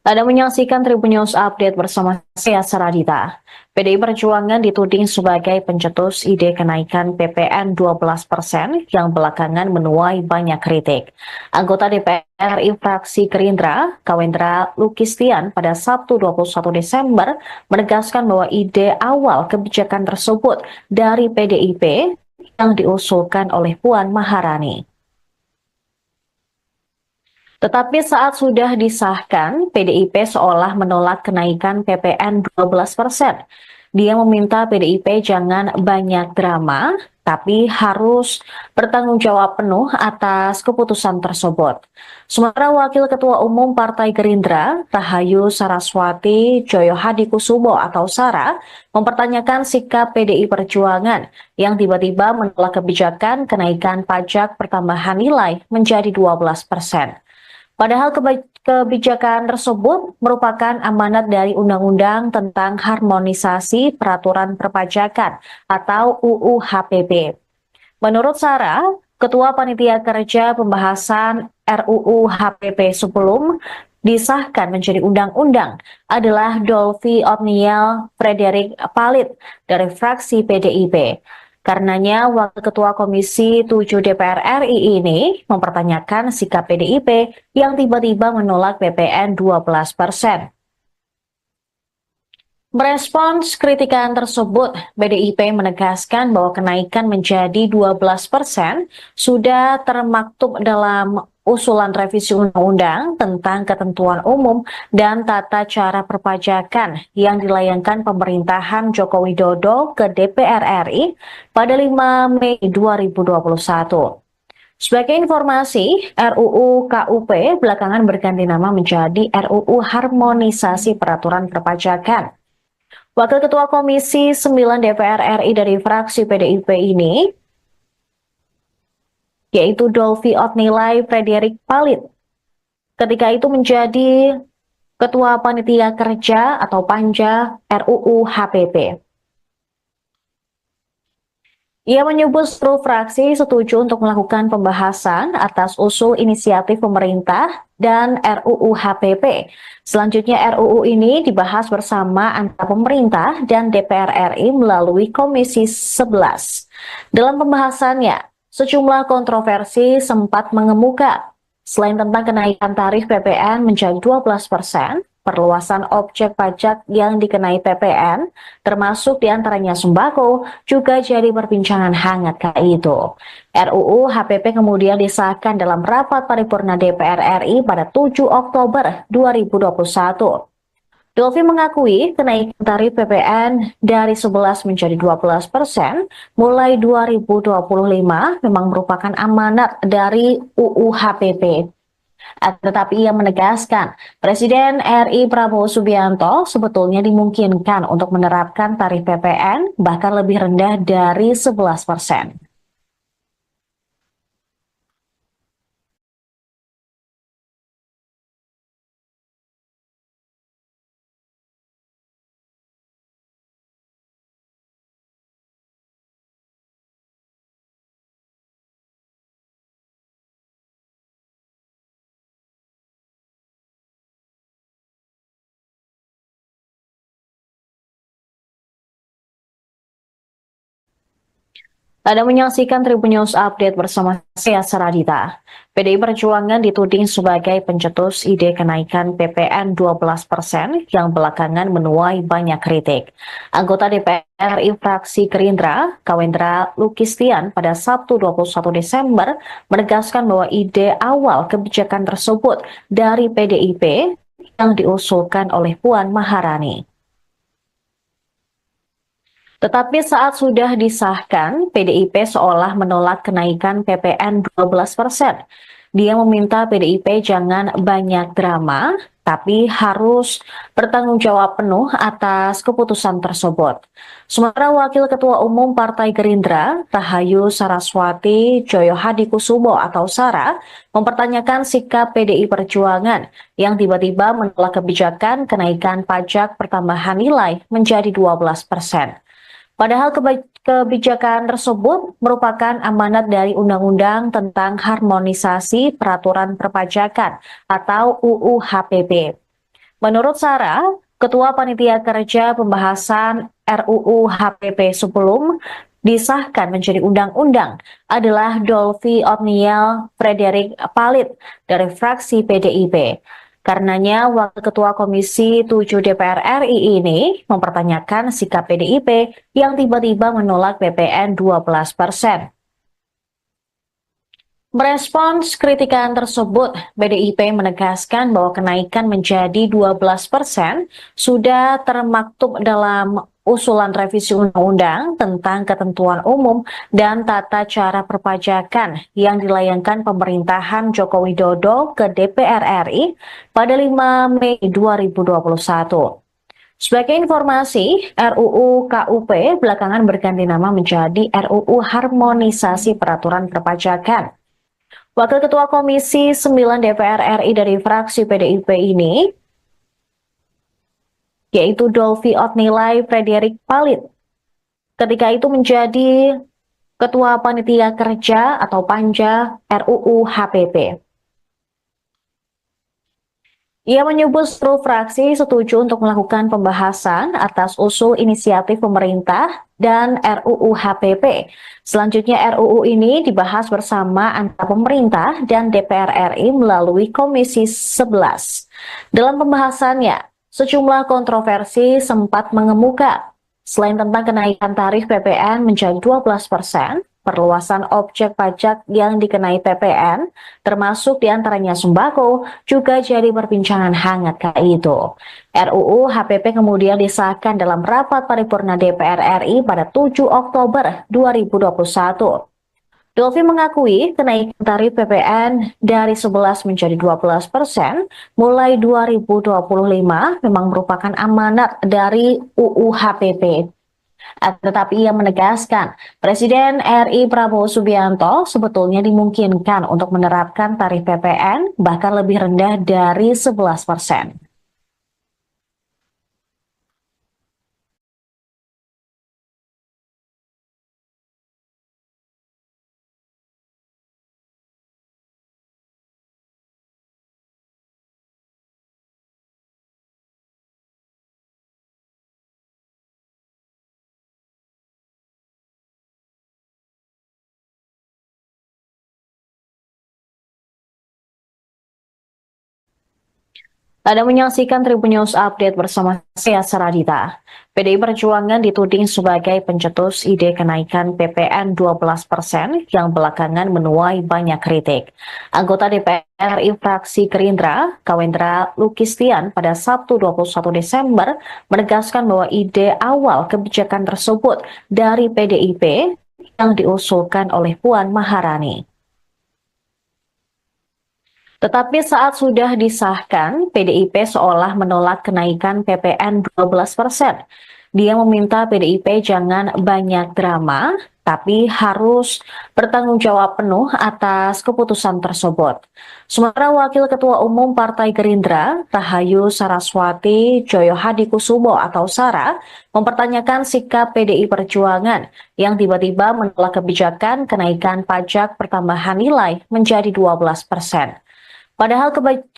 Anda menyaksikan Tribun News Update bersama saya Saradita. PDI Perjuangan dituding sebagai pencetus ide kenaikan PPN 12% yang belakangan menuai banyak kritik. Anggota DPR RI fraksi Gerindra, Kawendra Lukistian pada Sabtu 21 Desember menegaskan bahwa ide awal kebijakan tersebut dari PDIP yang diusulkan oleh Puan Maharani. Tetapi saat sudah disahkan, PDIP seolah menolak kenaikan PPN 12%. Dia meminta PDIP jangan banyak drama, tapi harus bertanggung jawab penuh atas keputusan tersebut. Sementara Wakil Ketua Umum Partai Gerindra, Rahayu Saraswati Joyohadikusumo atau Sara, mempertanyakan sikap PDI Perjuangan yang tiba-tiba menolak kebijakan kenaikan pajak pertambahan nilai menjadi 12%. Padahal kebijakan tersebut merupakan amanat dari Undang-Undang tentang Harmonisasi Peraturan Perpajakan atau UU HPP. Menurut Sarah, Ketua Panitia Kerja Pembahasan RUU HPP sebelum disahkan menjadi undang-undang adalah Dolvi Otniel Frederick Palit dari fraksi PDIP. Karenanya, Wakil Ketua Komisi 7 DPR RI ini mempertanyakan sikap PDIP yang tiba-tiba menolak PPN 12%. Merespons kritikan tersebut, PDIP menegaskan bahwa kenaikan menjadi 12% sudah termaktub dalam usulan revisi undang-undang tentang ketentuan umum dan tata cara perpajakan yang dilayangkan pemerintahan Joko Widodo ke DPR RI pada 5 Mei 2021. Sebagai informasi, RUU KUP belakangan berganti nama menjadi RUU Harmonisasi Peraturan Perpajakan. Wakil Ketua Komisi 9 DPR RI dari fraksi PDIP ini, yaitu Dolvi Otnilai Frederick Palit, ketika itu menjadi Ketua Panitia Kerja atau Panja RUU HPP. Ia menyebut seluruh fraksi setuju untuk melakukan pembahasan atas usul inisiatif pemerintah dan RUU HPP. Selanjutnya RUU ini dibahas bersama antara pemerintah dan DPR RI melalui Komisi 11. Dalam pembahasannya, sejumlah kontroversi sempat mengemuka. Selain tentang kenaikan tarif PPN menjadi 12%, perluasan objek pajak yang dikenai PPN, termasuk diantaranya sembako, juga jadi perbincangan hangat kala itu. RUU HPP kemudian disahkan dalam rapat paripurna DPR RI pada 7 Oktober 2021. Dolfi mengakui kenaikan tarif PPN dari 11 menjadi 12% mulai 2025 memang merupakan amanat dari UU HPP. Tetapi ia menegaskan, Presiden RI Prabowo Subianto sebetulnya dimungkinkan untuk menerapkan tarif PPN bahkan lebih rendah dari 11%. Anda menyaksikan Tribun News Update bersama saya Saradita. PDI Perjuangan dituding sebagai pencetus ide kenaikan PPN 12% yang belakangan menuai banyak kritik. Anggota DPR RI fraksi Gerindra, Kawendra Lukistian pada Sabtu 21 Desember menegaskan bahwa ide awal kebijakan tersebut dari PDIP yang diusulkan oleh Puan Maharani. Tetapi saat sudah disahkan, PDIP seolah menolak kenaikan PPN 12%. Dia meminta PDIP jangan banyak drama, tapi harus bertanggung jawab penuh atas keputusan tersebut. Sementara Wakil Ketua Umum Partai Gerindra, Rahayu Saraswati Joyohadikusumo atau Sara, mempertanyakan sikap PDI Perjuangan yang tiba-tiba menolak kebijakan kenaikan pajak pertambahan nilai menjadi 12%. Padahal kebijakan tersebut merupakan amanat dari Undang-Undang tentang Harmonisasi Peraturan Perpajakan atau UU HPP. Menurut Sarah, Ketua Panitia Kerja Pembahasan RUU HPP sebelum disahkan menjadi undang-undang adalah Dolfi Otniel Frederick Palit dari fraksi PDIP. Karenanya, Wakil Ketua Komisi 7 DPR RI ini mempertanyakan sikap PDIP yang tiba-tiba menolak PPN 12%. Merespons kritikan tersebut, PDIP menegaskan bahwa kenaikan menjadi 12% sudah termaktub dalam usulan revisi undang-undang tentang ketentuan umum dan tata cara perpajakan yang dilayangkan pemerintahan Joko Widodo ke DPR RI pada 5 Mei 2021. Sebagai informasi, RUU KUP belakangan berganti nama menjadi RUU Harmonisasi Peraturan Perpajakan. Wakil Ketua Komisi 9 DPR RI dari fraksi PDIP ini, yaitu Dolfi Otnilai Frederick Palit, ketika itu menjadi Ketua Panitia Kerja atau Panja RUU HPP. Ia menyebut seluruh fraksi setuju untuk melakukan pembahasan atas usul inisiatif pemerintah dan RUU HPP. Selanjutnya RUU ini dibahas bersama antara pemerintah dan DPR RI melalui Komisi 11. Dalam pembahasannya, sejumlah kontroversi sempat mengemuka. Selain tentang kenaikan tarif PPN menjadi 12%, perluasan objek pajak yang dikenai PPN, termasuk diantaranya sembako, juga jadi perbincangan hangat kala itu. RUU HPP kemudian disahkan dalam rapat paripurna DPR RI pada 7 Oktober 2021. Dolfi mengakui kenaikan tarif PPN dari 11 menjadi 12% mulai 2025 memang merupakan amanat dari UU HPP. Tetapi ia menegaskan, Presiden RI Prabowo Subianto sebetulnya dimungkinkan untuk menerapkan tarif PPN bahkan lebih rendah dari 11%. Anda menyaksikan Tribun News Update bersama saya Saradita. PDI Perjuangan dituding sebagai pencetus ide kenaikan PPN 12% yang belakangan menuai banyak kritik. Anggota DPR RI fraksi Gerindra, Kawendra Lukistian pada Sabtu 21 Desember menegaskan bahwa ide awal kebijakan tersebut dari PDIP yang diusulkan oleh Puan Maharani. Tetapi saat sudah disahkan, PDIP seolah menolak kenaikan PPN 12%. Dia meminta PDIP jangan banyak drama, tapi harus bertanggung jawab penuh atas keputusan tersebut. Sementara Wakil Ketua Umum Partai Gerindra, Rahayu Saraswati Joyohadikusumo atau Sara, mempertanyakan sikap PDI Perjuangan yang tiba-tiba menolak kebijakan kenaikan pajak pertambahan nilai menjadi 12%. Padahal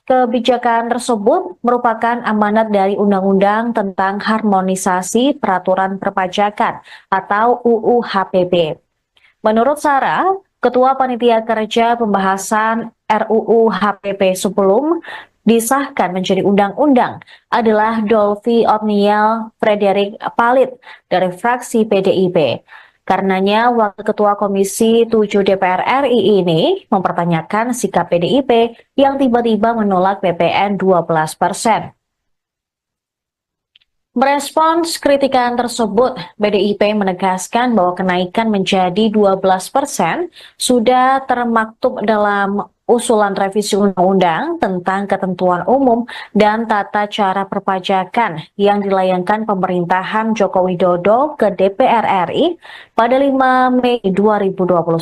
kebijakan tersebut merupakan amanat dari Undang-Undang tentang Harmonisasi Peraturan Perpajakan atau UU HPP. Menurut Sarah, Ketua Panitia Kerja Pembahasan RUU HPP sebelum disahkan menjadi undang-undang adalah Dolphy Otniel Frederick Palit dari fraksi PDIP. Karenanya, Wakil Ketua Komisi 7 DPR RI ini mempertanyakan sikap PDIP yang tiba-tiba menolak PPN 12%. Merespons kritikan tersebut, PDIP menegaskan bahwa kenaikan menjadi 12% sudah termaktub dalam usulan revisi undang-undang tentang ketentuan umum dan tata cara perpajakan yang dilayangkan pemerintahan Joko Widodo ke DPR RI pada 5 Mei 2021.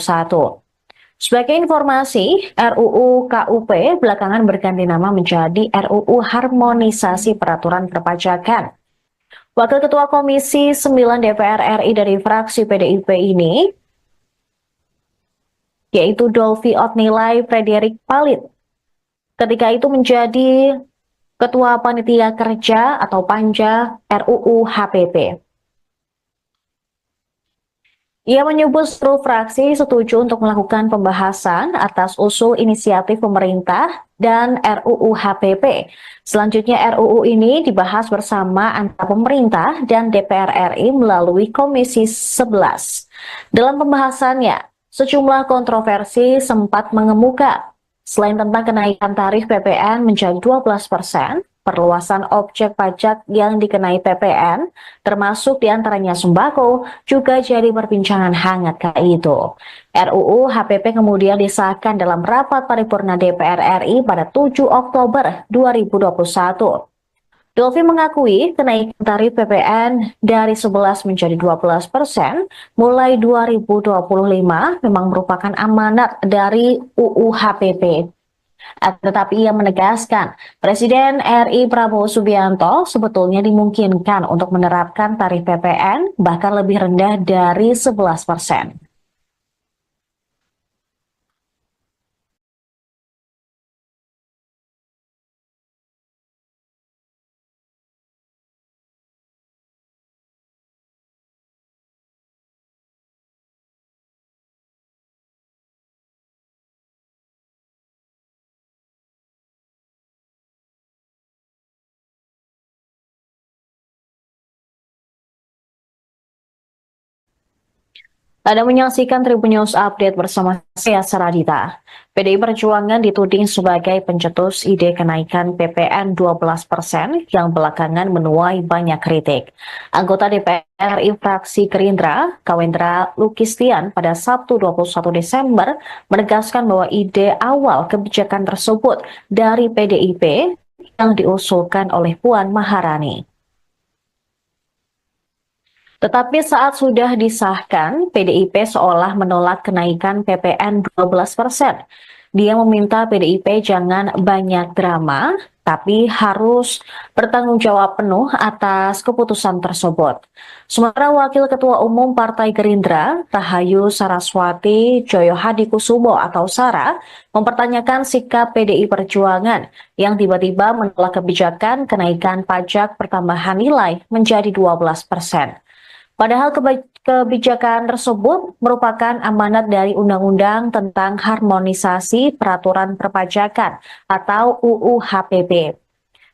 Sebagai informasi, RUU KUP belakangan berganti nama menjadi RUU Harmonisasi Peraturan Perpajakan. Wakil Ketua Komisi 9 DPR RI dari fraksi PDIP ini, yaitu Dolphy Otniel Frederick Palit, ketika itu menjadi Ketua Panitia Kerja atau Panja RUU HPP. Ia menyebut seluruh fraksi setuju untuk melakukan pembahasan atas usul inisiatif pemerintah dan RUU HPP. Selanjutnya RUU ini dibahas bersama antara pemerintah dan DPR RI melalui Komisi 11. Dalam pembahasannya, sejumlah kontroversi sempat mengemuka. Selain tentang kenaikan tarif PPN menjadi 12%, perluasan objek pajak yang dikenai PPN, termasuk diantaranya sembako, juga jadi perbincangan hangat kala itu. RUU HPP kemudian disahkan dalam rapat paripurna DPR RI pada 7 Oktober 2021. Dolphy mengakui kenaikan tarif PPN dari 11 menjadi 12% mulai 2025 memang merupakan amanat dari UU HPP. Tetapi ia menegaskan, Presiden RI Prabowo Subianto sebetulnya dimungkinkan untuk menerapkan tarif PPN bahkan lebih rendah dari 11%. Anda menyaksikan Tribun News Update bersama saya Saradita. PDI Perjuangan dituding sebagai pencetus ide kenaikan PPN 12% yang belakangan menuai banyak kritik. Anggota DPR RI fraksi Gerindra, Kawendra Lukistian pada Sabtu 21 Desember menegaskan bahwa ide awal kebijakan tersebut dari PDIP yang diusulkan oleh Puan Maharani. Tetapi saat sudah disahkan, PDIP seolah menolak kenaikan PPN 12%. Dia meminta PDIP jangan banyak drama, tapi harus bertanggung jawab penuh atas keputusan tersebut. Sementara Wakil Ketua Umum Partai Gerindra, Rahayu Saraswati Joyohadikusumo atau Sara, mempertanyakan sikap PDI Perjuangan yang tiba-tiba menolak kebijakan kenaikan pajak pertambahan nilai menjadi 12%. Padahal kebijakan tersebut merupakan amanat dari Undang-Undang tentang Harmonisasi Peraturan Perpajakan atau UU HPP.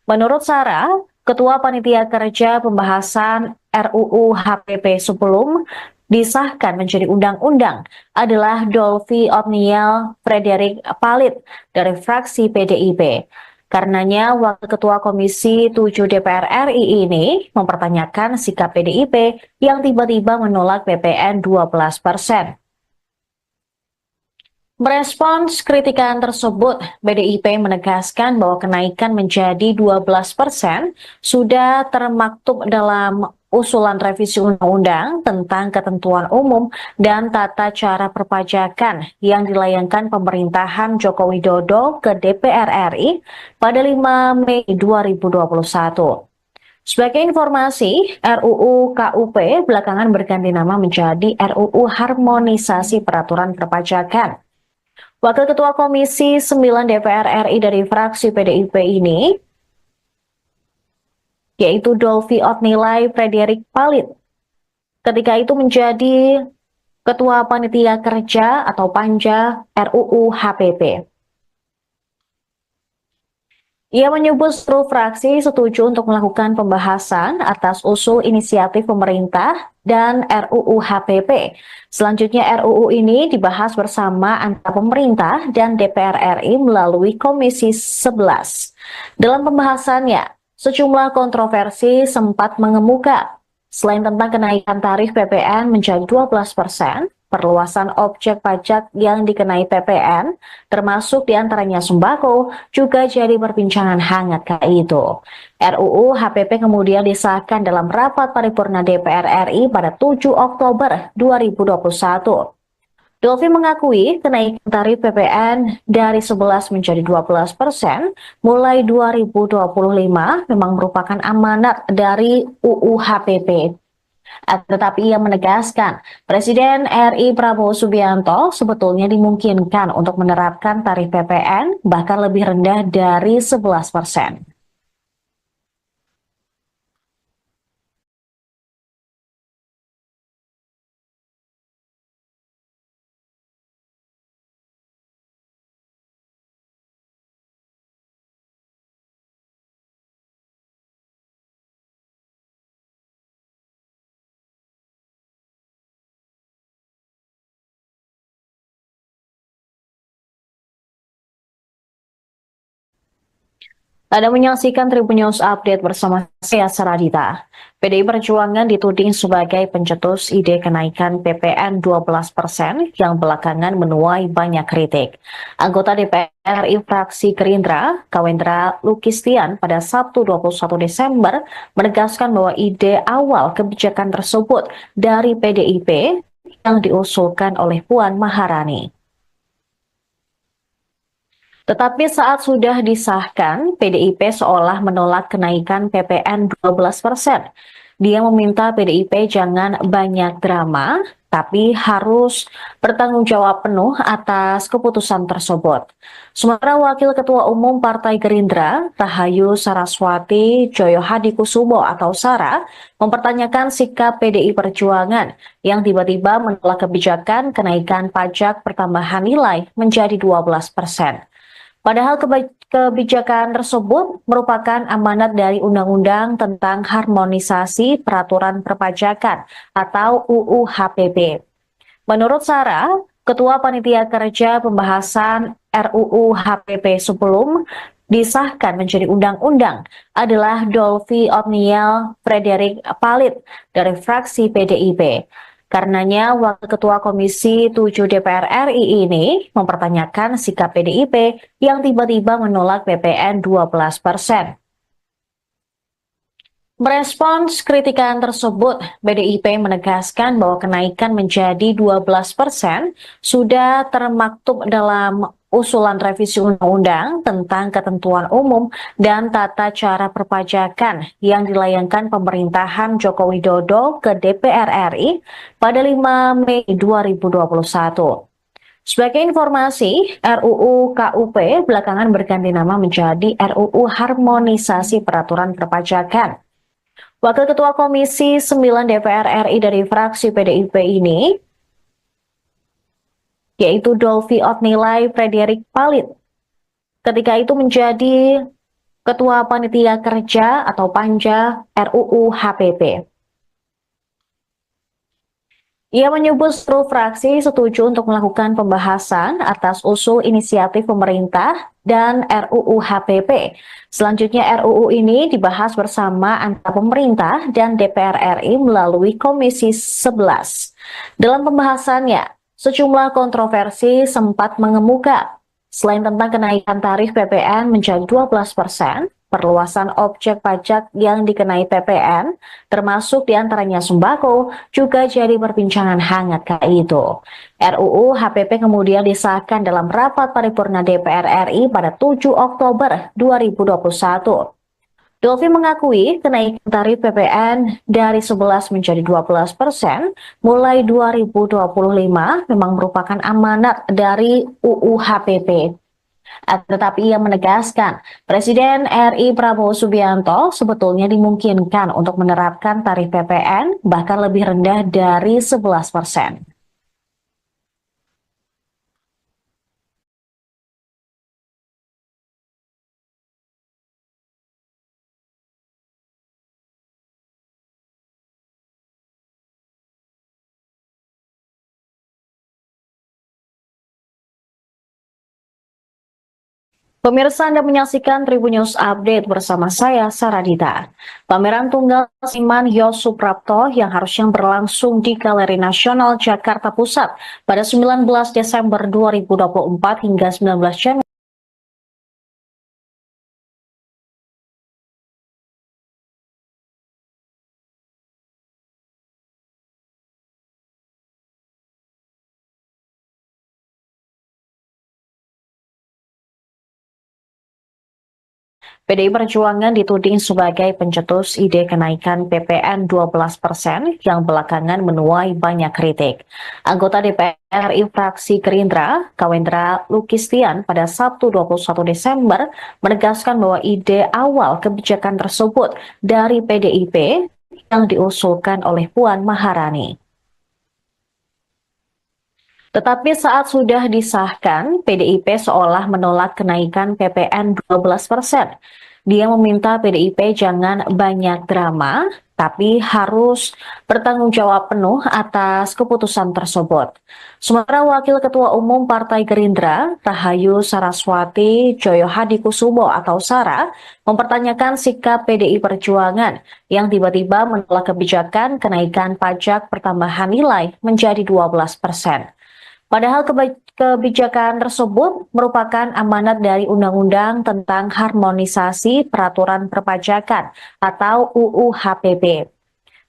Menurut Sarah, Ketua Panitia Kerja Pembahasan RUU HPP sebelum disahkan menjadi undang-undang adalah Dolvi Otniel Frederick Palit dari fraksi PDIP. Karenanya, Wakil Ketua Komisi 7 DPR RI ini mempertanyakan sikap PDIP yang tiba-tiba menolak PPN 12%. Merespons kritikan tersebut, PDIP menegaskan bahwa kenaikan menjadi 12% sudah termaktub dalam usulan revisi undang-undang tentang ketentuan umum dan tata cara perpajakan yang dilayangkan pemerintahan Joko Widodo ke DPR RI pada 5 Mei 2021. Sebagai informasi, RUU KUP belakangan berganti nama menjadi RUU Harmonisasi Peraturan Perpajakan. Wakil Ketua Komisi 9 DPR RI dari fraksi PDIP ini, yaitu Dolvi Otnilai Frederick Palit, ketika itu menjadi Ketua Panitia Kerja atau Panja RUU HPP. Ia menyebut seluruh fraksi setuju untuk melakukan pembahasan atas usul inisiatif pemerintah dan RUU HPP. Selanjutnya RUU ini dibahas bersama antara pemerintah dan DPR RI melalui Komisi 11. Dalam pembahasannya, sejumlah kontroversi sempat mengemuka. Selain tentang kenaikan tarif PPN menjadi 12%, perluasan objek pajak yang dikenai PPN, termasuk diantaranya sembako, juga jadi perbincangan hangat kala itu. RUU HPP kemudian disahkan dalam rapat paripurna DPR RI pada 7 Oktober 2021. Dolvi mengakui kenaikan tarif PPN dari 11 menjadi 12% mulai 2025 memang merupakan amanat dari UU HPP. Tetapi ia menegaskan, Presiden RI Prabowo Subianto sebetulnya dimungkinkan untuk menerapkan tarif PPN bahkan lebih rendah dari 11%. Anda menyaksikan Tribun News Update bersama saya Saradita. PDI Perjuangan dituding sebagai pencetus ide kenaikan PPN 12% yang belakangan menuai banyak kritik. Anggota DPR RI fraksi Gerindra, Kawendra Lukistian pada Sabtu 21 Desember menegaskan bahwa ide awal kebijakan tersebut dari PDIP yang diusulkan oleh Puan Maharani. Tetapi saat sudah disahkan, PDIP seolah menolak kenaikan PPN 12%. Dia meminta PDIP jangan banyak drama, tapi harus bertanggung jawab penuh atas keputusan tersebut. Sementara Wakil Ketua Umum Partai Gerindra, Rahayu Saraswati Joyo Hadikusumo atau Sara, mempertanyakan sikap PDI Perjuangan yang tiba-tiba menolak kebijakan kenaikan pajak pertambahan nilai menjadi 12%. Padahal kebijakan tersebut merupakan amanat dari Undang-Undang tentang Harmonisasi Peraturan Perpajakan atau UU HPP. Menurut Sarah, Ketua Panitia Kerja Pembahasan RUU HPP sebelum disahkan menjadi undang-undang adalah Dolvi Otniel Frederick Palit dari fraksi PDIP. Karenanya, Wakil Ketua Komisi 7 DPR RI ini mempertanyakan sikap PDIP yang tiba-tiba menolak PPN 12%. Merespons kritikan tersebut, PDIP menegaskan bahwa kenaikan menjadi 12% sudah termaktub dalam usulan revisi undang-undang tentang ketentuan umum dan tata cara perpajakan yang dilayangkan pemerintahan Joko Widodo ke DPR RI pada 5 Mei 2021. Sebagai informasi, RUU KUP belakangan berganti nama menjadi RUU Harmonisasi Peraturan Perpajakan. Wakil Ketua Komisi 9 DPR RI dari fraksi PDIP ini, yaitu Dolvi Otnilai Frederick Palit, ketika itu menjadi Ketua Panitia Kerja atau Panja RUU HPP. Ia menyebut seluruh fraksi setuju untuk melakukan pembahasan atas usul inisiatif pemerintah dan RUU HPP. Selanjutnya RUU ini dibahas bersama antara pemerintah dan DPR RI melalui Komisi 11. Dalam pembahasannya, sejumlah kontroversi sempat mengemuka. Selain tentang kenaikan tarif PPN menjadi 12%, perluasan objek pajak yang dikenai PPN, termasuk diantaranya sembako, juga jadi perbincangan hangat kala itu. RUU HPP kemudian disahkan dalam rapat paripurna DPR RI pada 7 Oktober 2021. Dolfi mengakui kenaikan tarif PPN dari 11 menjadi 12% mulai 2025 memang merupakan amanat dari UU HPP. Tetapi ia menegaskan, Presiden RI Prabowo Subianto sebetulnya dimungkinkan untuk menerapkan tarif PPN bahkan lebih rendah dari 11%. Pemirsa, Anda menyaksikan Tribun News Update bersama saya, Saradita. Pameran Tunggal Seniman Yos Suprapto yang harusnya berlangsung di Galeri Nasional Jakarta Pusat pada 19 Desember 2024 hingga 19 Januari PDI Perjuangan dituding sebagai pencetus ide kenaikan PPN 12% yang belakangan menuai banyak kritik. Anggota DPR RI fraksi Gerindra, Kawendra Lukistian pada Sabtu 21 Desember menegaskan bahwa ide awal kebijakan tersebut dari PDIP yang diusulkan oleh Puan Maharani. Tetapi saat sudah disahkan, PDIP seolah menolak kenaikan PPN 12%. Dia meminta PDIP jangan banyak drama, tapi harus bertanggung jawab penuh atas keputusan tersebut. Sementara Wakil Ketua Umum Partai Gerindra, Rahayu Saraswati Joyo Hadikusumo atau Sara, mempertanyakan sikap PDI Perjuangan yang tiba-tiba menolak kebijakan kenaikan pajak pertambahan nilai menjadi 12%. Padahal kebijakan tersebut merupakan amanat dari Undang-Undang tentang Harmonisasi Peraturan Perpajakan atau UU HPP.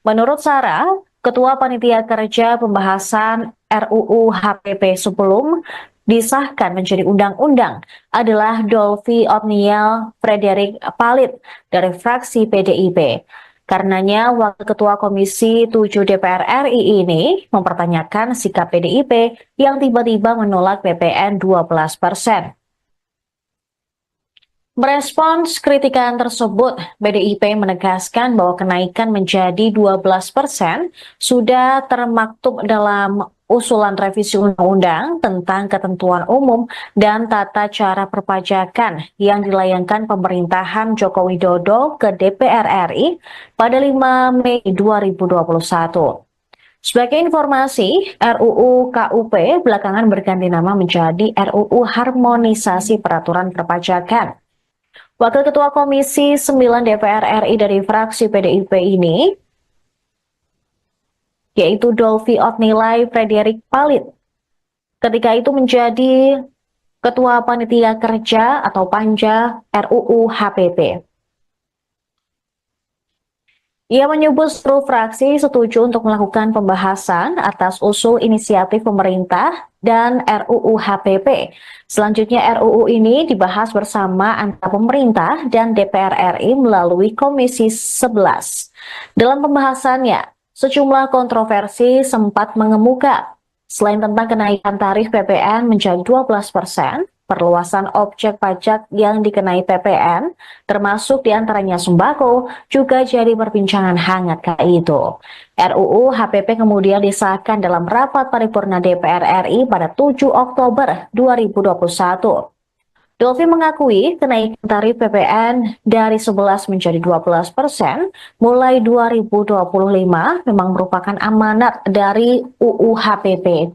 Menurut Sarah, Ketua Panitia Kerja Pembahasan RUU HPP sebelum disahkan menjadi undang-undang adalah Dolfi Otniel Frederick Palit dari fraksi PDIP. Karenanya, Wakil Ketua Komisi 7 DPR RI ini mempertanyakan sikap PDIP yang tiba-tiba menolak PPN 12%. Merespons kritikan tersebut, PDIP menegaskan bahwa kenaikan menjadi 12% sudah termaktub dalam usulan revisi undang-undang tentang ketentuan umum dan tata cara perpajakan yang dilayangkan pemerintahan Joko Widodo ke DPR RI pada 5 Mei 2021. Sebagai informasi, RUU KUP belakangan berganti nama menjadi RUU Harmonisasi Peraturan Perpajakan. Wakil Ketua Komisi 9 DPR RI dari fraksi PDIP ini, yaitu Dolfi Otnilai Frederick Palit, ketika itu menjadi Ketua Panitia Kerja atau Panja RUU HPP. Ia menyebut seluruh fraksi setuju untuk melakukan pembahasan atas usul inisiatif pemerintah dan RUU HPP. Selanjutnya RUU ini dibahas bersama antara pemerintah dan DPR RI melalui Komisi 11. Dalam pembahasannya, sejumlah kontroversi sempat mengemuka. Selain tentang kenaikan tarif PPN menjadi 12%, perluasan objek pajak yang dikenai PPN, termasuk diantaranya sembako, juga jadi perbincangan hangat kala itu. RUU HPP kemudian disahkan dalam rapat paripurna DPR RI pada 7 Oktober 2021. Dolvi mengakui kenaikan tarif PPN dari 11 menjadi 12% mulai 2025 memang merupakan amanat dari UU HPP.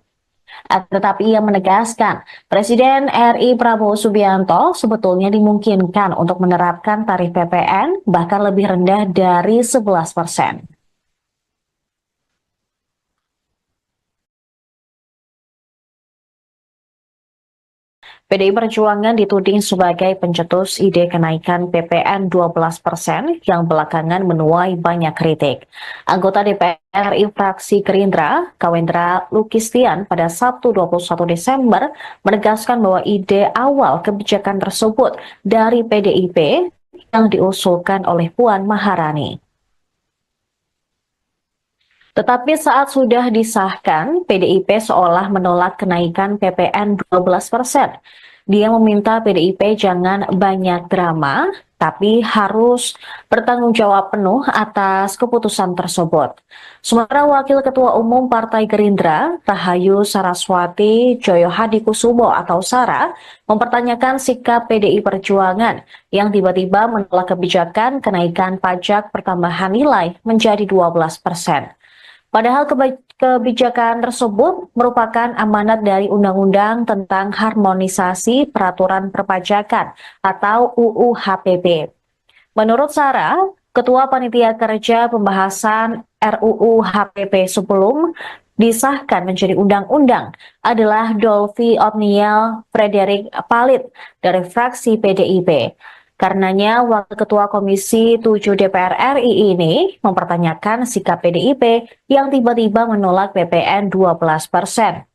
Tetapi ia menegaskan, Presiden RI Prabowo Subianto sebetulnya dimungkinkan untuk menerapkan tarif PPN bahkan lebih rendah dari 11%. PDI Perjuangan dituding sebagai pencetus ide kenaikan PPN 12% yang belakangan menuai banyak kritik. Anggota DPR RI fraksi Gerindra, Kawendra Lukistian pada Sabtu 21 Desember menegaskan bahwa ide awal kebijakan tersebut dari PDIP yang diusulkan oleh Puan Maharani. Tetapi saat sudah disahkan, PDIP seolah menolak kenaikan PPN 12%. Dia meminta PDIP jangan banyak drama, tapi harus bertanggung jawab penuh atas keputusan tersebut. Sementara Wakil Ketua Umum Partai Gerindra, Rahayu Saraswati Joyohadikusumo atau Sara, mempertanyakan sikap PDI Perjuangan yang tiba-tiba menolak kebijakan kenaikan pajak pertambahan nilai menjadi 12%. Padahal kebijakan tersebut merupakan amanat dari Undang-Undang tentang Harmonisasi Peraturan Perpajakan atau UU HPP. Menurut Sarah, Ketua Panitia Kerja Pembahasan RUU HPP sebelum disahkan menjadi undang-undang adalah Dolvi Otniel Frederick Palit dari fraksi PDIP. Karenanya, Wakil Ketua Komisi 7 DPR RI ini mempertanyakan sikap PDIP yang tiba-tiba menolak PPN 12%.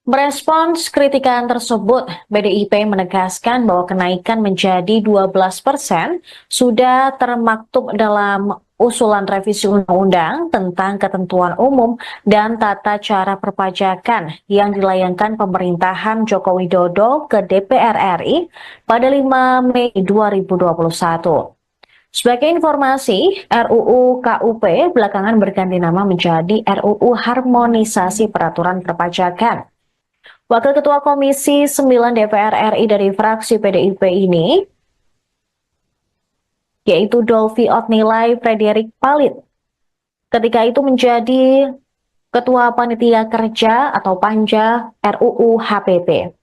Merespons kritikan tersebut, PDIP menegaskan bahwa kenaikan menjadi 12% sudah termaktub dalam usulan revisi undang-undang tentang ketentuan umum dan tata cara perpajakan yang dilayangkan pemerintahan Joko Widodo ke DPR RI pada 5 Mei 2021. Sebagai informasi, RUU KUP belakangan berganti nama menjadi RUU Harmonisasi Peraturan Perpajakan. Wakil Ketua Komisi 9 DPR RI dari fraksi PDIP ini yaitu Dolvi Otnilai Frederick Palit. Ketika itu menjadi Ketua Panitia Kerja atau Panja RUU HPP.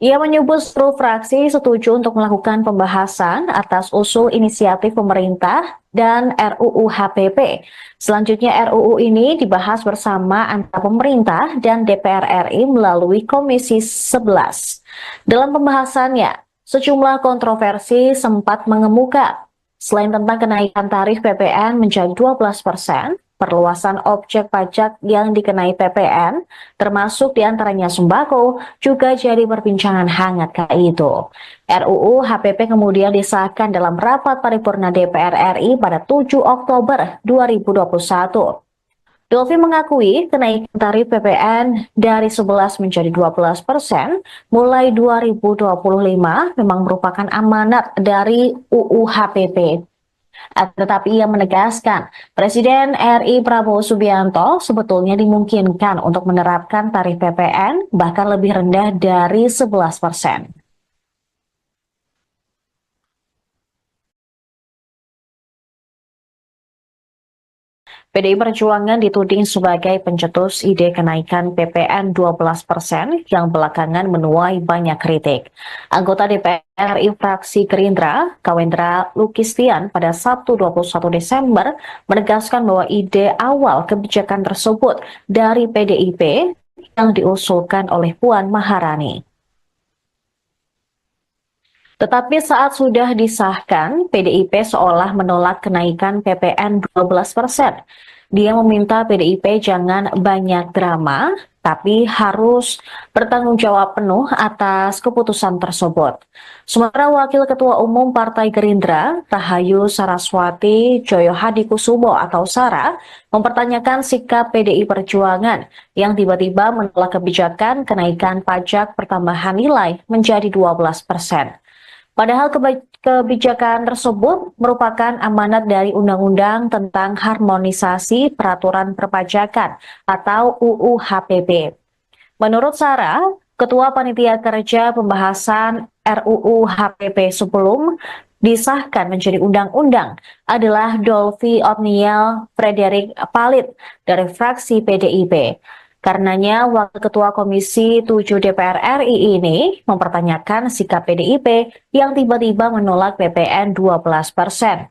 Ia menyebut seluruh fraksi setuju untuk melakukan pembahasan atas usul inisiatif pemerintah dan RUU HPP. Selanjutnya RUU ini dibahas bersama antara pemerintah dan DPR RI melalui Komisi 11. Dalam pembahasannya, sejumlah kontroversi sempat mengemuka. Selain tentang kenaikan tarif PPN menjadi 12%, perluasan objek pajak yang dikenai PPN, termasuk diantaranya sembako, juga jadi perbincangan hangat kala itu. RUU HPP kemudian disahkan dalam rapat paripurna DPR RI pada 7 Oktober 2021. Dolvi mengakui kenaikan tarif PPN dari 11 menjadi 12% mulai 2025 memang merupakan amanat dari UU HPP. Tetapi ia menegaskan, Presiden RI Prabowo Subianto sebetulnya dimungkinkan untuk menerapkan tarif PPN bahkan lebih rendah dari 11%. PDI Perjuangan dituding sebagai pencetus ide kenaikan PPN 12% yang belakangan menuai banyak kritik. Anggota DPR RI fraksi Gerindra, Kawendra Lukistian pada Sabtu 21 Desember menegaskan bahwa ide awal kebijakan tersebut dari PDIP yang diusulkan oleh Puan Maharani. Tetapi saat sudah disahkan, PDIP seolah menolak kenaikan PPN 12%. Dia meminta PDIP jangan banyak drama, tapi harus bertanggung jawab penuh atas keputusan tersebut. Sementara Wakil Ketua Umum Partai Gerindra, Rahayu Saraswati Joyohadikusumo atau Sara, mempertanyakan sikap PDI Perjuangan yang tiba-tiba menolak kebijakan kenaikan pajak pertambahan nilai menjadi 12%. Padahal kebijakan tersebut merupakan amanat dari Undang-Undang tentang Harmonisasi Peraturan Perpajakan atau UU HPP. Menurut Sarah, Ketua Panitia Kerja Pembahasan RUU HPP sebelum disahkan menjadi undang-undang adalah Dolvi Otniel Frederick Palit dari fraksi PDIP. Karenanya, Wakil Ketua Komisi 7 DPR RI ini mempertanyakan sikap PDIP yang tiba-tiba menolak PPN 12%.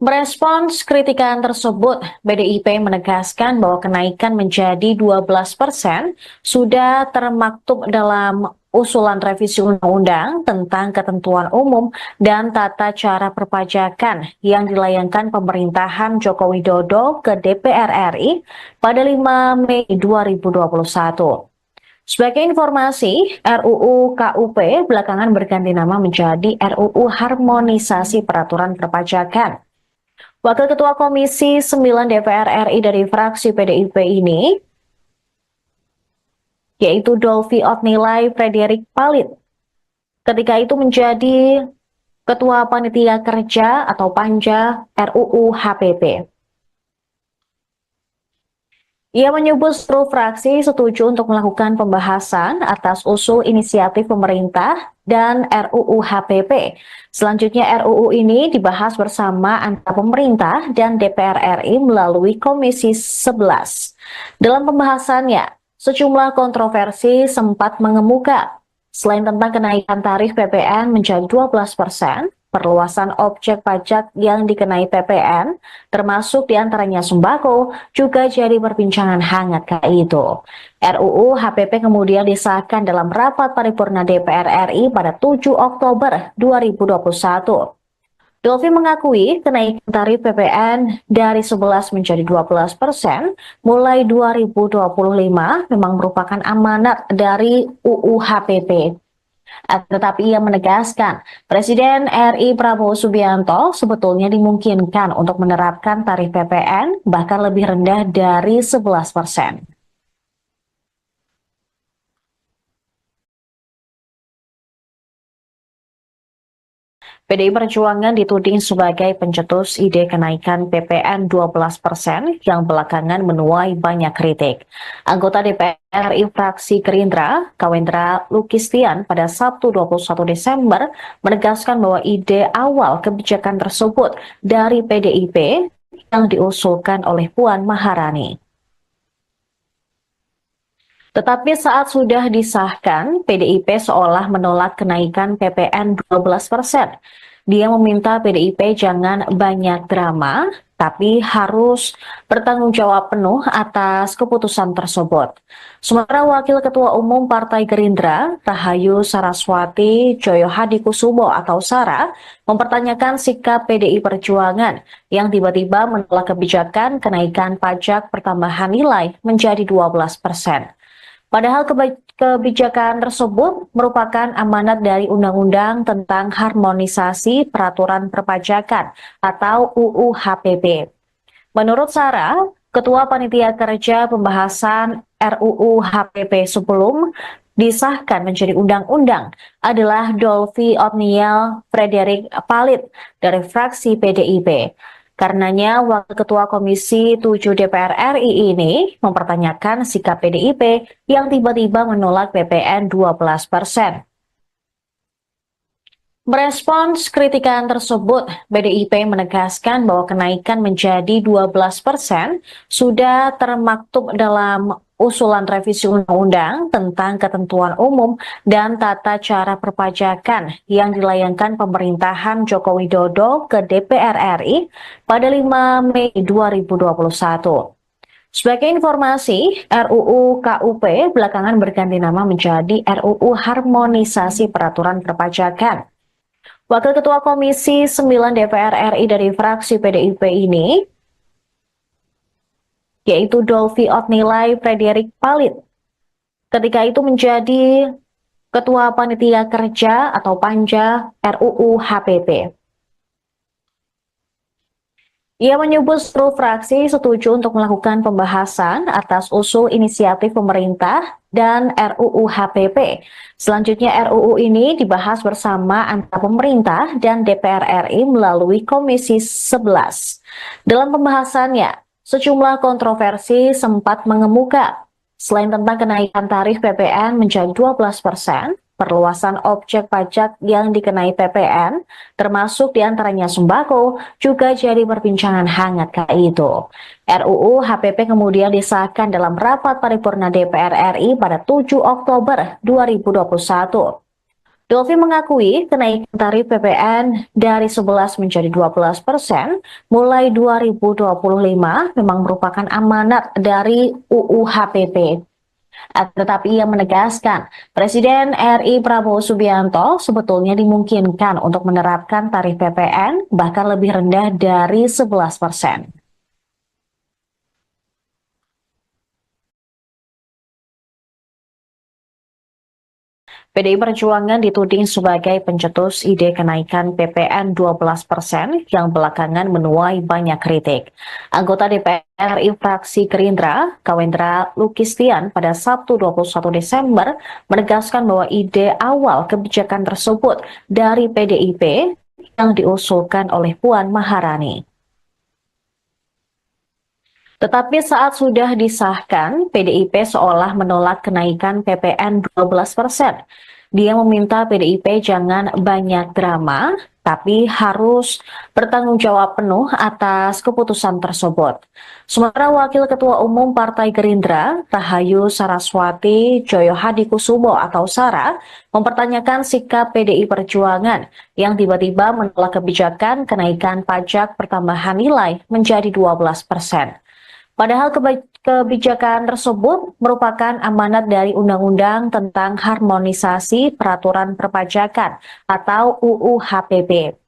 Merespons kritikan tersebut, PDIP menegaskan bahwa kenaikan menjadi 12% sudah termaktub dalam usulan revisi undang-undang tentang ketentuan umum dan tata cara perpajakan yang dilayangkan pemerintahan Joko Widodo ke DPR RI pada 5 Mei 2021. Sebagai informasi, RUU KUP belakangan berganti nama menjadi RUU Harmonisasi Peraturan Perpajakan. Wakil Ketua Komisi 9 DPR RI dari fraksi PDIP ini, yaitu Dolvi Otnilai Frederick Palit, ketika itu menjadi Ketua Panitia Kerja atau Panja RUU HPP. Ia menyebut seluruh fraksi setuju untuk melakukan pembahasan atas usul inisiatif pemerintah dan RUU HPP. Selanjutnya RUU ini dibahas bersama antara pemerintah dan DPR RI melalui Komisi 11. Dalam pembahasannya, sejumlah kontroversi sempat mengemuka. Selain tentang kenaikan tarif PPN menjadi 12%, perluasan objek pajak yang dikenai PPN, termasuk diantaranya sembako, juga jadi perbincangan hangat kala itu. RUU HPP kemudian disahkan dalam rapat paripurna DPR RI pada 7 Oktober 2021. Dolvi mengakui kenaikan tarif PPN dari 11 menjadi 12% mulai 2025 memang merupakan amanat dari UU HPP. Tetapi ia menegaskan, Presiden RI Prabowo Subianto sebetulnya dimungkinkan untuk menerapkan tarif PPN bahkan lebih rendah dari 11%. PDI Perjuangan dituding sebagai pencetus ide kenaikan PPN 12% yang belakangan menuai banyak kritik. Anggota DPR RI fraksi Gerindra, Kawendra Lukistian pada Sabtu 21 Desember menegaskan bahwa ide awal kebijakan tersebut dari PDIP yang diusulkan oleh Puan Maharani. Tetapi saat sudah disahkan, PDIP seolah menolak kenaikan PPN 12%. Dia meminta PDIP jangan banyak drama, tapi harus bertanggung jawab penuh atas keputusan tersebut. Sementara Wakil Ketua Umum Partai Gerindra, Rahayu Saraswati Joyohadikusumo atau Sara, mempertanyakan sikap PDI Perjuangan yang tiba-tiba menolak kebijakan kenaikan pajak pertambahan nilai menjadi 12%. Padahal kebijakan tersebut merupakan amanat dari Undang-Undang tentang Harmonisasi Peraturan Perpajakan atau UU HPP. Menurut Sarah, Ketua Panitia Kerja Pembahasan RUU HPP sebelum disahkan menjadi undang-undang adalah Dolvi Otniel Frederick Palit dari fraksi PDIP. Karenanya, Wakil Ketua Komisi 7 DPR RI ini mempertanyakan sikap PDIP yang tiba-tiba menolak PPN 12%. Merespons kritikan tersebut, PDIP menegaskan bahwa kenaikan menjadi 12% sudah termaktub dalam usulan revisi undang-undang tentang ketentuan umum dan tata cara perpajakan yang dilayangkan pemerintahan Joko Widodo ke DPR RI pada 5 Mei 2021. Sebagai informasi, RUU KUP belakangan berganti nama menjadi RUU Harmonisasi Peraturan Perpajakan. Wakil Ketua Komisi 9 DPR RI dari fraksi PDIP ini, yaitu Dolvi Otnilai Frederick Palit, ketika itu menjadi Ketua Panitia Kerja atau Panja RUU HPP. Ia menyebut seluruh fraksi setuju untuk melakukan pembahasan atas usul inisiatif pemerintah dan RUU HPP. Selanjutnya RUU ini dibahas bersama antara pemerintah dan DPR RI melalui Komisi 11. Dalam pembahasannya, sejumlah kontroversi sempat mengemuka. Selain tentang kenaikan tarif PPN menjadi 12%, perluasan objek pajak yang dikenai PPN, termasuk diantaranya sembako, juga jadi perbincangan hangat kala itu. RUU HPP kemudian disahkan dalam rapat paripurna DPR RI pada 7 Oktober 2021. Dolfi mengakui kenaikan tarif PPN dari 11 menjadi 12% mulai 2025 memang merupakan amanat dari UU HPP. Tetapi ia menegaskan, Presiden RI Prabowo Subianto sebetulnya dimungkinkan untuk menerapkan tarif PPN bahkan lebih rendah dari 11%. PDI Perjuangan dituding sebagai pencetus ide kenaikan PPN 12% yang belakangan menuai banyak kritik. Anggota DPR RI fraksi Gerindra, Kawendra Lukistian pada Sabtu 21 Desember menegaskan bahwa ide awal kebijakan tersebut dari PDIP yang diusulkan oleh Puan Maharani. Tetapi saat sudah disahkan, PDIP seolah menolak kenaikan PPN 12%. Dia meminta PDIP jangan banyak drama, tapi harus bertanggung jawab penuh atas keputusan tersebut. Sementara Wakil Ketua Umum Partai Gerindra, Rahayu Saraswati Joyo Hadikusumo atau Sara, mempertanyakan sikap PDI Perjuangan yang tiba-tiba menolak kebijakan kenaikan pajak pertambahan nilai menjadi 12%. Padahal kebijakan tersebut merupakan amanat dari Undang-Undang tentang Harmonisasi Peraturan Perpajakan atau UU HPP.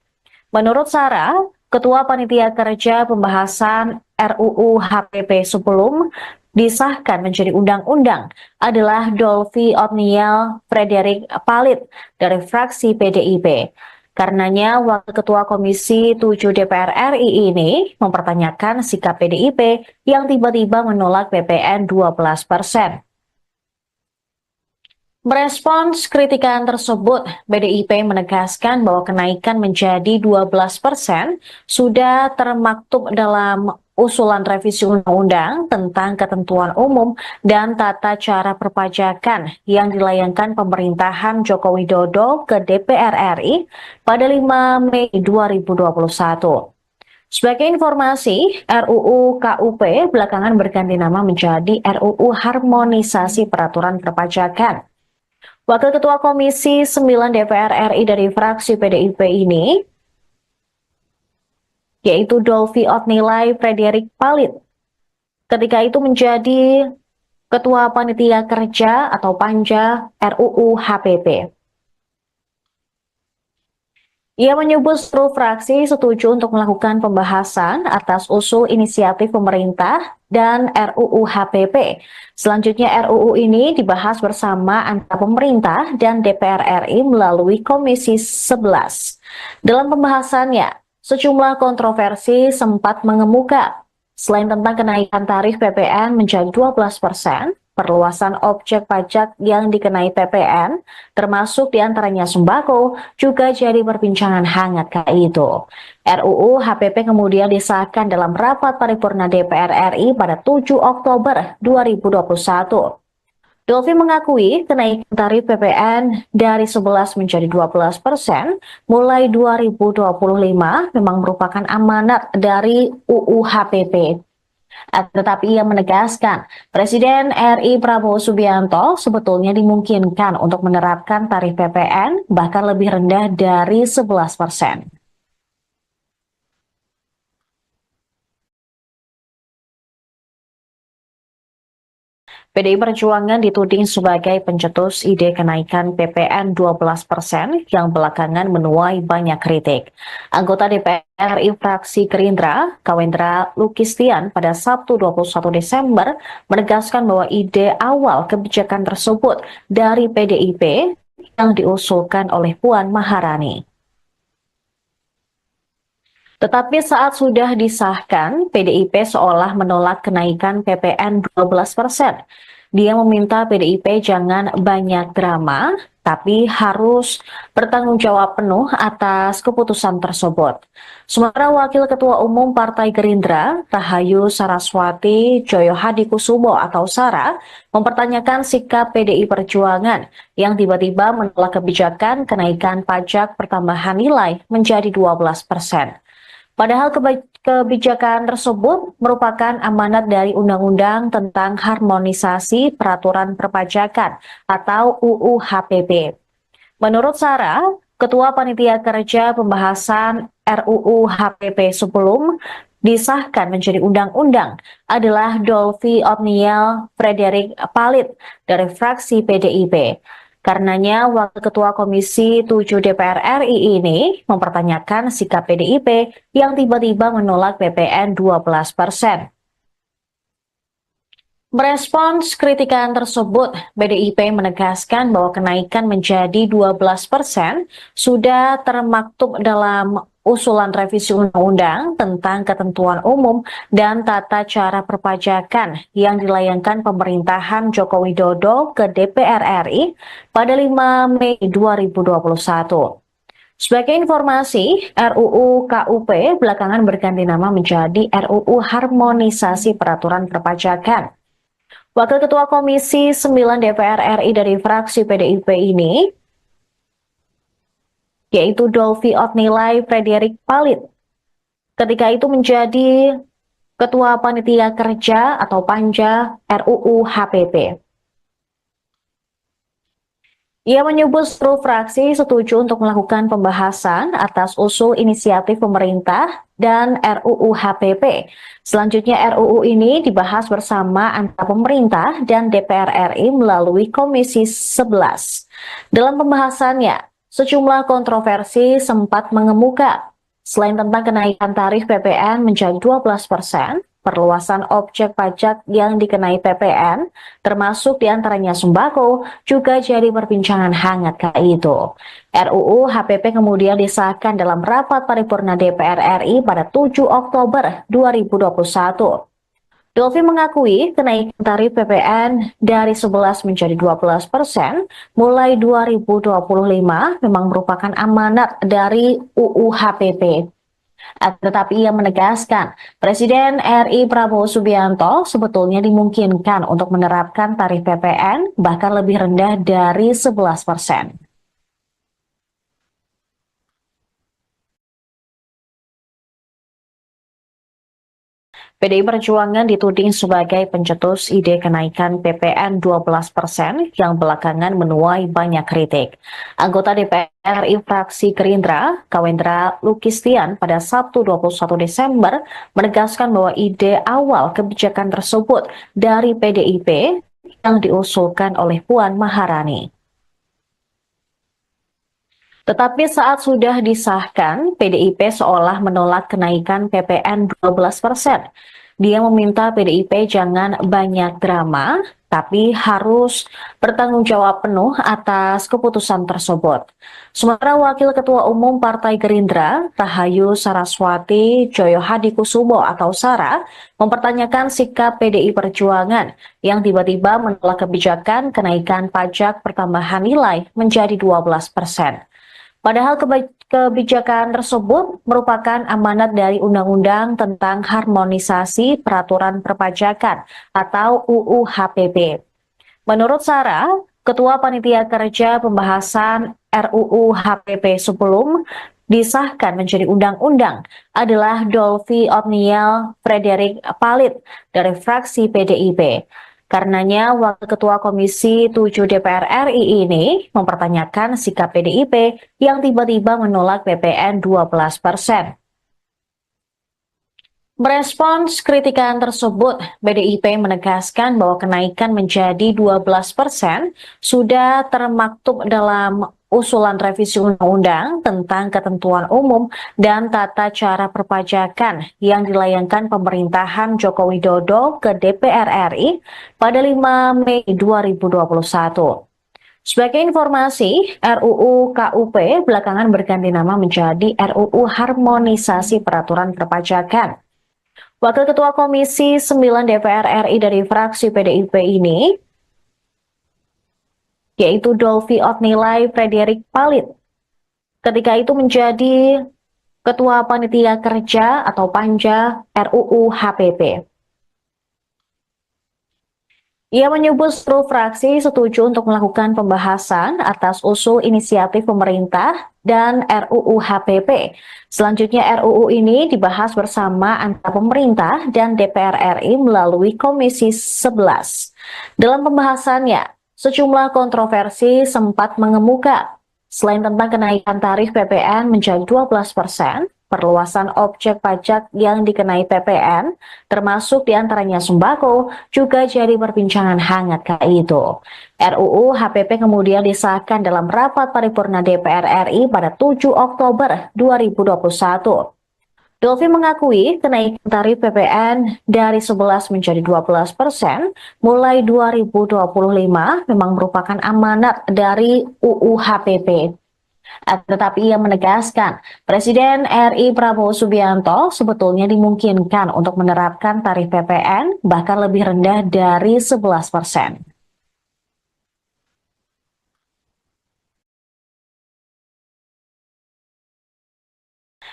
Menurut Sarah, Ketua Panitia Kerja Pembahasan RUU HPP sebelum disahkan menjadi undang-undang adalah Dolfi Otniel Frederick Palit dari fraksi PDIP. Karenanya, Wakil Ketua Komisi 7 DPR RI ini mempertanyakan sikap PDIP yang tiba-tiba menolak PPN 12%. Merespons kritikan tersebut, PDIP menegaskan bahwa kenaikan menjadi 12% sudah termaktub dalam usulan revisi undang-undang tentang ketentuan umum dan tata cara perpajakan yang dilayangkan pemerintahan Joko Widodo ke DPR RI pada 5 Mei 2021. Sebagai informasi, RUU KUP belakangan berganti nama menjadi RUU Harmonisasi Peraturan Perpajakan. Wakil Ketua Komisi 9 DPR RI dari fraksi PDIP ini, yaitu Dolfi Otnilai Frederick Palit, ketika itu menjadi Ketua Panitia Kerja atau Panja RUU HPP. Ia menyebut seluruh fraksi setuju untuk melakukan pembahasan atas usul inisiatif pemerintah dan RUU HPP. Selanjutnya RUU ini dibahas bersama antara pemerintah dan DPR RI melalui Komisi 11. Dalam pembahasannya, sejumlah kontroversi sempat mengemuka. Selain tentang kenaikan tarif PPN menjadi 12%, perluasan objek pajak yang dikenai PPN, termasuk diantaranya sembako, juga jadi perbincangan hangat kala itu. RUU HPP kemudian disahkan dalam rapat paripurna DPR RI pada 7 Oktober 2021. Dolfi mengakui kenaikan tarif PPN dari 11 menjadi 12% mulai 2025 memang merupakan amanat dari UU HPP. Tetapi ia menegaskan, Presiden RI Prabowo Subianto sebetulnya dimungkinkan untuk menerapkan tarif PPN bahkan lebih rendah dari 11%. PDI Perjuangan dituding sebagai pencetus ide kenaikan PPN 12% yang belakangan menuai banyak kritik. Anggota DPR RI fraksi Gerindra, Kawendra Lukistian pada Sabtu 21 Desember menegaskan bahwa ide awal kebijakan tersebut dari PDIP yang diusulkan oleh Puan Maharani. Tetapi saat sudah disahkan, PDIP seolah menolak kenaikan PPN 12%. Dia meminta PDIP jangan banyak drama, tapi harus bertanggung jawab penuh atas keputusan tersebut. Sementara Wakil Ketua Umum Partai Gerindra, Rahayu Saraswati Joyohadikusumo atau Sara, mempertanyakan sikap PDI Perjuangan yang tiba-tiba menolak kebijakan kenaikan pajak pertambahan nilai menjadi 12%. Padahal kebijakan tersebut merupakan amanat dari Undang-Undang tentang Harmonisasi Peraturan Perpajakan atau UU HPP. Menurut Sarah, Ketua Panitia Kerja Pembahasan RUU HPP sebelum disahkan menjadi undang-undang adalah Dolvi Otniel Frederick Palit dari fraksi PDIP. Karenanya, Wakil Ketua Komisi 7 DPR RI ini mempertanyakan sikap PDIP yang tiba-tiba menolak PPN 12%. Merespons kritikan tersebut, PDIP menegaskan bahwa kenaikan menjadi 12% sudah termaktub dalam usulan revisi undang-undang tentang ketentuan umum dan tata cara perpajakan yang dilayangkan pemerintahan Joko Widodo ke DPR RI pada 5 Mei 2021. Sebagai informasi, RUU KUP belakangan berganti nama menjadi RUU Harmonisasi Peraturan Perpajakan. Wakil Ketua Komisi 9 DPR RI dari fraksi PDIP ini, yaitu Dolvi Otnilai Frederick Palit, ketika itu menjadi Ketua Panitia Kerja atau Panja RUU HPP. Ia menyebut seluruh fraksi setuju untuk melakukan pembahasan atas usul inisiatif pemerintah dan RUU HPP. Selanjutnya RUU ini dibahas bersama antara pemerintah dan DPR RI melalui Komisi 11. Dalam pembahasannya, sejumlah kontroversi sempat mengemuka. Selain tentang kenaikan tarif PPN menjadi 12%, perluasan objek pajak yang dikenai PPN, termasuk diantaranya sembako, juga jadi perbincangan hangat kala itu. RUU HPP kemudian disahkan dalam rapat paripurna DPR RI pada 7 Oktober 2021. Dolvi mengakui kenaikan tarif PPN dari 11 menjadi 12% mulai 2025 memang merupakan amanat dari UU HPP. Tetapi ia menegaskan, Presiden RI Prabowo Subianto sebetulnya dimungkinkan untuk menerapkan tarif PPN bahkan lebih rendah dari 11%. PDI Perjuangan dituding sebagai pencetus ide kenaikan PPN 12% yang belakangan menuai banyak kritik. Anggota DPR RI fraksi Gerindra, Kawendra Lukistian pada Sabtu 21 Desember menegaskan bahwa ide awal kebijakan tersebut dari PDIP yang diusulkan oleh Puan Maharani. Tetapi saat sudah disahkan, PDIP seolah menolak kenaikan PPN 12%. Dia meminta PDIP jangan banyak drama, tapi harus bertanggung jawab penuh atas keputusan tersebut. Sementara Wakil Ketua Umum Partai Gerindra, Rahayu Saraswati Joyohadikusumo atau Sara, mempertanyakan sikap PDI Perjuangan yang tiba-tiba menolak kebijakan kenaikan pajak pertambahan nilai menjadi 12%. Padahal kebijakan tersebut merupakan amanat dari Undang-Undang tentang Harmonisasi Peraturan Perpajakan atau UU HPP. Menurut Sarah, Ketua Panitia Kerja Pembahasan RUU HPP sebelum disahkan menjadi undang-undang adalah Dolvi Otniel Frederick Palit dari fraksi PDIP. Karenanya, Wakil Ketua Komisi 7 DPR RI ini mempertanyakan sikap PDIP yang tiba-tiba menolak PPN 12%. Merespons kritikan tersebut, PDIP menegaskan bahwa kenaikan menjadi 12% sudah termaktub dalam usulan revisi undang-undang tentang ketentuan umum dan tata cara perpajakan yang dilayangkan pemerintahan Joko Widodo ke DPR RI pada 5 Mei 2021. Sebagai informasi, RUU KUP belakangan berganti nama menjadi RUU Harmonisasi Peraturan Perpajakan. Wakil Ketua Komisi 9 DPR RI dari fraksi PDIP ini, yaitu Dolvi Otnilai Frederick Palit. Ketika itu menjadi Ketua Panitia Kerja atau Panja RUU HPP. Ia menyebut seluruh fraksi setuju untuk melakukan pembahasan atas usul inisiatif pemerintah dan RUU HPP. Selanjutnya RUU ini dibahas bersama antara pemerintah dan DPR RI melalui Komisi 11. Dalam pembahasannya, sejumlah kontroversi sempat mengemuka. Selain tentang kenaikan tarif PPN menjadi 12%, perluasan objek pajak yang dikenai PPN, termasuk diantaranya sembako, juga jadi perbincangan hangat kala itu. RUU HPP kemudian disahkan dalam rapat paripurna DPR RI pada 7 Oktober 2021. Dolvi mengakui kenaikan tarif PPN dari 11 menjadi 12% mulai 2025 memang merupakan amanat dari UU HPP. Tetapi ia menegaskan, Presiden RI Prabowo Subianto sebetulnya dimungkinkan untuk menerapkan tarif PPN bahkan lebih rendah dari 11%.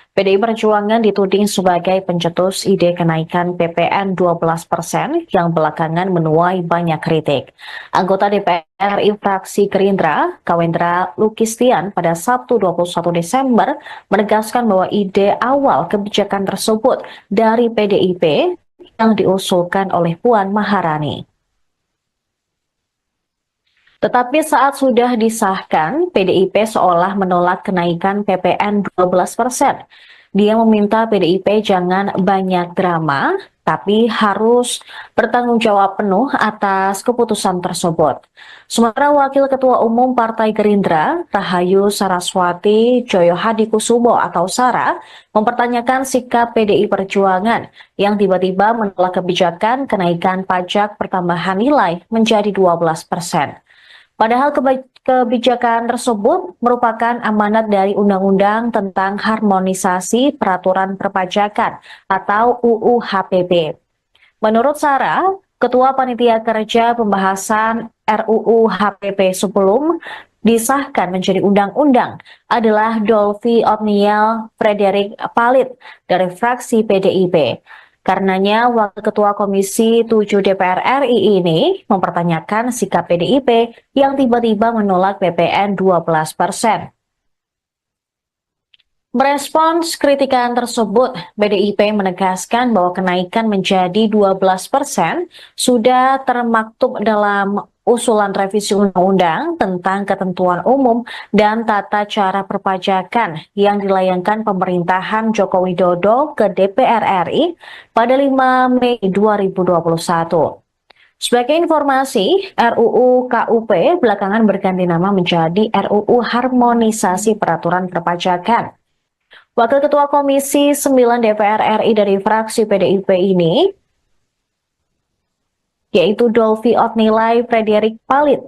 PDI Perjuangan dituding sebagai pencetus ide kenaikan PPN 12% yang belakangan menuai banyak kritik. Anggota DPR RI fraksi Gerindra, Kawendra Lukistian pada Sabtu 21 Desember menegaskan bahwa ide awal kebijakan tersebut dari PDIP yang diusulkan oleh Puan Maharani. Tetapi saat sudah disahkan, PDIP seolah menolak kenaikan PPN 12%. Dia meminta PDIP jangan banyak drama, tapi harus bertanggung jawab penuh atas keputusan tersebut. Sementara Wakil Ketua Umum Partai Gerindra, Rahayu Saraswati Joyohadikusumo atau Sara, mempertanyakan sikap PDI Perjuangan yang tiba-tiba menolak kebijakan kenaikan pajak pertambahan nilai menjadi 12%. Padahal kebijakan tersebut merupakan amanat dari Undang-Undang tentang Harmonisasi Peraturan Perpajakan atau UU HPP. Menurut Sarah, Ketua Panitia Kerja Pembahasan RUU HPP sebelum disahkan menjadi undang-undang adalah Dolvi Otniel Frederick Palit dari fraksi PDIP. Karenanya, Wakil Ketua Komisi 7 DPR RI ini mempertanyakan sikap PDIP yang tiba-tiba menolak PPN 12%. Merespons kritikan tersebut, PDIP menegaskan bahwa kenaikan menjadi 12% sudah termaktub dalam usulan revisi undang-undang tentang ketentuan umum dan tata cara perpajakan yang dilayangkan pemerintahan Joko Widodo ke DPR RI pada 5 Mei 2021. Sebagai informasi, RUU KUP belakangan berganti nama menjadi RUU Harmonisasi Peraturan Perpajakan. Wakil Ketua Komisi 9 DPR RI dari fraksi PDIP ini, yaitu Dolvi Otnilai Frederick Palit,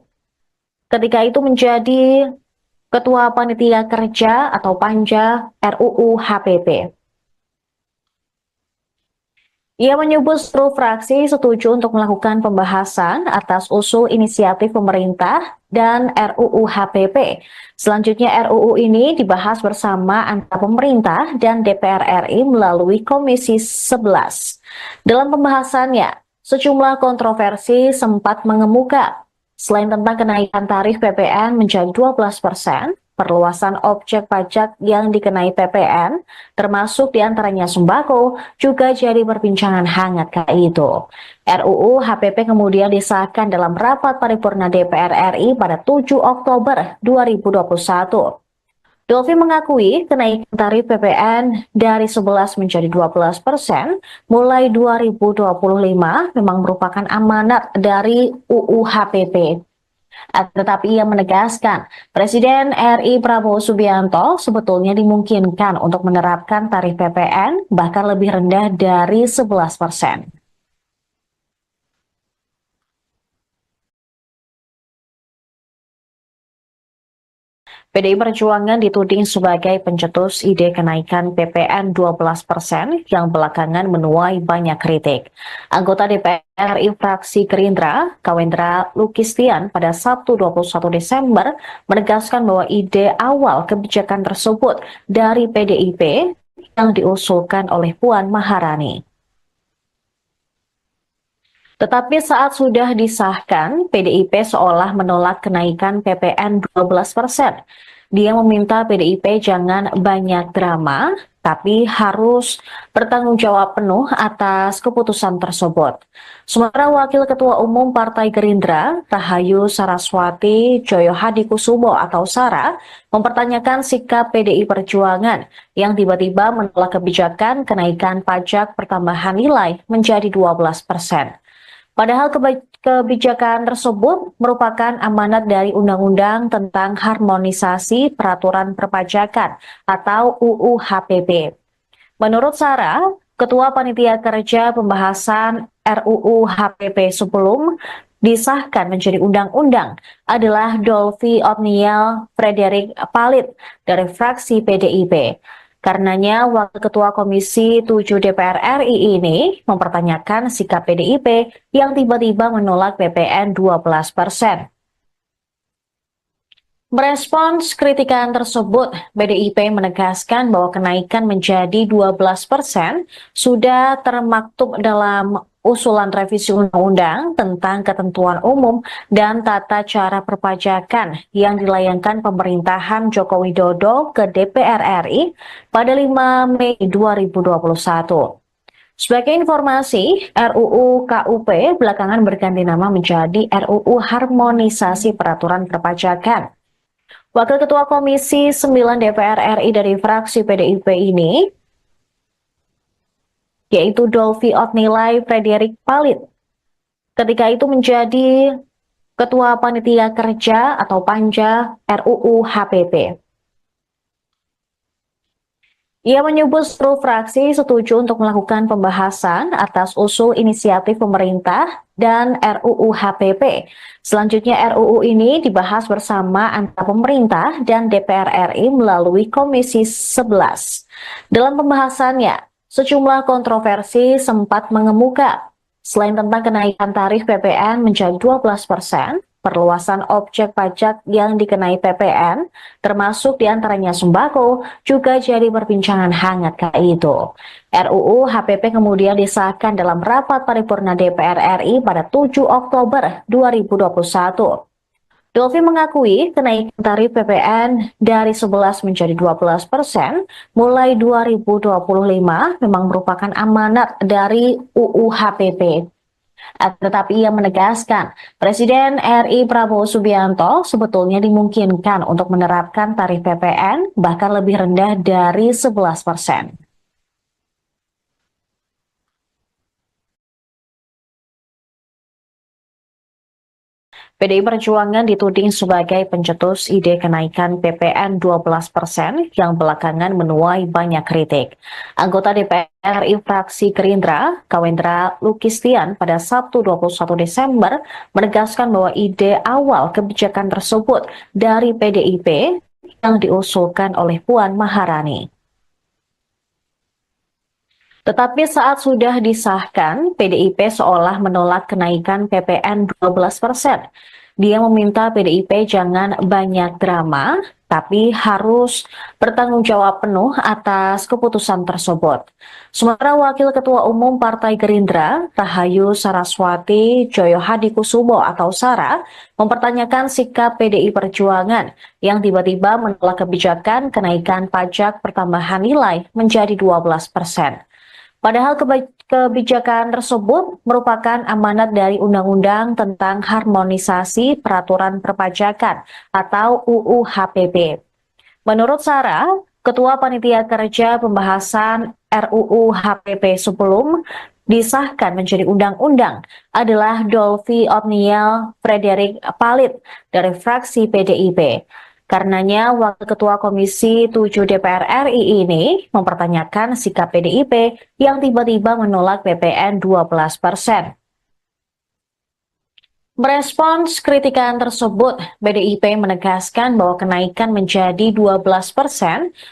ketika itu menjadi Ketua Panitia Kerja atau Panja RUU HPP. Ia menyebut seluruh fraksi setuju untuk melakukan pembahasan atas usul inisiatif pemerintah dan RUU HPP. Selanjutnya RUU ini dibahas bersama antara pemerintah dan DPR RI melalui Komisi 11. Dalam pembahasannya, sejumlah kontroversi sempat mengemuka. Selain tentang kenaikan tarif PPN menjadi 12%, perluasan objek pajak yang dikenai PPN, termasuk diantaranya sembako, juga jadi perbincangan hangat kala itu. RUU HPP kemudian disahkan dalam rapat paripurna DPR RI pada 7 Oktober 2021. Dolvi mengakui kenaikan tarif PPN dari 11 menjadi 12% mulai 2025 memang merupakan amanat dari UU HPP. Tetapi ia menegaskan, Presiden RI Prabowo Subianto sebetulnya dimungkinkan untuk menerapkan tarif PPN bahkan lebih rendah dari 11%. PDI Perjuangan dituding sebagai pencetus ide kenaikan PPN 12% yang belakangan menuai banyak kritik. Anggota DPR RI fraksi Gerindra, Kawendra Lukistian, pada Sabtu 21 Desember menegaskan bahwa ide awal kebijakan tersebut dari PDIP yang diusulkan oleh Puan Maharani. Tetapi saat sudah disahkan, PDIP seolah menolak kenaikan PPN 12%. Dia meminta PDIP jangan banyak drama, tapi harus bertanggung jawab penuh atas keputusan tersebut. Sementara Wakil Ketua Umum Partai Gerindra, Rahayu Saraswati Joyohadikusumo atau Sara, mempertanyakan sikap PDI Perjuangan yang tiba-tiba menolak kebijakan kenaikan pajak pertambahan nilai menjadi 12%. Padahal kebijakan tersebut merupakan amanat dari Undang-Undang tentang Harmonisasi Peraturan Perpajakan atau UU HPP. Menurut Sarah, Ketua Panitia Kerja Pembahasan RUU HPP sebelum disahkan menjadi undang-undang adalah Dolvi Otniel Frederick Palit dari fraksi PDIP. Karenanya, Wakil Ketua Komisi 7 DPR RI ini mempertanyakan sikap PDIP yang tiba-tiba menolak PPN 12%. Merespons kritikan tersebut, PDIP menegaskan bahwa kenaikan menjadi 12% sudah termaktub dalam usulan revisi undang-undang tentang ketentuan umum dan tata cara perpajakan yang dilayangkan pemerintahan Joko Widodo ke DPR RI pada 5 Mei 2021. Sebagai informasi, RUU KUP belakangan berganti nama menjadi RUU Harmonisasi Peraturan Perpajakan. Wakil Ketua Komisi 9 DPR RI dari fraksi PDIP ini, yaitu Dolvi Otnilai Frederick Palit, ketika itu menjadi Ketua Panitia Kerja atau Panja RUU HPP. Ia menyebut seluruh fraksi setuju untuk melakukan pembahasan atas usul inisiatif pemerintah dan RUU HPP. Selanjutnya RUU ini dibahas bersama antara pemerintah dan DPR RI melalui Komisi 11. Dalam pembahasannya, sejumlah kontroversi sempat mengemuka. Selain tentang kenaikan tarif PPN menjadi 12%, perluasan objek pajak yang dikenai PPN, termasuk diantaranya sembako, juga jadi perbincangan hangat kala itu. RUU HPP kemudian disahkan dalam rapat paripurna DPR RI pada 7 Oktober 2021. Dolvi mengakui kenaikan tarif PPN dari 11 menjadi 12% mulai 2025 memang merupakan amanat dari UU HPP. Tetapi ia menegaskan, Presiden RI Prabowo Subianto sebetulnya dimungkinkan untuk menerapkan tarif PPN bahkan lebih rendah dari 11%. PDI Perjuangan dituding sebagai pencetus ide kenaikan PPN 12% yang belakangan menuai banyak kritik. Anggota DPR RI fraksi Gerindra, Kawendra Lukistian, pada Sabtu 21 Desember menegaskan bahwa ide awal kebijakan tersebut dari PDIP yang diusulkan oleh Puan Maharani. Tetapi saat sudah disahkan, PDIP seolah menolak kenaikan PPN 12%. Dia meminta PDIP jangan banyak drama, tapi harus bertanggung jawab penuh atas keputusan tersebut. Sementara Wakil Ketua Umum Partai Gerindra, Rahayu Saraswati Joyohadikusumo atau Sara, mempertanyakan sikap PDI Perjuangan yang tiba-tiba menolak kebijakan kenaikan pajak pertambahan nilai menjadi 12%. Padahal kebijakan tersebut merupakan amanat dari Undang-Undang tentang Harmonisasi Peraturan Perpajakan atau UU HPP. Menurut Sarah, Ketua Panitia Kerja Pembahasan RUU HPP sebelum disahkan menjadi undang-undang adalah Dolvi Otniel Frederick Palit dari fraksi PDIP. Karenanya, Wakil Ketua Komisi 7 DPR RI ini mempertanyakan sikap PDIP yang tiba-tiba menolak PPN 12%. Merespons kritikan tersebut, PDIP menegaskan bahwa kenaikan menjadi 12%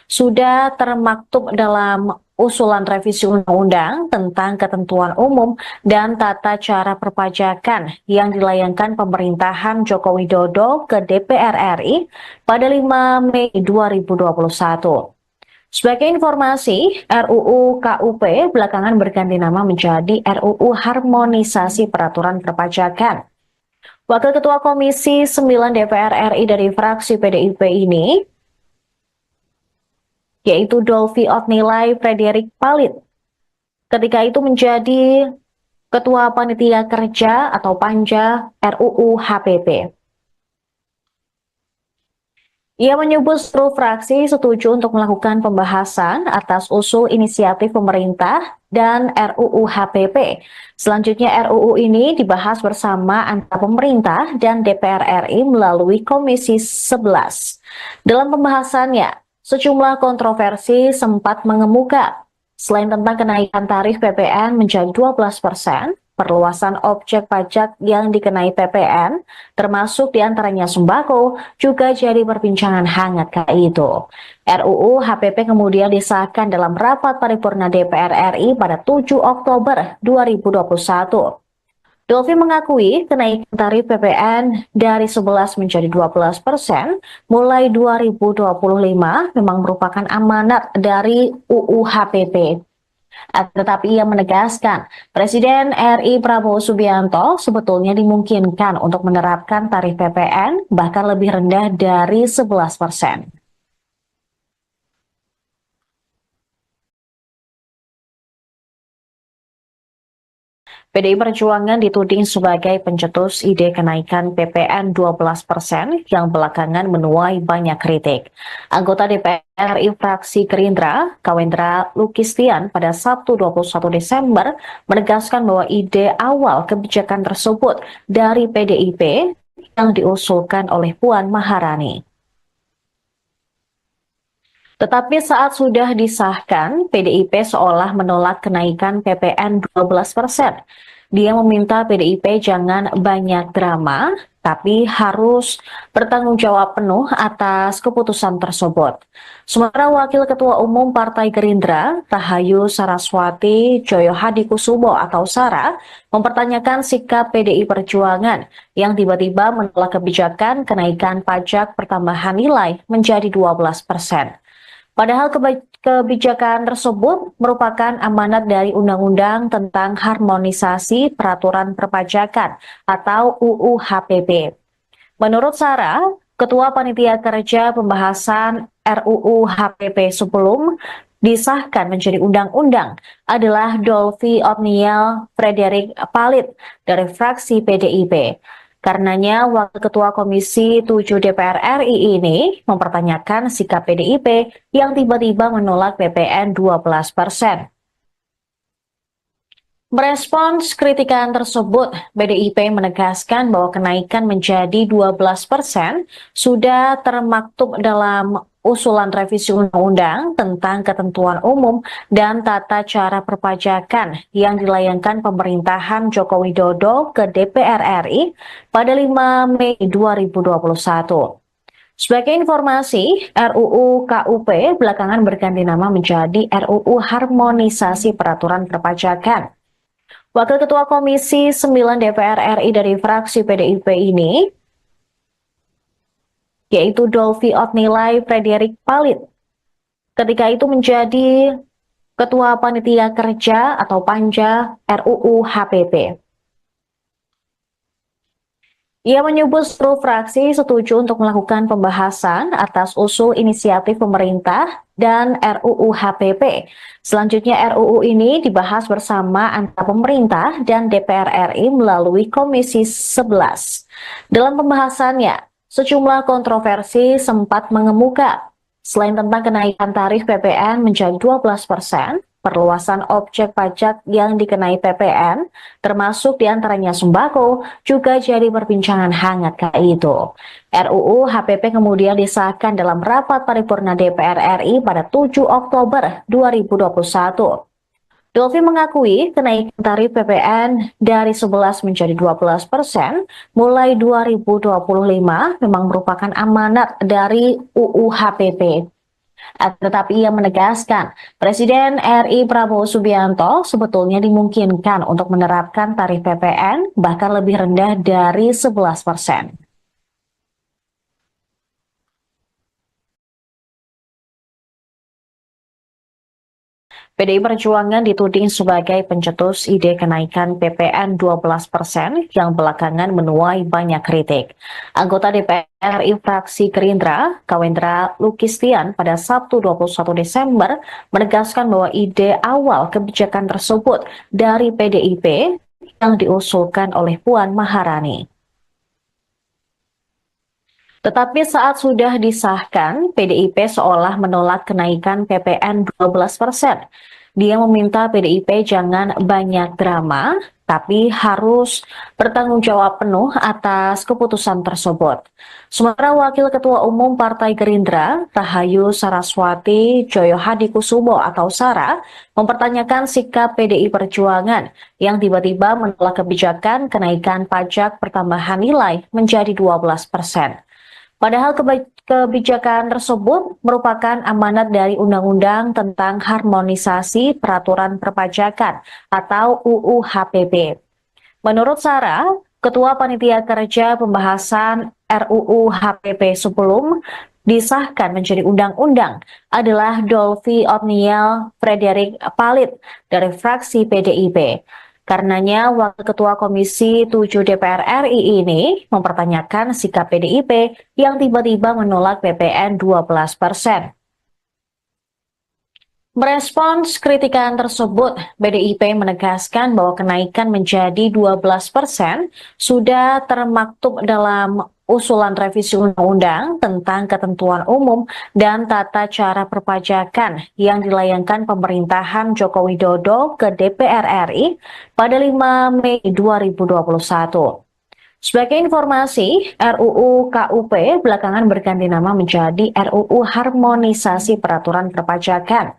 sudah termaktub dalam usulan revisi undang-undang tentang ketentuan umum dan tata cara perpajakan yang dilayangkan pemerintahan Joko Widodo ke DPR RI pada 5 Mei 2021. Sebagai informasi, RUU KUP belakangan berganti nama menjadi RUU Harmonisasi Peraturan Perpajakan. Wakil Ketua Komisi 9 DPR RI dari fraksi PDIP ini, yaitu Dolvi Otnilai Frederik Palit, ketika itu menjadi Ketua Panitia Kerja atau Panja RUU HPP. Ia menyebut seluruh fraksi setuju untuk melakukan pembahasan atas usul inisiatif pemerintah dan RUU HPP. Selanjutnya RUU ini dibahas bersama antara pemerintah dan DPR RI melalui Komisi 11. Dalam pembahasannya, sejumlah kontroversi sempat mengemuka. Selain tentang kenaikan tarif PPN menjadi 12%, perluasan objek pajak yang dikenai PPN, termasuk diantaranya sembako, juga jadi perbincangan hangat kala itu. RUU HPP kemudian disahkan dalam rapat paripurna DPR RI pada 7 Oktober 2021. Dolvi mengakui kenaikan tarif PPN dari 11 menjadi 12% mulai 2025 memang merupakan amanat dari UU HPP. Tetapi ia menegaskan, Presiden RI Prabowo Subianto sebetulnya dimungkinkan untuk menerapkan tarif PPN bahkan lebih rendah dari 11%. PDI Perjuangan dituding sebagai pencetus ide kenaikan PPN 12% yang belakangan menuai banyak kritik. Anggota DPR RI fraksi Gerindra, Kawendra Lukistian pada Sabtu 21 Desember menegaskan bahwa ide awal kebijakan tersebut dari PDIP yang diusulkan oleh Puan Maharani. Tetapi saat sudah disahkan, PDIP seolah menolak kenaikan PPN 12%. Dia meminta PDIP jangan banyak drama, tapi harus bertanggung jawab penuh atas keputusan tersebut. Sementara Wakil Ketua Umum Partai Gerindra, Rahayu Saraswati Joyo Hadikusumo atau Sara, mempertanyakan sikap PDI Perjuangan yang tiba-tiba menolak kebijakan kenaikan pajak pertambahan nilai menjadi 12%. Padahal kebijakan tersebut merupakan amanat dari Undang-Undang tentang Harmonisasi Peraturan Perpajakan atau UU HPP. Menurut Sarah, Ketua Panitia Kerja Pembahasan RUU HPP sebelum disahkan menjadi undang-undang adalah Dolvi Otniel Frederik Palit dari fraksi PDIP. Karenanya, Wakil Ketua Komisi 7 DPR RI ini mempertanyakan sikap PDIP yang tiba-tiba menolak PPN 12%. Merespons kritikan tersebut, PDIP menegaskan bahwa kenaikan menjadi 12% sudah termaktub dalam usulan revisi undang-undang tentang ketentuan umum dan tata cara perpajakan yang dilayangkan pemerintahan Joko Widodo ke DPR RI pada 5 Mei 2021. Sebagai informasi, RUU KUP belakangan berganti nama menjadi RUU Harmonisasi Peraturan Perpajakan. Wakil Ketua Komisi 9 DPR RI dari fraksi PDIP ini, yaitu Dolvi Otnilai Frederik Palit, ketika itu menjadi Ketua Panitia Kerja atau Panja RUU HPP. Ia menyebut seluruh fraksi setuju untuk melakukan pembahasan atas usul inisiatif pemerintah dan RUU HPP. Selanjutnya RUU ini dibahas bersama antara pemerintah dan DPR RI melalui Komisi 11. Dalam pembahasannya, sejumlah kontroversi sempat mengemuka. Selain tentang kenaikan tarif PPN menjadi 12%, perluasan objek pajak yang dikenai PPN, termasuk diantaranya sembako, juga jadi perbincangan hangat kala itu. RUU HPP kemudian disahkan dalam rapat paripurna DPR RI pada 7 Oktober 2021. Dolfi mengakui kenaikan tarif PPN dari 11 menjadi 12% mulai 2025 memang merupakan amanat dari UU HPP. Tetapi ia menegaskan, Presiden RI Prabowo Subianto sebetulnya dimungkinkan untuk menerapkan tarif PPN bahkan lebih rendah dari 11%. PDI Perjuangan dituding sebagai pencetus ide kenaikan PPN 12% yang belakangan menuai banyak kritik. Anggota DPR RI fraksi Gerindra, Kawendra Lukistian pada Sabtu 21 Desember menegaskan bahwa ide awal kebijakan tersebut dari PDIP yang diusulkan oleh Puan Maharani. Tetapi saat sudah disahkan, PDIP seolah menolak kenaikan PPN 12%. Dia meminta PDIP jangan banyak drama, tapi harus bertanggung jawab penuh atas keputusan tersebut. Sementara Wakil Ketua Umum Partai Gerindra, Rahayu Saraswati Joyohadikusumo atau Sara, mempertanyakan sikap PDI Perjuangan yang tiba-tiba menolak kebijakan kenaikan pajak pertambahan nilai menjadi 12%. Padahal kebijakan tersebut merupakan amanat dari Undang-Undang tentang Harmonisasi Peraturan Perpajakan atau UU HPP. Menurut Sarah, Ketua Panitia Kerja Pembahasan RUU HPP sebelum disahkan menjadi undang-undang adalah Dolfi Otniel Frederick Palit dari fraksi PDIP. Karenanya, Wakil Ketua Komisi 7 DPR RI ini mempertanyakan sikap PDIP yang tiba-tiba menolak PPN 12%. Merespons kritikan tersebut, PDIP menegaskan bahwa kenaikan menjadi 12% sudah termaktub dalam usulan revisi undang-undang tentang ketentuan umum dan tata cara perpajakan yang dilayangkan pemerintahan Joko Widodo ke DPR RI pada 5 Mei 2021. Sebagai informasi, RUU KUP belakangan berganti nama menjadi RUU Harmonisasi Peraturan Perpajakan.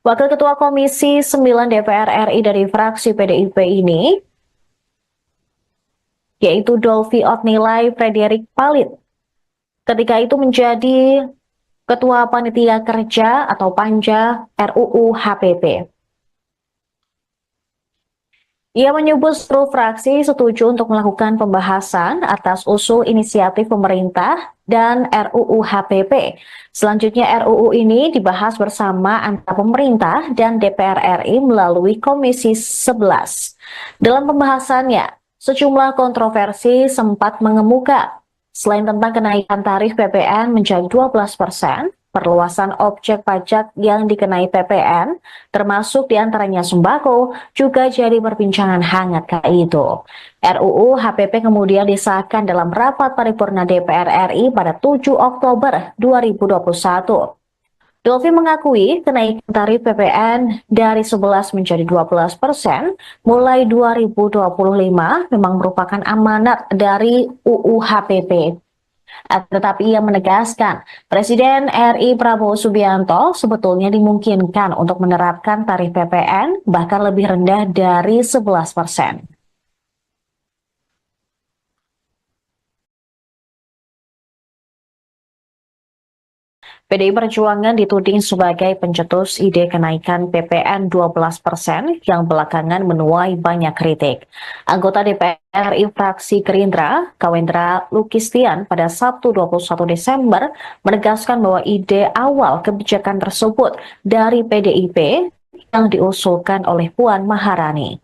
Wakil Ketua Komisi 9 DPR RI dari fraksi PDIP ini yaitu Dolfi Otnilai Frederick Palit. Ketika itu menjadi Ketua Panitia Kerja atau Panja RUU HPP. Ia menyebut seluruh fraksi setuju untuk melakukan pembahasan atas usul inisiatif pemerintah dan RUU HPP. Selanjutnya RUU ini dibahas bersama antara pemerintah dan DPR RI melalui Komisi 11. Dalam pembahasannya, sejumlah kontroversi sempat mengemuka. Selain tentang kenaikan tarif PPN menjadi 12%, perluasan objek pajak yang dikenai PPN, termasuk diantaranya sembako, juga jadi perbincangan hangat kala itu. RUU HPP kemudian disahkan dalam rapat paripurna DPR RI pada 7 Oktober 2021. Dolfi mengakui kenaikan tarif PPN dari 11 menjadi 12% mulai 2025 memang merupakan amanat dari UU HPP. Tetapi ia menegaskan, Presiden RI Prabowo Subianto sebetulnya dimungkinkan untuk menerapkan tarif PPN bahkan lebih rendah dari 11%. PDI Perjuangan dituding sebagai pencetus ide kenaikan PPN 12% yang belakangan menuai banyak kritik. Anggota DPR RI fraksi Gerindra, Kawendra Lukistian pada Sabtu 21 Desember menegaskan bahwa ide awal kebijakan tersebut dari PDIP yang diusulkan oleh Puan Maharani.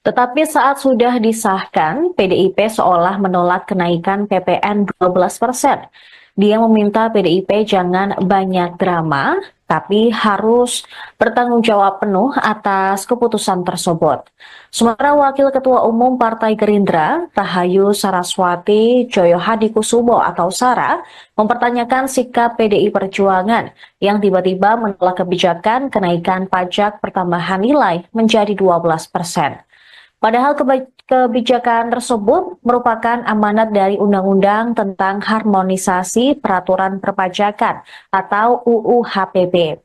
Tetapi saat sudah disahkan, PDIP seolah menolak kenaikan PPN 12%. Dia meminta PDIP jangan banyak drama, tapi harus bertanggung jawab penuh atas keputusan tersebut. Sementara Wakil Ketua Umum Partai Gerindra, Rahayu Saraswati Joyohadikusumo atau Sara, mempertanyakan sikap PDI Perjuangan yang tiba-tiba menolak kebijakan kenaikan pajak pertambahan nilai menjadi 12%. Padahal kebijakan tersebut merupakan amanat dari Undang-Undang tentang Harmonisasi Peraturan Perpajakan atau UU HPP.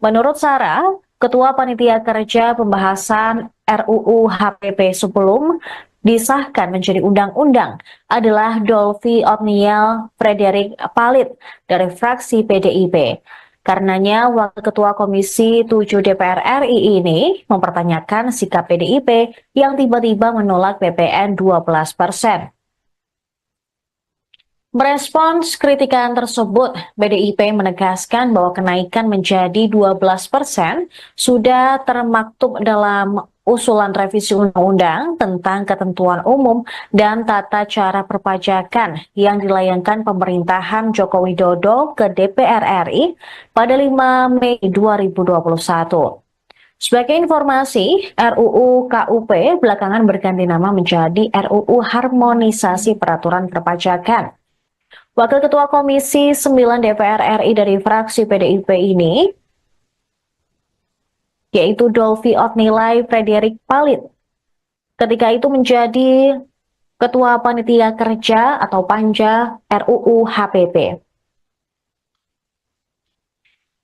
Menurut Sarah, Ketua Panitia Kerja Pembahasan RUU HPP sebelum disahkan menjadi undang-undang adalah Dolvi Otniel Frederick Palit dari fraksi PDIP. Karenanya, Wakil Ketua Komisi 7 DPR RI ini mempertanyakan sikap PDIP yang tiba-tiba menolak PPN 12%. Merespons kritikan tersebut, PDIP menegaskan bahwa kenaikan menjadi 12% sudah termaktub dalam usulan revisi undang-undang tentang ketentuan umum dan tata cara perpajakan yang dilayangkan pemerintahan Joko Widodo ke DPR RI pada 5 Mei 2021. Sebagai informasi, RUU KUP belakangan berganti nama menjadi RUU Harmonisasi Peraturan Perpajakan. Wakil Ketua Komisi 9 DPR RI dari fraksi PDIP ini, yaitu Dolvi Otnilai Frederick Palit, ketika itu menjadi Ketua Panitia Kerja atau Panja RUU HPP.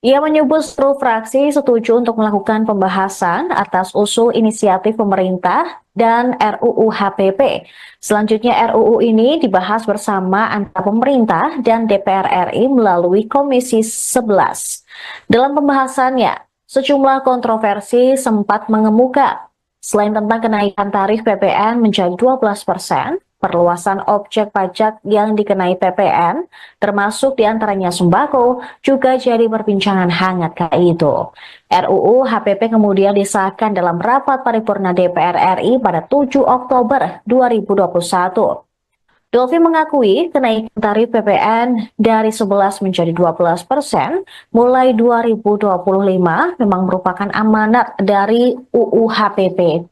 Ia menyebut seluruh fraksi setuju untuk melakukan pembahasan atas usul inisiatif pemerintah dan RUU HPP. Selanjutnya RUU ini dibahas bersama antara pemerintah dan DPR RI melalui Komisi 11. Dalam pembahasannya, sejumlah kontroversi sempat mengemuka. Selain tentang kenaikan tarif PPN menjadi 12%, perluasan objek pajak yang dikenai PPN, termasuk diantaranya sembako, juga jadi perbincangan hangat kala itu. RUU HPP kemudian disahkan dalam rapat paripurna DPR RI pada 7 Oktober 2021. Dolvi mengakui kenaikan tarif PPN dari 11 menjadi 12% mulai 2025 memang merupakan amanat dari UU HPP.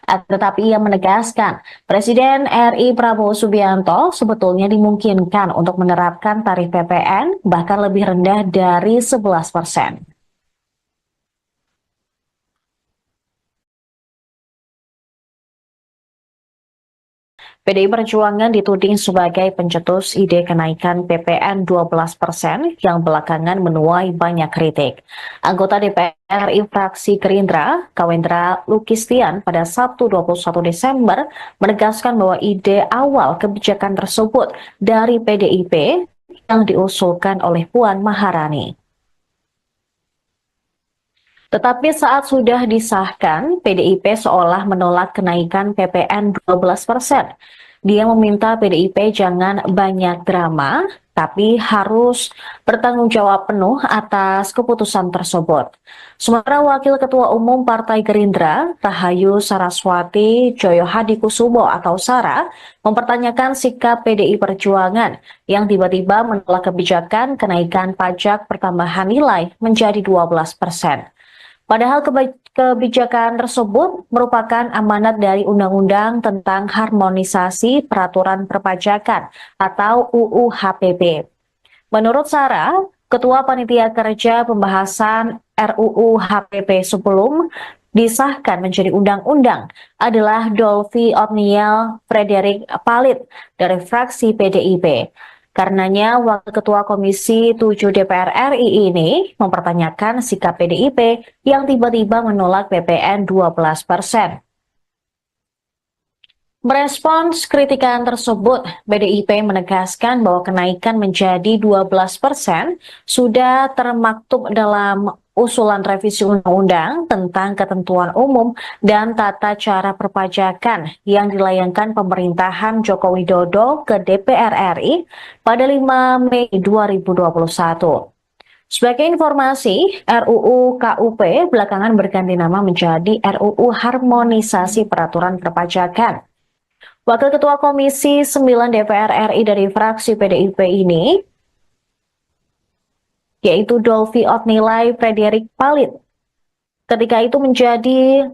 Tetapi ia menegaskan, Presiden RI Prabowo Subianto sebetulnya dimungkinkan untuk menerapkan tarif PPN bahkan lebih rendah dari 11%. PDI Perjuangan dituding sebagai pencetus ide kenaikan PPN 12% yang belakangan menuai banyak kritik. Anggota DPR RI fraksi Gerindra, Kawendra Lukistian pada Sabtu 21 Desember menegaskan bahwa ide awal kebijakan tersebut dari PDIP yang diusulkan oleh Puan Maharani. Tetapi saat sudah disahkan, PDIP seolah menolak kenaikan PPN 12%. Dia meminta PDIP jangan banyak drama, tapi harus bertanggung jawab penuh atas keputusan tersebut. Sementara Wakil Ketua Umum Partai Gerindra, Rahayu Saraswati Joyohadikusumo atau Sara, mempertanyakan sikap PDI Perjuangan yang tiba-tiba menolak kebijakan kenaikan pajak pertambahan nilai menjadi 12%. Padahal kebijakan tersebut merupakan amanat dari Undang-Undang tentang Harmonisasi Peraturan Perpajakan atau UU HPP. Menurut Sarah, Ketua Panitia Kerja Pembahasan RUU HPP sebelum disahkan menjadi undang-undang adalah Dolvi Otniel Frederick Palit dari fraksi PDIP. Karenanya, Wakil Ketua Komisi 7 DPR RI ini mempertanyakan sikap PDIP yang tiba-tiba menolak PPN 12%. Merespons kritikan tersebut, PDIP menegaskan bahwa kenaikan menjadi 12% sudah termaktub dalam usulan revisi undang-undang tentang ketentuan umum dan tata cara perpajakan yang dilayangkan pemerintahan Joko Widodo ke DPR RI pada 5 Mei 2021. Sebagai informasi, RUU KUP belakangan berganti nama menjadi RUU Harmonisasi Peraturan Perpajakan. Wakil Ketua Komisi 9 DPR RI dari fraksi PDIP ini, yaitu Dolvi Otnilai Frederick Palit, ketika itu menjadi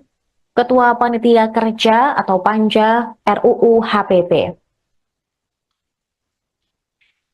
Ketua Panitia Kerja atau Panja RUU HPP.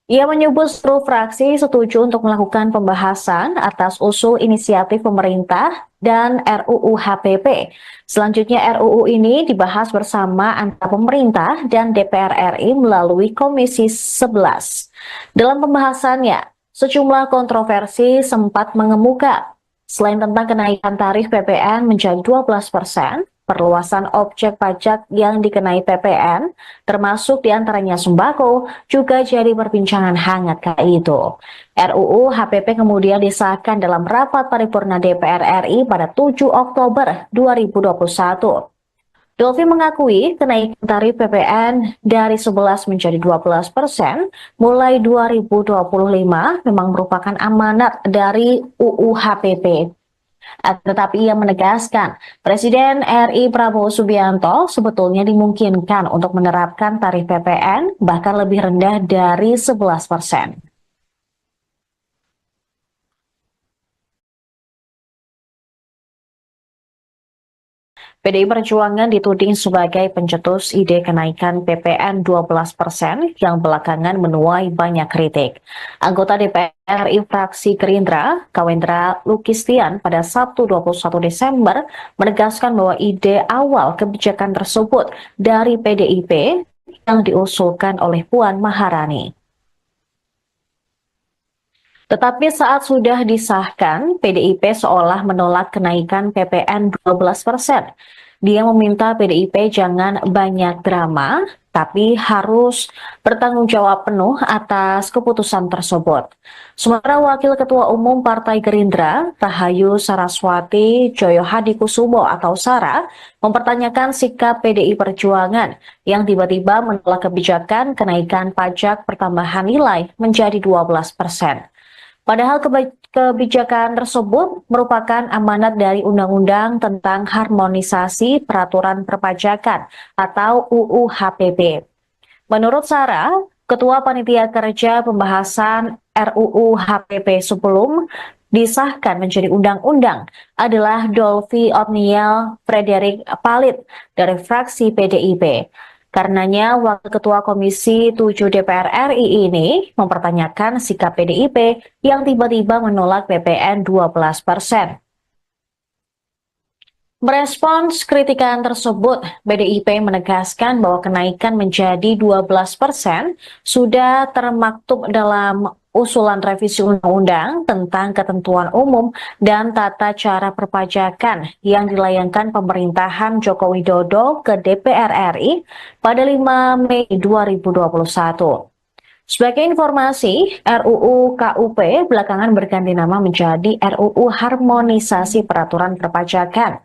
Ia menyebut seluruh fraksi setuju untuk melakukan pembahasan atas usul inisiatif pemerintah dan RUU HPP. Selanjutnya RUU ini dibahas bersama antara pemerintah dan DPR RI melalui Komisi 11. Dalam pembahasannya, sejumlah kontroversi sempat mengemuka. Selain tentang kenaikan tarif PPN menjadi 12%, perluasan objek pajak yang dikenai PPN, termasuk diantaranya sembako, juga jadi perbincangan hangat kala itu. RUU HPP kemudian disahkan dalam rapat paripurna DPR RI pada 7 Oktober 2021. Dolfi mengakui kenaikan tarif PPN dari 11 menjadi 12% mulai 2025 memang merupakan amanat dari UU HPP. Tetapi ia menegaskan, Presiden RI Prabowo Subianto sebetulnya dimungkinkan untuk menerapkan tarif PPN bahkan lebih rendah dari 11%. PDI Perjuangan dituding sebagai pencetus ide kenaikan PPN 12% yang belakangan menuai banyak kritik. Anggota DPR RI fraksi Gerindra, Kawendra Lukistian pada Sabtu 21 Desember menegaskan bahwa ide awal kebijakan tersebut dari PDIP yang diusulkan oleh Puan Maharani. Tetapi saat sudah disahkan, PDIP seolah menolak kenaikan PPN 12%. Dia meminta PDIP jangan banyak drama, tapi harus bertanggung jawab penuh atas keputusan tersebut. Sementara Wakil Ketua Umum Partai Gerindra, Rahayu Saraswati Joyohadikusumo atau Sara, mempertanyakan sikap PDI Perjuangan yang tiba-tiba menolak kebijakan kenaikan pajak pertambahan nilai menjadi 12%. Padahal kebijakan tersebut merupakan amanat dari Undang-Undang tentang Harmonisasi Peraturan Perpajakan atau UU HPP. Menurut Sarah, Ketua Panitia Kerja Pembahasan RUU HPP sebelum disahkan menjadi undang-undang adalah Dolfi Otniel Frederick Palit dari fraksi PDIP. Karenanya, Wakil Ketua Komisi 7 DPR RI ini mempertanyakan sikap PDIP yang tiba-tiba menolak PPN 12%. Merespons kritikan tersebut, PDIP menegaskan bahwa kenaikan menjadi 12% sudah termaktub dalam usulan revisi undang-undang tentang ketentuan umum dan tata cara perpajakan yang dilayangkan pemerintahan Joko Widodo ke DPR RI pada 5 Mei 2021. Sebagai informasi, RUU KUP belakangan berganti nama menjadi RUU Harmonisasi Peraturan Perpajakan.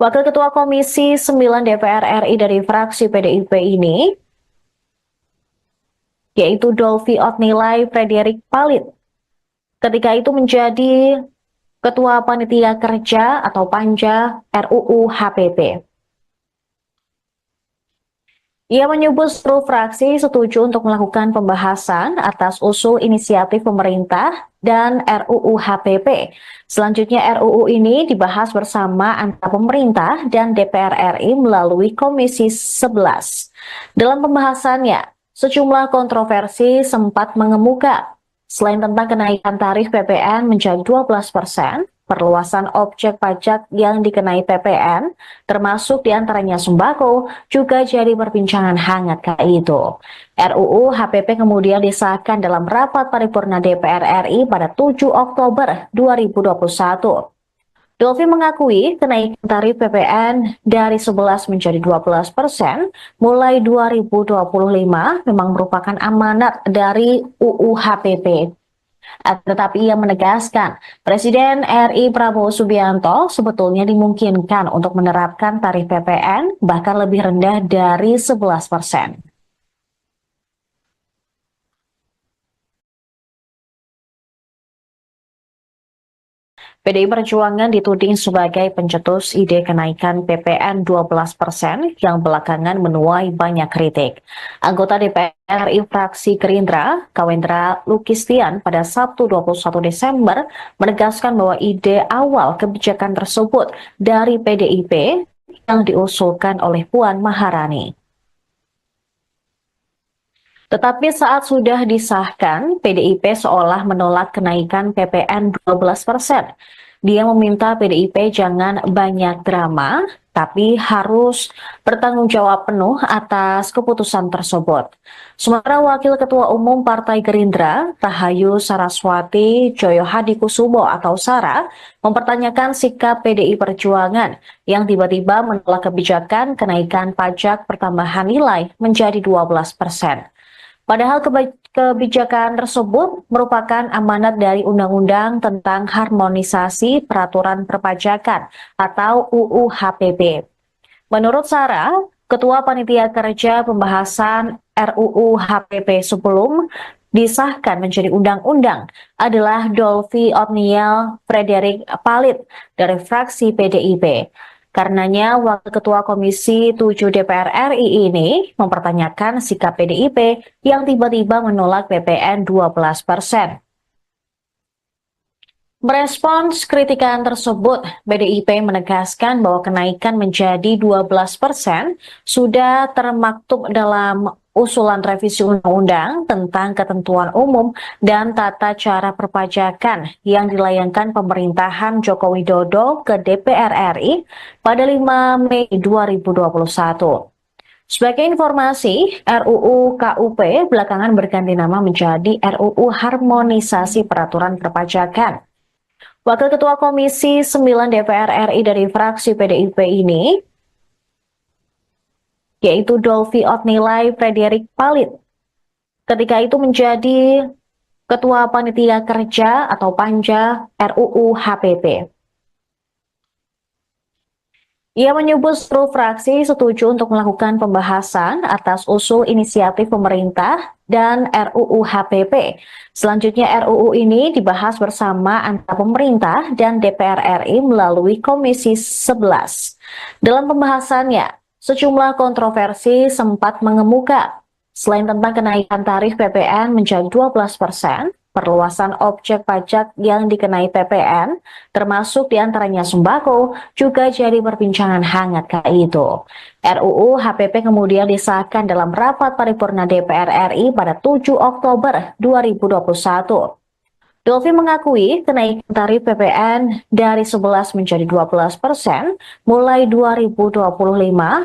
Wakil Ketua Komisi 9 DPR RI dari fraksi PDIP ini, yaitu Dolfi Otnilai Frederick Palit, ketika itu menjadi Ketua Panitia Kerja atau Panja RUU HPP. Ia menyebut seluruh fraksi setuju untuk melakukan pembahasan atas usul inisiatif pemerintah dan RUU HPP. Selanjutnya RUU ini dibahas bersama antara pemerintah dan DPR RI melalui Komisi 11. Dalam pembahasannya, sejumlah kontroversi sempat mengemuka. Selain tentang kenaikan tarif PPN menjadi 12%, perluasan objek pajak yang dikenai PPN, termasuk diantaranya sembako, juga jadi perbincangan hangat kala itu. RUU HPP kemudian disahkan dalam rapat paripurna DPR RI pada 7 Oktober 2021. Dolfi mengakui kenaikan tarif PPN dari 11 menjadi 12% mulai 2025 memang merupakan amanat dari UU HPP. Tetapi ia menegaskan, Presiden RI Prabowo Subianto sebetulnya dimungkinkan untuk menerapkan tarif PPN bahkan lebih rendah dari 11%. PDI Perjuangan dituding sebagai pencetus ide kenaikan PPN 12% yang belakangan menuai banyak kritik. Anggota DPR RI fraksi Gerindra, Kawendra Lukistian pada Sabtu 21 Desember menegaskan bahwa ide awal kebijakan tersebut dari PDIP yang diusulkan oleh Puan Maharani. Tetapi saat sudah disahkan, PDIP seolah menolak kenaikan PPN 12%. Dia meminta PDIP jangan banyak drama, tapi harus bertanggung jawab penuh atas keputusan tersebut. Sementara Wakil Ketua Umum Partai Gerindra, Rahayu Saraswati Joyohadikusumo atau Sara, mempertanyakan sikap PDI Perjuangan yang tiba-tiba menolak kebijakan kenaikan pajak pertambahan nilai menjadi 12%. Padahal kebijakan tersebut merupakan amanat dari Undang-Undang tentang Harmonisasi Peraturan Perpajakan atau UU HPP. Menurut Sarah, Ketua Panitia Kerja Pembahasan RUU HPP sebelum disahkan menjadi undang-undang adalah Dolvi Otniel Frederick Palit dari fraksi PDIP. Karenanya, Wakil Ketua Komisi 7 DPR RI ini mempertanyakan sikap PDIP yang tiba-tiba menolak PPN 12%. Merespons kritikan tersebut, PDIP menegaskan bahwa kenaikan menjadi 12% sudah termaktub dalam usulan revisi undang-undang tentang ketentuan umum dan tata cara perpajakan yang dilayangkan pemerintahan Joko Widodo ke DPR RI pada 5 Mei 2021. Sebagai informasi, RUU KUP belakangan berganti nama menjadi RUU Harmonisasi Peraturan Perpajakan. Wakil Ketua Komisi 9 DPR RI dari fraksi PDIP ini, yaitu Dolvi Otnilai Frederick Palit, ketika itu menjadi Ketua Panitia Kerja atau Panja RUU HPP. Ia menyebut seluruh fraksi setuju untuk melakukan pembahasan atas usul inisiatif pemerintah dan RUU HPP. Selanjutnya RUU ini dibahas bersama antara pemerintah dan DPR RI melalui Komisi 11. Dalam pembahasannya, sejumlah kontroversi sempat mengemuka. Selain tentang kenaikan tarif PPN menjadi 12%, perluasan objek pajak yang dikenai PPN, termasuk diantaranya sembako, juga jadi perbincangan hangat kala itu. RUU HPP kemudian disahkan dalam rapat paripurna DPR RI pada 7 Oktober 2021. Dolvi mengakui kenaikan tarif PPN dari 11 menjadi 12% mulai 2025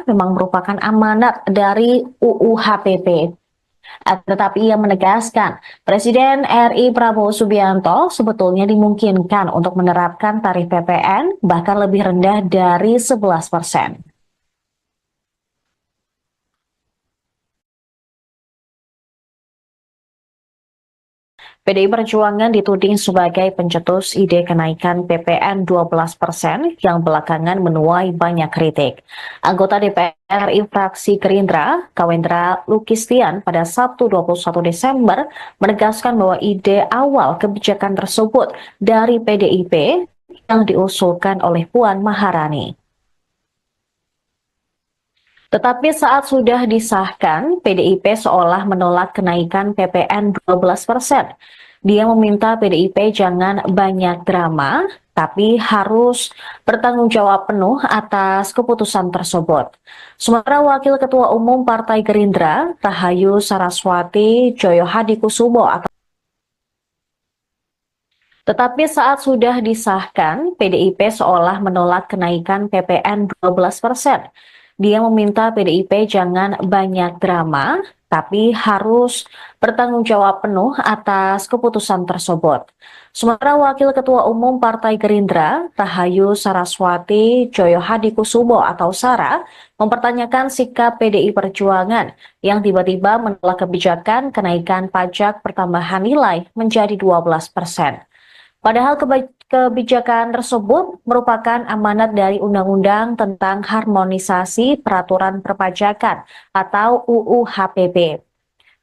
memang merupakan amanat dari UU HPP. Tetapi ia menegaskan, Presiden RI Prabowo Subianto sebetulnya dimungkinkan untuk menerapkan tarif PPN bahkan lebih rendah dari 11%. PDI Perjuangan dituding sebagai pencetus ide kenaikan PPN 12% yang belakangan menuai banyak kritik. Anggota DPR RI fraksi Gerindra, Kawendra Lukistian pada Sabtu 21 Desember menegaskan bahwa ide awal kebijakan tersebut dari PDIP yang diusulkan oleh Puan Maharani. Tetapi saat sudah disahkan, PDIP seolah menolak kenaikan PPN 12%. Dia meminta PDIP jangan banyak drama, tapi harus bertanggung jawab penuh atas keputusan tersebut. Sementara Wakil Ketua Umum Partai Gerindra, Rahayu Saraswati Joyohadikusumo atau tetapi saat sudah disahkan, PDIP seolah menolak kenaikan PPN 12%. Dia meminta PDIP jangan banyak drama, tapi harus bertanggung jawab penuh atas keputusan tersebut. Sementara Wakil Ketua Umum Partai Gerindra, Rahayu Saraswati Joyohadikusumo atau Sara, mempertanyakan sikap PDI Perjuangan yang tiba-tiba menolak kebijakan kenaikan pajak pertambahan nilai menjadi 12%. Padahal kebijakan tersebut merupakan amanat dari Undang-Undang tentang Harmonisasi Peraturan Perpajakan atau UU HPP.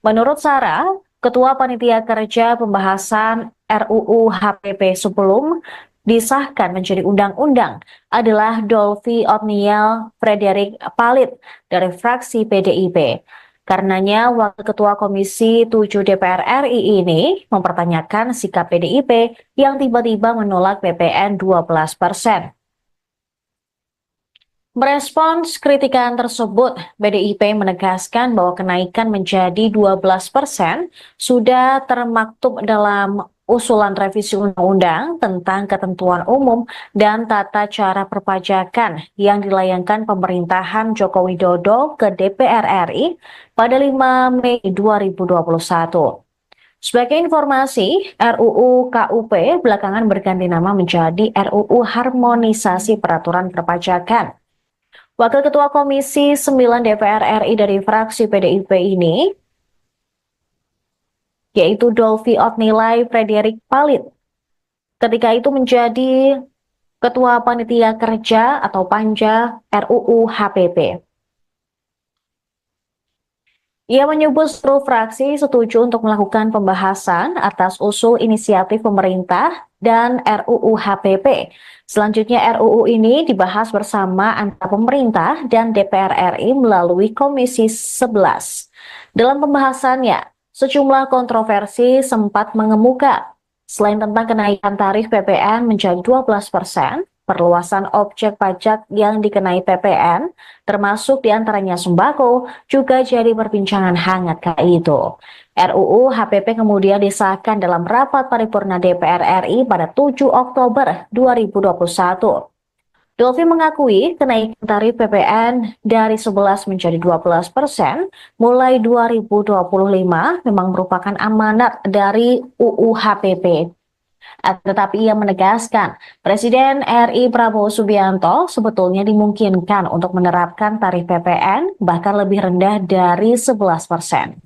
Menurut Sarah, Ketua Panitia Kerja Pembahasan RUU HPP sebelum disahkan menjadi undang-undang adalah Dolvi Otniel Frederick Palit dari fraksi PDIP. Karenanya, Wakil Ketua Komisi 7 DPR RI ini mempertanyakan sikap PDIP yang tiba-tiba menolak PPN 12%. Merespons kritikan tersebut, PDIP menegaskan bahwa kenaikan menjadi 12% sudah termaktub dalam usulan revisi undang-undang tentang ketentuan umum dan tata cara perpajakan yang dilayangkan pemerintahan Joko Widodo ke DPR RI pada 5 Mei 2021. Sebagai informasi, RUU KUP belakangan berganti nama menjadi RUU Harmonisasi Peraturan Perpajakan. Wakil Ketua Komisi 9 DPR RI dari fraksi PDIP ini, yaitu Dolvi Otnilai Frederick Palit, ketika itu menjadi Ketua Panitia Kerja atau Panja RUU HPP. Ia menyebut seluruh fraksi setuju untuk melakukan pembahasan atas usul inisiatif pemerintah dan RUU HPP. Selanjutnya RUU ini dibahas bersama antara pemerintah dan DPR RI melalui Komisi 11. Dalam pembahasannya, sejumlah kontroversi sempat mengemuka. Selain tentang kenaikan tarif PPN menjadi 12%, perluasan objek pajak yang dikenai PPN, termasuk diantaranya sembako, juga jadi perbincangan hangat kala itu. RUU HPP kemudian disahkan dalam rapat paripurna DPR RI pada 7 Oktober 2021. Dolvi mengakui kenaikan tarif PPN dari 11 menjadi 12% mulai 2025 memang merupakan amanat dari UU HPP. Tetapi ia menegaskan, Presiden RI Prabowo Subianto sebetulnya dimungkinkan untuk menerapkan tarif PPN bahkan lebih rendah dari 11%.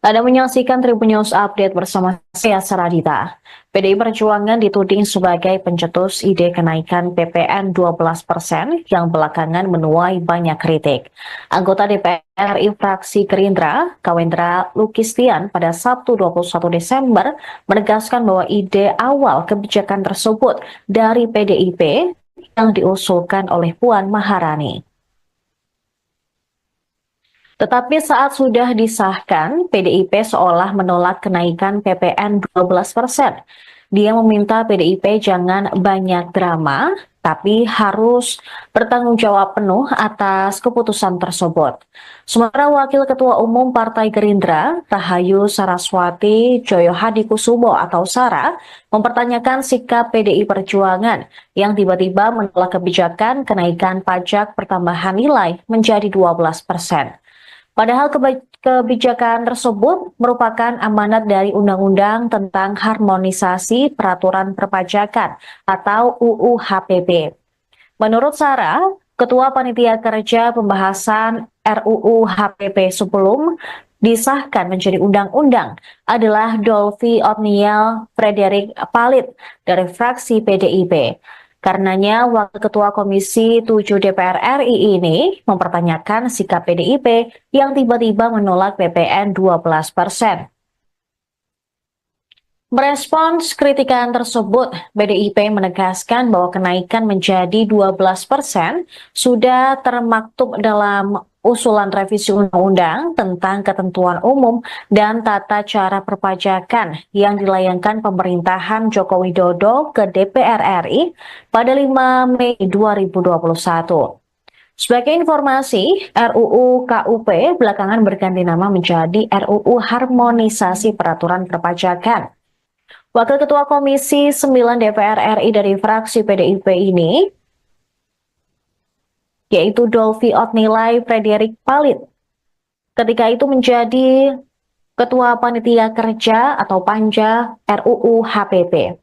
Anda menyaksikan Tribun News Update bersama saya Saradita. PDI Perjuangan dituding sebagai pencetus ide kenaikan PPN 12% yang belakangan menuai banyak kritik. Anggota DPR RI fraksi Gerindra, Kawendra Lukistian pada Sabtu 21 Desember menegaskan bahwa ide awal kebijakan tersebut dari PDIP yang diusulkan oleh Puan Maharani. Tetapi saat sudah disahkan, PDIP seolah menolak kenaikan PPN 12%. Dia meminta PDIP jangan banyak drama, tapi harus bertanggung jawab penuh atas keputusan tersebut. Sementara Wakil Ketua Umum Partai Gerindra, Rahayu Saraswati Joyohadikusumo atau Sara, mempertanyakan sikap PDI Perjuangan yang tiba-tiba menolak kebijakan kenaikan pajak pertambahan nilai menjadi 12%. Padahal kebijakan tersebut merupakan amanat dari Undang-Undang tentang Harmonisasi Peraturan Perpajakan atau UU HPP. Menurut Sarah, Ketua Panitia Kerja Pembahasan RUU HPP sebelum disahkan menjadi undang-undang adalah Dolvi Otniel Frederick Palit dari fraksi PDIP. Karenanya, Wakil Ketua Komisi 7 DPR RI ini mempertanyakan sikap PDIP yang tiba-tiba menolak PPN 12%. Merespons kritikan tersebut, PDIP menegaskan bahwa kenaikan menjadi 12% sudah termaktub dalam usulan revisi undang-undang tentang ketentuan umum dan tata cara perpajakan yang dilayangkan pemerintahan Joko Widodo ke DPR RI pada 5 Mei 2021. Sebagai informasi, RUU KUP belakangan berganti nama menjadi RUU Harmonisasi Peraturan Perpajakan. Wakil Ketua Komisi 9 DPR RI dari fraksi PDIP ini, yaitu Dolvi Otnilai Frederik Palit, ketika itu menjadi Ketua Panitia Kerja atau Panja RUU HPP.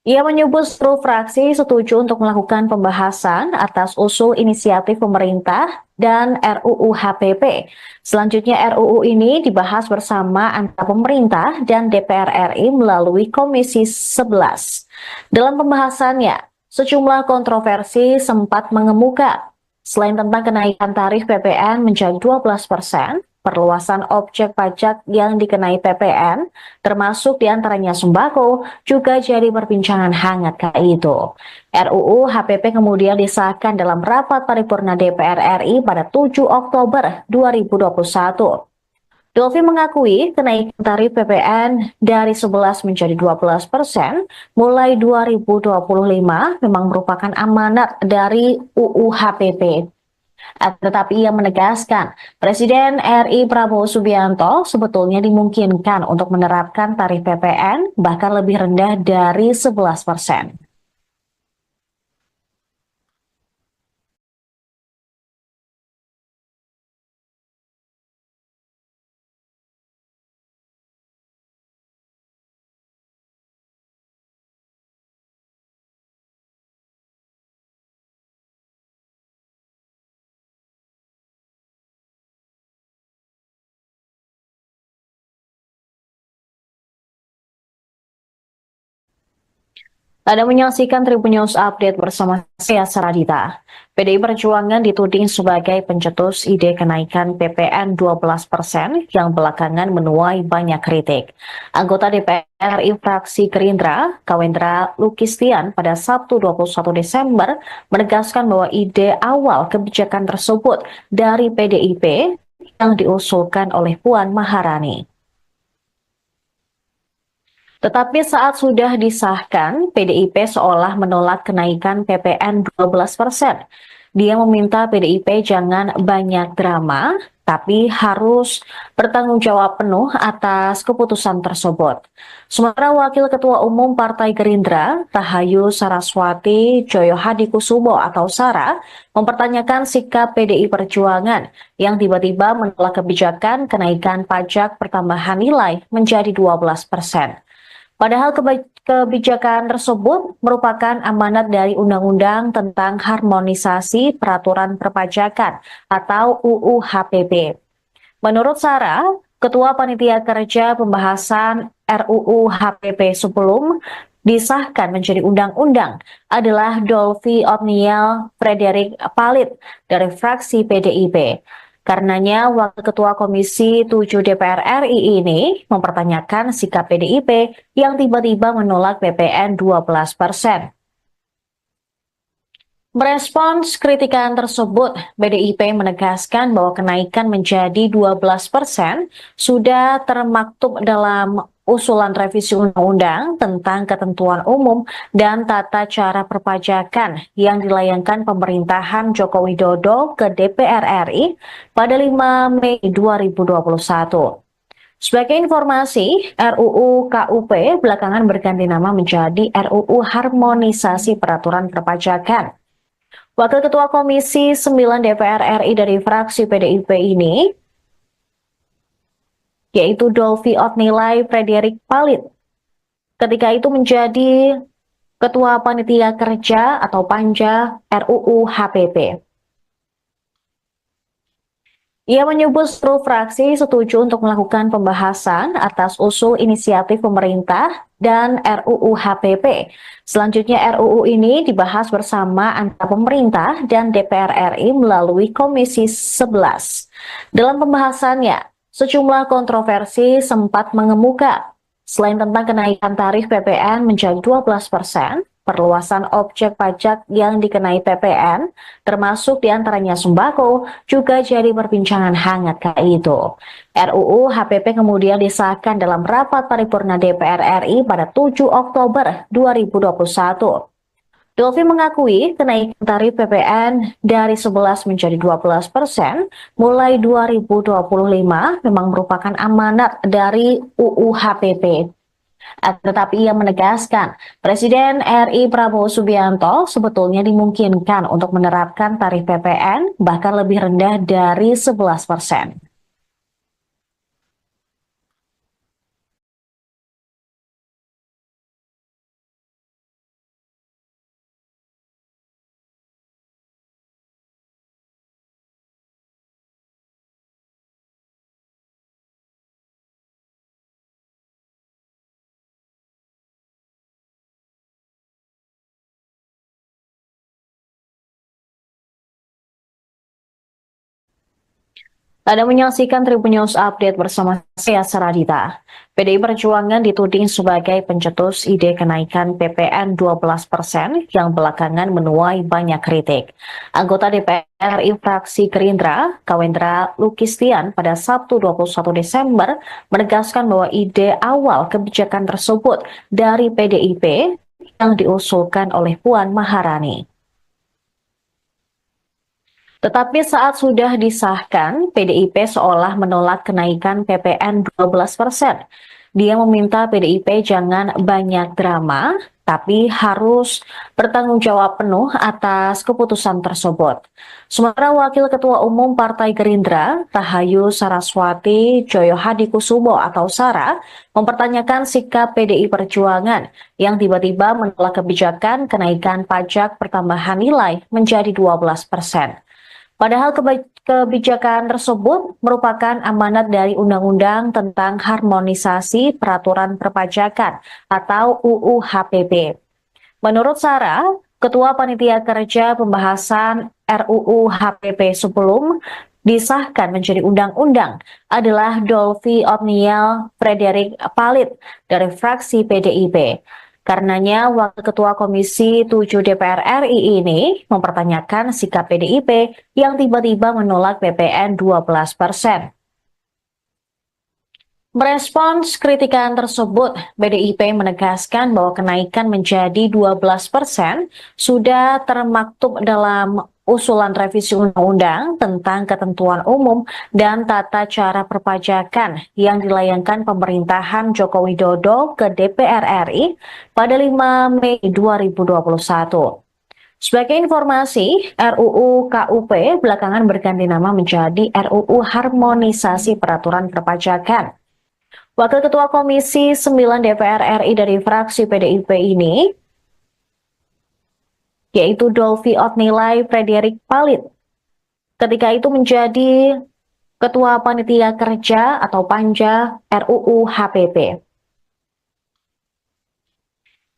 Ia menyebut seluruh fraksi setuju untuk melakukan pembahasan atas usul inisiatif pemerintah dan RUU HPP. Selanjutnya RUU ini dibahas bersama antara pemerintah dan DPR RI melalui Komisi 11. Dalam pembahasannya, sejumlah kontroversi sempat mengemuka. Selain tentang kenaikan tarif PPN menjadi 12%, perluasan objek pajak yang dikenai PPN, termasuk diantaranya sembako, juga jadi perbincangan hangat kala itu. RUU HPP kemudian disahkan dalam rapat paripurna DPR RI pada 7 Oktober 2021. Dolvi mengakui kenaikan tarif PPN dari 11 menjadi 12% mulai 2025 memang merupakan amanat dari UU HPP. Tetapi ia menegaskan, Presiden RI Prabowo Subianto sebetulnya dimungkinkan untuk menerapkan tarif PPN bahkan lebih rendah dari 11%. Anda menyaksikan Tribun News Update bersama saya Saradita. PDI Perjuangan dituding sebagai pencetus ide kenaikan PPN 12% yang belakangan menuai banyak kritik. Anggota DPR RI fraksi Gerindra, Kawendra Lukistian pada Sabtu 21 Desember menegaskan bahwa ide awal kebijakan tersebut dari PDIP yang diusulkan oleh Puan Maharani. Tetapi saat sudah disahkan, PDIP seolah menolak kenaikan PPN 12%. Dia meminta PDIP jangan banyak drama, tapi harus bertanggung jawab penuh atas keputusan tersebut. Sementara Wakil Ketua Umum Partai Gerindra, Rahayu Saraswati Joyohadikusumo atau Sara, mempertanyakan sikap PDI Perjuangan yang tiba-tiba menolak kebijakan kenaikan pajak pertambahan nilai menjadi 12%. Padahal kebijakan tersebut merupakan amanat dari Undang-Undang tentang Harmonisasi Peraturan Perpajakan atau UU HPP. Menurut Sarah, Ketua Panitia Kerja Pembahasan RUU HPP sebelum disahkan menjadi undang-undang adalah Dolvi Otniel Frederik Palit dari fraksi PDIP. Karenanya, Wakil Ketua Komisi 7 DPR RI ini mempertanyakan sikap PDIP yang tiba-tiba menolak PPN 12%. Merespons kritikan tersebut, PDIP menegaskan bahwa kenaikan menjadi 12% sudah termaktub dalam usulan revisi undang-undang tentang ketentuan umum dan tata cara perpajakan yang dilayangkan pemerintahan Joko Widodo ke DPR RI pada 5 Mei 2021. Sebagai informasi, RUU KUP belakangan berganti nama menjadi RUU Harmonisasi Peraturan Perpajakan. Wakil Ketua Komisi 9 DPR RI dari fraksi PDIP ini, yaitu Dolvi Otnilai Frederik Palit, ketika itu menjadi Ketua Panitia Kerja atau Panja RUU HPP. Ia menyebut seluruh fraksi setuju untuk melakukan pembahasan atas usul inisiatif pemerintah dan RUU HPP. Selanjutnya RUU ini dibahas bersama antara pemerintah dan DPR RI melalui Komisi 11. Dalam pembahasannya, sejumlah kontroversi sempat mengemuka. Selain tentang kenaikan tarif PPN menjadi 12%, perluasan objek pajak yang dikenai PPN, termasuk diantaranya sembako, juga jadi perbincangan hangat kala itu. RUU HPP kemudian disahkan dalam rapat paripurna DPR RI pada 7 Oktober 2021. Dolvi mengakui kenaikan tarif PPN dari 11 menjadi 12% mulai 2025 memang merupakan amanat dari UU HPP. Tetapi ia menegaskan, Presiden RI Prabowo Subianto sebetulnya dimungkinkan untuk menerapkan tarif PPN bahkan lebih rendah dari 11%. Anda menyaksikan Tribun News Update bersama saya Saradita. PDI Perjuangan dituding sebagai pencetus ide kenaikan PPN 12% yang belakangan menuai banyak kritik. Anggota DPR RI fraksi Gerindra, Kawendra Lukistian pada Sabtu 21 Desember menegaskan bahwa ide awal kebijakan tersebut dari PDIP yang diusulkan oleh Puan Maharani. Tetapi saat sudah disahkan, PDIP seolah menolak kenaikan PPN 12%. Dia meminta PDIP jangan banyak drama, tapi harus bertanggung jawab penuh atas keputusan tersebut. Sementara Wakil Ketua Umum Partai Gerindra, Rahayu Saraswati Joyo Hadikusumo atau Sara, mempertanyakan sikap PDI Perjuangan yang tiba-tiba menolak kebijakan kenaikan pajak pertambahan nilai menjadi 12%. Padahal kebijakan tersebut merupakan amanat dari Undang-Undang tentang Harmonisasi Peraturan Perpajakan atau UU HPP. Menurut Sarah, Ketua Panitia Kerja Pembahasan RUU HPP sebelum disahkan menjadi undang-undang adalah Dolvi Otniel Frederick Palit dari fraksi PDIP. Karenanya, Wakil Ketua Komisi 7 DPR RI ini mempertanyakan sikap PDIP yang tiba-tiba menolak PPN 12%. Merespons kritikan tersebut, PDIP menegaskan bahwa kenaikan menjadi 12% sudah termaktub dalam usulan revisi undang-undang tentang ketentuan umum dan tata cara perpajakan yang dilayangkan pemerintahan Joko Widodo ke DPR RI pada 5 Mei 2021. Sebagai informasi, RUU KUP belakangan berganti nama menjadi RUU Harmonisasi Peraturan Perpajakan. Wakil Ketua Komisi 9 DPR RI dari fraksi PDIP ini, yaitu Dolvi Otnilai Frederick Palit, ketika itu menjadi Ketua Panitia Kerja atau Panja RUU HPP.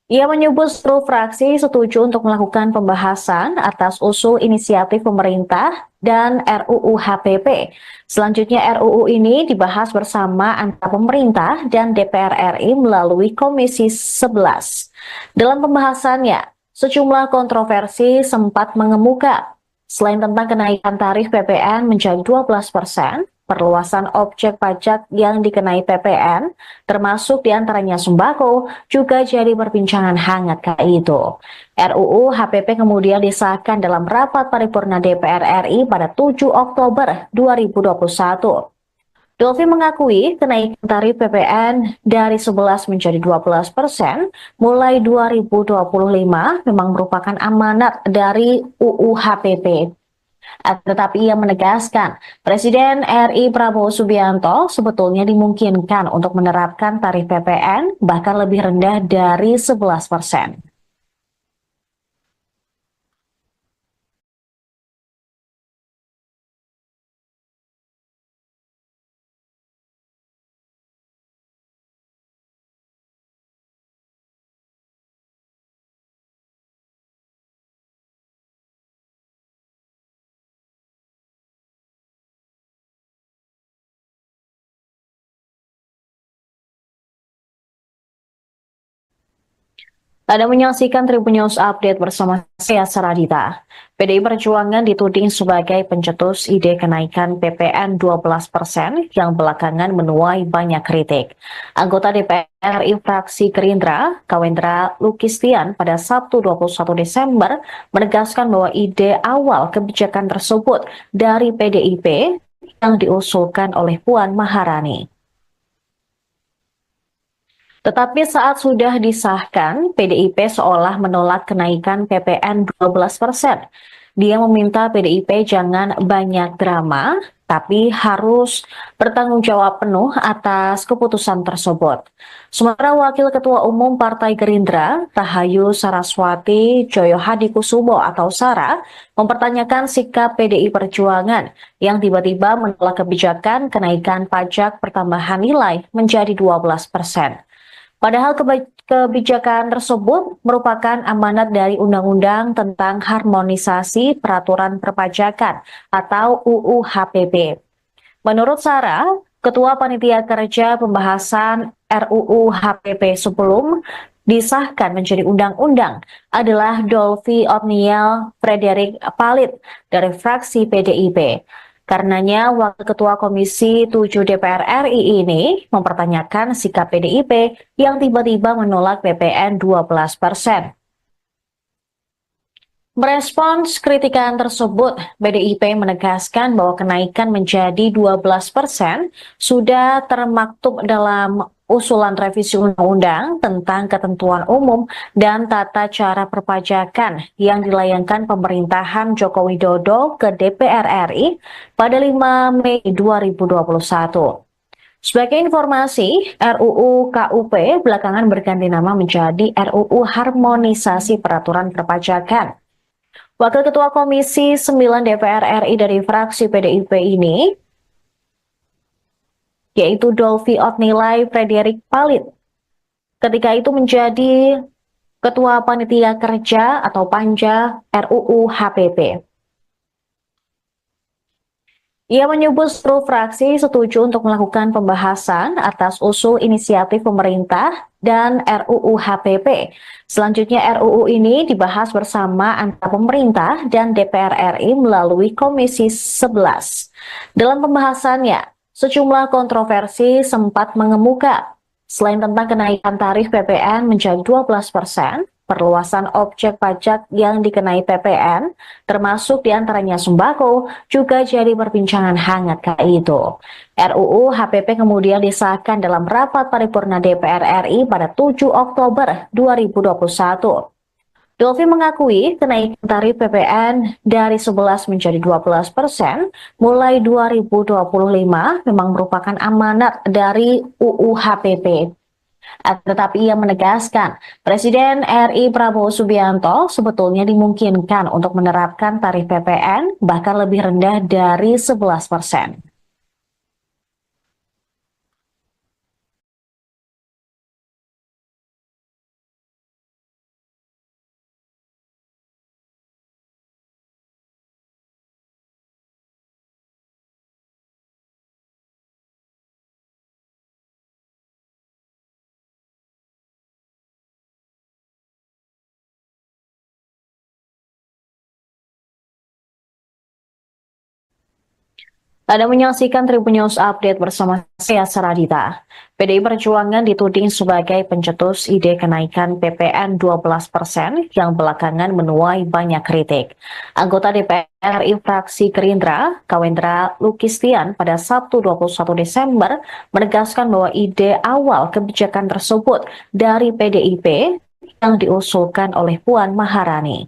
Ia menyebut seluruh fraksi setuju untuk melakukan pembahasan atas usul inisiatif pemerintah dan RUU HPP. Selanjutnya RUU ini dibahas bersama antara pemerintah dan DPR RI melalui Komisi 11. Dalam pembahasannya, sejumlah kontroversi sempat mengemuka. Selain tentang kenaikan tarif PPN menjadi 12%, perluasan objek pajak yang dikenai PPN, termasuk diantaranya sembako, juga jadi perbincangan hangat kala itu. RUU HPP kemudian disahkan dalam rapat paripurna DPR RI pada 7 Oktober 2021. Dolvi mengakui kenaikan tarif PPN dari 11 menjadi 12% mulai 2025 memang merupakan amanat dari UU HPP. Tetapi ia menegaskan, Presiden RI Prabowo Subianto sebetulnya dimungkinkan untuk menerapkan tarif PPN bahkan lebih rendah dari 11%. Anda menyaksikan Tribun News Update bersama saya Saradita. PDI Perjuangan dituding sebagai pencetus ide kenaikan PPN 12% yang belakangan menuai banyak kritik. Anggota DPR RI fraksi Gerindra, Kawendra Lukistian pada Sabtu 21 Desember menegaskan bahwa ide awal kebijakan tersebut dari PDIP yang diusulkan oleh Puan Maharani. Tetapi saat sudah disahkan, PDIP seolah menolak kenaikan PPN 12%. Dia meminta PDIP jangan banyak drama, tapi harus bertanggung jawab penuh atas keputusan tersebut. Sementara Wakil Ketua Umum Partai Gerindra, Rahayu Saraswati Joyohadikusumo atau Sara, mempertanyakan sikap PDI Perjuangan yang tiba-tiba menolak kebijakan kenaikan pajak pertambahan nilai menjadi 12%. Padahal kebijakan tersebut merupakan amanat dari Undang-Undang tentang Harmonisasi Peraturan Perpajakan atau UU HPP. Menurut Sarah, Ketua Panitia Kerja Pembahasan RUU HPP sebelum disahkan menjadi undang-undang adalah Dolphy Otniel Frederick Palit dari fraksi PDIP. Karenanya, Wakil Ketua Komisi 7 DPR RI ini mempertanyakan sikap PDIP yang tiba-tiba menolak PPN 12%. Merespons kritikan tersebut, PDIP menegaskan bahwa kenaikan menjadi 12% sudah termaktub dalam usulan revisi undang-undang tentang ketentuan umum dan tata cara perpajakan yang dilayangkan pemerintahan Joko Widodo ke DPR RI pada 5 Mei 2021. Sebagai informasi, RUU KUP belakangan berganti nama menjadi RUU Harmonisasi Peraturan Perpajakan. Wakil Ketua Komisi 9 DPR RI dari fraksi PDIP ini, yaitu Dolphy Otnilai Frederick Palit, ketika itu menjadi Ketua Panitia Kerja atau Panja RUU HPP. Ia menyebut seluruh fraksi setuju untuk melakukan pembahasan atas usul inisiatif pemerintah dan RUU HPP. Selanjutnya RUU ini dibahas bersama antara pemerintah dan DPR RI melalui Komisi 11. Dalam pembahasannya, sejumlah kontroversi sempat mengemuka. Selain tentang kenaikan tarif PPN menjadi 12%, perluasan objek pajak yang dikenai PPN, termasuk diantaranya sembako, juga jadi perbincangan hangat kala itu. RUU HPP kemudian disahkan dalam rapat paripurna DPR RI pada 7 Oktober 2021. Dolphy mengakui kenaikan tarif PPN dari 11 menjadi 12% mulai 2025 memang merupakan amanat dari UU HPP. Tetapi ia menegaskan, Presiden RI Prabowo Subianto sebetulnya dimungkinkan untuk menerapkan tarif PPN bahkan lebih rendah dari 11%. Anda menyaksikan Tribun News Update bersama saya Saradita. PDI Perjuangan dituding sebagai pencetus ide kenaikan PPN 12% yang belakangan menuai banyak kritik. Anggota DPR RI fraksi Gerindra, Kawendra Lukistian pada Sabtu 21 Desember menegaskan bahwa ide awal kebijakan tersebut dari PDIP yang diusulkan oleh Puan Maharani.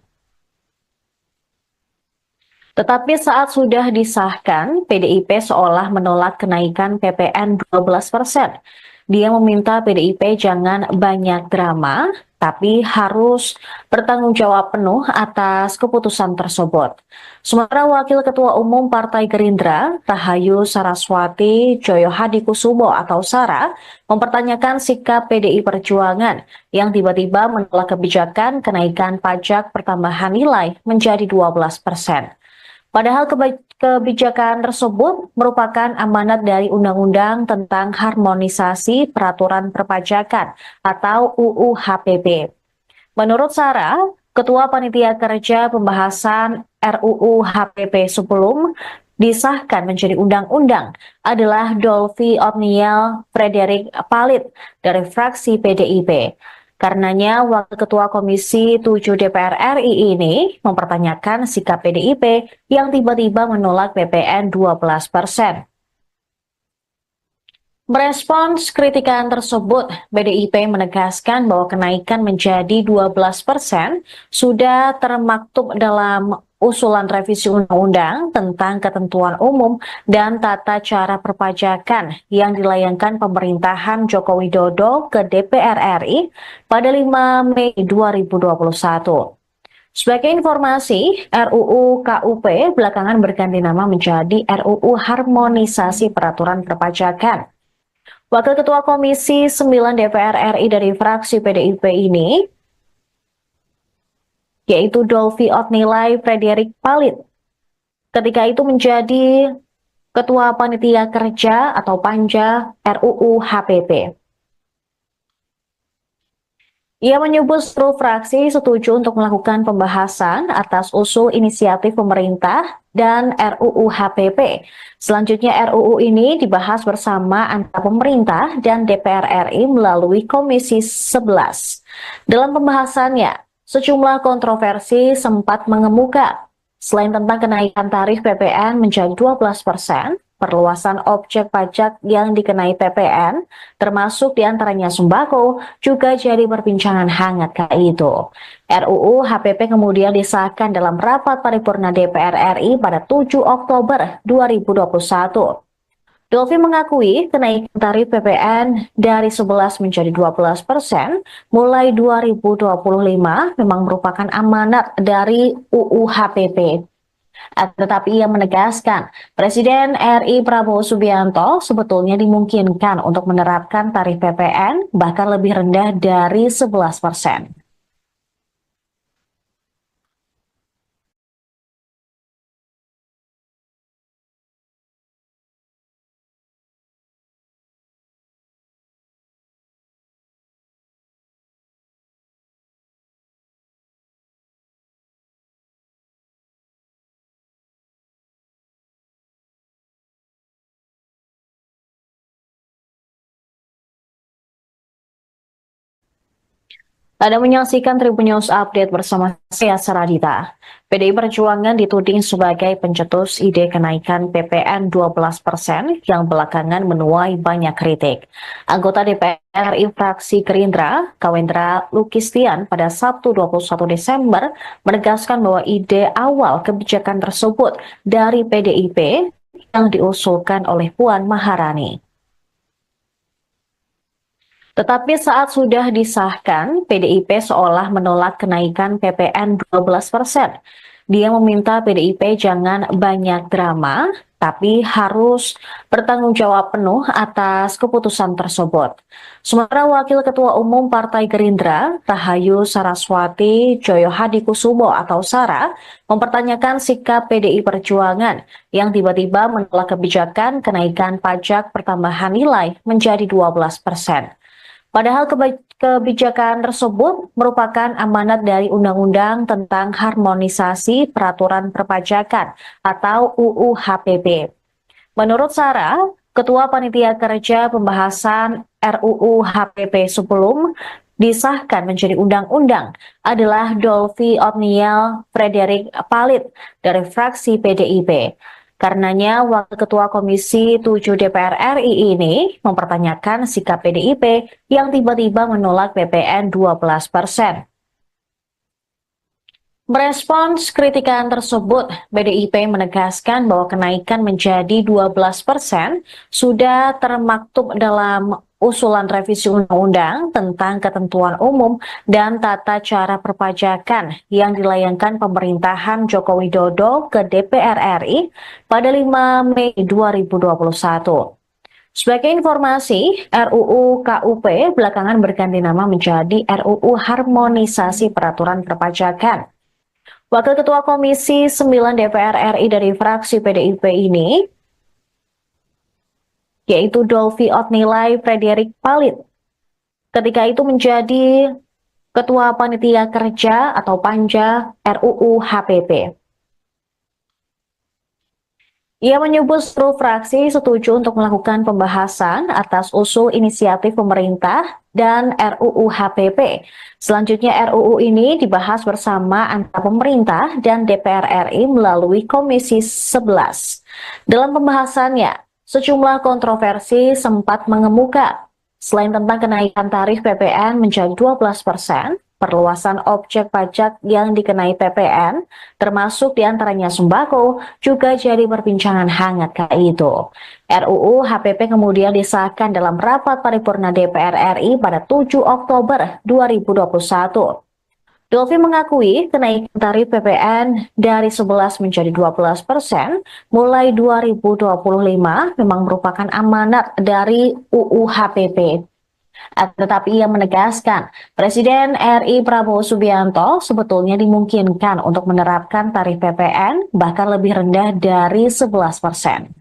Tetapi saat sudah disahkan, PDIP seolah menolak kenaikan PPN 12%. Dia meminta PDIP jangan banyak drama, tapi harus bertanggung jawab penuh atas keputusan tersebut. Sementara Wakil Ketua Umum Partai Gerindra, Rahayu Saraswati Joyohadikusumo atau Sara, mempertanyakan sikap PDI Perjuangan yang tiba-tiba menolak kebijakan kenaikan pajak pertambahan nilai menjadi 12%. Padahal kebijakan tersebut merupakan amanat dari Undang-Undang tentang Harmonisasi Peraturan Perpajakan atau UU HPP. Menurut Sarah, Ketua Panitia Kerja Pembahasan RUU HPP sebelum disahkan menjadi undang-undang adalah Dolvi Otniel Frederick Palit dari fraksi PDIP. Karenanya, Wakil Ketua Komisi 7 DPR RI ini mempertanyakan sikap PDIP yang tiba-tiba menolak PPN 12%. Merespons kritikan tersebut, PDIP menegaskan bahwa kenaikan menjadi 12% sudah termaktub dalam usulan revisi undang-undang tentang ketentuan umum dan tata cara perpajakan yang dilayangkan pemerintahan Joko Widodo ke DPR RI pada 5 Mei 2021. Sebagai informasi, RUU KUP belakangan berganti nama menjadi RUU Harmonisasi Peraturan Perpajakan. Wakil Ketua Komisi 9 DPR RI dari fraksi PDIP ini, yaitu Dolvi Otnilai Frederick Palit, ketika itu menjadi Ketua Panitia Kerja atau Panja RUU HPP. Ia menyebut seluruh fraksi setuju untuk melakukan pembahasan atas usul inisiatif pemerintah dan RUU HPP. Selanjutnya RUU ini dibahas bersama antara pemerintah dan DPR RI melalui Komisi 11. Dalam pembahasannya, sejumlah kontroversi sempat mengemuka. Selain tentang kenaikan tarif PPN menjadi 12%, perluasan objek pajak yang dikenai PPN, termasuk diantaranya sembako, juga jadi perbincangan hangat kala itu. RUU HPP kemudian disahkan dalam rapat paripurna DPR RI pada 7 Oktober 2021. Dolvi mengakui kenaikan tarif PPN dari 11 menjadi 12% mulai 2025 memang merupakan amanat dari UU HPP. Tetapi ia menegaskan, Presiden RI Prabowo Subianto sebetulnya dimungkinkan untuk menerapkan tarif PPN bahkan lebih rendah dari 11%. Anda menyaksikan Tribun News Update bersama saya Saradita. PDI Perjuangan dituding sebagai pencetus ide kenaikan PPN 12% yang belakangan menuai banyak kritik. Anggota DPR RI fraksi Gerindra, Kawendra Lukistian pada Sabtu 21 Desember menegaskan bahwa ide awal kebijakan tersebut dari PDIP yang diusulkan oleh Puan Maharani. Tetapi saat sudah disahkan, PDIP seolah menolak kenaikan PPN 12%. Dia meminta PDIP jangan banyak drama, tapi harus bertanggung jawab penuh atas keputusan tersebut. Sementara Wakil Ketua Umum Partai Gerindra, Rahayu Saraswati Joyo Hadikusumo atau Sara, mempertanyakan sikap PDI Perjuangan yang tiba-tiba menolak kebijakan kenaikan pajak pertambahan nilai menjadi 12%. Padahal kebijakan tersebut merupakan amanat dari Undang-Undang tentang Harmonisasi Peraturan Perpajakan atau UU HPP. Menurut Sarah, Ketua Panitia Kerja Pembahasan RUU HPP sebelum disahkan menjadi undang-undang adalah Dolvi Otniel Frederick Palit dari fraksi PDIP. Karenanya, Wakil Ketua Komisi 7 DPR RI ini mempertanyakan sikap PDIP yang tiba-tiba menolak PPN 12%. Merespons kritikan tersebut, PDIP menegaskan bahwa kenaikan menjadi 12% sudah termaktub dalam usulan revisi undang-undang tentang ketentuan umum dan tata cara perpajakan yang dilayangkan pemerintahan Joko Widodo ke DPR RI pada 5 Mei 2021. Sebagai informasi, RUU KUP belakangan berganti nama menjadi RUU Harmonisasi Peraturan Perpajakan. Wakil Ketua Komisi 9 DPR RI dari fraksi PDIP ini, yaitu Dolvi Otnilai Frederick Palit, ketika itu menjadi Ketua Panitia Kerja atau Panja RUU HPP. Ia menyebut seluruh fraksi setuju untuk melakukan pembahasan atas usul inisiatif pemerintah dan RUU HPP. Selanjutnya RUU ini dibahas bersama antara pemerintah dan DPR RI melalui Komisi 11. Dalam pembahasannya, sejumlah kontroversi sempat mengemuka. Selain tentang kenaikan tarif PPN menjadi 12%, perluasan objek pajak yang dikenai PPN, termasuk diantaranya sembako, juga jadi perbincangan hangat kala itu. RUU HPP kemudian disahkan dalam rapat paripurna DPR RI pada 7 Oktober 2021. Dolfi mengakui kenaikan tarif PPN dari 11 menjadi 12% mulai 2025 memang merupakan amanat dari UU HPP. Tetapi ia menegaskan, Presiden RI Prabowo Subianto sebetulnya dimungkinkan untuk menerapkan tarif PPN bahkan lebih rendah dari 11%.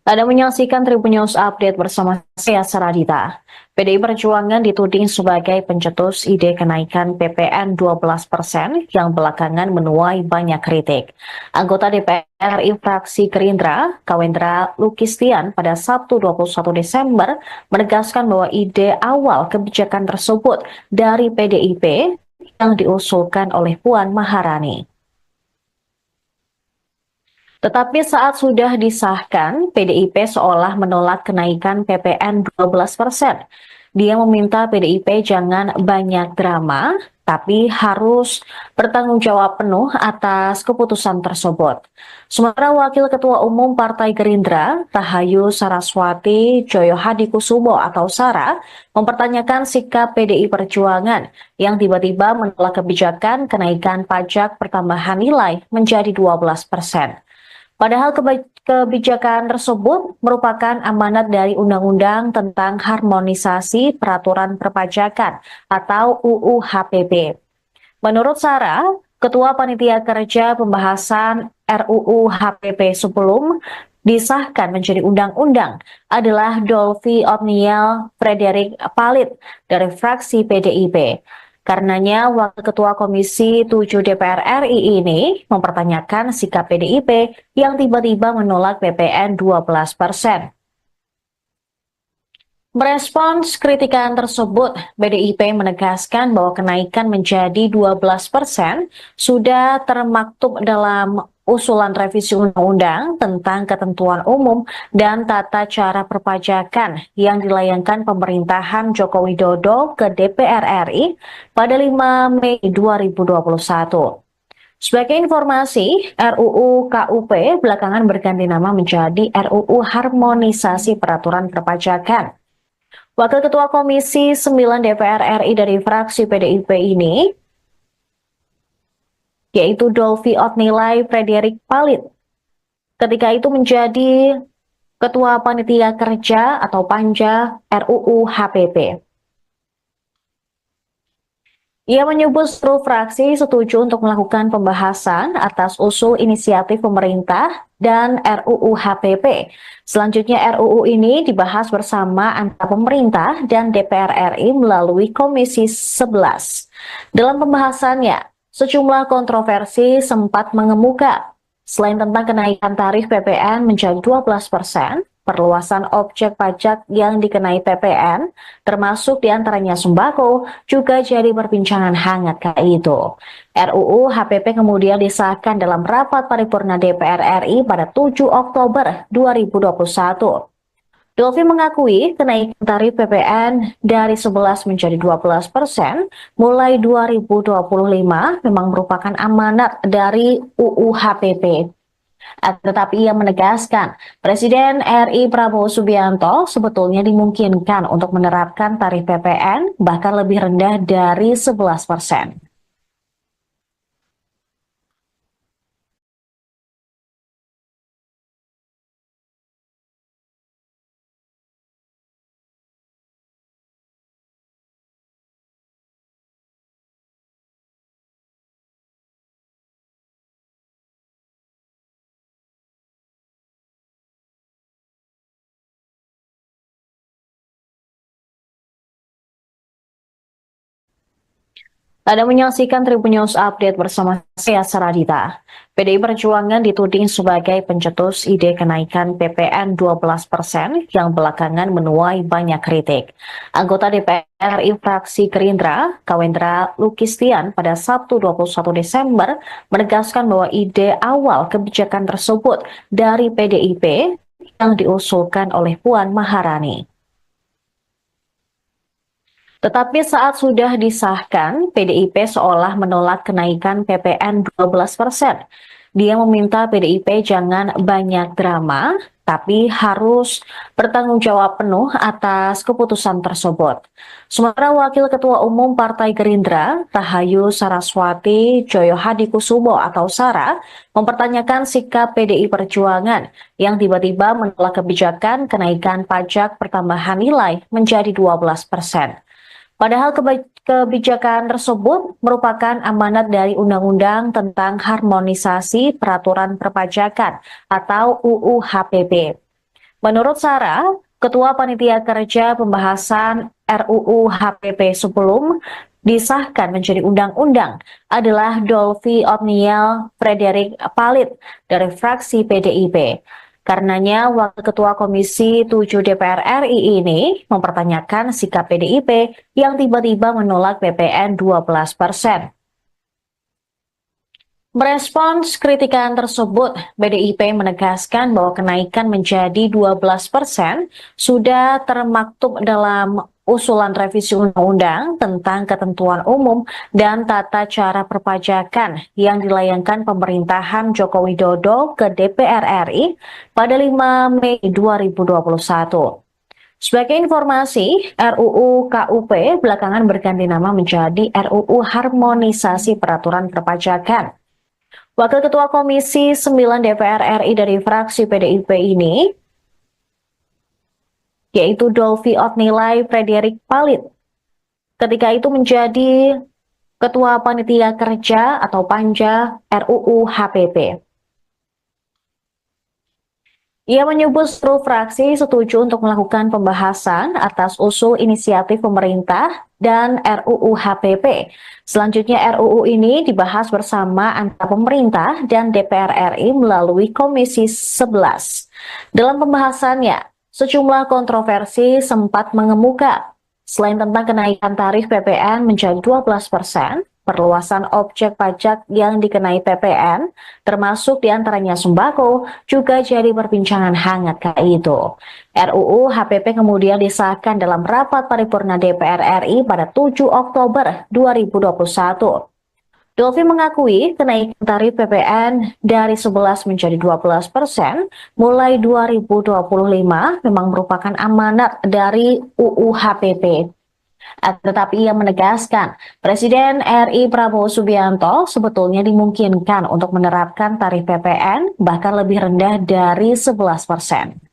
Anda menyaksikan Tribun News Update bersama saya Saradita. PDI Perjuangan dituding sebagai pencetus ide kenaikan PPN 12% yang belakangan menuai banyak kritik. Anggota DPR RI fraksi Gerindra, Kawendra Lukistian pada Sabtu 21 Desember menegaskan bahwa ide awal kebijakan tersebut dari PDIP yang diusulkan oleh Puan Maharani. Tetapi saat sudah disahkan, PDIP seolah menolak kenaikan PPN 12%. Dia meminta PDIP jangan banyak drama, tapi harus bertanggung jawab penuh atas keputusan tersebut. Sementara Wakil Ketua Umum Partai Gerindra, Rahayu Saraswati Joyo Hadikusumo atau Sara, mempertanyakan sikap PDI Perjuangan yang tiba-tiba menolak kebijakan kenaikan pajak pertambahan nilai menjadi 12%. Padahal kebijakan tersebut merupakan amanat dari Undang-Undang tentang Harmonisasi Peraturan Perpajakan atau UU HPP. Menurut Sarah, Ketua Panitia Kerja Pembahasan RUU HPP sebelum disahkan menjadi undang-undang adalah Dolfi Otniel Frederick Palit dari fraksi PDIP. Karenanya, Wakil Ketua Komisi 7 DPR RI ini mempertanyakan sikap PDIP yang tiba-tiba menolak PPN 12%. Merespons kritikan tersebut, PDIP menegaskan bahwa kenaikan menjadi 12% sudah termaktub dalam usulan revisi undang-undang tentang ketentuan umum dan tata cara perpajakan yang dilayangkan pemerintahan Joko Widodo ke DPR RI pada 5 Mei 2021. Sebagai informasi, RUU KUP belakangan berganti nama menjadi RUU Harmonisasi Peraturan Perpajakan. Wakil Ketua Komisi 9 DPR RI dari fraksi PDIP ini, yaitu Dolfi Otnilai Frederick Palit, ketika itu menjadi Ketua Panitia Kerja atau Panja RUU HPP. Ia menyebut seluruh fraksi setuju untuk melakukan pembahasan atas usul inisiatif pemerintah dan RUU HPP. Selanjutnya RUU ini dibahas bersama antara pemerintah dan DPR RI melalui Komisi 11. Dalam pembahasannya, sejumlah kontroversi sempat mengemuka. Selain tentang kenaikan tarif PPN menjadi 12%, perluasan objek pajak yang dikenai PPN, termasuk diantaranya sembako, juga jadi perbincangan hangat kala itu. RUU HPP kemudian disahkan dalam rapat paripurna DPR RI pada 7 Oktober 2021. Dolfi mengakui kenaikan tarif PPN dari 11 menjadi 12% mulai 2025 memang merupakan amanat dari UU HPP. Tetapi ia menegaskan, Presiden RI Prabowo Subianto sebetulnya dimungkinkan untuk menerapkan tarif PPN bahkan lebih rendah dari 11%. Anda menyaksikan Tribun News Update bersama saya, Saradita. PDI Perjuangan dituding sebagai pencetus ide kenaikan PPN 12% yang belakangan menuai banyak kritik. Anggota DPR RI fraksi Gerindra, Kawendra Lukistian, pada Sabtu 21 Desember menegaskan bahwa ide awal kebijakan tersebut dari PDIP yang diusulkan oleh Puan Maharani. Tetapi saat sudah disahkan, PDIP seolah menolak kenaikan PPN 12%. Dia meminta PDIP jangan banyak drama, tapi harus bertanggung jawab penuh atas keputusan tersebut. Sementara Wakil Ketua Umum Partai Gerindra, Rahayu Saraswati Joyo Hadikusumo atau Sara, mempertanyakan sikap PDI Perjuangan yang tiba-tiba menolak kebijakan kenaikan pajak pertambahan nilai menjadi 12%. Padahal kebijakan tersebut merupakan amanat dari Undang-Undang tentang Harmonisasi Peraturan Perpajakan atau UU HPP. Menurut Sarah, Ketua Panitia Kerja Pembahasan RUU HPP sebelum disahkan menjadi undang-undang adalah Dolphy Otniel Frederick Palit dari fraksi PDIP. Karenanya, Wakil Ketua Komisi 7 DPR RI ini mempertanyakan sikap PDIP yang tiba-tiba menolak PPN 12%. Merespons kritikan tersebut, PDIP menegaskan bahwa kenaikan menjadi 12% sudah termaktub dalam usulan revisi undang-undang tentang ketentuan umum dan tata cara perpajakan yang dilayangkan pemerintahan Joko Widodo ke DPR RI pada 5 Mei 2021. Sebagai informasi, RUU KUP belakangan berganti nama menjadi RUU Harmonisasi Peraturan Perpajakan. Wakil Ketua Komisi 9 DPR RI dari fraksi PDIP ini, yaitu Dolphy Otniel Frederick Palit, ketika itu menjadi Ketua Panitia Kerja atau Panja RUU HPP. Ia menyebut seluruh fraksi setuju untuk melakukan pembahasan atas usul inisiatif pemerintah dan RUU HPP. Selanjutnya RUU ini dibahas bersama antara pemerintah dan DPR RI melalui Komisi 11. Dalam pembahasannya, sejumlah kontroversi sempat mengemuka. Selain tentang kenaikan tarif PPN menjadi 12%, perluasan objek pajak yang dikenai PPN, termasuk diantaranya sembako, juga jadi perbincangan hangat kala itu. RUU HPP kemudian disahkan dalam rapat paripurna DPR RI pada 7 Oktober 2021. Dolphy mengakui kenaikan tarif PPN dari 11 menjadi 12% mulai 2025 memang merupakan amanat dari UU HPP. Tetapi ia menegaskan, Presiden RI Prabowo Subianto sebetulnya dimungkinkan untuk menerapkan tarif PPN bahkan lebih rendah dari 11%.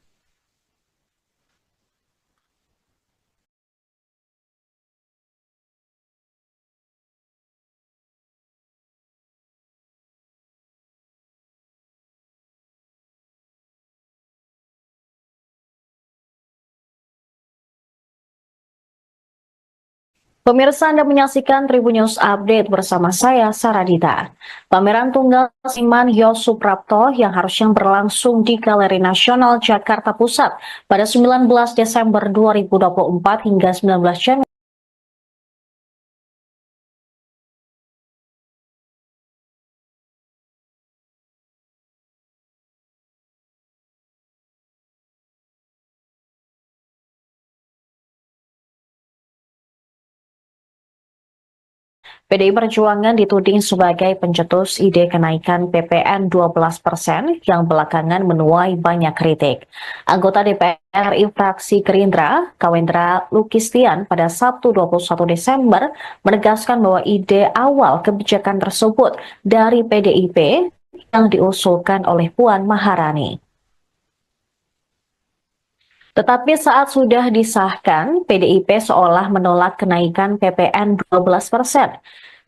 Pemirsa, Anda menyaksikan Tribun News Update bersama saya, Saradita. Pameran Tunggal Seniman Yos Suprapto yang harusnya berlangsung di Galeri Nasional Jakarta Pusat pada 19 Desember 2024 hingga 19 Januari PDI Perjuangan dituding sebagai pencetus ide kenaikan PPN 12% yang belakangan menuai banyak kritik. Anggota DPR RI fraksi Gerindra, Kawendra Lukistian, pada Sabtu 21 Desember menegaskan bahwa ide awal kebijakan tersebut dari PDIP yang diusulkan oleh Puan Maharani. Tetapi saat sudah disahkan, PDIP seolah menolak kenaikan PPN 12%.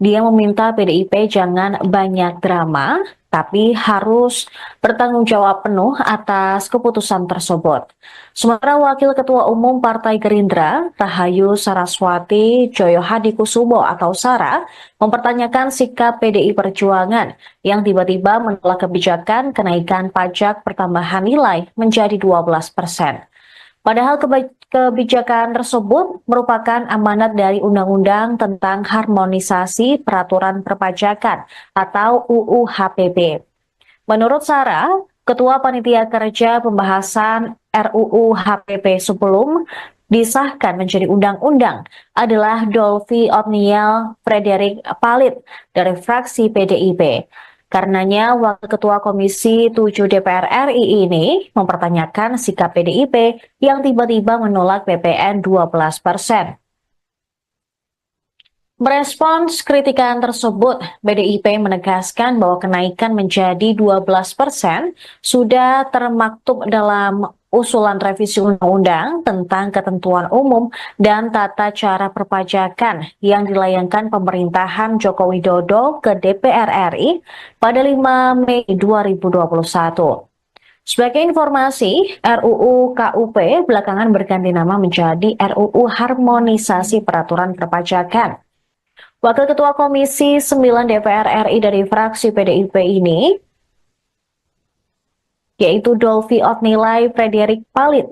Dia meminta PDIP jangan banyak drama, tapi harus bertanggung jawab penuh atas keputusan tersebut. Sementara Wakil Ketua Umum Partai Gerindra, Rahayu Saraswati Joyo Hadikusumo atau Sara, mempertanyakan sikap PDI Perjuangan yang tiba-tiba menolak kebijakan kenaikan pajak pertambahan nilai menjadi 12%. Padahal kebijakan tersebut merupakan amanat dari Undang-Undang tentang Harmonisasi Peraturan Perpajakan atau UU HPP. Menurut Sarah, Ketua Panitia Kerja Pembahasan RUU HPP sebelum disahkan menjadi undang-undang adalah Dolvi Otniel Frederick Palit dari fraksi PDIP. Karenanya, Wakil Ketua Komisi 7 DPR RI ini mempertanyakan sikap PDIP yang tiba-tiba menolak PPN 12%. Merespons kritikan tersebut, PDIP menegaskan bahwa kenaikan menjadi 12% sudah termaktub dalam usulan revisi undang-undang tentang ketentuan umum dan tata cara perpajakan yang dilayangkan pemerintahan Joko Widodo ke DPR RI pada 5 Mei 2021. Sebagai informasi, RUU KUP belakangan berganti nama menjadi RUU Harmonisasi Peraturan Perpajakan. Wakil Ketua Komisi 9 DPR RI dari fraksi PDIP ini, yaitu Dolvi Otnilai Frederick Palit,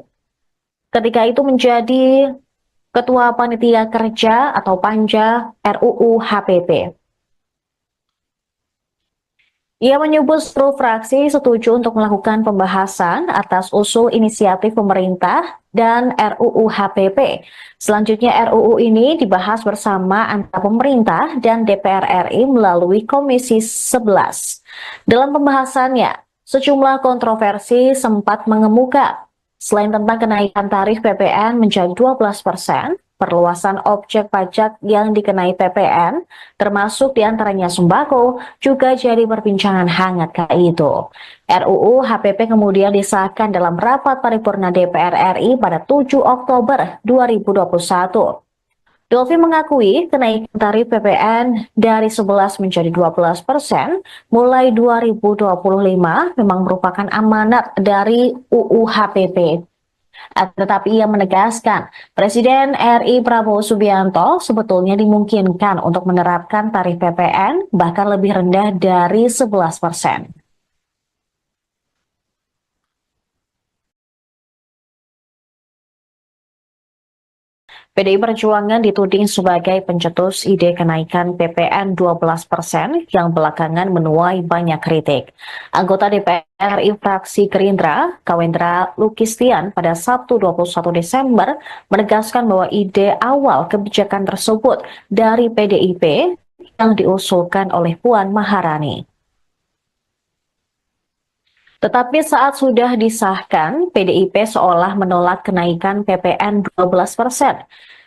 ketika itu menjadi Ketua Panitia Kerja atau Panja RUU HPP. Ia menyebut seluruh fraksi setuju untuk melakukan pembahasan atas usul inisiatif pemerintah dan RUU HPP. Selanjutnya RUU ini dibahas bersama antara pemerintah dan DPR RI melalui Komisi 11. Dalam pembahasannya, sejumlah kontroversi sempat mengemuka. Selain tentang kenaikan tarif PPN menjadi 12%, perluasan objek pajak yang dikenai PPN, termasuk diantaranya sembako, juga jadi perbincangan hangat kala itu. RUU HPP kemudian disahkan dalam rapat paripurna DPR RI pada 7 Oktober 2021. Dolvi mengakui kenaikan tarif PPN dari 11 menjadi 12% mulai 2025 memang merupakan amanat dari UU HPP. Tetapi ia menegaskan, Presiden RI Prabowo Subianto sebetulnya dimungkinkan untuk menerapkan tarif PPN bahkan lebih rendah dari 11%. PDI Perjuangan dituding sebagai pencetus ide kenaikan PPN 12% yang belakangan menuai banyak kritik. Anggota DPR RI fraksi Gerindra, Kawendra Lukistian pada Sabtu 21 Desember menegaskan bahwa ide awal kebijakan tersebut dari PDIP yang diusulkan oleh Puan Maharani. Tetapi saat sudah disahkan, PDIP seolah menolak kenaikan PPN 12%.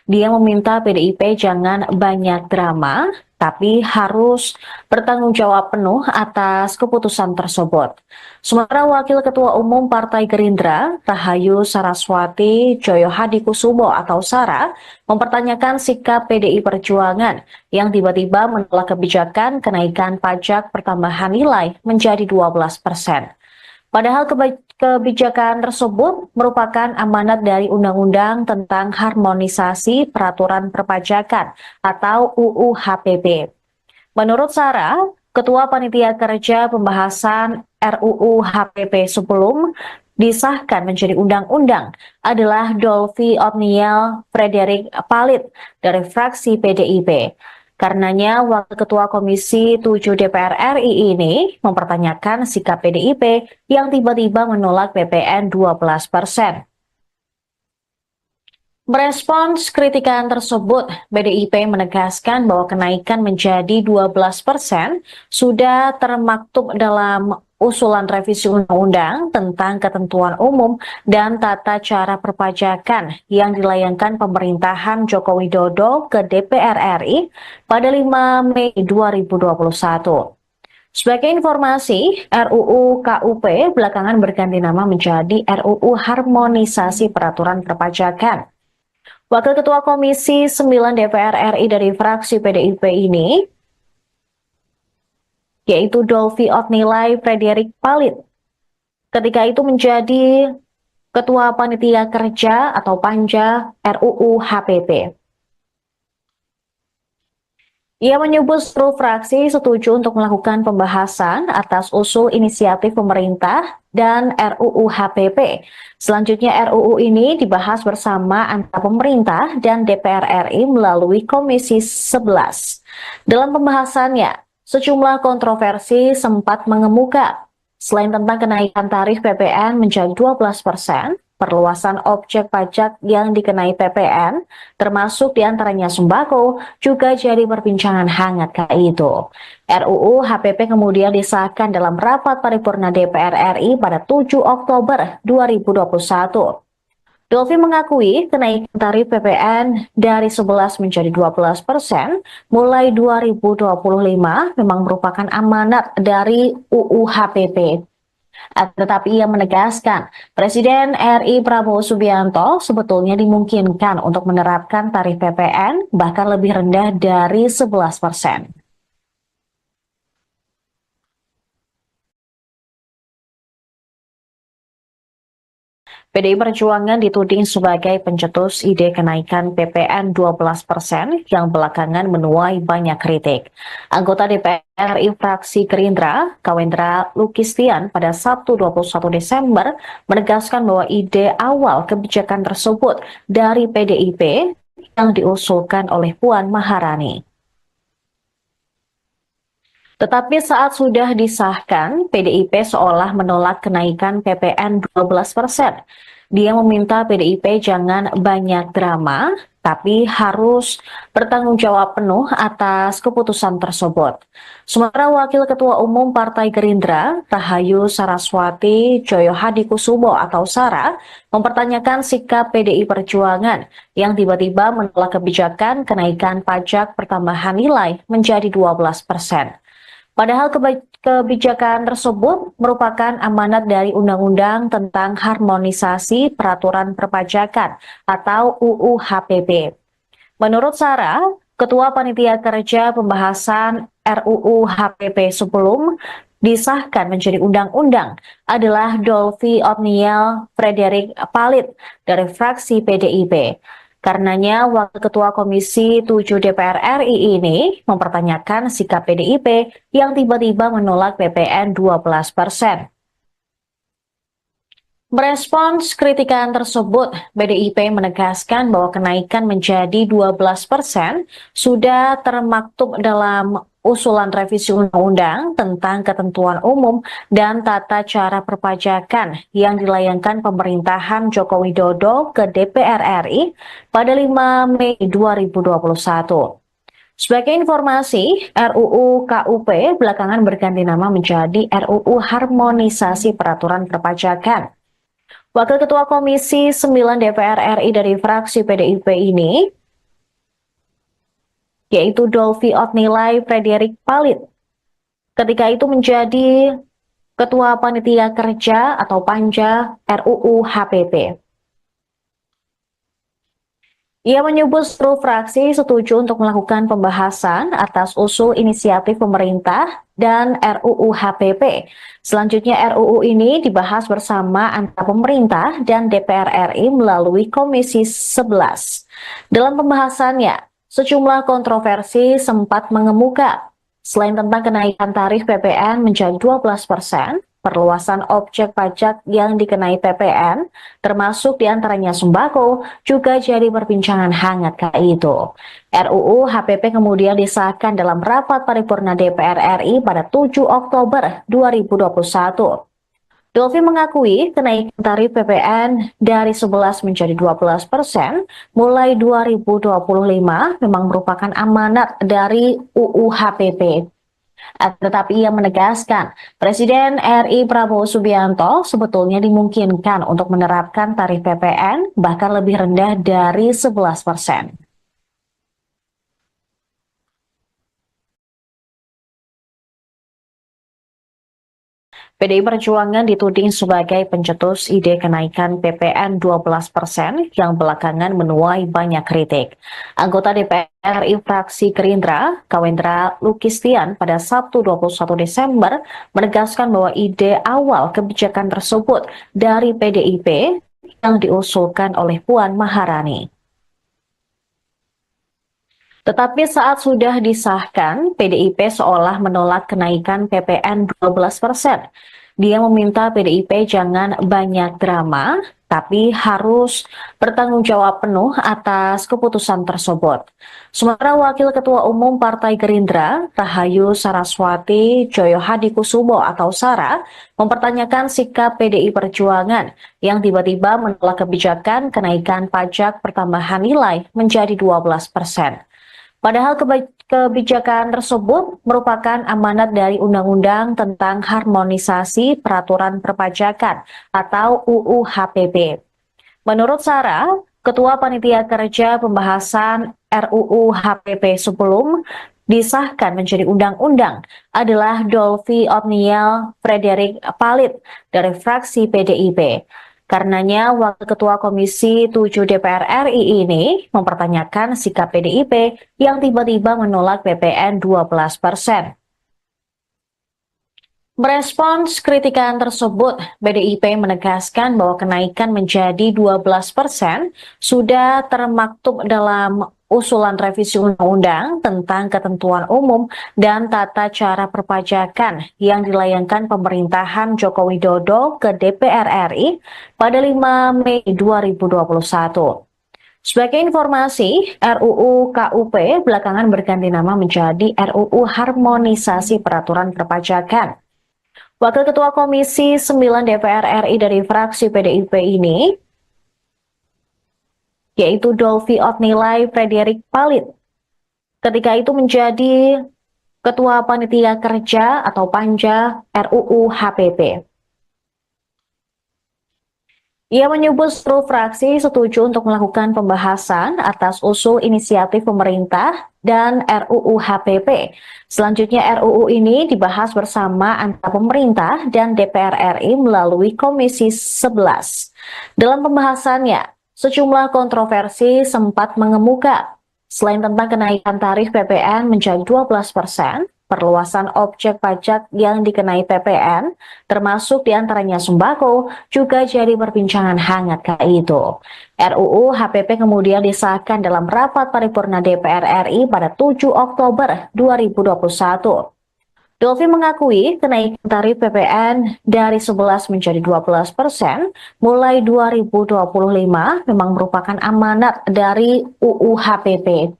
Dia meminta PDIP jangan banyak drama, tapi harus bertanggung jawab penuh atas keputusan tersebut. Sementara Wakil Ketua Umum Partai Gerindra, Rahayu Saraswati Joyo Hadikusumo atau Sara, mempertanyakan sikap PDI Perjuangan yang tiba-tiba menolak kebijakan kenaikan pajak pertambahan nilai menjadi 12%. Padahal kebijakan tersebut merupakan amanat dari Undang-Undang tentang Harmonisasi Peraturan Perpajakan atau UU HPP. Menurut Sarah, Ketua Panitia Kerja Pembahasan RUU HPP sebelum disahkan menjadi undang-undang adalah Dolvi Otniel Frederick Palit dari fraksi PDIP. Karenanya, Wakil Ketua Komisi 7 DPR RI ini mempertanyakan sikap PDIP yang tiba-tiba menolak PPN 12%. Merespons kritikan tersebut, PDIP menegaskan bahwa kenaikan menjadi 12% sudah termaktub dalam usulan revisi undang-undang tentang ketentuan umum dan tata cara perpajakan yang dilayangkan pemerintahan Joko Widodo ke DPR RI pada 5 Mei 2021. Sebagai informasi, RUU KUP belakangan berganti nama menjadi RUU Harmonisasi Peraturan Perpajakan. Wakil Ketua Komisi 9 DPR RI dari fraksi PDIP ini, yaitu Dolvi Otnilai Frederick Palit. Ketika itu menjadi Ketua Panitia Kerja atau Panja RUU HPP. Ia menyebut seluruh fraksi setuju untuk melakukan pembahasan atas usul inisiatif pemerintah dan RUU HPP. Selanjutnya RUU ini dibahas bersama antara pemerintah dan DPR RI melalui Komisi 11. Dalam pembahasannya, sejumlah kontroversi sempat mengemuka. Selain tentang kenaikan tarif PPN menjadi 12%, perluasan objek pajak yang dikenai PPN, termasuk diantaranya sembako, juga jadi perbincangan hangat kala itu. RUU HPP kemudian disahkan dalam rapat paripurna DPR RI pada 7 Oktober 2021. Dolvi mengakui kenaikan tarif PPN dari 11 menjadi 12% mulai 2025 memang merupakan amanat dari UU HPP. Tetapi ia menegaskan, Presiden RI Prabowo Subianto sebetulnya dimungkinkan untuk menerapkan tarif PPN bahkan lebih rendah dari 11%. PDI Perjuangan dituding sebagai pencetus ide kenaikan PPN 12% yang belakangan menuai banyak kritik. Anggota DPR RI fraksi Gerindra, Kawendra Lukistian pada Sabtu 21 Desember menegaskan bahwa ide awal kebijakan tersebut dari PDIP yang diusulkan oleh Puan Maharani. Tetapi saat sudah disahkan, PDIP seolah menolak kenaikan PPN 12%. Dia meminta PDIP jangan banyak drama, tapi harus bertanggung jawab penuh atas keputusan tersebut. Sementara Wakil Ketua Umum Partai Gerindra, Rahayu Saraswati Joyohadikusumo atau Sara, mempertanyakan sikap PDI Perjuangan yang tiba-tiba menolak kebijakan kenaikan pajak pertambahan nilai menjadi 12%. Padahal kebijakan tersebut merupakan amanat dari Undang-Undang tentang Harmonisasi Peraturan Perpajakan atau UU HPP. Menurut Sarah, Ketua Panitia Kerja Pembahasan RUU HPP sebelum disahkan menjadi undang-undang adalah Dolvi Otniel Frederick Palit dari fraksi PDIP. Karenanya, Wakil Ketua Komisi 7 DPR RI ini mempertanyakan sikap PDIP yang tiba-tiba menolak PPN 12%. Merespons kritikan tersebut, PDIP menegaskan bahwa kenaikan menjadi 12% sudah termaktub dalam usulan revisi undang-undang tentang ketentuan umum dan tata cara perpajakan yang dilayangkan pemerintahan Joko Widodo ke DPR RI pada 5 Mei 2021. Sebagai informasi, RUU KUP belakangan berganti nama menjadi RUU Harmonisasi Peraturan Perpajakan. Wakil Ketua Komisi 9 DPR RI dari fraksi PDIP ini, yaitu Dolvi Otnilai Frederick Palit, ketika itu menjadi Ketua Panitia Kerja atau Panja RUU HPP. Ia menyebut seluruh fraksi setuju untuk melakukan pembahasan atas usul inisiatif pemerintah dan RUU HPP. Selanjutnya RUU ini dibahas bersama antara pemerintah dan DPR RI melalui Komisi 11. Dalam pembahasannya, sejumlah kontroversi sempat mengemuka. Selain tentang kenaikan tarif PPN menjadi 12%, perluasan objek pajak yang dikenai PPN, termasuk diantaranya sembako, juga jadi perbincangan hangat kala itu. RUU HPP kemudian disahkan dalam rapat paripurna DPR RI pada 7 Oktober 2021. Dolvi mengakui kenaikan tarif PPN dari 11 menjadi 12% mulai 2025 memang merupakan amanat dari UU HPP. Tetapi ia menegaskan, Presiden RI Prabowo Subianto sebetulnya dimungkinkan untuk menerapkan tarif PPN bahkan lebih rendah dari 11%. PDI Perjuangan dituding sebagai pencetus ide kenaikan PPN 12% yang belakangan menuai banyak kritik. Anggota DPR RI fraksi Gerindra, Kawendra Lukistian, pada Sabtu 21 Desember menegaskan bahwa ide awal kebijakan tersebut dari PDIP yang diusulkan oleh Puan Maharani. Tetapi saat sudah disahkan, PDIP seolah menolak kenaikan PPN 12%. Dia meminta PDIP jangan banyak drama, tapi harus bertanggung jawab penuh atas keputusan tersebut. Sementara Wakil Ketua Umum Partai Gerindra, Rahayu Saraswati Joyohadikusumo atau Sara, mempertanyakan sikap PDI Perjuangan yang tiba-tiba menolak kebijakan kenaikan pajak pertambahan nilai menjadi 12%. Padahal kebijakan tersebut merupakan amanat dari Undang-Undang tentang Harmonisasi Peraturan Perpajakan atau UU HPP. Menurut Sarah, Ketua Panitia Kerja Pembahasan RUU HPP sebelum disahkan menjadi undang-undang adalah Dolvi Otniel Frederick Palit dari fraksi PDIP. Karenanya, Wakil Ketua Komisi 7 DPR RI ini mempertanyakan sikap PDIP yang tiba-tiba menolak PPN 12%. Merespons kritikan tersebut, PDIP menegaskan bahwa kenaikan menjadi 12% sudah termaktub dalam usulan revisi undang-undang tentang ketentuan umum dan tata cara perpajakan yang dilayangkan pemerintahan Joko Widodo ke DPR RI pada 5 Mei 2021. Sebagai informasi, RUU KUP belakangan berganti nama menjadi RUU Harmonisasi Peraturan Perpajakan. Wakil Ketua Komisi 9 DPR RI dari fraksi PDIP ini, yaitu Dolvi Otnilai Frederick Palit, ketika itu menjadi Ketua Panitia Kerja atau Panja RUU HPP. Ia menyebut seluruh fraksi setuju untuk melakukan pembahasan atas usul inisiatif pemerintah dan RUU HPP. Selanjutnya RUU ini dibahas bersama antara pemerintah dan DPR RI melalui Komisi 11. Dalam pembahasannya, sejumlah kontroversi sempat mengemuka. Selain tentang kenaikan tarif PPN menjadi 12%, perluasan objek pajak yang dikenai PPN, termasuk diantaranya sembako, juga jadi perbincangan hangat kala itu. RUU HPP kemudian disahkan dalam rapat paripurna DPR RI pada 7 Oktober 2021. Dolvi mengakui kenaikan tarif PPN dari 11 menjadi 12% mulai 2025 memang merupakan amanat dari UU HPP.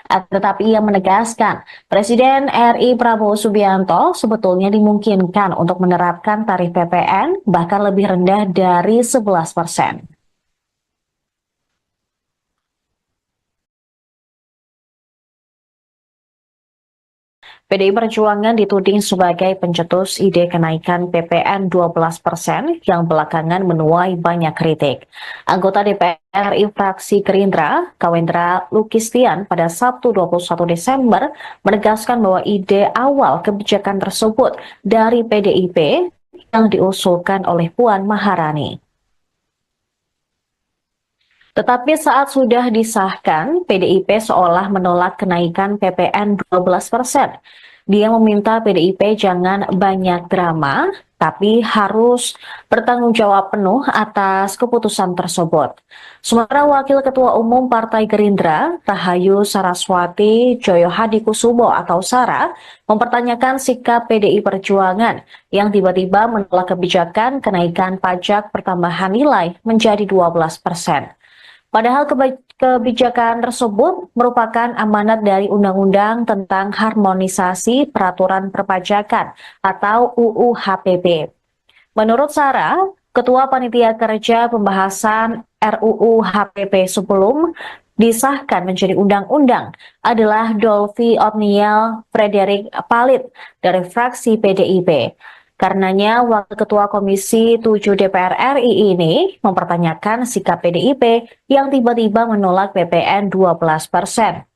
Tetapi ia menegaskan, Presiden RI Prabowo Subianto sebetulnya dimungkinkan untuk menerapkan tarif PPN bahkan lebih rendah dari 11%. PDI Perjuangan dituding sebagai pencetus ide kenaikan PPN 12% yang belakangan menuai banyak kritik. Anggota DPR RI fraksi Gerindra, Kawendra Lukistian, pada Sabtu 21 Desember menegaskan bahwa ide awal kebijakan tersebut dari PDIP yang diusulkan oleh Puan Maharani. Tetapi saat sudah disahkan, PDIP seolah menolak kenaikan PPN 12%. Dia meminta PDIP jangan banyak drama, tapi harus bertanggung jawab penuh atas keputusan tersebut. Sementara Wakil Ketua Umum Partai Gerindra, Rahayu Saraswati Joyohadikusumo atau Sara, mempertanyakan sikap PDI Perjuangan yang tiba-tiba menolak kebijakan kenaikan pajak pertambahan nilai menjadi 12%. Padahal kebijakan tersebut merupakan amanat dari Undang-Undang tentang Harmonisasi Peraturan Perpajakan atau UU HPP. Menurut Sarah, Ketua Panitia Kerja Pembahasan RUU HPP sebelum disahkan menjadi undang-undang adalah Dolvi Otniel Frederick Palit dari fraksi PDIP. Karenanya, Wakil Ketua Komisi 7 DPR RI ini mempertanyakan sikap PDIP yang tiba-tiba menolak PPN 12%.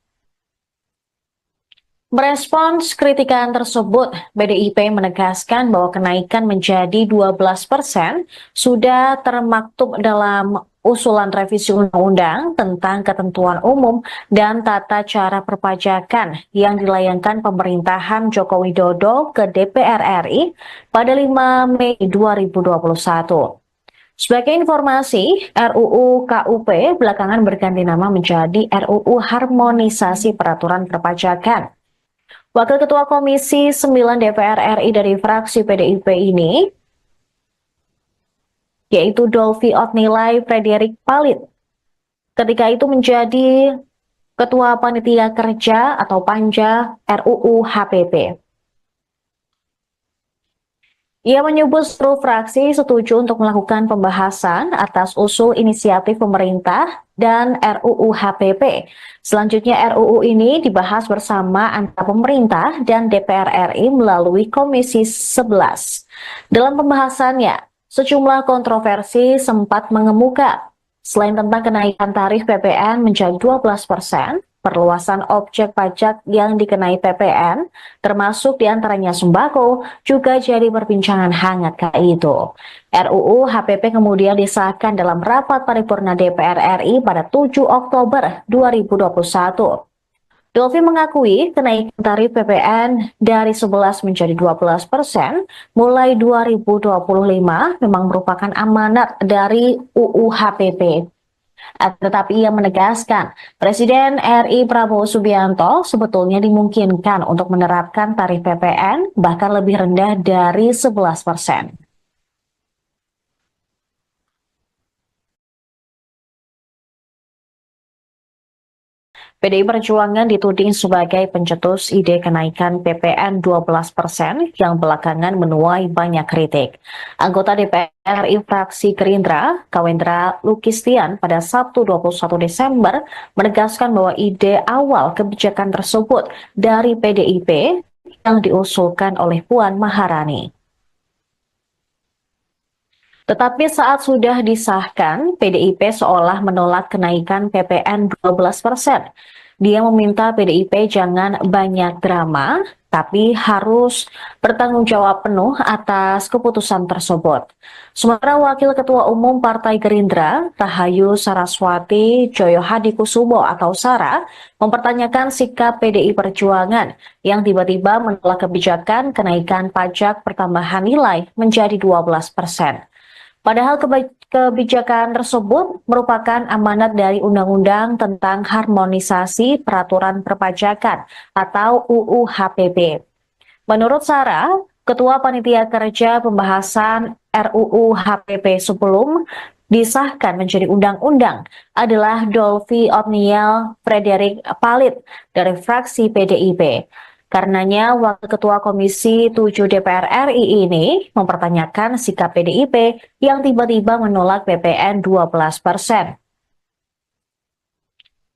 Merespons kritikan tersebut, PDIP menegaskan bahwa kenaikan menjadi 12% sudah termaktub dalam usulan revisi undang-undang tentang ketentuan umum dan tata cara perpajakan yang dilayangkan pemerintahan Joko Widodo ke DPR RI pada 5 Mei 2021. Sebagai informasi, RUU KUP belakangan berganti nama menjadi RUU Harmonisasi Peraturan Perpajakan. Wakil Ketua Komisi 9 DPR RI dari fraksi PDIP ini, yaitu Dolvi Otnilai Frederik Palit, ketika itu menjadi Ketua Panitia Kerja atau Panja RUU HPP. Ia menyebut seluruh fraksi setuju untuk melakukan pembahasan atas usul inisiatif pemerintah dan RUU HPP. Selanjutnya RUU ini dibahas bersama antara pemerintah dan DPR RI melalui Komisi 11. Dalam pembahasannya, sejumlah kontroversi sempat mengemuka. Selain tentang kenaikan tarif PPN menjadi 12%, perluasan objek pajak yang dikenai PPN, termasuk diantaranya sembako, juga jadi perbincangan hangat kala itu. RUU HPP kemudian disahkan dalam rapat paripurna DPR RI pada 7 Oktober 2021. Dolvi mengakui kenaikan tarif PPN dari 11 menjadi 12% mulai 2025 memang merupakan amanat dari UU HPP. Tetapi ia menegaskan, Presiden RI Prabowo Subianto sebetulnya dimungkinkan untuk menerapkan tarif PPN bahkan lebih rendah dari 11%. PDI Perjuangan dituding sebagai pencetus ide kenaikan PPN 12% yang belakangan menuai banyak kritik. Anggota DPR RI fraksi Gerindra, Kawendra Lukistian pada Sabtu 21 Desember menegaskan bahwa ide awal kebijakan tersebut dari PDIP yang diusulkan oleh Puan Maharani. Tetapi saat sudah disahkan, PDIP seolah menolak kenaikan PPN 12%. Dia meminta PDIP jangan banyak drama, tapi harus bertanggung jawab penuh atas keputusan tersebut. Sementara Wakil Ketua Umum Partai Gerindra, Rahayu Saraswati Joyohadikusumo atau Sara, mempertanyakan sikap PDI Perjuangan yang tiba-tiba menolak kebijakan kenaikan pajak pertambahan nilai menjadi 12%. Padahal kebijakan tersebut merupakan amanat dari Undang-Undang tentang Harmonisasi Peraturan Perpajakan atau UU HPP. Menurut Sarah, Ketua Panitia Kerja Pembahasan RUU HPP sebelum disahkan menjadi undang-undang adalah Dolvi Otniel Frederik Palit dari fraksi PDIP. Karenanya, Wakil Ketua Komisi 7 DPR RI ini mempertanyakan sikap PDIP yang tiba-tiba menolak PPN 12%.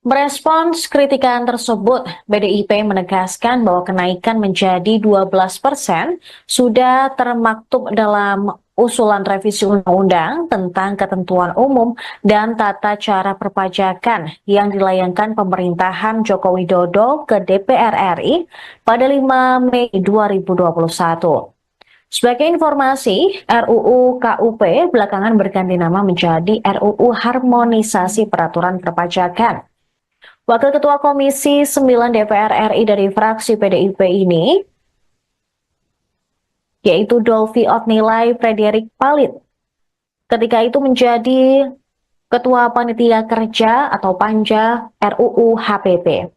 Merespons kritikan tersebut, PDIP menegaskan bahwa kenaikan menjadi 12% sudah termaktub dalam usulan revisi undang-undang tentang ketentuan umum dan tata cara perpajakan yang dilayangkan pemerintahan Joko Widodo ke DPR RI pada 5 Mei 2021. Sebagai informasi, RUU KUP belakangan berganti nama menjadi RUU Harmonisasi Peraturan Perpajakan. Wakil Ketua Komisi 9 DPR RI dari fraksi PDIP ini, yaitu Dolvi Otnilai Frederik Palit, ketika itu menjadi Ketua Panitia Kerja atau Panja RUU HPP.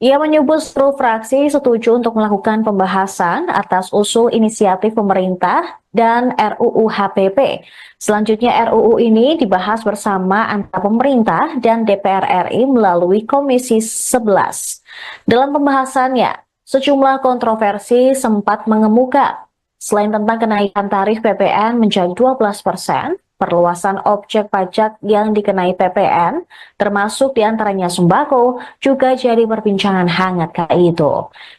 Ia menyebut seluruh fraksi setuju untuk melakukan pembahasan atas usul inisiatif pemerintah dan RUU HPP. Selanjutnya RUU ini dibahas bersama antara pemerintah dan DPR RI melalui Komisi 11. Dalam pembahasannya, sejumlah kontroversi sempat mengemuka. Selain tentang kenaikan tarif PPN menjadi 12%, perluasan objek pajak yang dikenai PPN, termasuk diantaranya sembako, juga jadi perbincangan hangat kala itu.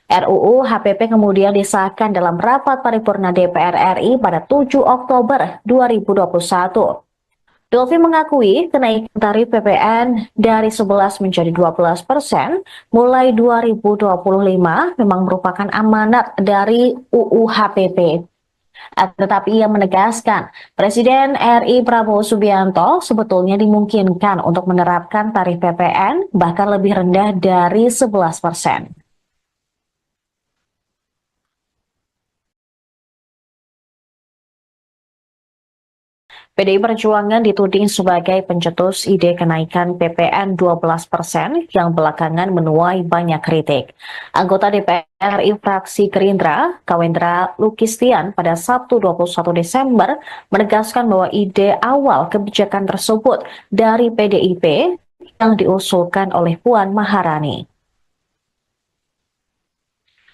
RUU HPP kemudian disahkan dalam rapat paripurna DPR RI pada 7 Oktober 2021. Dolfi mengakui kenaikan tarif PPN dari 11 menjadi 12% mulai 2025 memang merupakan amanat dari UU HPP. Tetapi ia menegaskan, Presiden RI Prabowo Subianto sebetulnya dimungkinkan untuk menerapkan tarif PPN bahkan lebih rendah dari 11%. PDI Perjuangan dituding sebagai pencetus ide kenaikan PPN 12% yang belakangan menuai banyak kritik. Anggota DPR RI fraksi Gerindra, Kawendra Lukistian pada Sabtu 21 Desember menegaskan bahwa ide awal kebijakan tersebut dari PDIP yang diusulkan oleh Puan Maharani.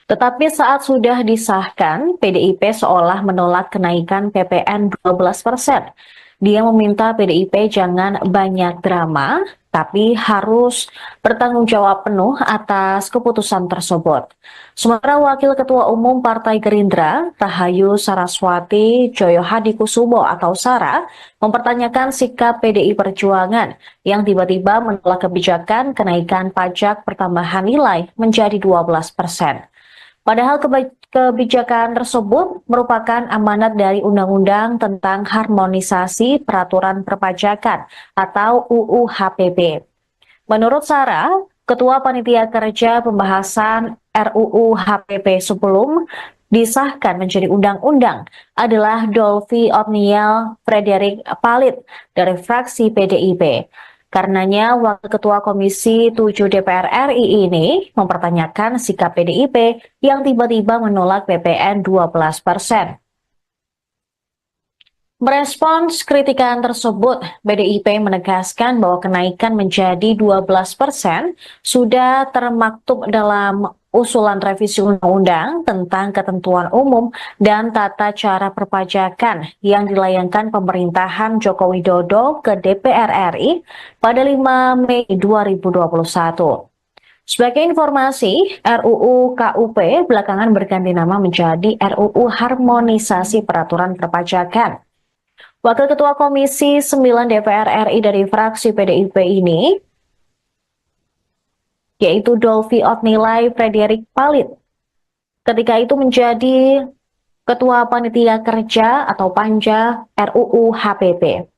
Tetapi saat sudah disahkan, PDIP seolah menolak kenaikan PPN 12%. Dia meminta PDIP jangan banyak drama, tapi harus bertanggung jawab penuh atas keputusan tersebut. Sementara Wakil Ketua Umum Partai Gerindra, Rahayu Saraswati Joyohadikusumo atau Sara, mempertanyakan sikap PDI Perjuangan yang tiba-tiba menolak kebijakan kenaikan pajak pertambahan nilai menjadi 12%. Padahal kebijakan tersebut merupakan amanat dari Undang-Undang tentang Harmonisasi Peraturan Perpajakan atau UU HPP. Menurut Sarah, Ketua Panitia Kerja Pembahasan RUU HPP sebelum disahkan menjadi undang-undang adalah Dolfi Otniel Frederick Palit dari fraksi PDIP. Karenanya, Wakil Ketua Komisi 7 DPR RI ini mempertanyakan sikap PDIP yang tiba-tiba menolak PPN 12%. Merespons kritikan tersebut, PDIP menegaskan bahwa kenaikan menjadi 12% sudah termaktub dalam usulan revisi undang-undang tentang ketentuan umum dan tata cara perpajakan yang dilayangkan pemerintahan Joko Widodo ke DPR RI pada 5 Mei 2021. Sebagai informasi, RUU KUP belakangan berganti nama menjadi RUU Harmonisasi Peraturan Perpajakan. Wakil Ketua Komisi 9 DPR RI dari fraksi PDIP ini, yaitu Dolfi Otnilai Frederick Palit, ketika itu menjadi Ketua Panitia Kerja atau Panja RUU HPP.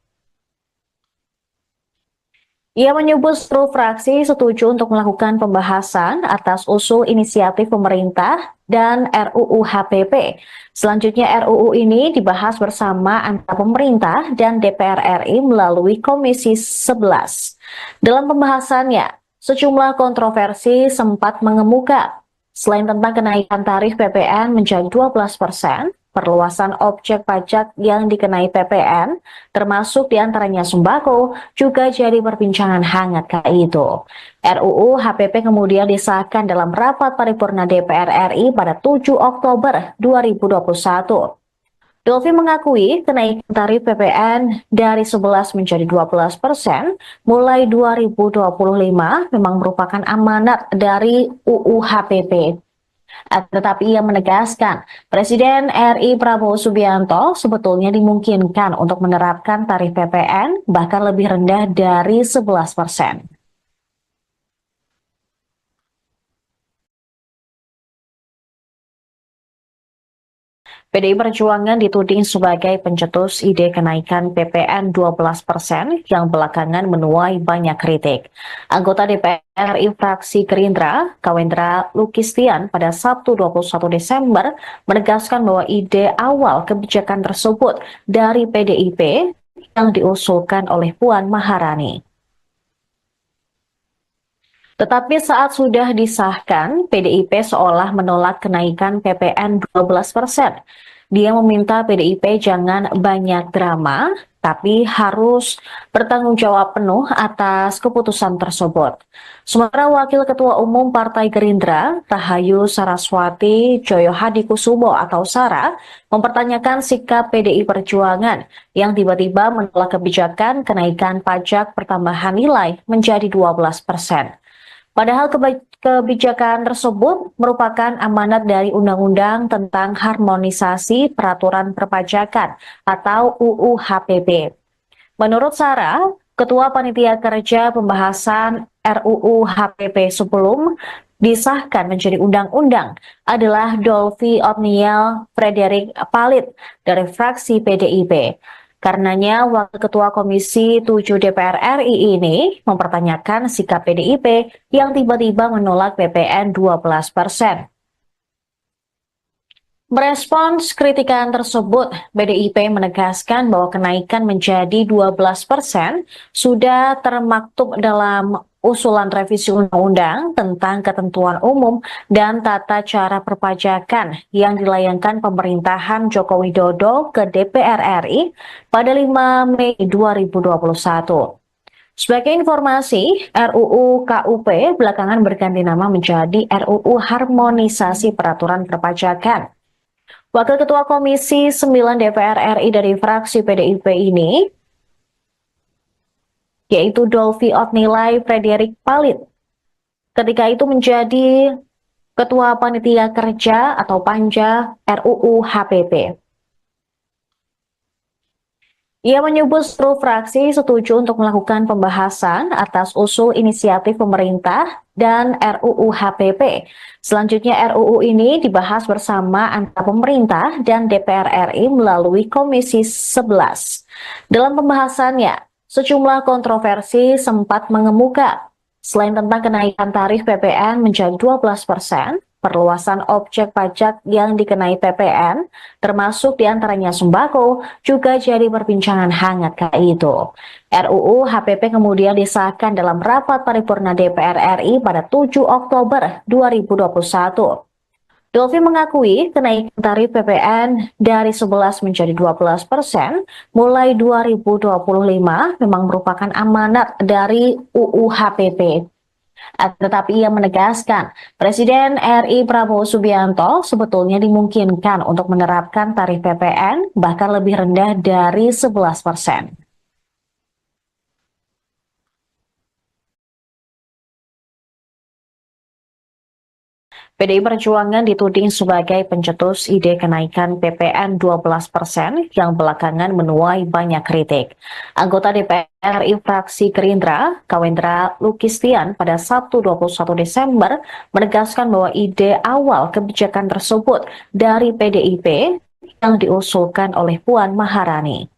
Ia menyebut seluruh fraksi setuju untuk melakukan pembahasan atas usul inisiatif pemerintah dan RUU HPP. Selanjutnya RUU ini dibahas bersama antara pemerintah dan DPR RI melalui Komisi 11. Dalam pembahasannya, sejumlah kontroversi sempat mengemuka. Selain tentang kenaikan tarif PPN menjadi 12%, perluasan objek pajak yang dikenai PPN, termasuk diantaranya sembako, juga jadi perbincangan hangat kala itu. RUU HPP kemudian disahkan dalam rapat paripurna DPR RI pada 7 Oktober 2021. Dolfi mengakui kenaikan tarif PPN dari 11 menjadi 12% mulai 2025 memang merupakan amanat dari UU HPP. Tetapi ia menegaskan, Presiden RI Prabowo Subianto sebetulnya dimungkinkan untuk menerapkan tarif PPN bahkan lebih rendah dari 11%. PDI Perjuangan dituding sebagai pencetus ide kenaikan PPN 12% yang belakangan menuai banyak kritik. Anggota DPR RI fraksi Gerindra, Kawendra Lukistian pada Sabtu 21 Desember menegaskan bahwa ide awal kebijakan tersebut dari PDIP yang diusulkan oleh Puan Maharani. Tetapi saat sudah disahkan, PDIP seolah menolak kenaikan PPN 12%. Dia meminta PDIP jangan banyak drama, tapi harus bertanggung jawab penuh atas keputusan tersebut. Sementara Wakil Ketua Umum Partai Gerindra, Rahayu Saraswati Joyohadikusumo atau Sara, mempertanyakan sikap PDI Perjuangan yang tiba-tiba menolak kebijakan kenaikan pajak pertambahan nilai menjadi 12%. Padahal kebijakan tersebut merupakan amanat dari Undang-Undang tentang Harmonisasi Peraturan Perpajakan atau UU HPP. Menurut Sarah, Ketua Panitia Kerja Pembahasan RUU HPP sebelum disahkan menjadi undang-undang adalah Dolvi Otniel Frederick Palit dari fraksi PDIP. Karenanya, Wakil Ketua Komisi 7 DPR RI ini mempertanyakan sikap PDIP yang tiba-tiba menolak PPN 12%. Merespons kritikan tersebut, PDIP menegaskan bahwa kenaikan menjadi 12% sudah termaktub dalam usulan revisi undang-undang tentang ketentuan umum dan tata cara perpajakan yang dilayangkan pemerintahan Joko Widodo ke DPR RI pada 5 Mei 2021. Sebagai informasi, RUU KUP belakangan berganti nama menjadi RUU Harmonisasi Peraturan Perpajakan. Wakil Ketua Komisi 9 DPR RI dari fraksi PDIP ini, yaitu Dolvi Otnilai Frederick Palit, ketika itu menjadi Ketua Panitia Kerja atau Panja RUU HPP. Ia menyebut seluruh fraksi setuju untuk melakukan pembahasan atas usul inisiatif pemerintah dan RUU HPP. Selanjutnya RUU ini dibahas bersama antara pemerintah dan DPR RI melalui Komisi 11. Dalam pembahasannya, sejumlah kontroversi sempat mengemuka. Selain tentang kenaikan tarif PPN menjadi 12%, perluasan objek pajak yang dikenai PPN, termasuk diantaranya sembako, juga jadi perbincangan hangat kala itu. RUU HPP kemudian disahkan dalam rapat paripurna DPR RI pada 7 Oktober 2021. Dolvi mengakui kenaikan tarif PPN dari 11 menjadi 12% mulai 2025 memang merupakan amanat dari UU HPP. Tetapi ia menegaskan, Presiden RI Prabowo Subianto sebetulnya dimungkinkan untuk menerapkan tarif PPN bahkan lebih rendah dari 11%. PDI Perjuangan dituding sebagai pencetus ide kenaikan PPN 12% yang belakangan menuai banyak kritik. Anggota DPR RI fraksi Gerindra, Kawendra Lukistian pada Sabtu 21 Desember menegaskan bahwa ide awal kebijakan tersebut dari PDIP yang diusulkan oleh Puan Maharani.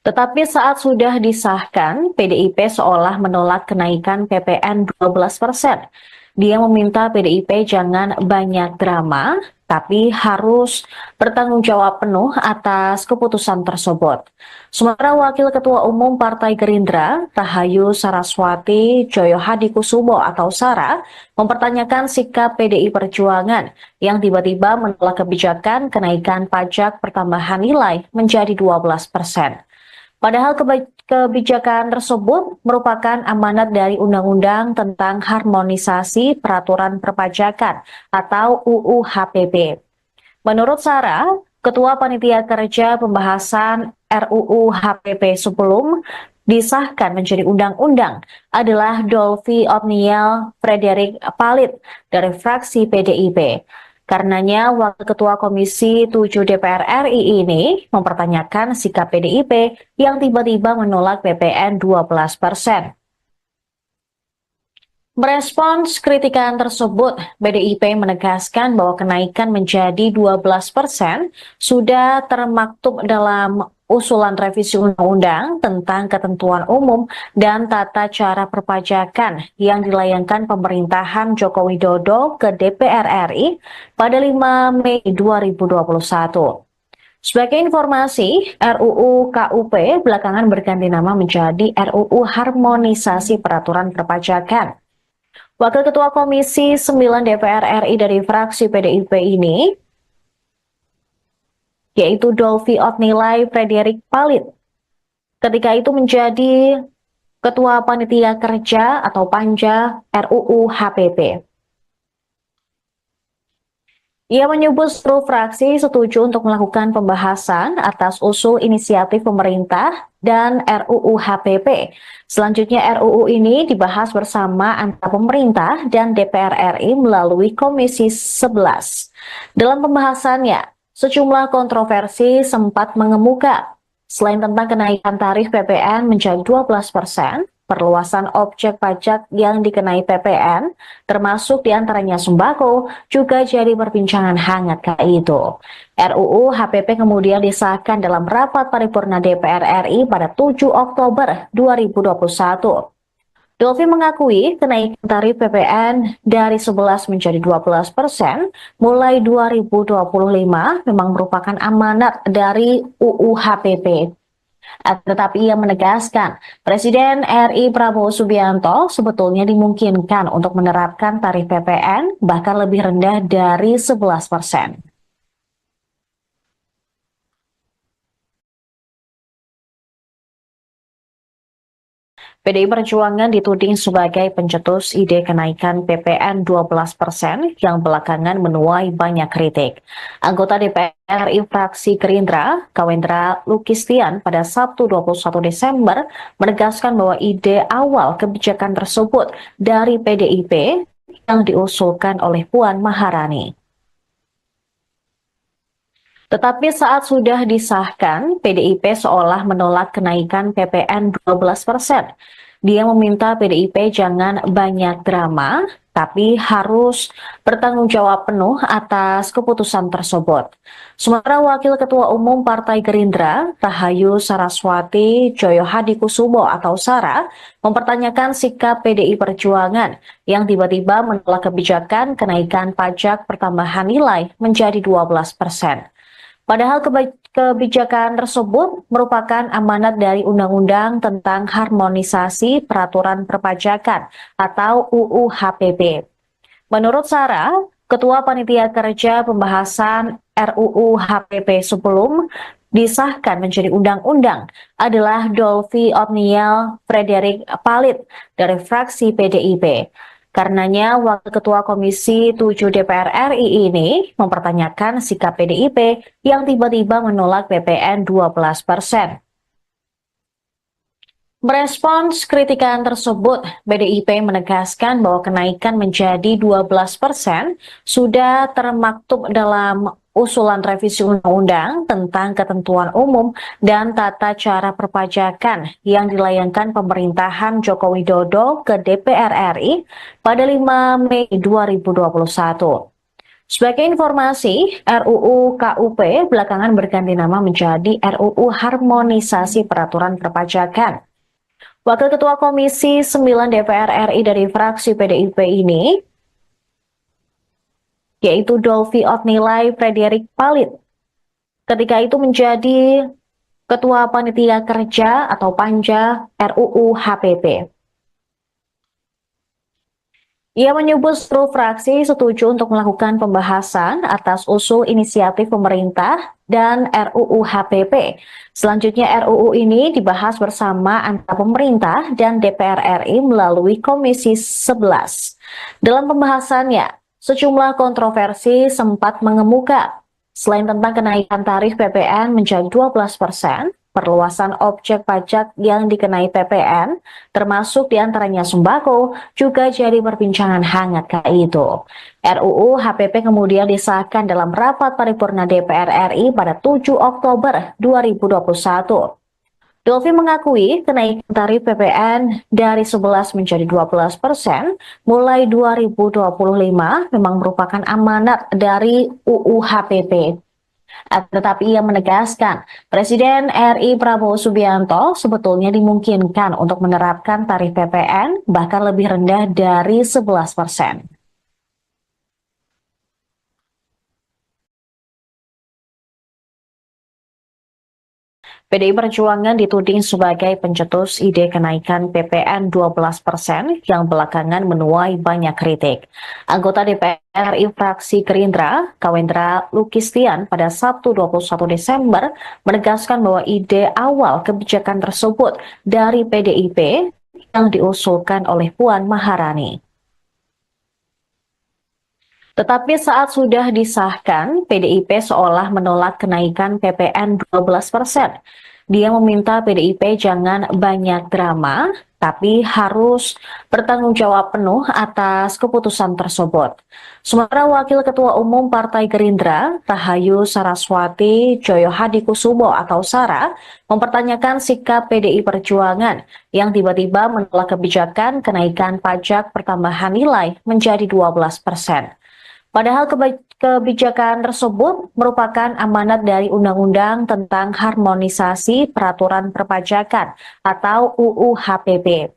Tetapi saat sudah disahkan, PDIP seolah menolak kenaikan PPN 12%. Dia meminta PDIP jangan banyak drama, tapi harus bertanggung jawab penuh atas keputusan tersebut. Sementara Wakil Ketua Umum Partai Gerindra, Rahayu Saraswati Joyohadikusumo atau Sara, mempertanyakan sikap PDI Perjuangan yang tiba-tiba menolak kebijakan kenaikan pajak pertambahan nilai menjadi 12%. Padahal kebijakan tersebut merupakan amanat dari Undang-Undang tentang Harmonisasi Peraturan Perpajakan atau UU HPP. Menurut Sarah, Ketua Panitia Kerja Pembahasan RUU HPP sebelum disahkan menjadi undang-undang adalah Dolvi Otniel Frederick Palit dari fraksi PDIP. Karenanya, Wakil Ketua Komisi 7 DPR RI ini mempertanyakan sikap PDIP yang tiba-tiba menolak PPN 12%. Merespons kritikan tersebut, PDIP menegaskan bahwa kenaikan menjadi 12% sudah termaktub dalam usulan revisi undang-undang tentang ketentuan umum dan tata cara perpajakan yang dilayangkan pemerintahan Joko Widodo ke DPR RI pada 5 Mei 2021. Sebagai informasi, RUU KUP belakangan berganti nama menjadi RUU Harmonisasi Peraturan Perpajakan. Wakil Ketua Komisi 9 DPR RI dari fraksi PDIP ini, yaitu Dolvi Otnilai Frederick Palit, ketika itu menjadi Ketua Panitia Kerja atau Panja RUU HPP. Ia menyebut seluruh fraksi setuju untuk melakukan pembahasan atas usul inisiatif pemerintah dan RUU HPP. Selanjutnya RUU ini dibahas bersama antara pemerintah dan DPR RI melalui Komisi 11. Dalam pembahasannya, sejumlah kontroversi sempat mengemuka. Selain tentang kenaikan tarif PPN menjadi 12%, perluasan objek pajak yang dikenai PPN, termasuk diantaranya sembako, juga jadi perbincangan hangat kali itu. RUU HPP kemudian disahkan dalam rapat paripurna DPR RI pada 7 Oktober 2021. Dolfi mengakui kenaikan tarif PPN dari 11 menjadi 12% mulai 2025 memang merupakan amanat dari UU HPP. Tetapi ia menegaskan, Presiden RI Prabowo Subianto sebetulnya dimungkinkan untuk menerapkan tarif PPN bahkan lebih rendah dari 11%. PDI Perjuangan dituding sebagai pencetus ide kenaikan PPN 12% yang belakangan menuai banyak kritik. Anggota DPR RI fraksi Gerindra, Kawendra Lukistian pada Sabtu 21 Desember menegaskan bahwa ide awal kebijakan tersebut dari PDIP yang diusulkan oleh Puan Maharani. Tetapi saat sudah disahkan, PDIP seolah menolak kenaikan PPN 12%. Dia meminta PDIP jangan banyak drama, tapi harus bertanggung jawab penuh atas keputusan tersebut. Sementara Wakil Ketua Umum Partai Gerindra, Rahayu Saraswati Joyo Hadikusumo atau Sara, mempertanyakan sikap PDI Perjuangan yang tiba-tiba menolak kebijakan kenaikan pajak pertambahan nilai menjadi 12%. Padahal kebijakan tersebut merupakan amanat dari Undang-Undang tentang Harmonisasi Peraturan Perpajakan atau UU HPP. Menurut Sarah, Ketua Panitia Kerja Pembahasan RUU HPP sebelum disahkan menjadi undang-undang adalah Dolfi Otniel Frederick Palit dari fraksi PDIP. Karenanya, Wakil Ketua Komisi 7 DPR RI ini mempertanyakan sikap PDIP yang tiba-tiba menolak PPN 12%. Merespons kritikan tersebut, PDIP menegaskan bahwa kenaikan menjadi 12% sudah termaktub dalam usulan revisi undang-undang tentang ketentuan umum dan tata cara perpajakan yang dilayangkan pemerintahan Joko Widodo ke DPR RI pada 5 Mei 2021. Sebagai informasi, RUU KUP belakangan berganti nama menjadi RUU Harmonisasi Peraturan Perpajakan. Wakil Ketua Komisi 9 DPR RI dari fraksi PDIP ini, yaitu Dolfi Otnilai Frederick Palit, ketika itu menjadi Ketua Panitia Kerja atau Panja RUU HPP. Ia menyebut seluruh fraksi setuju untuk melakukan pembahasan atas usul inisiatif pemerintah dan RUU HPP. Selanjutnya RUU ini dibahas bersama antara pemerintah dan DPR RI melalui Komisi 11. Dalam pembahasannya, sejumlah kontroversi sempat mengemuka. Selain tentang kenaikan tarif PPN menjadi 12%, perluasan objek pajak yang dikenai PPN, termasuk diantaranya sembako, juga jadi perbincangan hangat kali itu. RUU HPP kemudian disahkan dalam rapat paripurna DPR RI pada 7 Oktober 2021. Dolfi mengakui kenaikan tarif PPN dari 11 menjadi 12% mulai 2025 memang merupakan amanat dari UU HPP. Tetapi ia menegaskan, Presiden RI Prabowo Subianto sebetulnya dimungkinkan untuk menerapkan tarif PPN bahkan lebih rendah dari 11%. PDI Perjuangan dituding sebagai pencetus ide kenaikan PPN 12% yang belakangan menuai banyak kritik. Anggota DPR RI fraksi Gerindra, Kawendra Lukistian pada Sabtu 21 Desember menegaskan bahwa ide awal kebijakan tersebut dari PDIP yang diusulkan oleh Puan Maharani. Tetapi saat sudah disahkan, PDIP seolah menolak kenaikan PPN 12%. Dia meminta PDIP jangan banyak drama, tapi harus bertanggung jawab penuh atas keputusan tersebut. Sementara Wakil Ketua Umum Partai Gerindra, Rahayu Saraswati Joyohadikusumo atau Sara, mempertanyakan sikap PDI Perjuangan yang tiba-tiba menolak kebijakan kenaikan pajak pertambahan nilai menjadi 12%. Padahal kebijakan tersebut merupakan amanat dari Undang-Undang tentang Harmonisasi Peraturan Perpajakan atau UU HPP.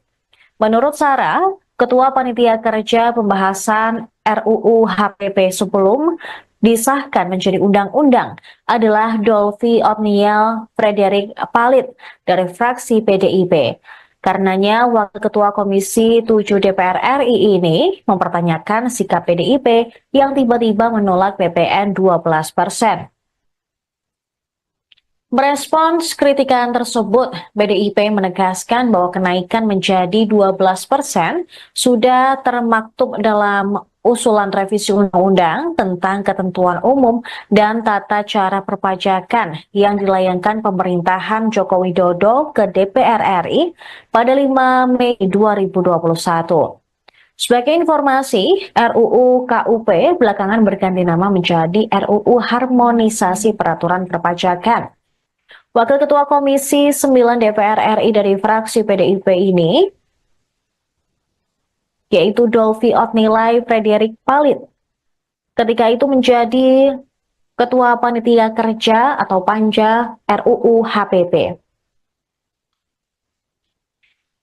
Menurut Sarah, Ketua Panitia Kerja Pembahasan RUU HPP sebelum disahkan menjadi undang-undang adalah Dolvi Otniel Frederick Palit dari fraksi PDIP. Karenanya, Wakil Ketua Komisi 7 DPR RI ini mempertanyakan sikap PDIP yang tiba-tiba menolak PPN 12%. Merespons kritikan tersebut, PDIP menegaskan bahwa kenaikan menjadi 12% sudah termaktub dalam usulan revisi undang-undang tentang ketentuan umum dan tata cara perpajakan yang dilayangkan pemerintahan Joko Widodo ke DPR RI pada 5 Mei 2021. Sebagai informasi, RUU KUP belakangan berganti nama menjadi RUU Harmonisasi Peraturan Perpajakan. Wakil Ketua Komisi 9 DPR RI dari fraksi PDIP ini, yaitu Dolvi Otnilai Frederick Palit, ketika itu menjadi Ketua Panitia Kerja atau Panja RUU HPP.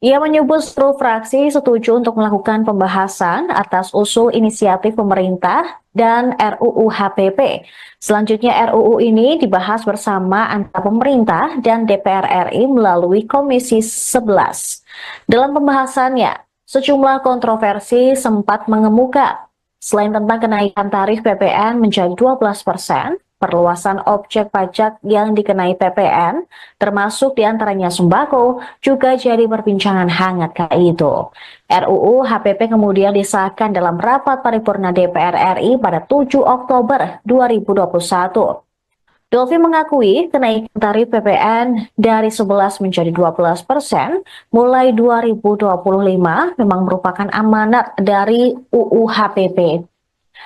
Ia menyebut seluruh fraksi setuju untuk melakukan pembahasan atas usul inisiatif pemerintah dan RUU HPP. Selanjutnya RUU ini dibahas bersama antara pemerintah dan DPR RI melalui Komisi 11. Dalam pembahasannya, sejumlah kontroversi sempat mengemuka. Selain tentang kenaikan tarif PPN menjadi 12%, perluasan objek pajak yang dikenai PPN, termasuk diantaranya sembako, juga jadi perbincangan hangat kala itu. RUU HPP kemudian disahkan dalam rapat paripurna DPR RI pada 7 Oktober 2021. Dolvi mengakui kenaikan tarif PPN dari 11 menjadi 12% mulai 2025 memang merupakan amanat dari UU HPP.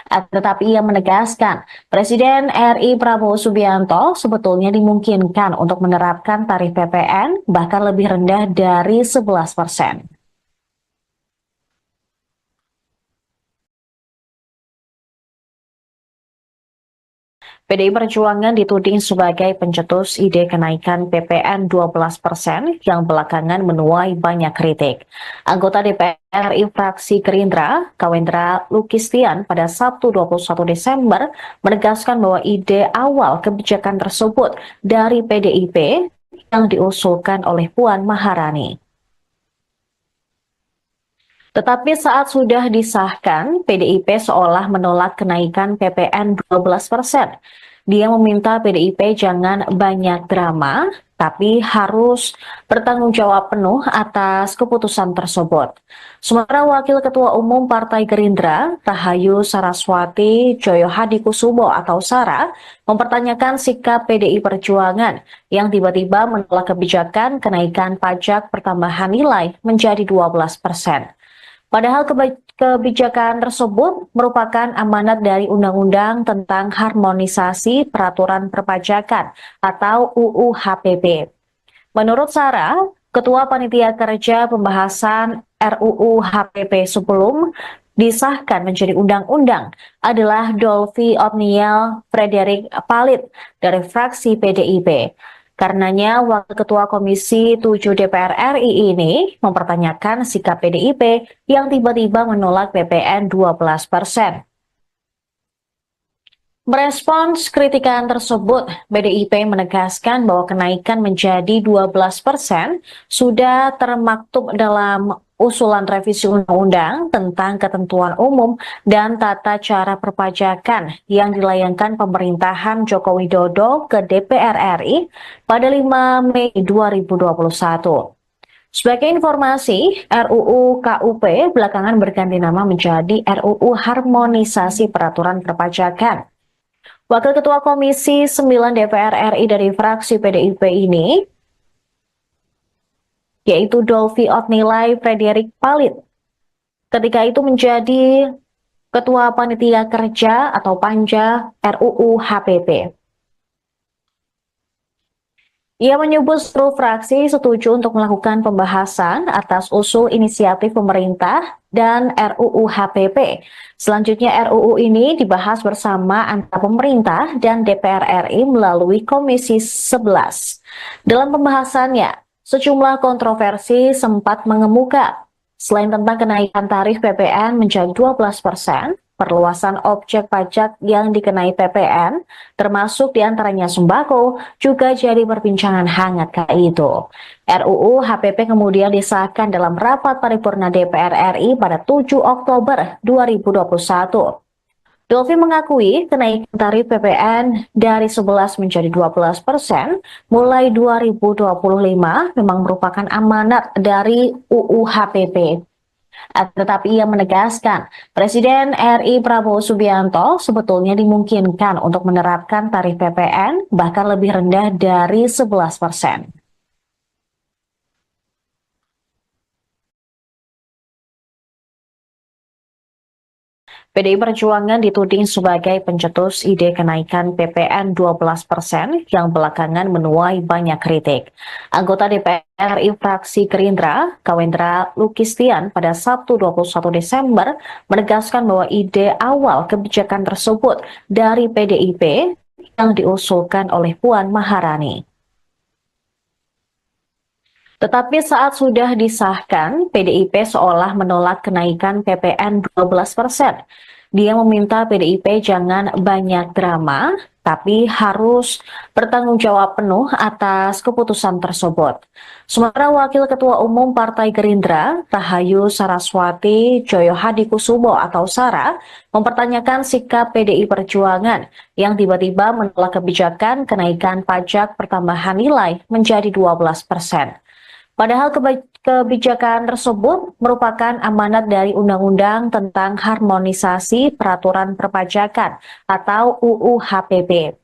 Tetapi ia menegaskan, Presiden RI Prabowo Subianto sebetulnya dimungkinkan untuk menerapkan tarif PPN bahkan lebih rendah dari 11%. PDI Perjuangan dituding sebagai pencetus ide kenaikan PPN 12% yang belakangan menuai banyak kritik. Anggota DPR RI fraksi Gerindra, Kawendra Lukistian pada Sabtu 21 Desember menegaskan bahwa ide awal kebijakan tersebut dari PDIP yang diusulkan oleh Puan Maharani. Tetapi saat sudah disahkan, PDIP seolah menolak kenaikan PPN 12%. Dia meminta PDIP jangan banyak drama, tapi harus bertanggung jawab penuh atas keputusan tersebut. Sementara Wakil Ketua Umum Partai Gerindra, Rahayu Saraswati Joyohadikusumo atau Sara, mempertanyakan sikap PDI Perjuangan yang tiba-tiba menolak kebijakan kenaikan pajak pertambahan nilai menjadi 12%. Padahal kebijakan tersebut merupakan amanat dari Undang-Undang tentang Harmonisasi Peraturan Perpajakan atau UU HPP. Menurut Sarah, Ketua Panitia Kerja Pembahasan RUU HPP sebelum disahkan menjadi undang-undang adalah Dolvi Otniel Frederick Palit dari fraksi PDIP. Karenanya, Wakil Ketua Komisi 7 DPR RI ini mempertanyakan sikap PDIP yang tiba-tiba menolak PPN 12%. Merespons kritikan tersebut, PDIP menegaskan bahwa kenaikan menjadi 12% sudah termaktub dalam usulan revisi undang-undang tentang ketentuan umum dan tata cara perpajakan yang dilayangkan pemerintahan Joko Widodo ke DPR RI pada 5 Mei 2021. Sebagai informasi, RUU KUP belakangan berganti nama menjadi RUU Harmonisasi Peraturan Perpajakan. Wakil Ketua Komisi 9 DPR RI dari fraksi PDIP ini, yaitu Dolvi Otnilai Frederick Palit. Ketika itu menjadi Ketua Panitia Kerja atau Panja RUU HPP. Ia menyebut seluruh fraksi setuju untuk melakukan pembahasan atas usul inisiatif pemerintah dan RUU HPP. Selanjutnya RUU ini dibahas bersama antara pemerintah dan DPR RI melalui Komisi 11. Dalam pembahasannya, sejumlah kontroversi sempat mengemuka. Selain tentang kenaikan tarif PPN menjadi 12%, perluasan objek pajak yang dikenai PPN, termasuk diantaranya sembako, juga jadi perbincangan hangat kala itu. RUU HPP kemudian disahkan dalam rapat paripurna DPR RI pada 7 Oktober 2021. Dolvi mengakui kenaikan tarif PPN dari 11 menjadi 12% mulai 2025 memang merupakan amanat dari UU HPP. Tetapi ia menegaskan, Presiden RI Prabowo Subianto sebetulnya dimungkinkan untuk menerapkan tarif PPN bahkan lebih rendah dari 11%. PDI Perjuangan dituding sebagai pencetus ide kenaikan PPN 12% yang belakangan menuai banyak kritik. Anggota DPR RI fraksi Gerindra, Kawendra Lukistian pada Sabtu 21 Desember menegaskan bahwa ide awal kebijakan tersebut dari PDIP yang diusulkan oleh Puan Maharani. Tetapi saat sudah disahkan, PDIP seolah menolak kenaikan PPN 12%. Dia meminta PDIP jangan banyak drama, tapi harus bertanggung jawab penuh atas keputusan tersebut. Sementara Wakil Ketua Umum Partai Gerindra, Rahayu Saraswati Joyohadikusumo atau Sara, mempertanyakan sikap PDI Perjuangan yang tiba-tiba menolak kebijakan kenaikan pajak pertambahan nilai menjadi 12%. Padahal kebijakan tersebut merupakan amanat dari Undang-Undang tentang Harmonisasi Peraturan Perpajakan atau UU HPP.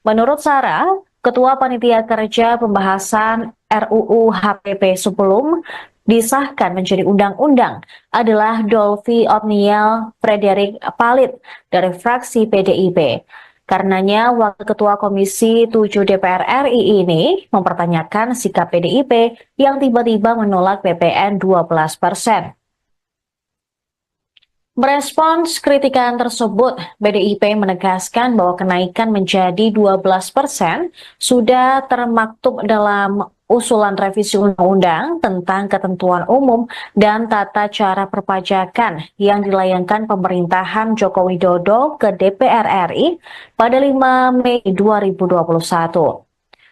Menurut Sarah, Ketua Panitia Kerja Pembahasan RUU HPP sebelum disahkan menjadi undang-undang adalah Dolvi Otniel Frederick Palit dari fraksi PDIP. Karenanya, Wakil Ketua Komisi 7 DPR RI ini mempertanyakan sikap PDIP yang tiba-tiba menolak PPN 12%. Merespons kritikan tersebut, PDIP menegaskan bahwa kenaikan menjadi 12% sudah termaktub dalam usulan revisi undang-undang tentang ketentuan umum dan tata cara perpajakan yang dilayangkan pemerintahan Joko Widodo ke DPR RI pada 5 Mei 2021.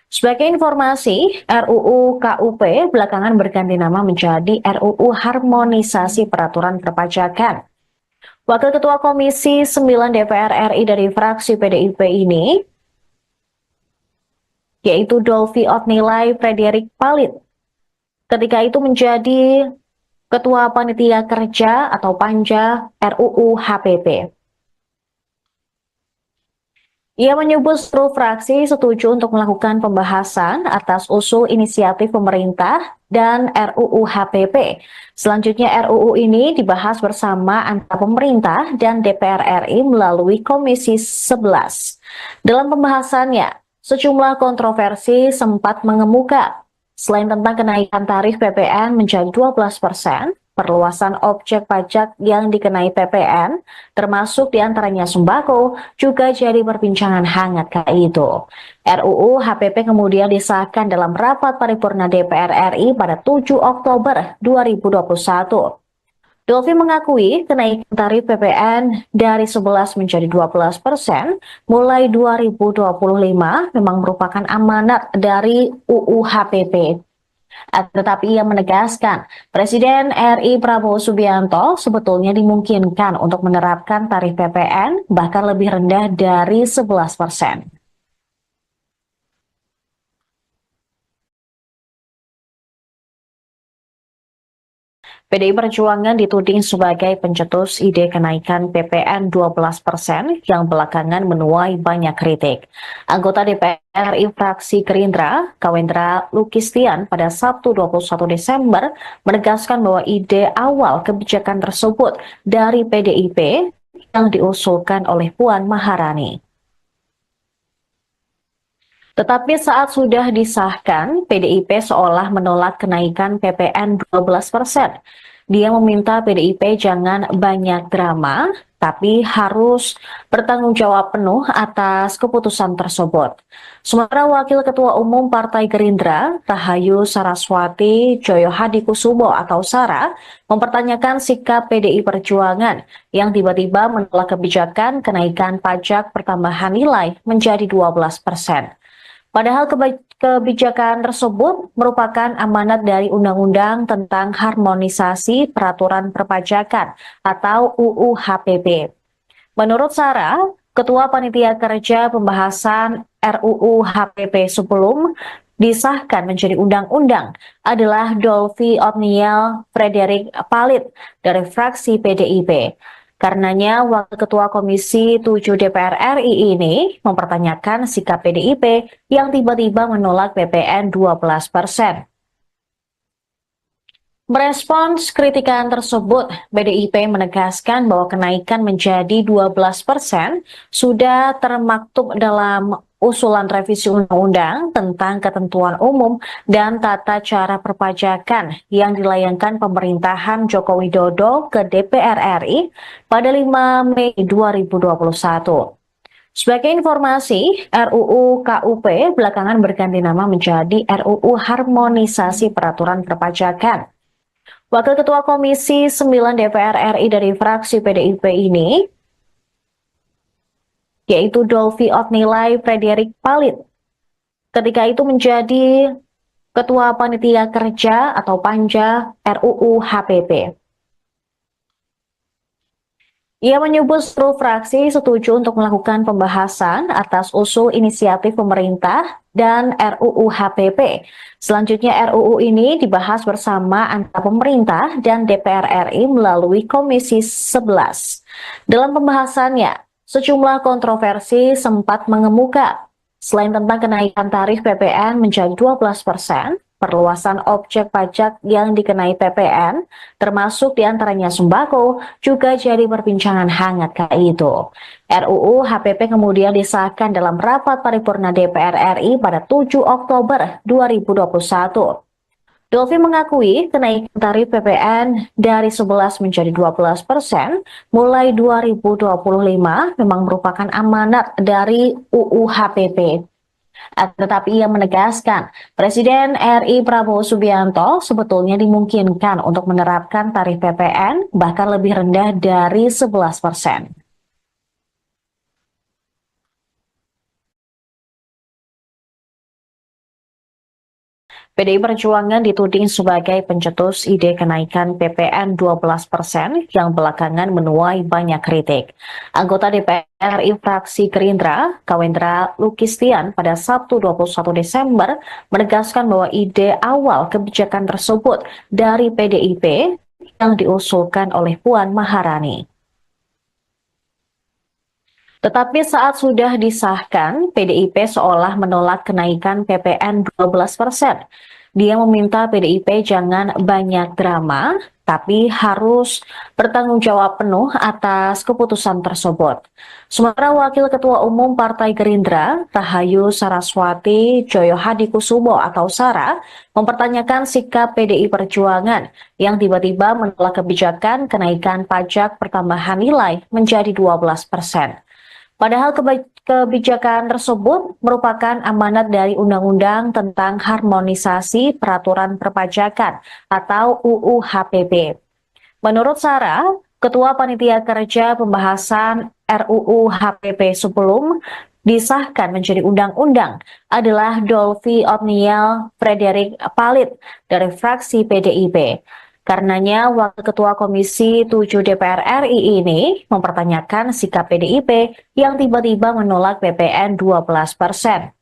Sebagai informasi, RUU KUP belakangan berganti nama menjadi RUU Harmonisasi Peraturan Perpajakan. Wakil Ketua Komisi 9 DPR RI dari fraksi PDIP ini, yaitu Dolvi Otnilai Frederick Palit, ketika itu menjadi Ketua Panitia Kerja atau Panja RUU HPP. Ia menyebut seluruh fraksi setuju untuk melakukan pembahasan atas usul inisiatif pemerintah dan RUU HPP. Selanjutnya RUU ini dibahas bersama antara pemerintah dan DPR RI melalui Komisi 11. Dalam pembahasannya, sejumlah kontroversi sempat mengemuka. Selain tentang kenaikan tarif PPN menjadi 12%, perluasan objek pajak yang dikenai PPN, termasuk diantaranya sembako, juga jadi perbincangan hangat kala itu. RUU HPP kemudian disahkan dalam rapat paripurna DPR RI pada 7 Oktober 2021. Dolvi mengakui kenaikan tarif PPN dari 11 menjadi 12% mulai 2025 memang merupakan amanat dari UU HPP. Tetapi ia menegaskan, Presiden RI Prabowo Subianto sebetulnya dimungkinkan untuk menerapkan tarif PPN bahkan lebih rendah dari 11%. PDI Perjuangan dituding sebagai pencetus ide kenaikan PPN 12% yang belakangan menuai banyak kritik. Anggota DPR RI fraksi Gerindra, Kawendra Lukistian, pada Sabtu 21 Desember menegaskan bahwa ide awal kebijakan tersebut dari PDIP yang diusulkan oleh Puan Maharani. Tetapi saat sudah disahkan, PDIP seolah menolak kenaikan PPN 12%. Dia meminta PDIP jangan banyak drama, tapi harus bertanggung jawab penuh atas keputusan tersebut. Sementara Wakil Ketua Umum Partai Gerindra, Rahayu Saraswati Joyohadikusumo atau Sara, mempertanyakan sikap PDI Perjuangan yang tiba-tiba menolak kebijakan kenaikan pajak pertambahan nilai menjadi 12%. Padahal kebijakan tersebut merupakan amanat dari Undang-Undang tentang Harmonisasi Peraturan Perpajakan atau UU HPP. Menurut Sarah, Ketua Panitia Kerja Pembahasan RUU HPP sebelum disahkan menjadi undang-undang adalah Dolvi Otniel Frederick Palit dari fraksi PDIP. Karenanya, Wakil Ketua Komisi 7 DPR RI ini mempertanyakan sikap PDIP yang tiba-tiba menolak PPN 12%. Merespons kritikan tersebut, PDIP menegaskan bahwa kenaikan menjadi 12% sudah termaktub dalam usulan revisi undang-undang tentang ketentuan umum dan tata cara perpajakan yang dilayangkan pemerintahan Joko Widodo ke DPR RI pada 5 Mei 2021. Sebagai informasi, RUU KUP belakangan berganti nama menjadi RUU Harmonisasi Peraturan Perpajakan. Wakil Ketua Komisi 9 DPR RI dari fraksi PDIP ini, yaitu Dolvi Otnilai Frederick Palit, ketika itu menjadi Ketua Panitia Kerja atau Panja RUU HPP. Ia menyebut seluruh fraksi setuju untuk melakukan pembahasan atas usul inisiatif pemerintah dan RUU HPP. Selanjutnya RUU ini dibahas bersama antara pemerintah dan DPR RI melalui Komisi 11. Dalam pembahasannya, sejumlah kontroversi sempat mengemuka. Selain tentang kenaikan tarif PPN menjadi 12%, perluasan objek pajak yang dikenai PPN, termasuk diantaranya sembako, juga jadi perbincangan hangat kala itu. RUU HPP kemudian disahkan dalam rapat paripurna DPR RI pada 7 Oktober 2021. Dolvi mengakui kenaikan tarif PPN dari 11 menjadi 12% mulai 2025 memang merupakan amanat dari UU HPP. Tetapi ia menegaskan, Presiden RI Prabowo Subianto sebetulnya dimungkinkan untuk menerapkan tarif PPN bahkan lebih rendah dari 11%. PDI Perjuangan dituding sebagai pencetus ide kenaikan PPN 12% yang belakangan menuai banyak kritik. Anggota DPR RI fraksi Gerindra, Kawendra Lukistian, pada Sabtu 21 Desember menegaskan bahwa ide awal kebijakan tersebut dari PDIP yang diusulkan oleh Puan Maharani. Tetapi saat sudah disahkan, PDIP seolah menolak kenaikan PPN 12%. Dia meminta PDIP jangan banyak drama, tapi harus bertanggung jawab penuh atas keputusan tersebut. Sementara Wakil Ketua Umum Partai Gerindra, Rahayu Saraswati Joyohadikusumo atau Sara, mempertanyakan sikap PDI Perjuangan yang tiba-tiba menolak kebijakan kenaikan pajak pertambahan nilai menjadi 12%. Padahal kebijakan tersebut merupakan amanat dari Undang-Undang tentang Harmonisasi Peraturan Perpajakan atau UU HPP. Menurut Sarah, Ketua Panitia Kerja Pembahasan RUU HPP sebelum disahkan menjadi undang-undang adalah Dolvi Otniel Frederick Palit dari fraksi PDIP. Karenanya, Wakil Ketua Komisi 7 DPR RI ini mempertanyakan sikap PDIP yang tiba-tiba menolak PPN 12%.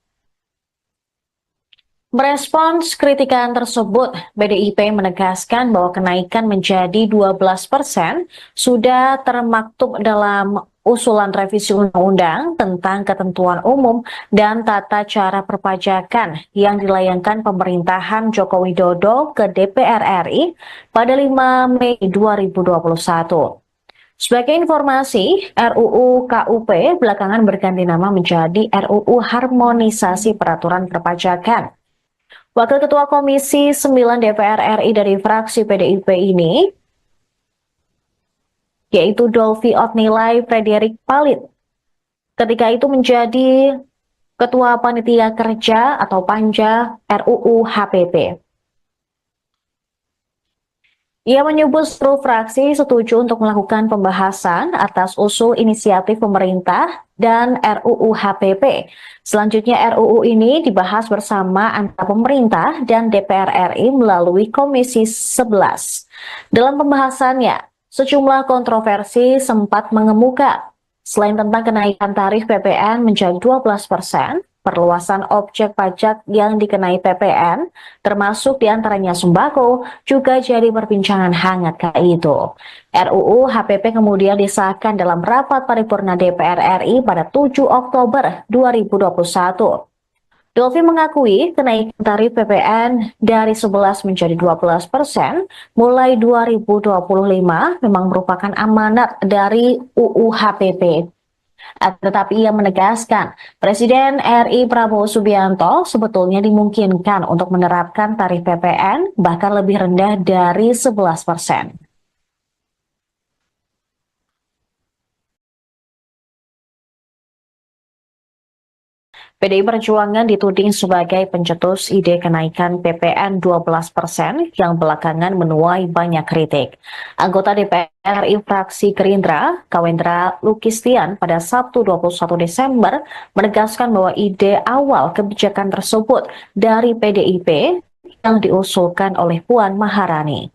Merespons kritikan tersebut, PDIP menegaskan bahwa kenaikan menjadi 12% sudah termaktub dalam usulan revisi undang-undang tentang ketentuan umum dan tata cara perpajakan yang dilayangkan pemerintahan Joko Widodo ke DPR RI pada 5 Mei 2021. Sebagai informasi, RUU KUP belakangan berganti nama menjadi RUU Harmonisasi Peraturan Perpajakan. Wakil Ketua Komisi 9 DPR RI dari fraksi PDIP ini, yaitu Dolvi Otnilai Frederik Palit, ketika itu menjadi Ketua Panitia Kerja atau Panja RUU HPP. Ia menyebut seluruh fraksi setuju untuk melakukan pembahasan atas usul inisiatif pemerintah dan RUU HPP. Selanjutnya RUU ini dibahas bersama antara pemerintah dan DPR RI melalui Komisi 11. Dalam pembahasannya, sejumlah kontroversi sempat mengemuka. Selain tentang kenaikan tarif PPN menjadi 12%, perluasan objek pajak yang dikenai PPN, termasuk diantaranya sembako, juga jadi perbincangan hangat kala itu. RUU HPP kemudian disahkan dalam rapat paripurna DPR RI pada 7 Oktober 2021. Dolvi mengakui kenaikan tarif PPN dari 11 menjadi 12% mulai 2025 memang merupakan amanat dari UU HPP. Tetapi ia menegaskan, Presiden RI Prabowo Subianto sebetulnya dimungkinkan untuk menerapkan tarif PPN bahkan lebih rendah dari 11%. PDI Perjuangan dituding sebagai pencetus ide kenaikan PPN 12% yang belakangan menuai banyak kritik. Anggota DPR RI fraksi Gerindra, Kawendra Lukistian pada Sabtu 21 Desember menegaskan bahwa ide awal kebijakan tersebut dari PDIP yang diusulkan oleh Puan Maharani.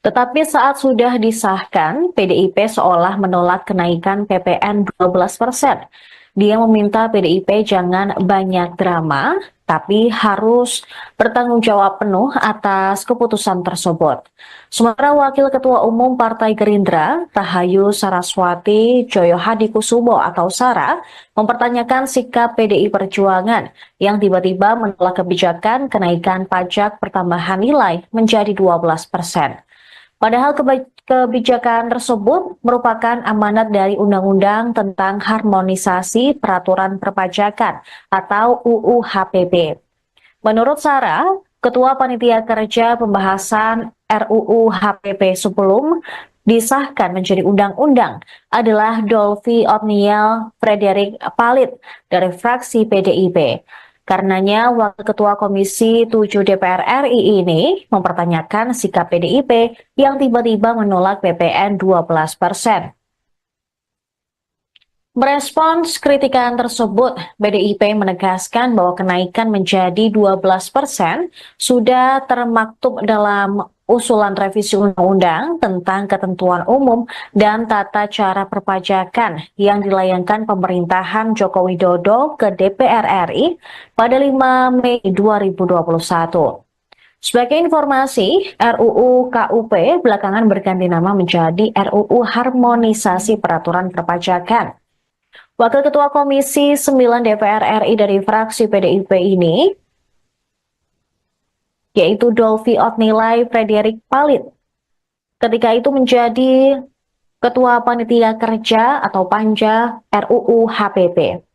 Tetapi saat sudah disahkan, PDIP seolah menolak kenaikan PPN 12%. Dia meminta PDIP jangan banyak drama, tapi harus bertanggung jawab penuh atas keputusan tersebut. Sementara Wakil Ketua Umum Partai Gerindra, Rahayu Saraswati Joyohadikusumo atau Sara, mempertanyakan sikap PDI Perjuangan yang tiba-tiba menolak kebijakan kenaikan pajak pertambahan nilai menjadi 12%. Padahal kebijakan tersebut merupakan amanat dari Undang-Undang tentang Harmonisasi Peraturan Perpajakan atau UU HPP. Menurut Sarah, Ketua Panitia Kerja Pembahasan RUU HPP sebelum disahkan menjadi undang-undang adalah Dolvi Otniel Frederik Palit dari fraksi PDIP. Karenanya, Wakil Ketua Komisi 7 DPR RI ini mempertanyakan sikap PDIP yang tiba-tiba menolak PPN 12%. Merespons kritikan tersebut, PDIP menegaskan bahwa kenaikan menjadi 12% sudah termaktub dalam usulan revisi undang-undang tentang ketentuan umum dan tata cara perpajakan yang dilayangkan pemerintahan Joko Widodo ke DPR RI pada 5 Mei 2021. Sebagai informasi, RUU KUP belakangan berganti nama menjadi RUU Harmonisasi Peraturan Perpajakan. Wakil Ketua Komisi 9 DPR RI dari fraksi PDIP ini, yaitu Dolvi Otnilai Frederik Palit, ketika itu menjadi Ketua Panitia Kerja atau Panja RUU HPP.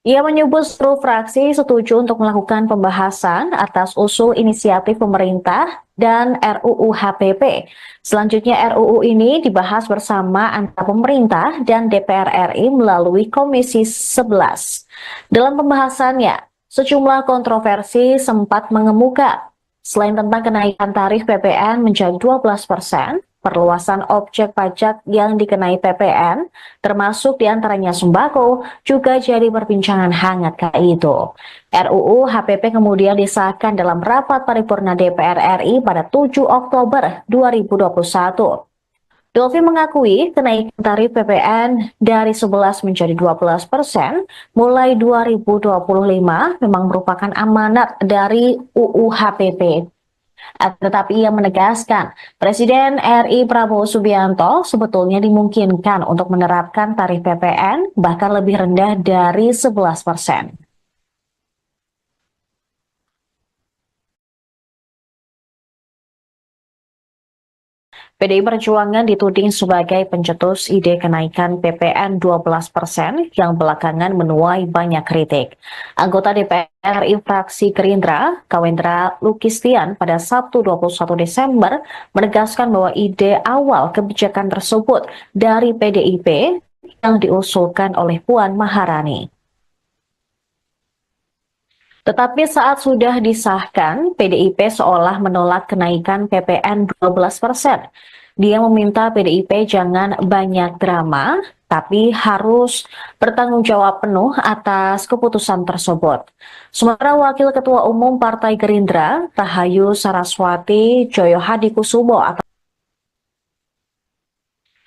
Ia menyebut seluruh fraksi setuju untuk melakukan pembahasan atas usul inisiatif pemerintah dan RUU HPP. Selanjutnya RUU ini dibahas bersama antara pemerintah dan DPR RI melalui Komisi 11. Dalam pembahasannya, sejumlah kontroversi sempat mengemuka. Selain tentang kenaikan tarif PPN menjadi 12%, perluasan objek pajak yang dikenai PPN, termasuk diantaranya sembako, juga jadi perbincangan hangat kala itu. RUU HPP kemudian disahkan dalam rapat paripurna DPR RI pada 7 Oktober 2021. Dolfi mengakui kenaikan tarif PPN dari 11 menjadi 12% mulai 2025 memang merupakan amanat dari UU HPP. Tetapi ia menegaskan, Presiden RI Prabowo Subianto sebetulnya dimungkinkan untuk menerapkan tarif PPN bahkan lebih rendah dari 11%. PDI Perjuangan dituding sebagai pencetus ide kenaikan PPN 12% yang belakangan menuai banyak kritik. Anggota DPR RI fraksi Gerindra, Kawendra Lukistian pada Sabtu 21 Desember menegaskan bahwa ide awal kebijakan tersebut dari PDIP yang diusulkan oleh Puan Maharani. Tetapi saat sudah disahkan, PDIP seolah menolak kenaikan PPN 12%. Dia meminta PDIP jangan banyak drama, tapi harus bertanggung jawab penuh atas keputusan tersebut. Sementara Wakil Ketua Umum Partai Gerindra, Rahayu Saraswati Joyo Hadikusumo,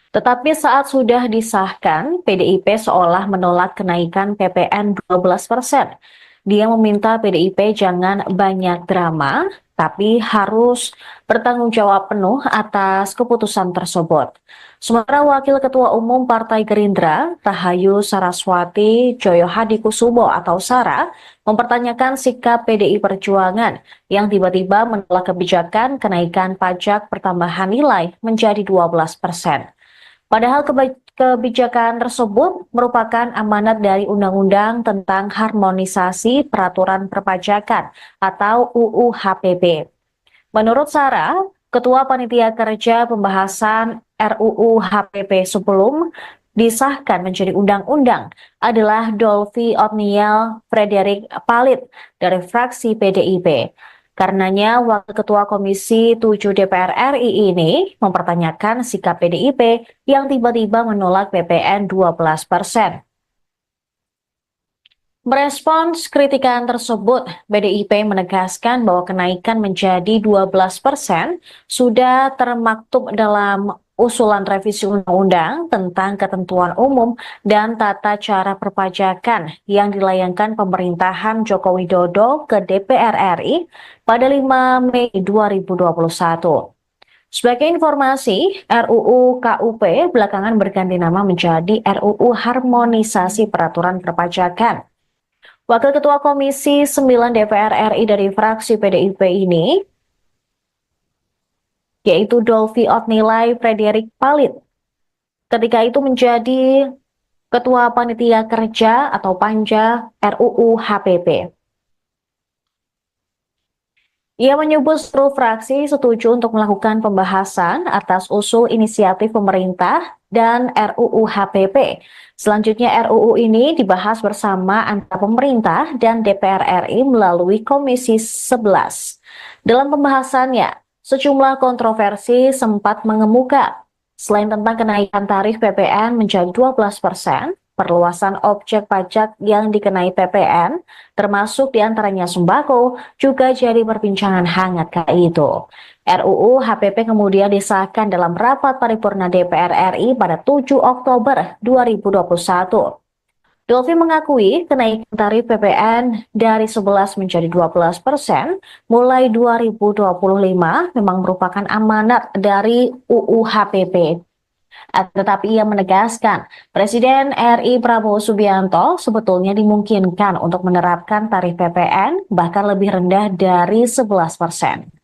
tetapi saat sudah disahkan, PDIP seolah menolak kenaikan PPN 12%. Dia meminta PDIP jangan banyak drama, tapi harus bertanggung jawab penuh atas keputusan tersebut. Sementara Wakil Ketua Umum Partai Gerindra, Rahayu Saraswati Joyo Hadikusumo atau Sara, mempertanyakan sikap PDI Perjuangan yang tiba-tiba menolak kebijakan kenaikan pajak pertambahan nilai menjadi 12%. Padahal kebijakan tersebut merupakan amanat dari Undang-Undang tentang Harmonisasi Peraturan Perpajakan atau UU HPP. Menurut Sarah, Ketua Panitia Kerja Pembahasan RUU HPP sebelum disahkan menjadi undang-undang adalah Dolfi Otniel Frederick Palit dari fraksi PDIP. Karenanya, Wakil Ketua Komisi 7 DPR RI ini mempertanyakan sikap PDIP yang tiba-tiba menolak PPN 12%. Merespons kritikan tersebut, PDIP menegaskan bahwa kenaikan menjadi 12% sudah termaktub dalam usulan revisi undang-undang tentang ketentuan umum dan tata cara perpajakan yang dilayangkan pemerintahan Joko Widodo ke DPR RI pada 5 Mei 2021. Sebagai informasi, RUU KUP belakangan berganti nama menjadi RUU Harmonisasi Peraturan Perpajakan. Wakil Ketua Komisi 9 DPR RI dari fraksi PDIP ini, yaitu Dolfi Otnilai Frederick Palit, ketika itu menjadi Ketua Panitia Kerja atau Panja RUU HPP. Ia menyebut seluruh fraksi setuju untuk melakukan pembahasan atas usul inisiatif pemerintah dan RUU HPP. Selanjutnya RUU ini dibahas bersama antara pemerintah dan DPR RI melalui Komisi 11. Dalam pembahasannya, sejumlah kontroversi sempat mengemuka. Selain tentang kenaikan tarif PPN menjadi 12%, perluasan objek pajak yang dikenai PPN, termasuk diantaranya sembako, juga jadi perbincangan hangat kala itu. RUU HPP kemudian disahkan dalam rapat paripurna DPR RI pada 7 Oktober 2021. Dolfi mengakui kenaikan tarif PPN dari 11 menjadi 12% mulai 2025 memang merupakan amanat dari UU HPP. Tetapi ia menegaskan, Presiden RI Prabowo Subianto sebetulnya dimungkinkan untuk menerapkan tarif PPN bahkan lebih rendah dari 11%.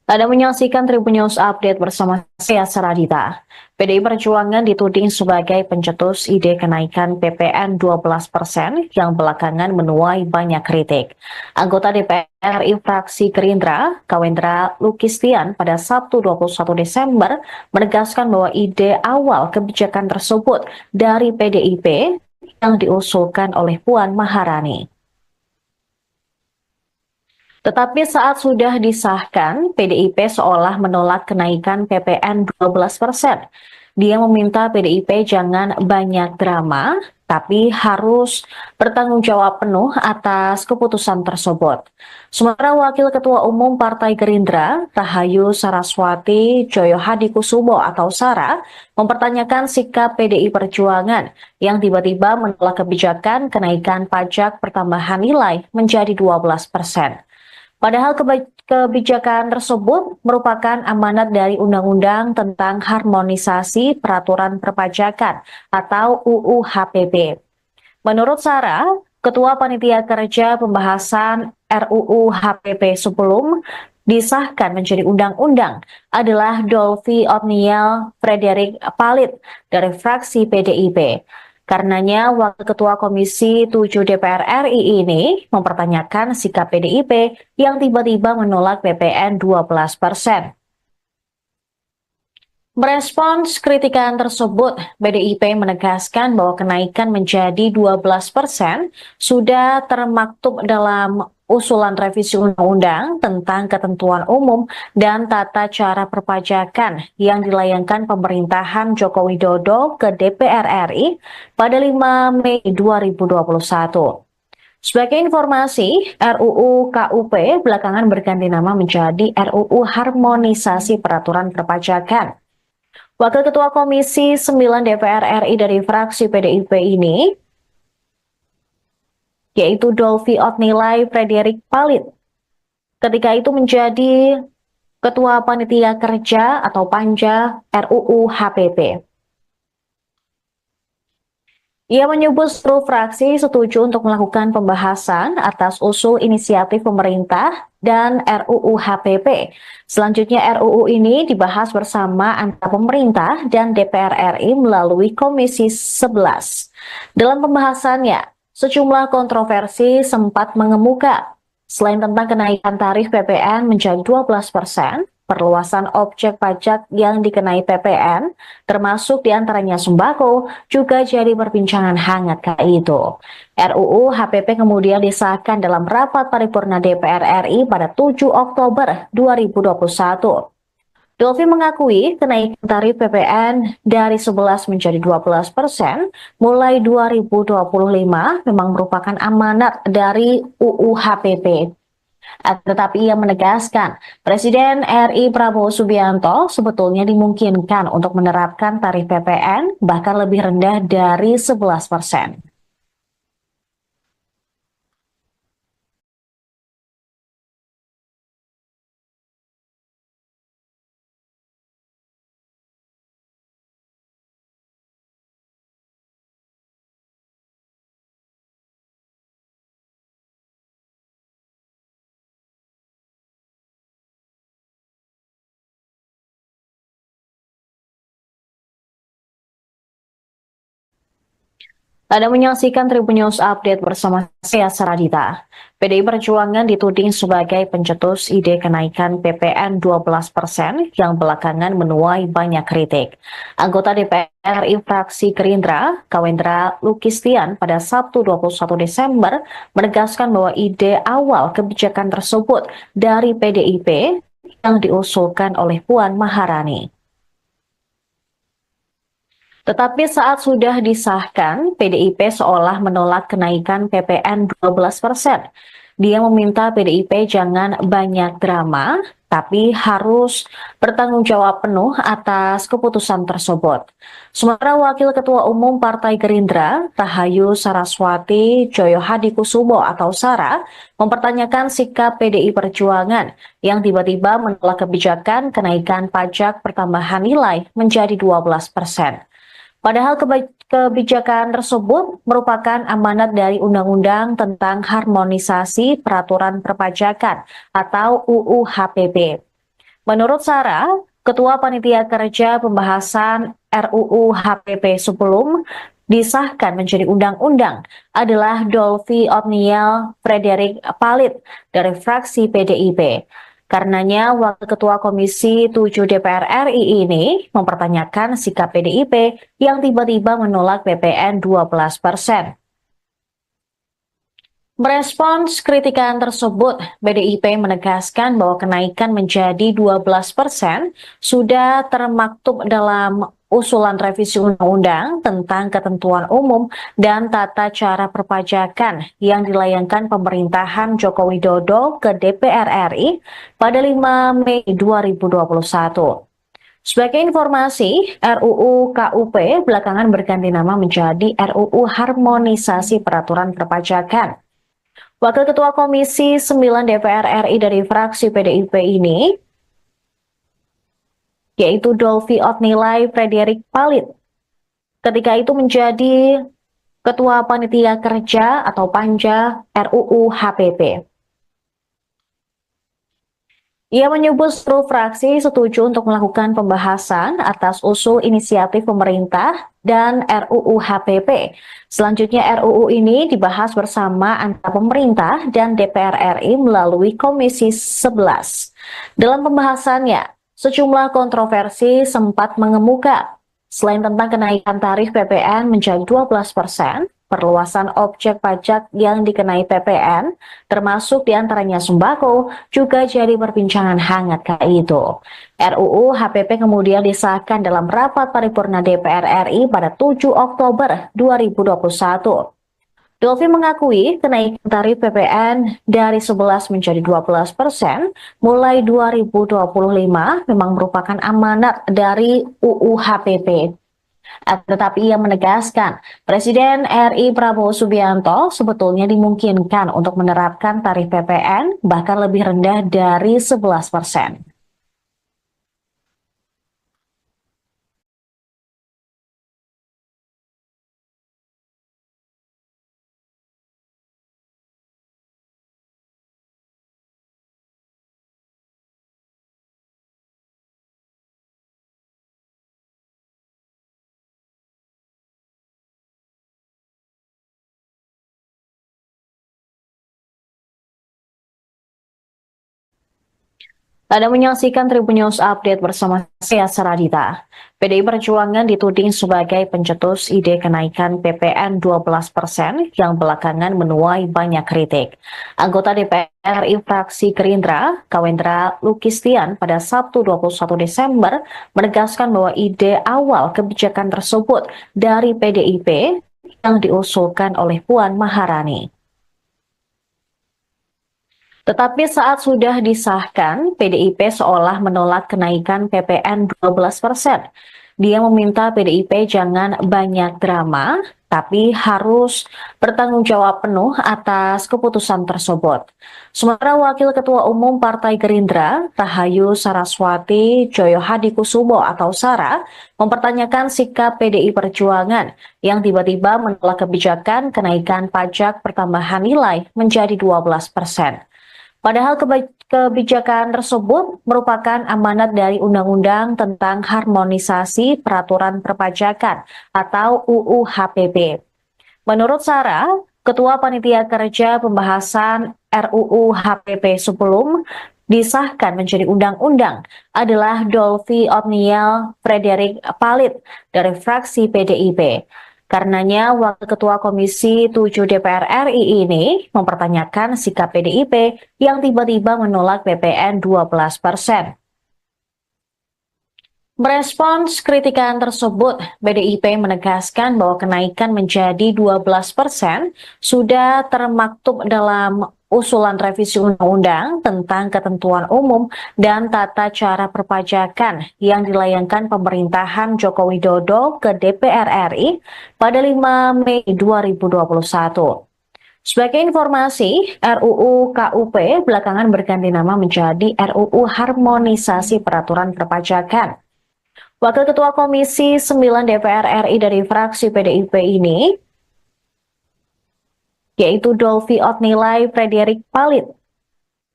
Anda menyaksikan Tribun News Update bersama saya Saradita. PDI Perjuangan dituding sebagai pencetus ide kenaikan PPN 12% yang belakangan menuai banyak kritik. Anggota DPR RI fraksi Gerindra, Kawendra Lukistian pada Sabtu 21 Desember menegaskan bahwa ide awal kebijakan tersebut dari PDIP yang diusulkan oleh Puan Maharani. Tetapi saat sudah disahkan, PDIP seolah menolak kenaikan PPN 12%. Dia meminta PDIP jangan banyak drama, tapi harus bertanggung jawab penuh atas keputusan tersebut. Sementara Wakil Ketua Umum Partai Gerindra, Rahayu Saraswati Joyohadikusumo atau Sara, mempertanyakan sikap PDI Perjuangan yang tiba-tiba menolak kebijakan kenaikan pajak pertambahan nilai menjadi 12%. Padahal kebijakan tersebut merupakan amanat dari Undang-Undang tentang Harmonisasi Peraturan Perpajakan atau UU HPP. Menurut Sarah, Ketua Panitia Kerja Pembahasan RUU HPP sebelum disahkan menjadi undang-undang adalah Dolphy Otniel Frederick Palit dari fraksi PDIP. Karenanya, Wakil Ketua Komisi 7 DPR RI ini mempertanyakan sikap PDIP yang tiba-tiba menolak PPN 12%. Merespons kritikan tersebut, PDIP menegaskan bahwa kenaikan menjadi 12% sudah termaktub dalam usulan revisi undang-undang tentang ketentuan umum dan tata cara perpajakan yang dilayangkan pemerintahan Joko Widodo ke DPR RI pada 5 Mei 2021. Sebagai informasi, RUU KUP belakangan berganti nama menjadi RUU Harmonisasi Peraturan Perpajakan. Wakil Ketua Komisi 9 DPR RI dari fraksi PDIP ini, yaitu Dolphy Otnilai Frederick Palit, ketika itu menjadi Ketua Panitia Kerja atau Panja RUU HPP. Ia menyebut seluruh fraksi setuju untuk melakukan pembahasan atas usul inisiatif pemerintah dan RUU HPP. Selanjutnya RUU ini dibahas bersama antara pemerintah dan DPR RI melalui Komisi 11. Dalam pembahasannya, sejumlah kontroversi sempat mengemuka. Selain tentang kenaikan tarif PPN menjadi 12%, perluasan objek pajak yang dikenai PPN, termasuk diantaranya sembako, juga jadi perbincangan hangat kala itu. RUU HPP kemudian disahkan dalam rapat paripurna DPR RI pada 7 Oktober 2021. Dolphy mengakui kenaikan tarif PPN dari 11 menjadi 12% mulai 2025 memang merupakan amanat dari UU HPP. Tetapi ia menegaskan, Presiden RI Prabowo Subianto sebetulnya dimungkinkan untuk menerapkan tarif PPN bahkan lebih rendah dari 11%. Anda menyaksikan Tribun News Update bersama saya Saradita. PDI Perjuangan dituding sebagai pencetus ide kenaikan PPN 12% yang belakangan menuai banyak kritik. Anggota DPR RI fraksi Gerindra, Kawendra Lukistian pada Sabtu 21 Desember menegaskan bahwa ide awal kebijakan tersebut dari PDIP yang diusulkan oleh Puan Maharani. Tetapi saat sudah disahkan, PDIP seolah menolak kenaikan PPN 12%. Dia meminta PDIP jangan banyak drama, tapi harus bertanggung jawab penuh atas keputusan tersebut. Sementara Wakil Ketua Umum Partai Gerindra, Rahayu Saraswati Joyohadikusumo atau Sara, mempertanyakan sikap PDI Perjuangan yang tiba-tiba menolak kebijakan kenaikan pajak pertambahan nilai menjadi 12%. Padahal kebijakan tersebut merupakan amanat dari Undang-Undang tentang Harmonisasi Peraturan Perpajakan atau UU HPP. Menurut Sarah, Ketua Panitia Kerja Pembahasan RUU HPP sebelum disahkan menjadi undang-undang adalah Dolvi Otniel Frederick Palit dari fraksi PDIP. Karenanya, Wakil Ketua Komisi 7 DPR RI ini mempertanyakan sikap PDIP yang tiba-tiba menolak PPN 12%. Merespons kritikan tersebut, PDIP menegaskan bahwa kenaikan menjadi 12% sudah termaktub dalam usulan revisi undang-undang tentang ketentuan umum dan tata cara perpajakan yang dilayangkan pemerintahan Joko Widodo ke DPR RI pada 5 Mei 2021. Sebagai informasi, RUU KUP belakangan berganti nama menjadi RUU Harmonisasi Peraturan Perpajakan. Wakil Ketua Komisi 9 DPR RI dari fraksi PDIP ini, yaitu Dolvi Otnilai Frederick Palit, ketika itu menjadi Ketua Panitia Kerja atau Panja RUU HPP. Ia menyebut seluruh fraksi setuju untuk melakukan pembahasan atas usul inisiatif pemerintah dan RUU HPP. Selanjutnya RUU ini dibahas bersama antara pemerintah dan DPR RI melalui Komisi 11. Dalam pembahasannya, sejumlah kontroversi sempat mengemuka. Selain tentang kenaikan tarif PPN menjadi 12%, perluasan objek pajak yang dikenai PPN, termasuk diantaranya sembako, juga jadi perbincangan hangat kala itu. RUU HPP kemudian disahkan dalam rapat paripurna DPR RI pada 7 Oktober 2021. Dolvi mengakui kenaikan tarif PPN dari 11 menjadi 12% mulai 2025 memang merupakan amanat dari UU HPP. Tetapi ia menegaskan, Presiden RI Prabowo Subianto sebetulnya dimungkinkan untuk menerapkan tarif PPN bahkan lebih rendah dari 11%. Anda menyaksikan Tribun News Update bersama saya Saradita. PDI Perjuangan dituding sebagai pencetus ide kenaikan PPN 12% yang belakangan menuai banyak kritik. Anggota DPR RI fraksi Gerindra, Kawendra Lukistian pada Sabtu 21 Desember menegaskan bahwa ide awal kebijakan tersebut dari PDIP yang diusulkan oleh Puan Maharani. Tetapi saat sudah disahkan, PDIP seolah menolak kenaikan PPN 12%. Dia meminta PDIP jangan banyak drama, tapi harus bertanggung jawab penuh atas keputusan tersebut. Sementara Wakil Ketua Umum Partai Gerindra, Rahayu Saraswati Joyohadikusumo atau Sara, mempertanyakan sikap PDI Perjuangan yang tiba-tiba menolak kebijakan kenaikan pajak pertambahan nilai menjadi 12%. Padahal kebijakan tersebut merupakan amanat dari Undang-Undang tentang Harmonisasi Peraturan Perpajakan atau UU HPP. Menurut Sarah, Ketua Panitia Kerja Pembahasan RUU HPP sebelum disahkan menjadi undang-undang adalah Dolvi Otniel Frederick Palit dari fraksi PDIP. Karenanya, Wakil Ketua Komisi 7 DPR RI ini mempertanyakan sikap PDIP yang tiba-tiba menolak PPN 12%. Merespons kritikan tersebut, PDIP menegaskan bahwa kenaikan menjadi 12% sudah termaktub dalam usulan revisi undang-undang tentang ketentuan umum dan tata cara perpajakan yang dilayangkan pemerintahan Joko Widodo ke DPR RI pada 5 Mei 2021. Sebagai informasi, RUU KUP belakangan berganti nama menjadi RUU Harmonisasi Peraturan Perpajakan. Wakil Ketua Komisi 9 DPR RI dari fraksi PDIP ini, yaitu Dolvi Otnilai Frederick Palit,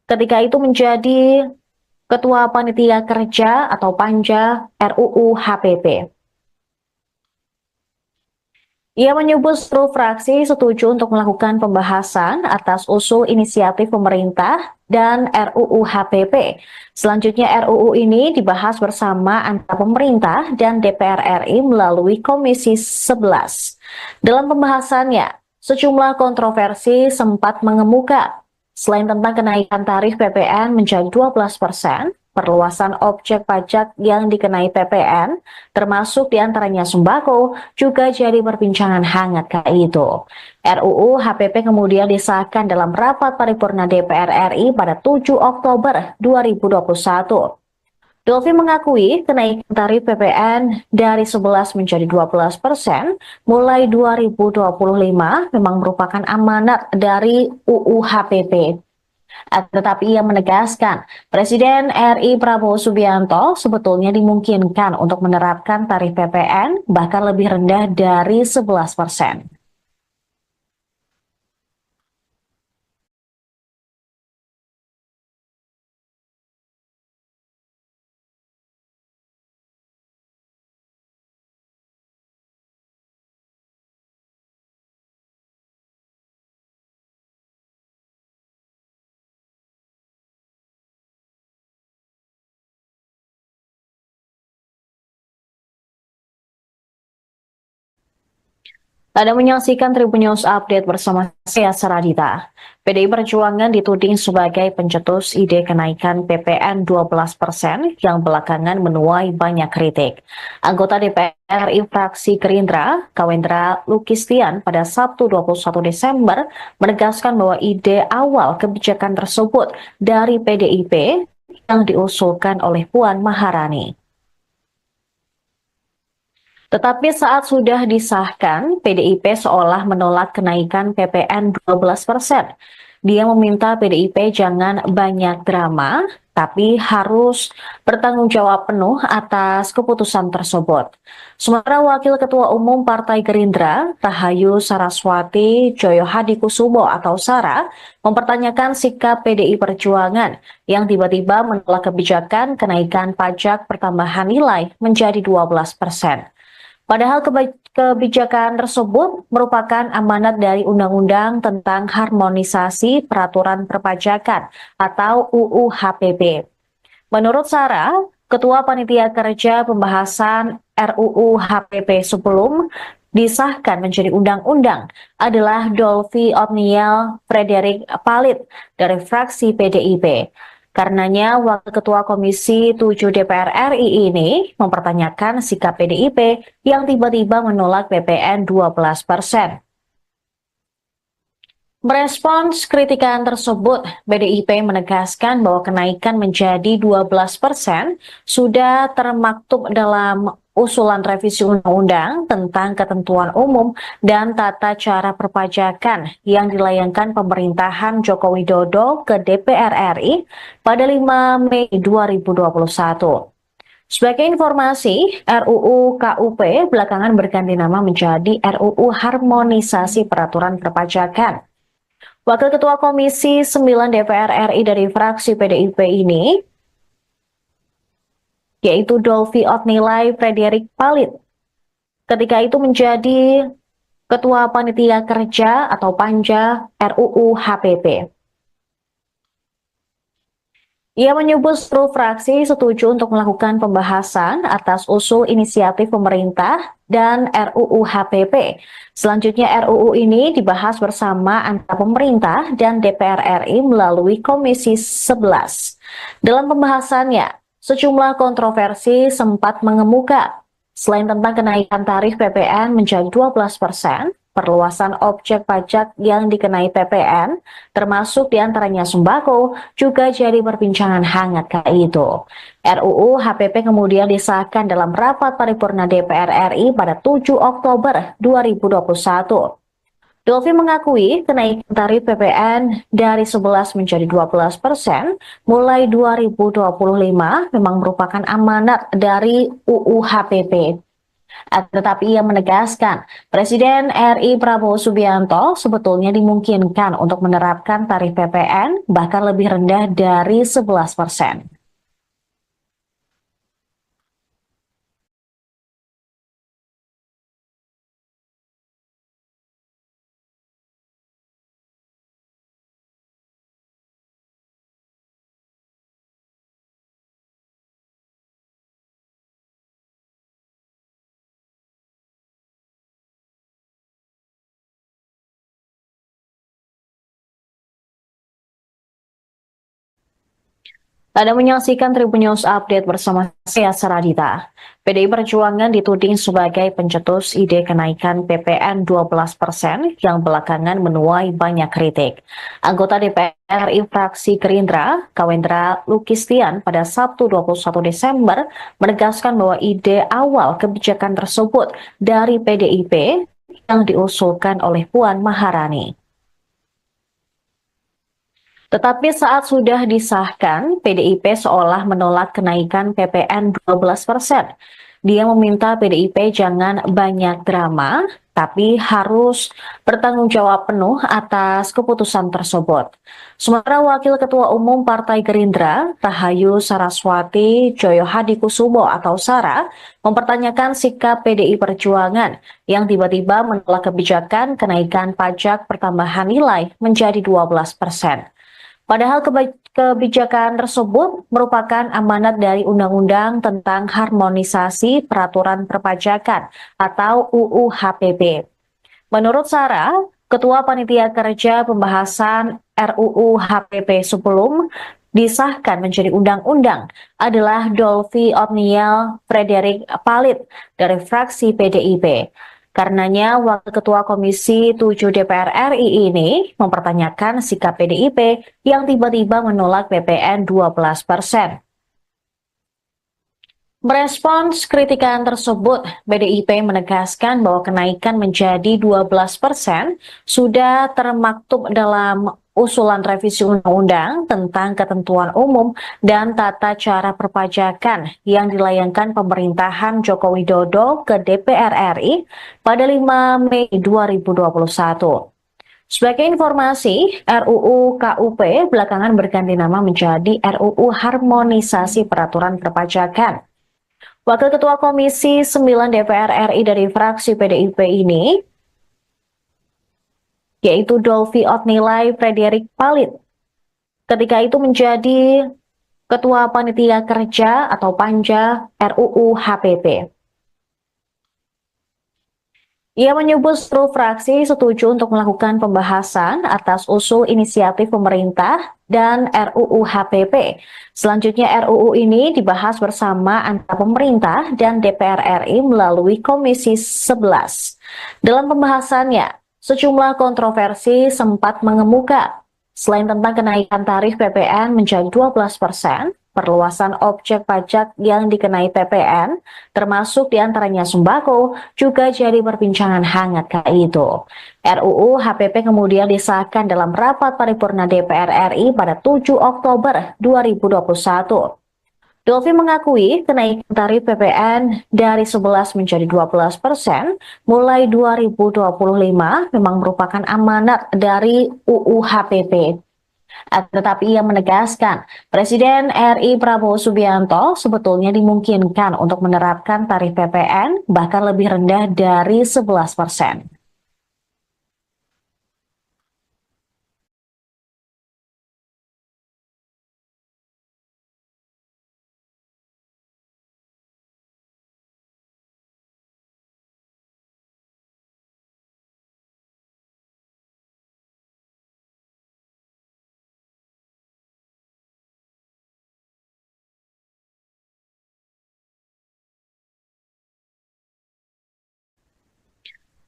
ketika itu menjadi Ketua Panitia Kerja atau Panja RUU HPP. Ia menyebut seluruh fraksi setuju untuk melakukan pembahasan atas usul inisiatif pemerintah dan RUU HPP. Selanjutnya RUU ini dibahas bersama antara pemerintah dan DPR RI melalui Komisi 11. Dalam pembahasannya, sejumlah kontroversi sempat mengemuka. Selain tentang kenaikan tarif PPN menjadi 12%, perluasan objek pajak yang dikenai PPN, termasuk diantaranya sembako, juga jadi perbincangan hangat kala itu. RUU HPP kemudian disahkan dalam rapat paripurna DPR RI pada 7 Oktober 2021. Dolfi mengakui kenaikan tarif PPN dari 11 menjadi 12% mulai 2025 memang merupakan amanat dari UU HPP. Tetapi ia menegaskan, Presiden RI Prabowo Subianto sebetulnya dimungkinkan untuk menerapkan tarif PPN bahkan lebih rendah dari 11%. Anda menyaksikan Tribun News Update bersama saya Saradita. PDI Perjuangan dituding sebagai pencetus ide kenaikan PPN 12% yang belakangan menuai banyak kritik. Anggota DPR RI fraksi Gerindra, Kawendra Lukistian pada Sabtu 21 Desember menegaskan bahwa ide awal kebijakan tersebut dari PDIP yang diusulkan oleh Puan Maharani. Tetapi saat sudah disahkan, PDIP seolah menolak kenaikan PPN 12%. Dia meminta PDIP jangan banyak drama, tapi harus bertanggung jawab penuh atas keputusan tersebut. Sementara Wakil Ketua Umum Partai Gerindra, Rahayu Saraswati Joyohadikusumo atau Sara, mempertanyakan sikap PDI Perjuangan yang tiba-tiba menolak kebijakan kenaikan pajak pertambahan nilai menjadi 12%. Padahal kebijakan tersebut merupakan amanat dari Undang-Undang tentang Harmonisasi Peraturan Perpajakan atau UU HPP. Menurut Sarah, Ketua Panitia Kerja Pembahasan RUU HPP sebelum disahkan menjadi undang-undang adalah Dolfi Otniel Frederick Palit dari fraksi PDIP. Karenanya, Wakil Ketua Komisi 7 DPR RI ini mempertanyakan sikap PDIP yang tiba-tiba menolak PPN 12%. Merespons kritikan tersebut, PDIP menegaskan bahwa kenaikan menjadi 12% sudah termaktub dalam usulan revisi undang-undang tentang ketentuan umum dan tata cara perpajakan yang dilayangkan pemerintahan Joko Widodo ke DPR RI pada 5 Mei 2021. Sebagai informasi, RUU KUP belakangan berganti nama menjadi RUU Harmonisasi Peraturan Perpajakan. Wakil Ketua Komisi 9 DPR RI dari fraksi PDIP ini yaitu Dolfi Otnilai Frederick Palit. Ketika itu menjadi Ketua Panitia Kerja atau Panja RUU HPP. Ia menyebut seluruh fraksi setuju untuk melakukan pembahasan atas usul inisiatif pemerintah dan RUU HPP. Selanjutnya RUU ini dibahas bersama antara pemerintah dan DPR RI melalui Komisi 11. Dalam pembahasannya, sejumlah kontroversi sempat mengemuka. Selain tentang kenaikan tarif PPN menjadi 12%, perluasan objek pajak yang dikenai PPN, termasuk diantaranya sembako, juga jadi perbincangan hangat kala itu. RUU HPP kemudian disahkan dalam rapat paripurna DPR RI pada 7 Oktober 2021. Dolfi mengakui kenaikan tarif PPN dari 11 menjadi 12% mulai 2025 memang merupakan amanat dari UU HPP. Tetapi ia menegaskan, Presiden RI Prabowo Subianto sebetulnya dimungkinkan untuk menerapkan tarif PPN bahkan lebih rendah dari 11%. Anda menyaksikan Tribun News Update bersama saya Saradita. PDI Perjuangan dituding sebagai pencetus ide kenaikan PPN 12% yang belakangan menuai banyak kritik. Anggota DPR RI fraksi Gerindra, Kawendra Lukistian pada Sabtu 21 Desember menegaskan bahwa ide awal kebijakan tersebut dari PDIP yang diusulkan oleh Puan Maharani. Tetapi saat sudah disahkan, PDIP seolah menolak kenaikan PPN 12%. Dia meminta PDIP jangan banyak drama, tapi harus bertanggung jawab penuh atas keputusan tersebut. Sementara Wakil Ketua Umum Partai Gerindra, Rahayu Saraswati Joyohadikusumo atau Sara, mempertanyakan sikap PDI Perjuangan yang tiba-tiba menolak kebijakan kenaikan pajak pertambahan nilai menjadi 12%. Padahal kebijakan tersebut merupakan amanat dari Undang-Undang tentang Harmonisasi Peraturan Perpajakan atau UU HPP. Menurut Sarah, Ketua Panitia Kerja Pembahasan RUU HPP sebelum disahkan menjadi undang-undang adalah Dolphy Otniel Frederick Palit dari fraksi PDIP. Karenanya, Wakil Ketua Komisi 7 DPR RI ini mempertanyakan sikap PDIP yang tiba-tiba menolak PPN 12%. Merespons kritikan tersebut, PDIP menegaskan bahwa kenaikan menjadi 12% sudah termaktub dalam usulan revisi undang-undang tentang ketentuan umum dan tata cara perpajakan yang dilayangkan pemerintahan Joko Widodo ke DPR RI pada 5 Mei 2021. Sebagai informasi, RUU KUP belakangan berganti nama menjadi RUU Harmonisasi Peraturan Perpajakan. Wakil Ketua Komisi 9 DPR RI dari fraksi PDIP ini, yaitu Dolphy Otniel Frederick Palit, ketika itu menjadi Ketua Panitia Kerja atau Panja RUU HPP. Ia menyebut seluruh fraksi setuju untuk melakukan pembahasan atas usul inisiatif pemerintah dan RUU HPP. Selanjutnya RUU ini dibahas bersama antara pemerintah dan DPR RI melalui Komisi 11. Dalam pembahasannya, sejumlah kontroversi sempat mengemuka. Selain tentang kenaikan tarif PPN menjadi 12%, perluasan objek pajak yang dikenai PPN, termasuk diantaranya sembako, juga jadi perbincangan hangat kala itu. RUU HPP kemudian disahkan dalam rapat paripurna DPR RI pada 7 Oktober 2021. Dolphy mengakui kenaikan tarif PPN dari 11 menjadi 12% mulai 2025 memang merupakan amanat dari UU HPP. Tetapi ia menegaskan, Presiden RI Prabowo Subianto sebetulnya dimungkinkan untuk menerapkan tarif PPN bahkan lebih rendah dari 11%.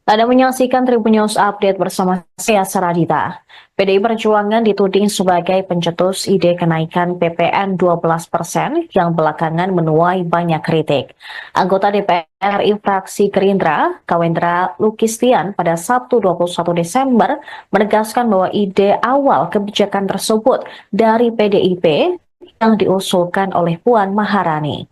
Anda menyaksikan Tribun News Update bersama saya Saradita. PDI Perjuangan dituding sebagai pencetus ide kenaikan PPN 12% yang belakangan menuai banyak kritik. Anggota DPR RI fraksi Gerindra, Kawendra Lukistian pada Sabtu 21 Desember menegaskan bahwa ide awal kebijakan tersebut dari PDIP yang diusulkan oleh Puan Maharani.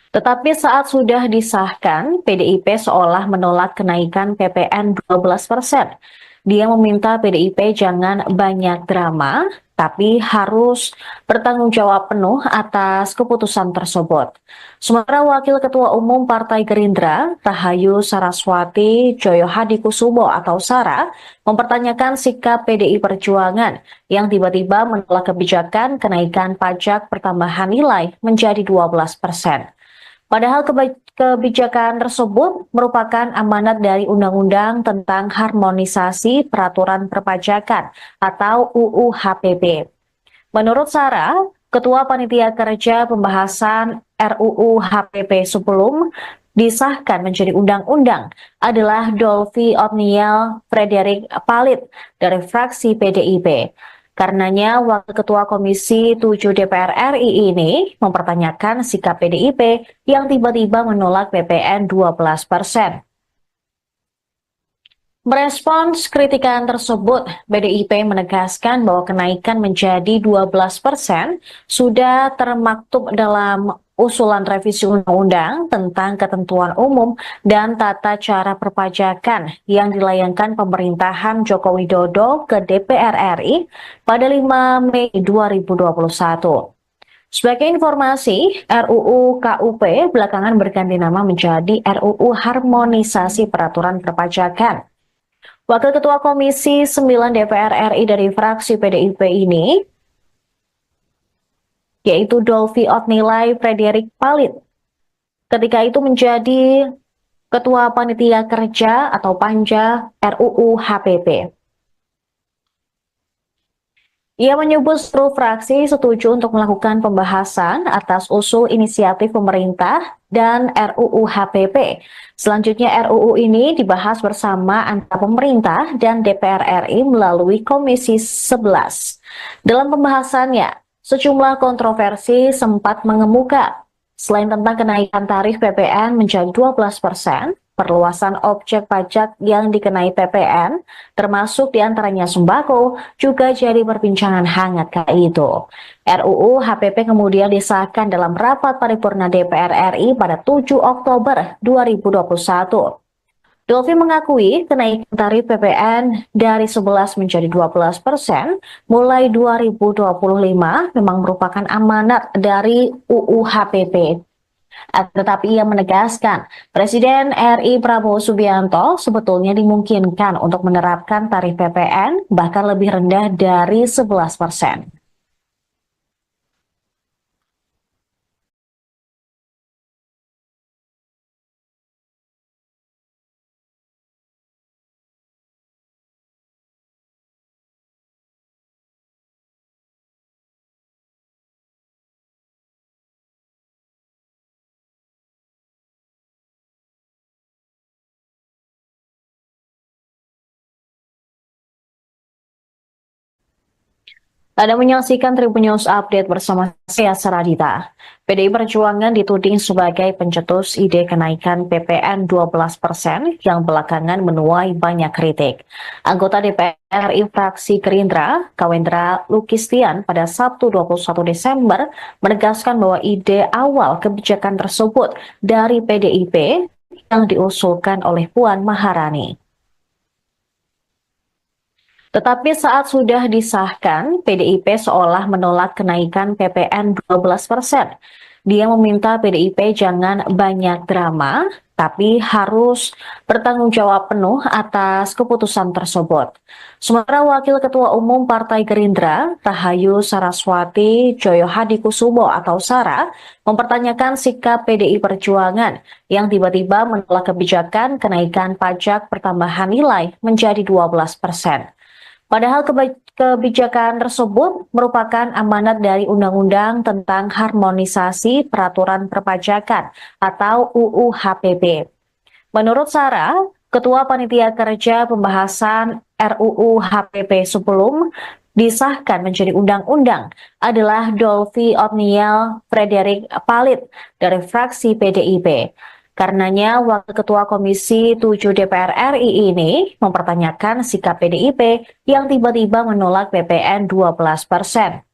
Tetapi saat sudah disahkan, PDIP seolah menolak kenaikan PPN 12%. Dia meminta PDIP jangan banyak drama, tapi harus bertanggung jawab penuh atas keputusan tersebut. Sementara Wakil Ketua Umum Partai Gerindra, Rahayu Saraswati Joyohadikusumo atau Sara, mempertanyakan sikap PDI Perjuangan yang tiba-tiba menolak kebijakan kenaikan pajak pertambahan nilai menjadi 12%. Padahal kebijakan tersebut merupakan amanat dari Undang-Undang tentang Harmonisasi Peraturan Perpajakan atau UU HPP. Menurut Sarah, Ketua Panitia Kerja Pembahasan RUU HPP sebelum disahkan menjadi undang-undang adalah Dolvi Otniel Frederick Palit dari fraksi PDIP. Karenanya, Wakil Ketua Komisi 7 DPR RI ini mempertanyakan sikap PDIP yang tiba-tiba menolak PPN 12%. Merespons kritikan tersebut, PDIP menegaskan bahwa kenaikan menjadi 12% sudah termaktub dalam usulan revisi undang-undang tentang ketentuan umum dan tata cara perpajakan yang dilayangkan pemerintahan Joko Widodo ke DPR RI pada 5 Mei 2021. Sebagai informasi, RUU KUP belakangan berganti nama menjadi RUU Harmonisasi Peraturan Perpajakan. Wakil Ketua Komisi 9 DPR RI dari fraksi PDIP ini, yaitu Dolvi Otnilai Frederick Palit, ketika itu menjadi Ketua Panitia Kerja atau Panja RUU HPP. Ia menyebut seluruh fraksi setuju untuk melakukan pembahasan atas usul inisiatif pemerintah dan RUU HPP. Selanjutnya RUU ini dibahas bersama antara pemerintah dan DPR RI melalui Komisi 11. Dalam pembahasannya, sejumlah kontroversi sempat mengemuka. Selain tentang kenaikan tarif PPN menjadi 12%, perluasan objek pajak yang dikenai PPN, termasuk diantaranya sembako, juga jadi perbincangan hangat kala itu. RUU HPP kemudian disahkan dalam rapat paripurna DPR RI pada 7 Oktober 2021. Dolvi mengakui kenaikan tarif PPN dari 11 menjadi 12% mulai 2025 memang merupakan amanat dari UU HPP. Tetapi ia menegaskan, Presiden RI Prabowo Subianto sebetulnya dimungkinkan untuk menerapkan tarif PPN bahkan lebih rendah dari 11%. Anda menyaksikan Tribun News Update bersama saya Saradita. PDI Perjuangan dituding sebagai pencetus ide kenaikan PPN 12% yang belakangan menuai banyak kritik. Anggota DPR RI fraksi Gerindra, Kawendra Lukistian pada Sabtu 21 Desember menegaskan bahwa ide awal kebijakan tersebut dari PDIP yang diusulkan oleh Puan Maharani. Tetapi saat sudah disahkan, PDIP seolah menolak kenaikan PPN 12%. Dia meminta PDIP jangan banyak drama, tapi harus bertanggung jawab penuh atas keputusan tersebut. Sementara Wakil Ketua Umum Partai Gerindra, Rahayu Saraswati Joyo Hadikusumo atau Sara, mempertanyakan sikap PDI Perjuangan yang tiba-tiba menolak kebijakan kenaikan pajak pertambahan nilai menjadi 12%. Padahal kebijakan tersebut merupakan amanat dari Undang-Undang tentang Harmonisasi Peraturan Perpajakan atau UU HPP. Menurut Sarah, Ketua Panitia Kerja Pembahasan RUU HPP sebelum disahkan menjadi undang-undang adalah Dolvi Otniel Frederick Palit dari fraksi PDIP. Karenanya, Wakil Ketua Komisi 7 DPR RI ini mempertanyakan sikap PDIP yang tiba-tiba menolak PPN 12%.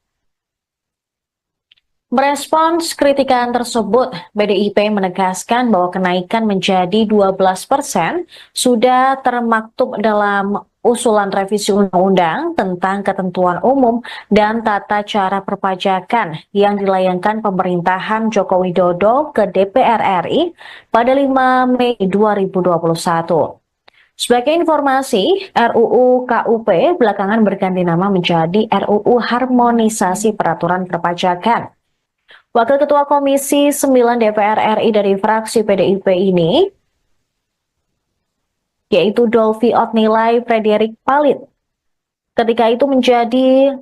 Merespons kritikan tersebut, PDIP menegaskan bahwa kenaikan menjadi 12% sudah termaktub dalam usulan revisi undang-undang tentang ketentuan umum dan tata cara perpajakan yang dilayangkan pemerintahan Joko Widodo ke DPR RI pada 5 Mei 2021. Sebagai informasi, RUU KUP belakangan berganti nama menjadi RUU Harmonisasi Peraturan Perpajakan. Wakil Ketua Komisi 9 DPR RI dari fraksi PDIP ini, yaitu Dolvi Otnilai Frederick Palit, ketika itu menjadi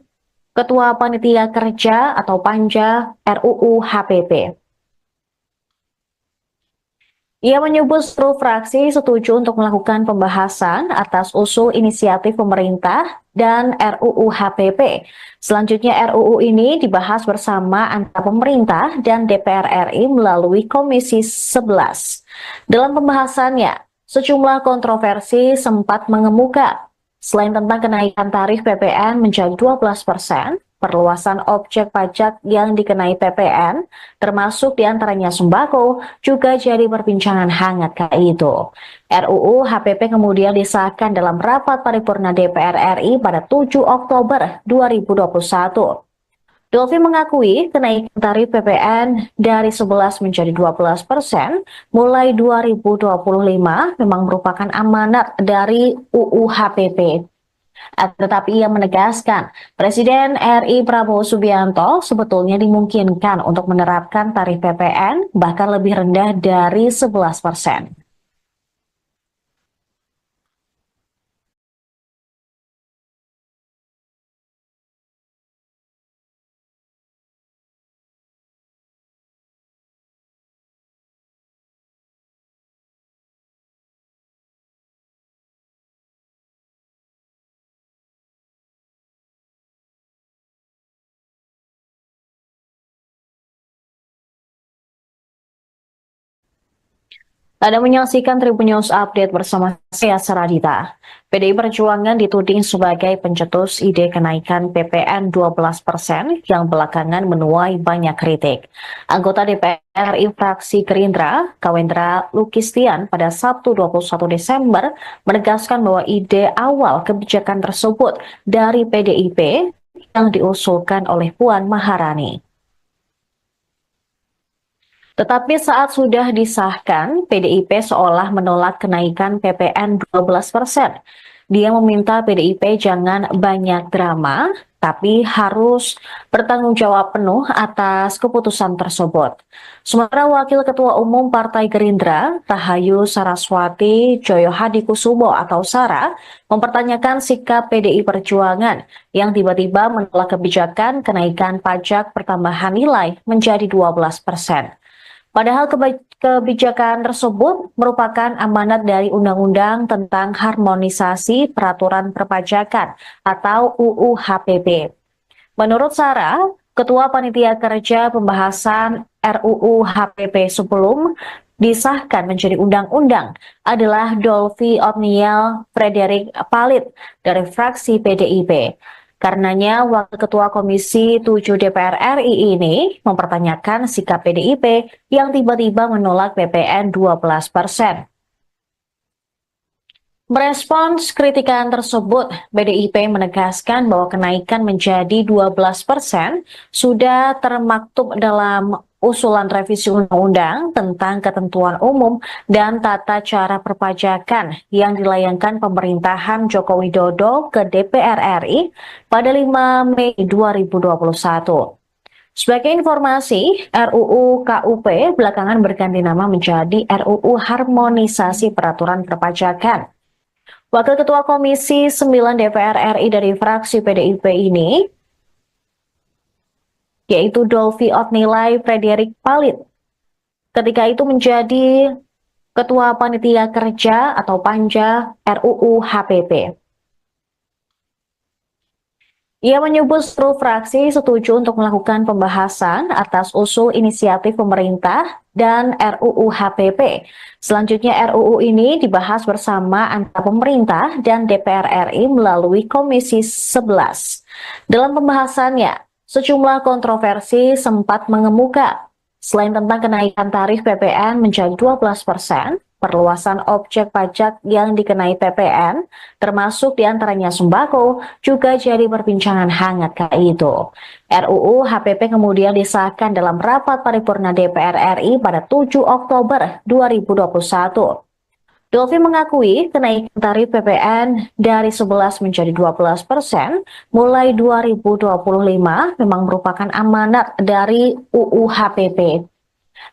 Ketua Panitia Kerja atau Panja RUU HPP. Ia menyebut seluruh fraksi setuju untuk melakukan pembahasan atas usul inisiatif pemerintah dan RUU HPP. Selanjutnya RUU ini dibahas bersama antara pemerintah dan DPR RI melalui Komisi 11. Dalam pembahasannya, sejumlah kontroversi sempat mengemuka. Selain tentang kenaikan tarif PPN menjadi 12%, perluasan objek pajak yang dikenai PPN, termasuk diantaranya sembako, juga jadi perbincangan hangat kala itu. RUU HPP kemudian disahkan dalam rapat paripurna DPR RI pada 7 Oktober 2021. Dolfi mengakui kenaikan tarif PPN dari 11 menjadi 12% mulai 2025 memang merupakan amanat dari UU HPP. Tetapi ia menegaskan, Presiden RI Prabowo Subianto sebetulnya dimungkinkan untuk menerapkan tarif PPN bahkan lebih rendah dari 11%. Anda menyaksikan Tribun News Update bersama saya Saradita. PDI Perjuangan dituding sebagai pencetus ide kenaikan PPN 12% yang belakangan menuai banyak kritik. Anggota DPR RI fraksi Gerindra, Kawendra Lukistian pada Sabtu 21 Desember menegaskan bahwa ide awal kebijakan tersebut dari PDIP yang diusulkan oleh Puan Maharani. Tetapi saat sudah disahkan, PDIP seolah menolak kenaikan PPN 12%. Dia meminta PDIP jangan banyak drama, tapi harus bertanggung jawab penuh atas keputusan tersebut. Sementara Wakil Ketua Umum Partai Gerindra, Rahayu Saraswati Joyohadikusumo atau Sara, mempertanyakan sikap PDI Perjuangan yang tiba-tiba menolak kebijakan kenaikan pajak pertambahan nilai menjadi 12%. Padahal kebijakan tersebut merupakan amanat dari Undang-Undang tentang Harmonisasi Peraturan Perpajakan atau UU HPP. Menurut Sarah, Ketua Panitia Kerja Pembahasan RUU HPP sebelum disahkan menjadi undang-undang adalah Dolfi Otniel Frederick Palit dari fraksi PDIP. Karenanya, Wakil Ketua Komisi 7 DPR RI ini mempertanyakan sikap PDIP yang tiba-tiba menolak PPN 12%. Merespons kritikan tersebut, PDIP menegaskan bahwa kenaikan menjadi 12% sudah termaktub dalam usulan revisi undang-undang tentang ketentuan umum dan tata cara perpajakan yang dilayangkan pemerintahan Joko Widodo ke DPR RI pada 5 Mei 2021. Sebagai informasi, RUU KUP belakangan berganti nama menjadi RUU Harmonisasi Peraturan Perpajakan. Wakil Ketua Komisi 9 DPR RI dari fraksi PDIP ini yaitu Dolfi Otnilai Frederick Palit. Ketika itu menjadi Ketua Panitia Kerja atau Panja RUU HPP. Ia menyebut seluruh fraksi setuju untuk melakukan pembahasan atas usul inisiatif pemerintah dan RUU HPP. Selanjutnya RUU ini dibahas bersama antara pemerintah dan DPR RI melalui Komisi 11. Dalam pembahasannya, sejumlah kontroversi sempat mengemuka. Selain tentang kenaikan tarif PPN menjadi 12%, perluasan objek pajak yang dikenai PPN, termasuk diantaranya sembako, juga jadi perbincangan hangat kala itu. RUU HPP kemudian disahkan dalam rapat paripurna DPR RI pada 7 Oktober 2021. Dolfi mengakui kenaikan tarif PPN dari 11 menjadi 12% mulai 2025 memang merupakan amanat dari UU HPP.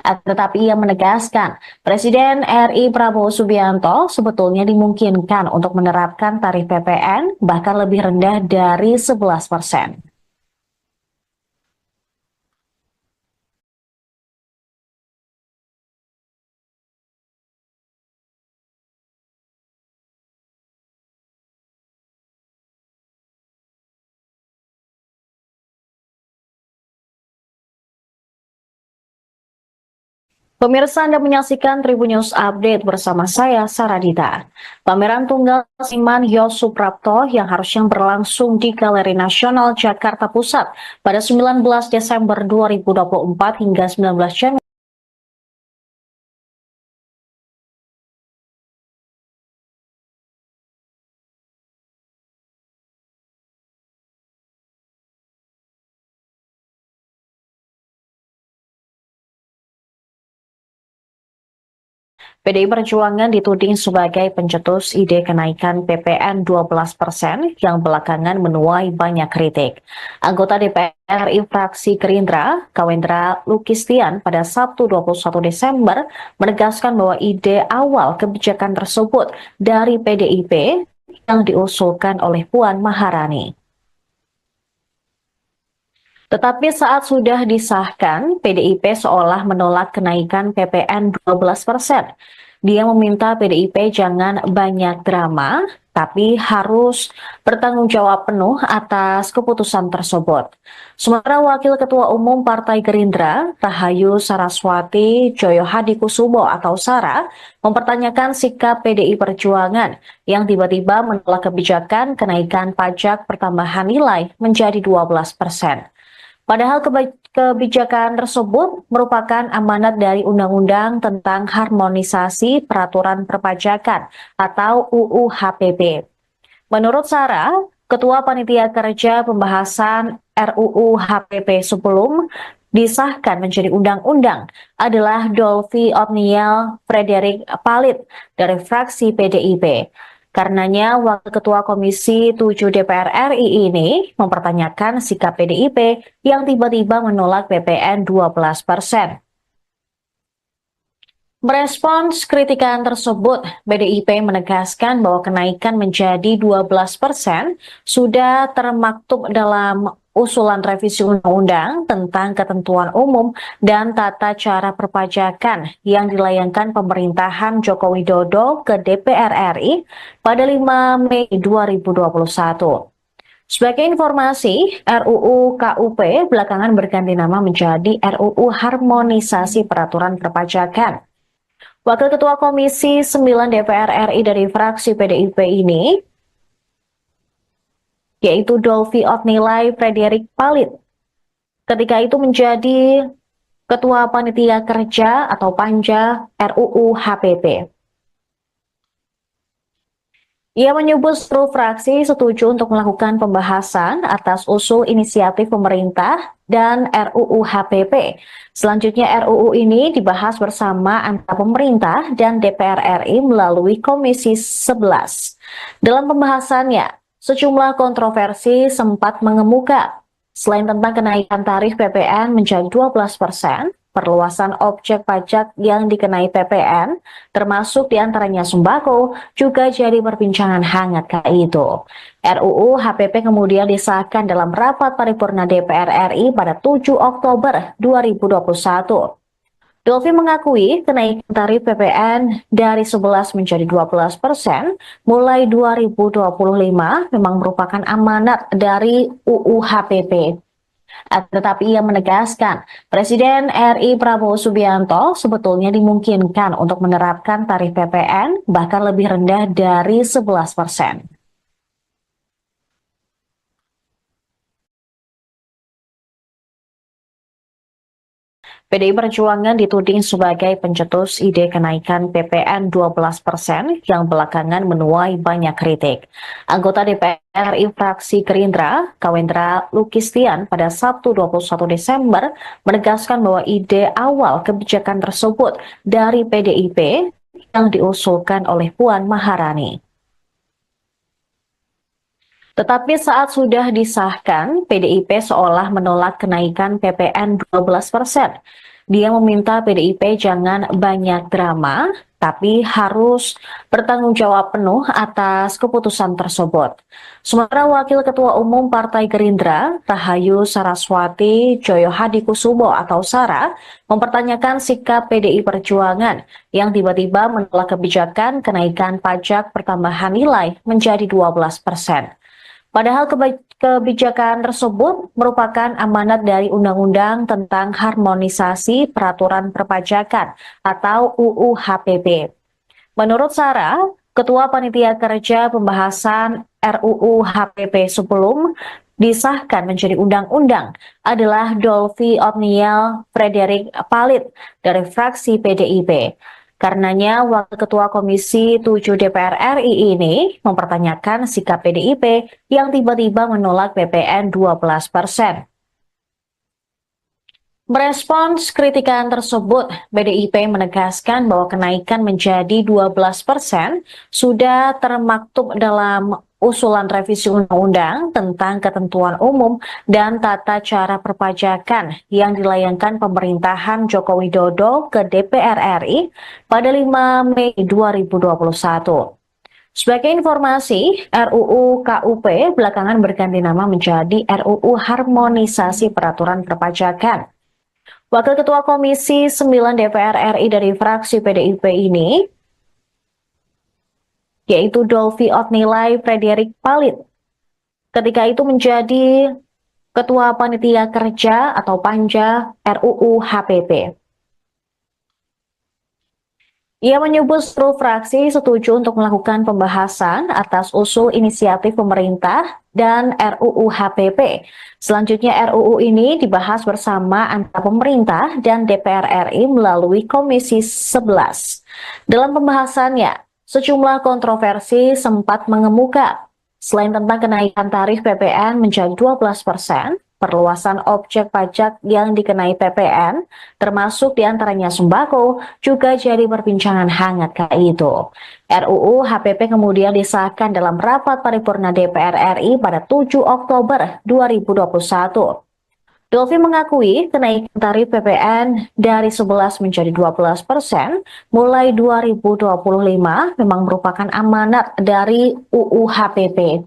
Tetapi ia menegaskan, Presiden RI Prabowo Subianto sebetulnya dimungkinkan untuk menerapkan tarif PPN bahkan lebih rendah dari 11%. Pemirsa, Anda menyaksikan Tribun News Update bersama saya, Saradita. Pameran Tunggal Seniman Yos Suprapto yang harusnya berlangsung di Galeri Nasional Jakarta Pusat pada 19 Desember 2024 hingga 19 Januari PDI Perjuangan dituding sebagai pencetus ide kenaikan PPN 12% yang belakangan menuai banyak kritik. Anggota DPR RI fraksi Gerindra, Kawendra Lukistian, pada Sabtu 21 Desember menegaskan bahwa ide awal kebijakan tersebut dari PDIP yang diusulkan oleh Puan Maharani. Tetapi saat sudah disahkan, PDIP seolah menolak kenaikan PPN 12%. Dia meminta PDIP jangan banyak drama, tapi harus bertanggung jawab penuh atas keputusan tersebut. Sementara Wakil Ketua Umum Partai Gerindra, Rahayu Saraswati Joyohadikusumo atau Sara, mempertanyakan sikap PDI Perjuangan yang tiba-tiba menolak kebijakan kenaikan pajak pertambahan nilai menjadi 12%. Padahal kebijakan tersebut merupakan amanat dari Undang-Undang tentang Harmonisasi Peraturan Perpajakan atau UU HPP. Menurut Sarah, Ketua Panitia Kerja Pembahasan RUU HPP sebelum disahkan menjadi undang-undang adalah Dolphy Otniel Frederick Palit dari fraksi PDIP. Karenanya, Wakil Ketua Komisi 7 DPR RI ini mempertanyakan sikap PDIP yang tiba-tiba menolak PPN 12%. Merespons kritikan tersebut, PDIP menegaskan bahwa kenaikan menjadi 12% sudah termaktub dalam usulan revisi undang-undang tentang ketentuan umum dan tata cara perpajakan yang dilayangkan pemerintahan Joko Widodo ke DPR RI pada 5 Mei 2021. Sebagai informasi, RUU KUP belakangan berganti nama menjadi RUU Harmonisasi Peraturan Perpajakan. Wakil Ketua Komisi 9 DPR RI dari fraksi PDIP ini, yaitu Dolphy Otniel Frederick Palit, ketika itu menjadi Ketua Panitia Kerja atau Panja RUU HPP. Ia menyebut seluruh fraksi setuju untuk melakukan pembahasan atas usul inisiatif pemerintah dan RUU HPP. Selanjutnya RUU ini dibahas bersama antara pemerintah dan DPR RI melalui Komisi 11. Dalam pembahasannya, sejumlah kontroversi sempat mengemuka. Selain tentang kenaikan tarif PPN menjadi 12%, perluasan objek pajak yang dikenai PPN, termasuk diantaranya sembako, juga jadi perbincangan hangat kala itu. RUU HPP kemudian disahkan dalam rapat paripurna DPR RI pada 7 Oktober 2021. Dolphy mengakui kenaikan tarif PPN dari 11 menjadi 12% mulai 2025 memang merupakan amanat dari UU HPP. Tetapi ia menegaskan, Presiden RI Prabowo Subianto sebetulnya dimungkinkan untuk menerapkan tarif PPN bahkan lebih rendah dari 11%. PDI Perjuangan dituding sebagai pencetus ide kenaikan PPN 12% yang belakangan menuai banyak kritik. Anggota DPR RI fraksi Gerindra, Kawendra Lukistian, pada Sabtu 21 Desember menegaskan bahwa ide awal kebijakan tersebut dari PDIP yang diusulkan oleh Puan Maharani. Tetapi saat sudah disahkan, PDIP seolah menolak kenaikan PPN 12%. Dia meminta PDIP jangan banyak drama, tapi harus bertanggung jawab penuh atas keputusan tersebut. Sementara Wakil Ketua Umum Partai Gerindra, Rahayu Saraswati Joyohadikusumo atau Sara, mempertanyakan sikap PDI Perjuangan yang tiba-tiba menolak kebijakan kenaikan pajak pertambahan nilai menjadi 12%. Padahal kebijakan tersebut merupakan amanat dari Undang-Undang tentang Harmonisasi Peraturan Perpajakan atau UU HPP. Menurut Sarah, Ketua Panitia Kerja Pembahasan RUU HPP sebelum disahkan menjadi undang-undang adalah Dolvi Otniel Frederick Palit dari fraksi PDIP. Karenanya, Wakil Ketua Komisi 7 DPR RI ini mempertanyakan sikap PDIP yang tiba-tiba menolak PPN 12%. Merespons kritikan tersebut, PDIP menegaskan bahwa kenaikan menjadi 12% sudah termaktub dalam usulan revisi undang-undang tentang ketentuan umum dan tata cara perpajakan yang dilayangkan pemerintahan Joko Widodo ke DPR RI pada 5 Mei 2021. Sebagai informasi, RUU KUP belakangan berganti nama menjadi RUU Harmonisasi Peraturan Perpajakan. Wakil Ketua Komisi 9 DPR RI dari fraksi PDIP ini, yaitu Dolvi Otnilai Frederick Palit, ketika itu menjadi Ketua Panitia Kerja atau Panja RUU HPP. Ia menyebut seluruh fraksi setuju untuk melakukan pembahasan atas usul inisiatif pemerintah dan RUU HPP. Selanjutnya RUU ini dibahas bersama antara pemerintah dan DPR RI melalui Komisi 11. Dalam pembahasannya, sejumlah kontroversi sempat mengemuka. Selain tentang kenaikan tarif PPN menjadi 12%, perluasan objek pajak yang dikenai PPN, termasuk diantaranya sembako, juga jadi perbincangan hangat kala itu. RUU HPP kemudian disahkan dalam rapat paripurna DPR RI pada 7 Oktober 2021. Dolvi mengakui kenaikan tarif PPN dari 11 menjadi 12% mulai 2025 memang merupakan amanat dari UU HPP.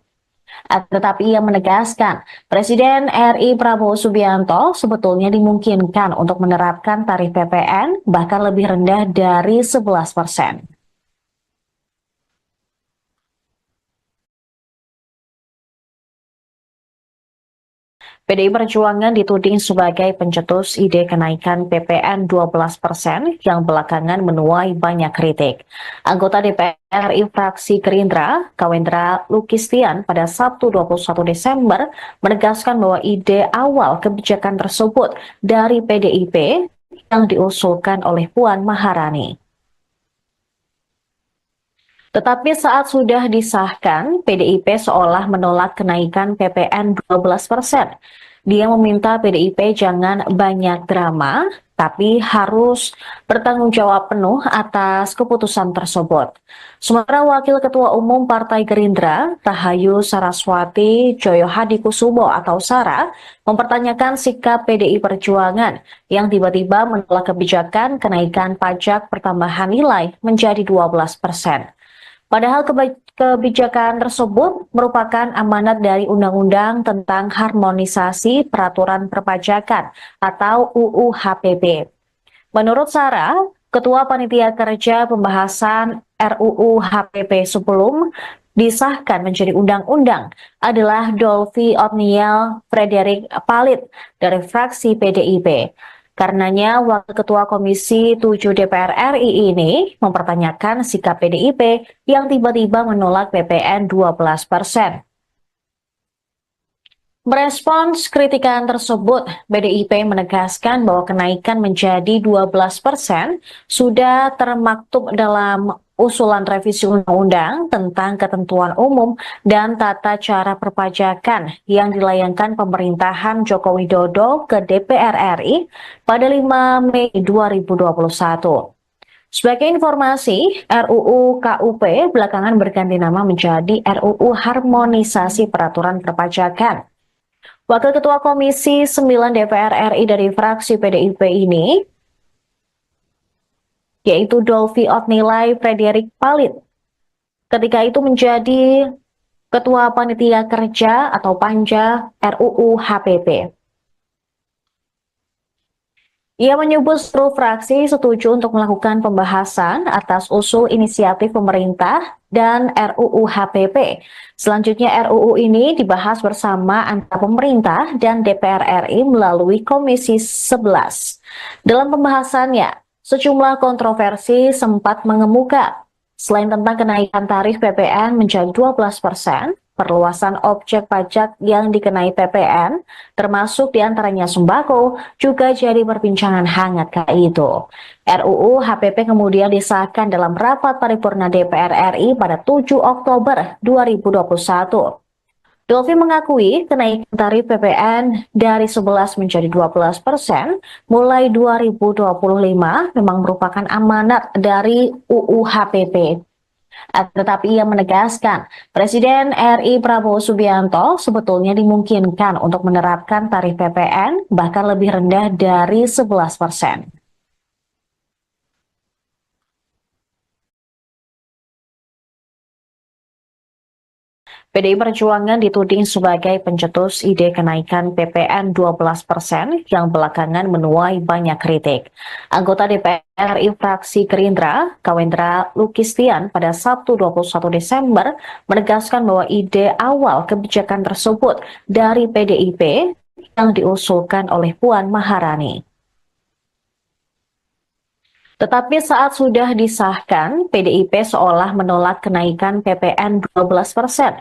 Tetapi ia menegaskan, Presiden RI Prabowo Subianto sebetulnya dimungkinkan untuk menerapkan tarif PPN bahkan lebih rendah dari 11%. PDI Perjuangan dituding sebagai pencetus ide kenaikan PPN 12% yang belakangan menuai banyak kritik. Anggota DPR RI fraksi Gerindra, Kawendra Lukistian pada Sabtu 21 Desember menegaskan bahwa ide awal kebijakan tersebut dari PDIP yang diusulkan oleh Puan Maharani. Tetapi saat sudah disahkan, PDIP seolah menolak kenaikan PPN 12%. Dia meminta PDIP jangan banyak drama, tapi harus bertanggung jawab penuh atas keputusan tersebut. Sementara Wakil Ketua Umum Partai Gerindra, Rahayu Saraswati Joyohadikusumo atau Sara, mempertanyakan sikap PDI Perjuangan yang tiba-tiba menolak kebijakan kenaikan pajak pertambahan nilai menjadi 12%. Padahal kebijakan tersebut merupakan amanat dari Undang-Undang tentang Harmonisasi Peraturan Perpajakan atau UU HPP. Menurut Sarah, Ketua Panitia Kerja Pembahasan RUU HPP sebelum disahkan menjadi undang-undang adalah Dolvi Otniel Frederick Palit dari fraksi PDIP. Karenanya, Wakil Ketua Komisi 7 DPR RI ini mempertanyakan sikap PDIP yang tiba-tiba menolak PPN 12%. Merespons kritikan tersebut, PDIP menegaskan bahwa kenaikan menjadi 12% sudah termaktub dalam usulan revisi undang-undang tentang ketentuan umum dan tata cara perpajakan yang dilayangkan pemerintahan Joko Widodo ke DPR RI pada 5 Mei 2021. Sebagai informasi, RUU KUP belakangan berganti nama menjadi RUU Harmonisasi Peraturan Perpajakan. Wakil Ketua Komisi 9 DPR RI dari fraksi PDIP ini, yaitu Dolvi Otnilai Frederick Palit, ketika itu menjadi Ketua Panitia Kerja atau Panja RUU HPP. Ia menyebut seluruh fraksi setuju untuk melakukan pembahasan atas usul inisiatif pemerintah dan RUU HPP. Selanjutnya RUU ini dibahas bersama antara pemerintah dan DPR RI melalui Komisi 11. Dalam pembahasannya, sejumlah kontroversi sempat mengemuka. Selain tentang kenaikan tarif PPN menjadi 12%, perluasan objek pajak yang dikenai PPN, termasuk diantaranya sembako, juga jadi perbincangan hangat kala itu. RUU HPP kemudian disahkan dalam rapat paripurna DPR RI pada 7 Oktober 2021. Dolfi mengakui kenaikan tarif PPN dari 11 menjadi 12% mulai 2025 memang merupakan amanat dari UU HPP. Tetapi ia menegaskan, Presiden RI Prabowo Subianto sebetulnya dimungkinkan untuk menerapkan tarif PPN bahkan lebih rendah dari 11%. PDI Perjuangan dituding sebagai pencetus ide kenaikan PPN 12% yang belakangan menuai banyak kritik. Anggota DPR RI fraksi Gerindra, Kawendra Lukistian pada Sabtu 21 Desember menegaskan bahwa ide awal kebijakan tersebut dari PDIP yang diusulkan oleh Puan Maharani. Tetapi saat sudah disahkan, PDIP seolah menolak kenaikan PPN 12%.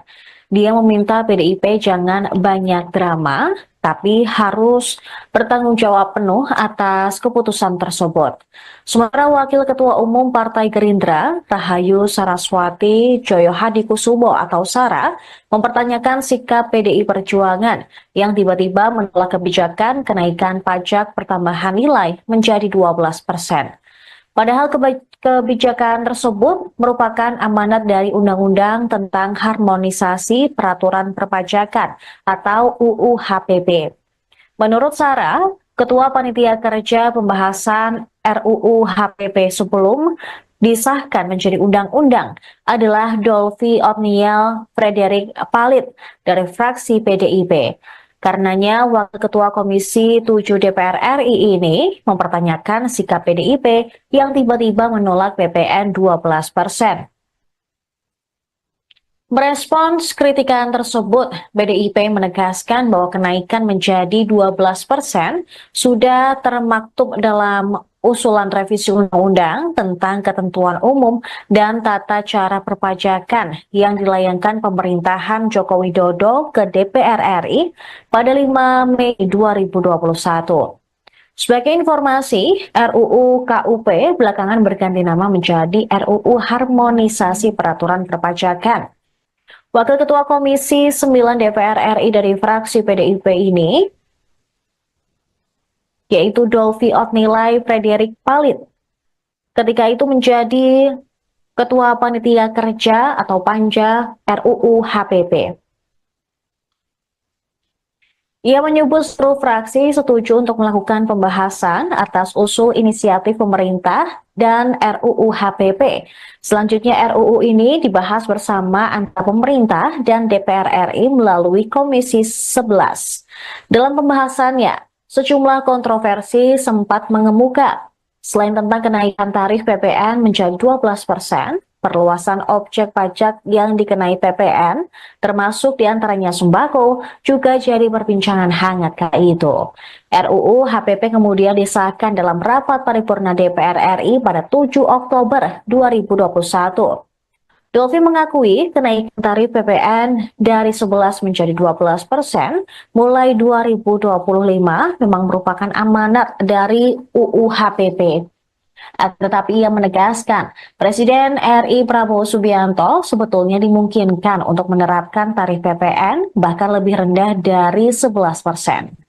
Dia meminta PDIP jangan banyak drama, tapi harus bertanggung jawab penuh atas keputusan tersebut. Sementara Wakil Ketua Umum Partai Gerindra, Rahayu Saraswati Joyohadikusumo atau Sara, mempertanyakan sikap PDI Perjuangan yang tiba-tiba menolak kebijakan kenaikan pajak pertambahan nilai menjadi 12%. Padahal kebijakan tersebut merupakan amanat dari Undang-Undang tentang Harmonisasi Peraturan Perpajakan atau UU HPP. Menurut Sarah, Ketua Panitia Kerja Pembahasan RUU HPP sebelum disahkan menjadi undang-undang adalah Dolfi Otniel Frederick Palit dari fraksi PDIP. Karenanya, Wakil Ketua Komisi 7 DPR RI ini mempertanyakan sikap PDIP yang tiba-tiba menolak PPN 12%. Merespons kritikan tersebut, PDIP menegaskan bahwa kenaikan menjadi 12% sudah termaktub dalam usulan revisi undang-undang tentang ketentuan umum dan tata cara perpajakan yang dilayangkan pemerintahan Joko Widodo ke DPR RI pada 5 Mei 2021. Sebagai informasi, RUU KUP belakangan berganti nama menjadi RUU Harmonisasi Peraturan Perpajakan. Wakil Ketua Komisi 9 DPR RI dari fraksi PDIP ini, yaitu Dolfi Otnilai Frederick Palit, ketika itu menjadi Ketua Panitia Kerja atau Panja RUU HPP. Ia menyebut seluruh fraksi setuju untuk melakukan pembahasan atas usul inisiatif pemerintah dan RUU HPP. Selanjutnya RUU ini dibahas bersama antara pemerintah dan DPR RI melalui Komisi 11. Dalam pembahasannya, sejumlah kontroversi sempat mengemuka. Selain tentang kenaikan tarif PPN menjadi 12%, perluasan objek pajak yang dikenai PPN, termasuk diantaranya sembako, juga jadi perbincangan hangat kala itu. RUU HPP kemudian disahkan dalam rapat paripurna DPR RI pada 7 Oktober 2021. Dolfi mengakui kenaikan tarif PPN dari 11 menjadi 12% mulai 2025 memang merupakan amanat dari UU HPP. Tetapi ia menegaskan, Presiden RI Prabowo Subianto sebetulnya dimungkinkan untuk menerapkan tarif PPN bahkan lebih rendah dari 11%.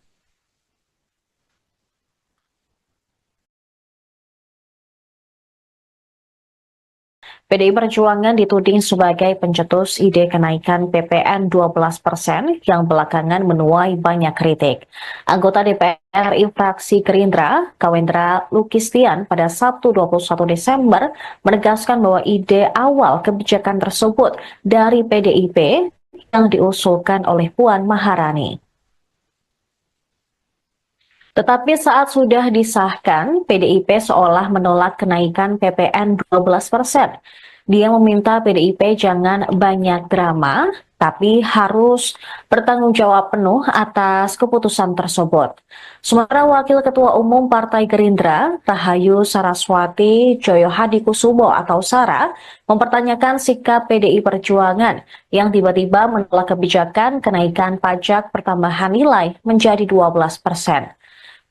PDI Perjuangan dituding sebagai pencetus ide kenaikan PPN 12% yang belakangan menuai banyak kritik. Anggota DPR RI fraksi Gerindra, Kawendra Lukistian pada Sabtu 21 Desember menegaskan bahwa ide awal kebijakan tersebut dari PDIP yang diusulkan oleh Puan Maharani. Tetapi saat sudah disahkan, PDIP seolah menolak kenaikan PPN 12%. Dia meminta PDIP jangan banyak drama, tapi harus bertanggung jawab penuh atas keputusan tersebut. Sementara Wakil Ketua Umum Partai Gerindra, Rahayu Saraswati Joyohadikusumo atau Sara, mempertanyakan sikap PDI Perjuangan yang tiba-tiba menolak kebijakan kenaikan pajak pertambahan nilai menjadi 12%.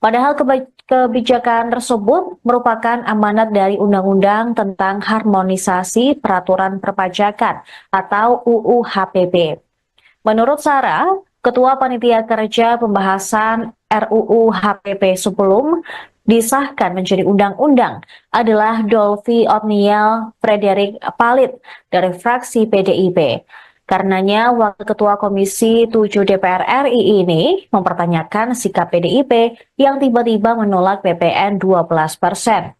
Padahal kebijakan tersebut merupakan amanat dari Undang-Undang tentang Harmonisasi Peraturan Perpajakan atau UU HPP. Menurut Sarah, Ketua Panitia Kerja Pembahasan RUU HPP sebelum disahkan menjadi undang-undang adalah Dolvi Otniel Frederick Palit dari fraksi PDIP. Karenanya, Wakil Ketua Komisi 7 DPR RI ini mempertanyakan sikap PDIP yang tiba-tiba menolak PPN 12%.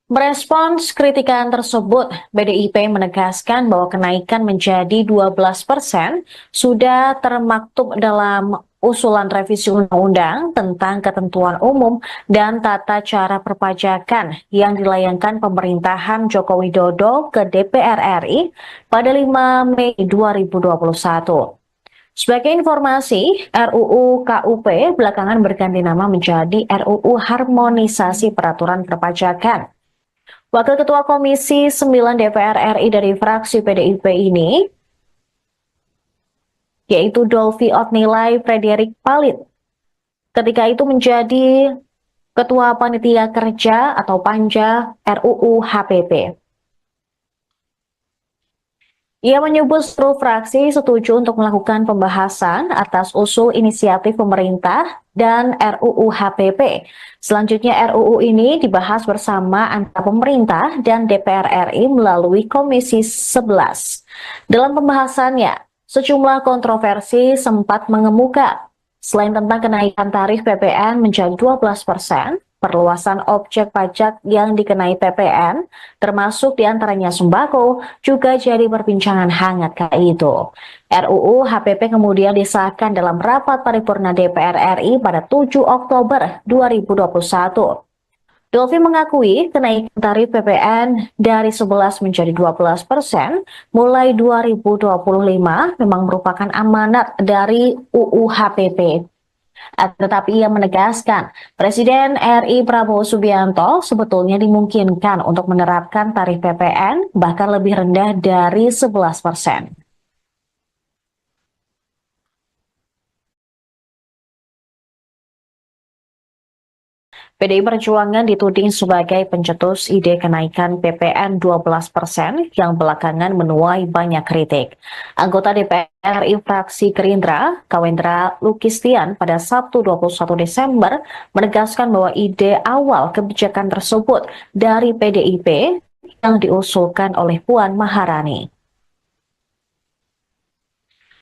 Merespons kritikan tersebut, PDIP menegaskan bahwa kenaikan menjadi 12% sudah termaktub dalam usulan revisi undang-undang tentang ketentuan umum dan tata cara perpajakan yang dilayangkan pemerintahan Joko Widodo ke DPR RI pada 5 Mei 2021. Sebagai informasi, RUU KUP belakangan berganti nama menjadi RUU Harmonisasi Peraturan Perpajakan. Wakil Ketua Komisi 9 DPR RI dari fraksi PDIP ini, yaitu Dolvi Otnilai Frederick Palit, ketika itu menjadi Ketua Panitia Kerja atau Panja RUU HPP. Ia menyebut seluruh fraksi setuju untuk melakukan pembahasan atas usul inisiatif pemerintah dan RUU HPP. Selanjutnya RUU ini dibahas bersama antara pemerintah dan DPR RI melalui Komisi 11. Dalam pembahasannya, sejumlah kontroversi sempat mengemuka. Selain tentang kenaikan tarif PPN menjadi 12%, perluasan objek pajak yang dikenai PPN, termasuk diantaranya sembako, juga jadi perbincangan hangat kala itu. RUU HPP kemudian disahkan dalam rapat paripurna DPR RI pada 7 Oktober 2021. Dolvi mengakui kenaikan tarif PPN dari 11 menjadi 12% mulai 2025 memang merupakan amanat dari UU HPP. Tetapi ia menegaskan, Presiden RI Prabowo Subianto sebetulnya dimungkinkan untuk menerapkan tarif PPN bahkan lebih rendah dari 11%. PDI Perjuangan dituding sebagai pencetus ide kenaikan PPN 12% yang belakangan menuai banyak kritik. Anggota DPR RI fraksi Gerindra, Kawendra Lukistian pada Sabtu 21 Desember menegaskan bahwa ide awal kebijakan tersebut dari PDIP yang diusulkan oleh Puan Maharani.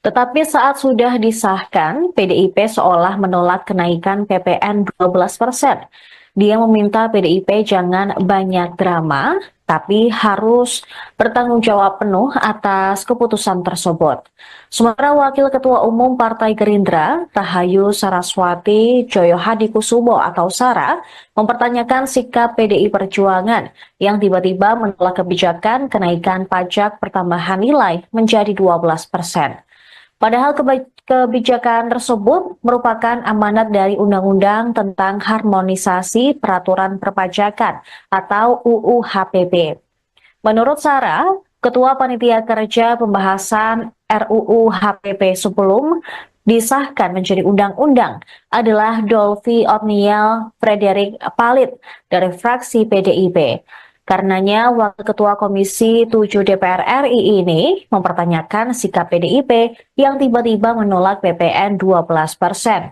Tetapi saat sudah disahkan, PDIP seolah menolak kenaikan PPN 12%. Dia meminta PDIP jangan banyak drama, tapi harus bertanggung jawab penuh atas keputusan tersebut. Sementara Wakil Ketua Umum Partai Gerindra, Rahayu Saraswati Joyohadikusumo atau Sara, mempertanyakan sikap PDI Perjuangan yang tiba-tiba menolak kebijakan kenaikan pajak pertambahan nilai menjadi 12%. Padahal kebijakan tersebut merupakan amanat dari Undang-Undang tentang Harmonisasi Peraturan Perpajakan atau UU HPP. Menurut Sarah, Ketua Panitia Kerja Pembahasan RUU HPP sebelum disahkan menjadi undang-undang adalah Dolvi Otniel Frederick Palit dari fraksi PDIP. Karenanya, Wakil Ketua Komisi 7 DPR RI ini mempertanyakan sikap PDIP yang tiba-tiba menolak PPN 12%.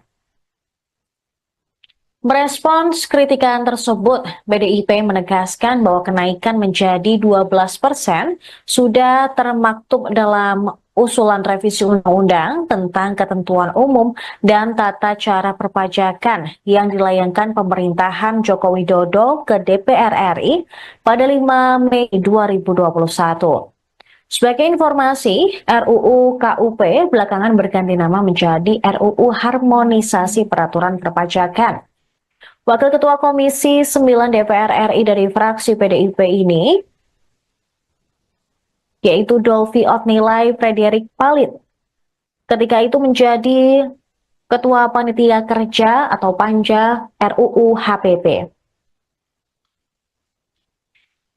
Merespons kritikan tersebut, PDIP menegaskan bahwa kenaikan menjadi 12% sudah termaktub dalam usulan revisi undang-undang tentang ketentuan umum dan tata cara perpajakan yang dilayangkan pemerintahan Joko Widodo ke DPR RI pada 5 Mei 2021. Sebagai informasi, RUU KUP belakangan berganti nama menjadi RUU Harmonisasi Peraturan Perpajakan. Wakil Ketua Komisi 9 DPR RI dari fraksi PDIP ini, yaitu Dolvi Otnilai Frederick Palit, ketika itu menjadi Ketua Panitia Kerja atau Panja RUU HPP.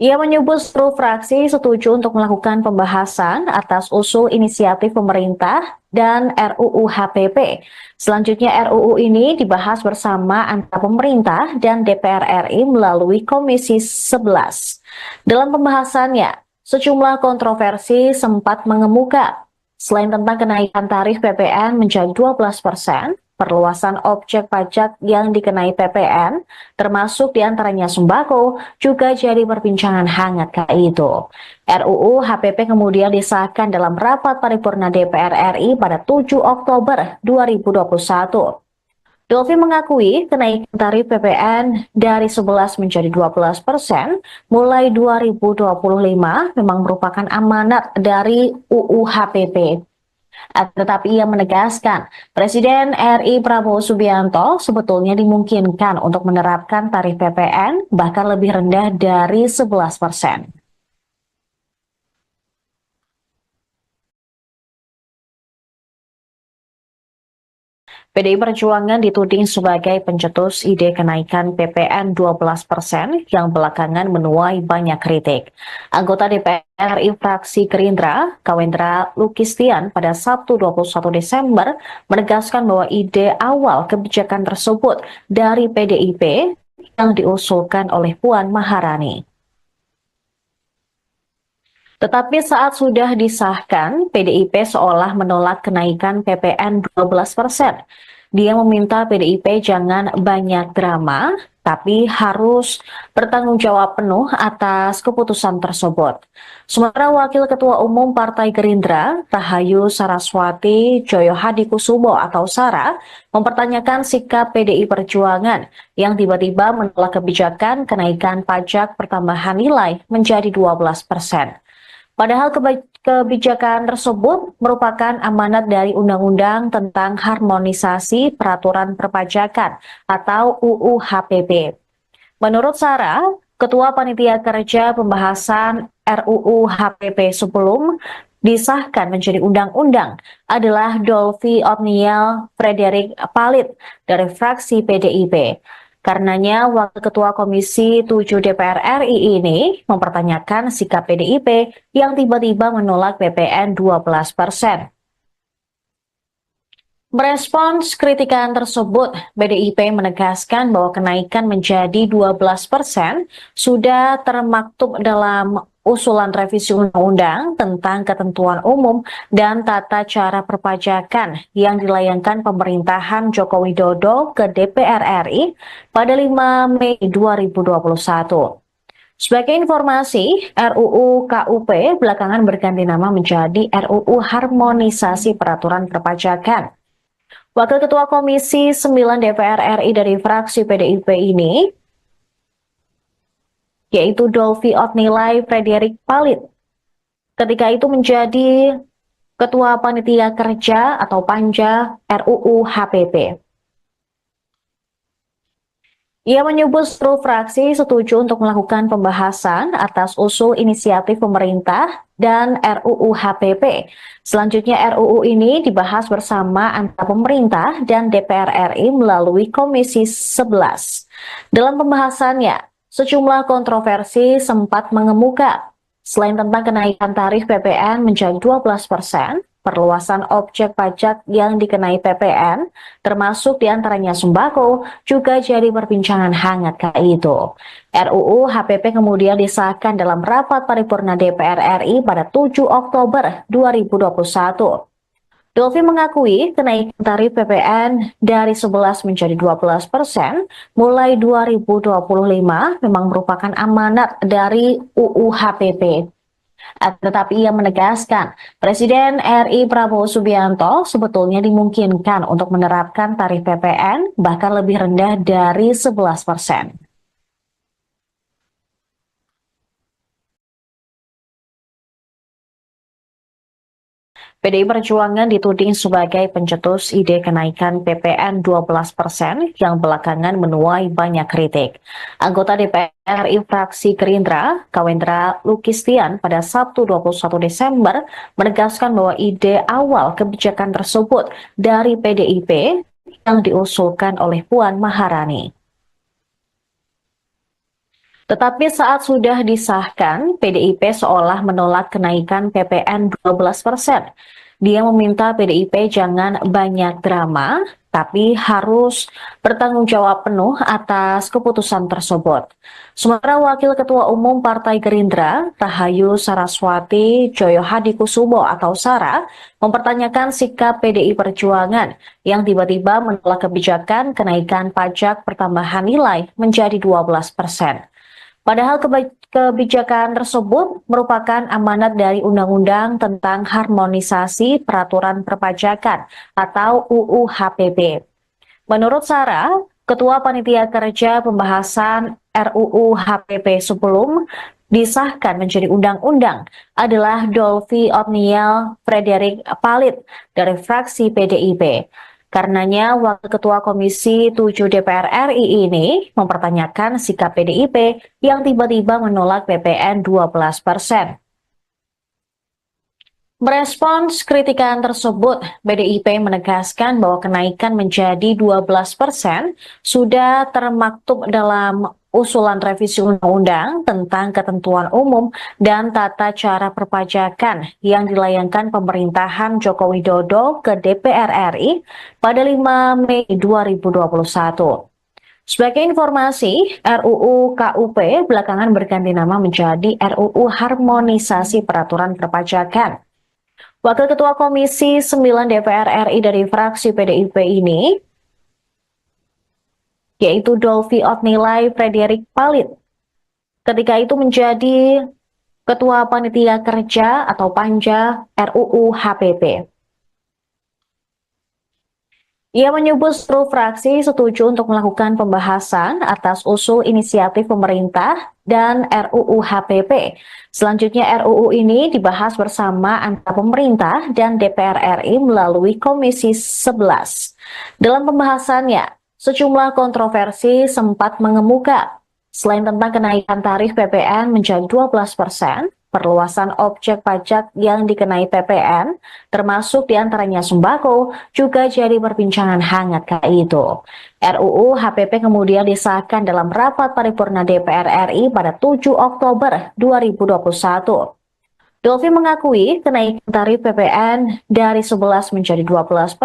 Ia menyebut seluruh fraksi setuju untuk melakukan pembahasan atas usul inisiatif pemerintah dan RUU HPP. Selanjutnya RUU ini dibahas bersama antara pemerintah dan DPR RI melalui Komisi 11. Dalam pembahasannya, sejumlah kontroversi sempat mengemuka. Selain tentang kenaikan tarif PPN menjadi 12%, perluasan objek pajak yang dikenai PPN, termasuk diantaranya sembako, juga jadi perbincangan hangat kala itu. RUU HPP kemudian disahkan dalam rapat paripurna DPR RI pada 7 Oktober 2021. Dolvi mengakui kenaikan tarif PPN dari 11 menjadi 12% mulai 2025 memang merupakan amanat dari UU HPP. Tetapi ia menegaskan, Presiden RI Prabowo Subianto sebetulnya dimungkinkan untuk menerapkan tarif PPN bahkan lebih rendah dari 11%. PDI Perjuangan dituding sebagai pencetus ide kenaikan PPN 12% yang belakangan menuai banyak kritik. Anggota DPR RI fraksi Gerindra, Kawendra Lukistian pada Sabtu 21 Desember menegaskan bahwa ide awal kebijakan tersebut dari PDIP yang diusulkan oleh Puan Maharani. Tetapi saat sudah disahkan, PDIP seolah menolak kenaikan PPN 12%. Dia meminta PDIP jangan banyak drama, tapi harus bertanggung jawab penuh atas keputusan tersebut. Sementara Wakil Ketua Umum Partai Gerindra, Rahayu Saraswati Joyohadikusumo atau Sara, mempertanyakan sikap PDI Perjuangan yang tiba-tiba menolak kebijakan kenaikan pajak pertambahan nilai menjadi 12%. Padahal kebijakan tersebut merupakan amanat dari Undang-Undang tentang Harmonisasi Peraturan Perpajakan atau UU HPP. Menurut Sarah, Ketua Panitia Kerja Pembahasan RUU HPP sebelum disahkan menjadi undang-undang adalah Dolvi Otniel Frederick Palit dari fraksi PDIP. Karenanya, Wakil Ketua Komisi 7 DPR RI ini mempertanyakan sikap PDIP yang tiba-tiba menolak PPN 12%. Merespons kritikan tersebut, PDIP menegaskan bahwa kenaikan menjadi 12% sudah termaktub dalam usulan revisi undang-undang tentang ketentuan umum dan tata cara perpajakan yang dilayangkan pemerintahan Joko Widodo ke DPR RI pada 5 Mei 2021. Sebagai informasi, RUU KUP belakangan berganti nama menjadi RUU Harmonisasi Peraturan Perpajakan. Wakil Ketua Komisi 9 DPR RI dari fraksi PDIP ini, yaitu Dolvi Otnilai Frederick Palit, ketika itu menjadi Ketua Panitia Kerja atau Panja RUU HPP. Ia menyebut seluruh fraksi setuju untuk melakukan pembahasan atas usul inisiatif pemerintah dan RUU HPP. Selanjutnya RUU ini dibahas bersama antara pemerintah dan DPR RI melalui Komisi 11. Dalam pembahasannya, sejumlah kontroversi sempat mengemuka. Selain tentang kenaikan tarif PPN menjadi 12%, perluasan objek pajak yang dikenai PPN, termasuk diantaranya sembako, juga jadi perbincangan hangat kala itu. RUU HPP kemudian disahkan dalam rapat paripurna DPR RI pada 7 Oktober 2021. Dolvi mengakui kenaikan tarif PPN dari 11 menjadi 12% mulai 2025 memang merupakan amanat dari UU HPP. Tetapi ia menegaskan, Presiden RI Prabowo Subianto sebetulnya dimungkinkan untuk menerapkan tarif PPN bahkan lebih rendah dari 11%. PDI Perjuangan dituding sebagai pencetus ide kenaikan PPN 12% yang belakangan menuai banyak kritik. Anggota DPR RI fraksi Gerindra, Kawendra Lukistian pada Sabtu 21 Desember menegaskan bahwa ide awal kebijakan tersebut dari PDIP yang diusulkan oleh Puan Maharani. Tetapi saat sudah disahkan, PDIP seolah menolak kenaikan PPN 12%. Dia meminta PDIP jangan banyak drama, tapi harus bertanggung jawab penuh atas keputusan tersebut. Sementara Wakil Ketua Umum Partai Gerindra, Rahayu Saraswati Joyohadikusumo atau Sara, mempertanyakan sikap PDI Perjuangan yang tiba-tiba menolak kebijakan kenaikan pajak pertambahan nilai menjadi 12%. Padahal kebijakan tersebut merupakan amanat dari Undang-Undang tentang Harmonisasi Peraturan Perpajakan atau UU HPP. Menurut Sarah, Ketua Panitia Kerja Pembahasan RUU HPP sebelum disahkan menjadi undang-undang adalah Dolvi Otniel Frederick Palit dari fraksi PDIP. Karenanya, Wakil Ketua Komisi 7 DPR RI ini mempertanyakan sikap PDIP yang tiba-tiba menolak PPN 12%. Merespons kritikan tersebut, PDIP menegaskan bahwa kenaikan menjadi 12% sudah termaktub dalam usulan revisi undang-undang tentang ketentuan umum dan tata cara perpajakan yang dilayangkan pemerintahan Joko Widodo ke DPR RI pada 5 Mei 2021. Sebagai informasi, RUU KUP belakangan berganti nama menjadi RUU Harmonisasi Peraturan Perpajakan. Wakil Ketua Komisi 9 DPR RI dari fraksi PDIP ini, yaitu Dolvi Otnilai Frederick Palit, ketika itu menjadi Ketua Panitia Kerja atau Panja RUU HPP. Ia menyebut seluruh fraksi setuju untuk melakukan pembahasan atas usul inisiatif pemerintah dan RUU HPP. Selanjutnya RUU ini dibahas bersama antara pemerintah dan DPR RI melalui Komisi 11. Dalam pembahasannya, sejumlah kontroversi sempat mengemuka. Selain tentang kenaikan tarif PPN menjadi 12%, perluasan objek pajak yang dikenai PPN, termasuk diantaranya sembako, juga jadi perbincangan hangat kala itu. RUU HPP kemudian disahkan dalam rapat paripurna DPR RI pada 7 Oktober 2021. Dolvi mengakui kenaikan tarif PPN dari 11 menjadi 12%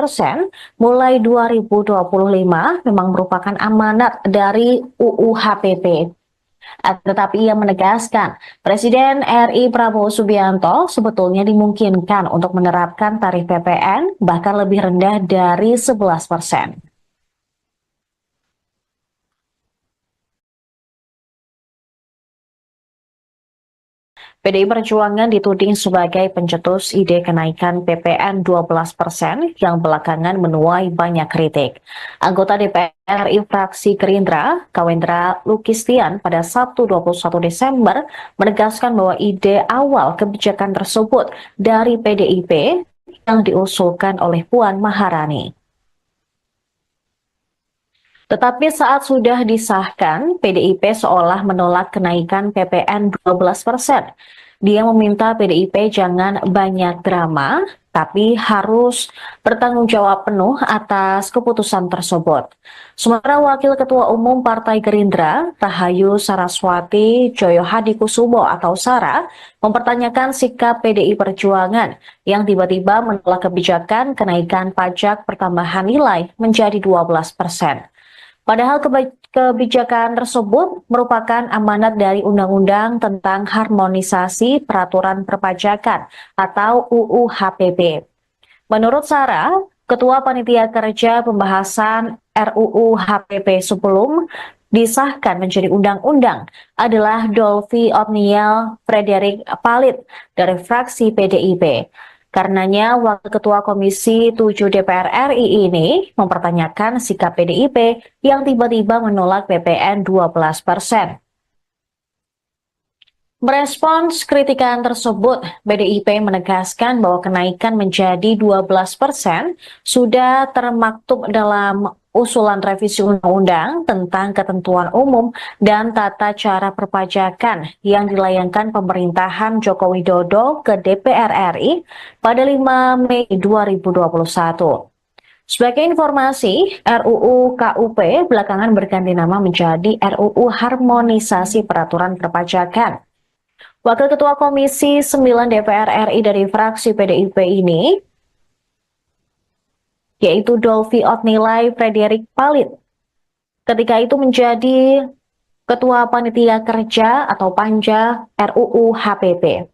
mulai 2025 memang merupakan amanat dari UU HPP. Tetapi ia menegaskan, Presiden RI Prabowo Subianto sebetulnya dimungkinkan untuk menerapkan tarif PPN bahkan lebih rendah dari 11%. PDI Perjuangan dituding sebagai pencetus ide kenaikan PPN 12% yang belakangan menuai banyak kritik. Anggota DPR RI fraksi Gerindra, Kawendra Lukistian pada Sabtu 21 Desember menegaskan bahwa ide awal kebijakan tersebut dari PDIP yang diusulkan oleh Puan Maharani. Tetapi saat sudah disahkan, PDIP seolah menolak kenaikan PPN 12%. Dia meminta PDIP jangan banyak drama, tapi harus bertanggung jawab penuh atas keputusan tersebut. Sementara Wakil Ketua Umum Partai Gerindra, Rahayu Saraswati Joyohadikusumo atau Sara, mempertanyakan sikap PDI Perjuangan yang tiba-tiba menolak kebijakan kenaikan pajak pertambahan nilai menjadi 12%. Padahal kebijakan tersebut merupakan amanat dari Undang-Undang tentang Harmonisasi Peraturan Perpajakan atau UU HPP. Menurut Sarah, Ketua Panitia Kerja Pembahasan RUU HPP sebelum disahkan menjadi undang-undang adalah Dolvi Otniel Frederick Palit dari fraksi PDIP. Karenanya, Wakil Ketua Komisi 7 DPR RI ini mempertanyakan sikap PDIP yang tiba-tiba menolak PPN 12%. Merespons kritikan tersebut, PDIP menegaskan bahwa kenaikan menjadi 12% sudah termaktub dalam usulan revisi undang-undang tentang ketentuan umum dan tata cara perpajakan yang dilayangkan pemerintahan Joko Widodo ke DPR RI pada 5 Mei 2021. Sebagai informasi, RUU KUP belakangan berganti nama menjadi RUU Harmonisasi Peraturan Perpajakan. Wakil Ketua Komisi 9 DPR RI dari fraksi PDIP ini, yaitu Dolvi Otnilai Frederik Palit, ketika itu menjadi Ketua Panitia Kerja atau Panja RUU HPP.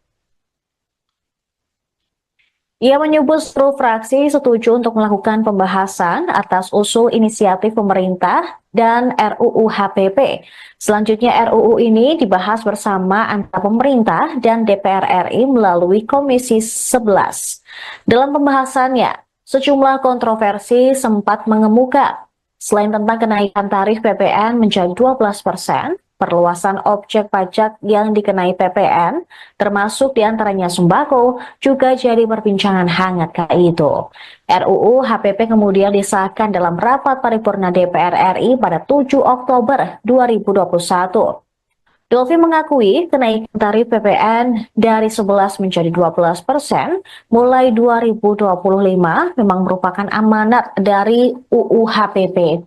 Ia menyebut seluruh fraksi setuju untuk melakukan pembahasan atas usul inisiatif pemerintah dan RUU HPP. Selanjutnya RUU ini dibahas bersama antara pemerintah dan DPR RI melalui Komisi 11. Dalam pembahasannya, sejumlah kontroversi sempat mengemuka. Selain tentang kenaikan tarif PPN menjadi 12%, perluasan objek pajak yang dikenai PPN, termasuk diantaranya sembako, juga jadi perbincangan hangat kala itu. RUU HPP kemudian disahkan dalam rapat paripurna DPR RI pada 7 Oktober 2021. Dolvi mengakui kenaikan tarif PPN dari 11 menjadi 12% mulai 2025 memang merupakan amanat dari UU HPP.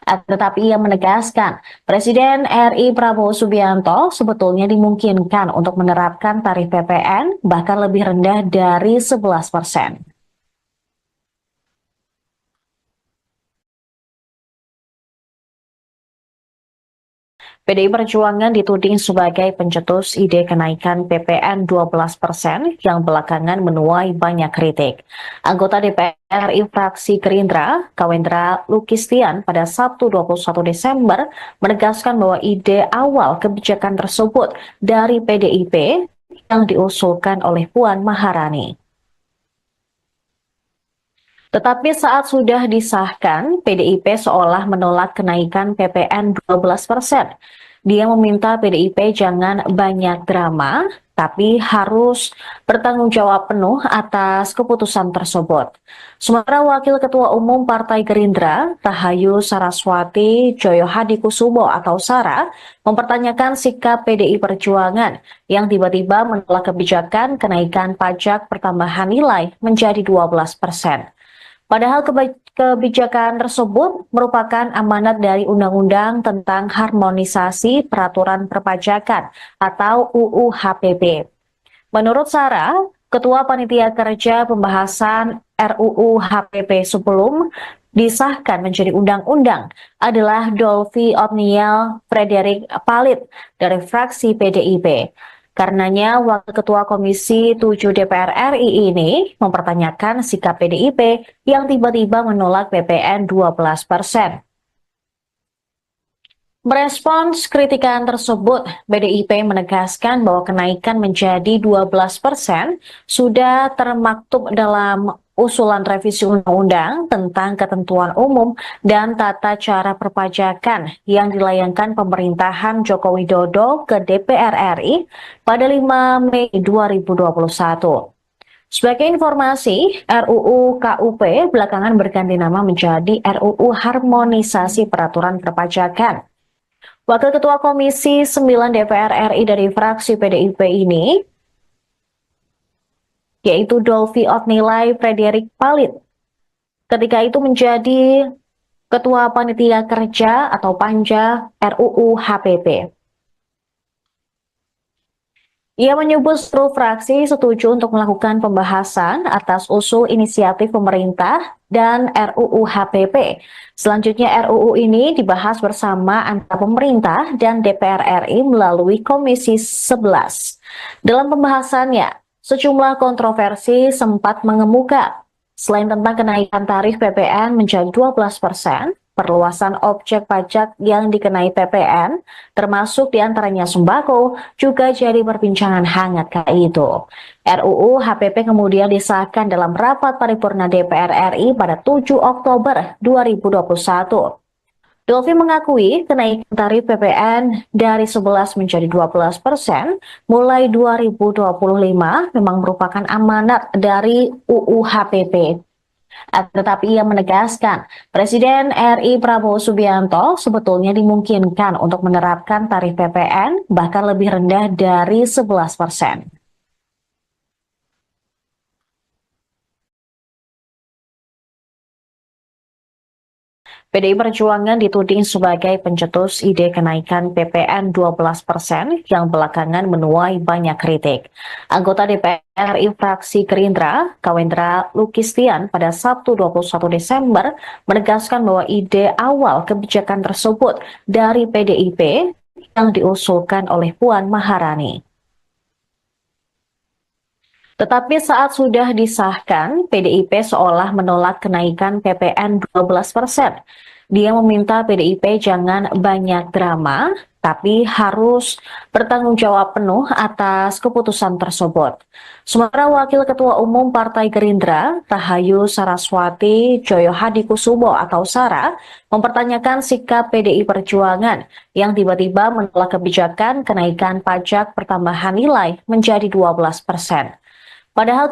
Tetapi ia menegaskan, Presiden RI Prabowo Subianto sebetulnya dimungkinkan untuk menerapkan tarif PPN bahkan lebih rendah dari 11%. PDI Perjuangan dituding sebagai pencetus ide kenaikan PPN 12% yang belakangan menuai banyak kritik. Anggota DPR RI fraksi Gerindra, Kawendra Lukistian pada Sabtu 21 Desember menegaskan bahwa ide awal kebijakan tersebut dari PDIP yang diusulkan oleh Puan Maharani. Tetapi saat sudah disahkan, PDIP seolah menolak kenaikan PPN 12%. Dia meminta PDIP jangan banyak drama, tapi harus bertanggung jawab penuh atas keputusan tersebut. Sementara Wakil Ketua Umum Partai Gerindra, Rahayu Saraswati Joyohadikusumo atau Sara, mempertanyakan sikap PDI Perjuangan yang tiba-tiba menolak kebijakan kenaikan pajak pertambahan nilai menjadi 12%. Padahal kebijakan tersebut merupakan amanat dari Undang-Undang tentang Harmonisasi Peraturan Perpajakan atau UU HPP. Menurut Sarah, Ketua Panitia Kerja Pembahasan RUU HPP sebelum disahkan menjadi undang-undang adalah Dolvi Otniel Frederik Palit dari fraksi PDIP. Karenanya, Wakil Ketua Komisi 7 DPR RI ini mempertanyakan sikap PDIP yang tiba-tiba menolak PPN 12%. Merespons kritikan tersebut, PDIP menegaskan bahwa kenaikan menjadi 12% sudah termaktub dalam usulan revisi undang-undang tentang ketentuan umum dan tata cara perpajakan yang dilayangkan pemerintahan Joko Widodo ke DPR RI pada 5 Mei 2021. Sebagai informasi, RUU KUP belakangan berganti nama menjadi RUU Harmonisasi Peraturan Perpajakan. Wakil Ketua Komisi 9 DPR RI dari fraksi PDIP ini, yaitu Dolvi Otnilai Frederik Palit, ketika itu menjadi Ketua Panitia Kerja atau Panja RUU HPP. Ia menyebut seluruh fraksi setuju untuk melakukan pembahasan atas usul inisiatif pemerintah dan RUU HPP. Selanjutnya RUU ini dibahas bersama antara pemerintah dan DPR RI melalui Komisi 11. Dalam pembahasannya, sejumlah kontroversi sempat mengemuka. Selain tentang kenaikan tarif PPN menjadi 12%, perluasan objek pajak yang dikenai PPN, termasuk diantaranya sembako, juga jadi perbincangan hangat kala itu. RUU HPP kemudian disahkan dalam rapat paripurna DPR RI pada 7 Oktober 2021. Dolvi mengakui kenaikan tarif PPN dari 11 menjadi 12% mulai 2025 memang merupakan amanat dari UU HPP. Tetapi ia menegaskan, Presiden RI Prabowo Subianto sebetulnya dimungkinkan untuk menerapkan tarif PPN bahkan lebih rendah dari 11%. PDI Perjuangan dituding sebagai pencetus ide kenaikan PPN 12% yang belakangan menuai banyak kritik. Anggota DPR RI fraksi Gerindra, Kawendra Lukistian pada Sabtu 21 Desember menegaskan bahwa ide awal kebijakan tersebut dari PDIP yang diusulkan oleh Puan Maharani. Tetapi saat sudah disahkan, PDIP seolah menolak kenaikan PPN 12%. Dia meminta PDIP jangan banyak drama, tapi harus bertanggung jawab penuh atas keputusan tersebut. Sementara Wakil Ketua Umum Partai Gerindra, Rahayu Saraswati Joyohadikusumo atau Sara, mempertanyakan sikap PDI Perjuangan yang tiba-tiba menolak kebijakan kenaikan pajak pertambahan nilai menjadi 12%. Padahal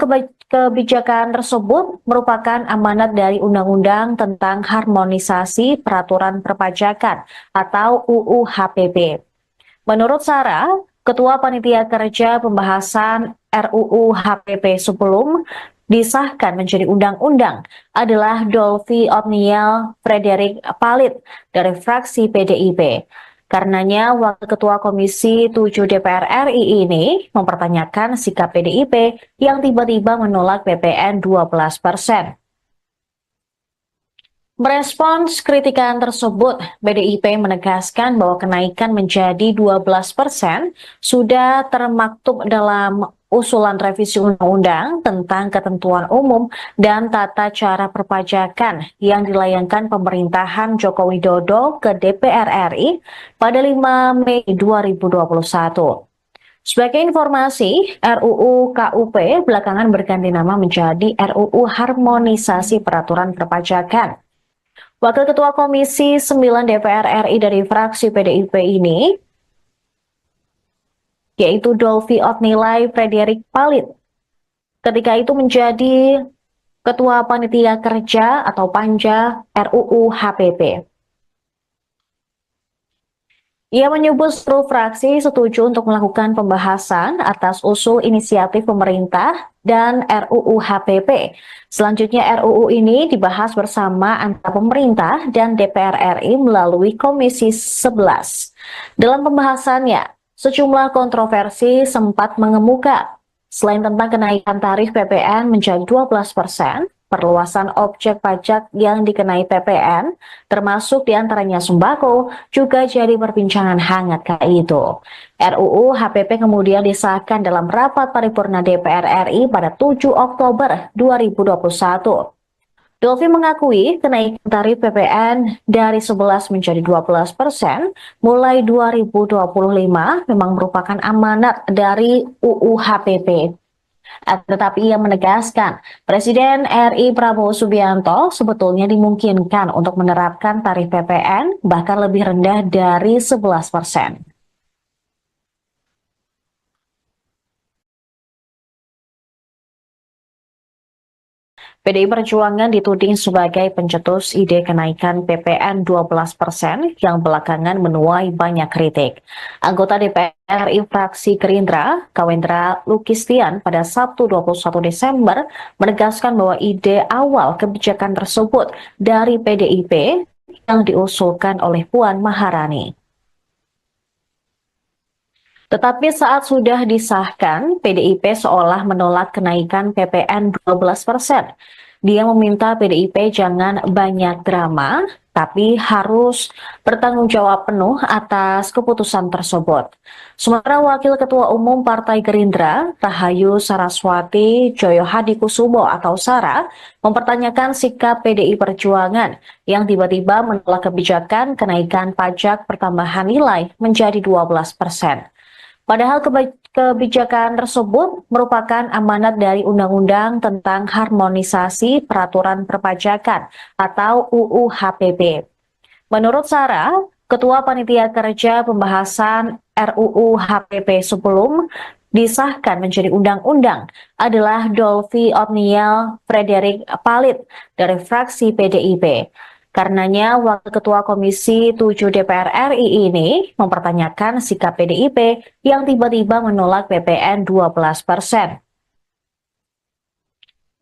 kebijakan tersebut merupakan amanat dari Undang-Undang tentang Harmonisasi Peraturan Perpajakan atau UU HPP. Menurut Sarah, Ketua Panitia Kerja Pembahasan RUU HPP sebelum disahkan menjadi undang-undang adalah Dolvi Otniel Frederick Palit dari fraksi PDIP. Karenanya, Wakil Ketua Komisi 7 DPR RI ini mempertanyakan sikap PDIP yang tiba-tiba menolak PPN 12%. Merespons kritikan tersebut, PDIP menegaskan bahwa kenaikan menjadi 12% sudah termaktub dalam usulan revisi undang-undang tentang ketentuan umum dan tata cara perpajakan yang dilayangkan pemerintahan Joko Widodo ke DPR RI pada 5 Mei 2021. Sebagai informasi, RUU KUP belakangan berganti nama menjadi RUU Harmonisasi Peraturan Perpajakan. Wakil Ketua Komisi 9 DPR RI dari fraksi PDIP ini, yaitu Dolvi Otnilai Frederick Palit, ketika itu menjadi Ketua Panitia Kerja atau Panja RUU HPP. Ia menyebut seluruh fraksi setuju untuk melakukan pembahasan atas usul inisiatif pemerintah dan RUU HPP. Selanjutnya RUU ini dibahas bersama antara pemerintah dan DPR RI melalui Komisi 11. Dalam pembahasannya, sejumlah kontroversi sempat mengemuka. Selain tentang kenaikan tarif PPN menjadi 12%, perluasan objek pajak yang dikenai PPN, termasuk diantaranya sembako, juga jadi perbincangan hangat kala itu. RUU HPP kemudian disahkan dalam rapat paripurna DPR RI pada 7 Oktober 2021. Dolvi mengakui kenaikan tarif PPN dari 11 menjadi 12% mulai 2025 memang merupakan amanat dari UU HPP. Tetapi ia menegaskan, Presiden RI Prabowo Subianto sebetulnya dimungkinkan untuk menerapkan tarif PPN bahkan lebih rendah dari 11%. PDI Perjuangan dituding sebagai pencetus ide kenaikan PPN 12% yang belakangan menuai banyak kritik. Anggota DPR RI fraksi Gerindra, Kawendra Lukistian pada Sabtu 21 Desember menegaskan bahwa ide awal kebijakan tersebut dari PDIP yang diusulkan oleh Puan Maharani. Tetapi saat sudah disahkan, PDIP seolah menolak kenaikan PPN 12%. Dia meminta PDIP jangan banyak drama, tapi harus bertanggung jawab penuh atas keputusan tersebut. Sementara Wakil Ketua Umum Partai Gerindra, Rahayu Saraswati Joyohadikusumo atau Sara, mempertanyakan sikap PDI Perjuangan yang tiba-tiba menolak kebijakan kenaikan pajak pertambahan nilai menjadi 12%. Padahal kebijakan tersebut merupakan amanat dari Undang-Undang tentang Harmonisasi Peraturan Perpajakan atau UU HPP. Menurut Sarah, Ketua Panitia Kerja Pembahasan RUU HPP sebelum disahkan menjadi undang-undang adalah Dolvi Otniel Frederick Palit dari fraksi PDIP. Karenanya, Wakil Ketua Komisi 7 DPR RI ini mempertanyakan sikap PDIP yang tiba-tiba menolak PPN 12%.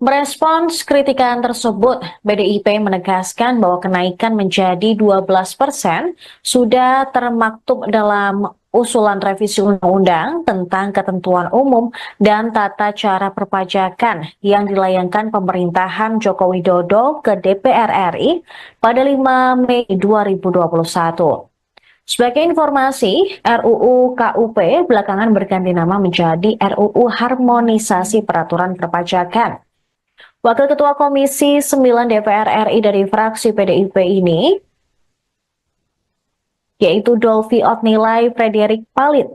Merespons kritikan tersebut, PDIP menegaskan bahwa kenaikan menjadi 12% sudah termaktub dalam usulan revisi undang-undang tentang ketentuan umum dan tata cara perpajakan yang dilayangkan pemerintahan Joko Widodo ke DPR RI pada 5 Mei 2021. Sebagai informasi, RUU KUP belakangan berganti nama menjadi RUU Harmonisasi Peraturan Perpajakan. Wakil Ketua Komisi 9 DPR RI dari fraksi PDIP ini, yaitu Dolvi Otnilai Frederick Palit,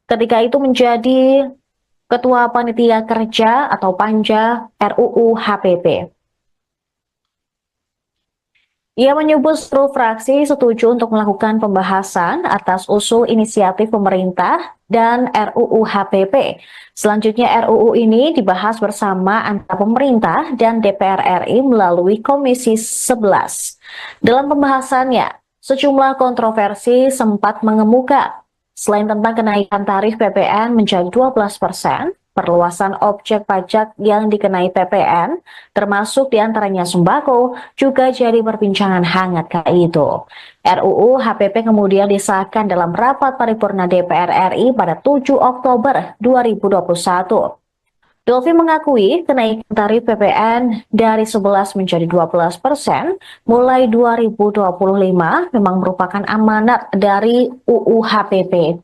ketika itu menjadi Ketua Panitia Kerja atau Panja RUU HPP. Ia menyebut seluruh fraksi setuju untuk melakukan pembahasan atas usul inisiatif pemerintah dan RUU HPP. Selanjutnya RUU ini dibahas bersama antara pemerintah dan DPR RI melalui Komisi 11. Dalam pembahasannya, sejumlah kontroversi sempat mengemuka. Selain tentang kenaikan tarif PPN menjadi 12%, perluasan objek pajak yang dikenai PPN, termasuk diantaranya sembako, juga jadi perbincangan hangat kala itu. RUU HPP kemudian disahkan dalam rapat paripurna DPR RI pada 7 Oktober 2021. Dolvi mengakui kenaikan tarif PPN dari 11 menjadi 12% mulai 2025 memang merupakan amanat dari UU HPP.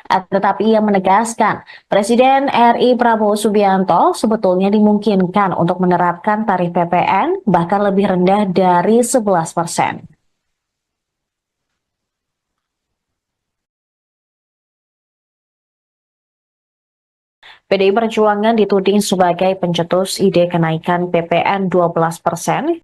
Tetapi ia menegaskan, Presiden RI Prabowo Subianto sebetulnya dimungkinkan untuk menerapkan tarif PPN bahkan lebih rendah dari 11%. PDI Perjuangan dituding sebagai pencetus ide kenaikan PPN 12%